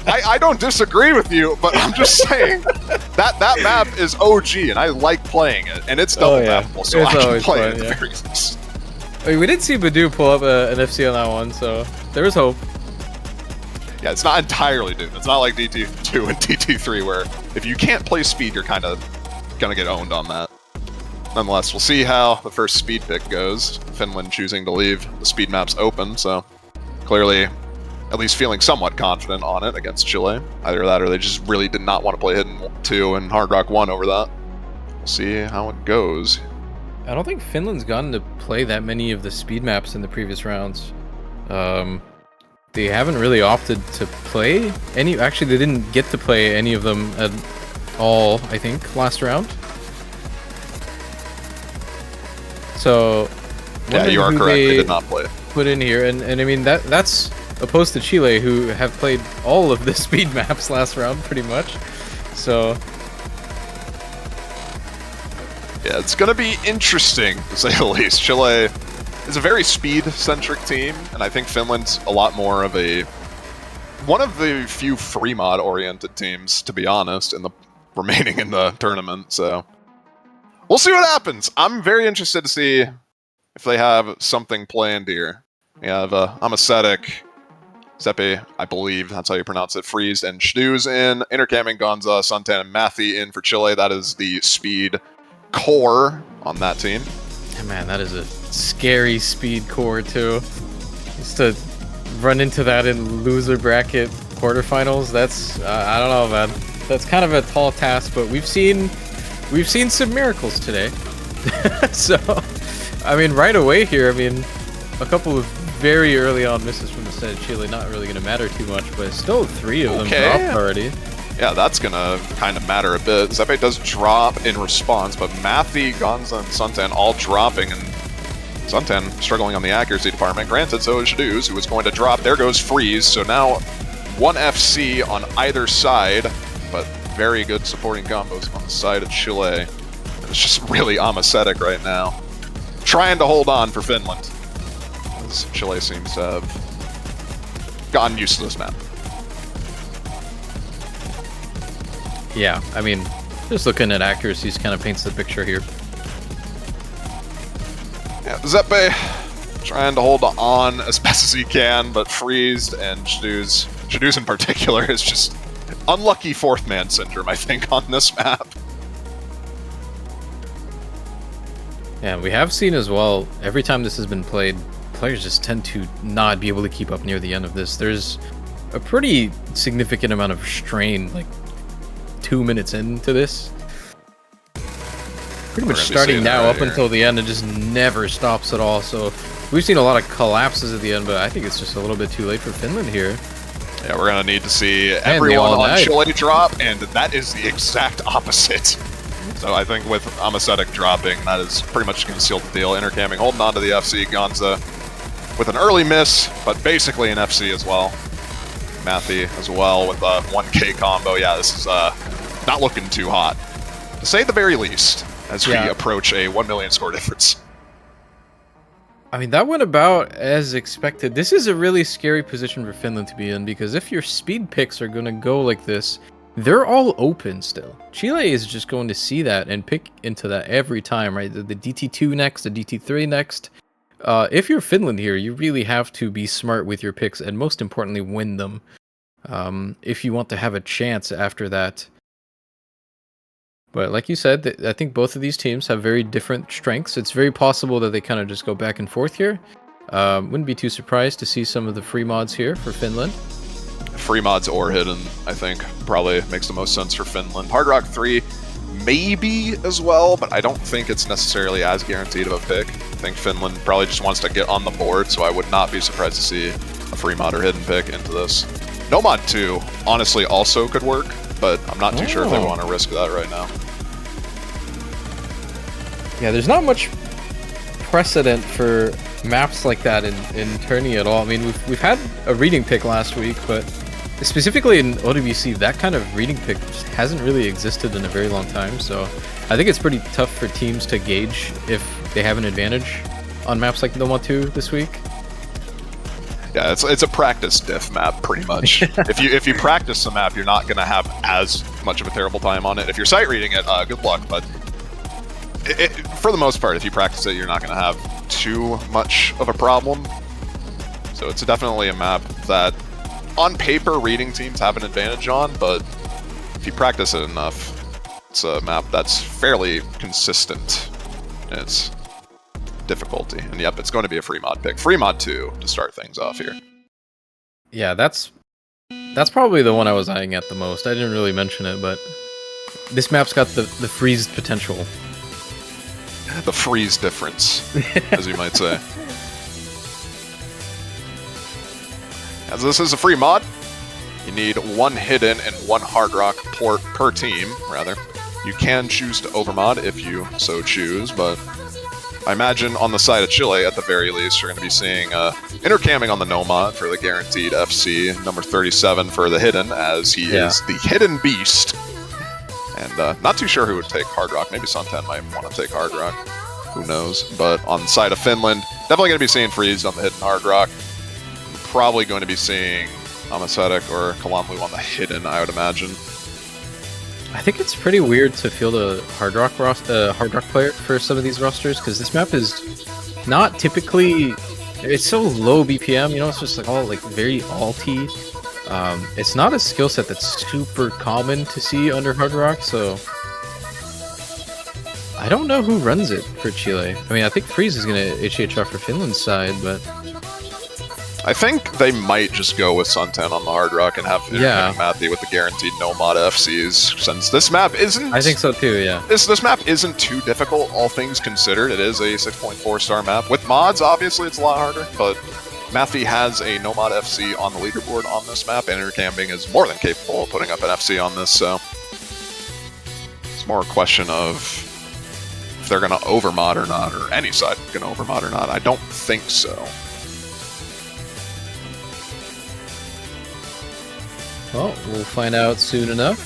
I don't disagree with you, but I'm just saying that map is OG, and I like playing it, and it's double tappable, so I can play it at the very least. We did see Badu pull up an FC on that one, so there was hope. Yeah, it's not entirely doomed. It's not like DT2 and DT3 where if you can't play speed, you're kind of gonna get owned on that. Nonetheless, we'll see how the first speed pick goes. Finland choosing to leave the speed maps open, so clearly at least feeling somewhat confident on it against Chile. Either that or they just really did not want to play Hidden 2 and Hard Rock 1 over that. We'll see how it goes. I don't think Finland's gotten to play that many of the speed maps in the previous rounds. They haven't really opted to play any. Actually, they didn't get to play any of them at all, I think, last round. So yeah, you are correct. They did not play. Put in here, and I mean that's opposed to Chile, who have played all of the speed maps last round, pretty much. So yeah, it's gonna be interesting to say the least. Chile is a very speed-centric team, and I think Finland's a lot more of one of the few free mod-oriented teams, to be honest, remaining in the tournament. So we'll see what happens. I'm very interested to see if they have something planned here. We have Amacetic, Zepe, I believe that's how you pronounce it, Freeze, and Schneuz in. Intercamming Gonza, Suntan, and Mathy in for Chile. That is the speed core on that team. Man, that is a scary speed core too. Just to run into that in loser bracket quarterfinals, that's I don't know, man. That's kind of a tall task, but we've seen some miracles today. So, I mean, right away here, I mean, a couple of very early on misses from the side of Chile, not really going to matter too much, but still 3 of them dropped already. Yeah, that's going to kind of matter a bit. Zepe does drop in response, but Matthew, Gonza, and Suntan all dropping, and Suntan struggling on the accuracy department. Granted, so is Shaduz, who is going to drop. There goes Freeze, so now 1 FC on either side, but very good supporting combos on the side of Chile. It's just really Amacetic right now. Trying to hold on for Finland, as Chile seems to have gotten used to this map. Yeah, I mean, just looking at accuracies kind of paints the picture here. Yeah, Zepe trying to hold on as best as he can, but Freezed and Shaduz in particular is just unlucky fourth man syndrome, I think, on this map. Yeah, we have seen as well, every time this has been played, players just tend to not be able to keep up near the end of this. There's a pretty significant amount of strain, like 2 minutes into this. Pretty much starting now up until the end and just never stops at all. So we've seen a lot of collapses at the end, but I think it's just a little bit too late for Finland here. Yeah, we're going to need to see everyone on Chile drop, and that is the exact opposite. So I think with Amacetic dropping, that is pretty much going to seal the deal. Intercamming, holding on to the FC. Gonza with an early miss, but basically an FC as well. Matthew as well with a 1K combo. Yeah, this is not looking too hot, to say the very least, as we approach a 1 million score difference. I mean, that went about as expected. This is a really scary position for Finland to be in, because if your speed picks are going to go like this, they're all open still. Chile is just going to see that and pick into that every time, right? The DT2 next, the DT3 next. If you're Finland here, you really have to be smart with your picks and most importantly, win them. If you want to have a chance after that. But like you said, I think both of these teams have very different strengths. It's very possible that they kind of just go back and forth here. Wouldn't be too surprised to see some of the free mods here for Finland. Free mods or hidden, I think, probably makes the most sense for Finland. Hard Rock 3, maybe as well, but I don't think it's necessarily as guaranteed of a pick. I think Finland probably just wants to get on the board, so I would not be surprised to see a free mod or hidden pick into this. No mod 2, honestly, also could work, but I'm not too sure if they want to risk that right now. Yeah, there's not much precedent for maps like that in tourney at all. I mean, we've had a reading pick last week, but specifically in OWC, that kind of reading pick just hasn't really existed in a very long time. So I think it's pretty tough for teams to gauge if they have an advantage on maps like Noma 2 this week. Yeah, it's a practice diff map, pretty much. If you practice the map, you're not going to have as much of a terrible time on it. If you're sight reading it, good luck, but for the most part, if you practice it, you're not going to have too much of a problem. So it's definitely a map that, on paper, reading teams have an advantage on, but if you practice it enough, it's a map that's fairly consistent in its difficulty. And yep, it's going to be a free mod pick. Free mod 2 to start things off here. Yeah, that's probably the one I was eyeing at the most. I didn't really mention it, but this map's got the freeze potential. The freeze difference, as you might say. As this is a free mod, you need 1 hidden and 1 hard rock port per team, rather. You can choose to overmod if you so choose, but I imagine on the side of Chile, at the very least, you're going to be seeing intercamming on the no mod for the guaranteed FC, number 37 for the hidden, as he is the hidden beast. And not too sure who would take hard rock. Maybe Suntan might want to take hard rock. Who knows? But on the side of Finland, definitely going to be seeing freeze on the hidden hard rock. Probably going to be seeing Amacetic or Kalamlu on the hidden, I would imagine. I think it's pretty weird to field a hard rock player for some of these rosters, because this map is not typically. It's so low BPM, you know. It's just like all like very alty. It's not a skill set that's super common to see under hard rock, so I don't know who runs it for Chile. I mean, I think Freeze is going to HHR for Finland's side, but... I think they might just go with Suntan on the Hard Rock and have Matthew with the guaranteed no mod FCs, since this map isn't... I think so too, yeah. This map isn't too difficult, all things considered. It is a 6.4-star map. With mods, obviously, it's a lot harder, but Matthew has a no mod FC on the leaderboard on this map, and Intercamping is more than capable of putting up an FC on this, so... It's more a question of if they're going to overmod or not, or any side going to overmod or not. I don't think so. Well, we'll find out soon enough.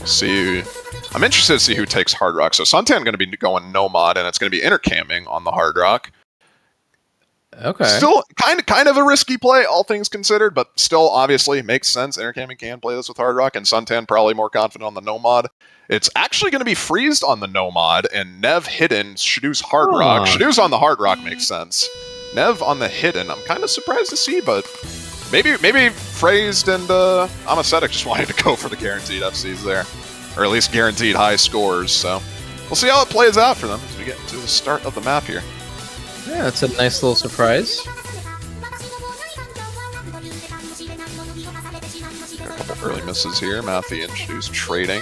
See, I'm interested to see who takes Hard Rock. So Suntan going to be going no mod, and it's going to be intercamming on the Hard Rock. Okay. Still kind of a risky play, all things considered, but still obviously makes sense. Intercamming can play this with Hard Rock, and Suntan probably more confident on the no mod. It's actually going to be freezed on the no mod, and Nev hidden Shadoo's Hard Rock. Shadoo's on the Hard Rock makes sense. Nev on the hidden, I'm kind of surprised to see, but maybe Phrased and Amacetic just wanted to go for the guaranteed FCs there, or at least guaranteed high scores. So we'll see how it plays out for them as we get to the start of the map here. Yeah, that's a nice little surprise. Got a couple early misses here. Matthew introduced trading,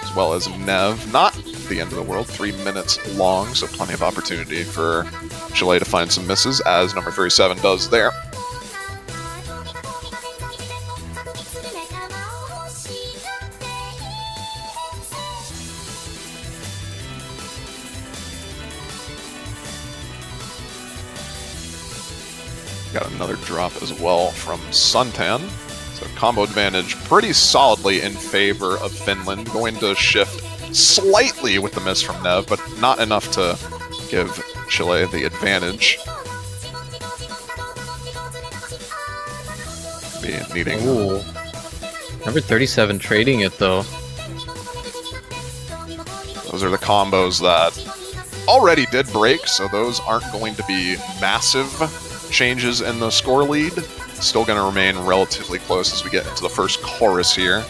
as well as Nev. Not the end of the world, 3 minutes long, so plenty of opportunity for Chile to find some misses, as number 37 does there. Got another drop as well from Suntan. So combo advantage pretty solidly in favor of Finland. Going to shift slightly with the miss from Nev, but not enough to give Chile the advantage. Be needing... Ooh. Number 37 trading it, though. Those are the combos that already did break, so those aren't going to be massive changes in the score lead. Still going to remain relatively close as we get into the first chorus here.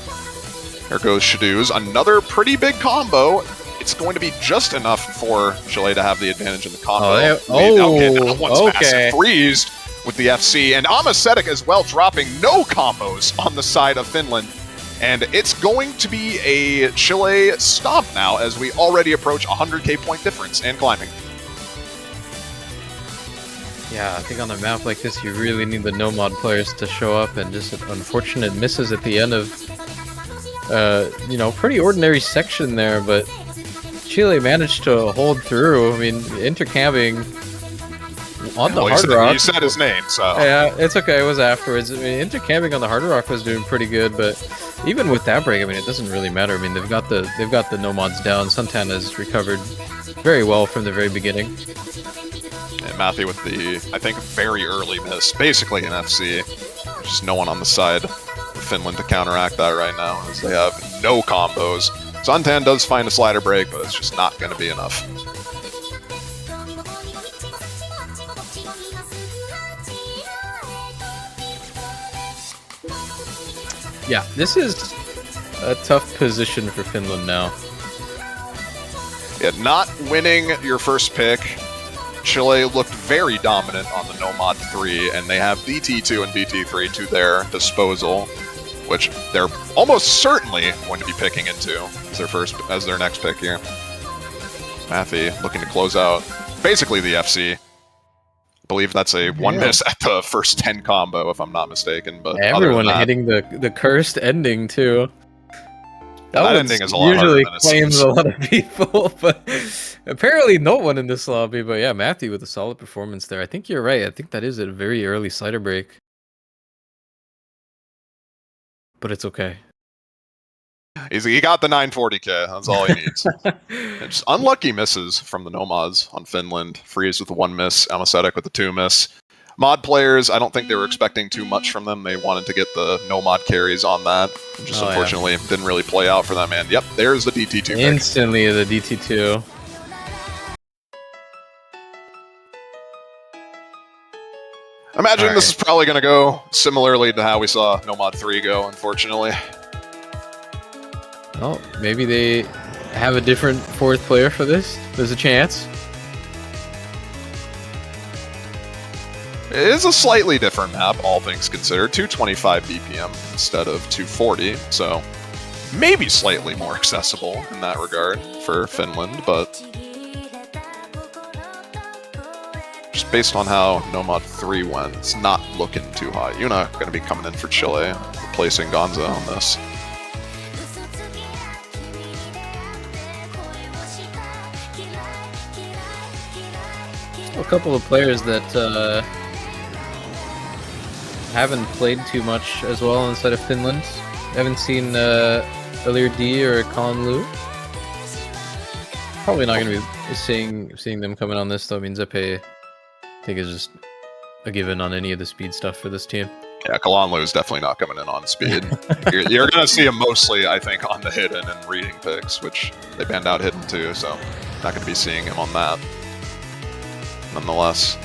There goes Shadoo's. Another pretty big combo. It's going to be just enough for Chile to have the advantage in the combo. Okay, that one's massive. Freezed with the FC. And Amacetic as well, dropping no combos on the side of Finland. And it's going to be a Chile stomp now as we already approach 100k point difference and climbing. Yeah, I think on a map like this, you really need the no-mod players to show up, and just unfortunate misses at the end of, you know, pretty ordinary section there, but Chile managed to hold through. I mean, intercamming on the Hard Rock. You said his name, so... Yeah, it's okay, it was afterwards. I mean, intercamming on the Hard Rock was doing pretty good, but even with that break, I mean, it doesn't really matter. I mean, they've got the no-mods down. Suntan has recovered very well from the very beginning. And Matthew with the, I think, very early miss. Basically an FC. There's just no one on the side of Finland to counteract that right now, as they have no combos. Suntan does find a slider break, but it's just not going to be enough. Yeah, this is a tough position for Finland now. Yeah, not winning your first pick. Chile looked very dominant on the No Mod 3, and they have DT2 and DT3 to their disposal, which they're almost certainly going to be picking into as their next pick here. Matthew looking to close out basically the FC. I believe that's a one miss at the first 10 combo, if I'm not mistaken. But everyone hitting the cursed ending too. That ending is a lot usually harder than it claims seems. a lot of people, but apparently no one in this lobby. But yeah, Matthew with a solid performance there. I think you're right. I think that is a very early slider break. But it's okay. He got the 940k. That's all he needs. Just unlucky misses from the Nomads on Finland. Freeze with the 1 miss. Amacetic with the 2 miss. Mod players, I don't think they were expecting too much from them. They wanted to get the no-mod carries on that. Just unfortunately didn't really play out for them. And yep, there's the DT2 pick. Instantly the DT2. Imagine this is probably going to go similarly to how we saw No Mod 3 go, unfortunately. Oh, maybe they have a different fourth player for this. There's a chance. It is a slightly different map, all things considered. 225 BPM instead of 240, so maybe slightly more accessible in that regard for Finland, but just based on how Nomad 3 went, it's not looking too hot. Yuna going to be coming in for Chile, replacing Gonza on this. A couple of players that haven't played too much as well inside of Finland. Haven't seen Ilir D or Con Lu. Probably not going to be seeing them coming on this though. I mean, Zepe, I think, is just a given on any of the speed stuff for this team. Yeah, Kalanlu is definitely not coming in on speed. you're going to see him mostly, I think, on the hidden and reading picks, which they banned out hidden too, so not going to be seeing him on that. Nonetheless,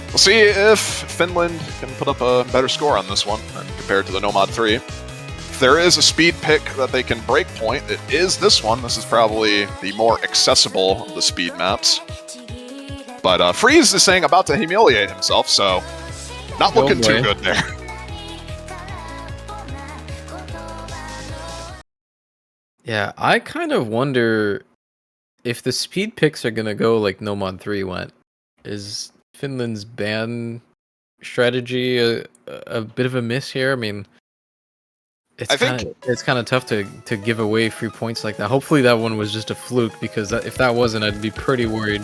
we'll see if Finland can put up a better score on this one compared to the Nomad 3. If there is a speed pick that they can break point, it is this one. This is probably the more accessible of the speed maps. But Freeze is saying about to humiliate himself, so not looking too good there. Yeah, I kind of wonder if the speed picks are going to go like Nomad 3 went. Is Finland's ban strategy a bit of a miss here? I mean, it's kind of tough to give away free points like that. Hopefully that one was just a fluke, because if that wasn't, I'd be pretty worried.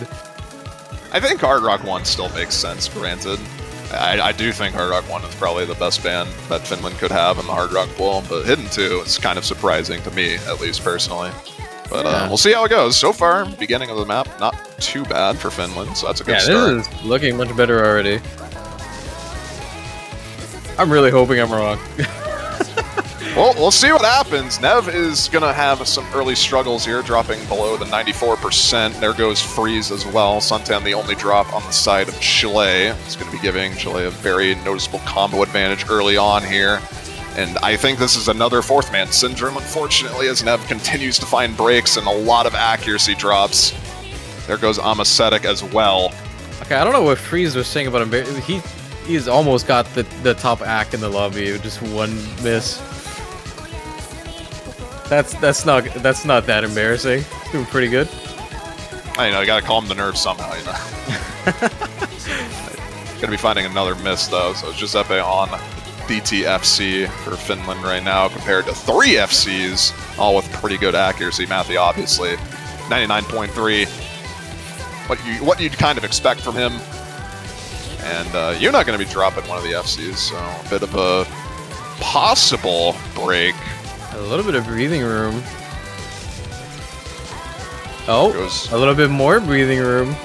I think Hard Rock 1 still makes sense, granted. I do think Hard Rock 1 is probably the best ban that Finland could have in the Hard Rock pool, but Hidden 2 is kind of surprising to me, at least personally. But we'll see how it goes. So far, beginning of the map, not too bad for Finland, so that's a good start. This is looking much better already. I'm really hoping I'm wrong. Well, we'll see what happens. Nev is going to have some early struggles here, dropping below the 94%. There goes Freeze as well. Suntan the only drop on the side of Chile. It's going to be giving Chile a very noticeable combo advantage early on here. And I think this is another fourth man syndrome, unfortunately, as Nev continues to find breaks and a lot of accuracy drops. There goes Amacetic as well. Okay, I don't know what Freeze was saying about him. He's almost got the top act in the lobby, just one miss. That's not that embarrassing. Doing pretty good. I know, you gotta calm the nerves somehow, you know. Gonna be finding another miss though, so it's Giuseppe on DTFC for Finland right now compared to 3 FCs, all with pretty good accuracy. Matthew, obviously, 99.3. What you'd kind of expect from him. And you're not going to be dropping one of the FCs, so a bit of a possible break. A little bit of breathing room. Oh, a little bit more breathing room.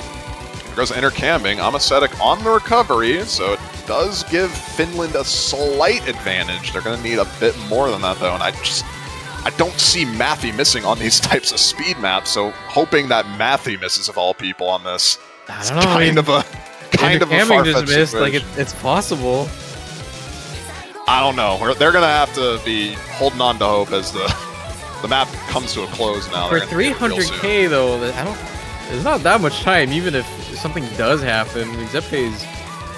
Goes intercamming. Amacetic on the recovery, so it does give Finland a slight advantage. They're going to need a bit more than that, though, and I don't see Matthew missing on these types of speed maps, so hoping that Matthew misses of all people on this. I don't know. Kind of a far-fetched missed, situation. like it's possible. I don't know. They're going to have to be holding on to hope as the map comes to a close now. For 300k though, there's not that much time, even if something does happen. I mean, Zeppe's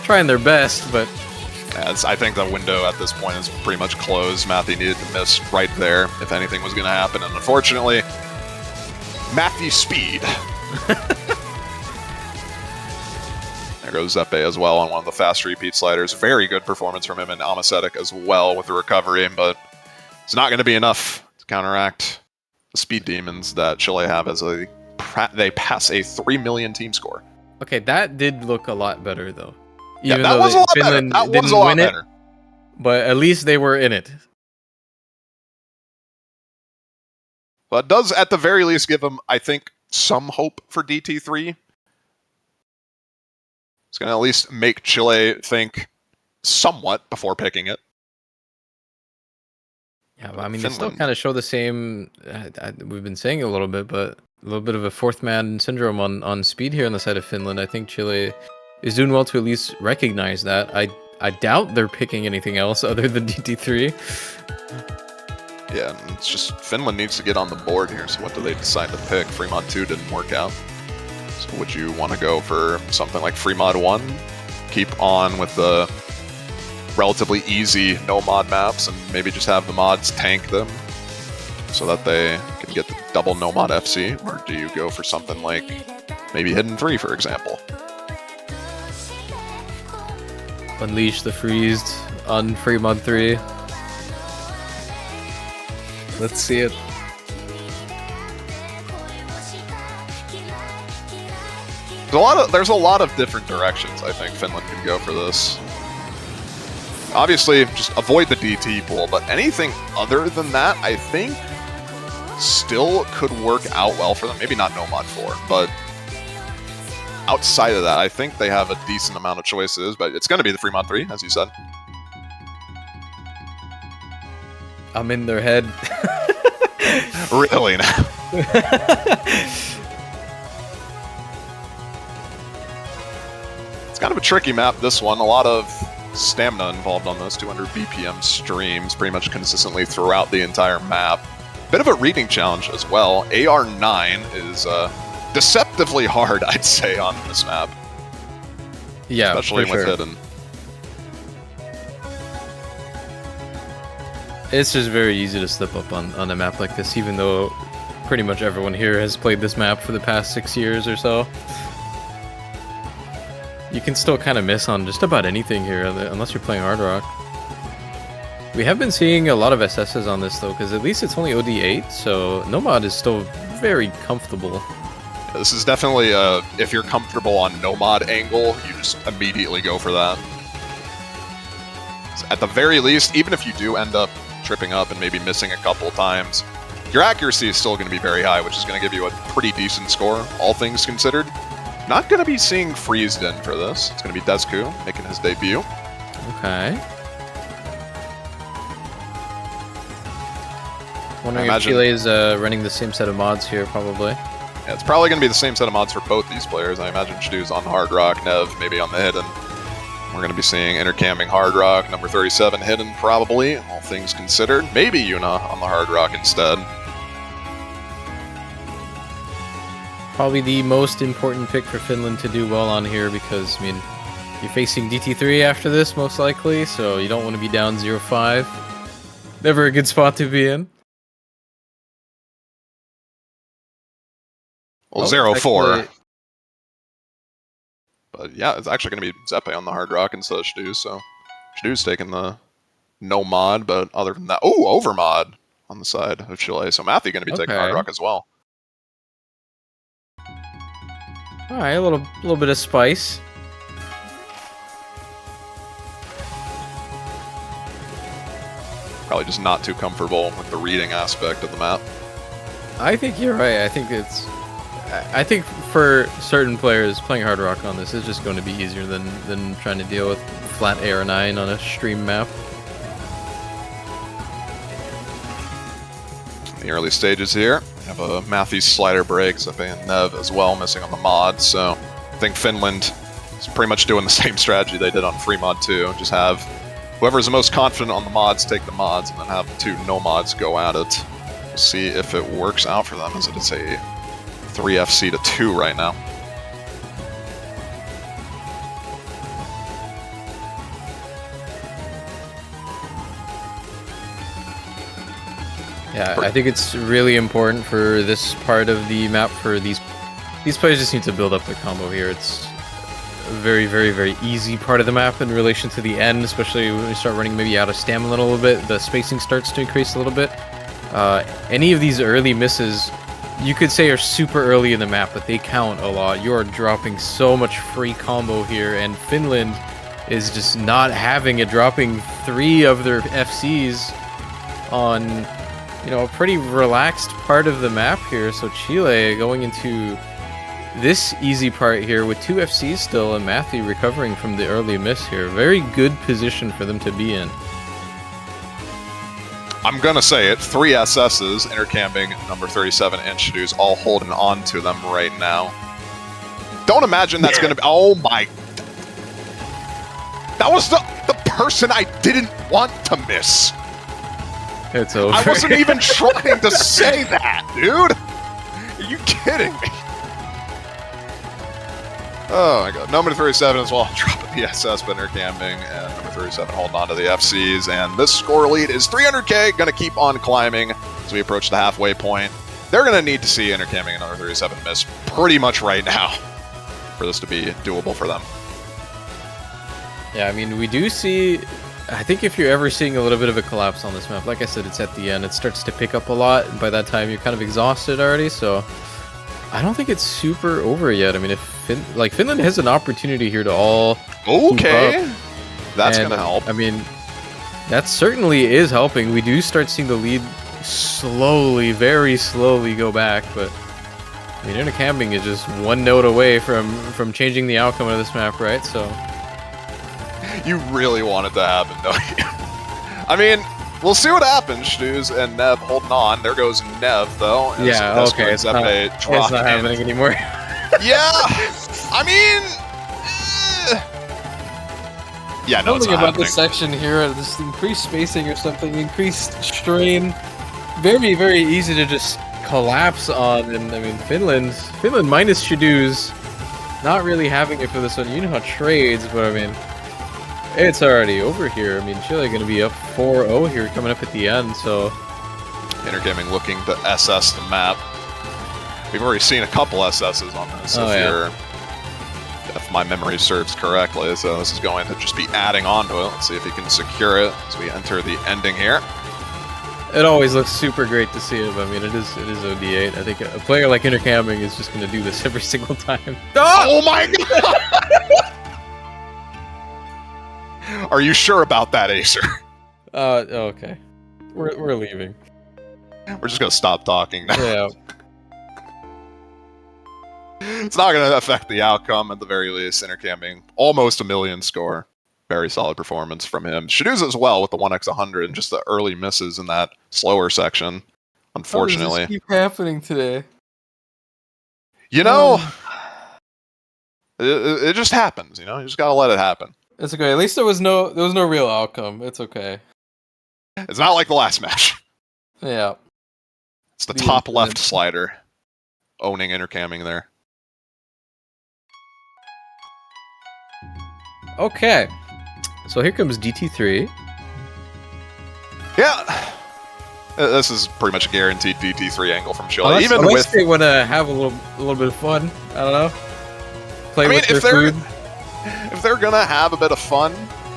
trying their best, but yeah, I think the window at this point is pretty much closed. Matthew needed to miss right there if anything was going to happen, and unfortunately, Matthew speed. There goes Zeppe as well on one of the fast repeat sliders. Very good performance from him and Amacetic as well with the recovery, but it's not going to be enough to counteract the speed demons that Chile have as they pass a 3 million team score. Okay, that did look a lot better though. Yeah, that was a lot better. That was a lot better. But at least they were in it. But it does, at the very least, give them, I think, some hope for DT3. It's going to at least make Chile think somewhat before picking it. Yeah, but I mean, they still kind of show the same. We've been saying it a little bit, but a little bit of a fourth man syndrome on speed here on the side of Finland. I think Chile is doing well to at least recognize that. I doubt they're picking anything else other than DT3. Yeah, and it's just Finland needs to get on the board here. So what do they decide to pick? Fremont 2 didn't work out. So would you want to go for something like Fremont 1? Keep on with the relatively easy no-mod maps and maybe just have the mods tank them so that they can get the double no-mod FC? Or do you go for something like maybe Hidden 3, for example? Unleash the Freezed on Fremont 3. Let's see it. There's a lot of different directions I think Finland can go for this. Obviously, just avoid the DT pool, but anything other than that, I think, still could work out well for them. Maybe not No Mod 4, but outside of that, I think they have a decent amount of choices, but it's going to be the Fremont 3, as you said. I'm in their head. Really now? It's kind of a tricky map, this one. A lot of stamina involved on this, 200 BPM streams pretty much consistently throughout the entire map. Bit of a reading challenge as well. AR9 is deceptively hard, I'd say, on this map. Yeah, especially for with sure. Hidden. It's just very easy to slip up on a map like this, even though pretty much everyone here has played this map for the past 6 years or so. You can still kind of miss on just about anything here, unless you're playing Hard Rock. We have been seeing a lot of SSs on this, though, because at least it's only OD8, so no mod is still very comfortable. This is definitely if you're comfortable on no mod angle, you just immediately go for that. So at the very least, even if you do end up tripping up and maybe missing a couple times, your accuracy is still going to be very high, which is going to give you a pretty decent score, all things considered. Not going to be seeing Freezed in for this. It's going to be Desku making his debut. Okay. Wondering if imagine- Chile is running the same set of mods here, probably. Yeah, it's probably going to be the same set of mods for both these players. I imagine Shadoo's on Hard Rock, Nev maybe on the Hidden. We're going to be seeing intercamming Hard Rock, number 37 Hidden probably, all things considered. Maybe Yuna on the Hard Rock instead. Probably the most important pick for Finland to do well on here because, I mean, you're facing DT3 after this, most likely, so you don't want to be down 0-5. Never a good spot to be in. Well, Oh, 0-4. actually- But yeah, it's actually going to be Zeppe on the Hard Rock instead of Shadoo, so Shadoo's taking the no mod, but other than that, oh, over mod on the side of Chile. So Matthew going to be taking Hard Okay. Rock as well. All right, a little bit of spice. Probably just not too comfortable with the reading aspect of the map. I think you're right. I think for certain players, playing Hard Rock on this is just going to be easier than trying to deal with flat AR9 on a stream map. In the early stages here, we have a Matthew slider break, Zeppe and Nev as well, missing on the mod. So I think Finland is pretty much doing the same strategy they did on Free Mod 2. Just have whoever's the most confident on the mods take the mods, and then have the two no mods go at it. We'll see if it works out for them, as it is a 3FC to 2 right now. Yeah, I think it's really important for this part of the map for these players just need to build up their combo here. It's a very, very, very easy part of the map in relation to the end, especially when we start running maybe out of stamina a little bit. The spacing starts to increase a little bit. Any of these early misses, you could say are super early in the map, but they count a lot. You are dropping so much free combo here, and Finland is just not having it, dropping 3 of their FCs on, you know, a pretty relaxed part of the map here. So Chile going into this easy part here with 2 FCs still, and Matthew recovering from the early miss here. Very good position for them to be in. I'm going to say it, 3 SSs, intercamping number 37 and Shadoo's all holding on to them right now. Don't imagine that's going to be... Oh my... That was the person I didn't want to miss. It's over. I wasn't even trying to say that, dude. Are you kidding me? Oh my god. Number 37 as well, dropping the SS, but intercamping, and number 37 holding on to the FCs. And this score lead is 300k, gonna keep on climbing as we approach the halfway point. They're gonna need to see intercamping and number 37 miss pretty much right now for this to be doable for them. Yeah, I mean, we do see... I think if you're ever seeing a little bit of a collapse on this map, like I said, it's at the end. It starts to pick up a lot, and by that time, you're kind of exhausted already, so... I don't think it's super over yet. I mean, if Finland has an opportunity here to all okay, that's and, gonna help. I mean, that certainly is helping. We do start seeing the lead slowly, very slowly go back, but I mean, intercamping is just one note away from changing the outcome of this map, right? So you really want it to happen, don't you? I mean, we'll see what happens. Shdouz and Nev holding on. There goes Nev, though. Yeah, okay. It's not happening anymore. Yeah, I mean... Yeah, no, it's Something not about this section here, this increased spacing or something, increased strain. Very, very easy to just collapse on. And I mean, Finland minus Shdouz, not really having it for this one. You know how trades, but I mean... It's already over here. I mean, Chile going to be up 4-0 here coming up at the end, so... Intergaming looking to SS the map. We've already seen a couple SSs on this, if my memory serves correctly, so this is going to just be adding on to it. Let's see if he can secure it as we enter the ending here. It always looks super great to see him. I mean, it is OD8. I think a player like Intercamping is just going to do this every single time. Oh my god! Are you sure about that, Acer? Okay. We're leaving. We're just gonna stop talking now. Yeah. It's not gonna affect the outcome at the very least. Intercamping almost a million score. Very solid performance from him. Shdouz as well with the 1x100 and just the early misses in that slower section. Unfortunately. How does this keep happening today? You know, it just happens. You know, you just gotta let it happen. It's okay. At least there was no real outcome. It's okay. It's not like the last match. Yeah. It's the top left slider owning intercamming there. Okay. So here comes DT3. Yeah. This is pretty much a guaranteed DT3 angle from Chile. Unless they want to have a little bit of fun. I don't know. Play with their food. If they're gonna have a bit of fun,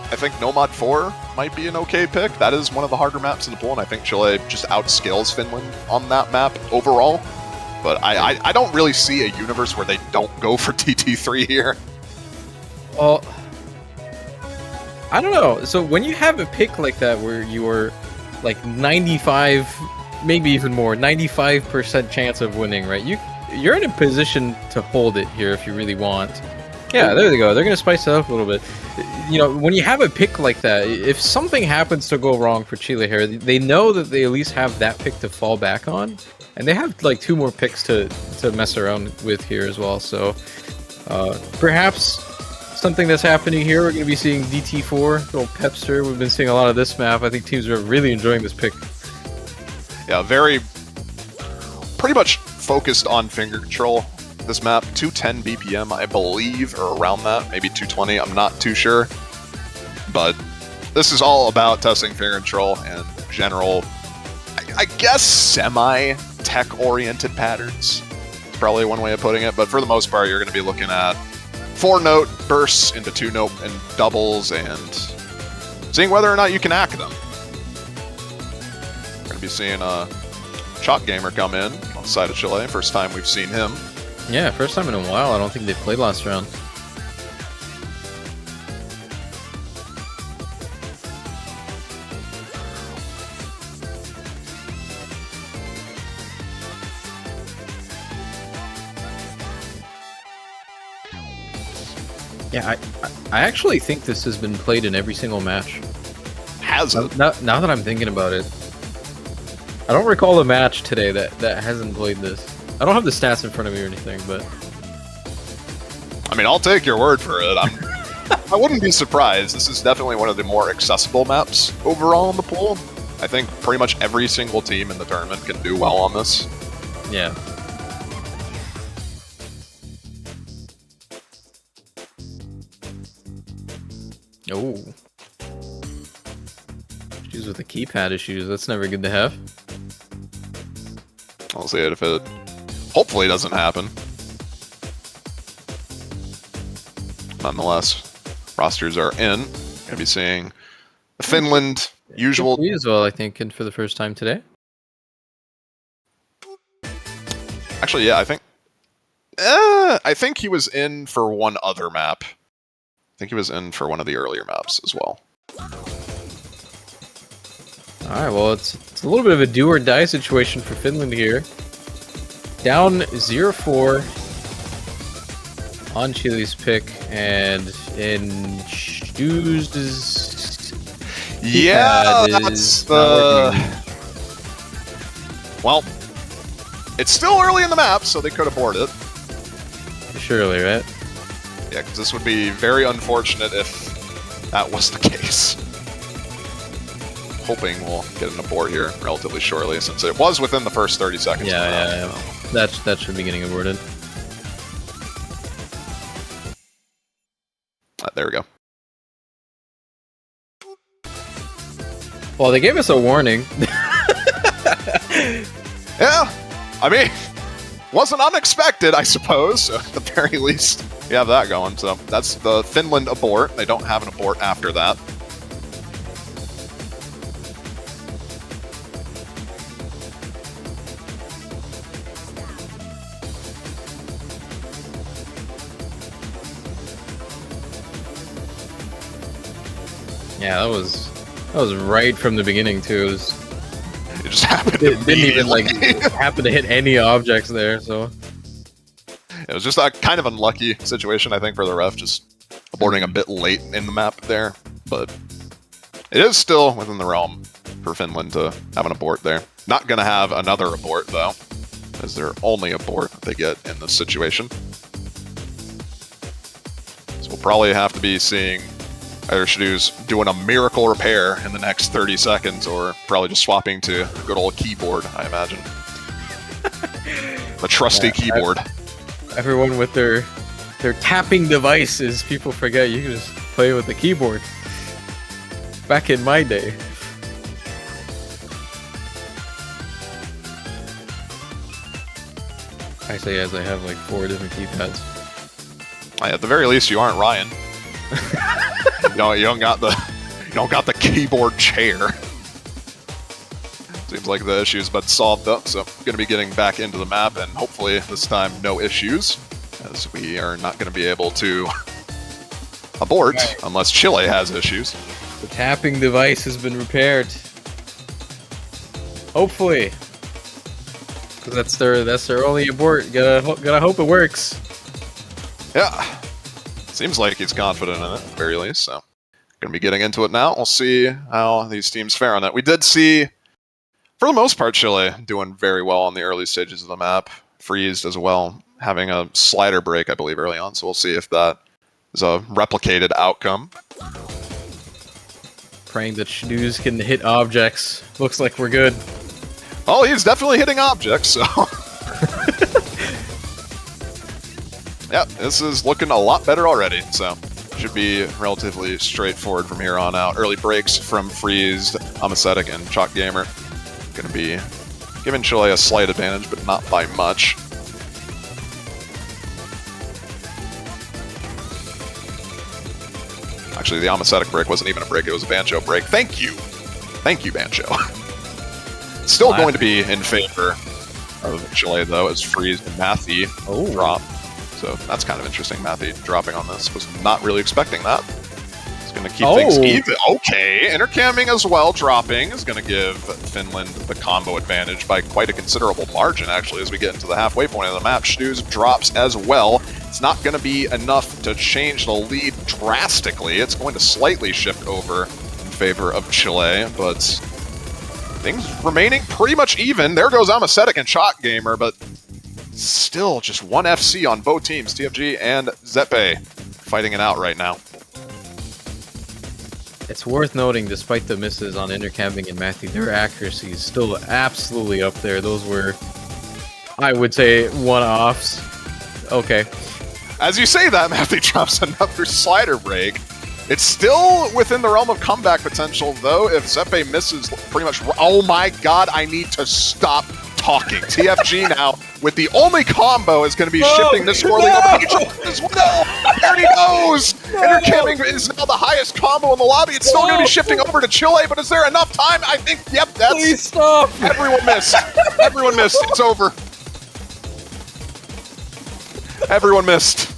I think Nomad 4 might be an okay pick. That is one of the harder maps in the pool, and I think Chile just outskills Finland on that map overall. But I don't really see a universe where they don't go for DT3 here. Well, I don't know. So when you have a pick like that where you're like 95, maybe even more, 95% chance of winning, right? You're in a position to hold it here if you really want. Yeah, there they go. They're going to spice it up a little bit. You know, when you have a pick like that, if something happens to go wrong for Chile here, they know that they at least have that pick to fall back on. And they have like 2 more picks to mess around with here as well. So perhaps something that's happening here, we're going to be seeing DT4, little Pepster. We've been seeing a lot of this map. I think teams are really enjoying this pick. Yeah, pretty much focused on finger control. This map, 210 BPM, I believe, or around that, maybe 220, I'm not too sure. But this is all about testing finger control and general, I guess, semi-tech-oriented patterns. It's probably one way of putting it, but for the most part, you're going to be looking at 4-note bursts into 2-note and doubles and seeing whether or not you can hack them. We're going to be seeing a Chalk Gamer come in on the side of Chile. First time we've seen him. Yeah, first time in a while. I don't think they played last round. Yeah, I actually think this has been played in every single match. Has it? Now that I'm thinking about it. I don't recall a match today that hasn't played this. I don't have the stats in front of me or anything, but... I mean, I'll take your word for it. I wouldn't be surprised. This is definitely one of the more accessible maps overall in the pool. I think pretty much every single team in the tournament can do well on this. Yeah. Oh. Issues with the keypad issues. That's never good to have. I'll see it if it hopefully doesn't happen. Nonetheless, rosters are in. Gonna be seeing Finland usual. Me as well, I think, and for the first time today. Actually, yeah, I think he was in for one other map. I think he was in for one of the earlier maps as well. Alright, well, it's a little bit of a do or die situation for Finland here. Down 0-4 on Chile's pick, and in Shoes' yeah, that's the... Well, it's still early in the map, so they could abort it. Surely, right? Yeah, because this would be very unfortunate if that was the case. Hoping we'll get an abort here relatively shortly, since it was within the first 30 seconds. Yeah. That should be getting aborted. There we go. Well, they gave us a warning. Yeah, I mean, wasn't unexpected, I suppose. So at the very least, we have that going. So that's the Finland abort. They don't have an abort after that. Yeah, that was right from the beginning too. It just happened. It didn't even like happen to hit any objects there. So it was just a kind of unlucky situation, I think, for the ref, just aborting a bit late in the map there. But it is still within the realm for Finland to have an abort there. Not going to have another abort though, as their only abort that they get in this situation. So we'll probably have to be seeing either Shadoo's doing a miracle repair in the next 30 seconds, or probably just swapping to a good old keyboard, I imagine. The trusty keyboard. Everyone with their tapping devices, people forget you can just play with the keyboard. Back in my day. Actually, as I have like 4 different keypads. At the very least, you aren't Ryan. you don't got the keyboard chair. Seems like the issue's been solved up, so going to be getting back into the map, and hopefully this time no issues, as we are not going to be able to abort unless Chile has issues. The tapping device has been repaired. Hopefully, because that's their only abort. Gotta hope it works. Yeah. Seems like he's confident in it, at the very least, so going to be getting into it now. We'll see how these teams fare on that. We did see, for the most part, Chile doing very well on the early stages of the map. Freezed as well, having a slider break, I believe, early on, so we'll see if that is a replicated outcome. Praying that Shadoo's can hit objects. Looks like we're good. Oh, he's definitely hitting objects, so... Yeah, this is looking a lot better already, so should be relatively straightforward from here on out. Early breaks from Freezed, Amacetic, and Chalk Gamer. Going to be giving Chile a slight advantage, but not by much. Actually, the Amacetic break wasn't even a break, it was a Bancho break. Thank you! Thank you, Bancho. Still going to be in favor of Chile, though, as Freezed and Mathy drop. So that's kind of interesting. Mathy dropping on this. Was not really expecting that. It's going to keep things even. Okay, intercamming as well, dropping is going to give Finland the combo advantage by quite a considerable margin, actually, as we get into the halfway point of the map. Shadoo's drops as well. It's not going to be enough to change the lead drastically. It's going to slightly shift over in favor of Chile, but things remaining pretty much even. There goes Amacetic and Chalk Gamer, but still just one FC on both teams. TFG and Zeppe fighting it out right now. It's worth noting, despite the misses on intercamping and Matthew, their accuracy is still absolutely up there. Those were, I would say, one-offs. Okay. As you say that, Matthew drops another slider break. It's still within the realm of comeback potential, though, if Zeppe misses pretty much... Oh my god, I need to stop talking. TFG now, with the only combo, is going to be shifting this score lead over to each other as well. There he goes! Intercamming is now the highest combo in the lobby. It's still going to be shifting over to Chile, but is there enough time? I think, yep, that's... Please stop! Everyone missed. Everyone missed. It's over. Everyone missed.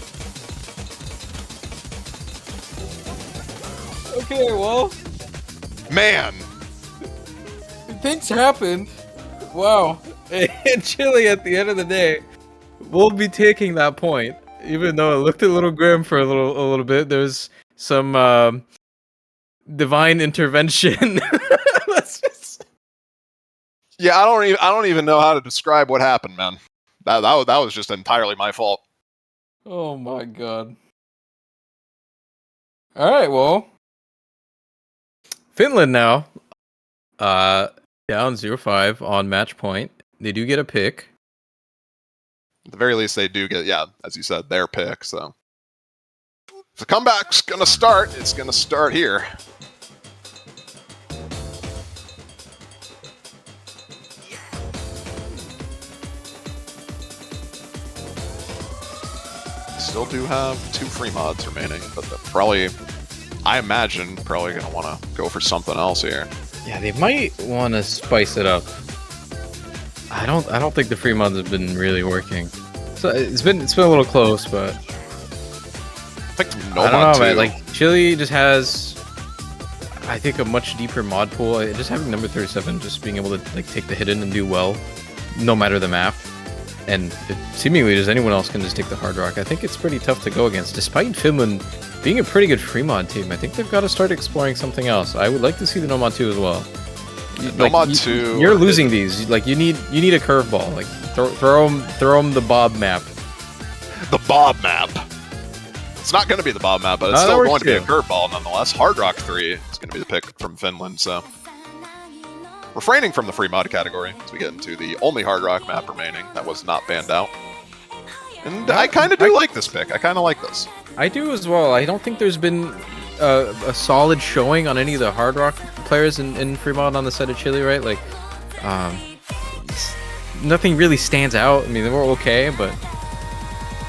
Okay, well... Man. Things happened. Wow. And Chile, at the end of the day, will be taking that point. Even though it looked a little grim for a little bit. There's some divine intervention. Yeah, I don't even know how to describe what happened, man. That was just entirely my fault. Oh my god. Alright, well. Finland now. Down 0-5 on match point. They do get a pick. At the very least, they do get, yeah, as you said, their pick, so. If the comeback's gonna start, it's gonna start here. Still do have 2 free mods remaining, but they're probably, I imagine, probably gonna want to go for something else here. Yeah, they might want to spice it up. I don't think the free mods have been really working. So it's been a little close, but I think no I don't mod know, man. too. Like Chile just has, I think, a much deeper mod pool. Just having number 37, just being able to like take the hidden and do well, no matter the map. And seemingly, just anyone else can just take the hard rock. I think it's pretty tough to go against, despite Finland being a pretty good free mod team. I think they've got to start exploring something else. I would like to see the no mod 2 as well. No mod 2. You're losing these. Like you need a curveball. Like throw them the Bob map. The Bob map. It's not going to be the Bob map, but it's still going to be a curveball nonetheless. Hard Rock 3 is going to be the pick from Finland, so. Refraining from the free mod category as we get into the only Hard Rock map remaining that was not banned out. And I kind of do like this pick. I kind of like this. I do as well. I don't think there's been a solid showing on any of the Hard Rock players in free mod on the side of Chile, right? Like, nothing really stands out. I mean, they were okay, but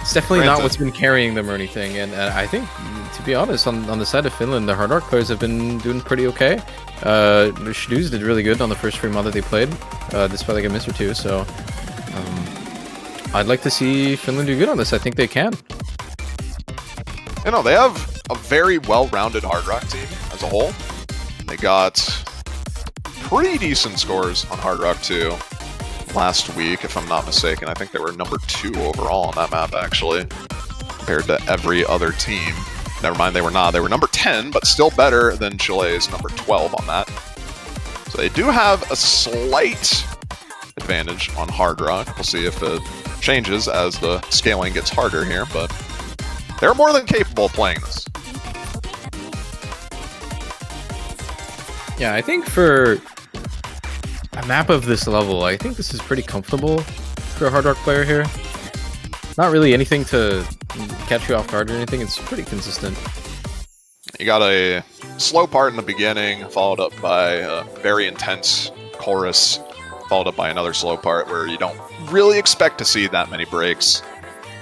it's definitely not what's been carrying them or anything. And I think, to be honest, on the side of Finland, the Hard Rock players have been doing pretty okay. Shadooz did really good on the first free mod that they played, despite like a miss or two. So I'd like to see Finland do good on this. I think they can. You know, they have a very well-rounded Hard Rock team as a whole. They got pretty decent scores on Hard Rock 2 last week, if I'm not mistaken. I think they were number 2 overall on that map, actually, compared to every other team. Never mind, they were not. They were number 10, but still better than Chile's number 12 on that. So they do have a slight advantage on Hard Rock. We'll see if it changes as the scaling gets harder here, but they're more than capable of playing this. Yeah, I think for a map of this level, I think this is pretty comfortable for a Hard Rock player here. Not really anything to catch you off guard or anything. It's pretty consistent. You got a slow part in the beginning, followed up by a very intense chorus, followed up by another slow part where you don't really expect to see that many breaks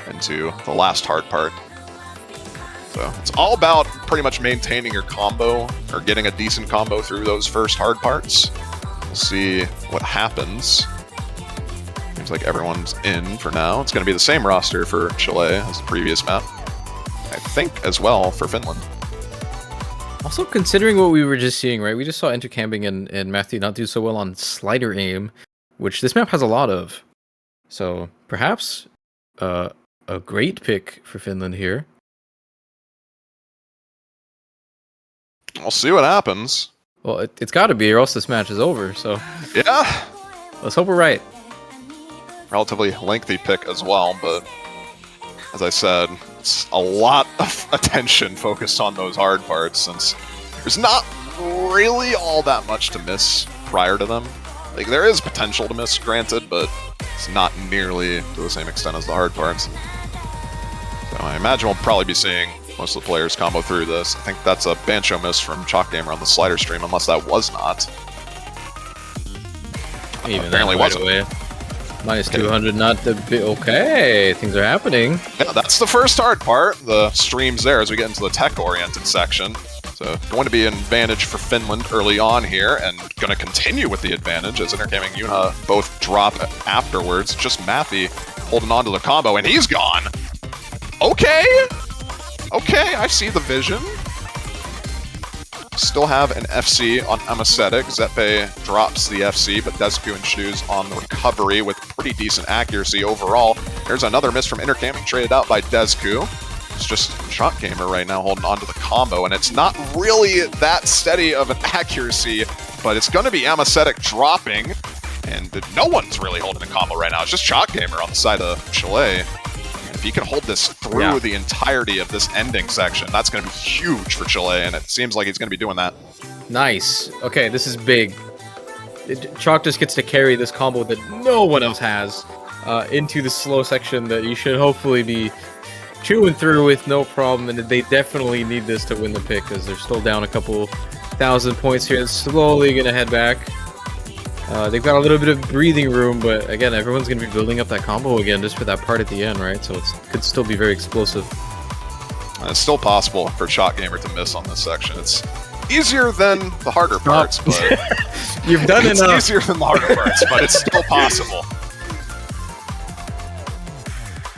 into the last hard part. So it's all about pretty much maintaining your combo, or getting a decent combo through those first hard parts. We'll see what happens. Seems like everyone's in for now. It's going to be the same roster for Chile as the previous map. I think as well for Finland. Also, considering what we were just seeing, right? We just saw intercamping and Matthew not do so well on slider aim, which this map has a lot of. So perhaps a great pick for Finland here. We'll see what happens. Well, it's got to be, or else this match is over. So yeah, let's hope we're right. Relatively lengthy pick as well, but as I said, it's a lot of attention focused on those hard parts since there's not really all that much to miss prior to them. Like, there is potential to miss, granted, but it's not nearly to the same extent as the hard parts. So I imagine we'll probably be seeing most of the players combo through this. I think that's a Bancho miss from Chalk Gamer on the slider stream, unless that was not. Even apparently right wasn't. away. Minus 200, not the bit. Okay, things are happening. Yeah, that's the first hard part. The streams there as we get into the tech-oriented section. So going to be an advantage for Finland early on here, and going to continue with the advantage as Intercam and Yuna both drop afterwards. Just Matthew holding on to the combo, and he's gone. Okay. Okay, I see the vision. Still have an FC on Amacetic. Zeppe drops the FC, but Desku and Shoes on the recovery with pretty decent accuracy overall. There's another miss from Intercamming, traded out by Desku. It's just Chalk Gamer right now holding on to the combo, and it's not really that steady of an accuracy, but it's going to be Amacetic dropping, and no one's really holding the combo right now. It's just Chalk Gamer on the side of Chile. If he can hold this through the entirety of this ending section, that's going to be huge for Chile, and it seems like he's going to be doing that. Nice. Okay, this is big. Chalk just gets to carry this combo that no one else has into the slow section that you should hopefully be chewing through with no problem, and they definitely need this to win the pick because they're still down a couple thousand points here. It's slowly going to head back. They've got a little bit of breathing room, but again, everyone's going to be building up that combo again just for that part at the end, right? So it could still be very explosive. And it's still possible for Chalk Gamer to miss on this section. It's easier than the harder parts, but you've done it's enough. easier than the harder parts, but it's still possible.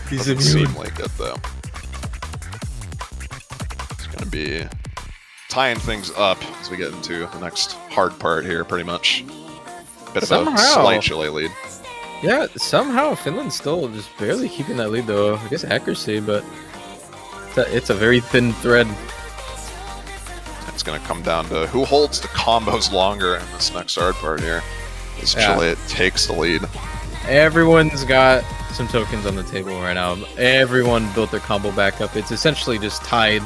Doesn't seem like it though. It's going to be tying things up as we get into the next hard part here, pretty much. Bit of a slight Chile lead. Yeah, somehow Finland's still just barely keeping that lead, though. I guess accuracy, but it's a very thin thread. It's going to come down to who holds the combos longer in this next hard part here. As Chile takes the lead. Everyone's got some tokens on the table right now. Everyone built their combo back up. It's essentially just tied,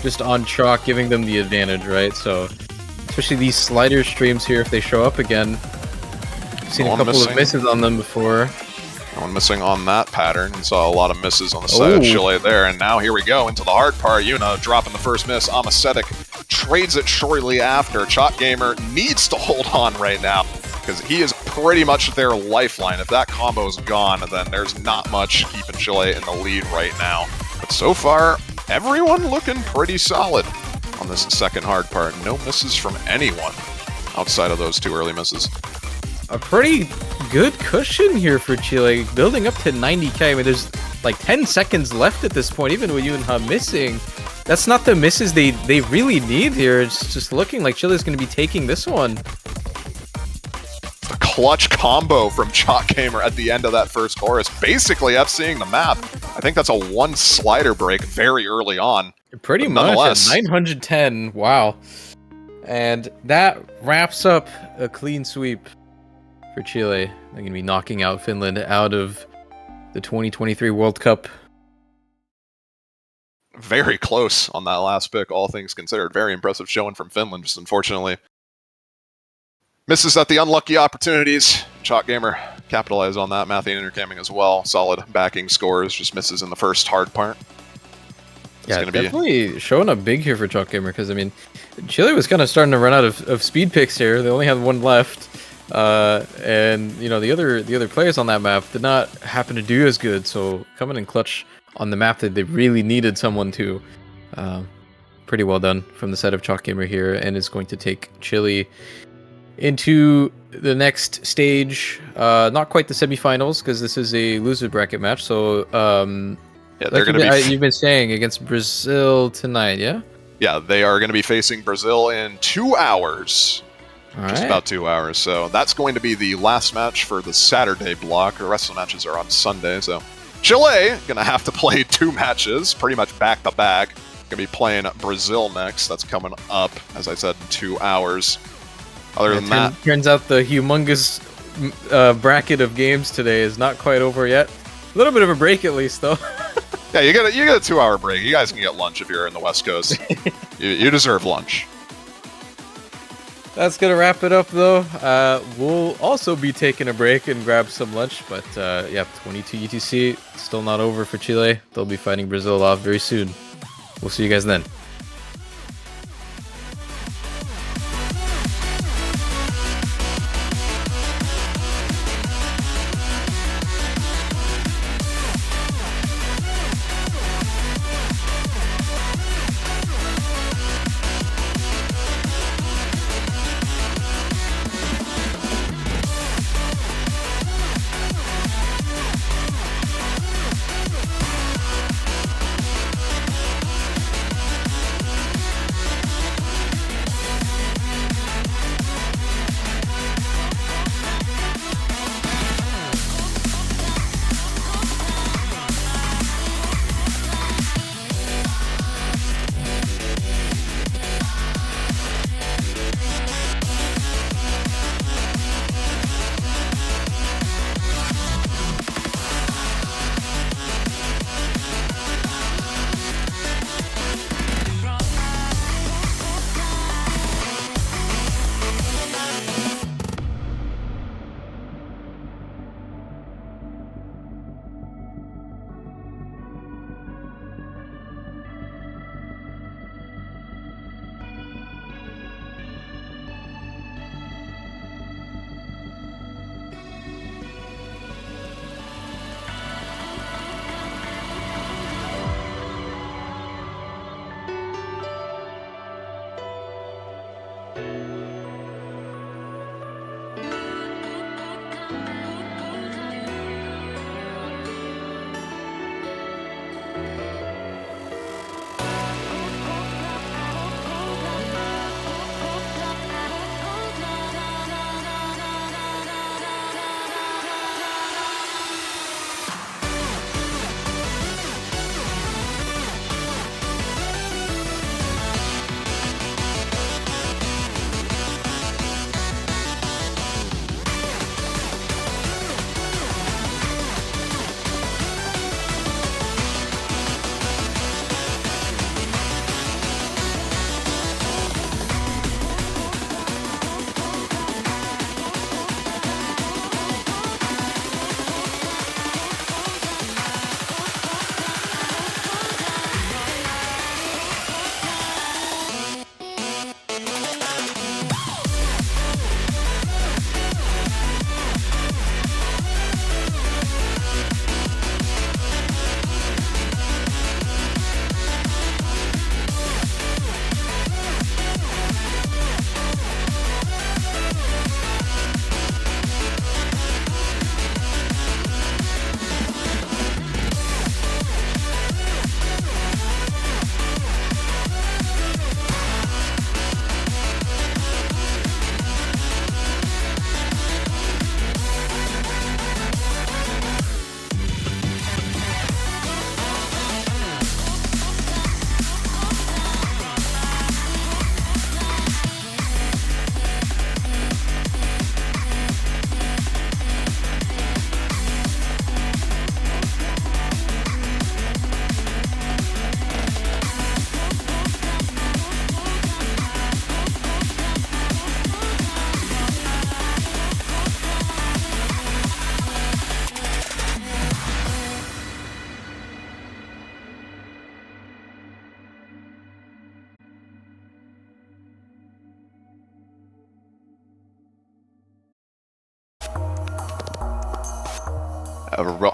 just on Chalk, giving them the advantage, right? So, especially these slider streams here, if they show up again. Seen a couple of misses on them before. No one missing on that pattern. You saw a lot of misses on the side of Chile there, and now here we go into the hard part. Yuna dropping the first miss. Amacetic trades it shortly after. Chalk Gamer needs to hold on right now because he is pretty much their lifeline. If that combo is gone, then there's not much keeping Chile in the lead right now. But so far, everyone looking pretty solid on this second hard part. No misses from anyone outside of those two early misses. A pretty good cushion here for Chile, building up to 90k. I mean, there's like 10 seconds left at this point, even with Yunha missing. That's not the misses they really need here. It's just looking like Chile's going to be taking this one. A clutch combo from Chalk Gamer at the end of that first chorus, basically FCing the map. I think that's a one slider break very early on. Pretty much at 910, wow. And that wraps up a clean sweep for Chile. They're going to be knocking out Finland out of the 2023 World Cup. Very close on that last pick, all things considered. Very impressive showing from Finland, just unfortunately misses at the unlucky opportunities. Chalk Gamer capitalized on that. Matthew Intercamming as well. Solid backing scores, just misses in the first hard part. Yeah, definitely showing up big here for Chalk Gamer, because, I mean, Chile was kind of starting to run out of speed picks here. They only had one left. And you know, the other players on that map did not happen to do as good, so coming in clutch on the map that they really needed someone to. Pretty well done from the side of Chalk Gamer here, and it's going to take Chile into the next stage. Not quite the semifinals, because this is a loser bracket match. So yeah, they're going to be. You've been saying against Brazil tonight, yeah? Yeah, they are going to be facing Brazil in 2 hours. Just about 2 hours. So that's going to be the last match for the Saturday block. The rest of the matches are on Sunday. So Chile going to have to play 2 matches, pretty much back to back. Going to be playing Brazil next. That's coming up, as I said, in 2 hours. Other than that, turns out the humongous bracket of games today is not quite over yet. A little bit of a break, at least, though. Yeah, you get a 2 hour break. You guys can get lunch if you're in the West Coast. you deserve lunch. That's gonna wrap it up, though. We'll also be taking a break and grab some lunch, but yeah, 22 UTC still not over for Chile. They'll be fighting Brazil off very soon. We'll see you guys then.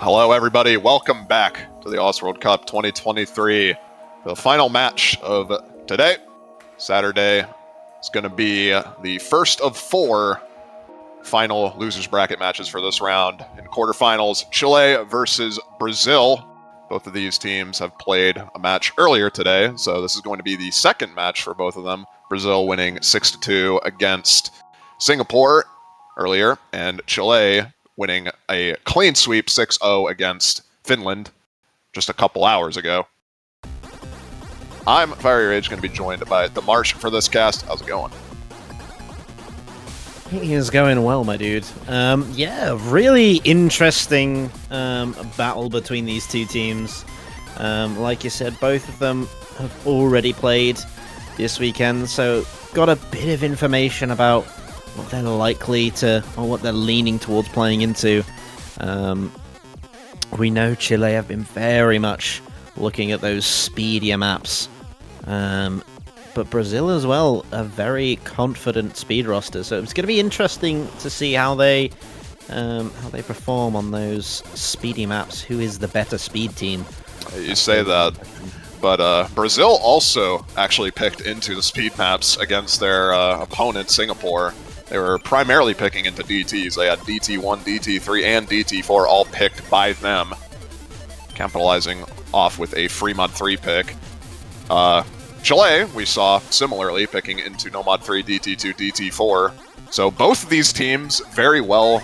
Hello, everybody. Welcome back to the Oz World Cup 2023. The final match of today, Saturday, is going to be the first of 4 final losers bracket matches for this round. In quarterfinals, Chile versus Brazil. Both of these teams have played a match earlier today, so this is going to be the second match for both of them. Brazil winning 6-2 against Singapore earlier, and Chile winning a clean sweep 6-0 against Finland just a couple hours ago. I'm Fiery Rage, going to be joined by the Marsh for this cast. How's it going? He is going well, my dude. Yeah, really interesting battle between these two teams. Like you said, both of them have already played this weekend, so got a bit of information about what they're likely to, or what they're leaning towards playing into. We know Chile have been very much looking at those speedier maps. But Brazil as well, a very confident speed roster. So it's going to be interesting to see how they perform on those speedy maps. Who is the better speed team? You say that, but Brazil also actually picked into the speed maps against their opponent, Singapore. They were primarily picking into DTs. They had DT1, DT3, and DT4 all picked by them, capitalizing off with a free mod 3 pick. Chile, we saw similarly picking into no mod 3, DT2, DT4. So both of these teams very well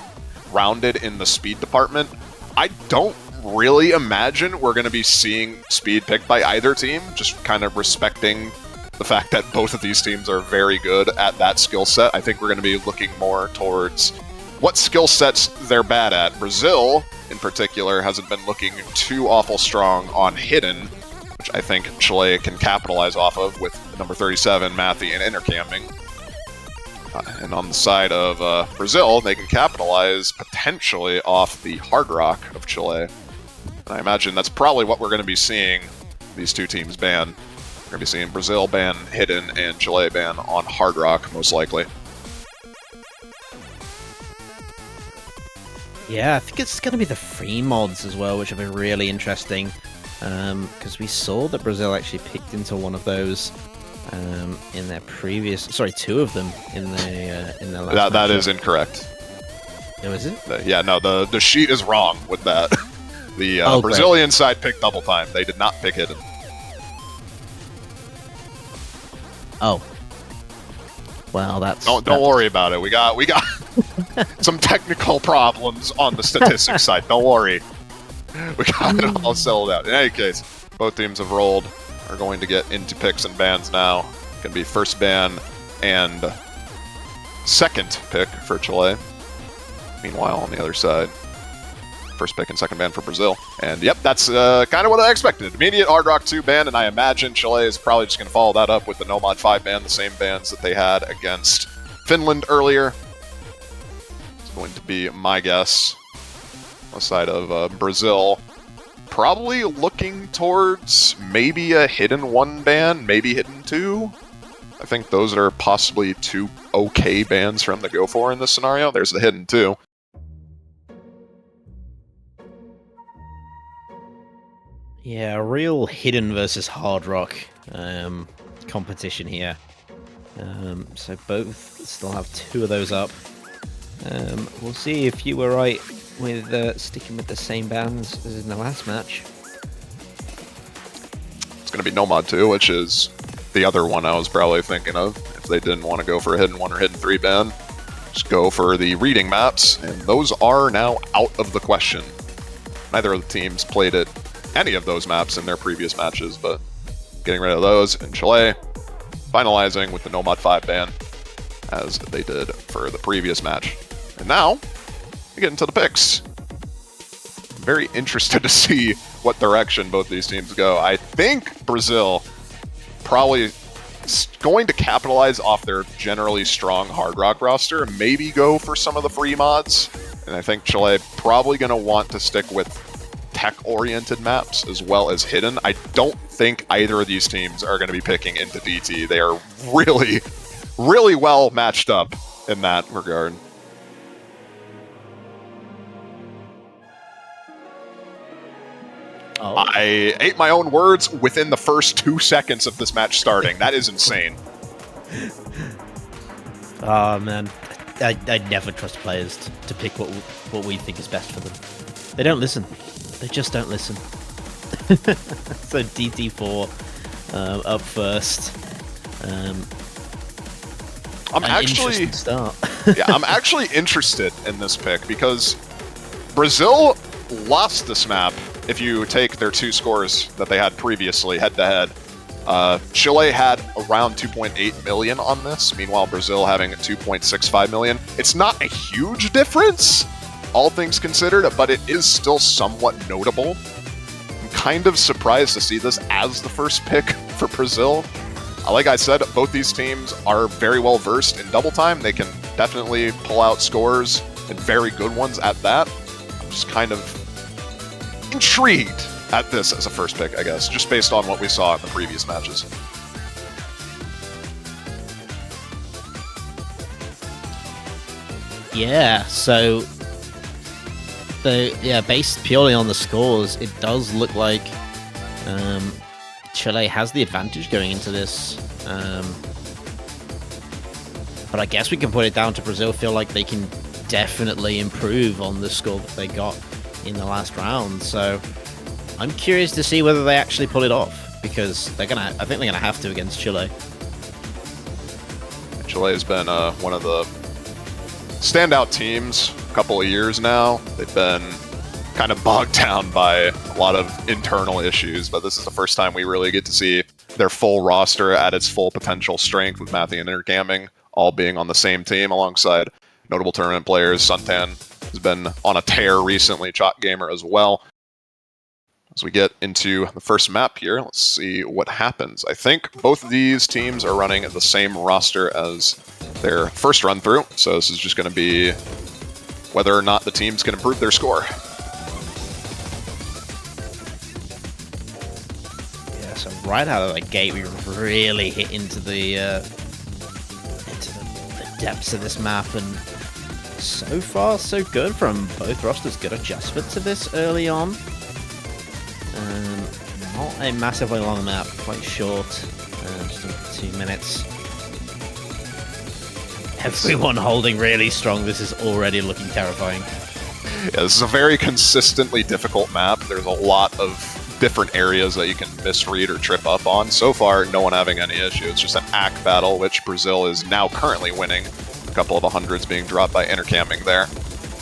rounded in the speed department. I don't really imagine we're going to be seeing speed picked by either team, just kind of respecting the fact that both of these teams are very good at that skill set. I think we're going to be looking more towards what skill sets they're bad at. Brazil, in particular, hasn't been looking too awful strong on hidden, which I think Chile can capitalize off of with number 37, Matthew, and intercamming. And on the side of Brazil, they can capitalize potentially off the hard rock of Chile. And I imagine that's probably what we're going to be seeing these two teams ban. We're going to be seeing Brazil ban hidden and Chile ban on hard rock, most likely. Yeah, I think it's going to be the free mods as well, which will be really interesting. Because we saw that Brazil actually picked into one of those in their previous... Sorry, two of them in their last That is incorrect. Oh, is it? Yeah, no, the sheet is wrong with that. The Brazilian side picked double time. They did not pick hidden. Oh. Well, that's... Don't worry about it. We got some technical problems on the statistics side. Don't worry. We got it all settled out. In any case, both teams have rolled. Are going to get into picks and bans now. Going to be first ban and second pick for Chile. Meanwhile, on the other side, first pick and second ban for Brazil. And yep, that's kind of what I expected. Immediate Hard Rock 2 ban, and I imagine Chile is probably just going to follow that up with the No Mod 5 ban, the same bans that they had against Finland earlier. It's going to be my guess. On the side of Brazil, probably looking towards maybe a hidden 1 ban, maybe hidden 2. I think those are possibly 2 okay bans for him to go for in this scenario. There's the hidden 2. Yeah, a real hidden versus hard rock competition here. So both still have 2 of those up. We'll see if you were right with sticking with the same bans as in the last match. It's going to be No Mod 2, which is the other one I was probably thinking of. If they didn't want to go for a hidden 1 or hidden 3 ban, just go for the reading maps, and those are now out of the question. Neither of the teams played any of those maps in their previous matches, but getting rid of those, and Chile finalizing with the No Mod 5 ban, as they did for the previous match. And now, we get into the picks. I'm very interested to see what direction both these teams go. I think Brazil probably going to capitalize off their generally strong hard rock roster, maybe go for some of the free mods, and I think Chile probably going to want to stick with tech-oriented maps as well as hidden. I don't think either of these teams are going to be picking into DT. They are really, really well matched up in that regard. Oh. I ate my own words within the first 2 seconds of this match starting. That is insane. Oh man, I'd never trust players to pick what we think is best for them. They don't listen. They just don't listen. So DT4 up first. I'm actually start. Yeah, I'm actually interested in this pick because Brazil lost this map. If you take their 2 scores that they had previously head-to-head, Chile had around 2.8 million on this, meanwhile Brazil having 2.65 million. It's not a huge difference, all things considered, but it is still somewhat notable. I'm kind of surprised to see this as the first pick for Brazil. like I said, both these teams are very well versed in double time. They can definitely pull out scores, and very good ones at that. I'm just kind of intrigued at this as a first pick, I guess, just based on what we saw in the previous matches. Yeah, so based purely on the scores, it does look like Chile has the advantage going into this. But I guess we can put it down to Brazil feel like they can definitely improve on the score that they got in the last round. So I'm curious to see whether they actually pull it off, because I think they're gonna have to against Chile. Chile has been one of the standout teams a couple of years now. They've been kind of bogged down by a lot of internal issues, but this is the first time we really get to see their full roster at its full potential strength, with Matthew and Intergaming all being on the same team alongside notable tournament players. Suntan has been on a tear recently, Chalk Gamer as well. As we get into the first map here, let's see what happens. I think both of these teams are running the same roster as their first run through, so this is just going to be whether or not the teams can improve their score. Yeah, so right out of the gate, we really hit into the depths of this map, and so far so good from both rosters. Good adjustment to this early on. Not a massively long map, quite short, just under 2 minutes. Everyone holding really strong. This is already looking terrifying. Yeah, this is a very consistently difficult map. There's a lot of different areas that you can misread or trip up on. So far, no one having any issue. It's just an ACK battle, which Brazil is now currently winning. A couple of the hundreds being dropped by Intercamming there.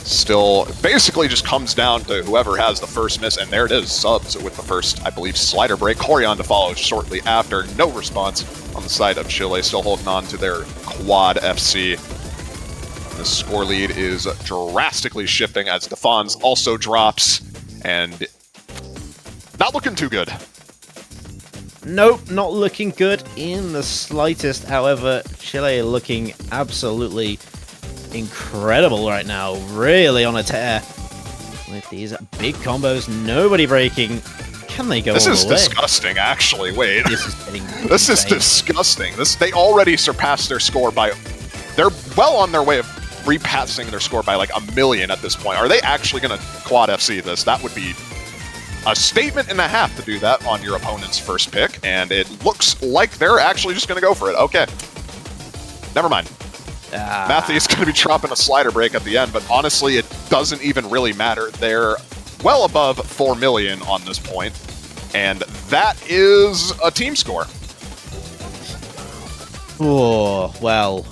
Still, basically just comes down to whoever has the first miss, and there it is, Subs with the first, I believe, slider break. Corian to follow shortly after. No response on the side of Chile, still holding on to their quad FC. The score lead is drastically shifting as Defons also drops, and not looking too good. Nope, not looking good in the slightest. However, Chile looking absolutely incredible right now, really on a tear with these big combos, nobody breaking. Can they go This all is the way? disgusting, actually. Wait. This is getting This is insane. disgusting. They already surpassed their score by... They're well on their way of repassing their score by like 1 million at this point. Are they actually going to quad FC this? That would be a statement and a half to do that on your opponent's first pick, and it looks like they're actually just going to go for it. Okay. Never mind. Matthew's going to be dropping a slider break at the end, but honestly, it doesn't even really matter. They're well above 4 million on this point, and that is a team score. Oh, well,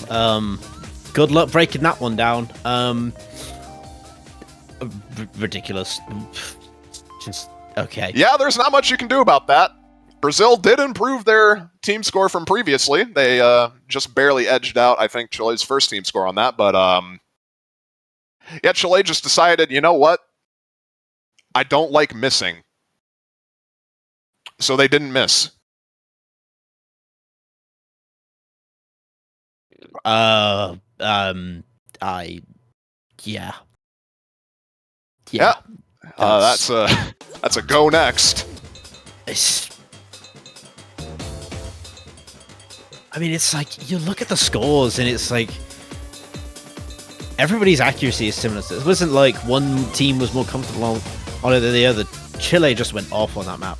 good luck breaking that one down. Ridiculous. Just, okay. Yeah, there's not much you can do about that. Brazil did improve their team score from previously. They just barely edged out, I think, Chile's first team score on that. But, yeah, Chile just decided, you know what? I don't like missing. So they didn't miss. Yeah. That's a go next. I mean, it's like, you look at the scores and it's like everybody's accuracy is similar. It wasn't like one team was more comfortable on it than the other. Chile just went off on that map.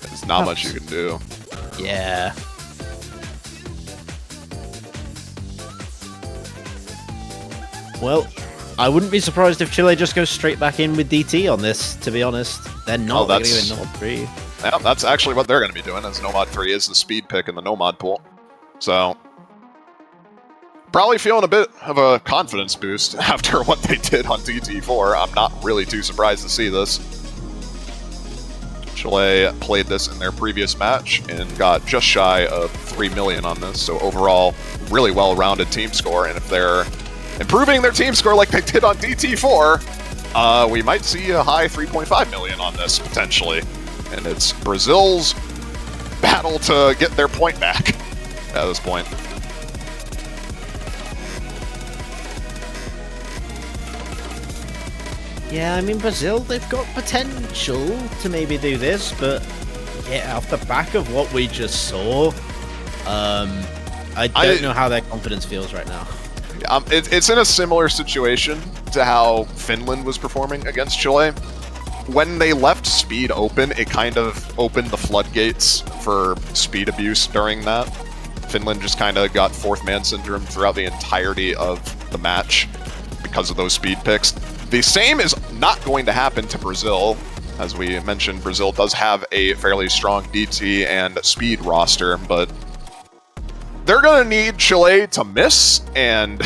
There's not much you can do. Yeah. Well, I wouldn't be surprised if Chile just goes straight back in with DT on this, to be honest. They're not going to go Nomad 3. Yeah, that's actually what they're going to be doing, as Nomad 3 is the speed pick in the Nomad pool. So, probably feeling a bit of a confidence boost after what they did on DT4. I'm not really too surprised to see this. Chile played this in their previous match and got just shy of 3 million on this, so overall, really well-rounded team score, and if they're improving their team score like they did on DT4, we might see a high 3.5 million on this, potentially. And it's Brazil's battle to get their point back at this point. Yeah, I mean, Brazil, they've got potential to maybe do this, but yeah, off the back of what we just saw, I don't know how their confidence feels right now. It's in a similar situation to how Finland was performing against Chile. When they left speed open, it kind of opened the floodgates for speed abuse during that. Finland just kind of got fourth man syndrome throughout the entirety of the match because of those speed picks. The same is not going to happen to Brazil. As we mentioned, Brazil does have a fairly strong DT and speed roster, but they're going to need Chile to miss, and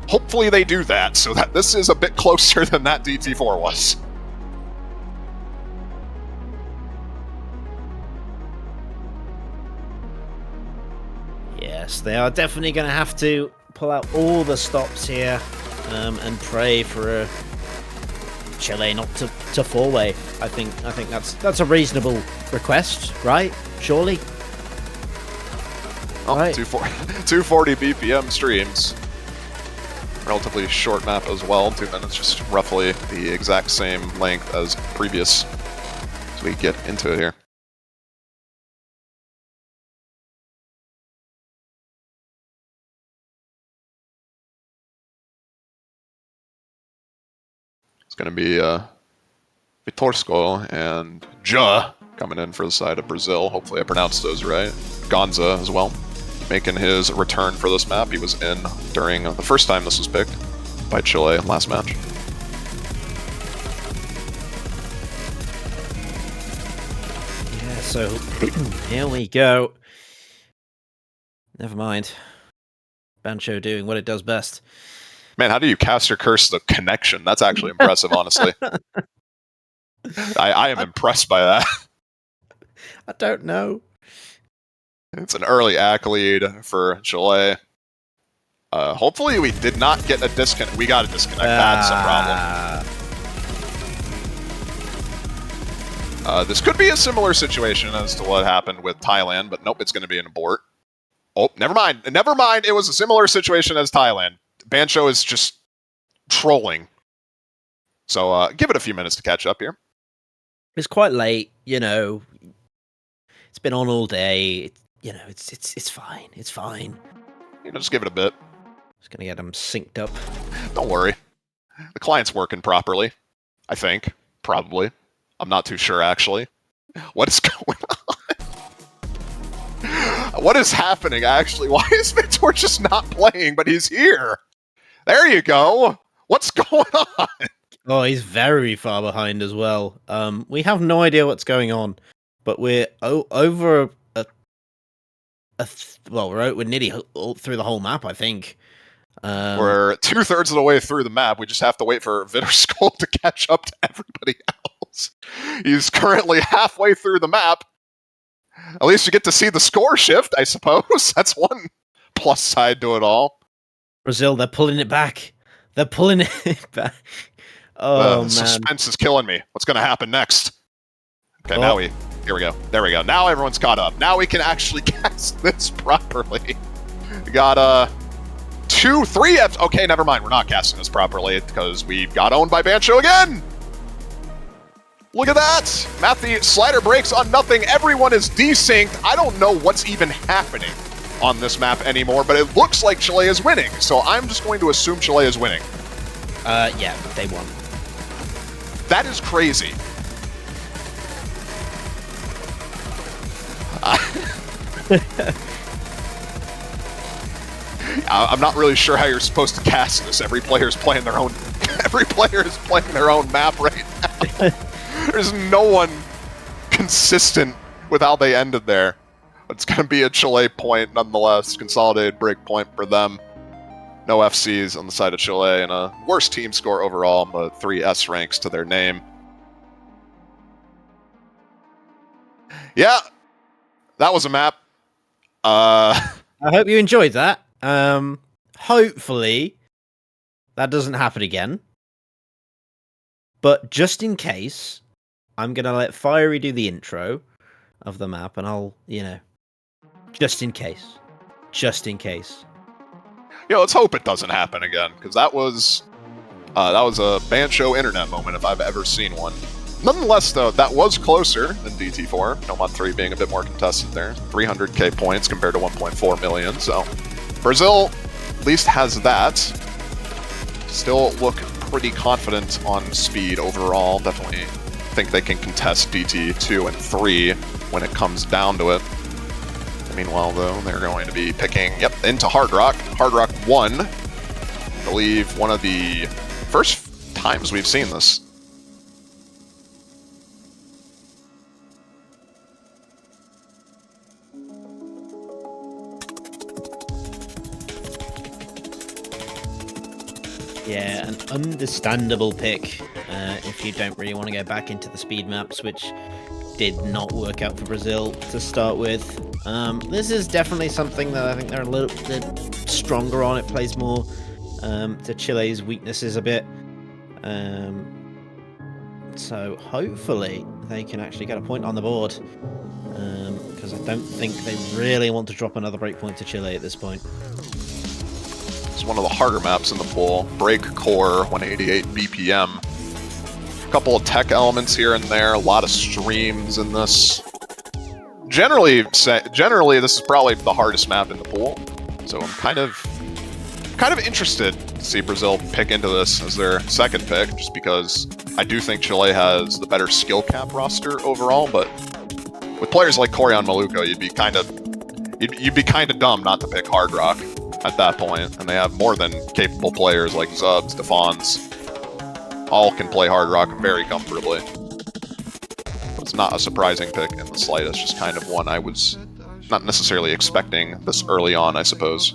hopefully they do that, so that this is a bit closer than that DT4 was. Yes, they are definitely going to have to pull out all the stops here and pray for Chile not to four-way. I think that's a reasonable request, right? Surely. Oh, right. 240 BPM streams. Relatively short map as well. 2 minutes, just roughly the exact same length as previous. As we get into it here. It's going to be Vitorsko and Ja coming in for the side of Brazil. Hopefully I pronounced those right. Gonza as well, making his return for this map. He was in during the first time this was picked by Chile last match. Yeah, so here we go. Never mind. Bancho doing what it does best. Man, how do you cast your curse the connection? That's actually impressive, honestly. I am impressed by that. I don't know. It's an early accolade for Chile. Hopefully we did not get a disconnect. We got a disconnect. That's a problem. This could be a similar situation as to what happened with Thailand, but nope, it's going to be an abort. Oh, never mind. Never mind. It was a similar situation as Thailand. Bancho is just trolling. So give it a few minutes to catch up here. It's quite late, you know. It's been on all day. It's fine. It's fine. You know, just give it a bit. Just gonna get them synced up. Don't worry. The client's working properly. I think. Probably. I'm not too sure, actually. What is going on? What is happening, actually? Why is Vitor just not playing, but he's here? There you go. What's going on? Oh, he's very far behind as well. We have no idea what's going on, but we're over we're nearly through the whole map, I think. We're 2/3 of the way through the map. We just have to wait for Vitor to catch up to everybody else. He's currently halfway through the map. At least you get to see the score shift, I suppose. That's one plus side to it all. Brazil, they're pulling it back. They're pulling it back. Oh, man. Suspense is killing me. What's going to happen next? Okay, now here we go. There we go. Now everyone's caught up. Now we can actually cast this properly. We got 2, 3 Fs. Okay, never mind. We're not casting this properly because we got owned by Bancho again. Look at that. Matthew, slider breaks on nothing. Everyone is desynced. I don't know what's even happening on this map anymore, but it looks like Chile is winning. So I'm just going to assume Chile is winning. Yeah, they won. That is crazy. I'm not really sure how you're supposed to cast this. Every player is playing their own. Every player is playing their own map right now. There's no one consistent with how they ended there. It's going to be a Chile point nonetheless. Consolidated break point for them. No FCs on the side of Chile and a worse team score overall, but 3 S ranks to their name. Yeah, that was a map. I hope you enjoyed that. Hopefully that doesn't happen again. But just in case, I'm going to let Fiery do the intro. of the map, and I'll, just in case. Just in case. Yeah, let's hope it doesn't happen again, because that was a Bancho internet moment if I've ever seen one. Nonetheless, though, that was closer than DT4. Nomad 3 being a bit more contested there. 300k points compared to 1.4 million, so Brazil at least has that. Still look pretty confident on speed overall. Definitely think they can contest DT2 and 3 when it comes down to it. Meanwhile, though, they're going to be picking, into Hard Rock. Hard Rock 1. I believe one of the first times we've seen this. Yeah, an understandable pick if you don't really want to go back into the speed maps, which did not work out for Brazil to start with. This is definitely something that I think they're a little bit stronger on. It plays more to Chile's weaknesses a bit. So hopefully they can actually get a point on the board. Because I don't think they really want to drop another breakpoint to Chile at this point. It's one of the harder maps in the pool. Break core, 188 BPM. A couple of tech elements here and there, a lot of streams in this. Generally, this is probably the hardest map in the pool. So I'm kind of interested to see Brazil pick into this as their second pick, just because I do think Chile has the better skill cap roster overall. But with players like Corian Maluco, you'd be kind of dumb not to pick Hard Rock at that point. And they have more than capable players like Zubs, Defons. All can play Hard Rock very comfortably. It's not a surprising pick in the slightest, just kind of one I was not necessarily expecting this early on, I suppose.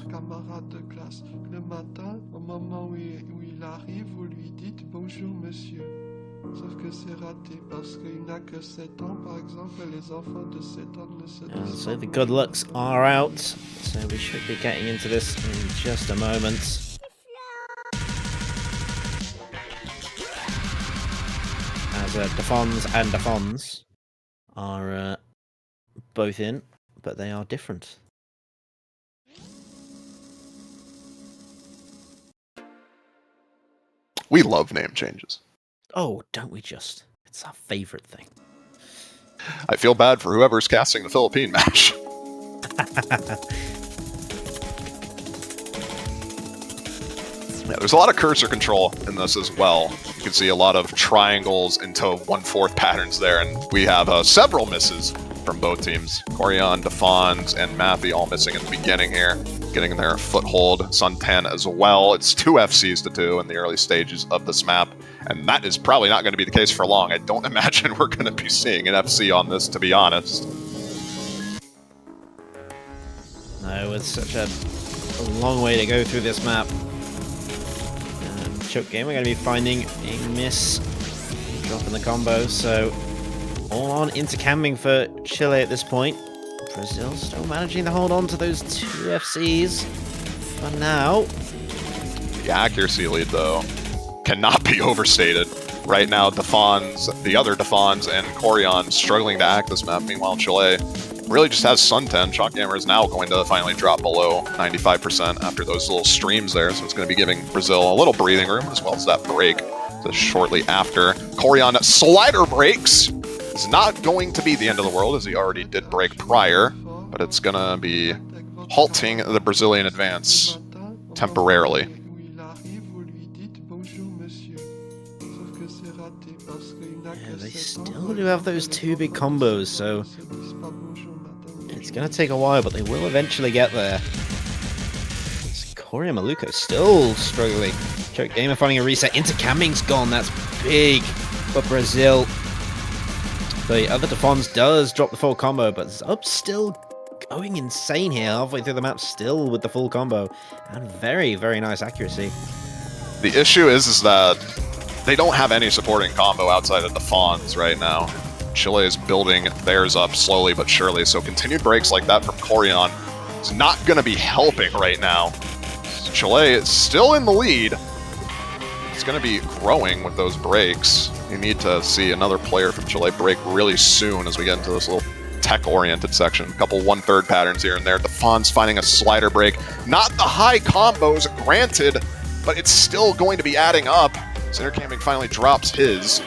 So the good looks are out, so we should be getting into this in just a moment. As Defons and Defons are both in, but they are different. We love name changes. Oh, don't we just? It's our favorite thing. I feel bad for whoever's casting the Philippine match. Yeah, there's a lot of cursor control in this as well. You can see a lot of triangles into 1/4 patterns there, and we have several misses from both teams. Corian, Defons, and Matthew all missing in the beginning here, getting their foothold. Suntan as well. It's 2 FCs to 2 in the early stages of this map, and that is probably not going to be the case for long. I don't imagine we're going to be seeing an FC on this, to be honest. No, it's such a long way to go through this map. Choke game, we're going to be finding a miss, dropping the combo, so all on into camming for Chile at this point. Brazil still managing to hold on to those 2 FCs for now. The accuracy lead, though, cannot be overstated. Right now, the other Defons and Corian struggling to act this map. Meanwhile, Chile really just has Sunten. Shockhammer is now going to finally drop below 95% after those little streams there, so it's going to be giving Brazil a little breathing room as well as that break. So shortly after, Corian slider breaks. It's not going to be the end of the world, as he already did break prior, but it's going to be halting the Brazilian advance temporarily. Yeah, they still do have those 2 big combos, so it's going to take a while, but they will eventually get there. Corian Maluco still struggling. Choke Gamer finding a reset. Into camming's gone. That's big for Brazil. The other Defons does drop the full combo, but Zub's still going insane here, halfway through the map, still with the full combo. And very, very nice accuracy. The issue is that they don't have any supporting combo outside of Defons right now. Chile is building theirs up slowly but surely, so continued breaks like that from Corian is not going to be helping right now. Chile is still in the lead. It's going to be growing with those breaks. You need to see another player from Chile break really soon as we get into this little tech-oriented section. A couple 1/3 patterns here and there. Defon's finding a slider break. Not the high combos, granted, but it's still going to be adding up. Center Camming finally drops his.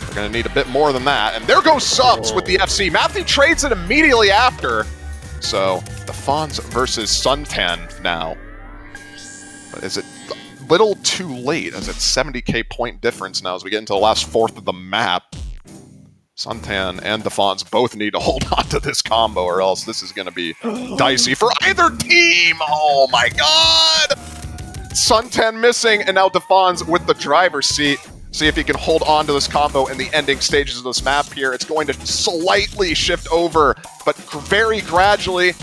We're going to need a bit more than that. And there goes Subs with the FC. Matthew trades it immediately after. So, Defons versus Suntan now. But is it a little too late, as it's 70k point difference now as we get into the last fourth of the map? Suntan and Defons both need to hold on to this combo, or else this is going to be dicey for either team. Oh my god! Suntan missing, and now Defons with the driver's seat. See if he can hold on to this combo in the ending stages of this map here. It's going to slightly shift over, but very gradually.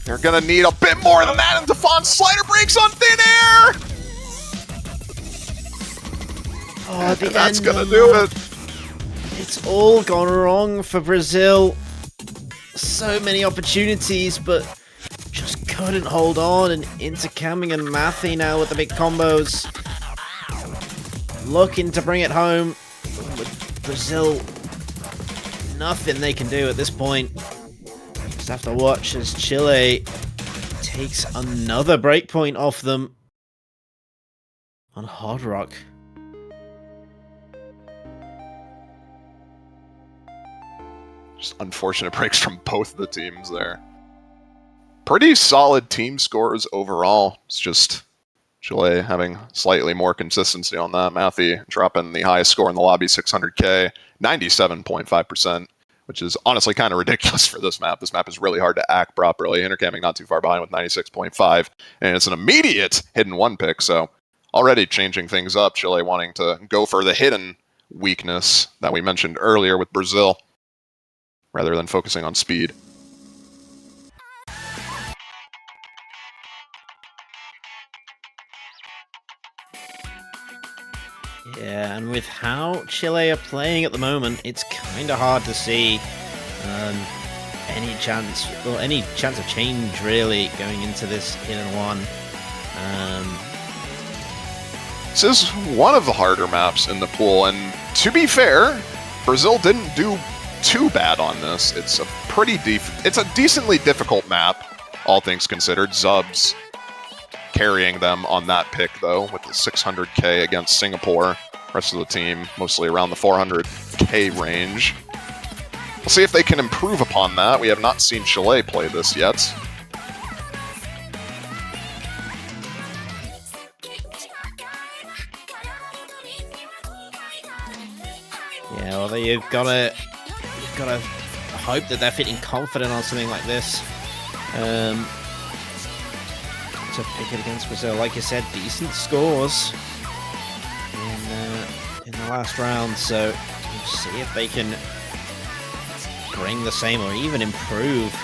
They're going to need a bit more than that, and Defons slider breaks on thin air! Oh, and that's going to do it. It's all gone wrong for Brazil. So many opportunities, but just couldn't hold on. And into Camming and Mathy now with the big combos. Looking to bring it home. With Brazil, nothing they can do at this point. Just have to watch as Chile takes another breakpoint off them on Hard Rock. Just unfortunate breaks from both of the teams there. Pretty solid team scores overall. It's just Chile having slightly more consistency on that. Matthew dropping the highest score in the lobby, 600k, 97.5%, which is honestly kind of ridiculous for this map. This map is really hard to act properly. Intercamming not too far behind with 96.5, and it's an immediate hidden one pick, so already changing things up. Chile wanting to go for the hidden weakness that we mentioned earlier with Brazil, rather than focusing on speed. Yeah, and with how Chile are playing at the moment, it's kind of hard to see any chance of change really going into this hidden one. This is one of the harder maps in the pool, and to be fair, Brazil didn't do too bad on this. It's a decently difficult map, all things considered. Zubs carrying them on that pick though, with the 600k against Singapore. Rest of the team mostly around the 400k range. We'll see if they can improve upon that. We have not seen Chile play this yet. Yeah, well, you've got to hope that they're feeling confident on something like this. To pick it against Brazil, like you said, decent scores in the last round. So we'll see if they can bring the same or even improve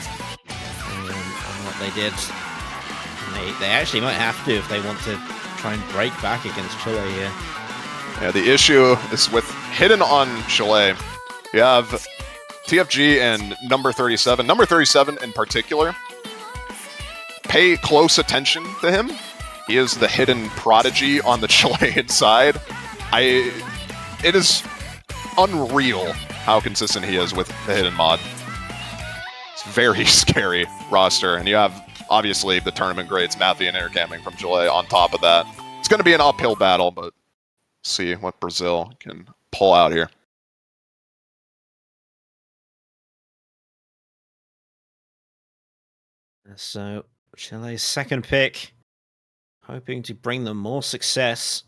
on what they did. And they actually might have to if they want to try and break back against Chile here. Yeah, the issue is with hidden on Chile. You have TFG and number 37. Number 37 in particular, pay close attention to him. He is the hidden prodigy on the Chilean side. It is unreal how consistent he is with the hidden mod. It's a very scary roster, and you have obviously the tournament greats Matthew and Intercamming from Chile on top of that. It's going to be an uphill battle, but see what Brazil can pull out here. So Chile's second pick, hoping to bring them more success.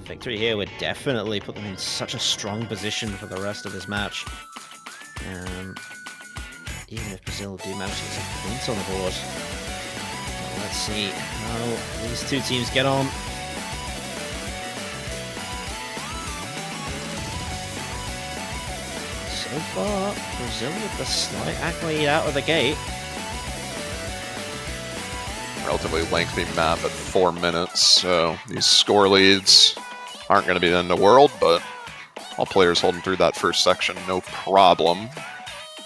Victory here would definitely put them in such a strong position for the rest of this match. Even if Brazil do manage to get some points on the board. But let's see how these two teams get on. So far, Brazil with the slight accolade out of the gate. Relatively lengthy map at 4 minutes, so these score leads aren't going to be the end of the world, but all players holding through that first section, no problem.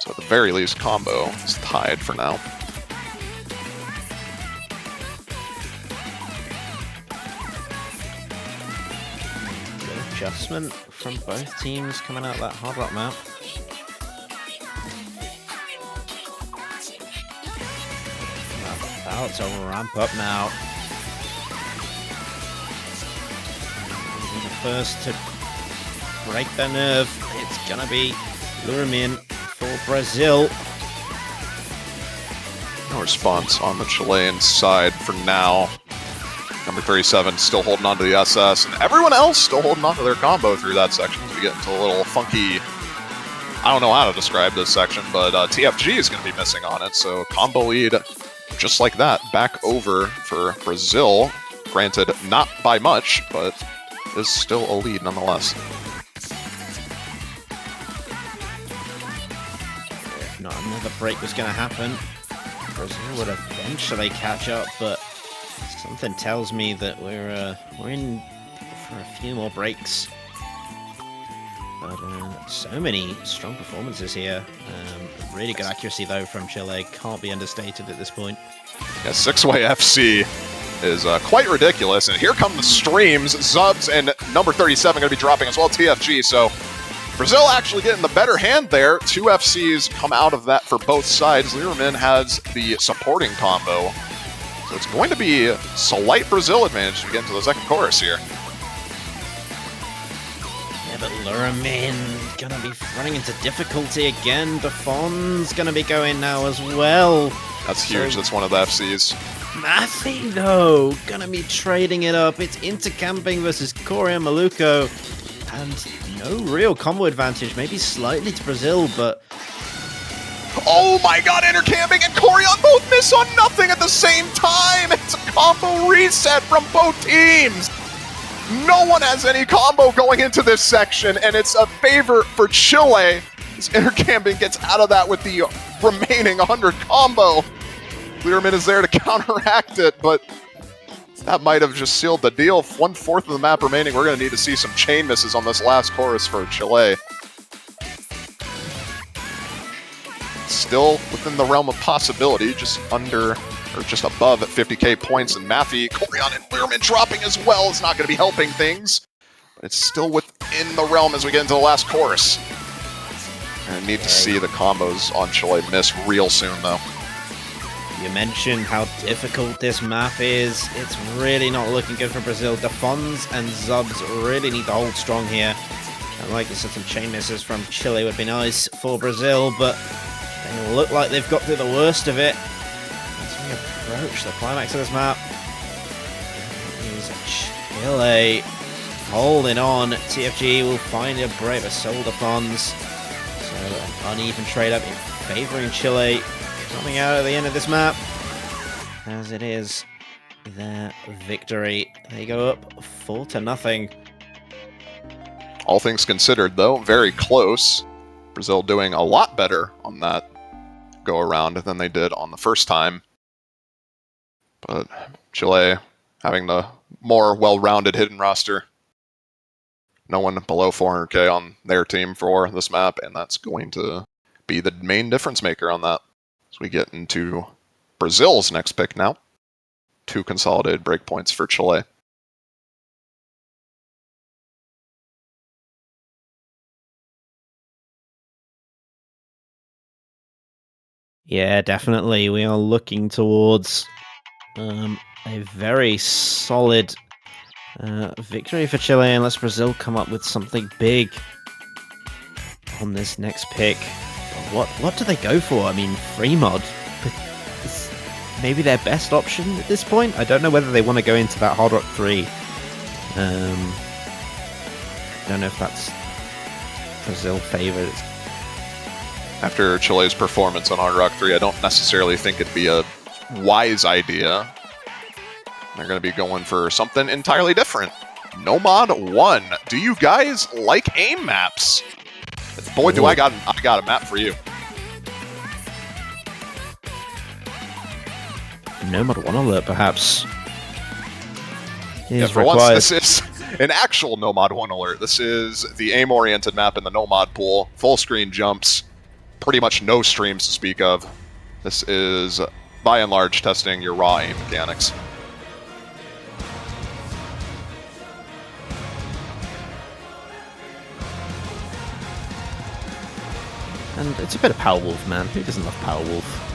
So at the very least, combo is tied for now. Good adjustment from both teams coming out that Hard Rock map. About to ramp up now. The first to break the nerve, it's gonna be Luramin for Brazil. No response on the Chilean side for now. Number 37 still holding on to the SS, and everyone else still holding on to their combo through that section as we get into a little funky... I don't know how to describe this section, but TFG is going to be missing on it, so combo lead, just like that, back over for Brazil. Granted, not by much, but is still a lead nonetheless. If not, another break was going to happen. Brazil would eventually catch up, but something tells me that we're in for a few more breaks. But so many strong performances here. Really good accuracy though from Chile. Can't be understated at this point. Yeah, 6-way FC is quite ridiculous, and here come the streams. Zubs and number 37 going to be dropping as well, TFG. So Brazil actually getting the better hand there. 2 FCs come out of that for both sides. Liramin has the supporting combo. So it's going to be a slight Brazil advantage to get into the second chorus here. Yeah, but Luramin gonna be running into difficulty again. Defon's gonna be going now as well. That's huge. That's one of the FCs. Mathy, though, gonna be trading it up. It's intercamping versus Korea Maluko. And no real combo advantage. Maybe slightly to Brazil, but... Oh my god, intercamping and Corion both miss on nothing at the same time! It's a combo reset from both teams! No one has any combo going into this section, and it's a favor for Chile. As intercamping gets out of that with the remaining 100 combo. Lierman is there to counteract it, but that might have just sealed the deal. 1/4 of the map remaining. We're going to need to see some chain misses on this last chorus for Chile. Still within the realm of possibility, just under or just above at 50k points, and Matthew, Corion, and Learman dropping as well is not going to be helping things. But it's still within the realm as we get into the last chorus. And I need to see the combos on Chile miss real soon, though. You mentioned how difficult this map is. It's really not looking good for Brazil. Defons and Zubs really need to hold strong here. I'd like to see some chain misses from Chile would be nice for Brazil, but they look like they've got through the worst of it. As we approach the climax of this map, Chile holding on. TFG will find a braver soul Defons. So an uneven trade up in favoring Chile. Coming out at the end of this map, as it is their victory. They go up 4-0. All things considered, though, very close. Brazil doing a lot better on that go-around than they did on the first time. But Chile having the more well-rounded hidden roster. No one below 400k on their team for this map, and that's going to be the main difference maker on that. As we get into Brazil's next pick now. 2 consolidated breakpoints for Chile. Yeah, definitely. We are looking towards a very solid victory for Chile, unless Brazil come up with something big on this next pick. What do they go for? I mean, free mod is maybe their best option at this point. I don't know whether they want to go into that Hard Rock 3. Don't know if that's Brazil favored. After Chile's performance on Hard Rock 3, I don't necessarily think it'd be a wise idea. They're going to be going for something entirely different. Nomad 1. Do you guys like aim maps? Boy, do I got a map for you. Nomad 1 alert, perhaps. Yeah, for once, this is an actual Nomad 1 alert. This is the aim-oriented map in the Nomad pool. Full screen jumps. Pretty much no streams to speak of. This is, by and large, testing your raw aim mechanics. And it's a bit of Power Wolf, man. Who doesn't love Power Wolf?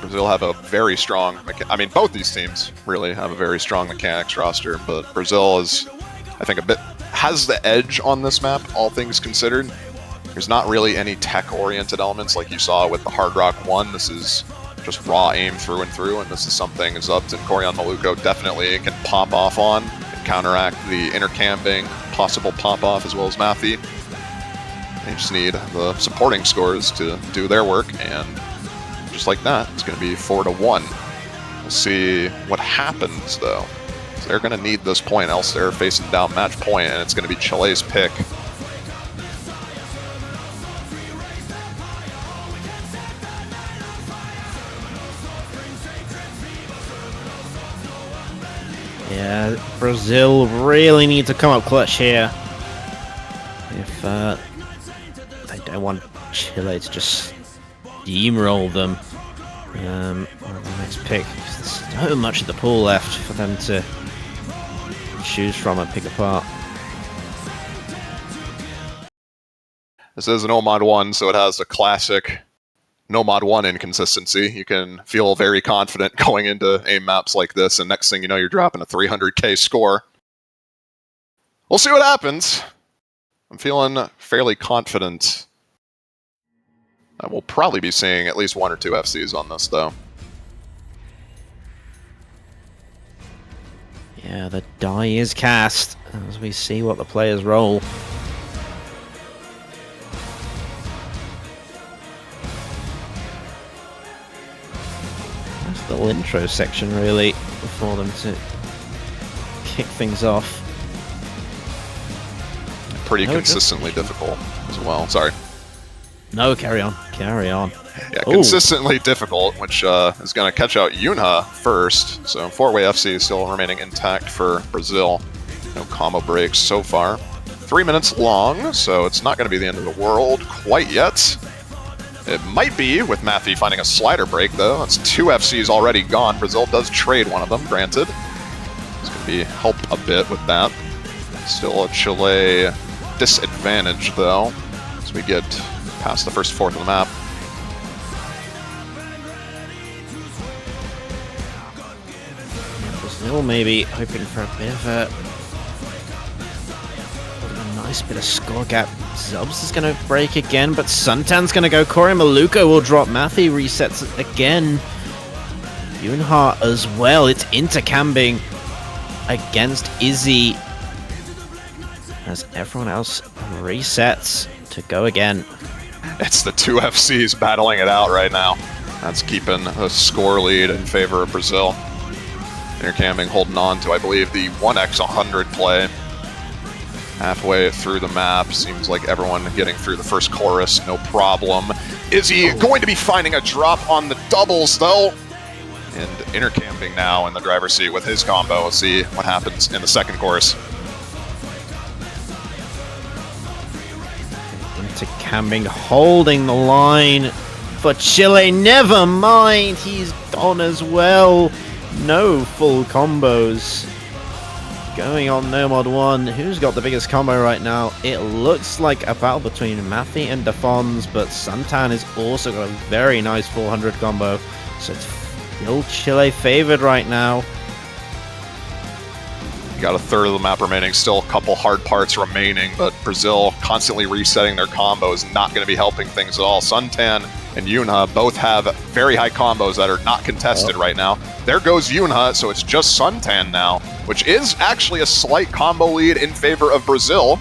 Brazil have a very strong, I mean, both these teams really have a very strong mechanics roster, but Brazil is, I think, has the edge on this map, all things considered. There's not really any tech-oriented elements like you saw with the Hard Rock 1. This is just raw aim through and through, and this is something Zubs and Corian Maluko definitely can pop off on and counteract the intercamping, possible pop-off, as well as Matthew. They just need the supporting scores to do their work, and just like that, it's going to be 4-1. We'll see what happens, though. They're going to need this point, else they're facing down match point, and it's going to be Chile's pick. Yeah, Brazil really need to come up clutch here. If they don't want Chile to just steamroll them. On the next pick. There's so much of the pool left for them to choose from and pick apart. This is an OMOD 1, so it has the classic NOMOD 1 inconsistency. You can feel very confident going into aim maps like this, and next thing you know, you're dropping a 300k score. We'll see what happens. I'm feeling fairly confident. We'll probably be seeing at least 1 or 2 FCs on this, though. Yeah, the die is cast as we see what the players roll. Nice little intro section, really, for them to kick things off. Pretty consistently difficult as well. Sorry. No, carry on. Carry on. Yeah, consistently difficult, which is going to catch out Yunha first. So 4-way FC is still remaining intact for Brazil. No combo breaks so far. 3 minutes long, so it's not going to be the end of the world quite yet. It might be, with Matthew finding a slider break, though. That's 2 FCs already gone. Brazil does trade one of them, granted. It's going to be helped a bit with that. Still a Chile disadvantage, though, as we get past the first fourth of the map. Brazil maybe hoping for a bit of a nice bit of score gap. Zubs is going to break again, but Suntan's going to go. Corey Maluko will drop. Matthew resets it again. Yunha as well. It's intercamping against Izzy as everyone else resets to go again. It's the 2 FCs battling it out right now. That's keeping a score lead in favor of Brazil. Intercamping holding on to, I believe, the 1x100 play. Halfway through the map, seems like everyone getting through the first chorus, no problem. Is he going to be finding a drop on the doubles, though? And intercamping now in the driver's seat with his combo. We'll see what happens in the second chorus. Intercamping, holding the line for Chile. Never mind, he's gone as well. No full combos. Going on NOMOD 1. Who's got the biggest combo right now? It looks like a battle between Matthew and Defons, but Suntan has also got a very nice 400 combo. So it's still Chile favored right now. You got a third of the map remaining, still a couple hard parts remaining, but Brazil constantly resetting their combos, not going to be helping things at all. Suntan and Yunha both have very high combos that are not contested right now. There goes Yunha, so it's just Suntan now, which is actually a slight combo lead in favor of Brazil.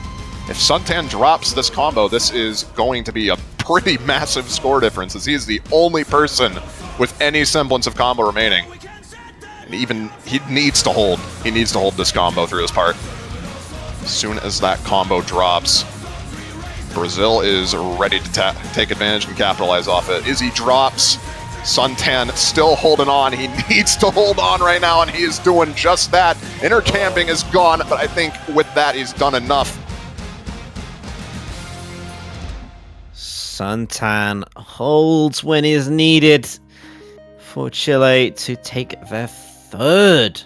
If Suntan drops this combo, this is going to be a pretty massive score difference, as he is the only person with any semblance of combo remaining. And even, he needs to hold this combo through this part. As soon as that combo drops, Brazil is ready to take advantage and capitalize off it. Izzy drops. Suntan still holding on. He needs to hold on right now, and he is doing just that. Intercamping is gone, but I think with that, he's done enough. Suntan holds when is needed for Chile to take their third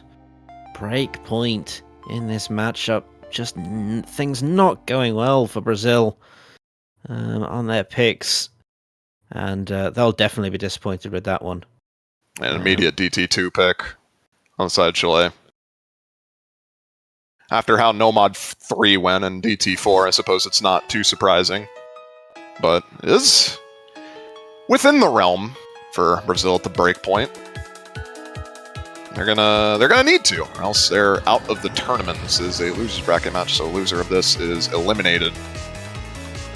break point in this matchup. Just things not going well for Brazil on their picks. And they'll definitely be disappointed with that one. An immediate DT2 pick on the side of Chile. After how Nomad 3 went and DT4, I suppose it's not too surprising. But it is within the realm for Brazil at the break point. They're gonna need to, or else they're out of the tournament. This is a losers bracket match, so loser of this is eliminated.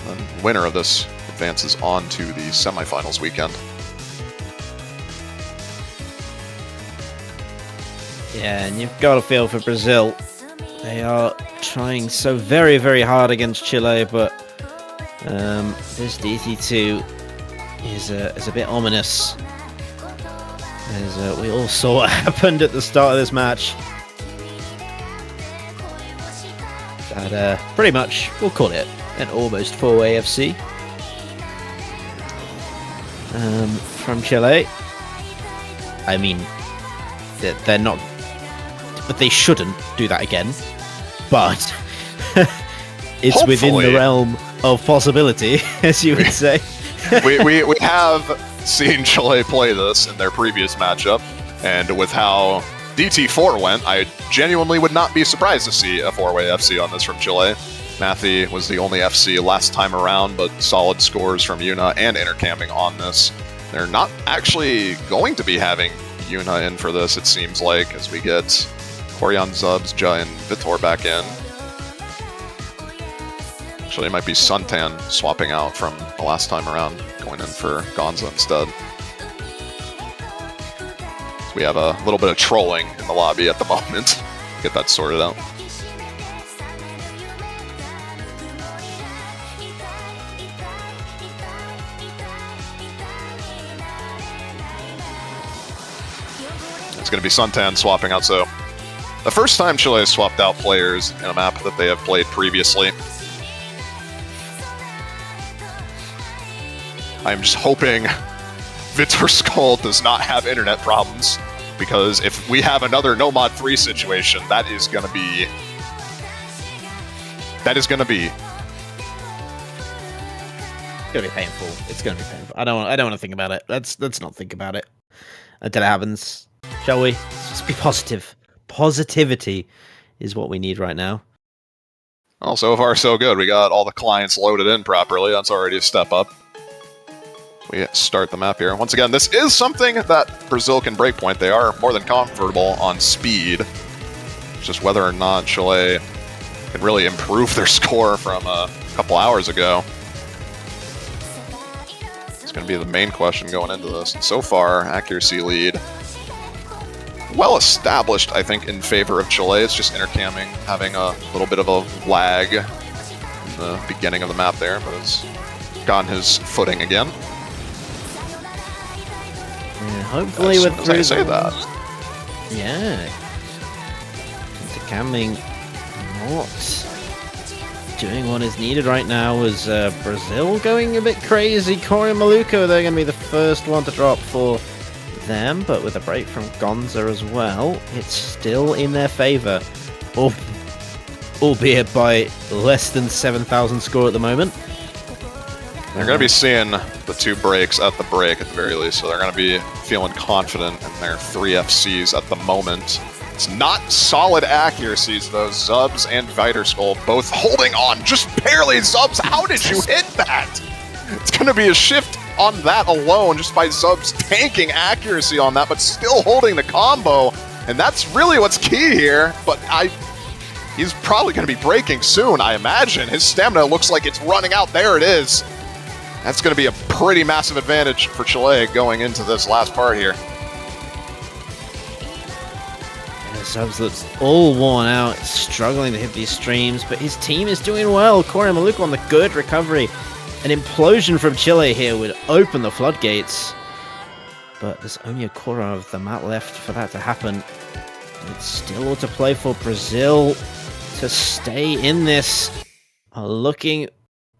And winner of this advances on to the semifinals weekend. Yeah, and you've got to feel for Brazil. They are trying so very, very hard against Chile, but this DT2 is a bit ominous. As we all saw what happened at the start of this match. But pretty much, we'll call it an almost 4-way FC. From Chile. I mean, they're not... But they shouldn't do that again. But it's Hopefully. within the realm of possibility, as you would say. we have seen Chile play this in their previous matchup, and with how DT4 went, I genuinely would not be surprised to see a 4-way FC on this from Chile. Matthew was the only FC last time around, but solid scores from Yuna and Intercamming on this. They're not actually going to be having Yuna in for this, it seems like, as we get Koryan, Zubs, Ja, and Vitor back in. Actually, it might be Suntan swapping out from the last time around, going in for Gonza instead. So we have a little bit of trolling in the lobby at the moment. Get that sorted out. It's going to be Suntan swapping out, so the first time Chile has swapped out players in a map that they have played previously. I'm just hoping Vitor Skull does not have internet problems, because if we have another Nomad 3 situation, that is going to be... It's gonna be painful. It's gonna be painful. I don't want to think about it. Let's not think about it until it happens, shall we? Let's just be positive. Positivity is what we need right now. Well, so far so good. We got all the clients loaded in properly. That's already a step up. We start the map here. Once again, this is something that Brazil can breakpoint. They are more than comfortable on speed. It's just whether or not Chile can really improve their score from a couple hours ago. It's going to be the main question going into this. And so far, accuracy lead well established, I think, in favor of Chile. It's just Intercamming having a little bit of a lag in the beginning of the map there, but has gotten his footing again. Yeah, hopefully with I say that. Yeah. Intercamming not doing what is needed right now. Is Brazil going a bit crazy? Corey and Maluko, they're going to be the first one to drop for them, but with a break from Gonza as well, it's still in their favor, albeit by less than 7,000 score at the moment. They're going to be seeing the 2 breaks at the break at the very least, so they're going to be feeling confident in their 3 FCs at the moment. It's not solid accuracies, though. Zubs and Viterskull both holding on just barely. Zubs, how did you hit that? It's going to be a shift on that alone, just by Zubs tanking accuracy on that, but still holding the combo. And that's really what's key here, but he's probably going to be breaking soon, I imagine. His stamina looks like it's running out. There it is. That's going to be a pretty massive advantage for Chile going into this last part here. Zubs looks all worn out, struggling to hit these streams, but his team is doing well. Corey Maluko on the good recovery. An implosion from Chile here would open the floodgates, but there's only a quarter of the map left for that to happen. It's still all to play for Brazil to stay in this. Looking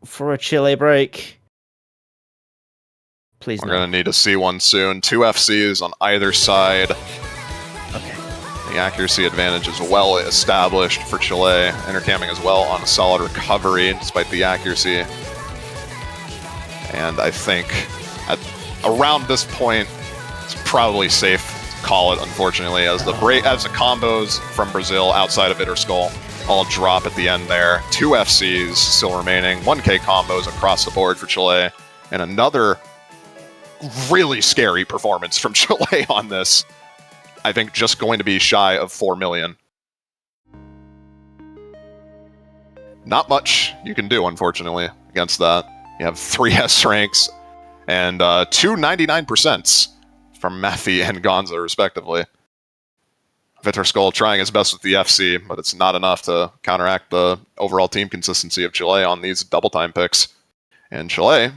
for a Chile break. Please. We're going to need to see one soon. 2 FCs on either side. Okay. The accuracy advantage is well established for Chile. Intercamming as well on a solid recovery despite the accuracy. And I think around this point, it's probably safe to call it, unfortunately, as the combos from Brazil outside of Itter Skull all drop at the end there. 2 FCs still remaining, 1K combos across the board for Chile, and another really scary performance from Chile on this. I think just going to be shy of 4 million. Not much you can do, unfortunately, against that. You have 3 S ranks and 2 99% from Matthew and Gonza, respectively. Vitor Skull trying his best with the FC, but it's not enough to counteract the overall team consistency of Chile on these double time picks. And Chile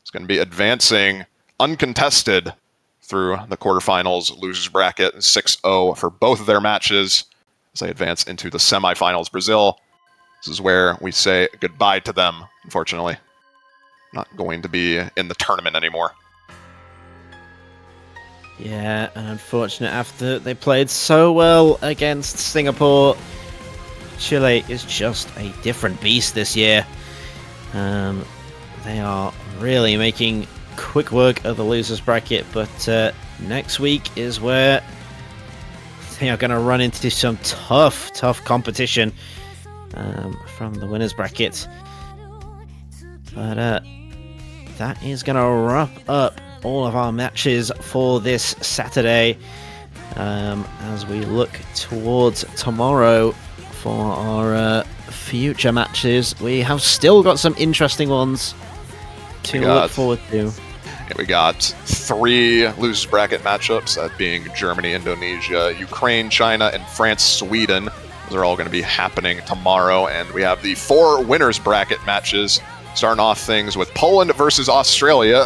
is going to be advancing uncontested through the quarterfinals losers bracket, 6-0 for both of their matches as they advance into the semifinals. Brazil, this is where we say goodbye to them, unfortunately. Not going to be in the tournament anymore. Yeah, unfortunate after they played so well against Singapore. Chile is just a different beast this year. They are really making quick work of the losers bracket, but next week is where they are going to run into some tough competition from the winners bracket. But that is going to wrap up all of our matches for this Saturday as we look towards tomorrow for our future matches. We have still got some interesting ones to look forward to. Yeah, we got 3 losers bracket matchups, that being Germany, Indonesia, Ukraine, China, and France, Sweden. Those are all going to be happening tomorrow. And we have the 4 winners bracket matches, starting off things with Poland versus Australia,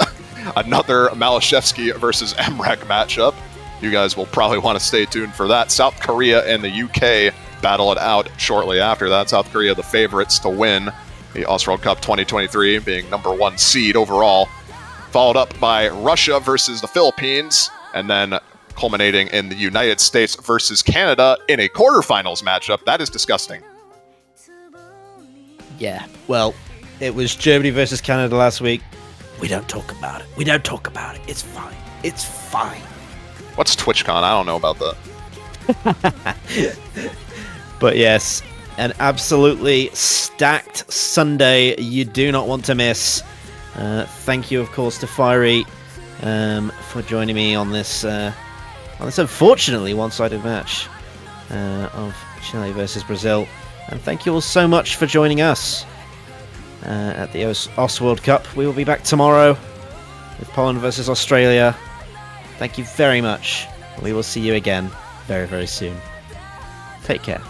another Malashevsky versus Emrek matchup. You guys will probably want to stay tuned for that. South Korea and the UK battle it out shortly after that. South Korea the favorites to win the World Cup 2023, being number 1 seed overall. Followed up by Russia versus the Philippines, and then culminating in the United States versus Canada in a quarterfinals matchup. That is disgusting. Yeah, well, it was Germany versus Canada last week. We don't talk about it. We don't talk about it. It's fine. It's fine. What's TwitchCon? I don't know about that. But yes, an absolutely stacked Sunday you do not want to miss. Thank you, of course, to Fiery for joining me on this unfortunately one-sided match of Chile versus Brazil. And thank you all so much for joining us at the OS World Cup. We will be back tomorrow with Poland versus Australia. Thank you very much. We will see you again very, very soon. Take care.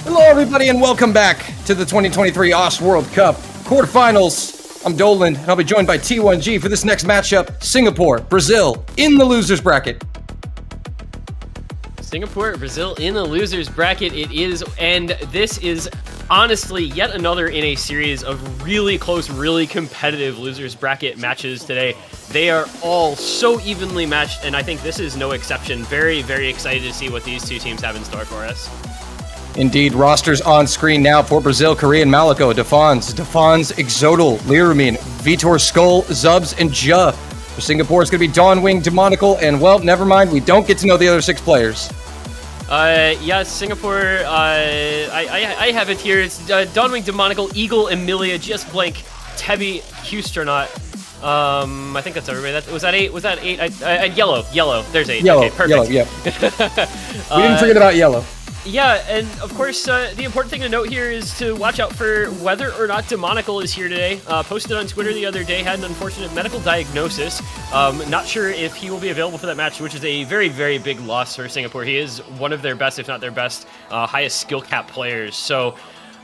Hello, everybody, and welcome back to the 2023 OS World Cup quarterfinals. I'm Dolan, and I'll be joined by T1G for this next matchup: Singapore, Brazil, in the losers bracket. Singapore, Brazil in the losers bracket it is, and this is honestly yet another in a series of really close, really competitive losers bracket matches today. They are all so evenly matched, and I think this is no exception. Very, very excited to see what these two teams have in store for us. Indeed, rosters on screen now for Brazil, Korean, Maliko, Defons, Exodal, Liramine, Vitor, Skull, Zubs, and Ja. For Singapore, it's going to be Dawnwing, Demonical, and, well, never mind, we don't get to know the other 6 players. Yeah, Singapore, I have it here. It's Dawnwing, Demonical, Eagle, Emilia, Just Blank, Tebi, Hustronaut. I think that's everybody. Was that 8? Was that 8? Yellow. There's 8. Yellow, okay, perfect. Yellow, yeah. We didn't forget about Yellow. Yeah, and of course, the important thing to note here is to watch out for whether or not Demonical is here today. Posted on Twitter the other day, had an unfortunate medical diagnosis. Not sure if he will be available for that match, which is a very, very big loss for Singapore. He is one of their best, if not their best, highest skill cap players. So,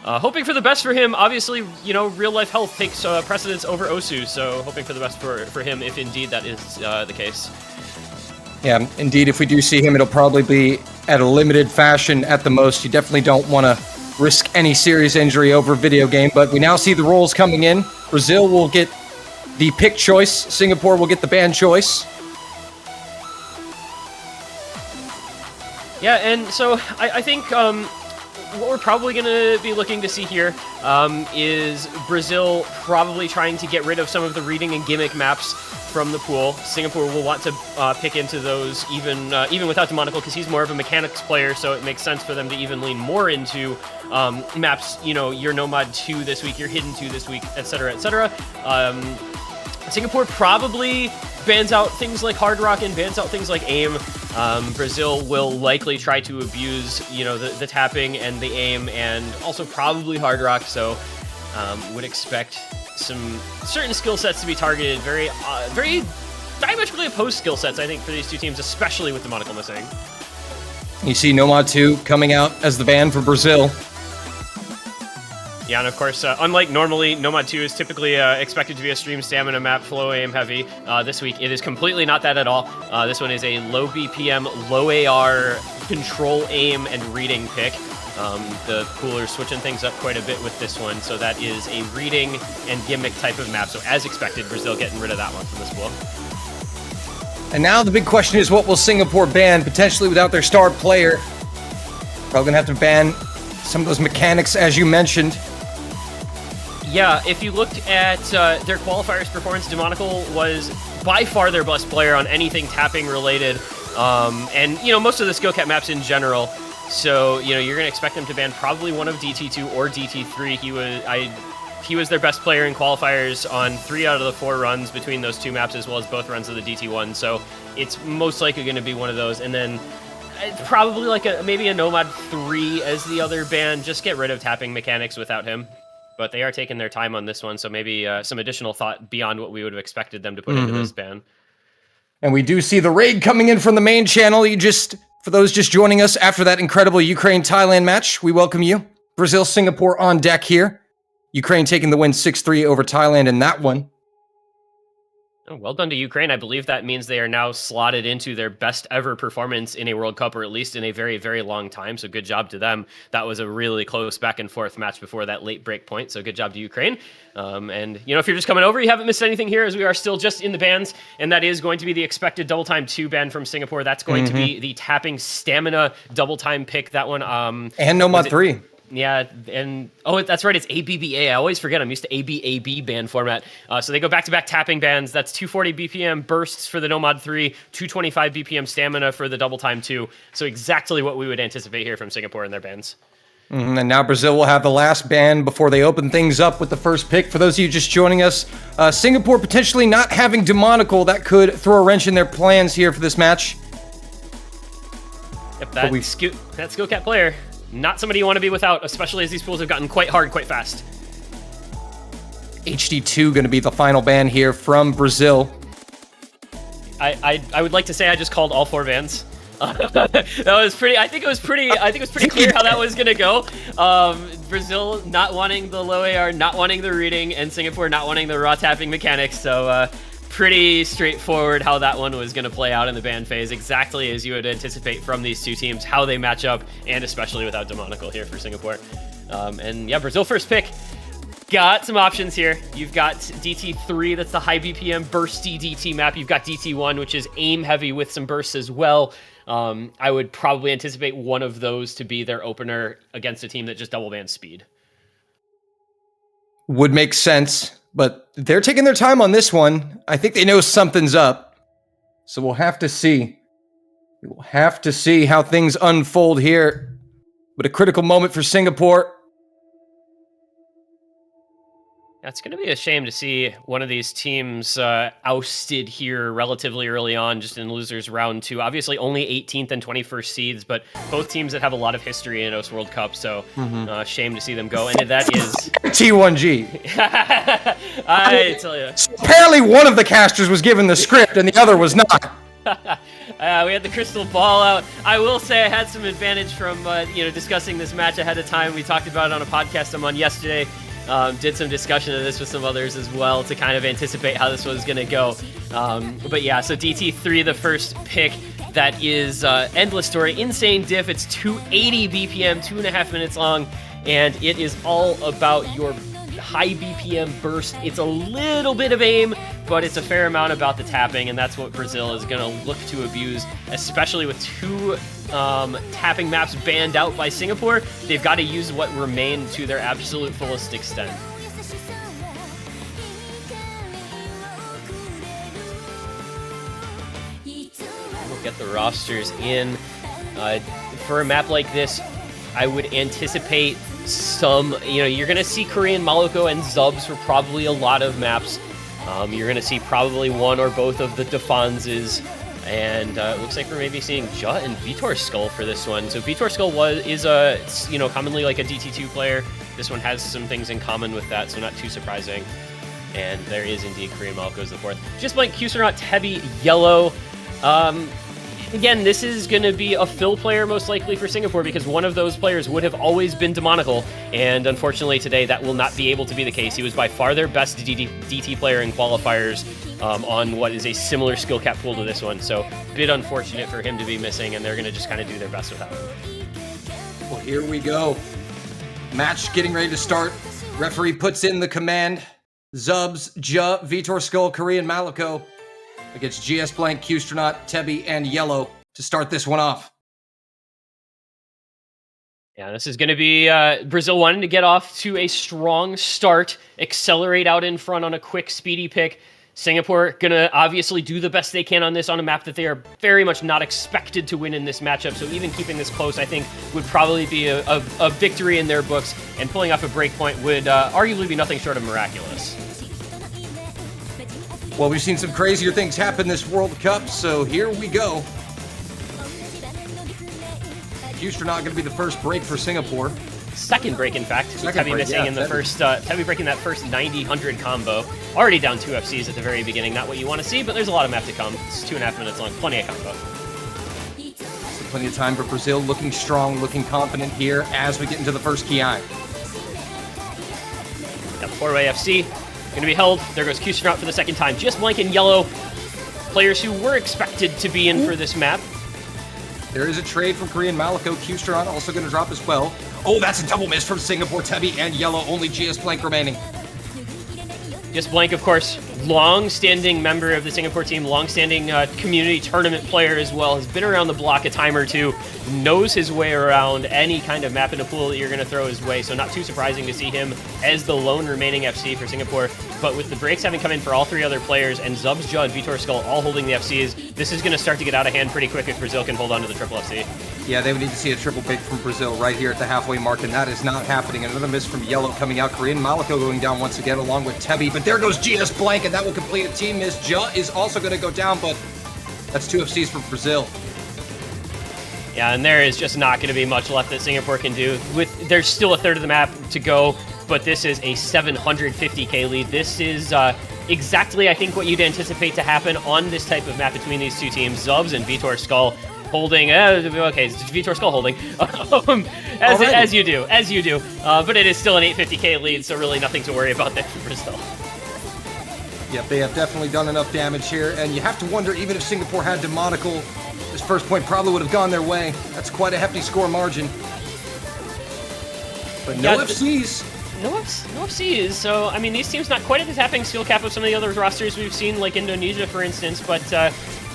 hoping for the best for him. Obviously, you know, real life health takes precedence over Osu, so hoping for the best for him if indeed that is the case. Yeah, indeed, if we do see him, it'll probably be at a limited fashion at the most. You definitely don't want to risk any serious injury over a video game, but we now see the roles coming in. Brazil will get the pick choice. Singapore will get the ban choice. Yeah, and so I think what we're probably going to be looking to see here is Brazil probably trying to get rid of some of the reading and gimmick maps from the pool. Singapore will want to pick into those even without Demonical, because he's more of a mechanics player, so it makes sense for them to even lean more into maps, you know, your Nomad 2 this week, your Hidden 2 this week, etc., etc. Singapore probably bans out things like Hard Rock and bans out things like aim. Brazil will likely try to abuse, you know, the tapping and the aim, and also probably Hard Rock, so would expect some certain skill sets to be targeted. Very diametrically opposed skill sets, I think, for these two teams, especially with Demonical missing. You see Nomad 2 coming out as the ban for Brazil. Yeah, and of course, unlike normally, Nomad 2 is typically expected to be a stream stamina map, flow aim heavy. This week, it is completely not that at all. This one is a low BPM, low AR, control aim, and reading pick. The pooler's switching things up quite a bit with this one, so that is a reading and gimmick type of map. So as expected, Brazil getting rid of that one from this pool. And now the big question is, what will Singapore ban, potentially without their star player? Probably gonna have to ban some of those mechanics, as you mentioned. Yeah, if you looked at their qualifiers performance, Demonical was by far their best player on anything tapping related, and you know, most of the skill cap maps in general. So, you know, you're going to expect them to ban probably one of DT2 or DT3. He was their best player in qualifiers on 3 out of the 4 runs between those two maps, as well as both runs of the DT1. So it's most likely going to be one of those. And then probably like maybe a Nomad 3 as the other ban. Just get rid of tapping mechanics without him. But they are taking their time on this one, so maybe some additional thought beyond what we would have expected them to put into this ban. And we do see the raid coming in from the main channel. For those just joining us after that incredible Ukraine-Thailand match, we welcome you. Brazil-Singapore on deck here. Ukraine taking the win 6-3 over Thailand in that one. Oh, well done to Ukraine. I believe that means they are now slotted into their best ever performance in a World Cup, or at least in a very, very long time. So good job to them. That was a really close back and forth match before that late break point. So good job to Ukraine. And, you know, if you're just coming over, you haven't missed anything here, as we are still just in the bans. And that is going to be the expected double time 2 ban from Singapore. That's going to be the tapping stamina double time pick. That one. And Nomad 3. Yeah, and oh, that's right, it's ABBA. I always forget I'm used to ABAB band format. So they go back-to-back tapping bands. That's 240 BPM bursts for the Nomad 3, 225 BPM stamina for the double time 2. So exactly what we would anticipate here from Singapore in their bands. And now Brazil will have the last ban before they open things up with the first pick. For those of you just joining us, Singapore potentially not having Demonical, that could throw a wrench in their plans here for this match. Yep, that skill cap player. Not somebody you want to be without, especially as these pools have gotten quite hard quite fast. HD2 going to be the final ban here from Brazil. I would like to say I just called all 4 bans. That was pretty. I think it was pretty clear how that was gonna go. Brazil not wanting the low AR, not wanting the reading, and Singapore not wanting the raw tapping mechanics. So pretty straightforward how that one was going to play out in the ban phase, exactly as you would anticipate from these two teams, how they match up, and especially without Demonical here for Singapore. And yeah, Brazil first pick. Got some options here. You've got DT3, that's the high BPM bursty DT map. You've got DT1, which is aim heavy with some bursts as well. I would probably anticipate one of those to be their opener against a team that just double bans speed. Would make sense, but they're taking their time on this one. I think they know something's up. So we'll have to see. We'll have to see how things unfold here. But a critical moment for Singapore. It's going to be a shame to see one of these teams ousted here relatively early on, just in losers round 2. Obviously, only 18th and 21st seeds, but both teams that have a lot of history in OS World Cup, so shame to see them go. And that is T1G. I tell you. Apparently, one of the casters was given the script and the other was not. We had the crystal ball out. I will say I had some advantage from discussing this match ahead of time. We talked about it on a podcast I'm on yesterday. Did some discussion of this with some others as well to kind of anticipate how this was going to go. But yeah, so DT3, the first pick. That is Endless Story. Insane diff. It's 280 BPM, 2.5 minutes long, and it is all about your high BPM burst. It's a little bit of aim, but it's a fair amount about the tapping, and that's what Brazil is going to look to abuse, especially with two tapping maps banned out by Singapore. They've got to use what remain to their absolute fullest extent. We'll get the rosters in. For a map like this, I would anticipate some, you're going to see Korean Maluko and Zubs for probably a lot of maps. You're going to see probably one or both of the Defanzes, and it looks like we're maybe seeing Jut and Vitor Skull for this one. So Vitor Skull is commonly like a DT2 player. This one has some things in common with that, so not too surprising. And there is indeed Korean Maluko as the fourth. Just like Q-Sernaut, Tebi, Yellow. Again, this is going to be a fill player most likely for Singapore because one of those players would have always been Demonical, and unfortunately today that will not be able to be the case. He was by far their best DT player in qualifiers on what is a similar skill cap pool to this one, so a bit unfortunate for him to be missing, and they're going to just kind of do their best without him. Well, here we go. Match getting ready to start. Referee puts in the command. Zubs, Ja, Vitor Skull, Korean Maluko against GS Blank, Q-Astronaut, Tebi, and Yellow to start this one off. Yeah, this is going to be Brazil wanting to get off to a strong start, accelerate out in front on a quick, speedy pick. Singapore going to obviously do the best they can on this on a map that they are very much not expected to win in this matchup, so even keeping this close, I think, would probably be a victory in their books, and pulling off a breakpoint would arguably be nothing short of miraculous. Well, we've seen some crazier things happen this World Cup, so here we go. Q-Astronaut going to be the first break for Singapore. Second break, in fact. Tebi missing in the Tebi. first. Tebi breaking that first 90-100 combo. Already down 2 FCs at the very beginning. Not what you want to see, but there's a lot of map to come. It's 2.5 minutes long. Plenty of combo. So plenty of time for Brazil, looking strong, looking confident here as we get into the first Ki. Got the 4-way FC. Going to be held. There goes Q-Astronaut for the second time. Just Blank and Yellow. Players who were expected to be in for this map. There is a trade from Korean Maluko. Q-Astronaut also going to drop as well. Oh, that's a double miss from Singapore. Tebi and Yellow, only GS Blank remaining. Just Blank, of course, long-standing member of the Singapore team, long-standing community tournament player as well, has been around the block a time or two, knows his way around any kind of map in a pool that you're going to throw his way, so not too surprising to see him as the lone remaining FC for Singapore. But with the breaks having come in for all three other players, and Zubs, Judd, Vitor Skull all holding the FCs, this is going to start to get out of hand pretty quick if Brazil can hold on to the triple FC. Yeah, they would need to see a triple pick from Brazil right here at the halfway mark, and that is not happening. Another miss from Yellow coming out. Korean Maluko going down once again along with Tebi, but there goes GS Blank, and that will complete a team miss. Ja is also going to go down, but that's 2 FCs for Brazil. Yeah, and there is just not going to be much left that Singapore can do. There's still a third of the map to go, but this is a 750k lead. This is exactly, I think, what you'd anticipate to happen on this type of map between these two teams. Zubs and Vitor Skull holding, okay, it's Vitor Skull holding, as you do, but it is still an 850k lead, so really nothing to worry about there for Brazil. Yep, they have definitely done enough damage here, and you have to wonder, even if Singapore had Demonical, this first point probably would have gone their way. That's quite a hefty score margin. But no FCs. No FCs. So, I mean, these teams not quite at the tapping skill cap of some of the other rosters we've seen, like Indonesia, for instance, but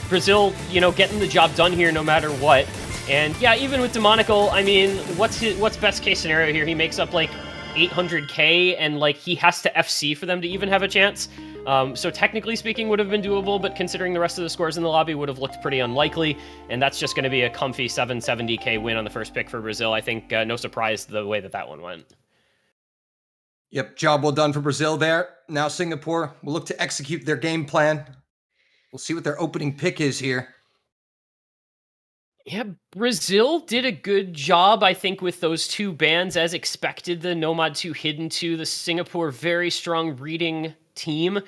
Brazil, getting the job done here no matter what. And yeah, even with Demonical, I mean, what's best case scenario here? He makes up like 800k, and like he has to FC for them to even have a chance. So technically speaking would have been doable, but considering the rest of the scores in the lobby would have looked pretty unlikely, and that's just going to be a comfy 770k win on the first pick for Brazil. I think no surprise the way that one went. Yep, job well done for Brazil there. Now Singapore will look to execute their game plan. We'll see what their opening pick is here. Yeah, Brazil did a good job, I think, with those two bans as expected. The Nomad 2 Hidden 2, the Singapore very strong reading team.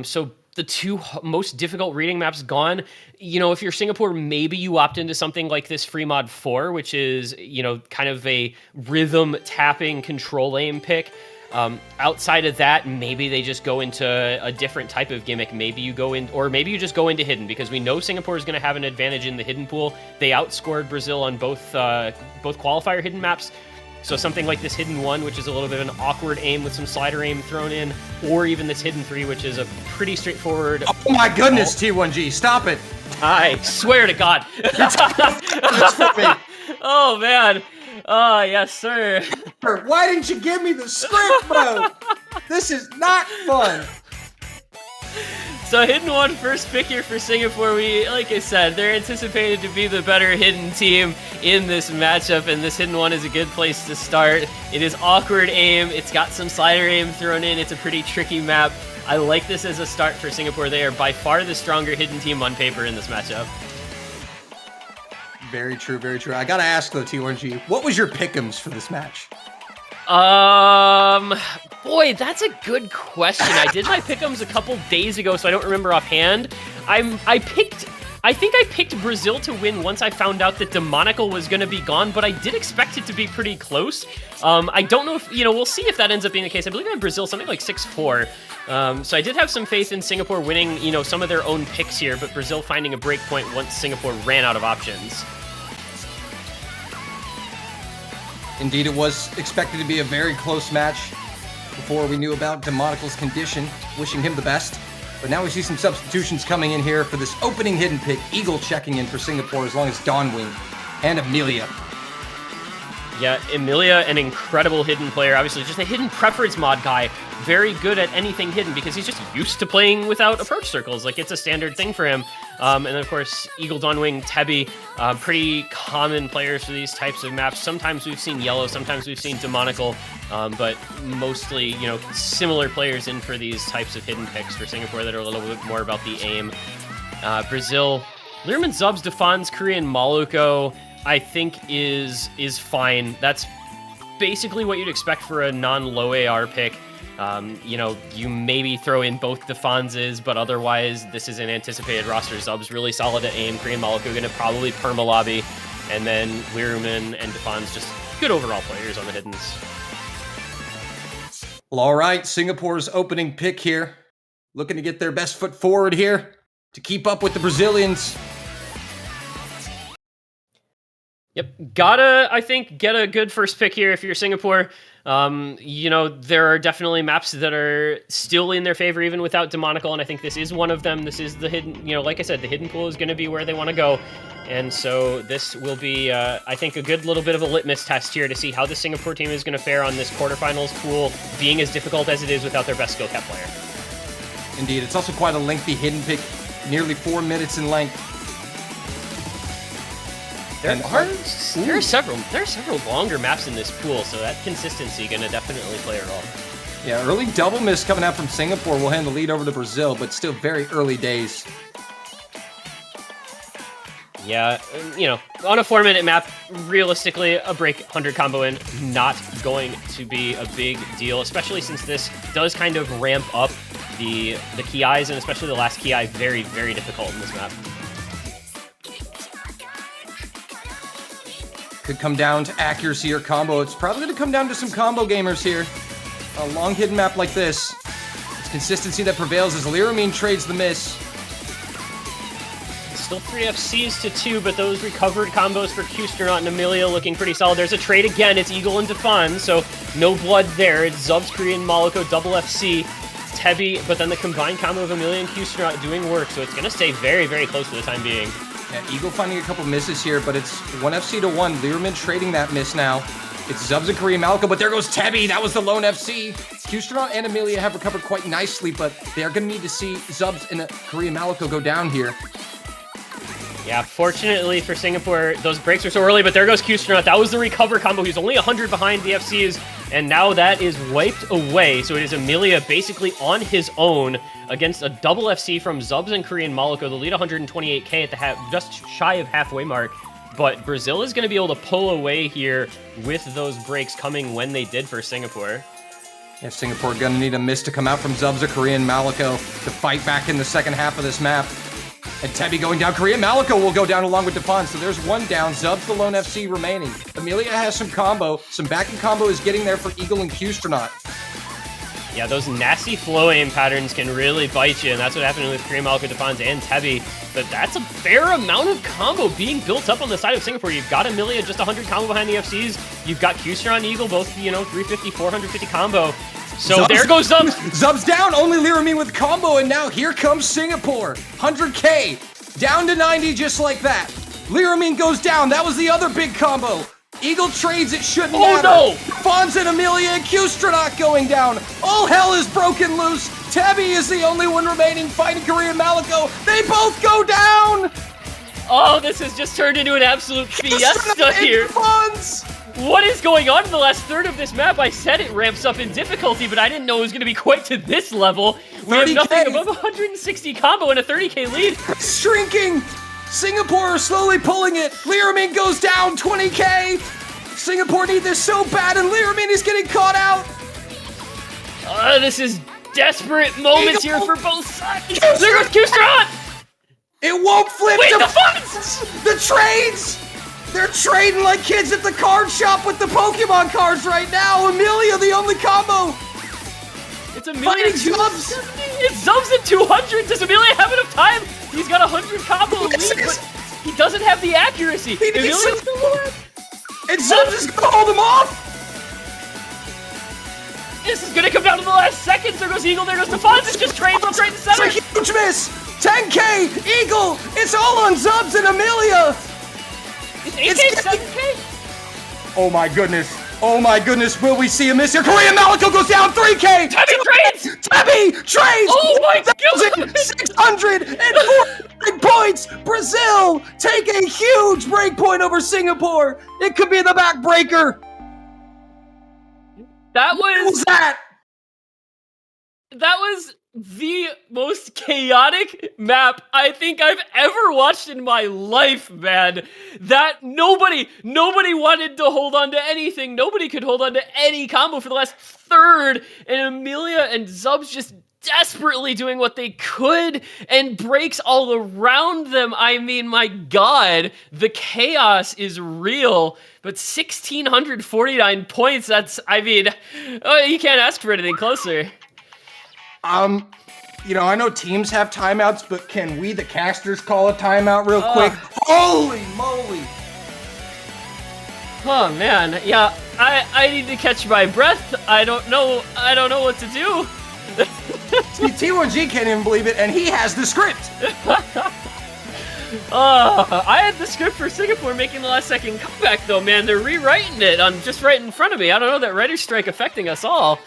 So the two most difficult reading maps gone. If you're Singapore, maybe you opt into something like this free mod 4, which is, kind of a rhythm tapping control aim pick. Outside of that, maybe they just go into a different type of gimmick. Maybe you go in, or maybe you just go into hidden, because we know Singapore is going to have an advantage in the hidden pool. They outscored Brazil on both qualifier hidden maps. So something like this hidden 1, which is a little bit of an awkward aim with some slider aim thrown in, or even this hidden 3, which is a pretty straightforward. Oh my goodness, T1G, stop it! I swear to God. Oh man. Oh, yes, sir. Why didn't you give me the script, bro? This is not fun. So hidden 1 first pick here for Singapore. Like I said, they're anticipated to be the better hidden team in this matchup, and this hidden 1 is a good place to start. It is awkward aim. It's got some slider aim thrown in. It's a pretty tricky map. I like this as a start for Singapore. They are by far the stronger hidden team on paper in this matchup. Very true, very true. I gotta ask though, T1G, what was your pick'ems for this match? Boy, that's a good question. I did my pick'ems a couple days ago, so I don't remember offhand. I think I picked Brazil to win once I found out that Demonical was going to be gone, but I did expect it to be pretty close. I don't know if, we'll see if that ends up being the case. I believe I have Brazil something like 6-4. So I did have some faith in Singapore winning, some of their own picks here, but Brazil finding a break point once Singapore ran out of options. Indeed, it was expected to be a very close match before we knew about Demonical's condition, wishing him the best. But now we see some substitutions coming in here for this opening hidden pick. Eagle checking in for Singapore, as long as Dawnwing and Amelia. Yeah, Amelia, an incredible hidden player. Obviously, just a hidden preference mod guy. Very good at anything hidden because he's just used to playing without approach circles. Like, it's a standard thing for him. And then, of course, Eagle, Dawnwing, Tebi, pretty common players for these types of maps. Sometimes we've seen Yellow, sometimes we've seen Demonical, but mostly, similar players in for these types of hidden picks for Singapore that are a little bit more about the aim. Brazil, Learman, Zubs, Defans, Korean, Maluko, I think is fine. That's basically what you'd expect for a non-low AR pick. You maybe throw in both Defanses, but otherwise this is an anticipated roster. Zub's really solid at aim. Korean Maluko gonna probably perma lobby, and then Liruman and Defans just good overall players on the hiddens. Well, all right, Singapore's opening pick here, looking to get their best foot forward here to keep up with the Brazilians. Yep, gotta, I think, get a good first pick here if you're Singapore. There are definitely maps that are still in their favor even without Demonical, and I think this is one of them. This is the hidden, like I said, the hidden pool is going to be where they want to go. And so this will be, I think, a good little bit of a litmus test here to see how the Singapore team is going to fare on this quarterfinals pool, being as difficult as it is without their best skill cap player. Indeed, it's also quite a lengthy hidden pick, nearly 4 minutes in length. There are several longer maps in this pool, so that consistency going to definitely play a role. Yeah, early double miss coming out from Singapore will hand the lead over to Brazil, but still very early days. Yeah, on a 4-minute map, realistically, a break 100 combo in, not going to be a big deal, especially since this does kind of ramp up the key eyes, and especially the last key eye, very, very difficult in this map. Could come down to accuracy or combo. It's probably going to come down to some combo gamers here. A long hidden map like this, it's consistency that prevails as Lyramine trades the miss. Still 3 FCs to 2, but those recovered combos for Q-Stronaut and Amelia looking pretty solid. There's a trade again. It's Eagle and Defan, so no blood there. It's Zub's Korean Moloko, double FC. It's Tebi, but then the combined combo of Amelia and Q-Stronaut doing work, so it's going to stay very, very close for the time being. Yeah, Eagle finding a couple misses here, but it's 1 FC to 1. Lyramine trading that miss now. It's Zubs and Korean Malco, but there goes Tebi. That was the lone FC. Q-Stronaut and Amelia have recovered quite nicely, but they are going to need to see Zubs and Korean Malco go down here. Yeah, fortunately for Singapore, those breaks were so early, but there goes Q-Stronaut. That was the recover combo. He's only 100 behind the FCs, and now that is wiped away. So it is Amelia basically on his own against a double FC from Zubs and Korean Moloko. The lead 128k at the just shy of halfway mark. But Brazil is going to be able to pull away here with those breaks coming when they did for Singapore. Yeah, Singapore going to need a miss to come out from Zubs or Korean Malco to fight back in the second half of this map. And Tebi going down. Korean Malco will go down along with Defan. So there's one down. Zub's the lone FC remaining. Amelia has some combo. Some backing combo is getting there for Eagle and Q-Stronaut. Yeah, those nasty flow aim patterns can really bite you, and that's what happened with Korean Malco, Defans, and Tebi. But that's a fair amount of combo being built up on the side of Singapore. You've got Amelia just 100 combo behind the FCs. You've got Q-Stronaut and Eagle, both, 350, 450 combo. So there goes Zubs. Zub's down, only Lyramine with combo, and now here comes Singapore. 100k, down to 90 just like that. Lyramine goes down, that was the other big combo. Eagle trades, it shouldn't matter. No! Fonz and Amelia and Q-Stronaut going down. All hell is broken loose. Tebi is the only one remaining fighting Korean Malco. They both go down! Oh, this has just turned into an absolute fiesta here. Fonz! What is going on in the last third of this map? I said it ramps up in difficulty, but I didn't know it was going to be quite to this level. We have nothing above 160 combo and a 30k lead. Shrinking! Singapore are slowly pulling it. Lyramine goes down 20k. Singapore need this so bad, and Lyramine is getting caught out. This is desperate moments here for both sides. There goes Q-Stronaut! It won't flip. Wait, the funds! The trades! They're trading like kids at the card shop with the Pokemon cards right now. Amelia, the only combo. It's Amelia at 270. It's Zubs at 200. Does Amelia have enough time? He's got 100 combo lead, but he doesn't have the accuracy. Amelia's still alive. And Zubs is gonna hold him off. This is gonna come down to the last seconds. There goes Eagle. There goes Defans. It's just trades left, right, and center. It's a huge miss. 10k. Eagle. It's all on Zubs and Amelia. It's 8k, 7k. Oh my goodness. Oh my goodness, will we see a miss here? Korean Malco goes down 3k! Tebi trades! Tebi trades! Oh my god! 604 points! Brazil take a huge break point over Singapore! It could be the backbreaker! That What was that? That was the most chaotic map I think I've ever watched in my life, man. That nobody wanted to hold on to anything. Nobody could hold on to any combo for the last third. And Amelia and Zubs just desperately doing what they could and breaks all around them. I mean, my god, the chaos is real. But 1,649 points, you can't ask for anything closer. I know teams have timeouts, but can we, the casters, call a timeout real quick? Holy moly! Oh man, yeah, I need to catch my breath. I don't know what to do. See, T1G can't even believe it, and he has the script! I had the script for Singapore making the last second comeback though, man. They're rewriting it on just right in front of me. I don't know, that writer's strike affecting us all.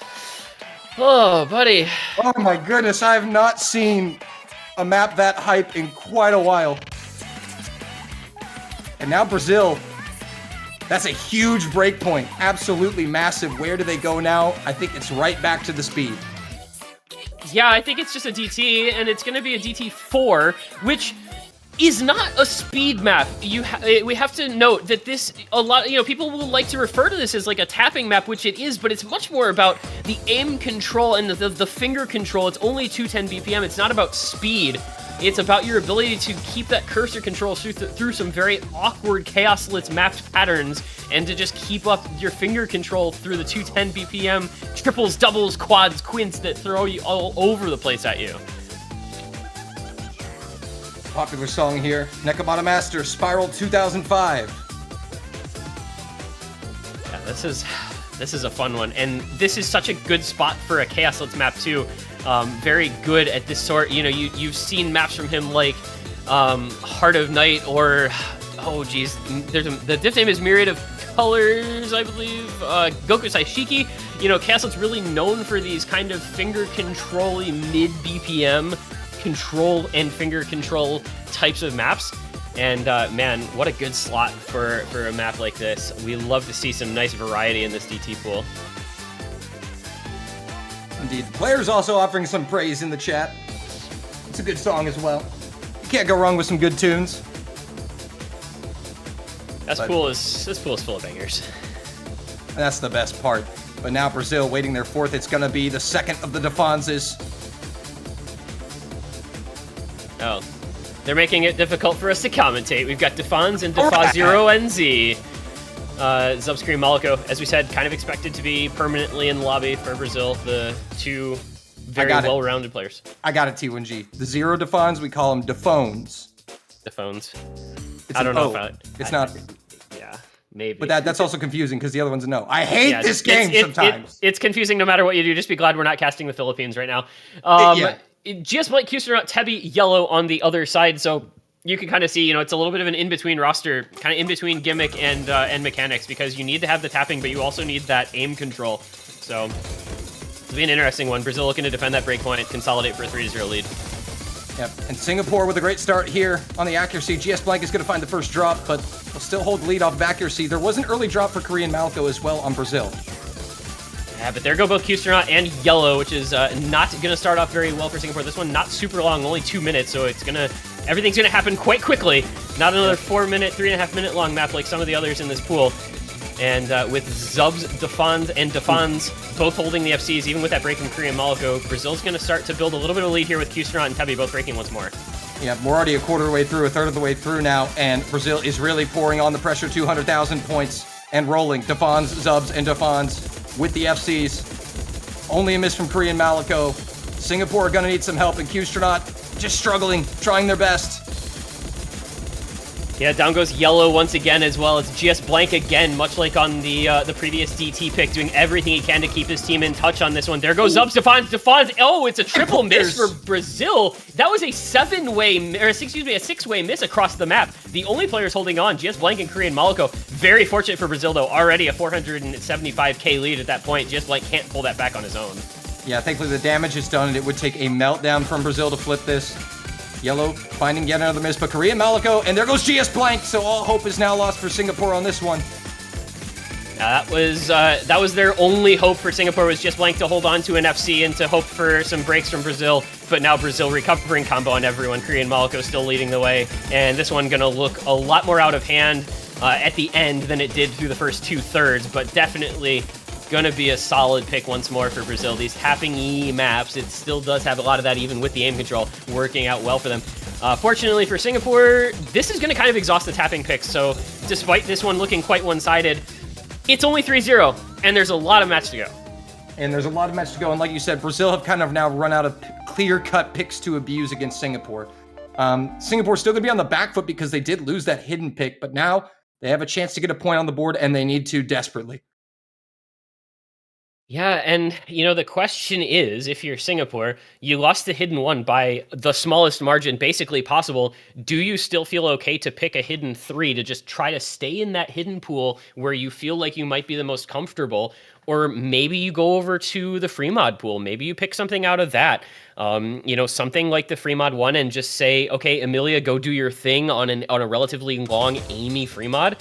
Oh, buddy. Oh my goodness, I have not seen a map that hype in quite a while. And now Brazil. That's a huge break point. Absolutely massive. Where do they go now? I think it's right back to the speed. Yeah, I think it's just a DT, and it's going to be a DT4, which is not a speed map. We have to note that people will like to refer to this as like a tapping map, which it is, but it's much more about the aim control and the finger control. It's only 210 BPM. It's not about speed. It's about your ability to keep that cursor control through some very awkward Chaos-Lit's mapped patterns, and to just keep up your finger control through the 210 BPM triples, doubles, quads, quints that throw you all over the place at you. Popular song here, Nekabata Master, Spiral 2005. Yeah, this is a fun one, and this is such a good spot for a Chaos-Lit's map too. Very good at this sort. You know, you've seen maps from him like Heart of Night, or oh geez, the diff name is Myriad of Colors, I believe. Goku Saishiki. You know, Chaos-Lit's really known for these kind of finger control-y mid BPM control and finger control types of maps. And man, what a good slot for a map like this. We love to see some nice variety in this DT pool. Indeed. The players also offering some praise in the chat. It's a good song as well. You can't go wrong with some good tunes. This pool is full of bangers. And that's the best part. But now Brazil waiting their fourth. It's going to be the second of the Defanzes. Oh, they're making it difficult for us to commentate. We've got Defans and Defa0 NZ. Zubscreen Maliko, as we said, kind of expected to be permanently in the lobby for Brazil. The two very well-rounded players. I got it, T1G. The zero Defans, we call them Defons. Defons. It's I don't know O. if it's not. Yeah, maybe. But that's also confusing because the other one's a no. I hate this game sometimes. It's confusing no matter what you do. Just be glad we're not casting the Philippines right now. GS Blake, Q-Star, Tebi, Yellow on the other side, so you can kind of see, you know, it's a little bit of an in-between roster, kind of in-between gimmick and mechanics, because you need to have the tapping, but you also need that aim control. So it'll be an interesting one. Brazil looking to defend that breakpoint, consolidate for a 3-0 lead. Yep, and Singapore with a great start here on the accuracy. GS Blank is going to find the first drop, but will still hold the lead off of accuracy. There was an early drop for Korean Maliko as well on Brazil. Yeah, but there go both Q-Star and Yellow, which is not going to start off very well for Singapore. This one not super long, only 2 minutes, so everything's going to happen quite quickly. Not another 4-minute, 3.5 minute long map like some of the others in this pool. And with Zubs, Defans, and Defans both holding the FCs, even with that break from Korean Maliko, Brazil's going to start to build a little bit of lead here with Q-Star and Tebi both breaking once more. Yeah, we're already a quarter of the way through, a third of the way through now, and Brazil is really pouring on the pressure, 200,000 points, and rolling. Defans, Zubs, and Defans with the FCs. Only a miss from Korean Maliko. Singapore are going to need some help, and Q-Star just struggling, trying their best. Yeah, down goes Yellow once again as well. It's GS Blank again, much like on the previous DT pick, doing everything he can to keep his team in touch on this one. There goes Zubs, Defans. Oh, it's a triple miss for Brazil. That was a 6-way miss across the map. The only players holding on, GS Blank and Korean Maliko. Very fortunate for Brazil, though. Already a 475k lead at that point. GS Blank can't pull that back on his own. Yeah, thankfully the damage is done, and it would take a meltdown from Brazil to flip this. Yellow finding yet another miss, but Korean Maliko, and there goes GS Blank, so all hope is now lost for Singapore on this one. That was their only hope for Singapore, was GS Blank to hold on to an FC and to hope for some breaks from Brazil, but now Brazil recovering combo on everyone. Korean Maliko still leading the way, and this one gonna look a lot more out of hand at the end than it did through the first 2/3, but definitely gonna be a solid pick once more for Brazil. These tapping maps, it still does have a lot of that, even with the aim control, working out well for them. Fortunately for Singapore, this is gonna kind of exhaust the tapping picks, so despite this one looking quite one-sided, it's only 3-0, and there's a lot of match to go. And there's a lot of match to go, and like you said, Brazil have kind of now run out of clear-cut picks to abuse against Singapore. Singapore's still gonna be on the back foot because they did lose that hidden pick, but now they have a chance to get a point on the board, and they need to desperately. Yeah, and, you know, the question is, if you're Singapore, you lost the hidden one by the smallest margin basically possible. Do you still feel okay to pick a hidden 3 to just try to stay in that hidden pool where you feel like you might be the most comfortable? Or maybe you go over to the free mod pool. Maybe you pick something out of that. You know, something like the free mod 1 and just say, okay, Emilia, go do your thing on a relatively long, aimy free mod.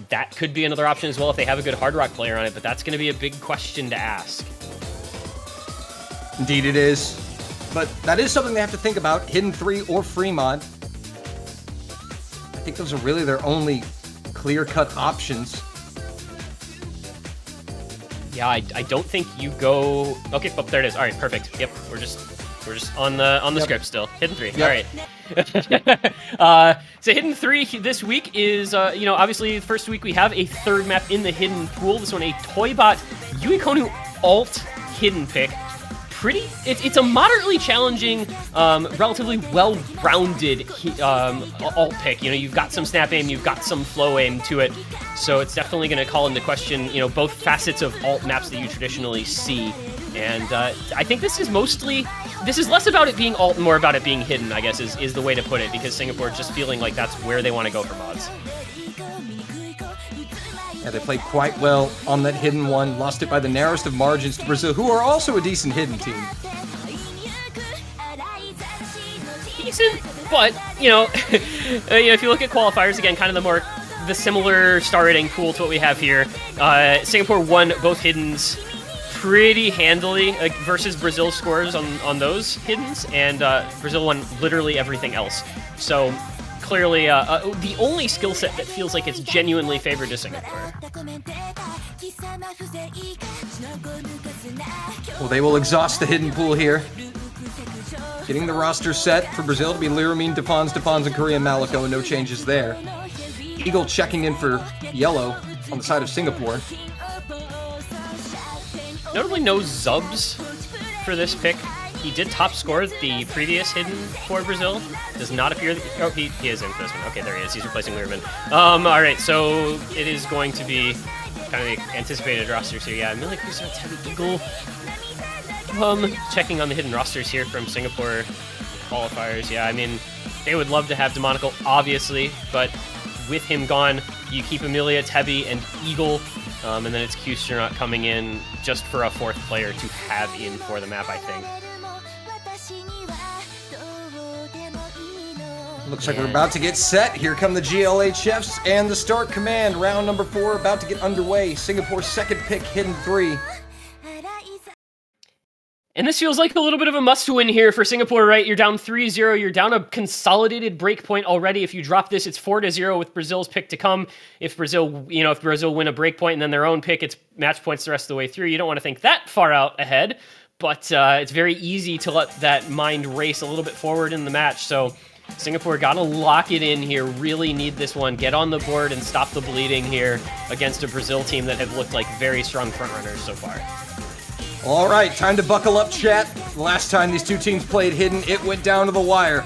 That could be another option as well if they have a good Hard Rock player on it, but that's going to be a big question to ask. Indeed it is. But that is something they have to think about, hidden 3 or free mod. I think those are really their only clear-cut options. Yeah, I don't think you go... Okay, oh, there it is. All right, perfect. Yep, we're just We're just on the script still. Hidden 3. Yep. All right. So Hidden 3 this week is, obviously the first week we have a third map in the Hidden pool. This one, a Toybot Yuikonu alt Hidden pick. It's a moderately challenging, relatively well-rounded alt pick. You've got some snap aim, you've got some flow aim to it, so it's definitely going to call into question, both facets of alt maps that you traditionally see. And I think this is less about it being alt and more about it being hidden, I guess, is the way to put it, because Singapore is just feeling like that's where they want to go for mods. Yeah, they played quite well on that hidden one, lost it by the narrowest of margins to Brazil, who are also a decent hidden team. Decent, but, if you look at qualifiers, again, kind of the similar starting pool to what we have here. Singapore won both hiddens pretty handily versus Brazil's scores on those hiddens, and Brazil won literally everything else. So clearly the only skill set that feels like it's genuinely favored to Singapore. Well, they will exhaust the hidden pool here. Getting the roster set for Brazil to be Liramine, Depons, and Korean Malico, no changes there. Eagle checking in for yellow on the side of Singapore. Notably no Zubs for this pick. He did top score the previous hidden for Brazil. Does not appear that... Oh, he is in for this one. Okay, there he is. He's replacing Learman. Alright, so it is going to be kind of the anticipated rosters here. Yeah, Amelia Cruz, Heavy Eagle. Checking on the hidden rosters here from Singapore qualifiers. Yeah, I mean, they would love to have Demonical, obviously, but with him gone, you keep Amelia, Tebby, and Eagle, and then it's Q-Stronaut coming in just for a fourth player to have in for the map, I think. Looks like we're about to get set. Here come the GLHFs and the start command. Round number 4 about to get underway. Singapore's second pick, hidden 3. And this feels like a little bit of a must-win here for Singapore, right? You're down 3-0. You're down a consolidated breakpoint already. If you drop this, it's 4-0 with Brazil's pick to come. If Brazil win a breakpoint and then their own pick, it's match points the rest of the way through. You don't want to think that far out ahead, but it's very easy to let that mind race a little bit forward in the match. So Singapore got to lock it in here, really need this one, get on the board and stop the bleeding here against a Brazil team that have looked like very strong frontrunners so far. All right, time to buckle up, chat. The last time these two teams played hidden, it went down to the wire.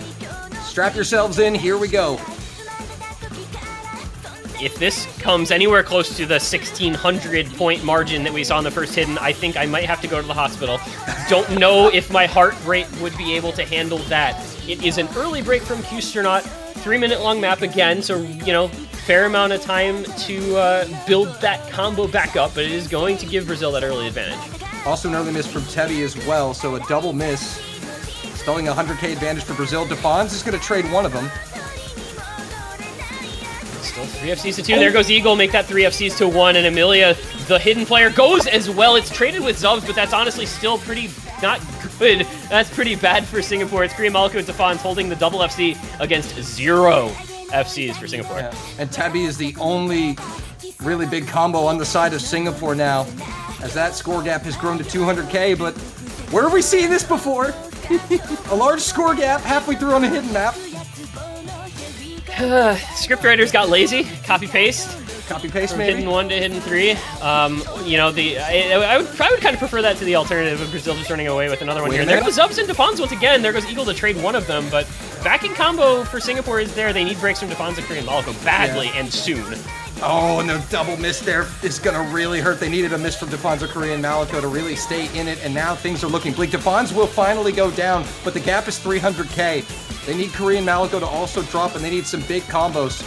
Strap yourselves in, here we go. If this comes anywhere close to the 1,600 point margin that we saw in the first hidden, I think I might have to go to the hospital. Don't know if my heart rate would be able to handle that. It is an early break from Q-Stronaut, 3-minute long map again, so, fair amount of time to build that combo back up, but it is going to give Brazil that early advantage. Also an early miss from Tebby as well, so a double miss. Stalling a 100k advantage for Brazil. Depons is going to trade one of them. Still 3 FCs to 2. There goes Eagle, make that 3 FCs to 1, and Amelia, the hidden player, goes as well. It's traded with Zubs, but that's honestly still pretty not good. That's pretty bad for Singapore. It's Korean Malico and Depons holding the double FC against 0 FCs for Singapore. Yeah. And Tebby is the only really big combo on the side of Singapore now, as that score gap has grown to 200k, but where have we seen this before? A large score gap halfway through on a hidden map. Scriptwriters got lazy. Copy-paste. Copy-paste, maybe? Hidden 1 to hidden 3. I would kind of prefer that to the alternative of Brazil just running away with another one here. There goes Zubs and Depons once again. There goes Eagle to trade one of them, but back in combo for Singapore is there. They need breaks from Depons and Korean Malico badly and soon. Oh, and the double miss there is going to really hurt. They needed a miss from Depons or Korean Malico to really stay in it, and now things are looking bleak. Depons will finally go down, but the gap is 300k. They need Korean Malico to also drop, and they need some big combos.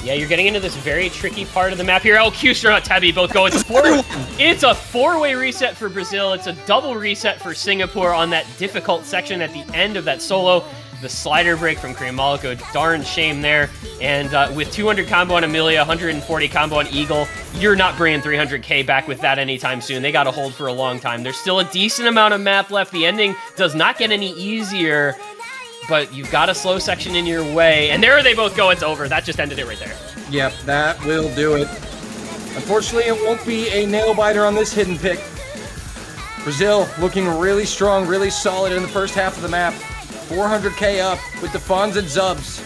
Yeah, you're getting into this very tricky part of the map here. Oh, Q-Stronaut, Tebby both go. It's a four-way reset for Brazil. It's a double reset for Singapore on that difficult section at the end of that solo. The slider break from Korean Malico, darn shame there. And with 200 combo on Amelia, 140 combo on Eagle, you're not bringing 300k back with that anytime soon. They got to hold for a long time. There's still a decent amount of map left. The ending does not get any easier, but you've got a slow section in your way. And there they both go. It's over. That just ended it right there. Yep, that will do it. Unfortunately, it won't be a nail-biter on this hidden pick. Brazil looking really strong, really solid in the first half of the map. 400k up with the Fawns and Zubs.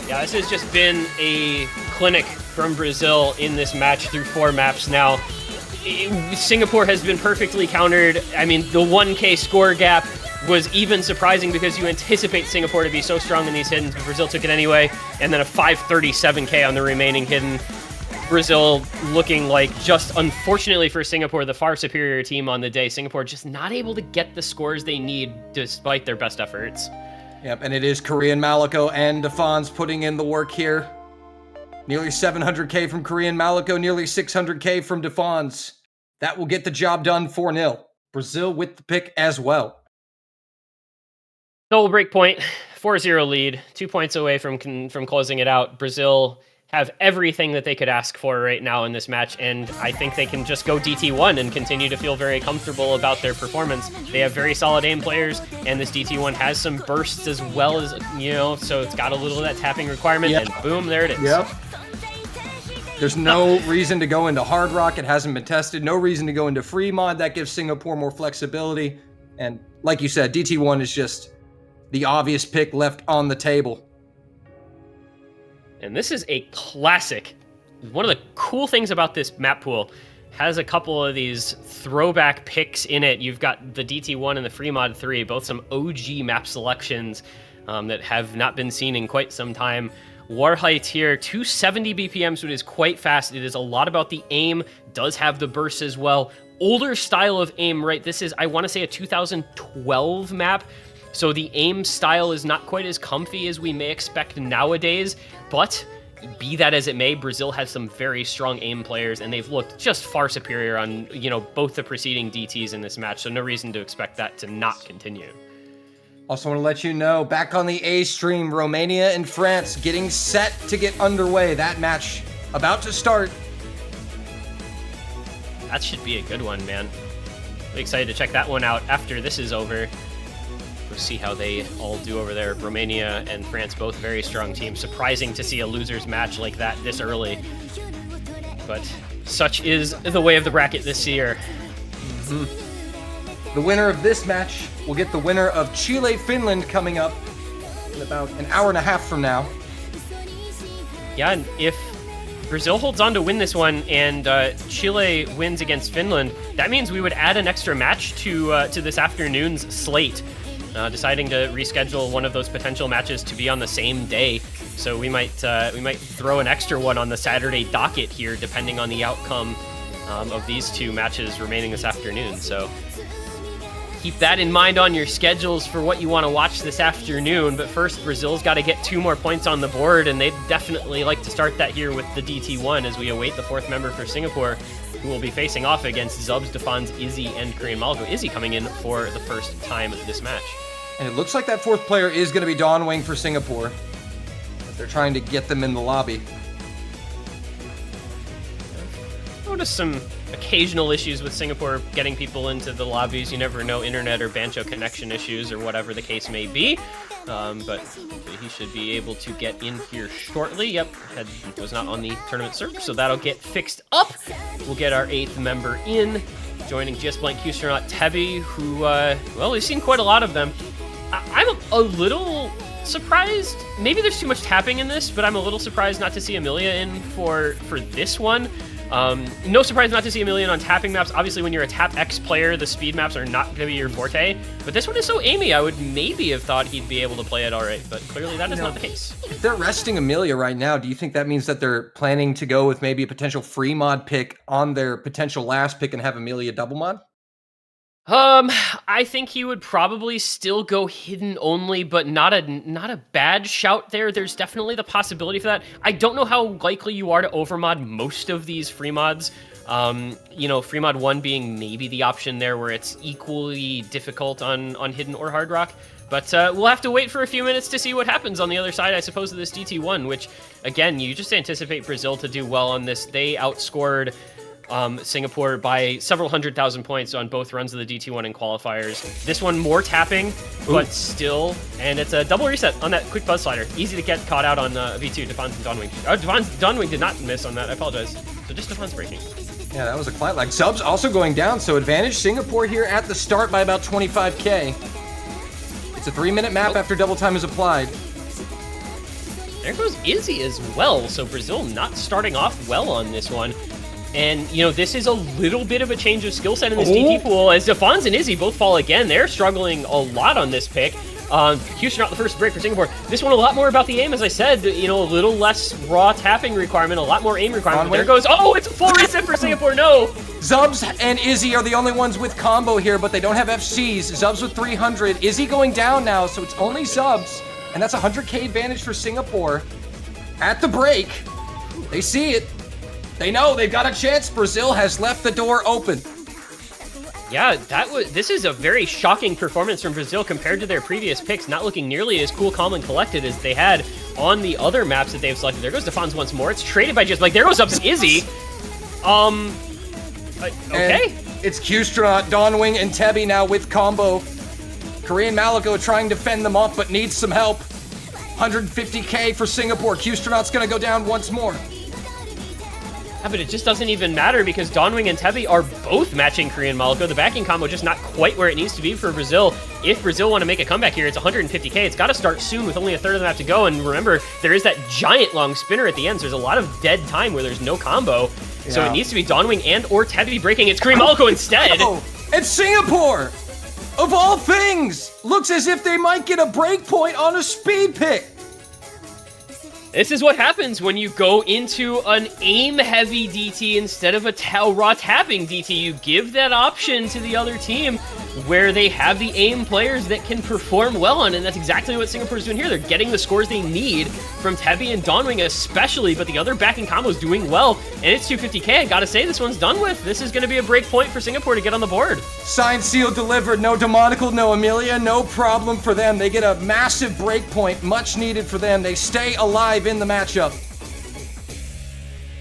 Yeah, this has just been a clinic from Brazil in this match through 4 maps now. Singapore has been perfectly countered. I mean, the 1k score gap was even surprising because you anticipate Singapore to be so strong in these hiddens, but Brazil took it anyway. And then a 537k on the remaining hidden. Brazil looking like, just unfortunately for Singapore, the far superior team on the day. Singapore just not able to get the scores they need despite their best efforts. Yep, and it is Korean Malico and Defons putting in the work here. Nearly 700k from Korean Malico, nearly 600k from Defons. That will get the job done 4-0. Brazil with the pick as well. Double break point, 4-0 lead, 2 points away from closing it out. Brazil have everything that they could ask for right now in this match, and I think they can just go DT1 and continue to feel very comfortable about their performance. They have very solid aim players, and this DT1 has some bursts as well as, so it's got a little of that tapping requirement, and boom, there it is. Yep. There's no reason to go into Hard Rock. It hasn't been tested. No reason to go into Free Mod. That gives Singapore more flexibility. And like you said, DT1 is just the obvious pick left on the table. And this is a classic. One of the cool things about this map pool has a couple of these throwback picks in it. You've got the DT1 and the Free Mod 3, both some OG map selections that have not been seen in quite some time. Warhite here, 270 BPM, so it is quite fast. It is a lot about the aim, does have the bursts as well. Older style of aim, right? This is, I want to say, a 2012 map. So the aim style is not quite as comfy as we may expect nowadays, but be that as it may, Brazil has some very strong aim players, and they've looked just far superior on, both the preceding DTs in this match, so no reason to expect that to not continue. Also want to let you know, back on the A stream, Romania and France getting set to get underway. That match about to start. That should be a good one, man. Really excited to check that one out after this is over. We'll see how they all do over there. Romania and France, both very strong teams. Surprising to see a losers match like that this early. But such is the way of the bracket this year. The winner of this match will get the winner of Chile-Finland coming up in about an hour and a half from now. Yeah, and if Brazil holds on to win this one and Chile wins against Finland, that means we would add an extra match to this afternoon's slate. Deciding to reschedule one of those potential matches to be on the same day, so we might throw an extra one on the Saturday docket here, depending on the outcome of these 2 matches remaining this afternoon. So keep that in mind on your schedules for what you want to watch this afternoon. But first, Brazil's got to get 2 more points on the board, and they'd definitely like to start that here with the DT1 as we await the 4th member for Singapore, who will be facing off against Zubs, Defons, Izzy, and Korean Malico. Izzy coming in for the first time this match. And it looks like that 4th player is going to be Dawnwing for Singapore, as they're trying to get them in the lobby. Noticed some occasional issues with Singapore getting people into the lobbies. You never know, internet or Bancho connection issues or whatever the case may be. But he should be able to get in here shortly. Yep, was not on the tournament server, so that'll get fixed up. We'll get our 8th member in, joining GS Blank Qstronaut Tebby, who, well, we've seen quite a lot of them. I'm a little surprised. Maybe there's too much tapping in this, but I'm a little surprised not to see Amelia in for this one. No surprise not to see Amelia on tapping maps. Obviously, when you're a Tap X player, the speed maps are not going to be your forte. But this one is so aimy, I would maybe have thought he'd be able to play it all right. But clearly that is not the case. If they're resting Amelia right now, do you think that means that they're planning to go with maybe a potential free mod pick on their potential last pick and have Amelia double mod? I think he would probably still go hidden only, but not a bad shout there. There's definitely the possibility for that. I don't know how likely you are to overmod most of these free mods. Free mod 1 being maybe the option there where it's equally difficult on hidden or hard rock. But we'll have to wait for a few minutes to see what happens on the other side, I suppose, of this DT1, which, again, you just anticipate Brazil to do well on this. They outscored Singapore by several 100,000 points on both runs of the DT1 and qualifiers. This one more tapping, but still, and it's a double reset on that quick buzz slider. Easy to get caught out on V2, Defons and Dawnwing. Dawnwing did not miss on that, I apologize. So just Defons breaking. Yeah, that was a client lag. Subs also going down, so advantage Singapore here at the start by about 25k. It's a 3-minute map after double time is applied. There goes Izzy as well, so Brazil not starting off well on this one. And, you know, this is a little bit of a change of skill set in this DT pool, as Defons and Izzy both fall again. They're struggling a lot on this pick. Houston out the first break for Singapore. This one a lot more about the aim, as I said. You know, a little less raw tapping requirement, a lot more aim requirement. But there goes, oh, it's a full reset for Singapore, no! Zubs and Izzy are the only ones with combo here, but they don't have FCs. Zubs with 300. Izzy going down now, so it's only Zubs. And that's 100k advantage for Singapore. At the break, they see it. They know they've got a chance. Brazil has left the door open. Yeah, this is a very shocking performance from Brazil compared to their previous picks, not looking nearly as cool, calm, and collected as they had on the other maps that they've selected. There goes Defons once more. It's traded by just, like, there goes up Izzy. Okay. And it's Q-Straut, Dawnwing, and Tebi now with combo. Korean Malico trying to fend them off, but needs some help. 150k for Singapore. Q-Straut's gonna go down once more. Yeah, but it just doesn't even matter because Dawnwing and Tebi are both matching Korean Malico. The backing combo just not quite where it needs to be for Brazil. If Brazil want to make a comeback here, it's 150k. It's got to start soon with only a third of the map to go. And remember, there is that giant long spinner at the end, so there's a lot of dead time where there's no combo. Yeah. So it needs to be Dawnwing and or Tebi breaking. It's Korean Malico instead. Oh, it's Singapore! Of all things! Looks as if they might get a break point on a speed pick. This is what happens when you go into an aim-heavy DT instead of a raw tapping DT. You give that option to the other team where they have the aim players that can perform well on, and that's exactly what Singapore's doing here. They're getting the scores they need from Tebi and Dawnwing especially, but the other backing combo's doing well, and it's 250k. I gotta say, this one's done with. This is gonna be a break point for Singapore to get on the board. Signed, sealed, delivered. No Demonical, no Amelia, no problem for them. They get a massive break point, much needed for them. They stay alive in the matchup.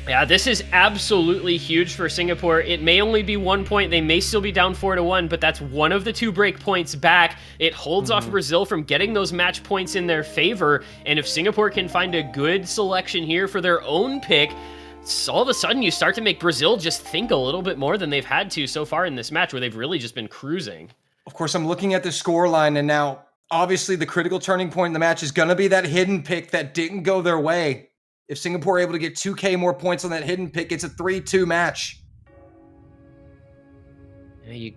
Yeah, this is absolutely huge for Singapore. It may only be 1 point. They may still be down 4-1, but that's one of the 2 break points back. It holds off Brazil from getting those match points in their favor. And if Singapore can find a good selection here for their own pick, all of a sudden you start to make Brazil just think a little bit more than they've had to so far in this match where they've really just been cruising. Of course, I'm looking at the score line, and now obviously the critical turning point in the match is going to be that hidden pick that didn't go their way. If Singapore are able to get 2k more points on that hidden pick, it's a 3-2 match. Yeah,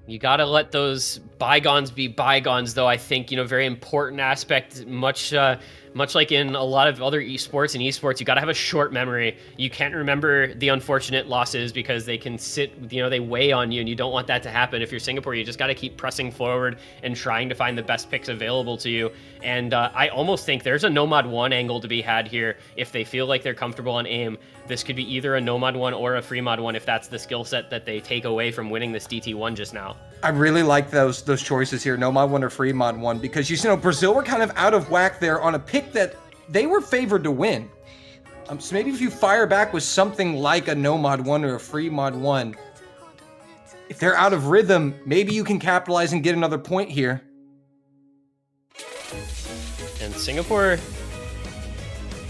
you got to let those bygones be bygones, though. I think, you know, very important aspect, much like in a lot of other esports and esports, you got to have a short memory. You can't remember the unfortunate losses because they can sit, you know, they weigh on you, and you don't want that to happen. If you're Singapore, you just got to keep pressing forward and trying to find the best picks available to you. And I almost think there's a Nomad 1 angle to be had here. If they feel like they're comfortable on aim, this could be either a Nomad 1 or a Free Mod 1 if that's the skill set that they take away from winning this DT1 just now. I really like those choices here, Nomad 1 or Free Mod 1, because you know Brazil were kind of out of whack there on a pick that they were favored to win. So maybe if you fire back with something like a Nomad 1 or a Free Mod 1, if they're out of rhythm, maybe you can capitalize and get another point here. And Singapore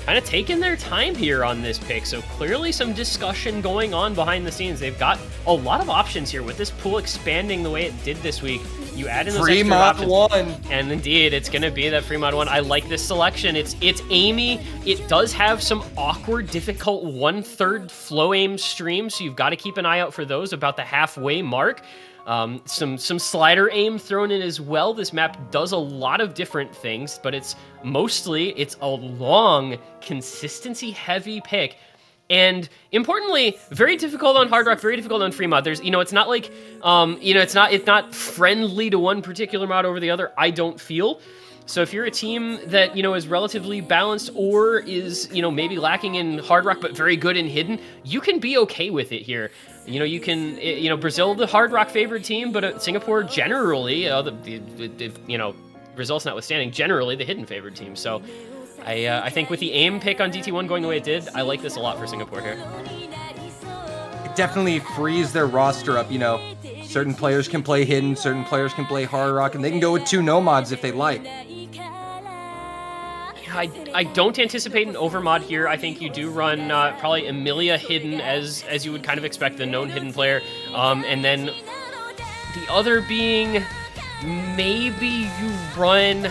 kind of taking their time here on this pick, so clearly some discussion going on behind the scenes. They've got a lot of options here with this pool expanding the way it did this week. You add in those Free extra Mod options, 1, and indeed, it's going to be that Free Mod 1. I like this selection. It's aimy. It does have some awkward, difficult 1/3 flow aim streams, so you've got to keep an eye out for those about the halfway mark. Some slider aim thrown in as well. This map does a lot of different things, but it's a long, consistency-heavy pick. And importantly, very difficult on Hard Rock, very difficult on Free Mod. There's, you know, it's not like, it's not friendly to one particular mod over the other, I don't feel. So if you're a team that, you know, is relatively balanced or is, you know, maybe lacking in Hard Rock but very good in Hidden, you can be okay with it here. You know, you can, you know, Brazil, the Hard Rock favored team, but Singapore generally, you know, results notwithstanding, generally the Hidden favored team. So I think with the aim pick on DT1 going the way it did, I like this a lot for Singapore here. it definitely frees their roster up, you know. Certain players can play Hidden, certain players can play Hard Rock, and they can go with 2 Nomads if they like. I don't anticipate an overmod here. I think you do run probably Emilia hidden as you would kind of expect, the known hidden player. And then the other being maybe you run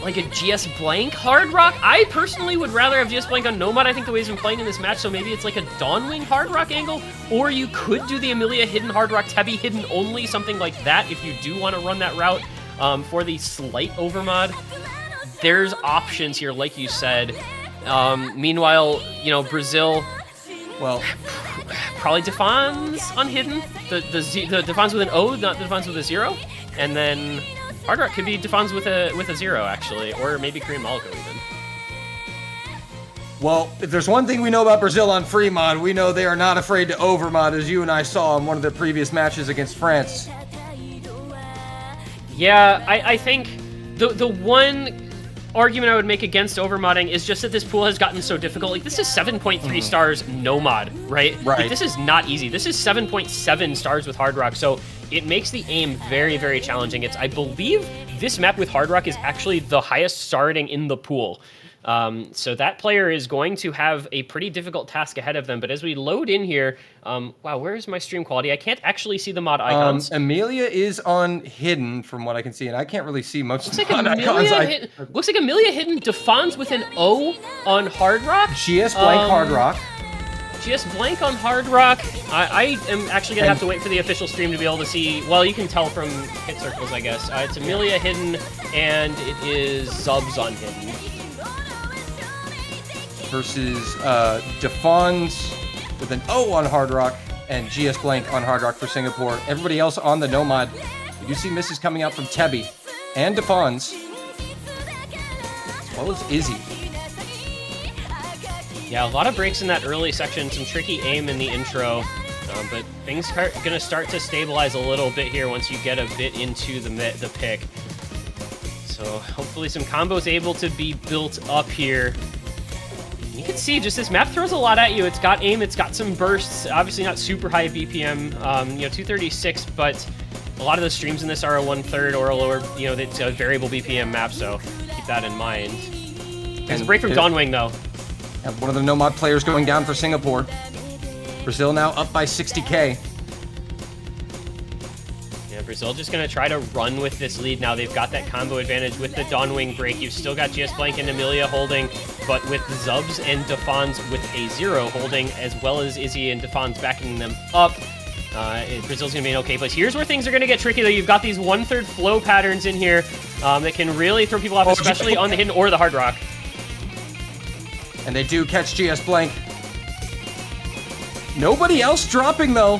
like a GS Blank Hard Rock. I personally would rather have GS Blank on Nomad. I think the way he's been playing in this match, so maybe it's like a Dawnwing Hard Rock angle, or you could do the Emilia hidden Hard Rock, Tebby hidden only, something like that if you do want to run that route for the slight overmod. There's options here, like you said. Meanwhile, you know, Brazil, well, probably Defons on hidden. The Defons with an O, not the Defons with a 0. And then Hard Rock could be Defons with a 0, actually. Or maybe Korean Malco even. Well, if there's one thing we know about Brazil on free mod, we know they are not afraid to overmod, as you and I saw in one of their previous matches against France. Yeah, I think the one argument I would make against overmodding is just that this pool has gotten so difficult. Like, this is 7.3 stars no mod, right? Right. Like, this is not easy. This is 7.7 stars with Hard Rock, so it makes the aim very, very challenging. I believe this map with Hard Rock is actually the highest starting in the pool. So that player is going to have a pretty difficult task ahead of them. But as we load in here, wow, where is my stream quality? I can't actually see the mod icons. Emilia is on hidden from what I can see, and I can't really see much Looks of like the mod icons. looks like Emilia hidden Defons with an O on Hard Rock. GS Blank Hard Rock. GS Blank on Hard Rock. I am actually going to have to wait for the official stream to be able to see. Well, you can tell from hit circles, I guess. It's Emilia hidden, and it is Zubs on hidden. Versus Defons with an O on Hard Rock and GS Blank on Hard Rock for Singapore. Everybody else on the Nomad. You do see misses coming out from Tebby and Defons, as well as Izzy. Yeah, a lot of breaks in that early section, some tricky aim in the intro, but things are going to start to stabilize a little bit here once you get a bit into the pick. So hopefully some combos able to be built up here. You can see just this map throws a lot at you. It's got aim, it's got some bursts, obviously not super high BPM, 236, but a lot of the streams in this are a 1/3 or a lower, it's a variable BPM map, so keep that in mind. There's a break from Dawnwing, though. One of the Nomad players going down for Singapore. Brazil now up by 60k. Yeah, Brazil just going to try to run with this lead now. They've got that combo advantage with the Dawnwing break. You've still got GS Blank and Emilia holding, but with Zubs and Defons with a 0 holding, as well as Izzy and Defons backing them up, Brazil's going to be in okay place. Here's where things are going to get tricky, though. You've got these 1/3 flow patterns in here that can really throw people off, especially on the hidden or the Hard Rock. And they do catch GS Blank. Nobody else dropping, though.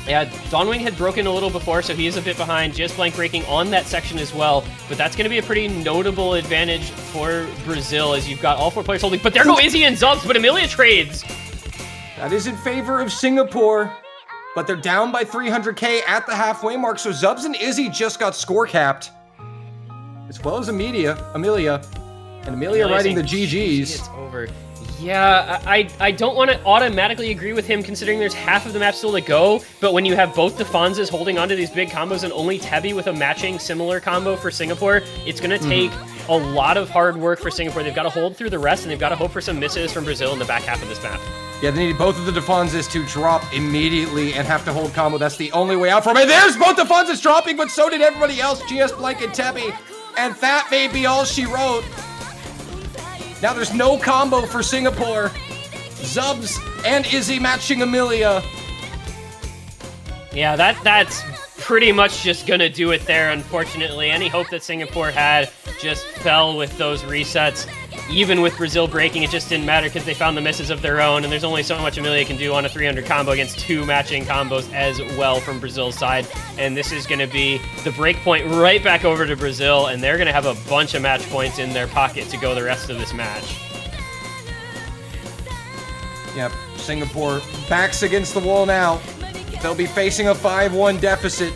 Yeah, Dawnwing had broken a little before, so he is a bit behind. GS Blank breaking on that section as well. But that's going to be a pretty notable advantage for Brazil, as you've got all 4 players holding. But there go Izzy and Zubs, but Emilia trades. That is in favor of Singapore, but they're down by 300k at the halfway mark, so Zubs and Izzy just got score capped, as well as Emilia. And Emilia riding the GGs. It's over. Yeah, I don't want to automatically agree with him, considering there's half of the map still to go, but when you have both Defonses holding onto these big combos and only Tebby with a matching similar combo for Singapore, it's going to take a lot of hard work for Singapore. They've got to hold through the rest, and they've got to hope for some misses from Brazil in the back half of this map. Yeah, they need both of the Defonses to drop immediately and have to hold combo. That's the only way out for me. There's both Defonses dropping, but so did everybody else. GS Blank and Tebby, and that may be all she wrote. Now there's no combo for Singapore. Zubs and Izzy matching Emilia. Yeah, that's pretty much just gonna do it there, unfortunately. Any hope that Singapore had just fell with those resets. Even with Brazil breaking, it just didn't matter because they found the misses of their own, and there's only so much Emilia can do on a 300 combo against 2 matching combos as well from Brazil's side. And this is going to be the break point right back over to Brazil, and they're going to have a bunch of match points in their pocket to go the rest of this match. Yep, Singapore backs against the wall now. They'll be facing a 5-1 deficit.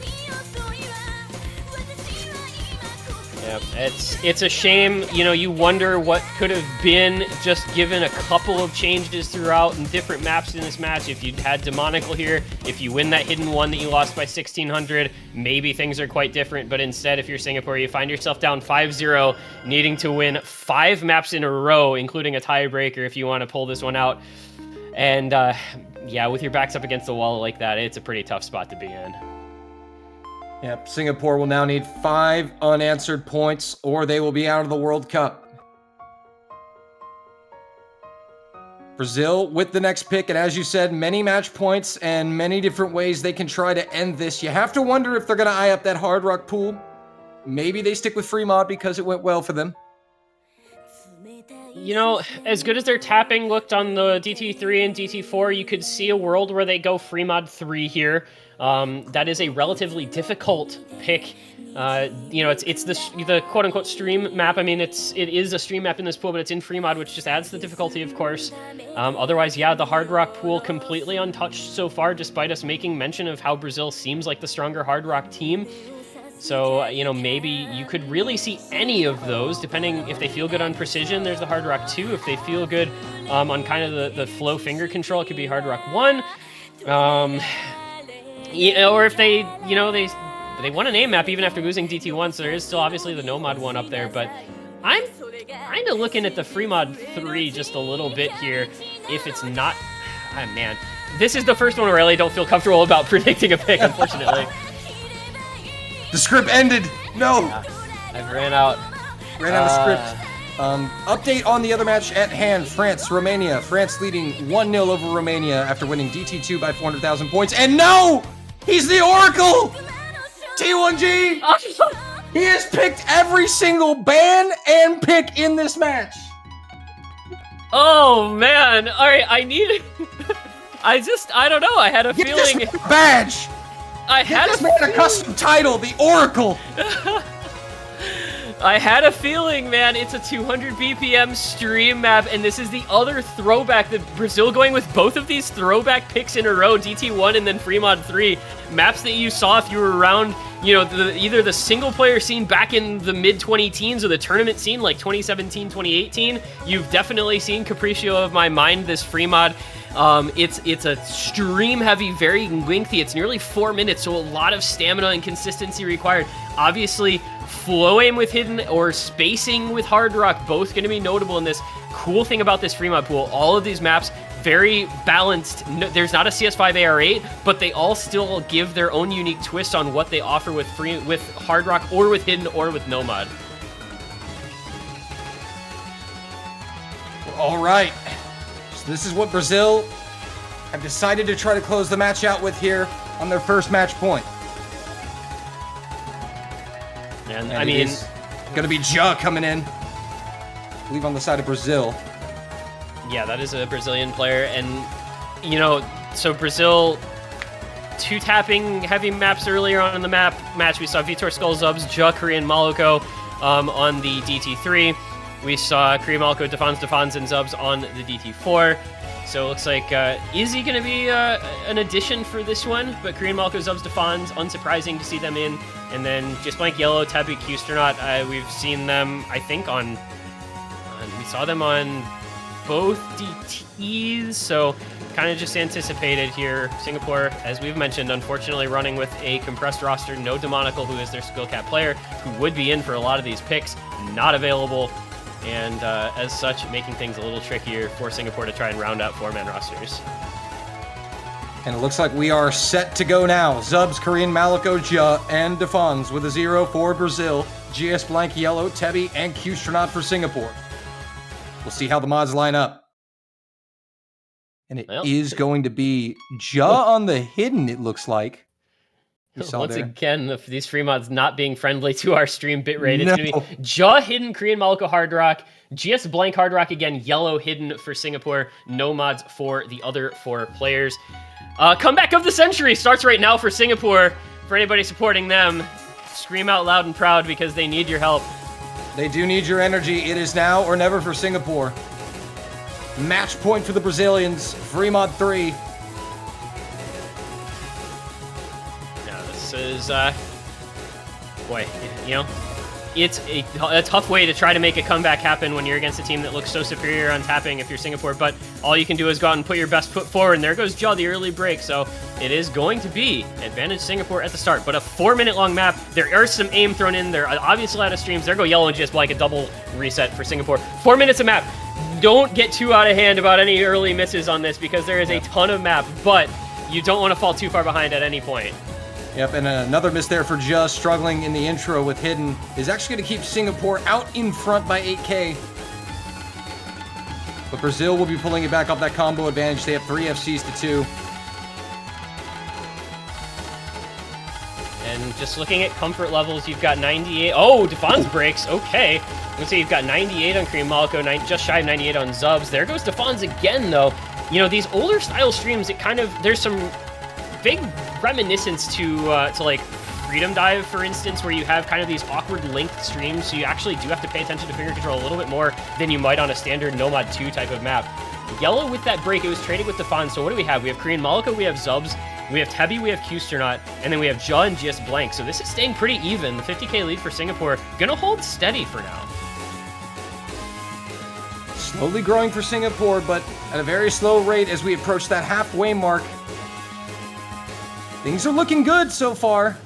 Yeah, it's a shame. You know, you wonder what could have been just given a couple of changes throughout and different maps in this match. If you'd had Demonical here, if you win that hidden one that you lost by 1600, maybe things are quite different. But instead, if you're Singapore, you find yourself down 5-0, needing to win 5 maps in a row, including a tiebreaker if you want to pull this one out. And yeah, with your backs up against the wall like that, it's a pretty tough spot to be in. Yep, Singapore will now need 5 unanswered points or they will be out of the World Cup. Brazil with the next pick, and as you said, many match points and many different ways they can try to end this. You have to wonder if they're going to eye up that Hard Rock pool. Maybe they stick with free mod because it went well for them. You know, as good as their tapping looked on the DT3 and DT4, you could see a world where they go free mod 3 here. That is a relatively difficult pick. You know, it's the quote-unquote stream map. I mean, it is a stream map in this pool, but it's in free mod, which just adds the difficulty, of course. Otherwise, yeah, the Hard Rock pool completely untouched so far, despite us making mention of how Brazil seems like the stronger Hard Rock team. So, you know, maybe you could really see any of those, depending if they feel good on Precision, there's the Hard Rock 2. If they feel good on kind of the flow finger control, it could be Hard Rock 1. Yeah, or if they, you know, they won an aim map even after losing DT1, so there is still obviously the Nomad one up there, but I'm kind of looking at the free mod 3 just a little bit here. If it's not, man, this is the first one where I really don't feel comfortable about predicting a pick, unfortunately. The script ended. No. Yeah, I ran out. Ran out of script. Update on the other match at hand. France, Romania. France leading 1-0 over Romania after winning DT2 by 400,000 points. And no! He's the Oracle! T1G! He has picked every single ban and pick in this match. Oh, man. All right, I need... I don't know. I had a feeling... Get this badge! Get this man a custom title, the Oracle! I had a feeling, man, it's a 200 BPM stream map, and this is the other throwback that Brazil going with both of these throwback picks in a row, DT1 and then free mod 3, maps that you saw if you were around, you know, either the single player scene back in the mid-2010s or the tournament scene like 2017, 2018. You've definitely seen Capriccio of My Mind, this free mod. It's a stream heavy, very lengthy. It's nearly 4 minutes, so a lot of stamina and consistency required. Obviously, flow aim with hidden or spacing with Hard Rock, both going to be notable in this. Cool thing about this free mod pool, all of these maps very balanced. No, there's not a CS5 AR8, but they all still give their own unique twist on what they offer with Hard Rock or with hidden or with no mod. All right. So this is what Brazil have decided to try to close the match out with here on their first match point. And I mean, going to be Ja coming in. I believe on the side of Brazil. Yeah, that is a Brazilian player. And, you know, so Brazil, 2 tapping heavy maps earlier on in the match. We saw Vitor Skull Zubs, Ja, Korean Maloko on the DT3. We saw Korean Maloko, Defans, and Zubs on the DT4. So it looks like, is he going to be an addition for this one? But Korean Maloko, Zubs, Defans, unsurprising to see them in. And then just Blank Yellow, Tabby, Q-Stronaut, we've seen them, I think, we saw them on both DTs, so kind of just anticipated here. Singapore, as we've mentioned, unfortunately running with a compressed roster, no Demonical, who is their skill cap player, who would be in for a lot of these picks, not available, and as such, making things a little trickier for Singapore to try and round out 4-man rosters. And it looks like we are set to go now. Zubs, Korean Maloko, Ja, and Defans with a 0 for Brazil. GS Blank Yellow, Tebby, and Q-Stronaut for Singapore. We'll see how the mods line up. And it is going to be Ja on the hidden, it looks like. Once again, these free mods not being friendly to our stream bitrate. It's going to be Ja hidden, Korean Maloko Hard Rock, GS Blank Hard Rock again, yellow hidden for Singapore, no mods for the other 4 players. Comeback of the century starts right now for Singapore. For anybody supporting them, scream out loud and proud because they need your help. They do need your energy. It is now or never for Singapore. Match point for the Brazilians. Free mod 3. Yeah, this is, boy, you know, it's a tough way to try to make a comeback happen when you're against a team that looks so superior on tapping if you're Singapore, but all you can do is go out and put your best foot forward, and there goes Jaw, the early break, so it is going to be advantage Singapore at the start, but a 4-minute long map. There are some aim thrown in, there are obviously a lot of streams. There go Yellow and just like a double reset for Singapore. 4 minutes of map. Don't get too out of hand about any early misses on this because there is a ton of map, but you don't want to fall too far behind at any point. Yep, and another miss there for Just, struggling in the intro with Hidden, is actually going to keep Singapore out in front by 8K. But Brazil will be pulling it back off that combo advantage. They have 3 FCs to 2. And just looking at comfort levels, you've got 98. Oh, Defon's breaks. Okay. Let's say you've got 98 on Korean Malco, just shy of 98 on Zubs. There goes Defon's again, though. You know, these older style streams, it kind of, there's some big reminiscence to like Freedom Dive, for instance, where you have kind of these awkward linked streams, so you actually do have to pay attention to finger control a little bit more than you might on a standard Nomad 2 type of map. Yellow with that break, it was traded with Defon, so what do we have? We have Korean Malco, we have Zubs, we have Tebi, we have Qsternaut, and then we have Jaw and GS Blank, so this is staying pretty even. The 50k lead for Singapore gonna hold steady for now. Slowly growing for Singapore, but at a very slow rate as we approach that halfway mark. Things are looking good so far.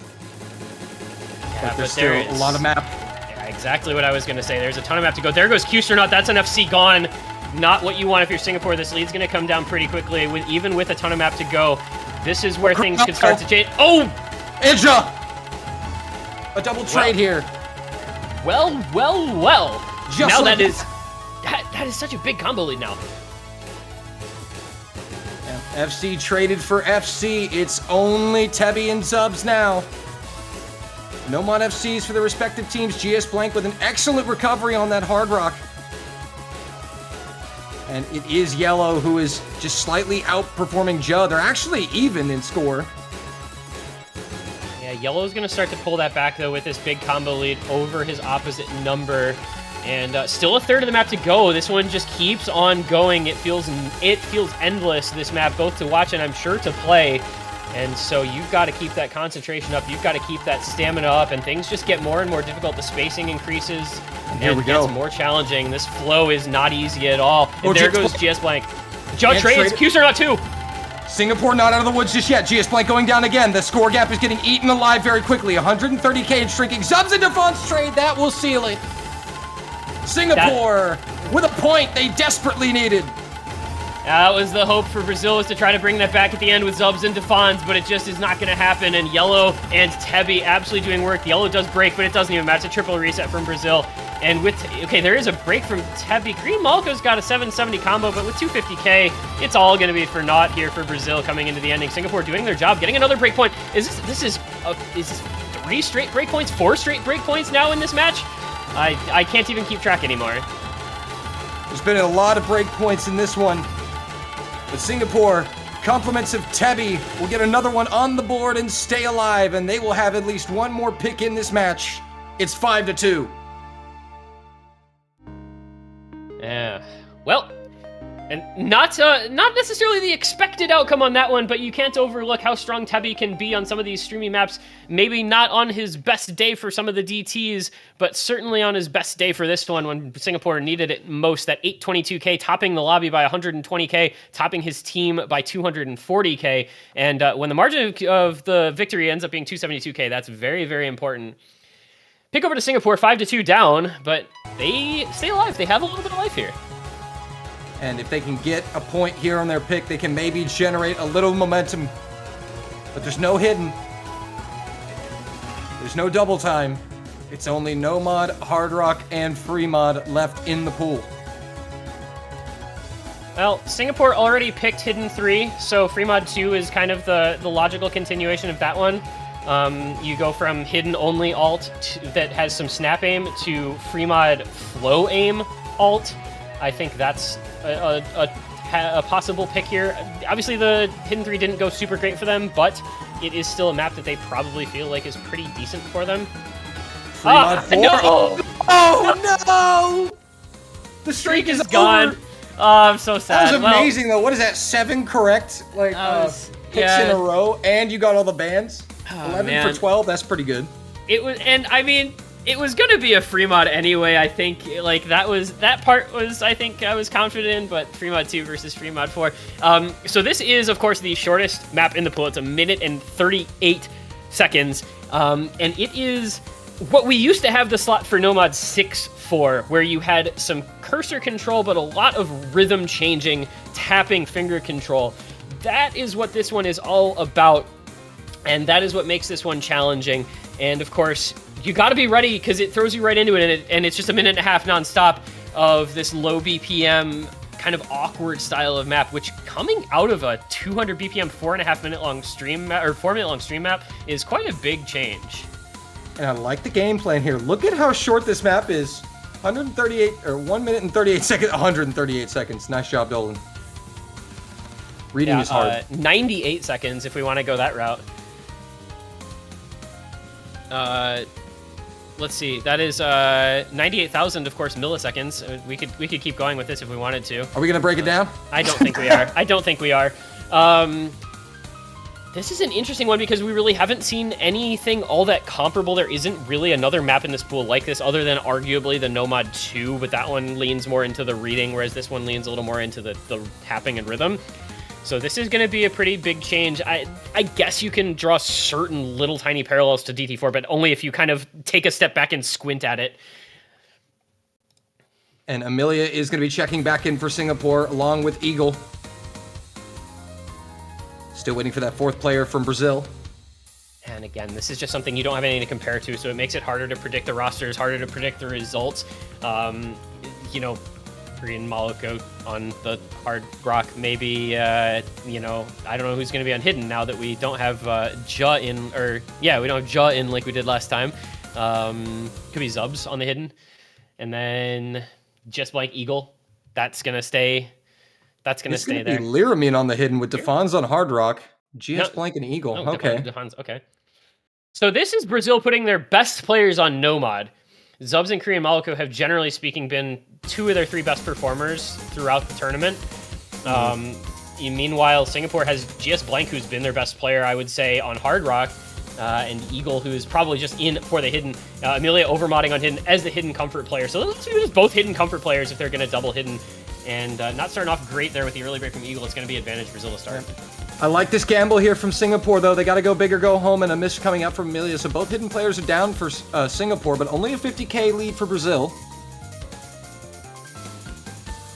Yeah, but there's still a lot of map. Yeah, exactly what I was going to say. There's a ton of map to go. There goes Qsternaut. That's an FC gone. Not what you want if you're Singapore. This lead's going to come down pretty quickly, even with a ton of map to go. This is where things could start to change. Oh! Idra! A double trade here. Well. Just now like that is such a big combo lead now. FC traded for FC. It's only Tebi and Zubs now. No mod FCs for the respective teams. GS Blank with an excellent recovery on that Hard Rock. And it is Yellow who is just slightly outperforming Judd. They're actually even in score. Yeah, Yellow's going to start to pull that back, though, with this big combo lead over his opposite number. And still a third of the map to go. This one just keeps on going. It feels endless, this map, both to watch and I'm sure to play. And so you've got to keep that concentration up. You've got to keep that stamina up, and things just get more and more difficult. The spacing increases, and here we it gets go. more challenging. This flow is not easy at all. And Oh, there GS goes GS Blank. Judd trades, Qsternaut too. Singapore not out of the woods just yet. GS Blank going down again. The score gap is getting eaten alive very quickly. 130k and shrinking. Zubs and Defon's trade. That will seal it. Singapore with a point they desperately needed. That was the hope for Brazil, was to try to bring that back at the end with Zubs and Defons, but it just is not going to happen. And Yellow and Tebi absolutely doing work. Yellow does break, but it doesn't even match. A triple reset from Brazil. And with, okay, there is a break from Tebi. Green Malco's got a 770 combo, but with 250k, it's all going to be for naught here for Brazil coming into the ending. Singapore doing their job, getting another break point. Is this 3 straight break points, 4 straight break points now in this match? I can't even keep track anymore. There's been a lot of break points in this one. But Singapore, compliments of Tebi, will get another one on the board and stay alive, and they will have at least one more pick in this match. It's 5-2. Yeah. Well, and not necessarily the expected outcome on that one, but you can't overlook how strong Tebi can be on some of these streamy maps. Maybe not on his best day for some of the DTs, but certainly on his best day for this one when Singapore needed it most. That 822k, topping the lobby by 120k, topping his team by 240k. And when the margin of the victory ends up being 272k, that's very, very important. Pick over to Singapore, 5-2 down, but they stay alive. They have a little bit of life here. And if they can get a point here on their pick, they can maybe generate a little momentum. But there's no hidden. There's no double time. It's only no mod, hard rock, and free mod left in the pool. Well, Singapore already picked Hidden 3, so free mod 2 is kind of the logical continuation of that one. You go from Hidden only alt that has some snap aim to free mod flow aim alt. I think that's a possible pick here. Obviously, the Hidden 3 didn't go super great for them, but it is still a map that they probably feel like is pretty decent for them. Free mod 4. No! Oh, no! The streak is gone. over. Oh, I'm so sad. That was amazing, though. What is that? 7 correct picks in a row, and you got all the bans. 11 man. for 12. That's pretty good. It was, and I mean, it was gonna be a free mod anyway. I think like that part was I think I was confident in, but free mod 2 versus free mod 4. So this is of course the shortest map in the pool. It's 1 minute and 38 seconds, and it is what we used to have the slot for Nomad 6 for, where you had some cursor control, but a lot of rhythm changing, tapping finger control. That is what this one is all about, and that is what makes this one challenging. And of course, you got to be ready because it throws you right into it, and it's just 1.5 minutes nonstop of this low BPM kind of awkward style of map, which coming out of a 200 BPM 4.5 minute long stream or 4 minute long stream map is quite a big change. And I like the game plan here. Look at how short this map is. 138 or 1 minute and 38 seconds. 138 seconds. Nice job, Dolan. Reading is hard. 98 seconds if we want to go that route. Let's see. That is 98,000, of course, milliseconds. We could keep going with this if we wanted to. Are we gonna break it down? I don't think we are. I don't think we are. This is an interesting one because we really haven't seen anything all that comparable. There isn't really another map in this pool like this other than arguably the Nomad 2, but that one leans more into the reading, whereas this one leans a little more into the tapping and rhythm. So this is going to be a pretty big change. I guess you can draw certain little tiny parallels to DT4, but only if you kind of take a step back and squint at it. And Amelia is going to be checking back in for Singapore along with Eagle. Still waiting for that fourth player from Brazil. And again, this is just something you don't have anything to compare to, so it makes it harder to predict the rosters, harder to predict the results. You know, Korean Moloko on the hard rock, maybe, you know, I don't know who's going to be on hidden now that we don't have Ja in, or yeah, we don't have Ja in like we did last time. Could be Zubs on the hidden. And then just blank Eagle. That's going to stay. That's going to stay there. It's going to be Lyramine on the hidden with Defans on hard rock. GS blank and Eagle. Oh, okay. Defans, okay. So this is Brazil putting their best players on Nomad. Zubs and Korean Moloko have, generally speaking, been 2 of their 3 best performers throughout the tournament. Meanwhile, Singapore has GS Blank, who's been their best player, I would say, on Hard Rock, and Eagle, who is probably just in for the hidden. Amelia overmodding on hidden as the hidden comfort player. So those 2 are just both hidden comfort players if they're going to double hidden. And not starting off great there with the early break from Eagle. It's going to be advantage Brazil to start. I like this gamble here from Singapore, though. They got to go big or go home, and a miss coming out from Amelia. So both hidden players are down for Singapore, but only a 50k lead for Brazil.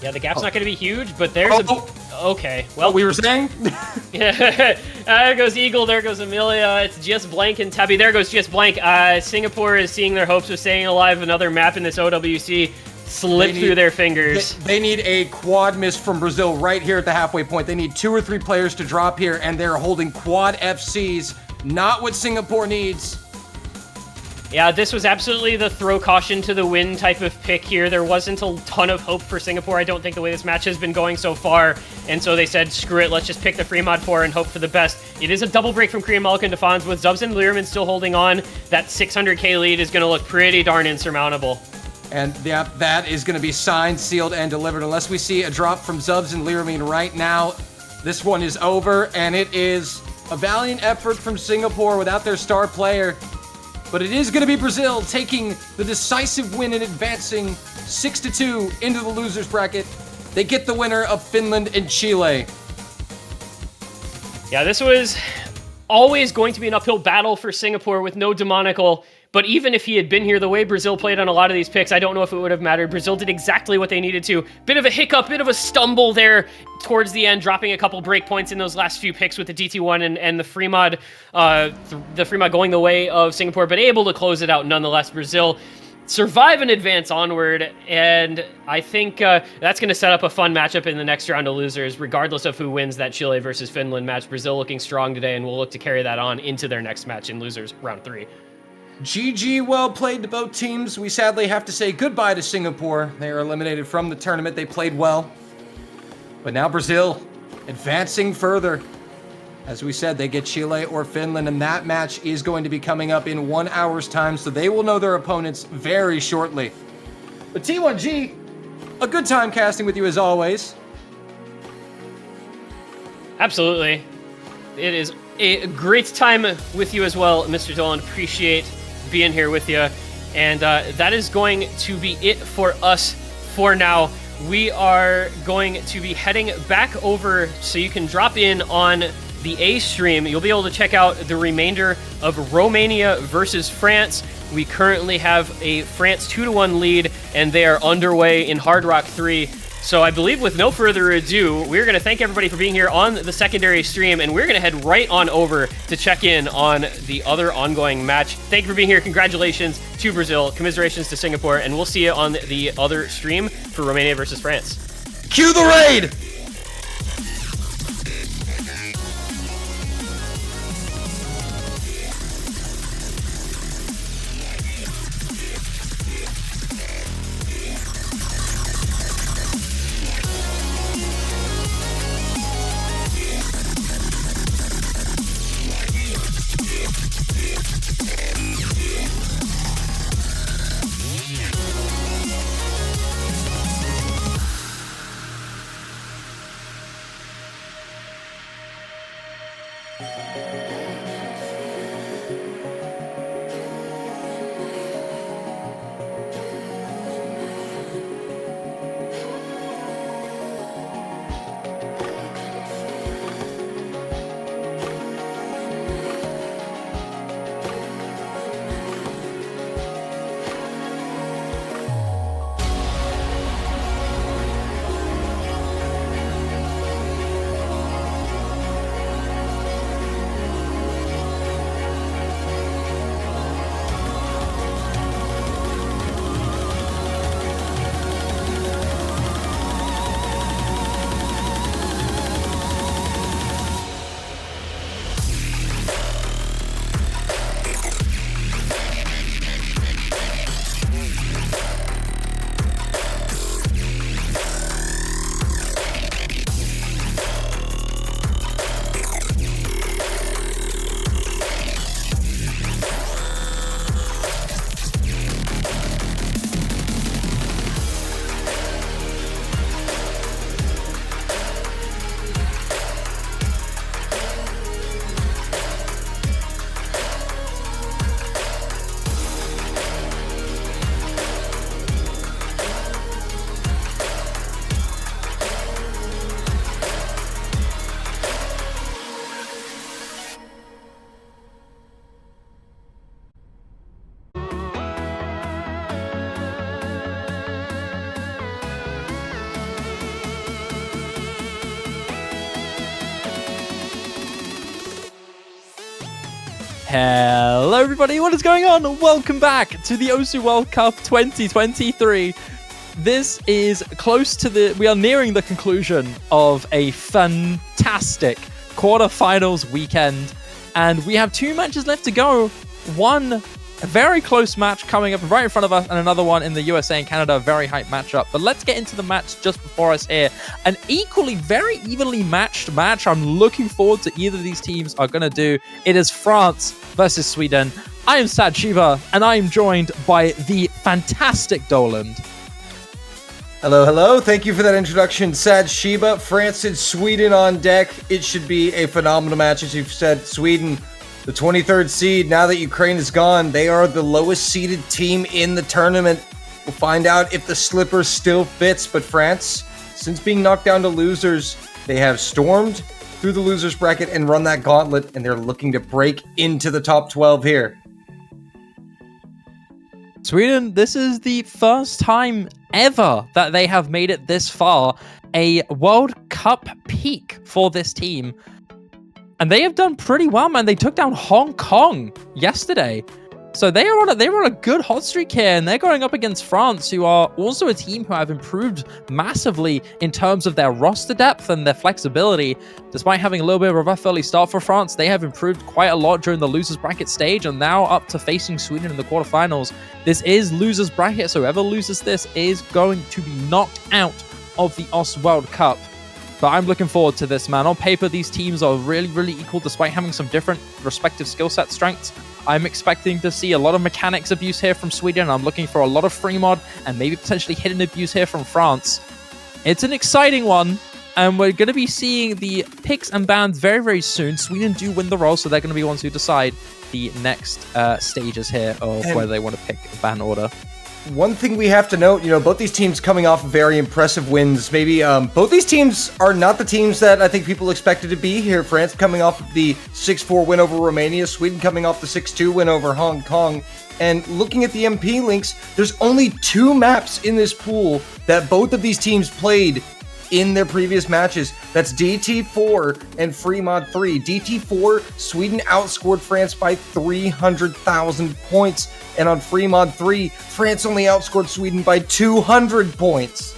Yeah, the gap's not going to be huge, but there's okay. Well, what we were saying? Yeah, there goes Eagle, there goes Amelia, it's GS Blank and Tabby, there goes GS Blank. Singapore is seeing their hopes of staying alive. Another map in this OWC slip through their fingers. They need a quad miss from Brazil right here at the halfway point. They need 2 or 3 players to drop here, and they're holding quad FCs. Not what Singapore needs. Yeah, this was absolutely the throw caution to the wind type of pick here. There wasn't a ton of hope for Singapore, I don't think, the way this match has been going so far. And so they said, screw it, let's just pick the free mod 4 and hope for the best. It is a double break from Korean Moloko and Defans. With Zubs and Lyramine still holding on, that 600k lead is going to look pretty darn insurmountable. And yeah, that is going to be signed, sealed, and delivered. Unless we see a drop from Zubs and Lyramine right now, this one is over, and it is a valiant effort from Singapore without their star player. But it is going to be Brazil taking the decisive win and advancing 6-2 into the losers bracket. They get the winner of Finland and Chile. Yeah, this was always going to be an uphill battle for Singapore with no Demonical. But even if he had been here, the way Brazil played on a lot of these picks, I don't know if it would have mattered. Brazil did exactly what they needed to. Bit of a hiccup, bit of a stumble there towards the end, dropping a couple break points in those last few picks with the DT1 and the free mod, going the way of Singapore, but able to close it out nonetheless. Brazil survive and advance onward, and I think that's going to set up a fun matchup in the next round of losers, regardless of who wins that Chile versus Finland match. Brazil looking strong today, and we'll look to carry that on into their next match in losers round 3. GG, well played to both teams. We sadly have to say goodbye to Singapore. They are eliminated from the tournament. They played well. But now Brazil advancing further. As we said, they get Chile or Finland, and that match is going to be coming up in 1 hour's time, so they will know their opponents very shortly. But T1G, a good time casting with you as always. Absolutely. It is a great time with you as well, Mr. Dolan. Appreciate being here with you. And that is going to be it for us for now. We are going to be heading back over so you can drop in on the A stream. You'll be able to check out the remainder of Romania versus France. We currently have a France 2-1 lead, and they are underway in Hard Rock 3. So I believe with no further ado, we're going to thank everybody for being here on the secondary stream, and we're going to head right on over to check in on the other ongoing match. Thank you for being here. Congratulations to Brazil. Commiserations to Singapore, and we'll see you on the other stream for Romania versus France. Cue the raid! Hello everybody, what is going on? Welcome back to the Osu World Cup 2023. This is close to we are nearing the conclusion of a fantastic quarterfinals weekend, and we have 2 matches left to go. One, a very close match coming up right in front of us, and another one in the USA and Canada, a very hype matchup. But let's get into the match just before us here. An equally, very evenly matched match. I'm looking forward to either of these teams are going to do. It is France versus Sweden. I am Sad Shiva, and I am joined by the fantastic Doland. Hello, hello. Thank you for that introduction, Sad Shiba. France and Sweden on deck. It should be a phenomenal match, as you've said. Sweden, the 23rd seed. Now that Ukraine is gone, they are the lowest seeded team in the tournament. We'll find out if the slipper still fits, but France, since being knocked down to losers, they have stormed through the losers bracket and run that gauntlet, and they're looking to break into the top 12 here. Sweden, this is the first time ever that they have made it this far. A World Cup peak for this team. And they have done pretty well, man. They took down Hong Kong yesterday. So they were on a good hot streak here, and they're going up against France, who are also a team who have improved massively in terms of their roster depth and their flexibility. Despite having a little bit of a rough early start for France, they have improved quite a lot during the losers bracket stage, and now up to facing Sweden in the quarterfinals. This is losers bracket, so whoever loses this is going to be knocked out of the OS World Cup. But I'm looking forward to this, man. On paper, these teams are really, really equal despite having some different respective skill set strengths. I'm expecting to see a lot of mechanics abuse here from Sweden. I'm looking for a lot of free mod and maybe potentially hidden abuse here from France. It's an exciting one. And we're going to be seeing the picks and bans very, very soon. Sweden do win the roll, so they're going to be ones who decide the next stages here of whether they want to pick a ban order. One thing we have to note, both these teams coming off very impressive wins. Maybe both these teams are not the teams that I think people expected to be here. France coming off of the 6-4 win over Romania, Sweden coming off the 6-2 win over Hong Kong. And looking at the MP links, there's only 2 maps in this pool that both of these teams played in their previous matches. That's DT4 and Free Mod 3. DT4, Sweden outscored France by 300,000 points. And on Free Mod 3, France only outscored Sweden by 200 points.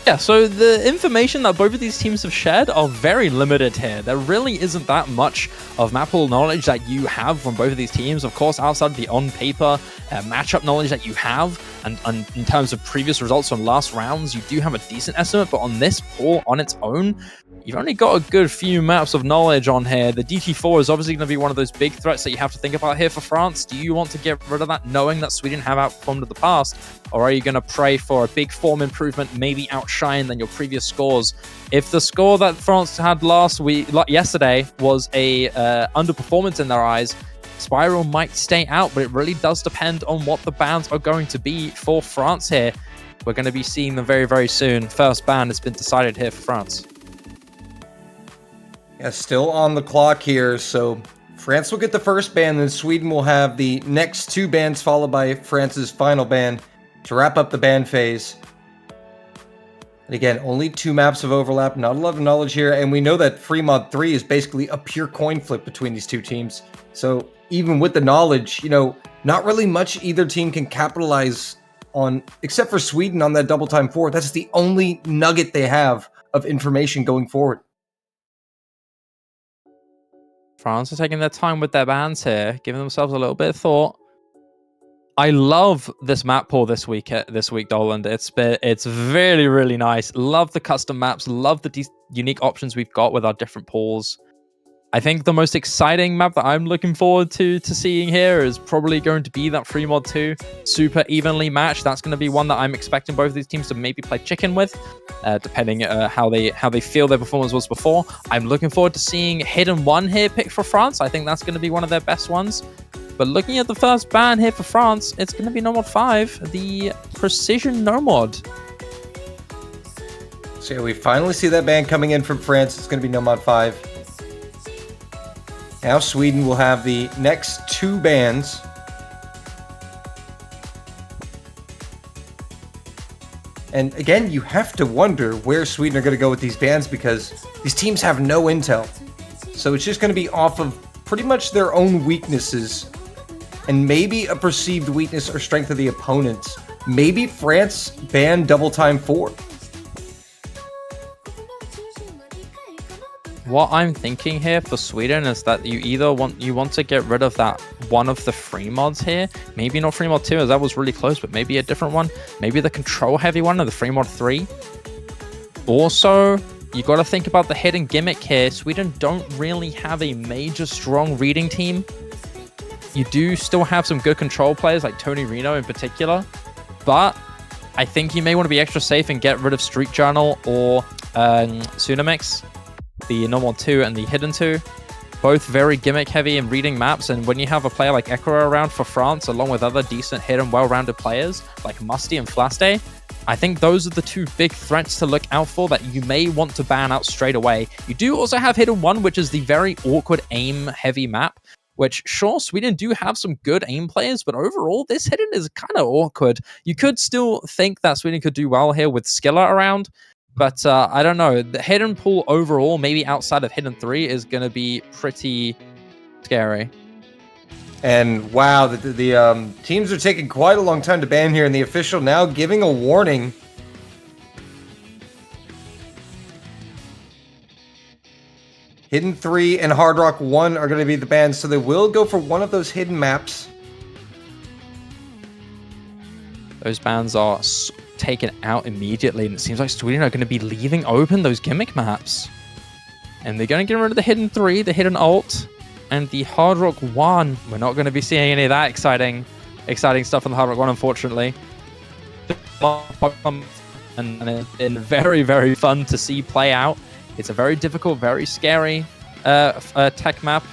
Yeah, so the information that both of these teams have shared are very limited here. There really isn't that much of map pool knowledge that you have from both of these teams. Of course, outside of the on-paper matchup knowledge that you have, and in terms of previous results from last rounds, you do have a decent estimate, but on this pool on its own, you've only got a good few maps of knowledge on here. The DT4 is obviously going to be one of those big threats that you have to think about here for France. Do you want to get rid of that, knowing that Sweden have outperformed in the past? Or are you going to pray for a big form improvement, maybe outshine than your previous scores? If the score that France had yesterday was a underperformance in their eyes, Spiral might stay out, but it really does depend on what the bans are going to be for France here. We're going to be seeing them very, very soon. First ban has been decided here for France. Yeah, still on the clock here, so France will get the first ban, then Sweden will have the next 2 bans, followed by France's final ban to wrap up the ban phase. And again, only 2 maps of overlap, not a lot of knowledge here, and we know that Free Mod 3 is basically a pure coin flip between these 2 teams. So even with the knowledge, not really much either team can capitalize on, except for Sweden on that double time 4. That's the only nugget they have of information going forward. France are taking their time with their bans here, giving themselves a little bit of thought. I love this map pool this week, Doland. It's really, really nice. Love the custom maps. Love the unique options we've got with our different pools. I think the most exciting map that I'm looking forward to seeing here is probably going to be that Free Mod 2 super evenly matched. That's going to be one that I'm expecting both of these teams to maybe play chicken with, depending how they feel their performance was before. I'm looking forward to seeing Hidden 1 here picked for France. I think that's going to be one of their best ones. But looking at the first ban here for France, it's going to be Nomad 5, the Precision Nomad. So yeah, we finally see that ban coming in from France. It's going to be Nomad 5. Now Sweden will have the next 2 bans. And again, you have to wonder where Sweden are going to go with these bans, because these teams have no intel. So it's just going to be off of pretty much their own weaknesses, and maybe a perceived weakness or strength of the opponent. Maybe France ban double time 4. What I'm thinking here for Sweden is that you want to get rid of that one of the free mods here. Maybe not Free Mod 2, as that was really close, but maybe a different one. Maybe the control heavy one of the Free Mod 3. Also, you got to think about the hidden gimmick here. Sweden don't really have a major strong reading team. You do still have some good control players like Tony Reno in particular, but I think you may want to be extra safe and get rid of Street Journal or Tsunamix, the normal 2 and the hidden 2. Both very gimmick heavy in reading maps, and when you have a player like Ekura around for France, along with other decent hidden well-rounded players like Musty and Flaste, I think those are the 2 big threats to look out for that you may want to ban out straight away. You do also have Hidden 1, which is the very awkward aim heavy map, which, sure, Sweden do have some good aim players, but overall, this Hidden is kind of awkward. You could still think that Sweden could do well here with Skilla around, but I don't know. The Hidden pool overall, maybe outside of Hidden 3, is going to be pretty scary. And wow, the teams are taking quite a long time to ban here, and the official now giving a warning. Hidden 3 and Hard Rock 1 are going to be the bans, so they will go for one of those hidden maps. Those bans are taken out immediately, and it seems like Sweden are going to be leaving open those gimmick maps. And they're going to get rid of the Hidden 3, the Hidden Alt, and the Hard Rock 1. We're not going to be seeing any of that exciting stuff on the Hard Rock 1, unfortunately. and it's been very, very fun to see play out. It's a very difficult, very scary tech map.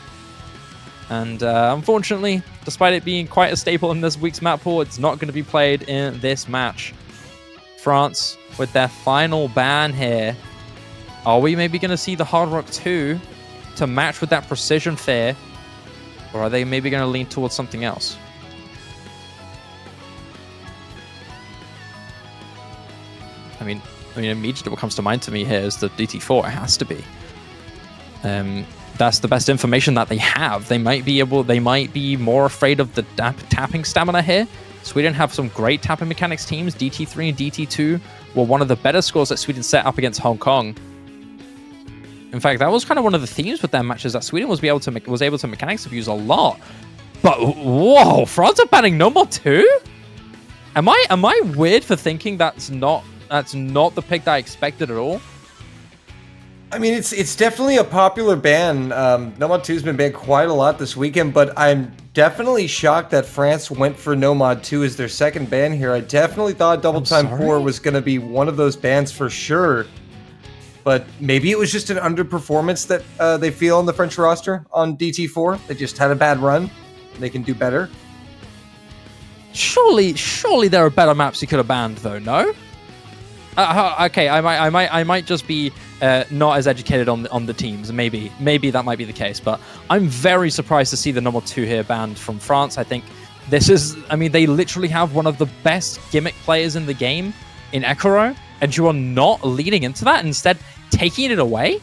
And unfortunately, despite it being quite a staple in this week's map pool, it's not going to be played in this match. France with their final ban here. Are we maybe going to see the Hard Rock 2 to match with that Precision Fear? Or are they maybe going to lean towards something else? I mean, immediately what comes to mind to me here is the DT4. It has to be. That's the best information that they have. They might be more afraid of the tapping stamina here. Sweden have some great tapping mechanics teams. DT3 and DT2 were one of the better scores that Sweden set up against Hong Kong. In fact, that was kind of one of the themes with their matches, that Sweden was able to mechanics abuse a lot. But whoa, France are banning No More 2? Am I weird for thinking that's not the pick that I expected at all? I mean, it's definitely a popular ban. Nomad 2 has been banned quite a lot this weekend, but I'm definitely shocked that France went for Nomad 2 as their second ban here. I definitely thought Double Time 4 was going to be one of those bans for sure. But maybe it was just an underperformance that they feel on the French roster on DT4. They just had a bad run. They can do better. Surely there are better maps you could have banned, though. No. Okay, I might just be not as educated on the teams. Maybe that might be the case. But I'm very surprised to see the number 2 here banned from France. I think this is. I mean, they literally have one of the best gimmick players in the game in Ekoro, and you are not leading into that. Instead, taking it away.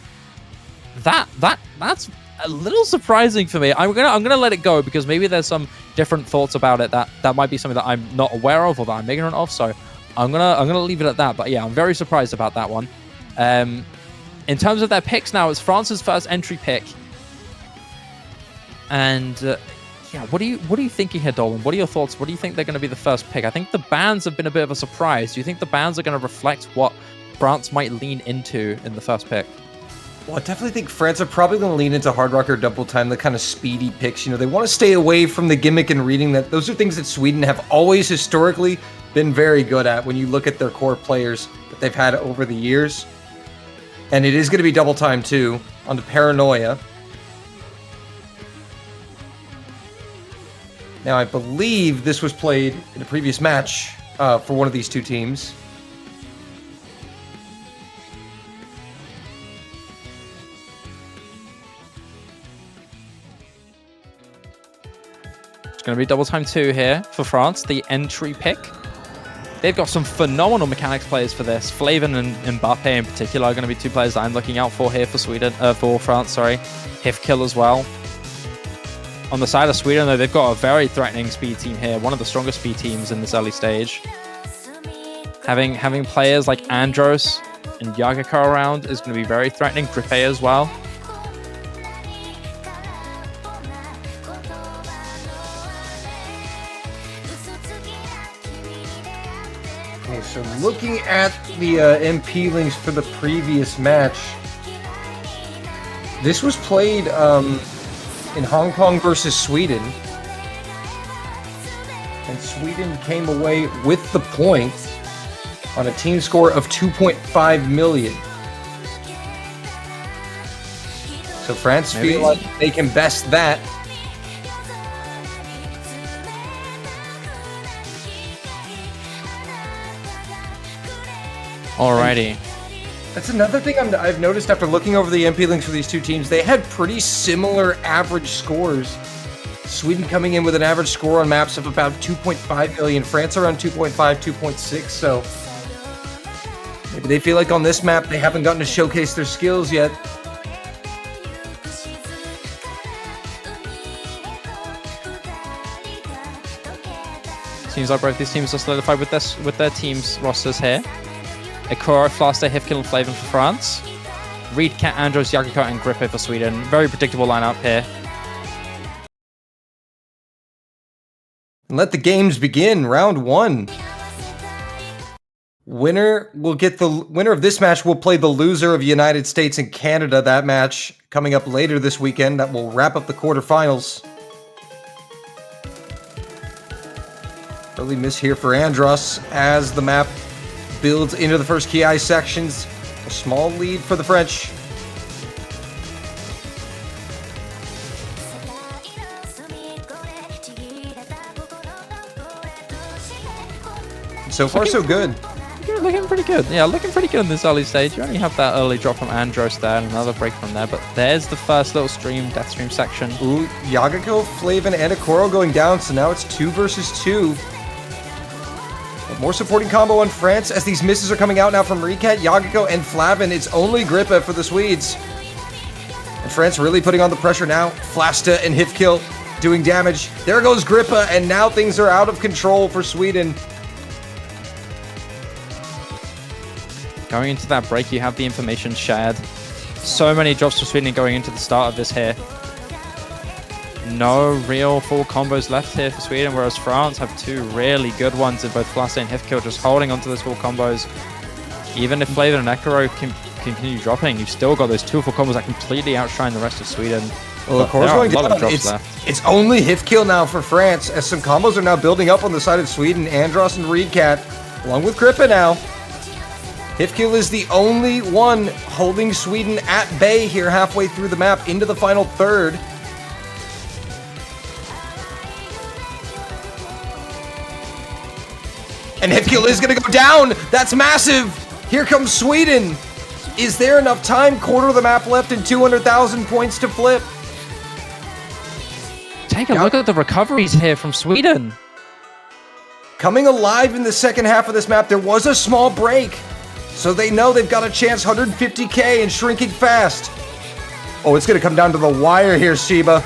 That's a little surprising for me. I'm gonna let it go because maybe there's some different thoughts about it that might be something that I'm not aware of or that I'm ignorant of. So I'm gonna leave it at that. But yeah, I'm very surprised about that one. In terms of their picks now, it's France's first entry pick. And yeah, what are you thinking here, Dolan? What are your thoughts? What do you think they're going to be the first pick? I think the bans have been a bit of a surprise. Do you think the bans are going to reflect what France might lean into in the first pick? Well, I definitely think France are probably going to lean into Hard Rock or Double Time, the kind of speedy picks. You know, they want to stay away from the gimmick and reading. That those are things that Sweden have always historically been very good at when you look at their core players that they've had over the years. And it is going to be Double Time too, onto Paranoia. Now, I believe this was played in a previous match for one of these two teams. It's going to be Double Time 2 here for France, the entry pick. They've got some phenomenal mechanics players for this. Flavin and Mbappe in particular are going to be two players that I'm looking out for here for France. Sorry, Hifkill as well. On the side of Sweden, though, they've got a very threatening speed team here. One of the strongest speed teams in this early stage. Having players like Andros and Yagaka around is going to be very threatening. Grippe as well. Okay, so looking at the MP links for the previous match, this was played in Hong Kong versus Sweden, and Sweden came away with the point on a team score of 2.5 million. So France feel like they can best that. Alrighty. That's another thing I've noticed after looking over the MP links for these two teams. They had pretty similar average scores. Sweden coming in with an average score on maps of about 2.5 million. France around 2.5, 2.6. So maybe they feel like on this map they haven't gotten to showcase their skills yet. Seems like both these teams are solidified with their teams rosters here. Ekoro, Flaster, Hifkill, and Flavin for France. Reed, Cat, Andros, Yagako, and Grippe for Sweden. Very predictable lineup here. Let the games begin. Round 1. Winner of this match will play the loser of United States and Canada. That match coming up later this weekend. That will wrap up the quarterfinals. Early miss here for Andros as the map builds into the first Ki sections. A small lead for the French. So far, so good. You're looking pretty good. Yeah, looking pretty good in this early stage. You only have that early drop from Andros there, and another break from there, but there's the first little death stream section. Ooh, Yagako, Flavin, and Akoro going down, so now it's 2 versus 2. But more supporting combo on France as these misses are coming out now from Recat, Yagako, and Flavin. It's only Grippa for the Swedes. And France really putting on the pressure now. Flasta and Hifkill doing damage. There goes Grippa, and now things are out of control for Sweden. Going into that break, you have the information shared. So many drops for Sweden going into the start of this here. No real full combos left here for Sweden, whereas France have 2 really good ones in both Flasta and Hifkill, just holding onto those full combos. Even if Flavin and Ekaro can continue dropping, you've still got those 2 full combos that completely outshine the rest of Sweden. Well, of course, going down. It's only Hifkill now for France, as some combos are now building up on the side of Sweden. Andros and Reedcat, along with Grippa now. Hifkill is the only one holding Sweden at bay here halfway through the map into the final third. And Hifkill is going to go down. That's massive. Here comes Sweden. Is there enough time? Quarter of the map left and 200,000 points to flip. Take a look at the recoveries here from Sweden. Coming alive in the second half of this map, there was a small break. So they know they've got a chance, 150k and shrinking fast. Oh, it's going to come down to the wire here, Shiba.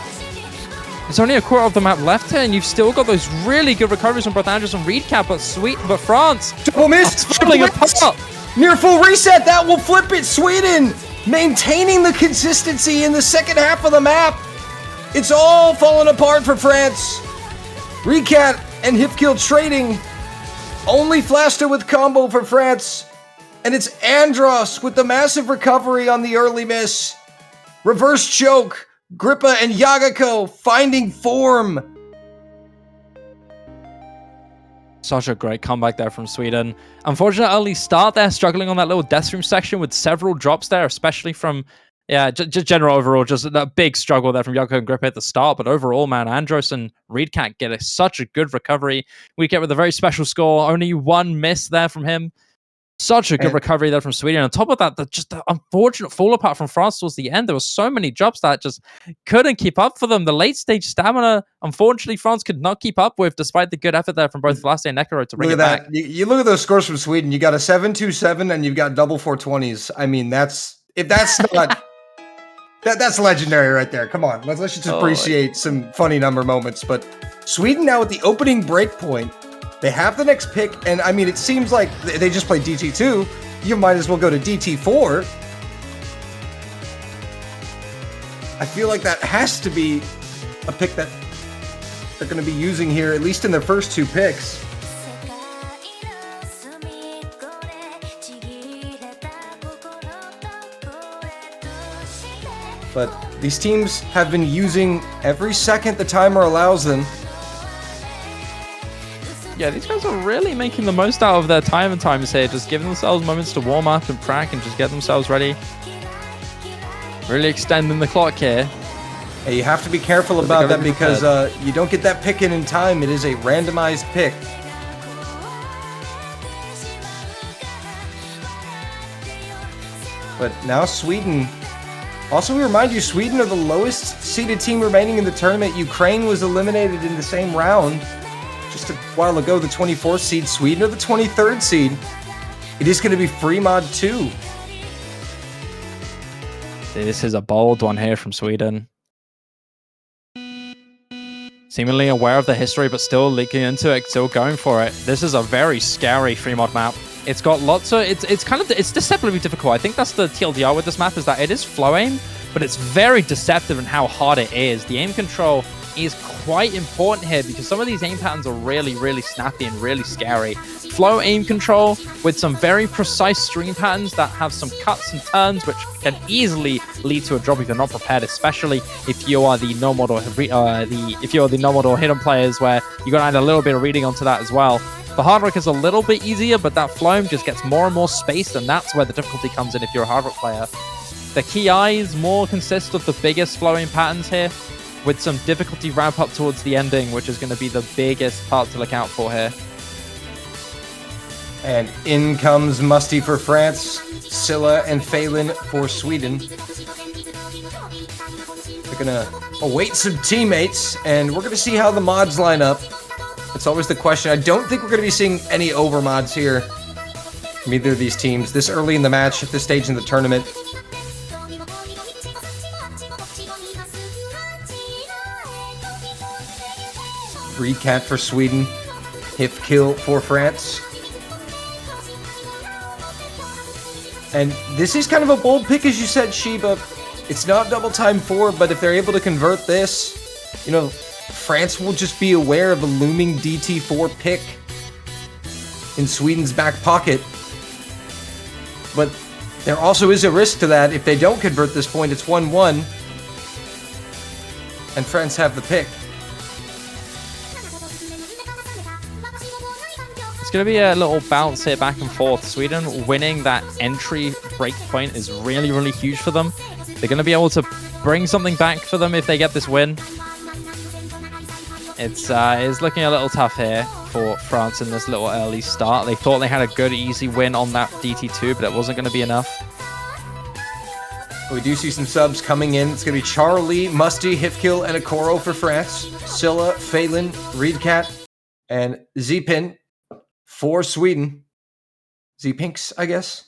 There's only a quarter of the map left here, and you've still got those really good recoveries from both Andros and Reedcat, but France. Double miss! Falling apart. Near full reset, that will flip it. Sweden maintaining the consistency in the second half of the map. It's all falling apart for France. Reedcat and Hifkill trading. Only Flasta with combo for France. And it's Andros with the massive recovery on the early miss. Reverse choke. Grippa and Yagako finding form. Such a great comeback there from Sweden. Unfortunate early start there, struggling on that little death stream section with several drops there, especially from, just general overall, just a big struggle there from Yagako and Grippa at the start. But overall, man, Andros and Reedcat get such a good recovery. We get with a very special score, only 1 miss there from him. Such a good recovery there from Sweden. On top of that, just the unfortunate fall apart from France towards the end. There were so many drops that just couldn't keep up for them. The late stage stamina, unfortunately, France could not keep up with, despite the good effort there from both Vlaste and Nekaro to bring it back. You look at those scores from Sweden. You got a 7-2-7 and you've got double 420s. I mean, that's not that's legendary right there. Come on, let's just appreciate some funny number moments. But Sweden now at the opening break point. They have the next pick, and I mean, it seems like they just played DT2. You might as well go to DT4. I feel like that has to be a pick that they're going to be using here, at least in their first 2 picks. But these teams have been using every second the timer allows them. Yeah, these guys are really making the most out of their times here, just giving themselves moments to warm up and prac and just get themselves ready. Really extending the clock here. Hey, you have to be careful about that because you don't get that pick in time. It is a randomized pick. But now Sweden. Also, we remind you, Sweden are the lowest seeded team remaining in the tournament. Ukraine was eliminated in the same round. Just a while ago, the 24th seed. Sweden are the 23rd seed. It is going to be free mod 2. This is a bold one here from Sweden. Seemingly aware of the history, but still leaking into it, still going for it. This is a very scary free mod map. It's got lots of... It's deceptively difficult. I think that's the TLDR with this map, is that it is flow aim, but it's very deceptive in how hard it is. The aim control is quite important here because some of these aim patterns are really, really snappy and really scary. Flow aim control with some very precise stream patterns that have some cuts and turns which can easily lead to a drop if you're not prepared, especially if you are the no model hidden players where you got to add a little bit of reading onto that as well. The Hard Rock is a little bit easier, but that Floam just gets more and more spaced, and that's where the difficulty comes in if you're a Hard Rock player. The key eyes more consist of the biggest flowing patterns here, with some difficulty ramp up towards the ending, which is going to be the biggest part to look out for here. And in comes Musty for France, Scylla and Phelan for Sweden. They're gonna await some teammates, and we're gonna see how the mods line up. It's always the question. I don't think we're gonna be seeing any overmods here from either of these teams this early in the match, at this stage in the tournament. Recat for Sweden, Hif Kill for France. And this is kind of a bold pick, as you said, Sheba. It's not double time 4, but if they're able to convert this, you know, France will just be aware of a looming DT4 pick in Sweden's back pocket. But there also is a risk to that. If they don't convert this point, it's 1-1. And France have the pick. It's going to be a little bounce here back and forth. Sweden winning that entry break point is really, really huge for them. They're going to be able to bring something back for them if they get this win. It's looking a little tough here for France in this little early start. They thought they had a good, easy win on that DT2, but it wasn't going to be enough. We do see some subs coming in. It's going to be Charlie, Musty, Hifkill, and Akoro for France. Scylla, Phelan, Reedcat, and Zpin for Sweden. Zpinks, I guess.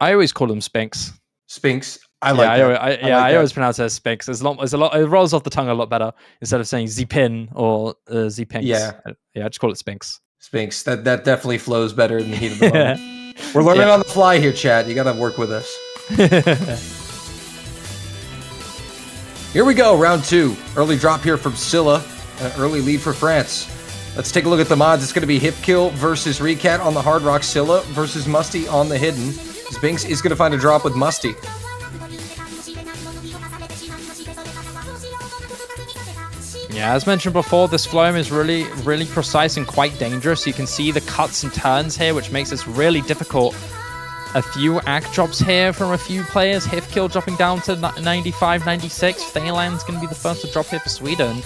I always call them Spinks. Spinks. I like that. I always pronounce it as Spinks. It rolls off the tongue a lot better instead of saying Zpin or Zpinks. I just call it Spinks. Spinks. That definitely flows better in the heat of the moment. We're learning on the fly here, chat. You got to work with us. Here we go, round 2. Early drop here from Scylla, and an early lead for France. Let's take a look at the mods. It's going to be Hipkill versus Recat on the Hard Rock, Scylla versus Musty on the Hidden. Spinks is going to find a drop with Musty. Yeah, as mentioned before, this Floam is really, really precise and quite dangerous. You can see the cuts and turns here, which makes this really difficult. A few act drops here from a few players. Hifkill dropping down to 95, 96. Thailand's going to be the first to drop here for Sweden.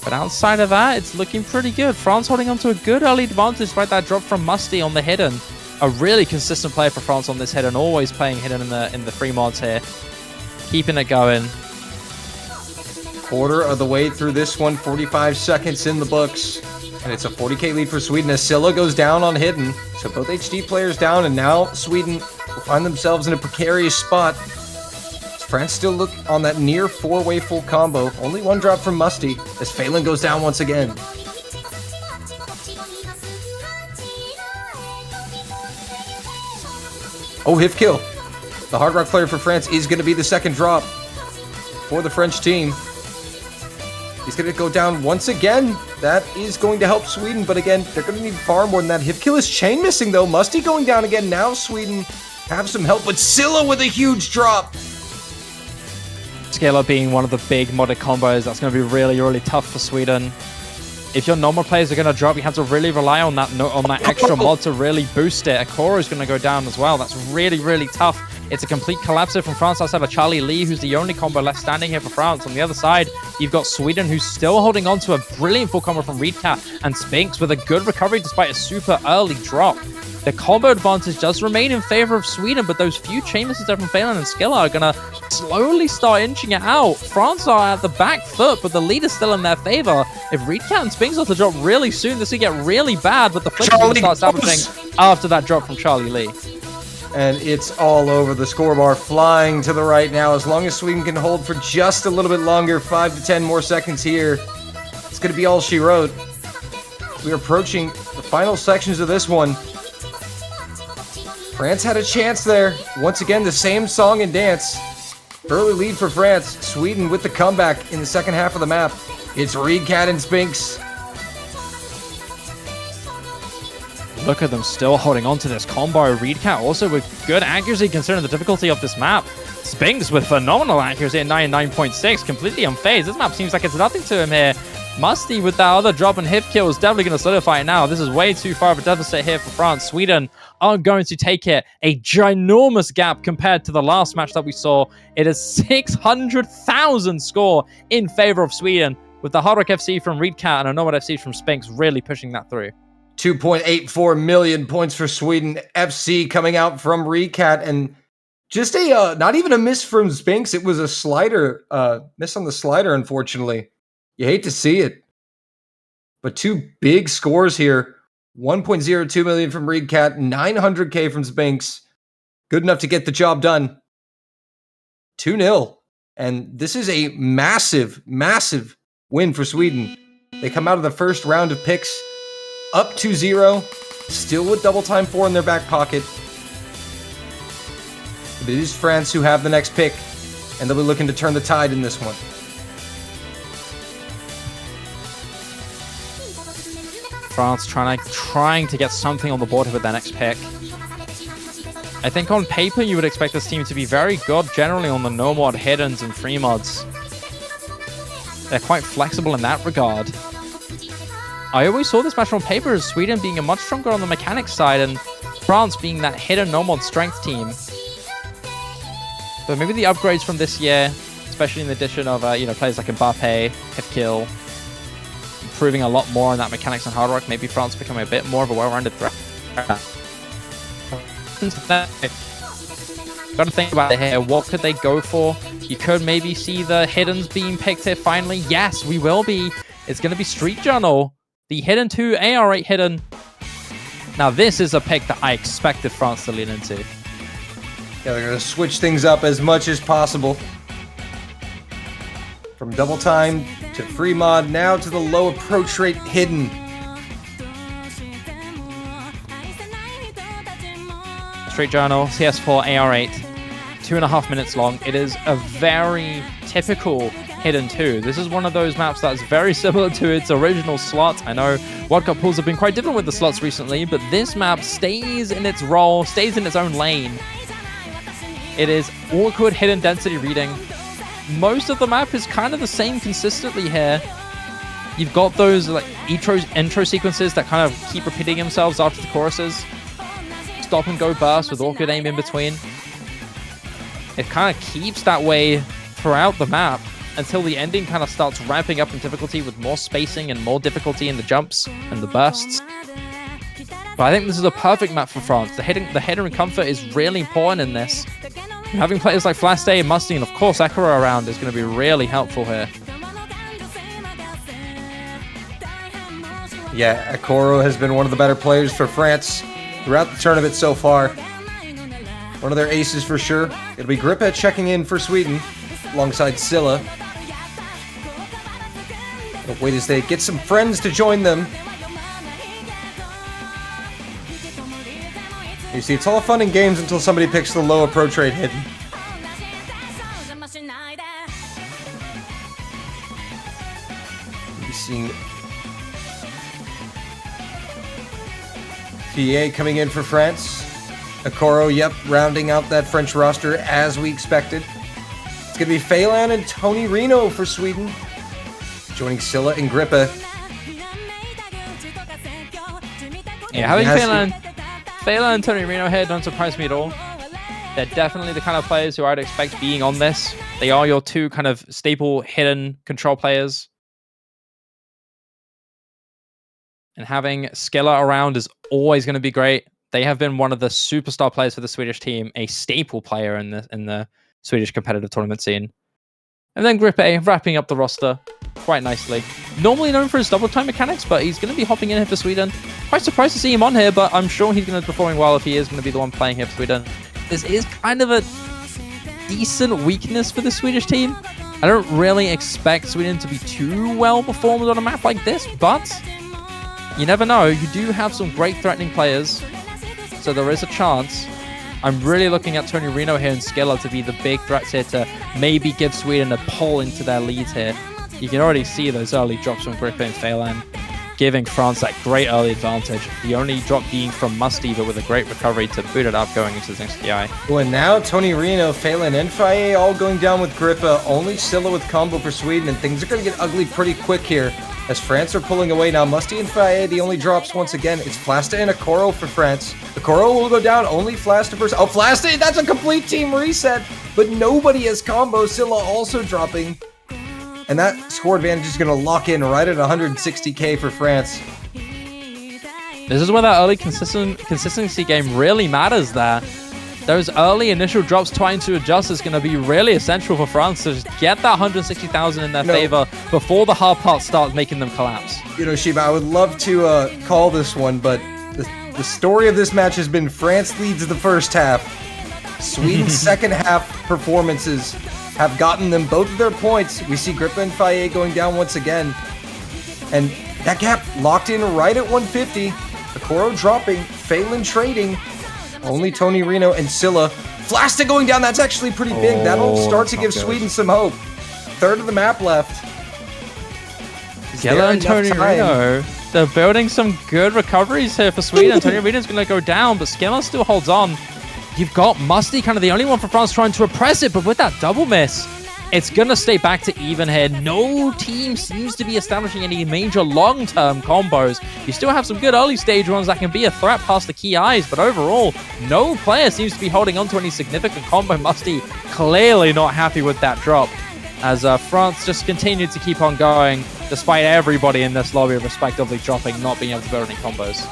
But outside of that, it's looking pretty good. France holding on to a good early advantage despite that drop from Musty on the Hidden. A really consistent player for France on this Hidden, always playing Hidden in the free mods here. Keeping it going. Quarter of the way through this one, 45 seconds in the books. And it's a 40k lead for Sweden as Scylla goes down on Hidden. So both HD players down, and now Sweden will find themselves in a precarious spot. France still look on that near 4-way full combo. Only one drop from Musty as Phelan goes down once again. Oh, Hifkill. The Hard Rock player for France is going to be the second drop for the French team. He's going to go down once again. That is going to help Sweden, but again, they're going to need far more than that. Hifkill is chain missing, though. Musty going down again. Now Sweden have some help, but Scylla with a huge drop. Scalar being one of the big modded combos, that's going to be really, really tough for Sweden. If your normal players are going to drop, you have to really rely on that extra mod to really boost it. Akora is going to go down as well. That's really, really tough. It's a complete collapse here from France outside of Charlie Lee, who's the only combo left standing here for France. On the other side, you've got Sweden, who's still holding on to a brilliant full combo from Reedcat and Spinks with a good recovery despite a super early drop. The combo advantage does remain in favor of Sweden, but those few chain misses there from Phelan and Skilla are going to slowly start inching it out. France are at the back foot, but the lead is still in their favor. If Reedcat and Spinks are to drop really soon, this could get really bad, but the flip is going to start establishing after that drop from Charlie Lee. And it's all over. The scorebar flying to the right now. As long as Sweden can hold for just a little bit longer, 5 to 10 more seconds here, it's going to be all she wrote. We're approaching the final sections of this one. France had a chance there. Once again, the same song and dance. Early lead for France. Sweden with the comeback in the second half of the map. It's Reedcat and Spinks. Look at them still holding on to this combo. Reedcat also with good accuracy considering the difficulty of this map. Spinks with phenomenal accuracy at 99.6, completely unfazed. This map seems like it's nothing to him here. Musty with that other drop and hip kill is definitely going to solidify it now. This is way too far of a deficit here for France. Sweden are going to take it. A ginormous gap compared to the last match that we saw. It is 600,000 score in favor of Sweden, with the Hard Rock FC from Reedcat and a Nomad FC from Spinks really pushing that through. 2.84 million points for Sweden FC coming out from Reedcat, and just a not even a miss from Spinks. It was a slider, miss on the slider, unfortunately. You hate to see it. But two big scores here. 1.02 million from Reedcat, 900k from Spinks. Good enough to get the job done. 2-0. And this is a massive, massive win for Sweden. They come out of the first round of picks up 2-0, still with double time 4 in their back pocket. But it is France who have the next pick, and they'll be looking to turn the tide in this one. France trying to get something on the board with their next pick. I think on paper you would expect this team to be very good generally on the no mod hiddens and free mods. They're quite flexible in that regard. I always saw this match on paper as Sweden being a much stronger on the mechanics side and France being that hidden no mod strength team. But maybe the upgrades from this year, especially in the addition of players like Mbappe, Hifkill, improving a lot more on that mechanics and hard rock, maybe France becoming a bit more of a well-rounded threat. Got to think about it here. What could they go for? You could maybe see the hiddens being picked here finally. Yes, we will be. It's going to be Street Journal, the hidden 2 AR8 hidden. Now this is a pick that I expected France to lean into. Yeah, they're going to switch things up as much as possible. From double time to free mod, now to the low approach rate hidden. Street Journal, CS4, AR8, 2.5 minutes long. It is a very typical hidden 2. This is one of those maps that's very similar to its original slot. I know World Cup pools have been quite different with the slots recently, but this map stays in its role, stays in its own lane. It is awkward hidden density reading. Most of the map is kind of the same consistently here. You've got those like intro sequences that kind of keep repeating themselves after the choruses. Stop and go burst with awkward aim in between. It kind of keeps that way throughout the map until the ending kind of starts ramping up in difficulty with more spacing and more difficulty in the jumps and the bursts. But I think this is a perfect map for France. The header and comfort is really important in this. Having players like Flashday, Musty, and of course Ekura around is going to be really helpful here. Yeah, Ekura has been one of the better players for France throughout the tournament so far. One of their aces for sure. It'll be Grippa checking in for Sweden alongside Scylla. But wait as they get some friends to join them. You see, it's all fun and games until somebody picks the low approach rate hidden. You've seen PA coming in for France. Okoro, yep, rounding out that French roster as we expected. It's going to be Phelan and Tony Reno for Sweden, joining Scylla and Grippa. Yeah, having Phelan and Tony Reno here don't surprise me at all. They're definitely the kind of players who I'd expect being on this. They are your two kind of staple hidden control players. And having Scylla around is always going to be great. They have been one of the superstar players for the Swedish team, a staple player in the Swedish competitive tournament scene. And then Grippe wrapping up the roster quite nicely. Normally known for his double time mechanics, but he's going to be hopping in here for Sweden. Quite surprised to see him on here, but I'm sure he's going to be performing well if he is going to be the one playing here for Sweden. This is kind of a decent weakness for the Swedish team. I don't really expect Sweden to be too well performed on a map like this, but you never know. You do have some great threatening players, so there is a chance. I'm really looking at Tony Reno here and Scylla to be the big threats here to maybe give Sweden a pull into their leads here. You can already see those early drops from Grippe and Phelan, giving France that great early advantage. The only drop being from Musty, but with a great recovery to boot it up going into the next TI. Well, and now Tony Reno, Phelan, and Faye all going down with Grippa. Only Scylla with combo for Sweden, and things are going to get ugly pretty quick here. as France are pulling away now. Musty and Faye, the only drops once again. It's Flasta and a Koro for France. The Koro will go down, only Flasta versus... Oh, Flasta, that's a complete team reset, but nobody has combo. Scylla also dropping. And that score advantage is going to lock in right at 160k for France. This is where that early consistency game really matters there. Those early initial drops trying to adjust is going to be really essential for France to just get that 160,000 in their favor before the hard part starts making them collapse. You know, Shiba, I would love to call this one, but the story of this match has been France leads the first half. Sweden's second half performances have gotten them both of their points. We see Grippa and Faye going down once again. And that gap locked in right at 150. The Koro dropping, Phelan trading. Only Tony Reno and Scylla. Flasta going down, that's actually pretty big. That'll start to give Sweden some hope. Third of the map left. Scylla and Tony Reno, they're building some good recoveries here for Sweden. Tony Reno's going to go down, but Scylla still holds on. You've got Musty, kind of the only one for France trying to repress it, but with that double miss, it's going to stay back to even here. No team seems to be establishing any major long-term combos. You still have some good early-stage ones that can be a threat past the key eyes, but overall, no player seems to be holding on to any significant combo. Musty clearly not happy with that drop, as France just continued to keep on going, despite everybody in this lobby respectively dropping, not being able to build any combos.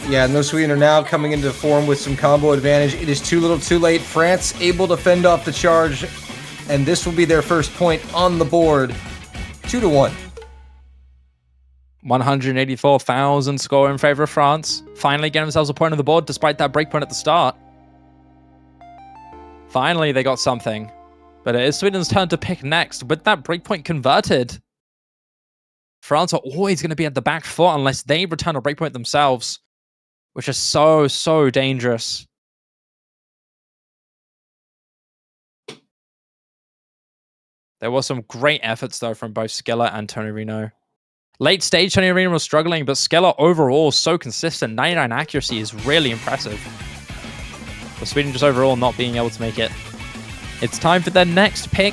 Yeah, and those Sweden are now coming into form with some combo advantage. It is too little too late. France able to fend off the charge, and this will be their first point on the board. 2-1. 184,000 score in favor of France. Finally getting themselves a point on the board despite that breakpoint at the start. Finally, they got something. But it is Sweden's turn to pick next. With that breakpoint converted, France are always going to be at the back foot unless they return a breakpoint themselves, which is so, so dangerous. There were some great efforts, though, from both Scylla and Tony Reno. Late stage, Tony Reno was struggling, but Scylla overall so consistent. 99 accuracy is really impressive. But Sweden just overall not being able to make it. It's time for their next pick.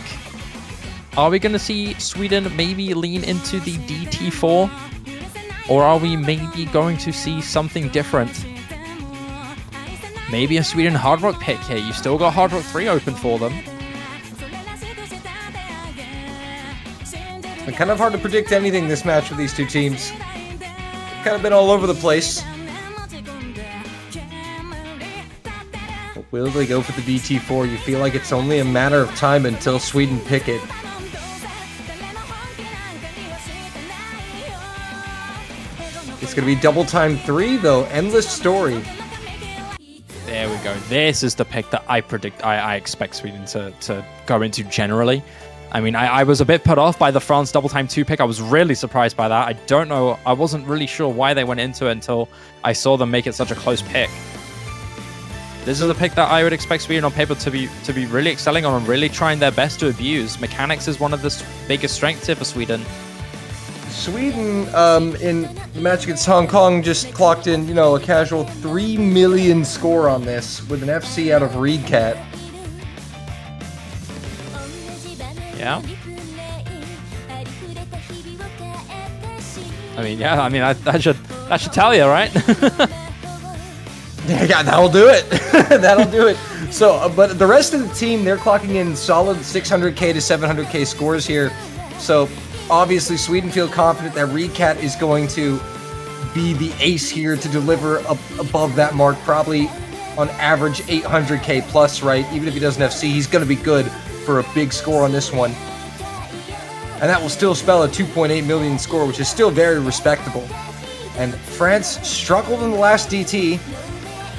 Are we going to see Sweden maybe lean into the DT4? Or are we maybe going to see something different? Maybe a Sweden Hard Rock pick here. You've still got Hard Rock 3 open for them. It's been kind of hard to predict anything this match with these two teams. Kind of been all over the place. But will they go for the DT4? You feel like it's only a matter of time until Sweden pick it. It's going to be double time 3, though. Endless story. There we go. This is the pick that I expect Sweden to go into generally. I mean, I was a bit put off by the France double time 2 pick. I was really surprised by that. I don't know. I wasn't really sure why they went into it until I saw them make it such a close pick. This is a pick that I would expect Sweden on paper to be really excelling on and really trying their best to abuse. Mechanics is one of the biggest strengths here for Sweden. Sweden, in the match against Hong Kong, just clocked in, you know, a casual 3 million score on this with an FC out of Reedcat. Yeah. I mean, yeah. I mean, that should tell you, right? Yeah, that'll do it. That'll do it. So, but the rest of the team, they're clocking in solid 600k to 700k scores here. So, obviously, Sweden feel confident that Reedcat is going to be the ace here to deliver above that mark, probably on average 800k plus, right? Even if he doesn't FC, he's going to be good for a big score on this one. And that will still spell a 2.8 million score, which is still very respectable. And France struggled in the last DT,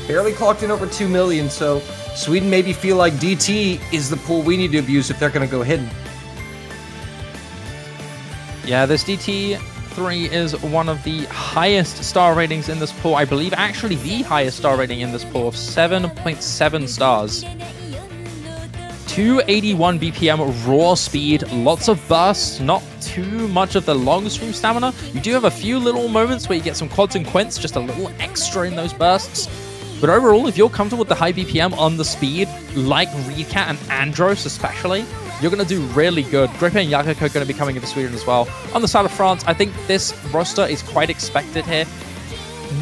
barely clocked in over 2 million, so Sweden maybe feel like DT is the pool we need to abuse if they're going to go hidden. Yeah, this DT3 is one of the highest star ratings in this pool. I believe actually the highest star rating in this pool of 7.7 stars. 281 BPM raw speed, lots of bursts, not too much of the long stream stamina. You do have a few little moments where you get some quads and quints, just a little extra in those bursts. But overall, if you're comfortable with the high BPM on the speed, like Reedcat and Andros especially, you're going to do really good. Grippe and Yagako are going to be coming into Sweden as well. On the side of France, I think this roster is quite expected here.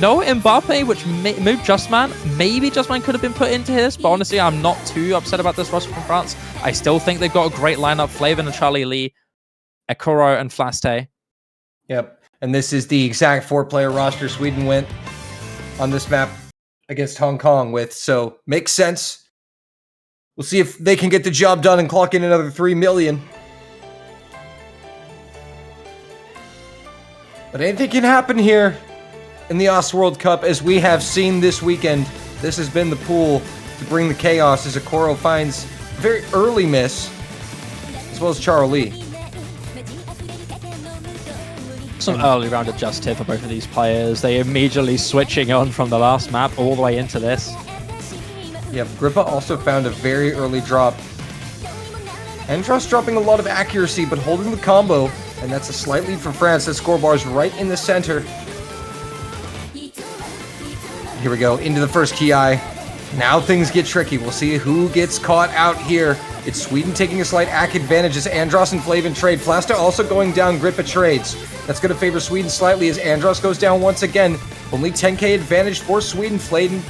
No Mbappe, which moved Justman. Maybe Justman could have been put into this, but honestly, I'm not too upset about this roster from France. I still think they've got a great lineup. Flavin and Charlie Lee, Ekoro and Flaste. Yep. And this is the exact 4-player roster Sweden went on this map against Hong Kong with. So makes sense. We'll see if they can get the job done and clock in another 3 million. But anything can happen here in the OS World Cup, as we have seen this weekend. This has been the pool to bring the chaos as Ekoro finds a very early miss, as well as Charlie. Some early round adjust here for both of these players. They immediately switching on from the last map all the way into this. Yep, Grippa also found a very early drop. Andros dropping a lot of accuracy, but holding the combo, and that's a slight lead for France. That score is right in the center. Here we go, into the first Ki. Now things get tricky. We'll see who gets caught out here. It's Sweden taking a slight ACK advantage as Andros and Flavin trade. Flasta also going down, Grippa trades. That's going to favor Sweden slightly as Andros goes down once again. Only 10k advantage for Sweden. Flavin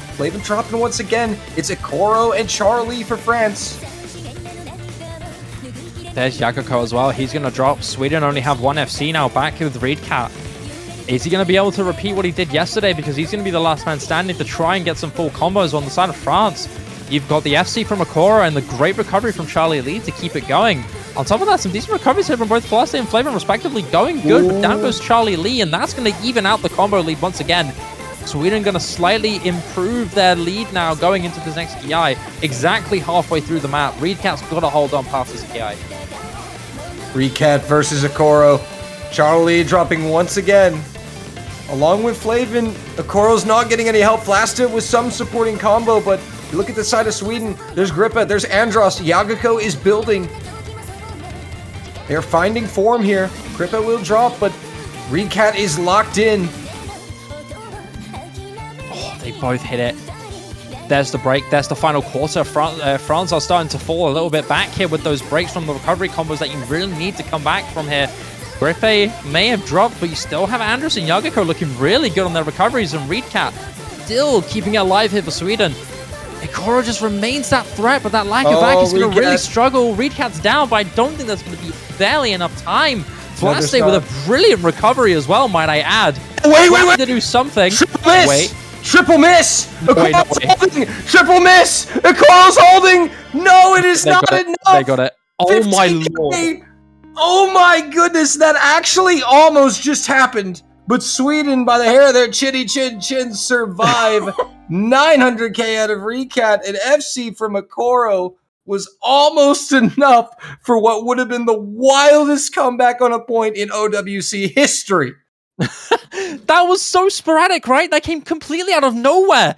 dropping once again. It's Ekoro and Charlie for France. There's Yagako as well. He's going to drop. Sweden only have one FC now, back with Reedcat. Is he going to be able to repeat what he did yesterday? Because he's going to be the last man standing to try and get some full combos on the side of France. You've got the FC from Ekoro and the great recovery from Charlie Lee to keep it going. On top of that, some decent recoveries here from both Flaste and Flavin respectively, going good. But down goes Charlie Lee, and that's going to even out the combo lead once again. Sweden going to slightly improve their lead now going into this next Ki. Exactly halfway through the map. Reedcat's got to hold on past this Ki. Reedcat versus Ekoro. Charlie dropping once again. Along with Flavin, Ekoro's not getting any help. Flasta with some supporting combo, but you look at the side of Sweden, there's Grippa, there's Andros, Yagako is building. They're finding form here. Grippa will drop, but Reedcat is locked in. Oh, they both hit it. There's the break. There's the final quarter. France are starting to fall a little bit back here with those breaks from the recovery combos that you really need to come back from here. Grippe may have dropped, but you still have Andros and Yagako looking really good on their recoveries, and Reedcat still keeping it alive here for Sweden. Ekoro just remains that threat, but that lack of back is going to really struggle. Reedcat's down, but I don't think there's going to be barely enough time. Flaste with a brilliant recovery as well, might I add. Wait! To do something. Triple miss! Wait. Triple miss! No way. Holding! Triple miss! Ekoro's holding! No, it is not enough! They got it. Oh my lord. Oh my goodness, that actually almost just happened. But Sweden, by the hair of their chinny chin survive. 900k out of Reedcat, and FC from Ekoro was almost enough for what would have been the wildest comeback on a point in OWC history. That was so sporadic, right? That came completely out of nowhere.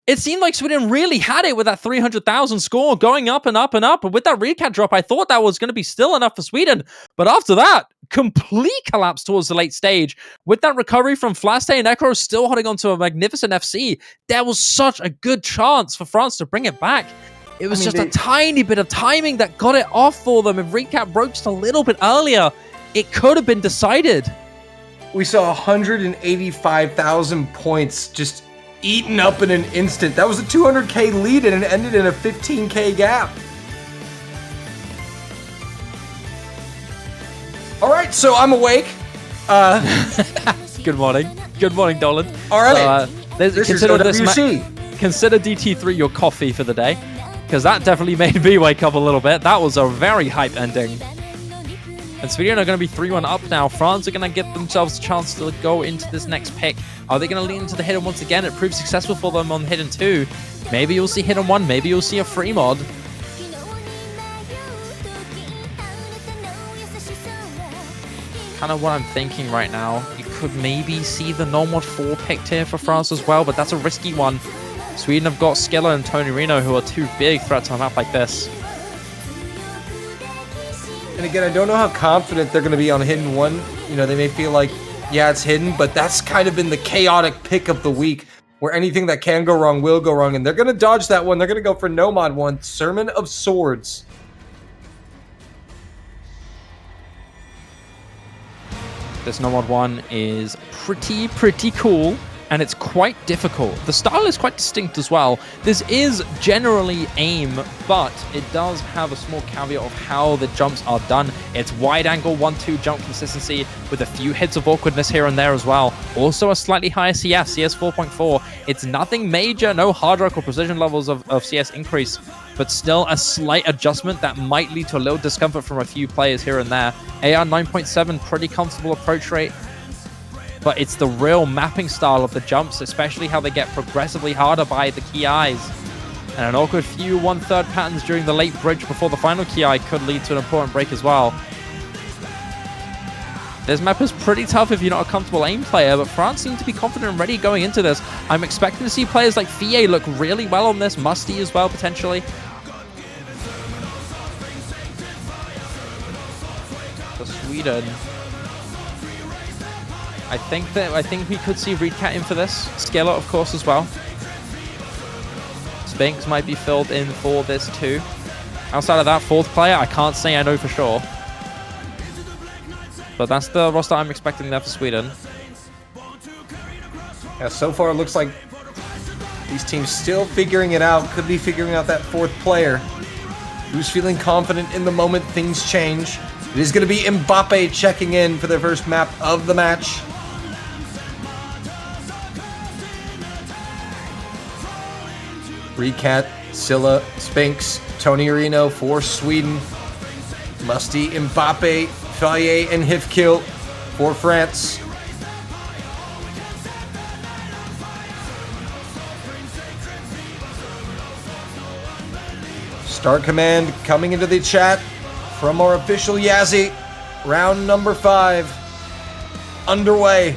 It seemed like Sweden really had it with that 300,000 score going up and up and up. And with that Reedcat drop, I thought that was going to be still enough for Sweden. But after that, complete collapse towards the late stage. With that recovery from Flaste and Ekoro still holding on to a magnificent FC, there was such a good chance for France to bring it back. It was just a tiny bit of timing that got it off for them. If Reedcat broke just a little bit earlier, it could have been decided. We saw 185,000 points just eaten up in an instant. That was a 200k lead and it ended in a 15k gap. All right, so I'm awake. Good morning. Good morning, Dolan. All right. Consider DT3 your coffee for the day, because that definitely made me wake up a little bit. That was a very hype ending. And Sweden are going to be 3-1 up now. France are going to get themselves a chance to go into this next pick. Are they going to lean into the hidden once again? It proved successful for them on hidden 2. Maybe you'll see hidden 1. Maybe you'll see a free mod. Kind of what I'm thinking right now. You could maybe see the normal 4 picked here for France as well, but that's a risky one. Sweden have got Skilla and Tony Reno, who are 2 big threats on a map like this. And again, I don't know how confident they're going to be on hidden 1. You know, they may feel like, yeah, it's hidden, but that's kind of been the chaotic pick of the week, where anything that can go wrong will go wrong, and they're going to dodge that one. They're going to go for no mod 1, Sermon of Swords. This Nomad 1 is pretty cool, and it's quite difficult. The style is quite distinct as well. This is generally aim, but it does have a small caveat of how the jumps are done. It's wide angle 1-2 jump consistency with a few hits of awkwardness here and there as well. Also a slightly higher CS 4.4. It's nothing major, no hard rock or precision levels of CS increase, but still a slight adjustment that might lead to a little discomfort from a few players here and there. AR 9.7, pretty comfortable approach rate, but it's the real mapping style of the jumps, especially how they get progressively harder by the key eyes. And an awkward few 1/3 patterns during the late bridge before the final key eye could lead to an important break as well. This map is pretty tough if you're not a comfortable aim player, but France seem to be confident and ready going into this. I'm expecting to see players like Fie look really well on this, Musty as well, potentially. For Sweden, I think we could see Reedcat in for this. Skillet, of course, as well. Spinks might be filled in for this too. Outside of that, fourth player, I can't say I know for sure. But that's the roster I'm expecting there for Sweden. Yeah, so far it looks like these teams still figuring it out. Could be figuring out that fourth player. Who's feeling confident in the moment things change. It is going to be Mbappe checking in for their first map of the match. Recat, Scylla, Spinks, Tony Reno for Sweden. Musty, Mbappe, Faye, and Hifkill for France. Start command coming into the chat from our official Yazzie. Round number 5 underway.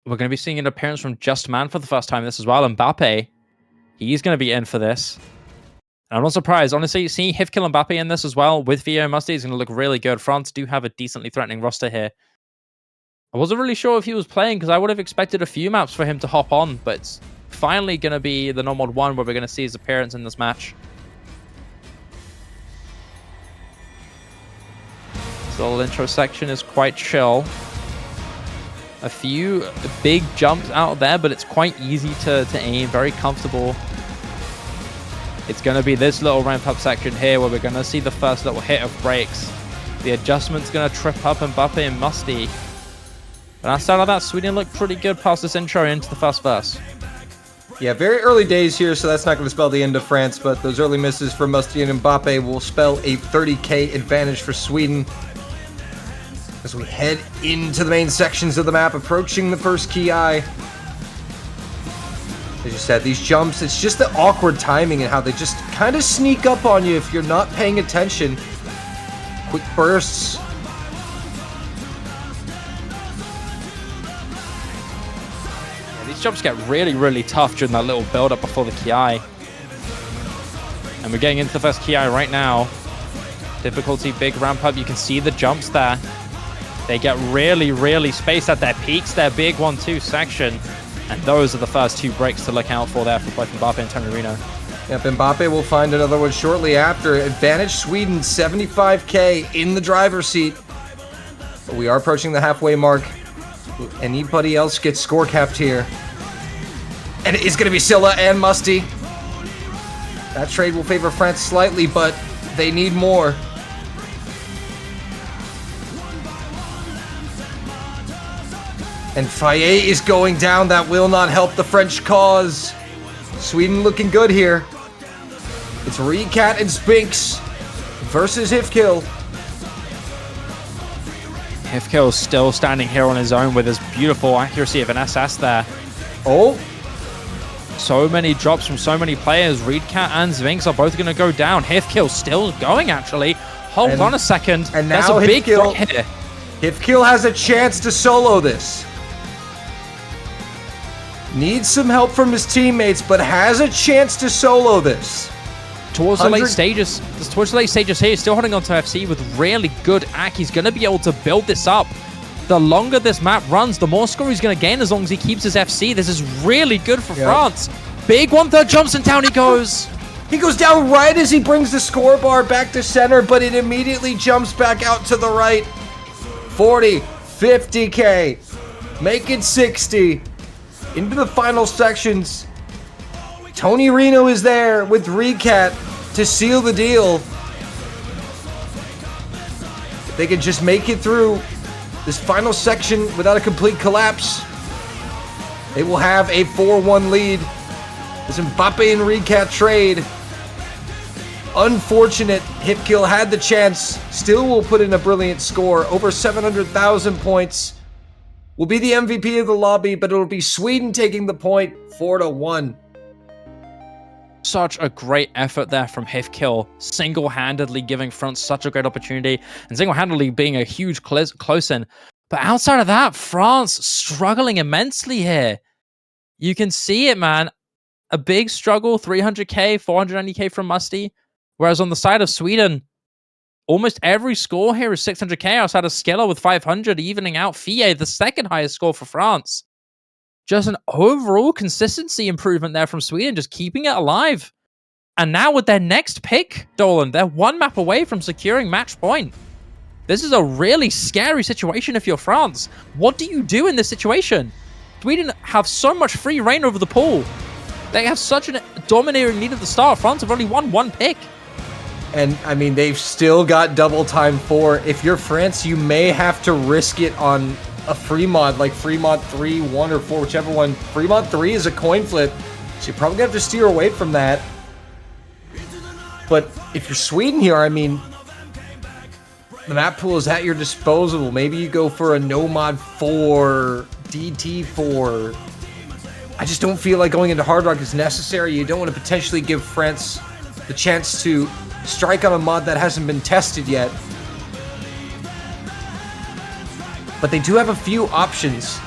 We're going to be seeing an appearance from Just Man for the first time this as well. Mbappe, he's going to be in for this. And I'm not surprised. Honestly, seeing Hifkill Mbappe in this as well with Vio Musty is going to look really good. France do have a decently threatening roster here. I wasn't really sure if he was playing because I would have expected a few maps for him to hop on, but it's finally going to be the Nomad 1 where we're going to see his appearance in this match. The little intro section is quite chill. A few big jumps out there, but it's quite easy to aim, very comfortable. It's going to be this little ramp up section here where we're going to see the first little hit of brakes. The adjustment's going to trip up Mbappe and Musty. But outside of that, Sweden looked pretty good past this intro into the first verse. Yeah, very early days here, so that's not going to spell the end of France, but those early misses for Musty and Mbappe will spell a 30k advantage for Sweden. As we head into the main sections of the map, approaching the first key eye. As you said, these jumps, it's just the awkward timing and how they just kind of sneak up on you if you're not paying attention. Quick bursts. Yeah, these jumps get really tough during that little build-up before the key eye. And we're getting into the first key eye right now. Difficulty, big ramp up. You can see the jumps there. They get really spaced at their peaks, their big 1-2 section. And those are the first 2 breaks to look out for there for both Mbappe and Tony Reno. Yep, Mbappe will find another one shortly after. Advantage Sweden, 75k in the driver's seat. But we are approaching the halfway mark. Anybody else gets score capped here. And it is going to be Scylla and Musty. That trade will favor France slightly, but they need more. And Faye is going down. That will not help the French cause. Sweden looking good here. It's Recat and Spinks versus Hifkill. Hifkill still standing here on his own with his beautiful accuracy of an SS there. Oh. So many drops from so many players. Reedcat and Spinks are both going to go down. Hifkill still going, actually. Hold on a second. And now there's a big Hifkill, threat here. Hifkill has a chance to solo this. Needs some help from his teammates, but has a chance to solo this. Towards the late stages here, he's still holding on to FC with really good AC. He's going to be able to build this up. The longer this map runs, the more score he's going to gain as long as he keeps his FC. This is really good for France. Big 1/3 jumps and down he goes. He goes down right as he brings the score bar back to center, but it immediately jumps back out to the right. 40, 50k, make it 60. Into the final sections. Tony Reno is there with Recat to seal the deal. If they can just make it through this final section without a complete collapse, they will have a 4-1 lead. This Mbappe and Recat trade. Unfortunate, Hipkill had the chance, still will put in a brilliant score, over 700,000 points. Will be the MVP of the lobby, but it'll be Sweden taking the point, 4-1. Such a great effort there from Hifkill, single-handedly giving France such a great opportunity, and single-handedly being a huge close-in. But outside of that, France struggling immensely here. You can see it, man. A big struggle, 300k, 490k from Musty. Whereas on the side of Sweden, almost every score here is 600k outside of Skiller with 500, evening out Fie, the second highest score for France. Just an overall consistency improvement there from Sweden, just keeping it alive. And now with their next pick, Dolan, they're one map away from securing match point. This is a really scary situation if you're France. What do you do in this situation? Sweden have so much free reign over the pool. They have such a domineering lead at the start. France have only won one pick. And, I mean, they've still got double time 4. If you're France, you may have to risk it on a free mod, like free mod 3, 1, or 4, whichever one. Free mod 3 is a coin flip, so you're probably going to have to steer away from that. But if you're Sweden here, I mean, the map pool is at your disposal. Maybe you go for a no mod 4, DT 4. I just don't feel like going into Hard Rock is necessary. You don't want to potentially give France the chance to strike on a mod that hasn't been tested yet. But they do have a few options.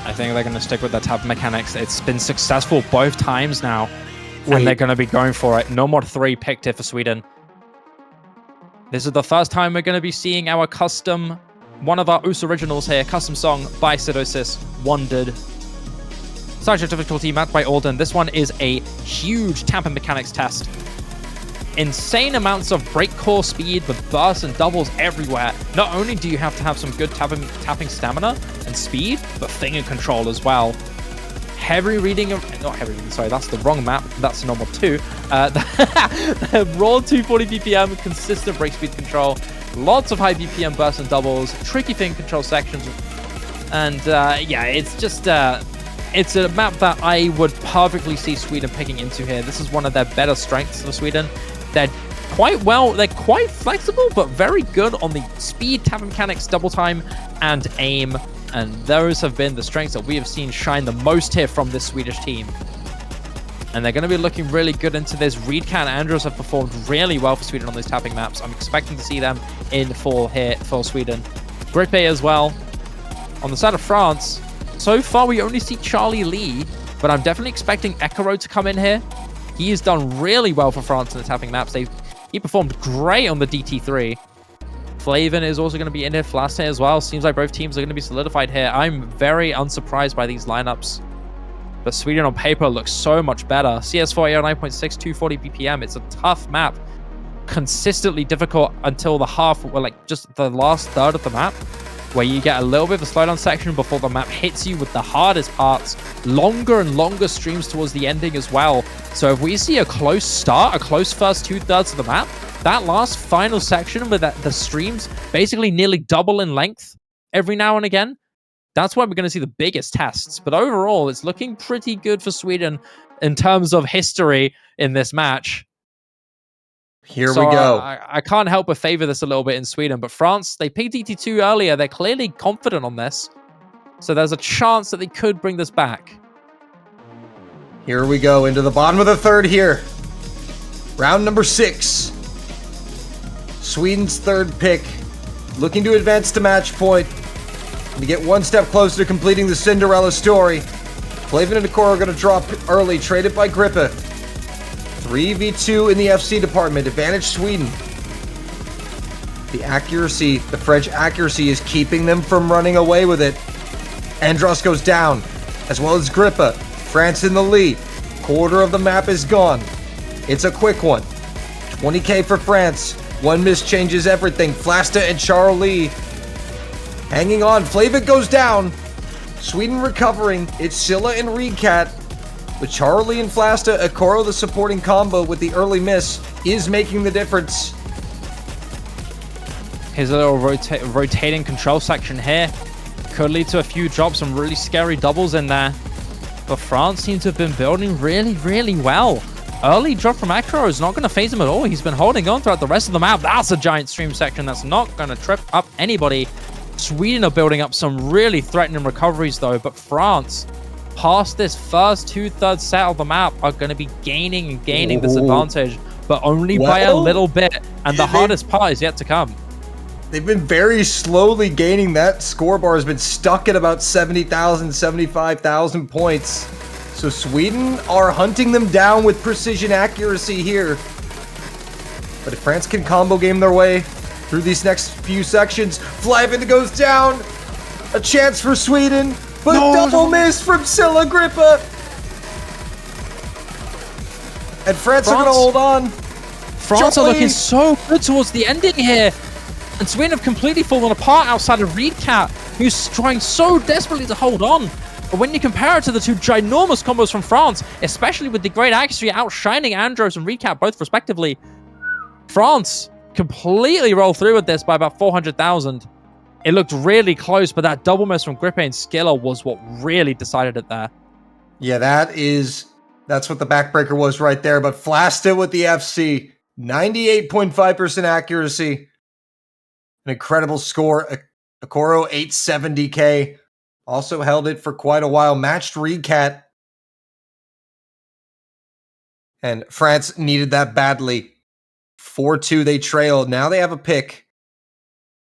I think they're going to stick with that tab mechanics. It's been successful both times now, and they're going to be going for it. No mod 3 picked here for Sweden. This is the first time we're going to be seeing our custom, one of our US originals here, custom song by Sidosis, Wondered. Subject difficulty mapped by Alden. This one is a huge tapping mechanics test. Insane amounts of break core speed with bursts and doubles everywhere. Not only do you have to have some good tapping stamina and speed, but finger control as well. Heavy reading of, not heavy reading, sorry, that's the wrong map. That's normal 2. Raw 240 BPM, consistent break speed control. Lots of high BPM bursts and doubles, tricky finger control sections. And yeah, it's just, it's a map that I would perfectly see Sweden picking into here. This is one of their better strengths for Sweden. They're quite flexible, but very good on the speed, tap mechanics, double time, and aim. And those have been the strengths that we have seen shine the most here from this Swedish team. And they're going to be looking really good into this. Reedcat and Andros have performed really well for Sweden on these tapping maps. I'm expecting to see them in full here for Sweden. Grippe as well. On the side of France, so far we only see Charlie Lee, but I'm definitely expecting Ekaro to come in here. He has done really well for France in the tapping maps. He performed great on the DT3. Flavin is also going to be in here, Flask here as well. Seems like both teams are going to be solidified here. I'm very unsurprised by these lineups. But Sweden on paper looks so much better. CS4 9.6, 240 BPM. It's a tough map. Consistently difficult until the half, well, like just the last third of the map, where you get a little bit of a slowdown section before the map hits you with the hardest parts. Longer and longer streams towards the ending as well. So if we see a close start, a close first 2/3 of the map, that last final section with the streams basically nearly double in length every now and again, that's why we're going to see the biggest tests. But overall, it's looking pretty good for Sweden in terms of history in this match. Here we go. I can't help but favor this a little bit in Sweden, but France, they picked DT2 earlier. They're clearly confident on this. So there's a chance that they could bring this back. Here we go into the bottom of the third here. Round number 6. Sweden's third pick. Looking to advance to match point. To get one step closer to completing the Cinderella story. Flavin and Ekaro are going to drop early, traded by Grippe. 3v2 in the FC department. Advantage Sweden. The accuracy, the French accuracy is keeping them from running away with it. Andros goes down, as well as Grippe. France in the lead. Quarter of the map is gone. It's a quick one. 20k for France. One miss changes everything. Flasta and Charlie hanging on. Flavik goes down. Sweden recovering. It's Scylla and Reedcat. But Charlie and Flasta, Akoro, the supporting combo with the early miss, is making the difference. Here's a little rotating control section here. Could lead to a few drops, some really scary doubles in there. But France seems to have been building really, really well. Early drop from Akoro is not going to phase him at all. He's been holding on throughout the rest of the map. That's a giant stream section that's not going to trip up anybody. Sweden are building up some really threatening recoveries though, but France, past this first 2/3 set of the map, are going to be gaining this advantage, but only by a little bit. And the hardest part is yet to come. They've been very slowly gaining. That score bar has been stuck at about 70,000, 75,000 points. So Sweden are hunting them down with precision accuracy here. But if France can combo game their way through these next few sections, Flavin goes down. A chance for Sweden, but double miss from Scylla Grippa. And France are going to hold on. France are looking so good towards the ending here. And Sweden have completely fallen apart outside of Reedcat, who's trying so desperately to hold on. But when you compare it to the two ginormous combos from France, especially with the great accuracy outshining Andros and Reedcat both respectively, France completely roll through with this by about 400,000. It looked really close, but that double miss from Grippe and Skiller was what really decided it there. Yeah, that's what the backbreaker was right there. But Flasta with the FC, 98.5% accuracy. An incredible score. Akoro 870k. Also held it for quite a while. Matched Reedcat. And France needed that badly. 4-2 they trailed. Now they have a pick.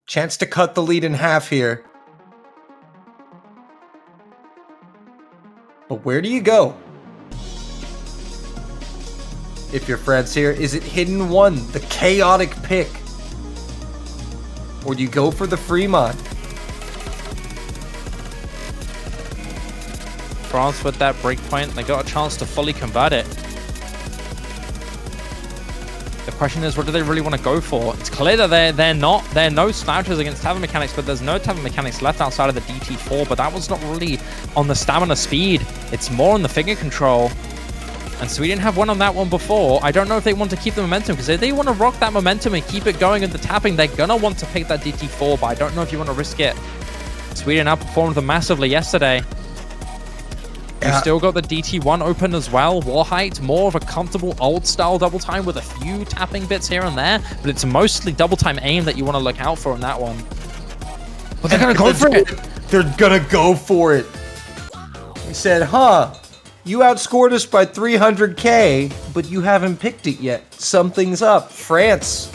Chance to cut the lead in half here. But where do you go? If you're France here, is it Hidden One, the chaotic pick? Or do you go for the free mod? France with that breakpoint, they got a chance to fully convert it. The question is, what do they really want to go for? It's clear that they're no slouches against Tavern Mechanics, but there's no Tavern Mechanics left outside of the DT4, but that was not really on the stamina speed. It's more on the finger control. And Sweden have won on that one before. I don't know if they want to keep the momentum, because if they want to rock that momentum and keep it going in the tapping, they're going to want to pick that DT4, but I don't know if you want to risk it. Sweden outperformed them massively yesterday. You've still got the DT1 open as well. War Height, more of a comfortable old-style double time with a few tapping bits here and there, but it's mostly double time aim that you want to look out for in that one. But they're going to go for it. They're going to go for it. He said, you outscored us by 300k, but you haven't picked it yet. Something's up. France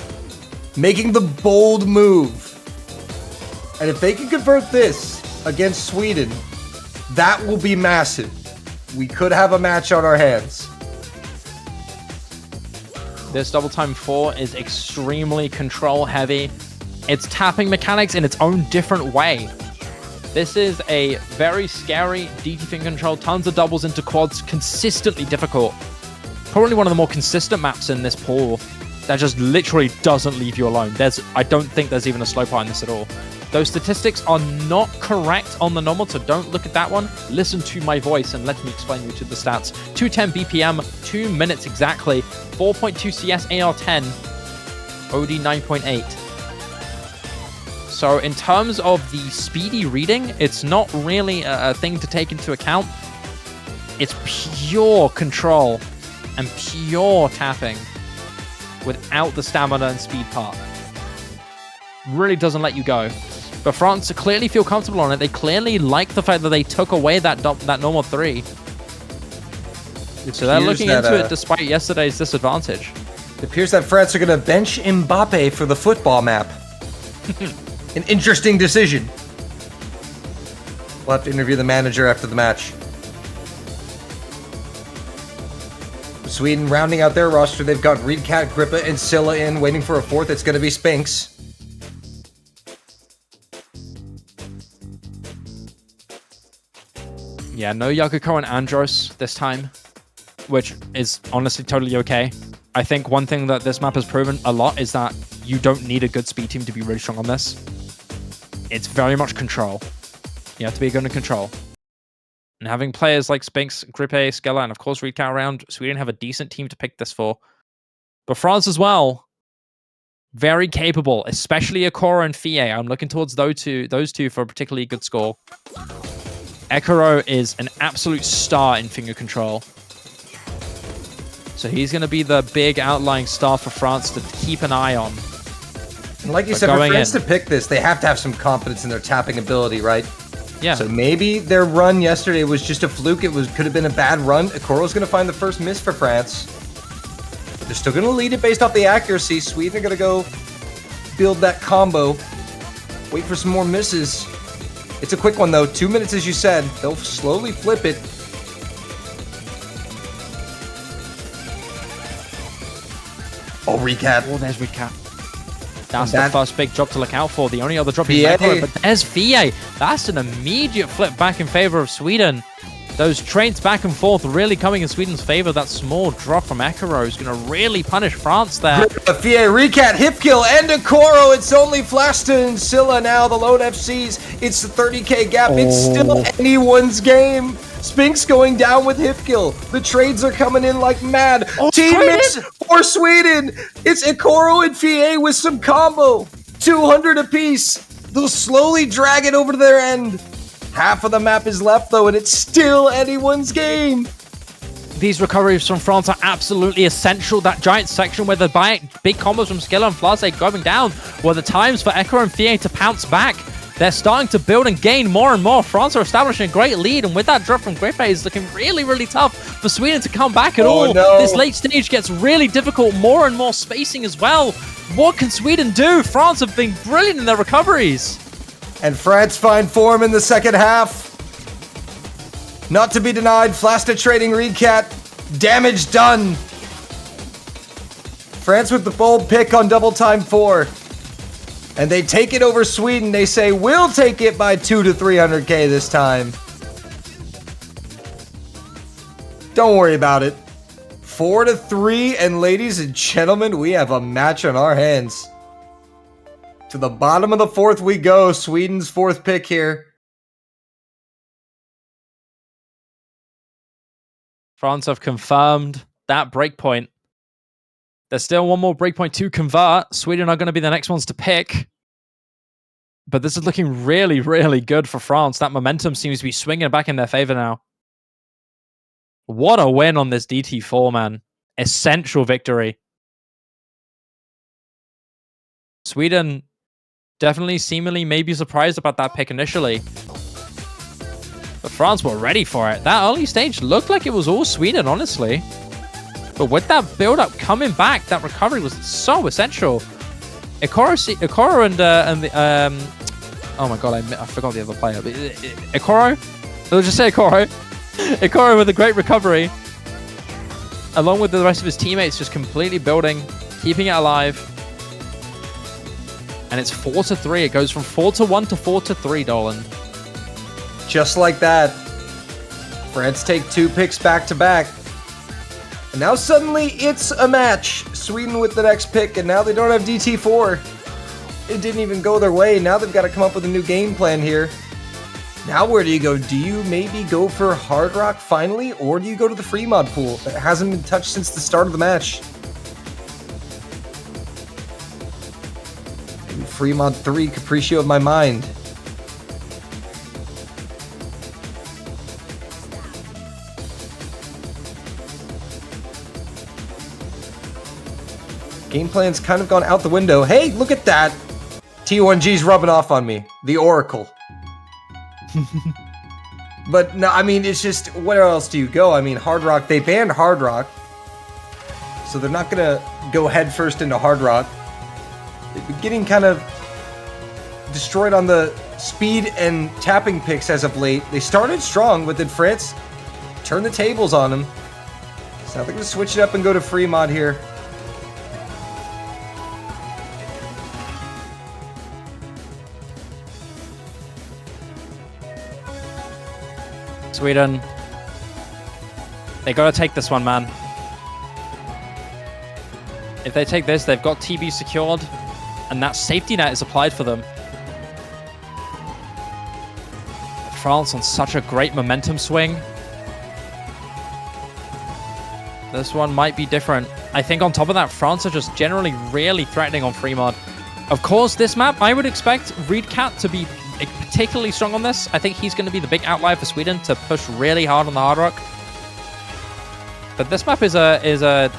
making the bold move. And if they can convert this against Sweden, that will be massive. We could have a match on our hands. This double time 4 is extremely control heavy. It's tapping mechanics in its own different way. This is a very scary DT finger control, tons of doubles into quads, consistently difficult. Probably one of the more consistent maps in this pool that just literally doesn't leave you alone. I don't think there's even a slow part in this at all. Those statistics are not correct on the normal, so don't look at that one. Listen to my voice and let me explain you to the stats. 210 BPM, 2 minutes exactly, 4.2 CS AR10, OD 9.8. So in terms of the speedy reading, it's not really a thing to take into account. It's pure control and pure tapping without the stamina and speed part. Really doesn't let you go. But France clearly feel comfortable on it. They clearly like the fact that they took away that normal 3. So they're looking into it despite yesterday's disadvantage. It appears that France are going to bench Mbappe for the football map. An interesting decision. We'll have to interview the manager after the match. Sweden rounding out their roster. They've got Reedcat, Grippa, and Scylla in, waiting for a fourth. It's going to be Spinks. Yeah, no Yakuko and Andros this time, which is honestly totally okay. I think one thing that this map has proven a lot is that you don't need a good speed team to be really strong on this. It's very much control. You have to be good in control. And having players like Spinks, Grippe, Skella, and of course Reedcat around, Sweden have a decent team to pick this for. But France as well, very capable, especially Akora and Fie. I'm looking towards those two for a particularly good score. Ekaro is an absolute star in finger control. So he's going to be the big outlying star for France to keep an eye on. And like you said, for France to pick this, they have to have some confidence in their tapping ability, right? Yeah. So maybe their run yesterday was just a fluke. It could have been a bad run. Ekoro's going to find the first miss for France. But they're still going to lead it based off the accuracy. Sweden are going to go build that combo. Wait for some more misses. It's a quick one, though. 2 minutes, as you said. They'll slowly flip it. Oh, recap. Oh, there's recap. That's the first big drop to look out for. The only other drop is Fie. Ekaro, but there's Fie. That's an immediate flip back in favor of Sweden. Those trains back and forth really coming in Sweden's favor. That small drop from Ekaro is going to really punish France there. Fie, Recat, hip kill, and Ekoro. It's only Flasta and Scylla now, the lone FCs. It's the 30k gap. It's still anyone's game. Spinks going down with hip kill. The trades are coming in like mad. Teammates for Sweden. It's Ekoro and Fie with some combo. 200 apiece. They'll slowly drag it over to their end. Half of the map is left, though, and it's still anyone's game. These recoveries from France are absolutely essential. That giant section where the big combos from Skilla and Flase going down were the times for Ekaro and Fie to pounce back. They're starting to build and gain more and more. France are establishing a great lead, and with that drop from Grippe, it's looking really, really tough for Sweden to come back at all. No. This late stage gets really difficult, more and more spacing as well. What can Sweden do? France have been brilliant in their recoveries. And France find form in the second half. Not to be denied, Flasta trading Reedcat. Damage done. France with the bold pick on double time 4. And they take it over Sweden. They say, we'll take it by 200 to 300k this time. Don't worry about it. 4-3, and ladies and gentlemen, we have a match on our hands. To the bottom of the fourth we go. Sweden's fourth pick here. France have confirmed that breakpoint. There's still one more breakpoint to convert. Sweden are going to be the next ones to pick. But this is looking really, really good for France. That momentum seems to be swinging back in their favor now. What a win on this DT4, man. Essential victory. Sweden definitely seemingly maybe surprised about that pick initially. But France were ready for it. That early stage looked like it was all Sweden, honestly. But with that build-up coming back, that recovery was so essential. Ekoro and the oh my god, I forgot the other player. Ekoro? Let's just say Ekoro. Ekoro with a great recovery. Along with the rest of his teammates just completely building, keeping it alive. And it's 4-3. It goes from 4-1 to 4-3, Dolan. Just like that. France take 2 picks back to back. And now suddenly it's a match. Sweden with the next pick, and now they don't have DT4. It didn't even go their way. Now they've got to come up with a new game plan here. Now where do you go? Do you maybe go for Hard Rock finally, or do you go to the free mod pool that hasn't been touched since the start of the match? Maybe free mod 3, Capriccio of my mind. Game plan's kind of gone out the window. Hey, look at that! T1G's rubbing off on me. The Oracle. But no, I mean, it's just, where else do you go? I mean, Hard Rock, they banned Hard Rock. So they're not gonna go headfirst into Hard Rock. They've been getting kind of destroyed on the speed and tapping picks as of late. They started strong, but then France turned the tables on them. So now they're gonna switch it up and go to free mod here. Sweden. They gotta take this one, man. If they take this, they've got TB secured, and that safety net is applied for them. France on such a great momentum swing. This one might be different. I think on top of that, France are just generally really threatening on free mod. Of course, this map, I would expect Reedcat to be particularly strong on this. I think he's going to be the big outlier for Sweden to push really hard on the hard rock. But this map is a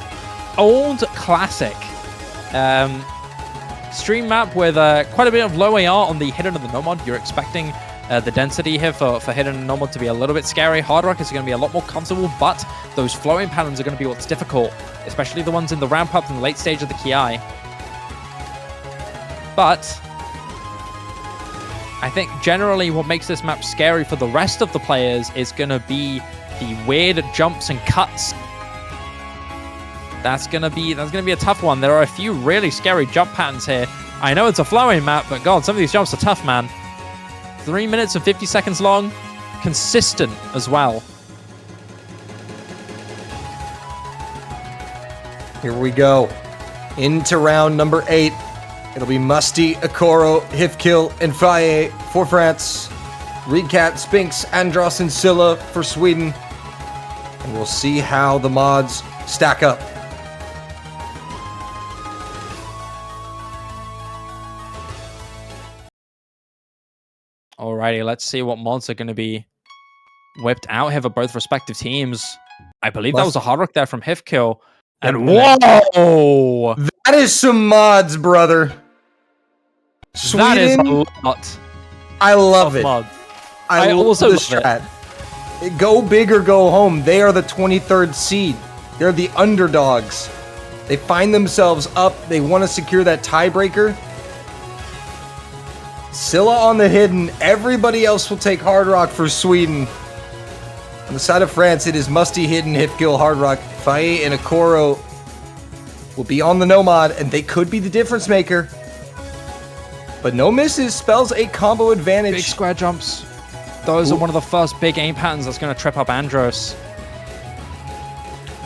old classic stream map with quite a bit of low AR on the hidden and the nomad. You're expecting the density here for hidden and nomad to be a little bit scary. Hard rock is going to be a lot more comfortable, but those flowing patterns are going to be what's difficult, especially the ones in the ramp up and the late stage of the Ki. But I think generally what makes this map scary for the rest of the players is going to be the weird jumps and cuts. That's gonna be a tough one. There are a few really scary jump patterns here. I know it's a flowing map, but God, some of these jumps are tough, man. 3 minutes and 50 seconds long, consistent as well. Here we go. Into round number 8. It'll be Musty, Akoro, Hifkill, and Faye for France. Reedcat, Spinks, Andros, and Scylla for Sweden. And we'll see how the mods stack up. Alrighty, let's see what mods are going to be whipped out here for both respective teams. I believe that was a hard rock there from Hifkill. And whoa! That is some mods, brother. Sweden, that is a lot. I love it. Mods. I also love the strat. Go big or go home. They are the 23rd seed. They're the underdogs. They find themselves up. They want to secure that tiebreaker. Scylla on the hidden. Everybody else will take hard rock for Sweden. On the side of France, it is Musty, hidden, Hifkill, hard rock. Faye and Akoro will be on the nomad, and they could be the difference maker. But no misses spells a combo advantage. Big square jumps. Those are one of the first big aim patterns that's going to trip up Andros.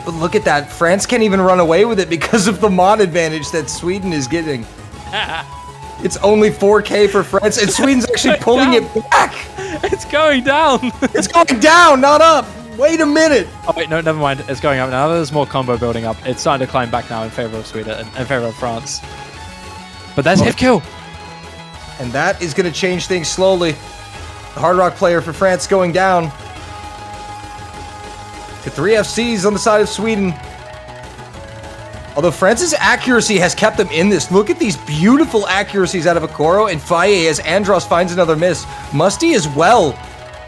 But look at that. France can't even run away with it because of the mod advantage that Sweden is getting. It's only 4K for France, and Sweden's actually pulling it back. It's going down. It's going down, not up. Wait a minute. Oh, wait, no, never mind. It's going up now. There's more combo building up. It's starting to climb back now in favor of Sweden, in favor of France. But that's Hifkill. And that is going to change things slowly. The hard rock player for France going down to 3 FCs on the side of Sweden. Although France's accuracy has kept them in this. Look at these beautiful accuracies out of Akoro and Faye as Andros finds another miss. Musty as well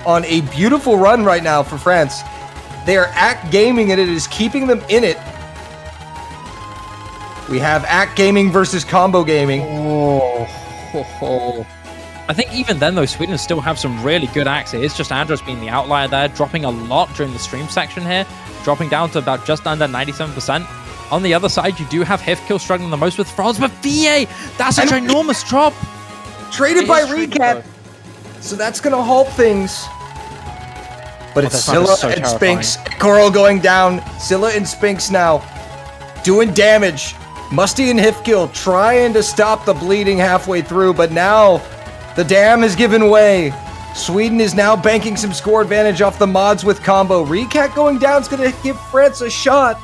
on a beautiful run right now for France. They are Act Gaming and it is keeping them in it. We have Act Gaming versus Combo Gaming. I think even then, though, Sweden still have some really good acts. It is just Andros being the outlier there, dropping a lot during the stream section here, dropping down to about just under 97%. On the other side, you do have Hifkill struggling the most with France, but VA, that's a ginormous drop. Traded by Reedcat. So that's going to halt things. But it's Scylla and Spinks. Coral going down. Scylla and Spinks now doing damage. Musty and Hifkill trying to stop the bleeding halfway through, but now the dam has given way. Sweden is now banking some score advantage off the mods with combo. Reedcat going down is going to give France a shot.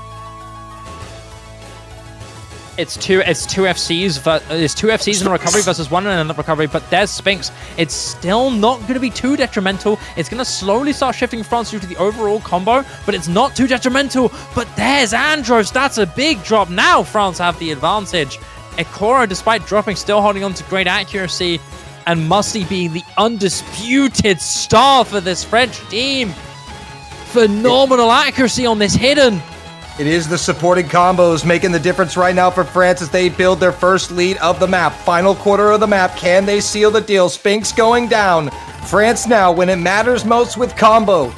It's two FCs in a recovery versus one in a recovery, but there's Spinks. It's still not going to be too detrimental. It's going to slowly start shifting France due to the overall combo, but it's not too detrimental. But there's Andros. That's a big drop. Now France have the advantage. Akoro, despite dropping, still holding on to great accuracy, and Musty being the undisputed star for this French team. Phenomenal accuracy on this hidden. It is the supporting combos making the difference right now for France as they build their first lead of the map. Final quarter of the map. Can they seal the deal? Spinks going down. France now, when it matters most with combo.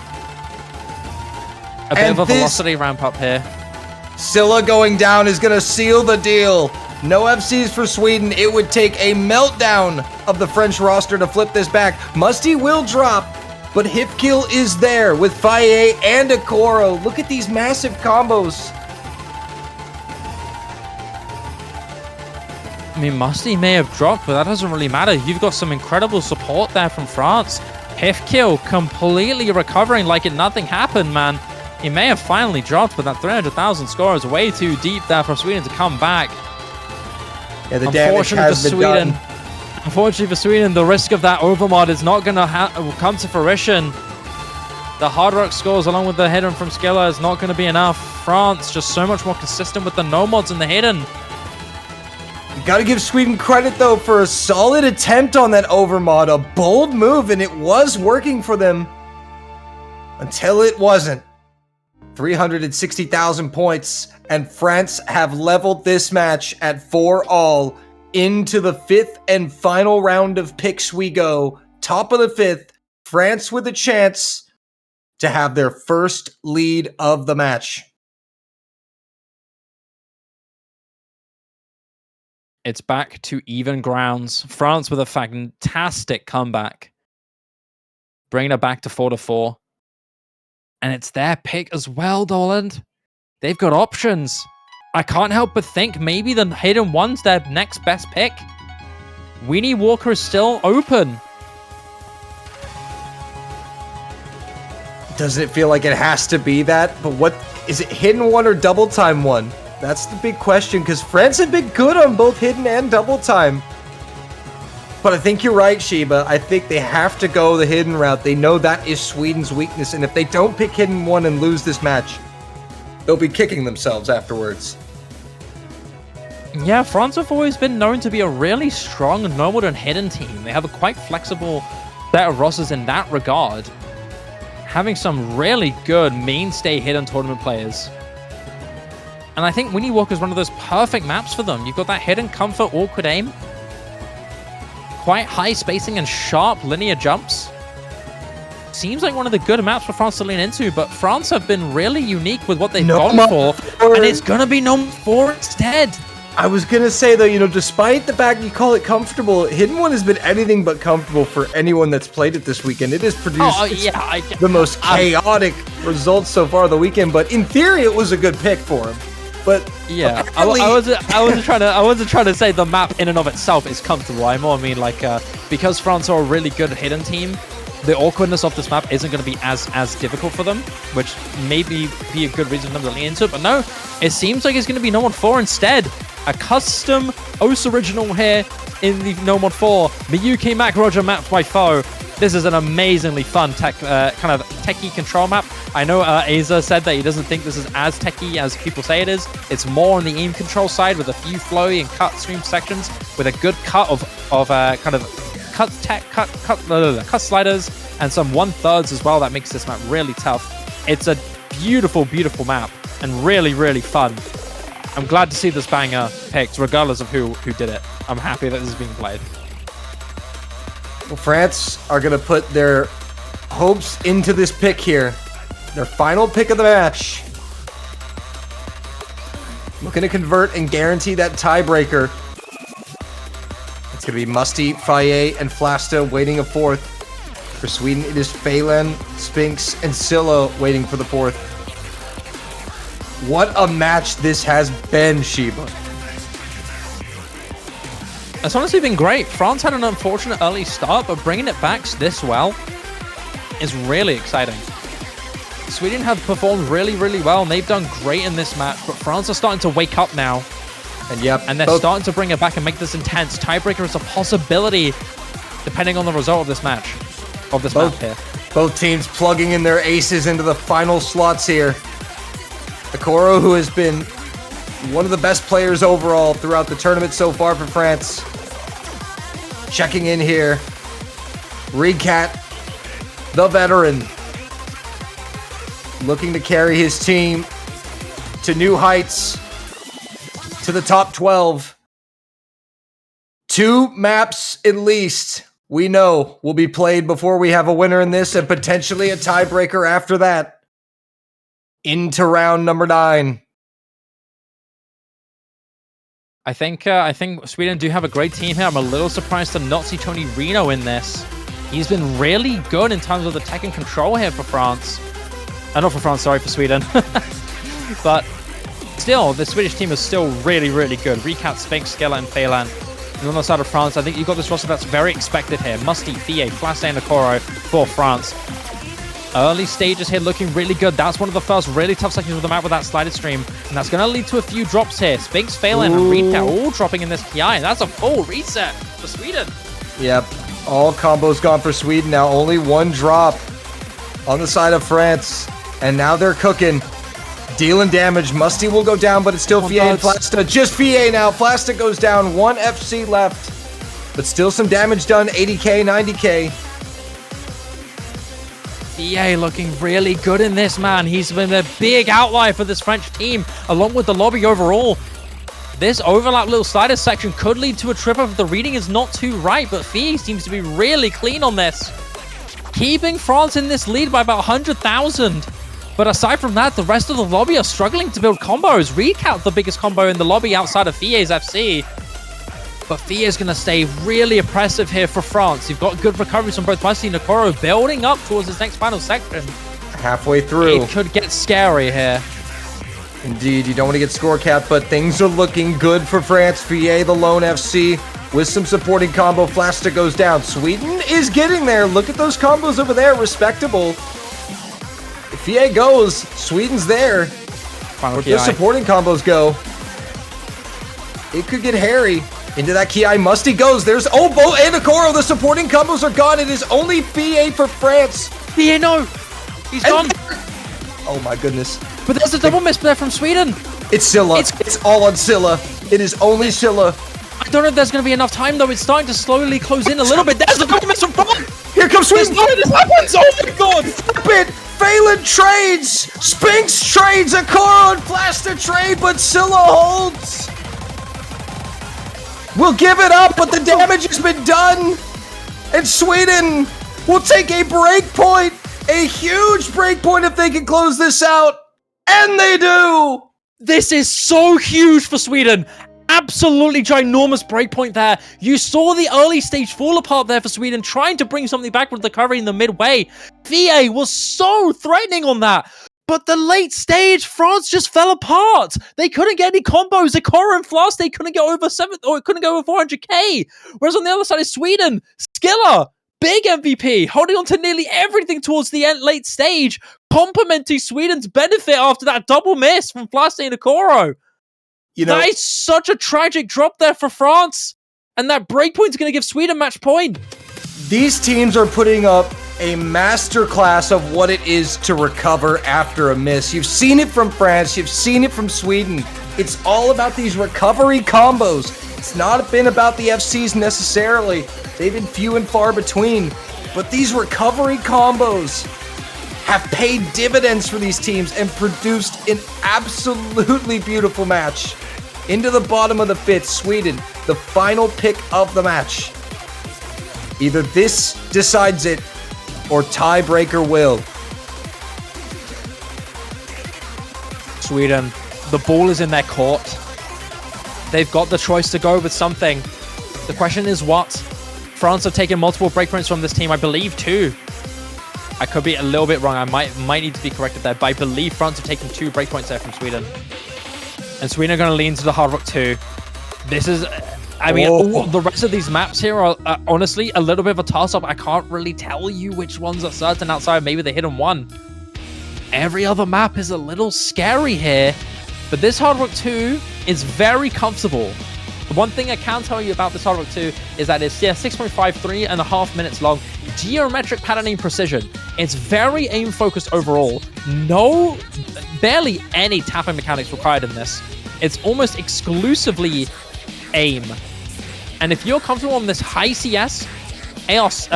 A bit of a velocity ramp up here. Scylla going down is going to seal the deal. No FCs for Sweden. It would take a meltdown of the French roster to flip this back. Musty will drop. But Hifkill is there with Faye and Akoro. Look at these massive combos. I mean, Musty may have dropped, but that doesn't really matter. You've got some incredible support there from France. Piff kill completely recovering like nothing happened, man. He may have finally dropped, but that 300,000 score is way too deep there for Sweden to come back. Yeah, the damage has been done. Unfortunately for Sweden, the risk of that overmod is not going to come to fruition. The Hard Rock scores along with the hidden from Skilla is not going to be enough. France just so much more consistent with the no mods and the hidden. You gotta give Sweden credit, though, for a solid attempt on that overmod. A bold move, and it was working for them. Until it wasn't. 360,000 points, and France have leveled this match at 4-all. Into the 5th and final round of picks we go. Top of the 5th, France with a chance to have their first lead of the match. It's back to even grounds. France with a fantastic comeback. Bringing it back to 4-4. And it's their pick as well, Doland. They've got options. I can't help but think maybe the hidden one's their next best pick. Weenie Walker is still open. Doesn't it feel like it has to be that? But what is it, hidden one or double time one? That's the big question, because France have been good on both hidden and double time. But I think you're right, Sheba. I think they have to go the hidden route. They know that is Sweden's weakness, and if they don't pick hidden one and lose this match, they'll be kicking themselves afterwards. Yeah, France have always been known to be a really strong no-mod and hidden team. They have a quite flexible set of rosters in that regard, having some really good mainstay hidden tournament players. And I think Winnie Walker is one of those perfect maps for them. You've got that hidden comfort, awkward aim, quite high spacing and sharp linear jumps. Seems like one of the good maps for France to lean into, but France have been really unique with what they've gone for, and it's going to be no 4 instead. I was going to say, though, you know, despite the fact you call it comfortable, Hidden One has been anything but comfortable for anyone that's played it this weekend. It has produced the most chaotic results so far of the weekend, but in theory, it was a good pick for him. But yeah, I wasn't trying to say the map in and of itself is comfortable. I more mean like because France are a really good hidden team, the awkwardness of this map isn't going to be as difficult for them, which may be a good reason for them to lean into it. But no, it seems like it's going to be No Mod 4 instead. A custom OS original here in the No Mod 4. Miyuki Mac Roger mapped by Foe. This is an amazingly fun kind of techie control map. I know Aza said that he doesn't think this is as techie as people say it is. It's more on the aim control side with a few flowy and cut stream sections with a good cut of kind of cut sliders and some 1/3s as well. That makes this map really tough. It's a beautiful, beautiful map and really, really fun. I'm glad to see this banger picked, regardless of who did it. I'm happy that this is being played. Well, France are going to put their hopes into this pick here. Their final pick of the match. Looking to convert and guarantee that tiebreaker. It's going to be Musty, Faye, and Flasta waiting a fourth. For Sweden, it is Phelan, Spinks, and Scylla waiting for the fourth. What a match this has been, Sheba. It's honestly been great. France had an unfortunate early start, but bringing it back this well is really exciting. Sweden have performed really, really well, and they've done great in this match, but France are starting to wake up now. And they're starting to bring it back and make this intense. Tiebreaker is a possibility, depending on the result of this match, map here. Both teams plugging in their aces into the final slots here. Okoro, who has been one of the best players overall throughout the tournament so far for France. Checking in here. Recat, the veteran, looking to carry his team to new heights, to the top 12. 2 maps at least we know will be played before we have a winner in this, and potentially a tiebreaker after that. Into round number 9. I think Sweden do have a great team here. I'm a little surprised to not see Tony Reno in this. He's been really good in terms of the tech and control here for France. Not for France, sorry, for Sweden. But Still, the Swedish team is still really, really good. Recat, Sphinx, Skella, and Phelan. And on the side of France, I think you've got this roster that's very expected here. Musty, Fie, Flash, and Okoro for France. Early stages here looking really good. That's one of the first really tough sections of the map with that slided stream. And that's going to lead to a few drops here. Sphinx, Phelan, and Recat all dropping in this TI. And that's a full reset for Sweden. Yep, all combos gone for Sweden. Now only one drop on the side of France. And now they're cooking. Dealing damage. Musty will go down, but it's still Fie and Flasta. Just Fie now. Flasta goes down. 1 FC left. But still some damage done. 80k, 90k. Fie looking really good in this, man. He's been a big outlier for this French team, along with the lobby overall. This overlap little slider section could lead to a trip if the reading is not too right, but Fie seems to be really clean on this. Keeping France in this lead by about 100,000. But aside from that, the rest of the lobby are struggling to build combos. Recat the biggest combo in the lobby outside of Fie's FC. But Fie is going to stay really oppressive here for France. You've got good recoveries from both Musty and Okoro building up towards this next final section. Halfway through. It could get scary here. Indeed, you don't want to get score capped, but things are looking good for France. Fie, the lone FC, with some supporting combo. Flasta goes down. Sweden is getting there. Look at those combos over there. Respectable. If Fie goes, Sweden's there. Where the supporting combos go, it could get hairy. Into that Ki, Musty goes. There's both and Okoro. The supporting combos are gone. It is only Fie for France. Fie, no. He's gone. Oh my goodness. But there's a double miss there from Sweden. It's Scylla. It's all on Scylla. It is only Scylla. I don't know if there's going to be enough time, though. It's starting to slowly close in a little bit. There's the double miss from France. Here comes Sweden. This happens. Oh my god. Flip it. Phelan trades. Sphinx trades. Okoro and Flasta trade, but Scylla holds. We'll give it up, but the damage has been done. And Sweden will take a break point. A huge break point if they can close this out. And they do. This is so huge for Sweden. Absolutely ginormous breakpoint there. You saw the early stage fall apart there for Sweden, trying to bring something back with the recovery in the midway. Fie was so threatening on that. But the late stage, France just fell apart. They couldn't get any combos. Okoro and Flash, they couldn't get over 400k. Whereas on the other side is Sweden. Skilla, big MVP, holding on to nearly everything towards the late stage, complimenting Sweden's benefit after that double miss from Flash and Okoro. You know, that is such a tragic drop there for France. And that breakpoint is going to give Sweden match point. These teams are putting up a masterclass of what it is to recover after a miss. You've seen it from France. You've seen it from Sweden. It's all about these recovery combos. It's not been about the FCs necessarily. They've been few and far between. But these recovery combos have paid dividends for these teams and produced an absolutely beautiful match. Into the bottom of the fifth, Sweden, the final pick of the match. Either this decides it, or tiebreaker will. Sweden, the ball is in their court. They've got the choice to go with something. The question is what? France have taken multiple breakpoints from this team, I believe 2. I could be a little bit wrong. I might need to be corrected there, but I believe France have taken 2 breakpoints there from Sweden. And Sweden are going to lean to the Hard Rock 2. This is... I mean, the rest of these maps here are honestly a little bit of a toss-up. I can't really tell you which ones are certain outside of maybe the hidden one. Every other map is a little scary here, but this Hard Rock 2 is very comfortable. The one thing I can tell you about this Hard Rock 2 is that it's 6.53.5 minutes long. Geometric patterning precision. It's very aim-focused overall. Barely any tapping mechanics required in this. It's almost exclusively aim. And if you're comfortable on this high CS, CS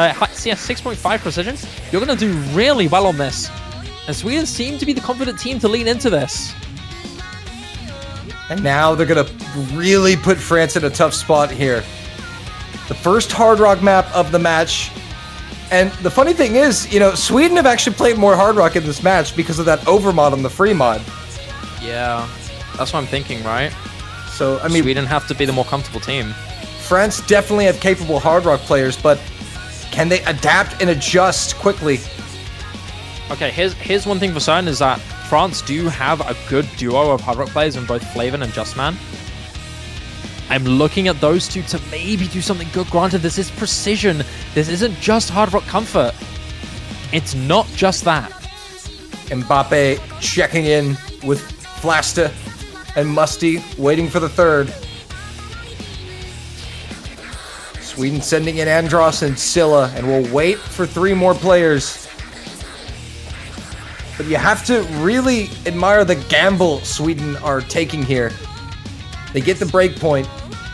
6.5 precision, you're going to do really well on this. And Sweden seem to be the confident team to lean into this. And now they're going to really put France in a tough spot here. The first Hard Rock map of the match. And the funny thing is, you know, Sweden have actually played more Hard Rock in this match because of that overmod on the free mod. Yeah, that's what I'm thinking, right? So, I mean, Sweden have to be the more comfortable team. France definitely have capable Hard Rock players, but can they adapt and adjust quickly? Okay, here's one thing for certain is that France do have a good duo of Hard Rock players in both Flavin and Justman. I'm looking at those two to maybe do something good. Granted, this is precision. This isn't just Hard Rock comfort. It's not just that. Mbappe checking in with Flasta and Musty waiting for the third. Sweden sending in Andros and Scylla, and we'll wait for 3 more players. But you have to really admire the gamble Sweden are taking here. They get the break point.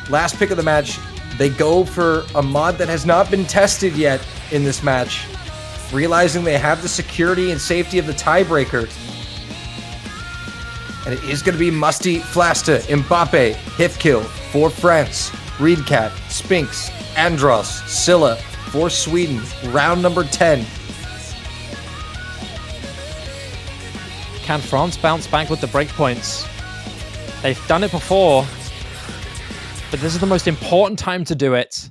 Last pick of the match, they go for a mod that has not been tested yet in this match, realizing they have the security and safety of the tiebreaker. And it is going to be Musty, Flasta, Mbappe, Hifkill for France, Reedcat, Spinks, Andros, Scylla for Sweden. Round number 10. Can France bounce back with the breakpoints? They've done it before, but this is the most important time to do it.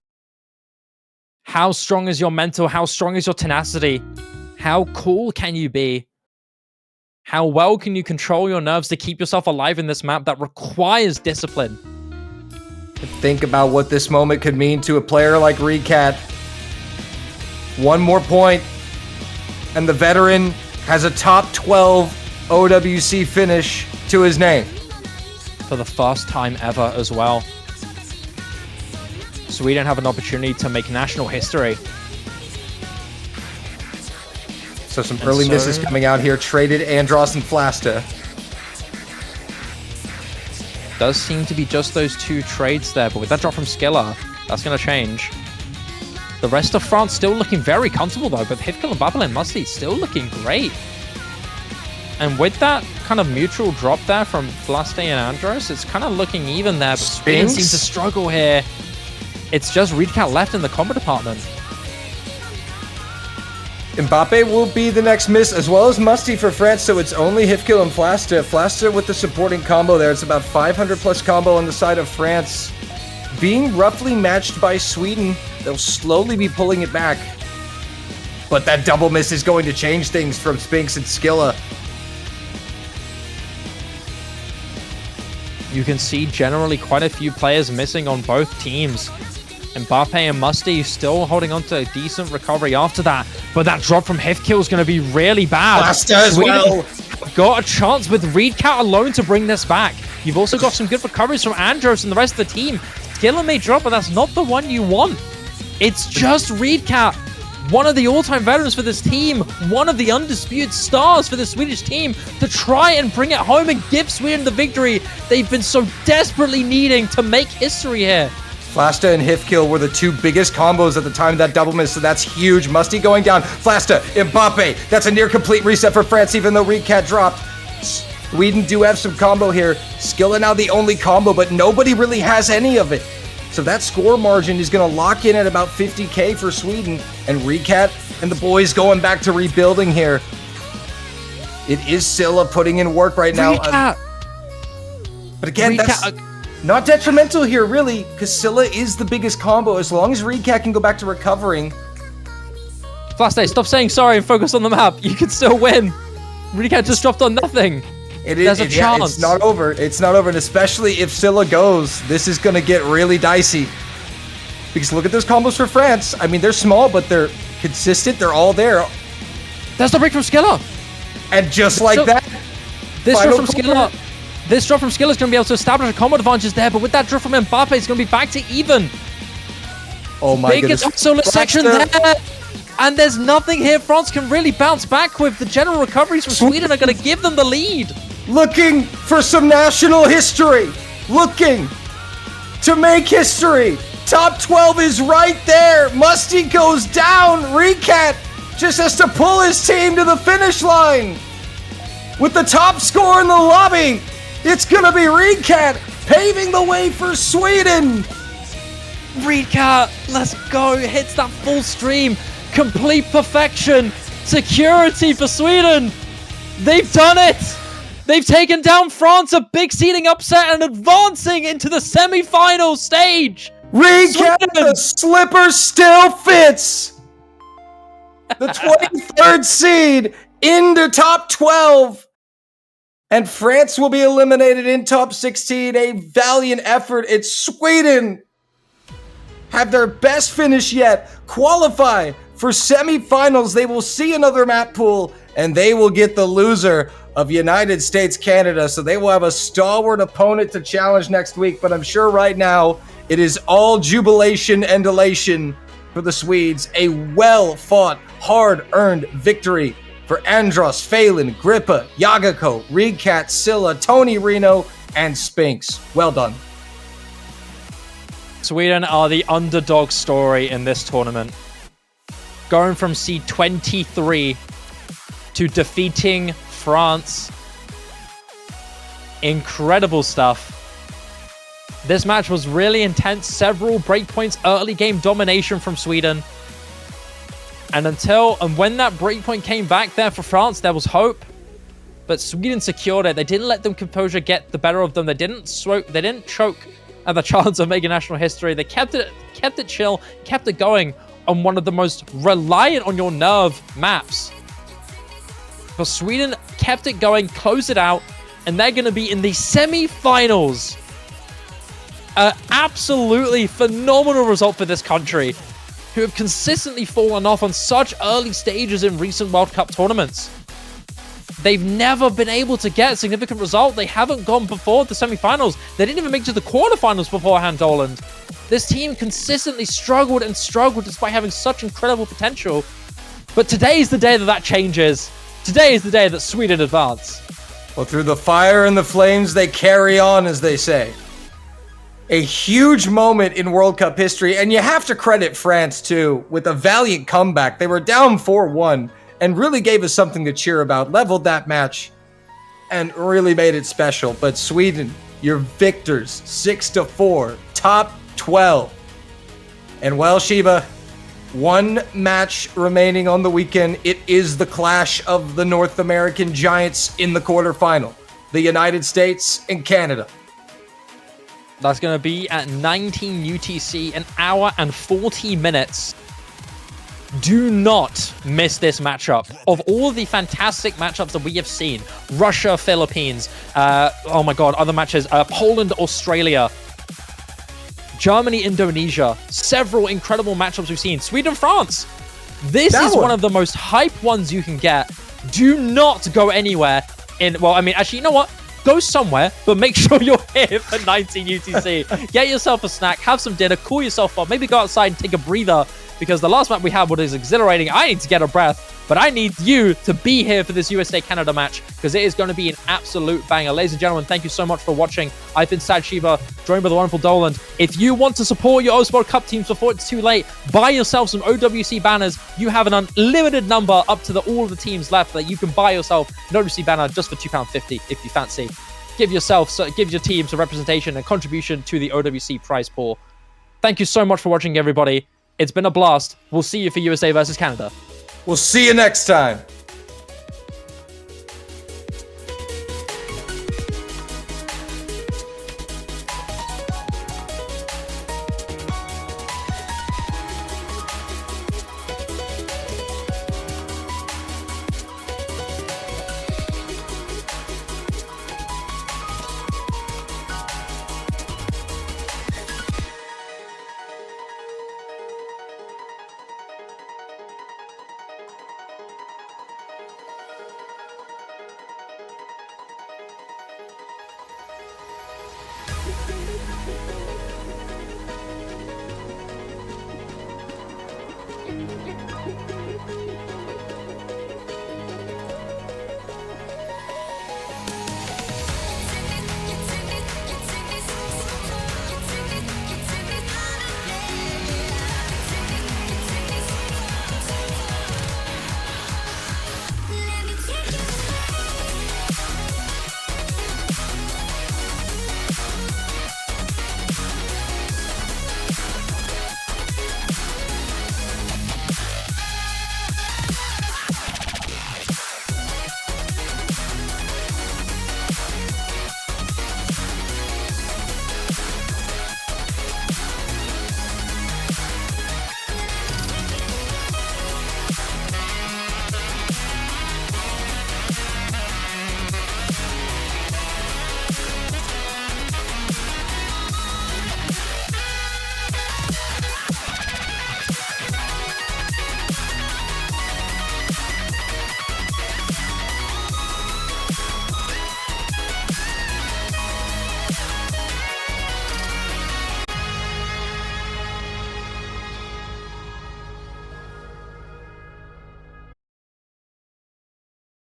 How strong is your mental? How strong is your tenacity? How cool can you be? How well can you control your nerves to keep yourself alive in this map that requires discipline? Think about what this moment could mean to a player like Reedcat. 1 more point, and the veteran has a top 12 OWC finish to his name. For the first time ever as well. Sweden have an opportunity to make national history. So some early misses coming out here. Traded Andros and Flasta. Does seem to be just those 2 trades there, but with that drop from Skiller, that's going to change. The rest of France still looking very comfortable though, but Hifkill and Babel and Musty still looking great. And with that kind of mutual drop there from Flaste and Andros, it's kind of looking even there, but Sweden seems to struggle here. It's just Reedcat left in the combo department. Mbappe will be the next miss, as well as Musty for France, so it's only Hifkill and Flasta. Flasta with the supporting combo there. It's about 500 plus combo on the side of France. Being roughly matched by Sweden, they'll slowly be pulling it back. But that double miss is going to change things from Spinks and Skilla. You can see generally quite a few players missing on both teams. Mbappe and Musty still holding on to a decent recovery after that, but that drop from Hifkill is going to be really bad. Flasta as well. Got a chance with Reedcat alone to bring this back. You've also got some good recoveries from Andros and the rest of the team. Skilla may drop, but that's not the one you want. It's just Reedcat, one of the all-time veterans for this team, one of the undisputed stars for the Swedish team, to try and bring it home and give Sweden the victory they've been so desperately needing to make history here. Flasta and Hifkill were the 2 biggest combos at the time of that double miss, so that's huge. Musty going down. Flasta, Mbappe. That's a near complete reset for France, even though Reedcat dropped. Sweden do have some combo here. Skilla now the only combo, but nobody really has any of it. So that score margin is going to lock in at about 50k for Sweden. And Reedcat and the boys going back to rebuilding here. It is Scylla putting in work right now. But again, that's not detrimental here, really, because Scylla is the biggest combo. As long as Reedcat can go back to recovering. Flaste, stop saying sorry and focus on the map. You can still win. Reedcat just dropped on nothing. There's a chance. It's not over. It's not over. And especially if Scylla goes, this is going to get really dicey. Because look at those combos for France. I mean, they're small, but they're consistent. They're all there. That's the break from Skilla. And just like that, this drop from Skilla. This drop from Skilla is going to be able to establish a combo advantage there, but with that drop from Mbappe, it's going to be back to even. Oh my goodness. Big solo section there. And there's nothing here France can really bounce back with. The general recoveries from Sweden are going to give them the lead. Looking for some national history. Looking to make history. Top 12 is right there. Musty goes down. Reedcat just has to pull his team to the finish line. With the top score in the lobby, it's going to be Reedcat paving the way for Sweden. Reedcat, let's go. Hits that full stream. Complete perfection. Security for Sweden. They've done it. They've taken down France, a big seeding upset, and advancing into the semi-final stage. Reedcat, the slipper still fits. The 23rd seed into top 12. And France will be eliminated in top 16. A valiant effort. It's Sweden. Have their best finish yet. Qualify for semifinals. They will see another map pool, and they will get the loser of United States, Canada. So they will have a stalwart opponent to challenge next week. But I'm sure right now it is all jubilation and elation for the Swedes. A well-fought, hard-earned victory for Andros, Phelan, Grippa, Yagako, Reedcat, Scylla, Tony Reno, and Spinks. Well done. Sweden are the underdog story in this tournament. Going from seed 23 to defeating France. Incredible stuff. This match was really intense. Several breakpoints, early game domination from Sweden. And when that breakpoint came back there for France, there was hope. But Sweden secured it. They didn't let them composure get the better of them. They didn't choke at the chance of making national history. They kept it chill, kept it going on one of the most reliant on your nerve maps. But Sweden kept it going, closed it out, and they're going to be in the semi-finals. Absolutely phenomenal result for this country, who have consistently fallen off on such early stages in recent World Cup tournaments. They've never been able to get a significant result. They haven't gone before the semifinals. They didn't even make it to the quarterfinals beforehand, Doland. This team consistently struggled and struggled despite having such incredible potential. But today is the day that changes. Today is the day that Sweden advance. Well, through the fire and the flames, they carry on, as they say. A huge moment in World Cup history, and you have to credit France, too, with a valiant comeback. They were down 4-1 and really gave us something to cheer about, leveled that match, and really made it special. But Sweden, your victors, 6-4, top 12. And well, Shiba, one match remaining on the weekend. It is the clash of the North American giants in the quarterfinal, the United States and Canada. That's going to be at 19 UTC, an hour and 40 minutes. Do not miss this matchup. Of all of the fantastic matchups that we have seen, Russia, Philippines, oh my god, other matches, Poland, Australia, Germany, Indonesia, several incredible matchups we've seen. Sweden, France. This is one of the most hype ones you can get. Do not go anywhere actually, you know what? Go somewhere, but make sure you're here for 19 UTC. Get yourself a snack, have some dinner, cool yourself off, maybe go outside and take a breather, because the last map we had was exhilarating. I need to get a breath, but I need you to be here for this USA-Canada match, because it is going to be an absolute banger. Ladies and gentlemen, thank you so much for watching. I've been Sad Shiva, joined by the wonderful Doland. If you want to support your World Cup teams before it's too late, buy yourself some OWC banners. You have an unlimited number up to all of the teams left that you can buy yourself an OWC banner just for £2.50 if you fancy. Give your team some representation and contribution to the OWC prize pool. Thank you so much for watching, everybody. It's been a blast. We'll see you for USA versus Canada. We'll see you next time.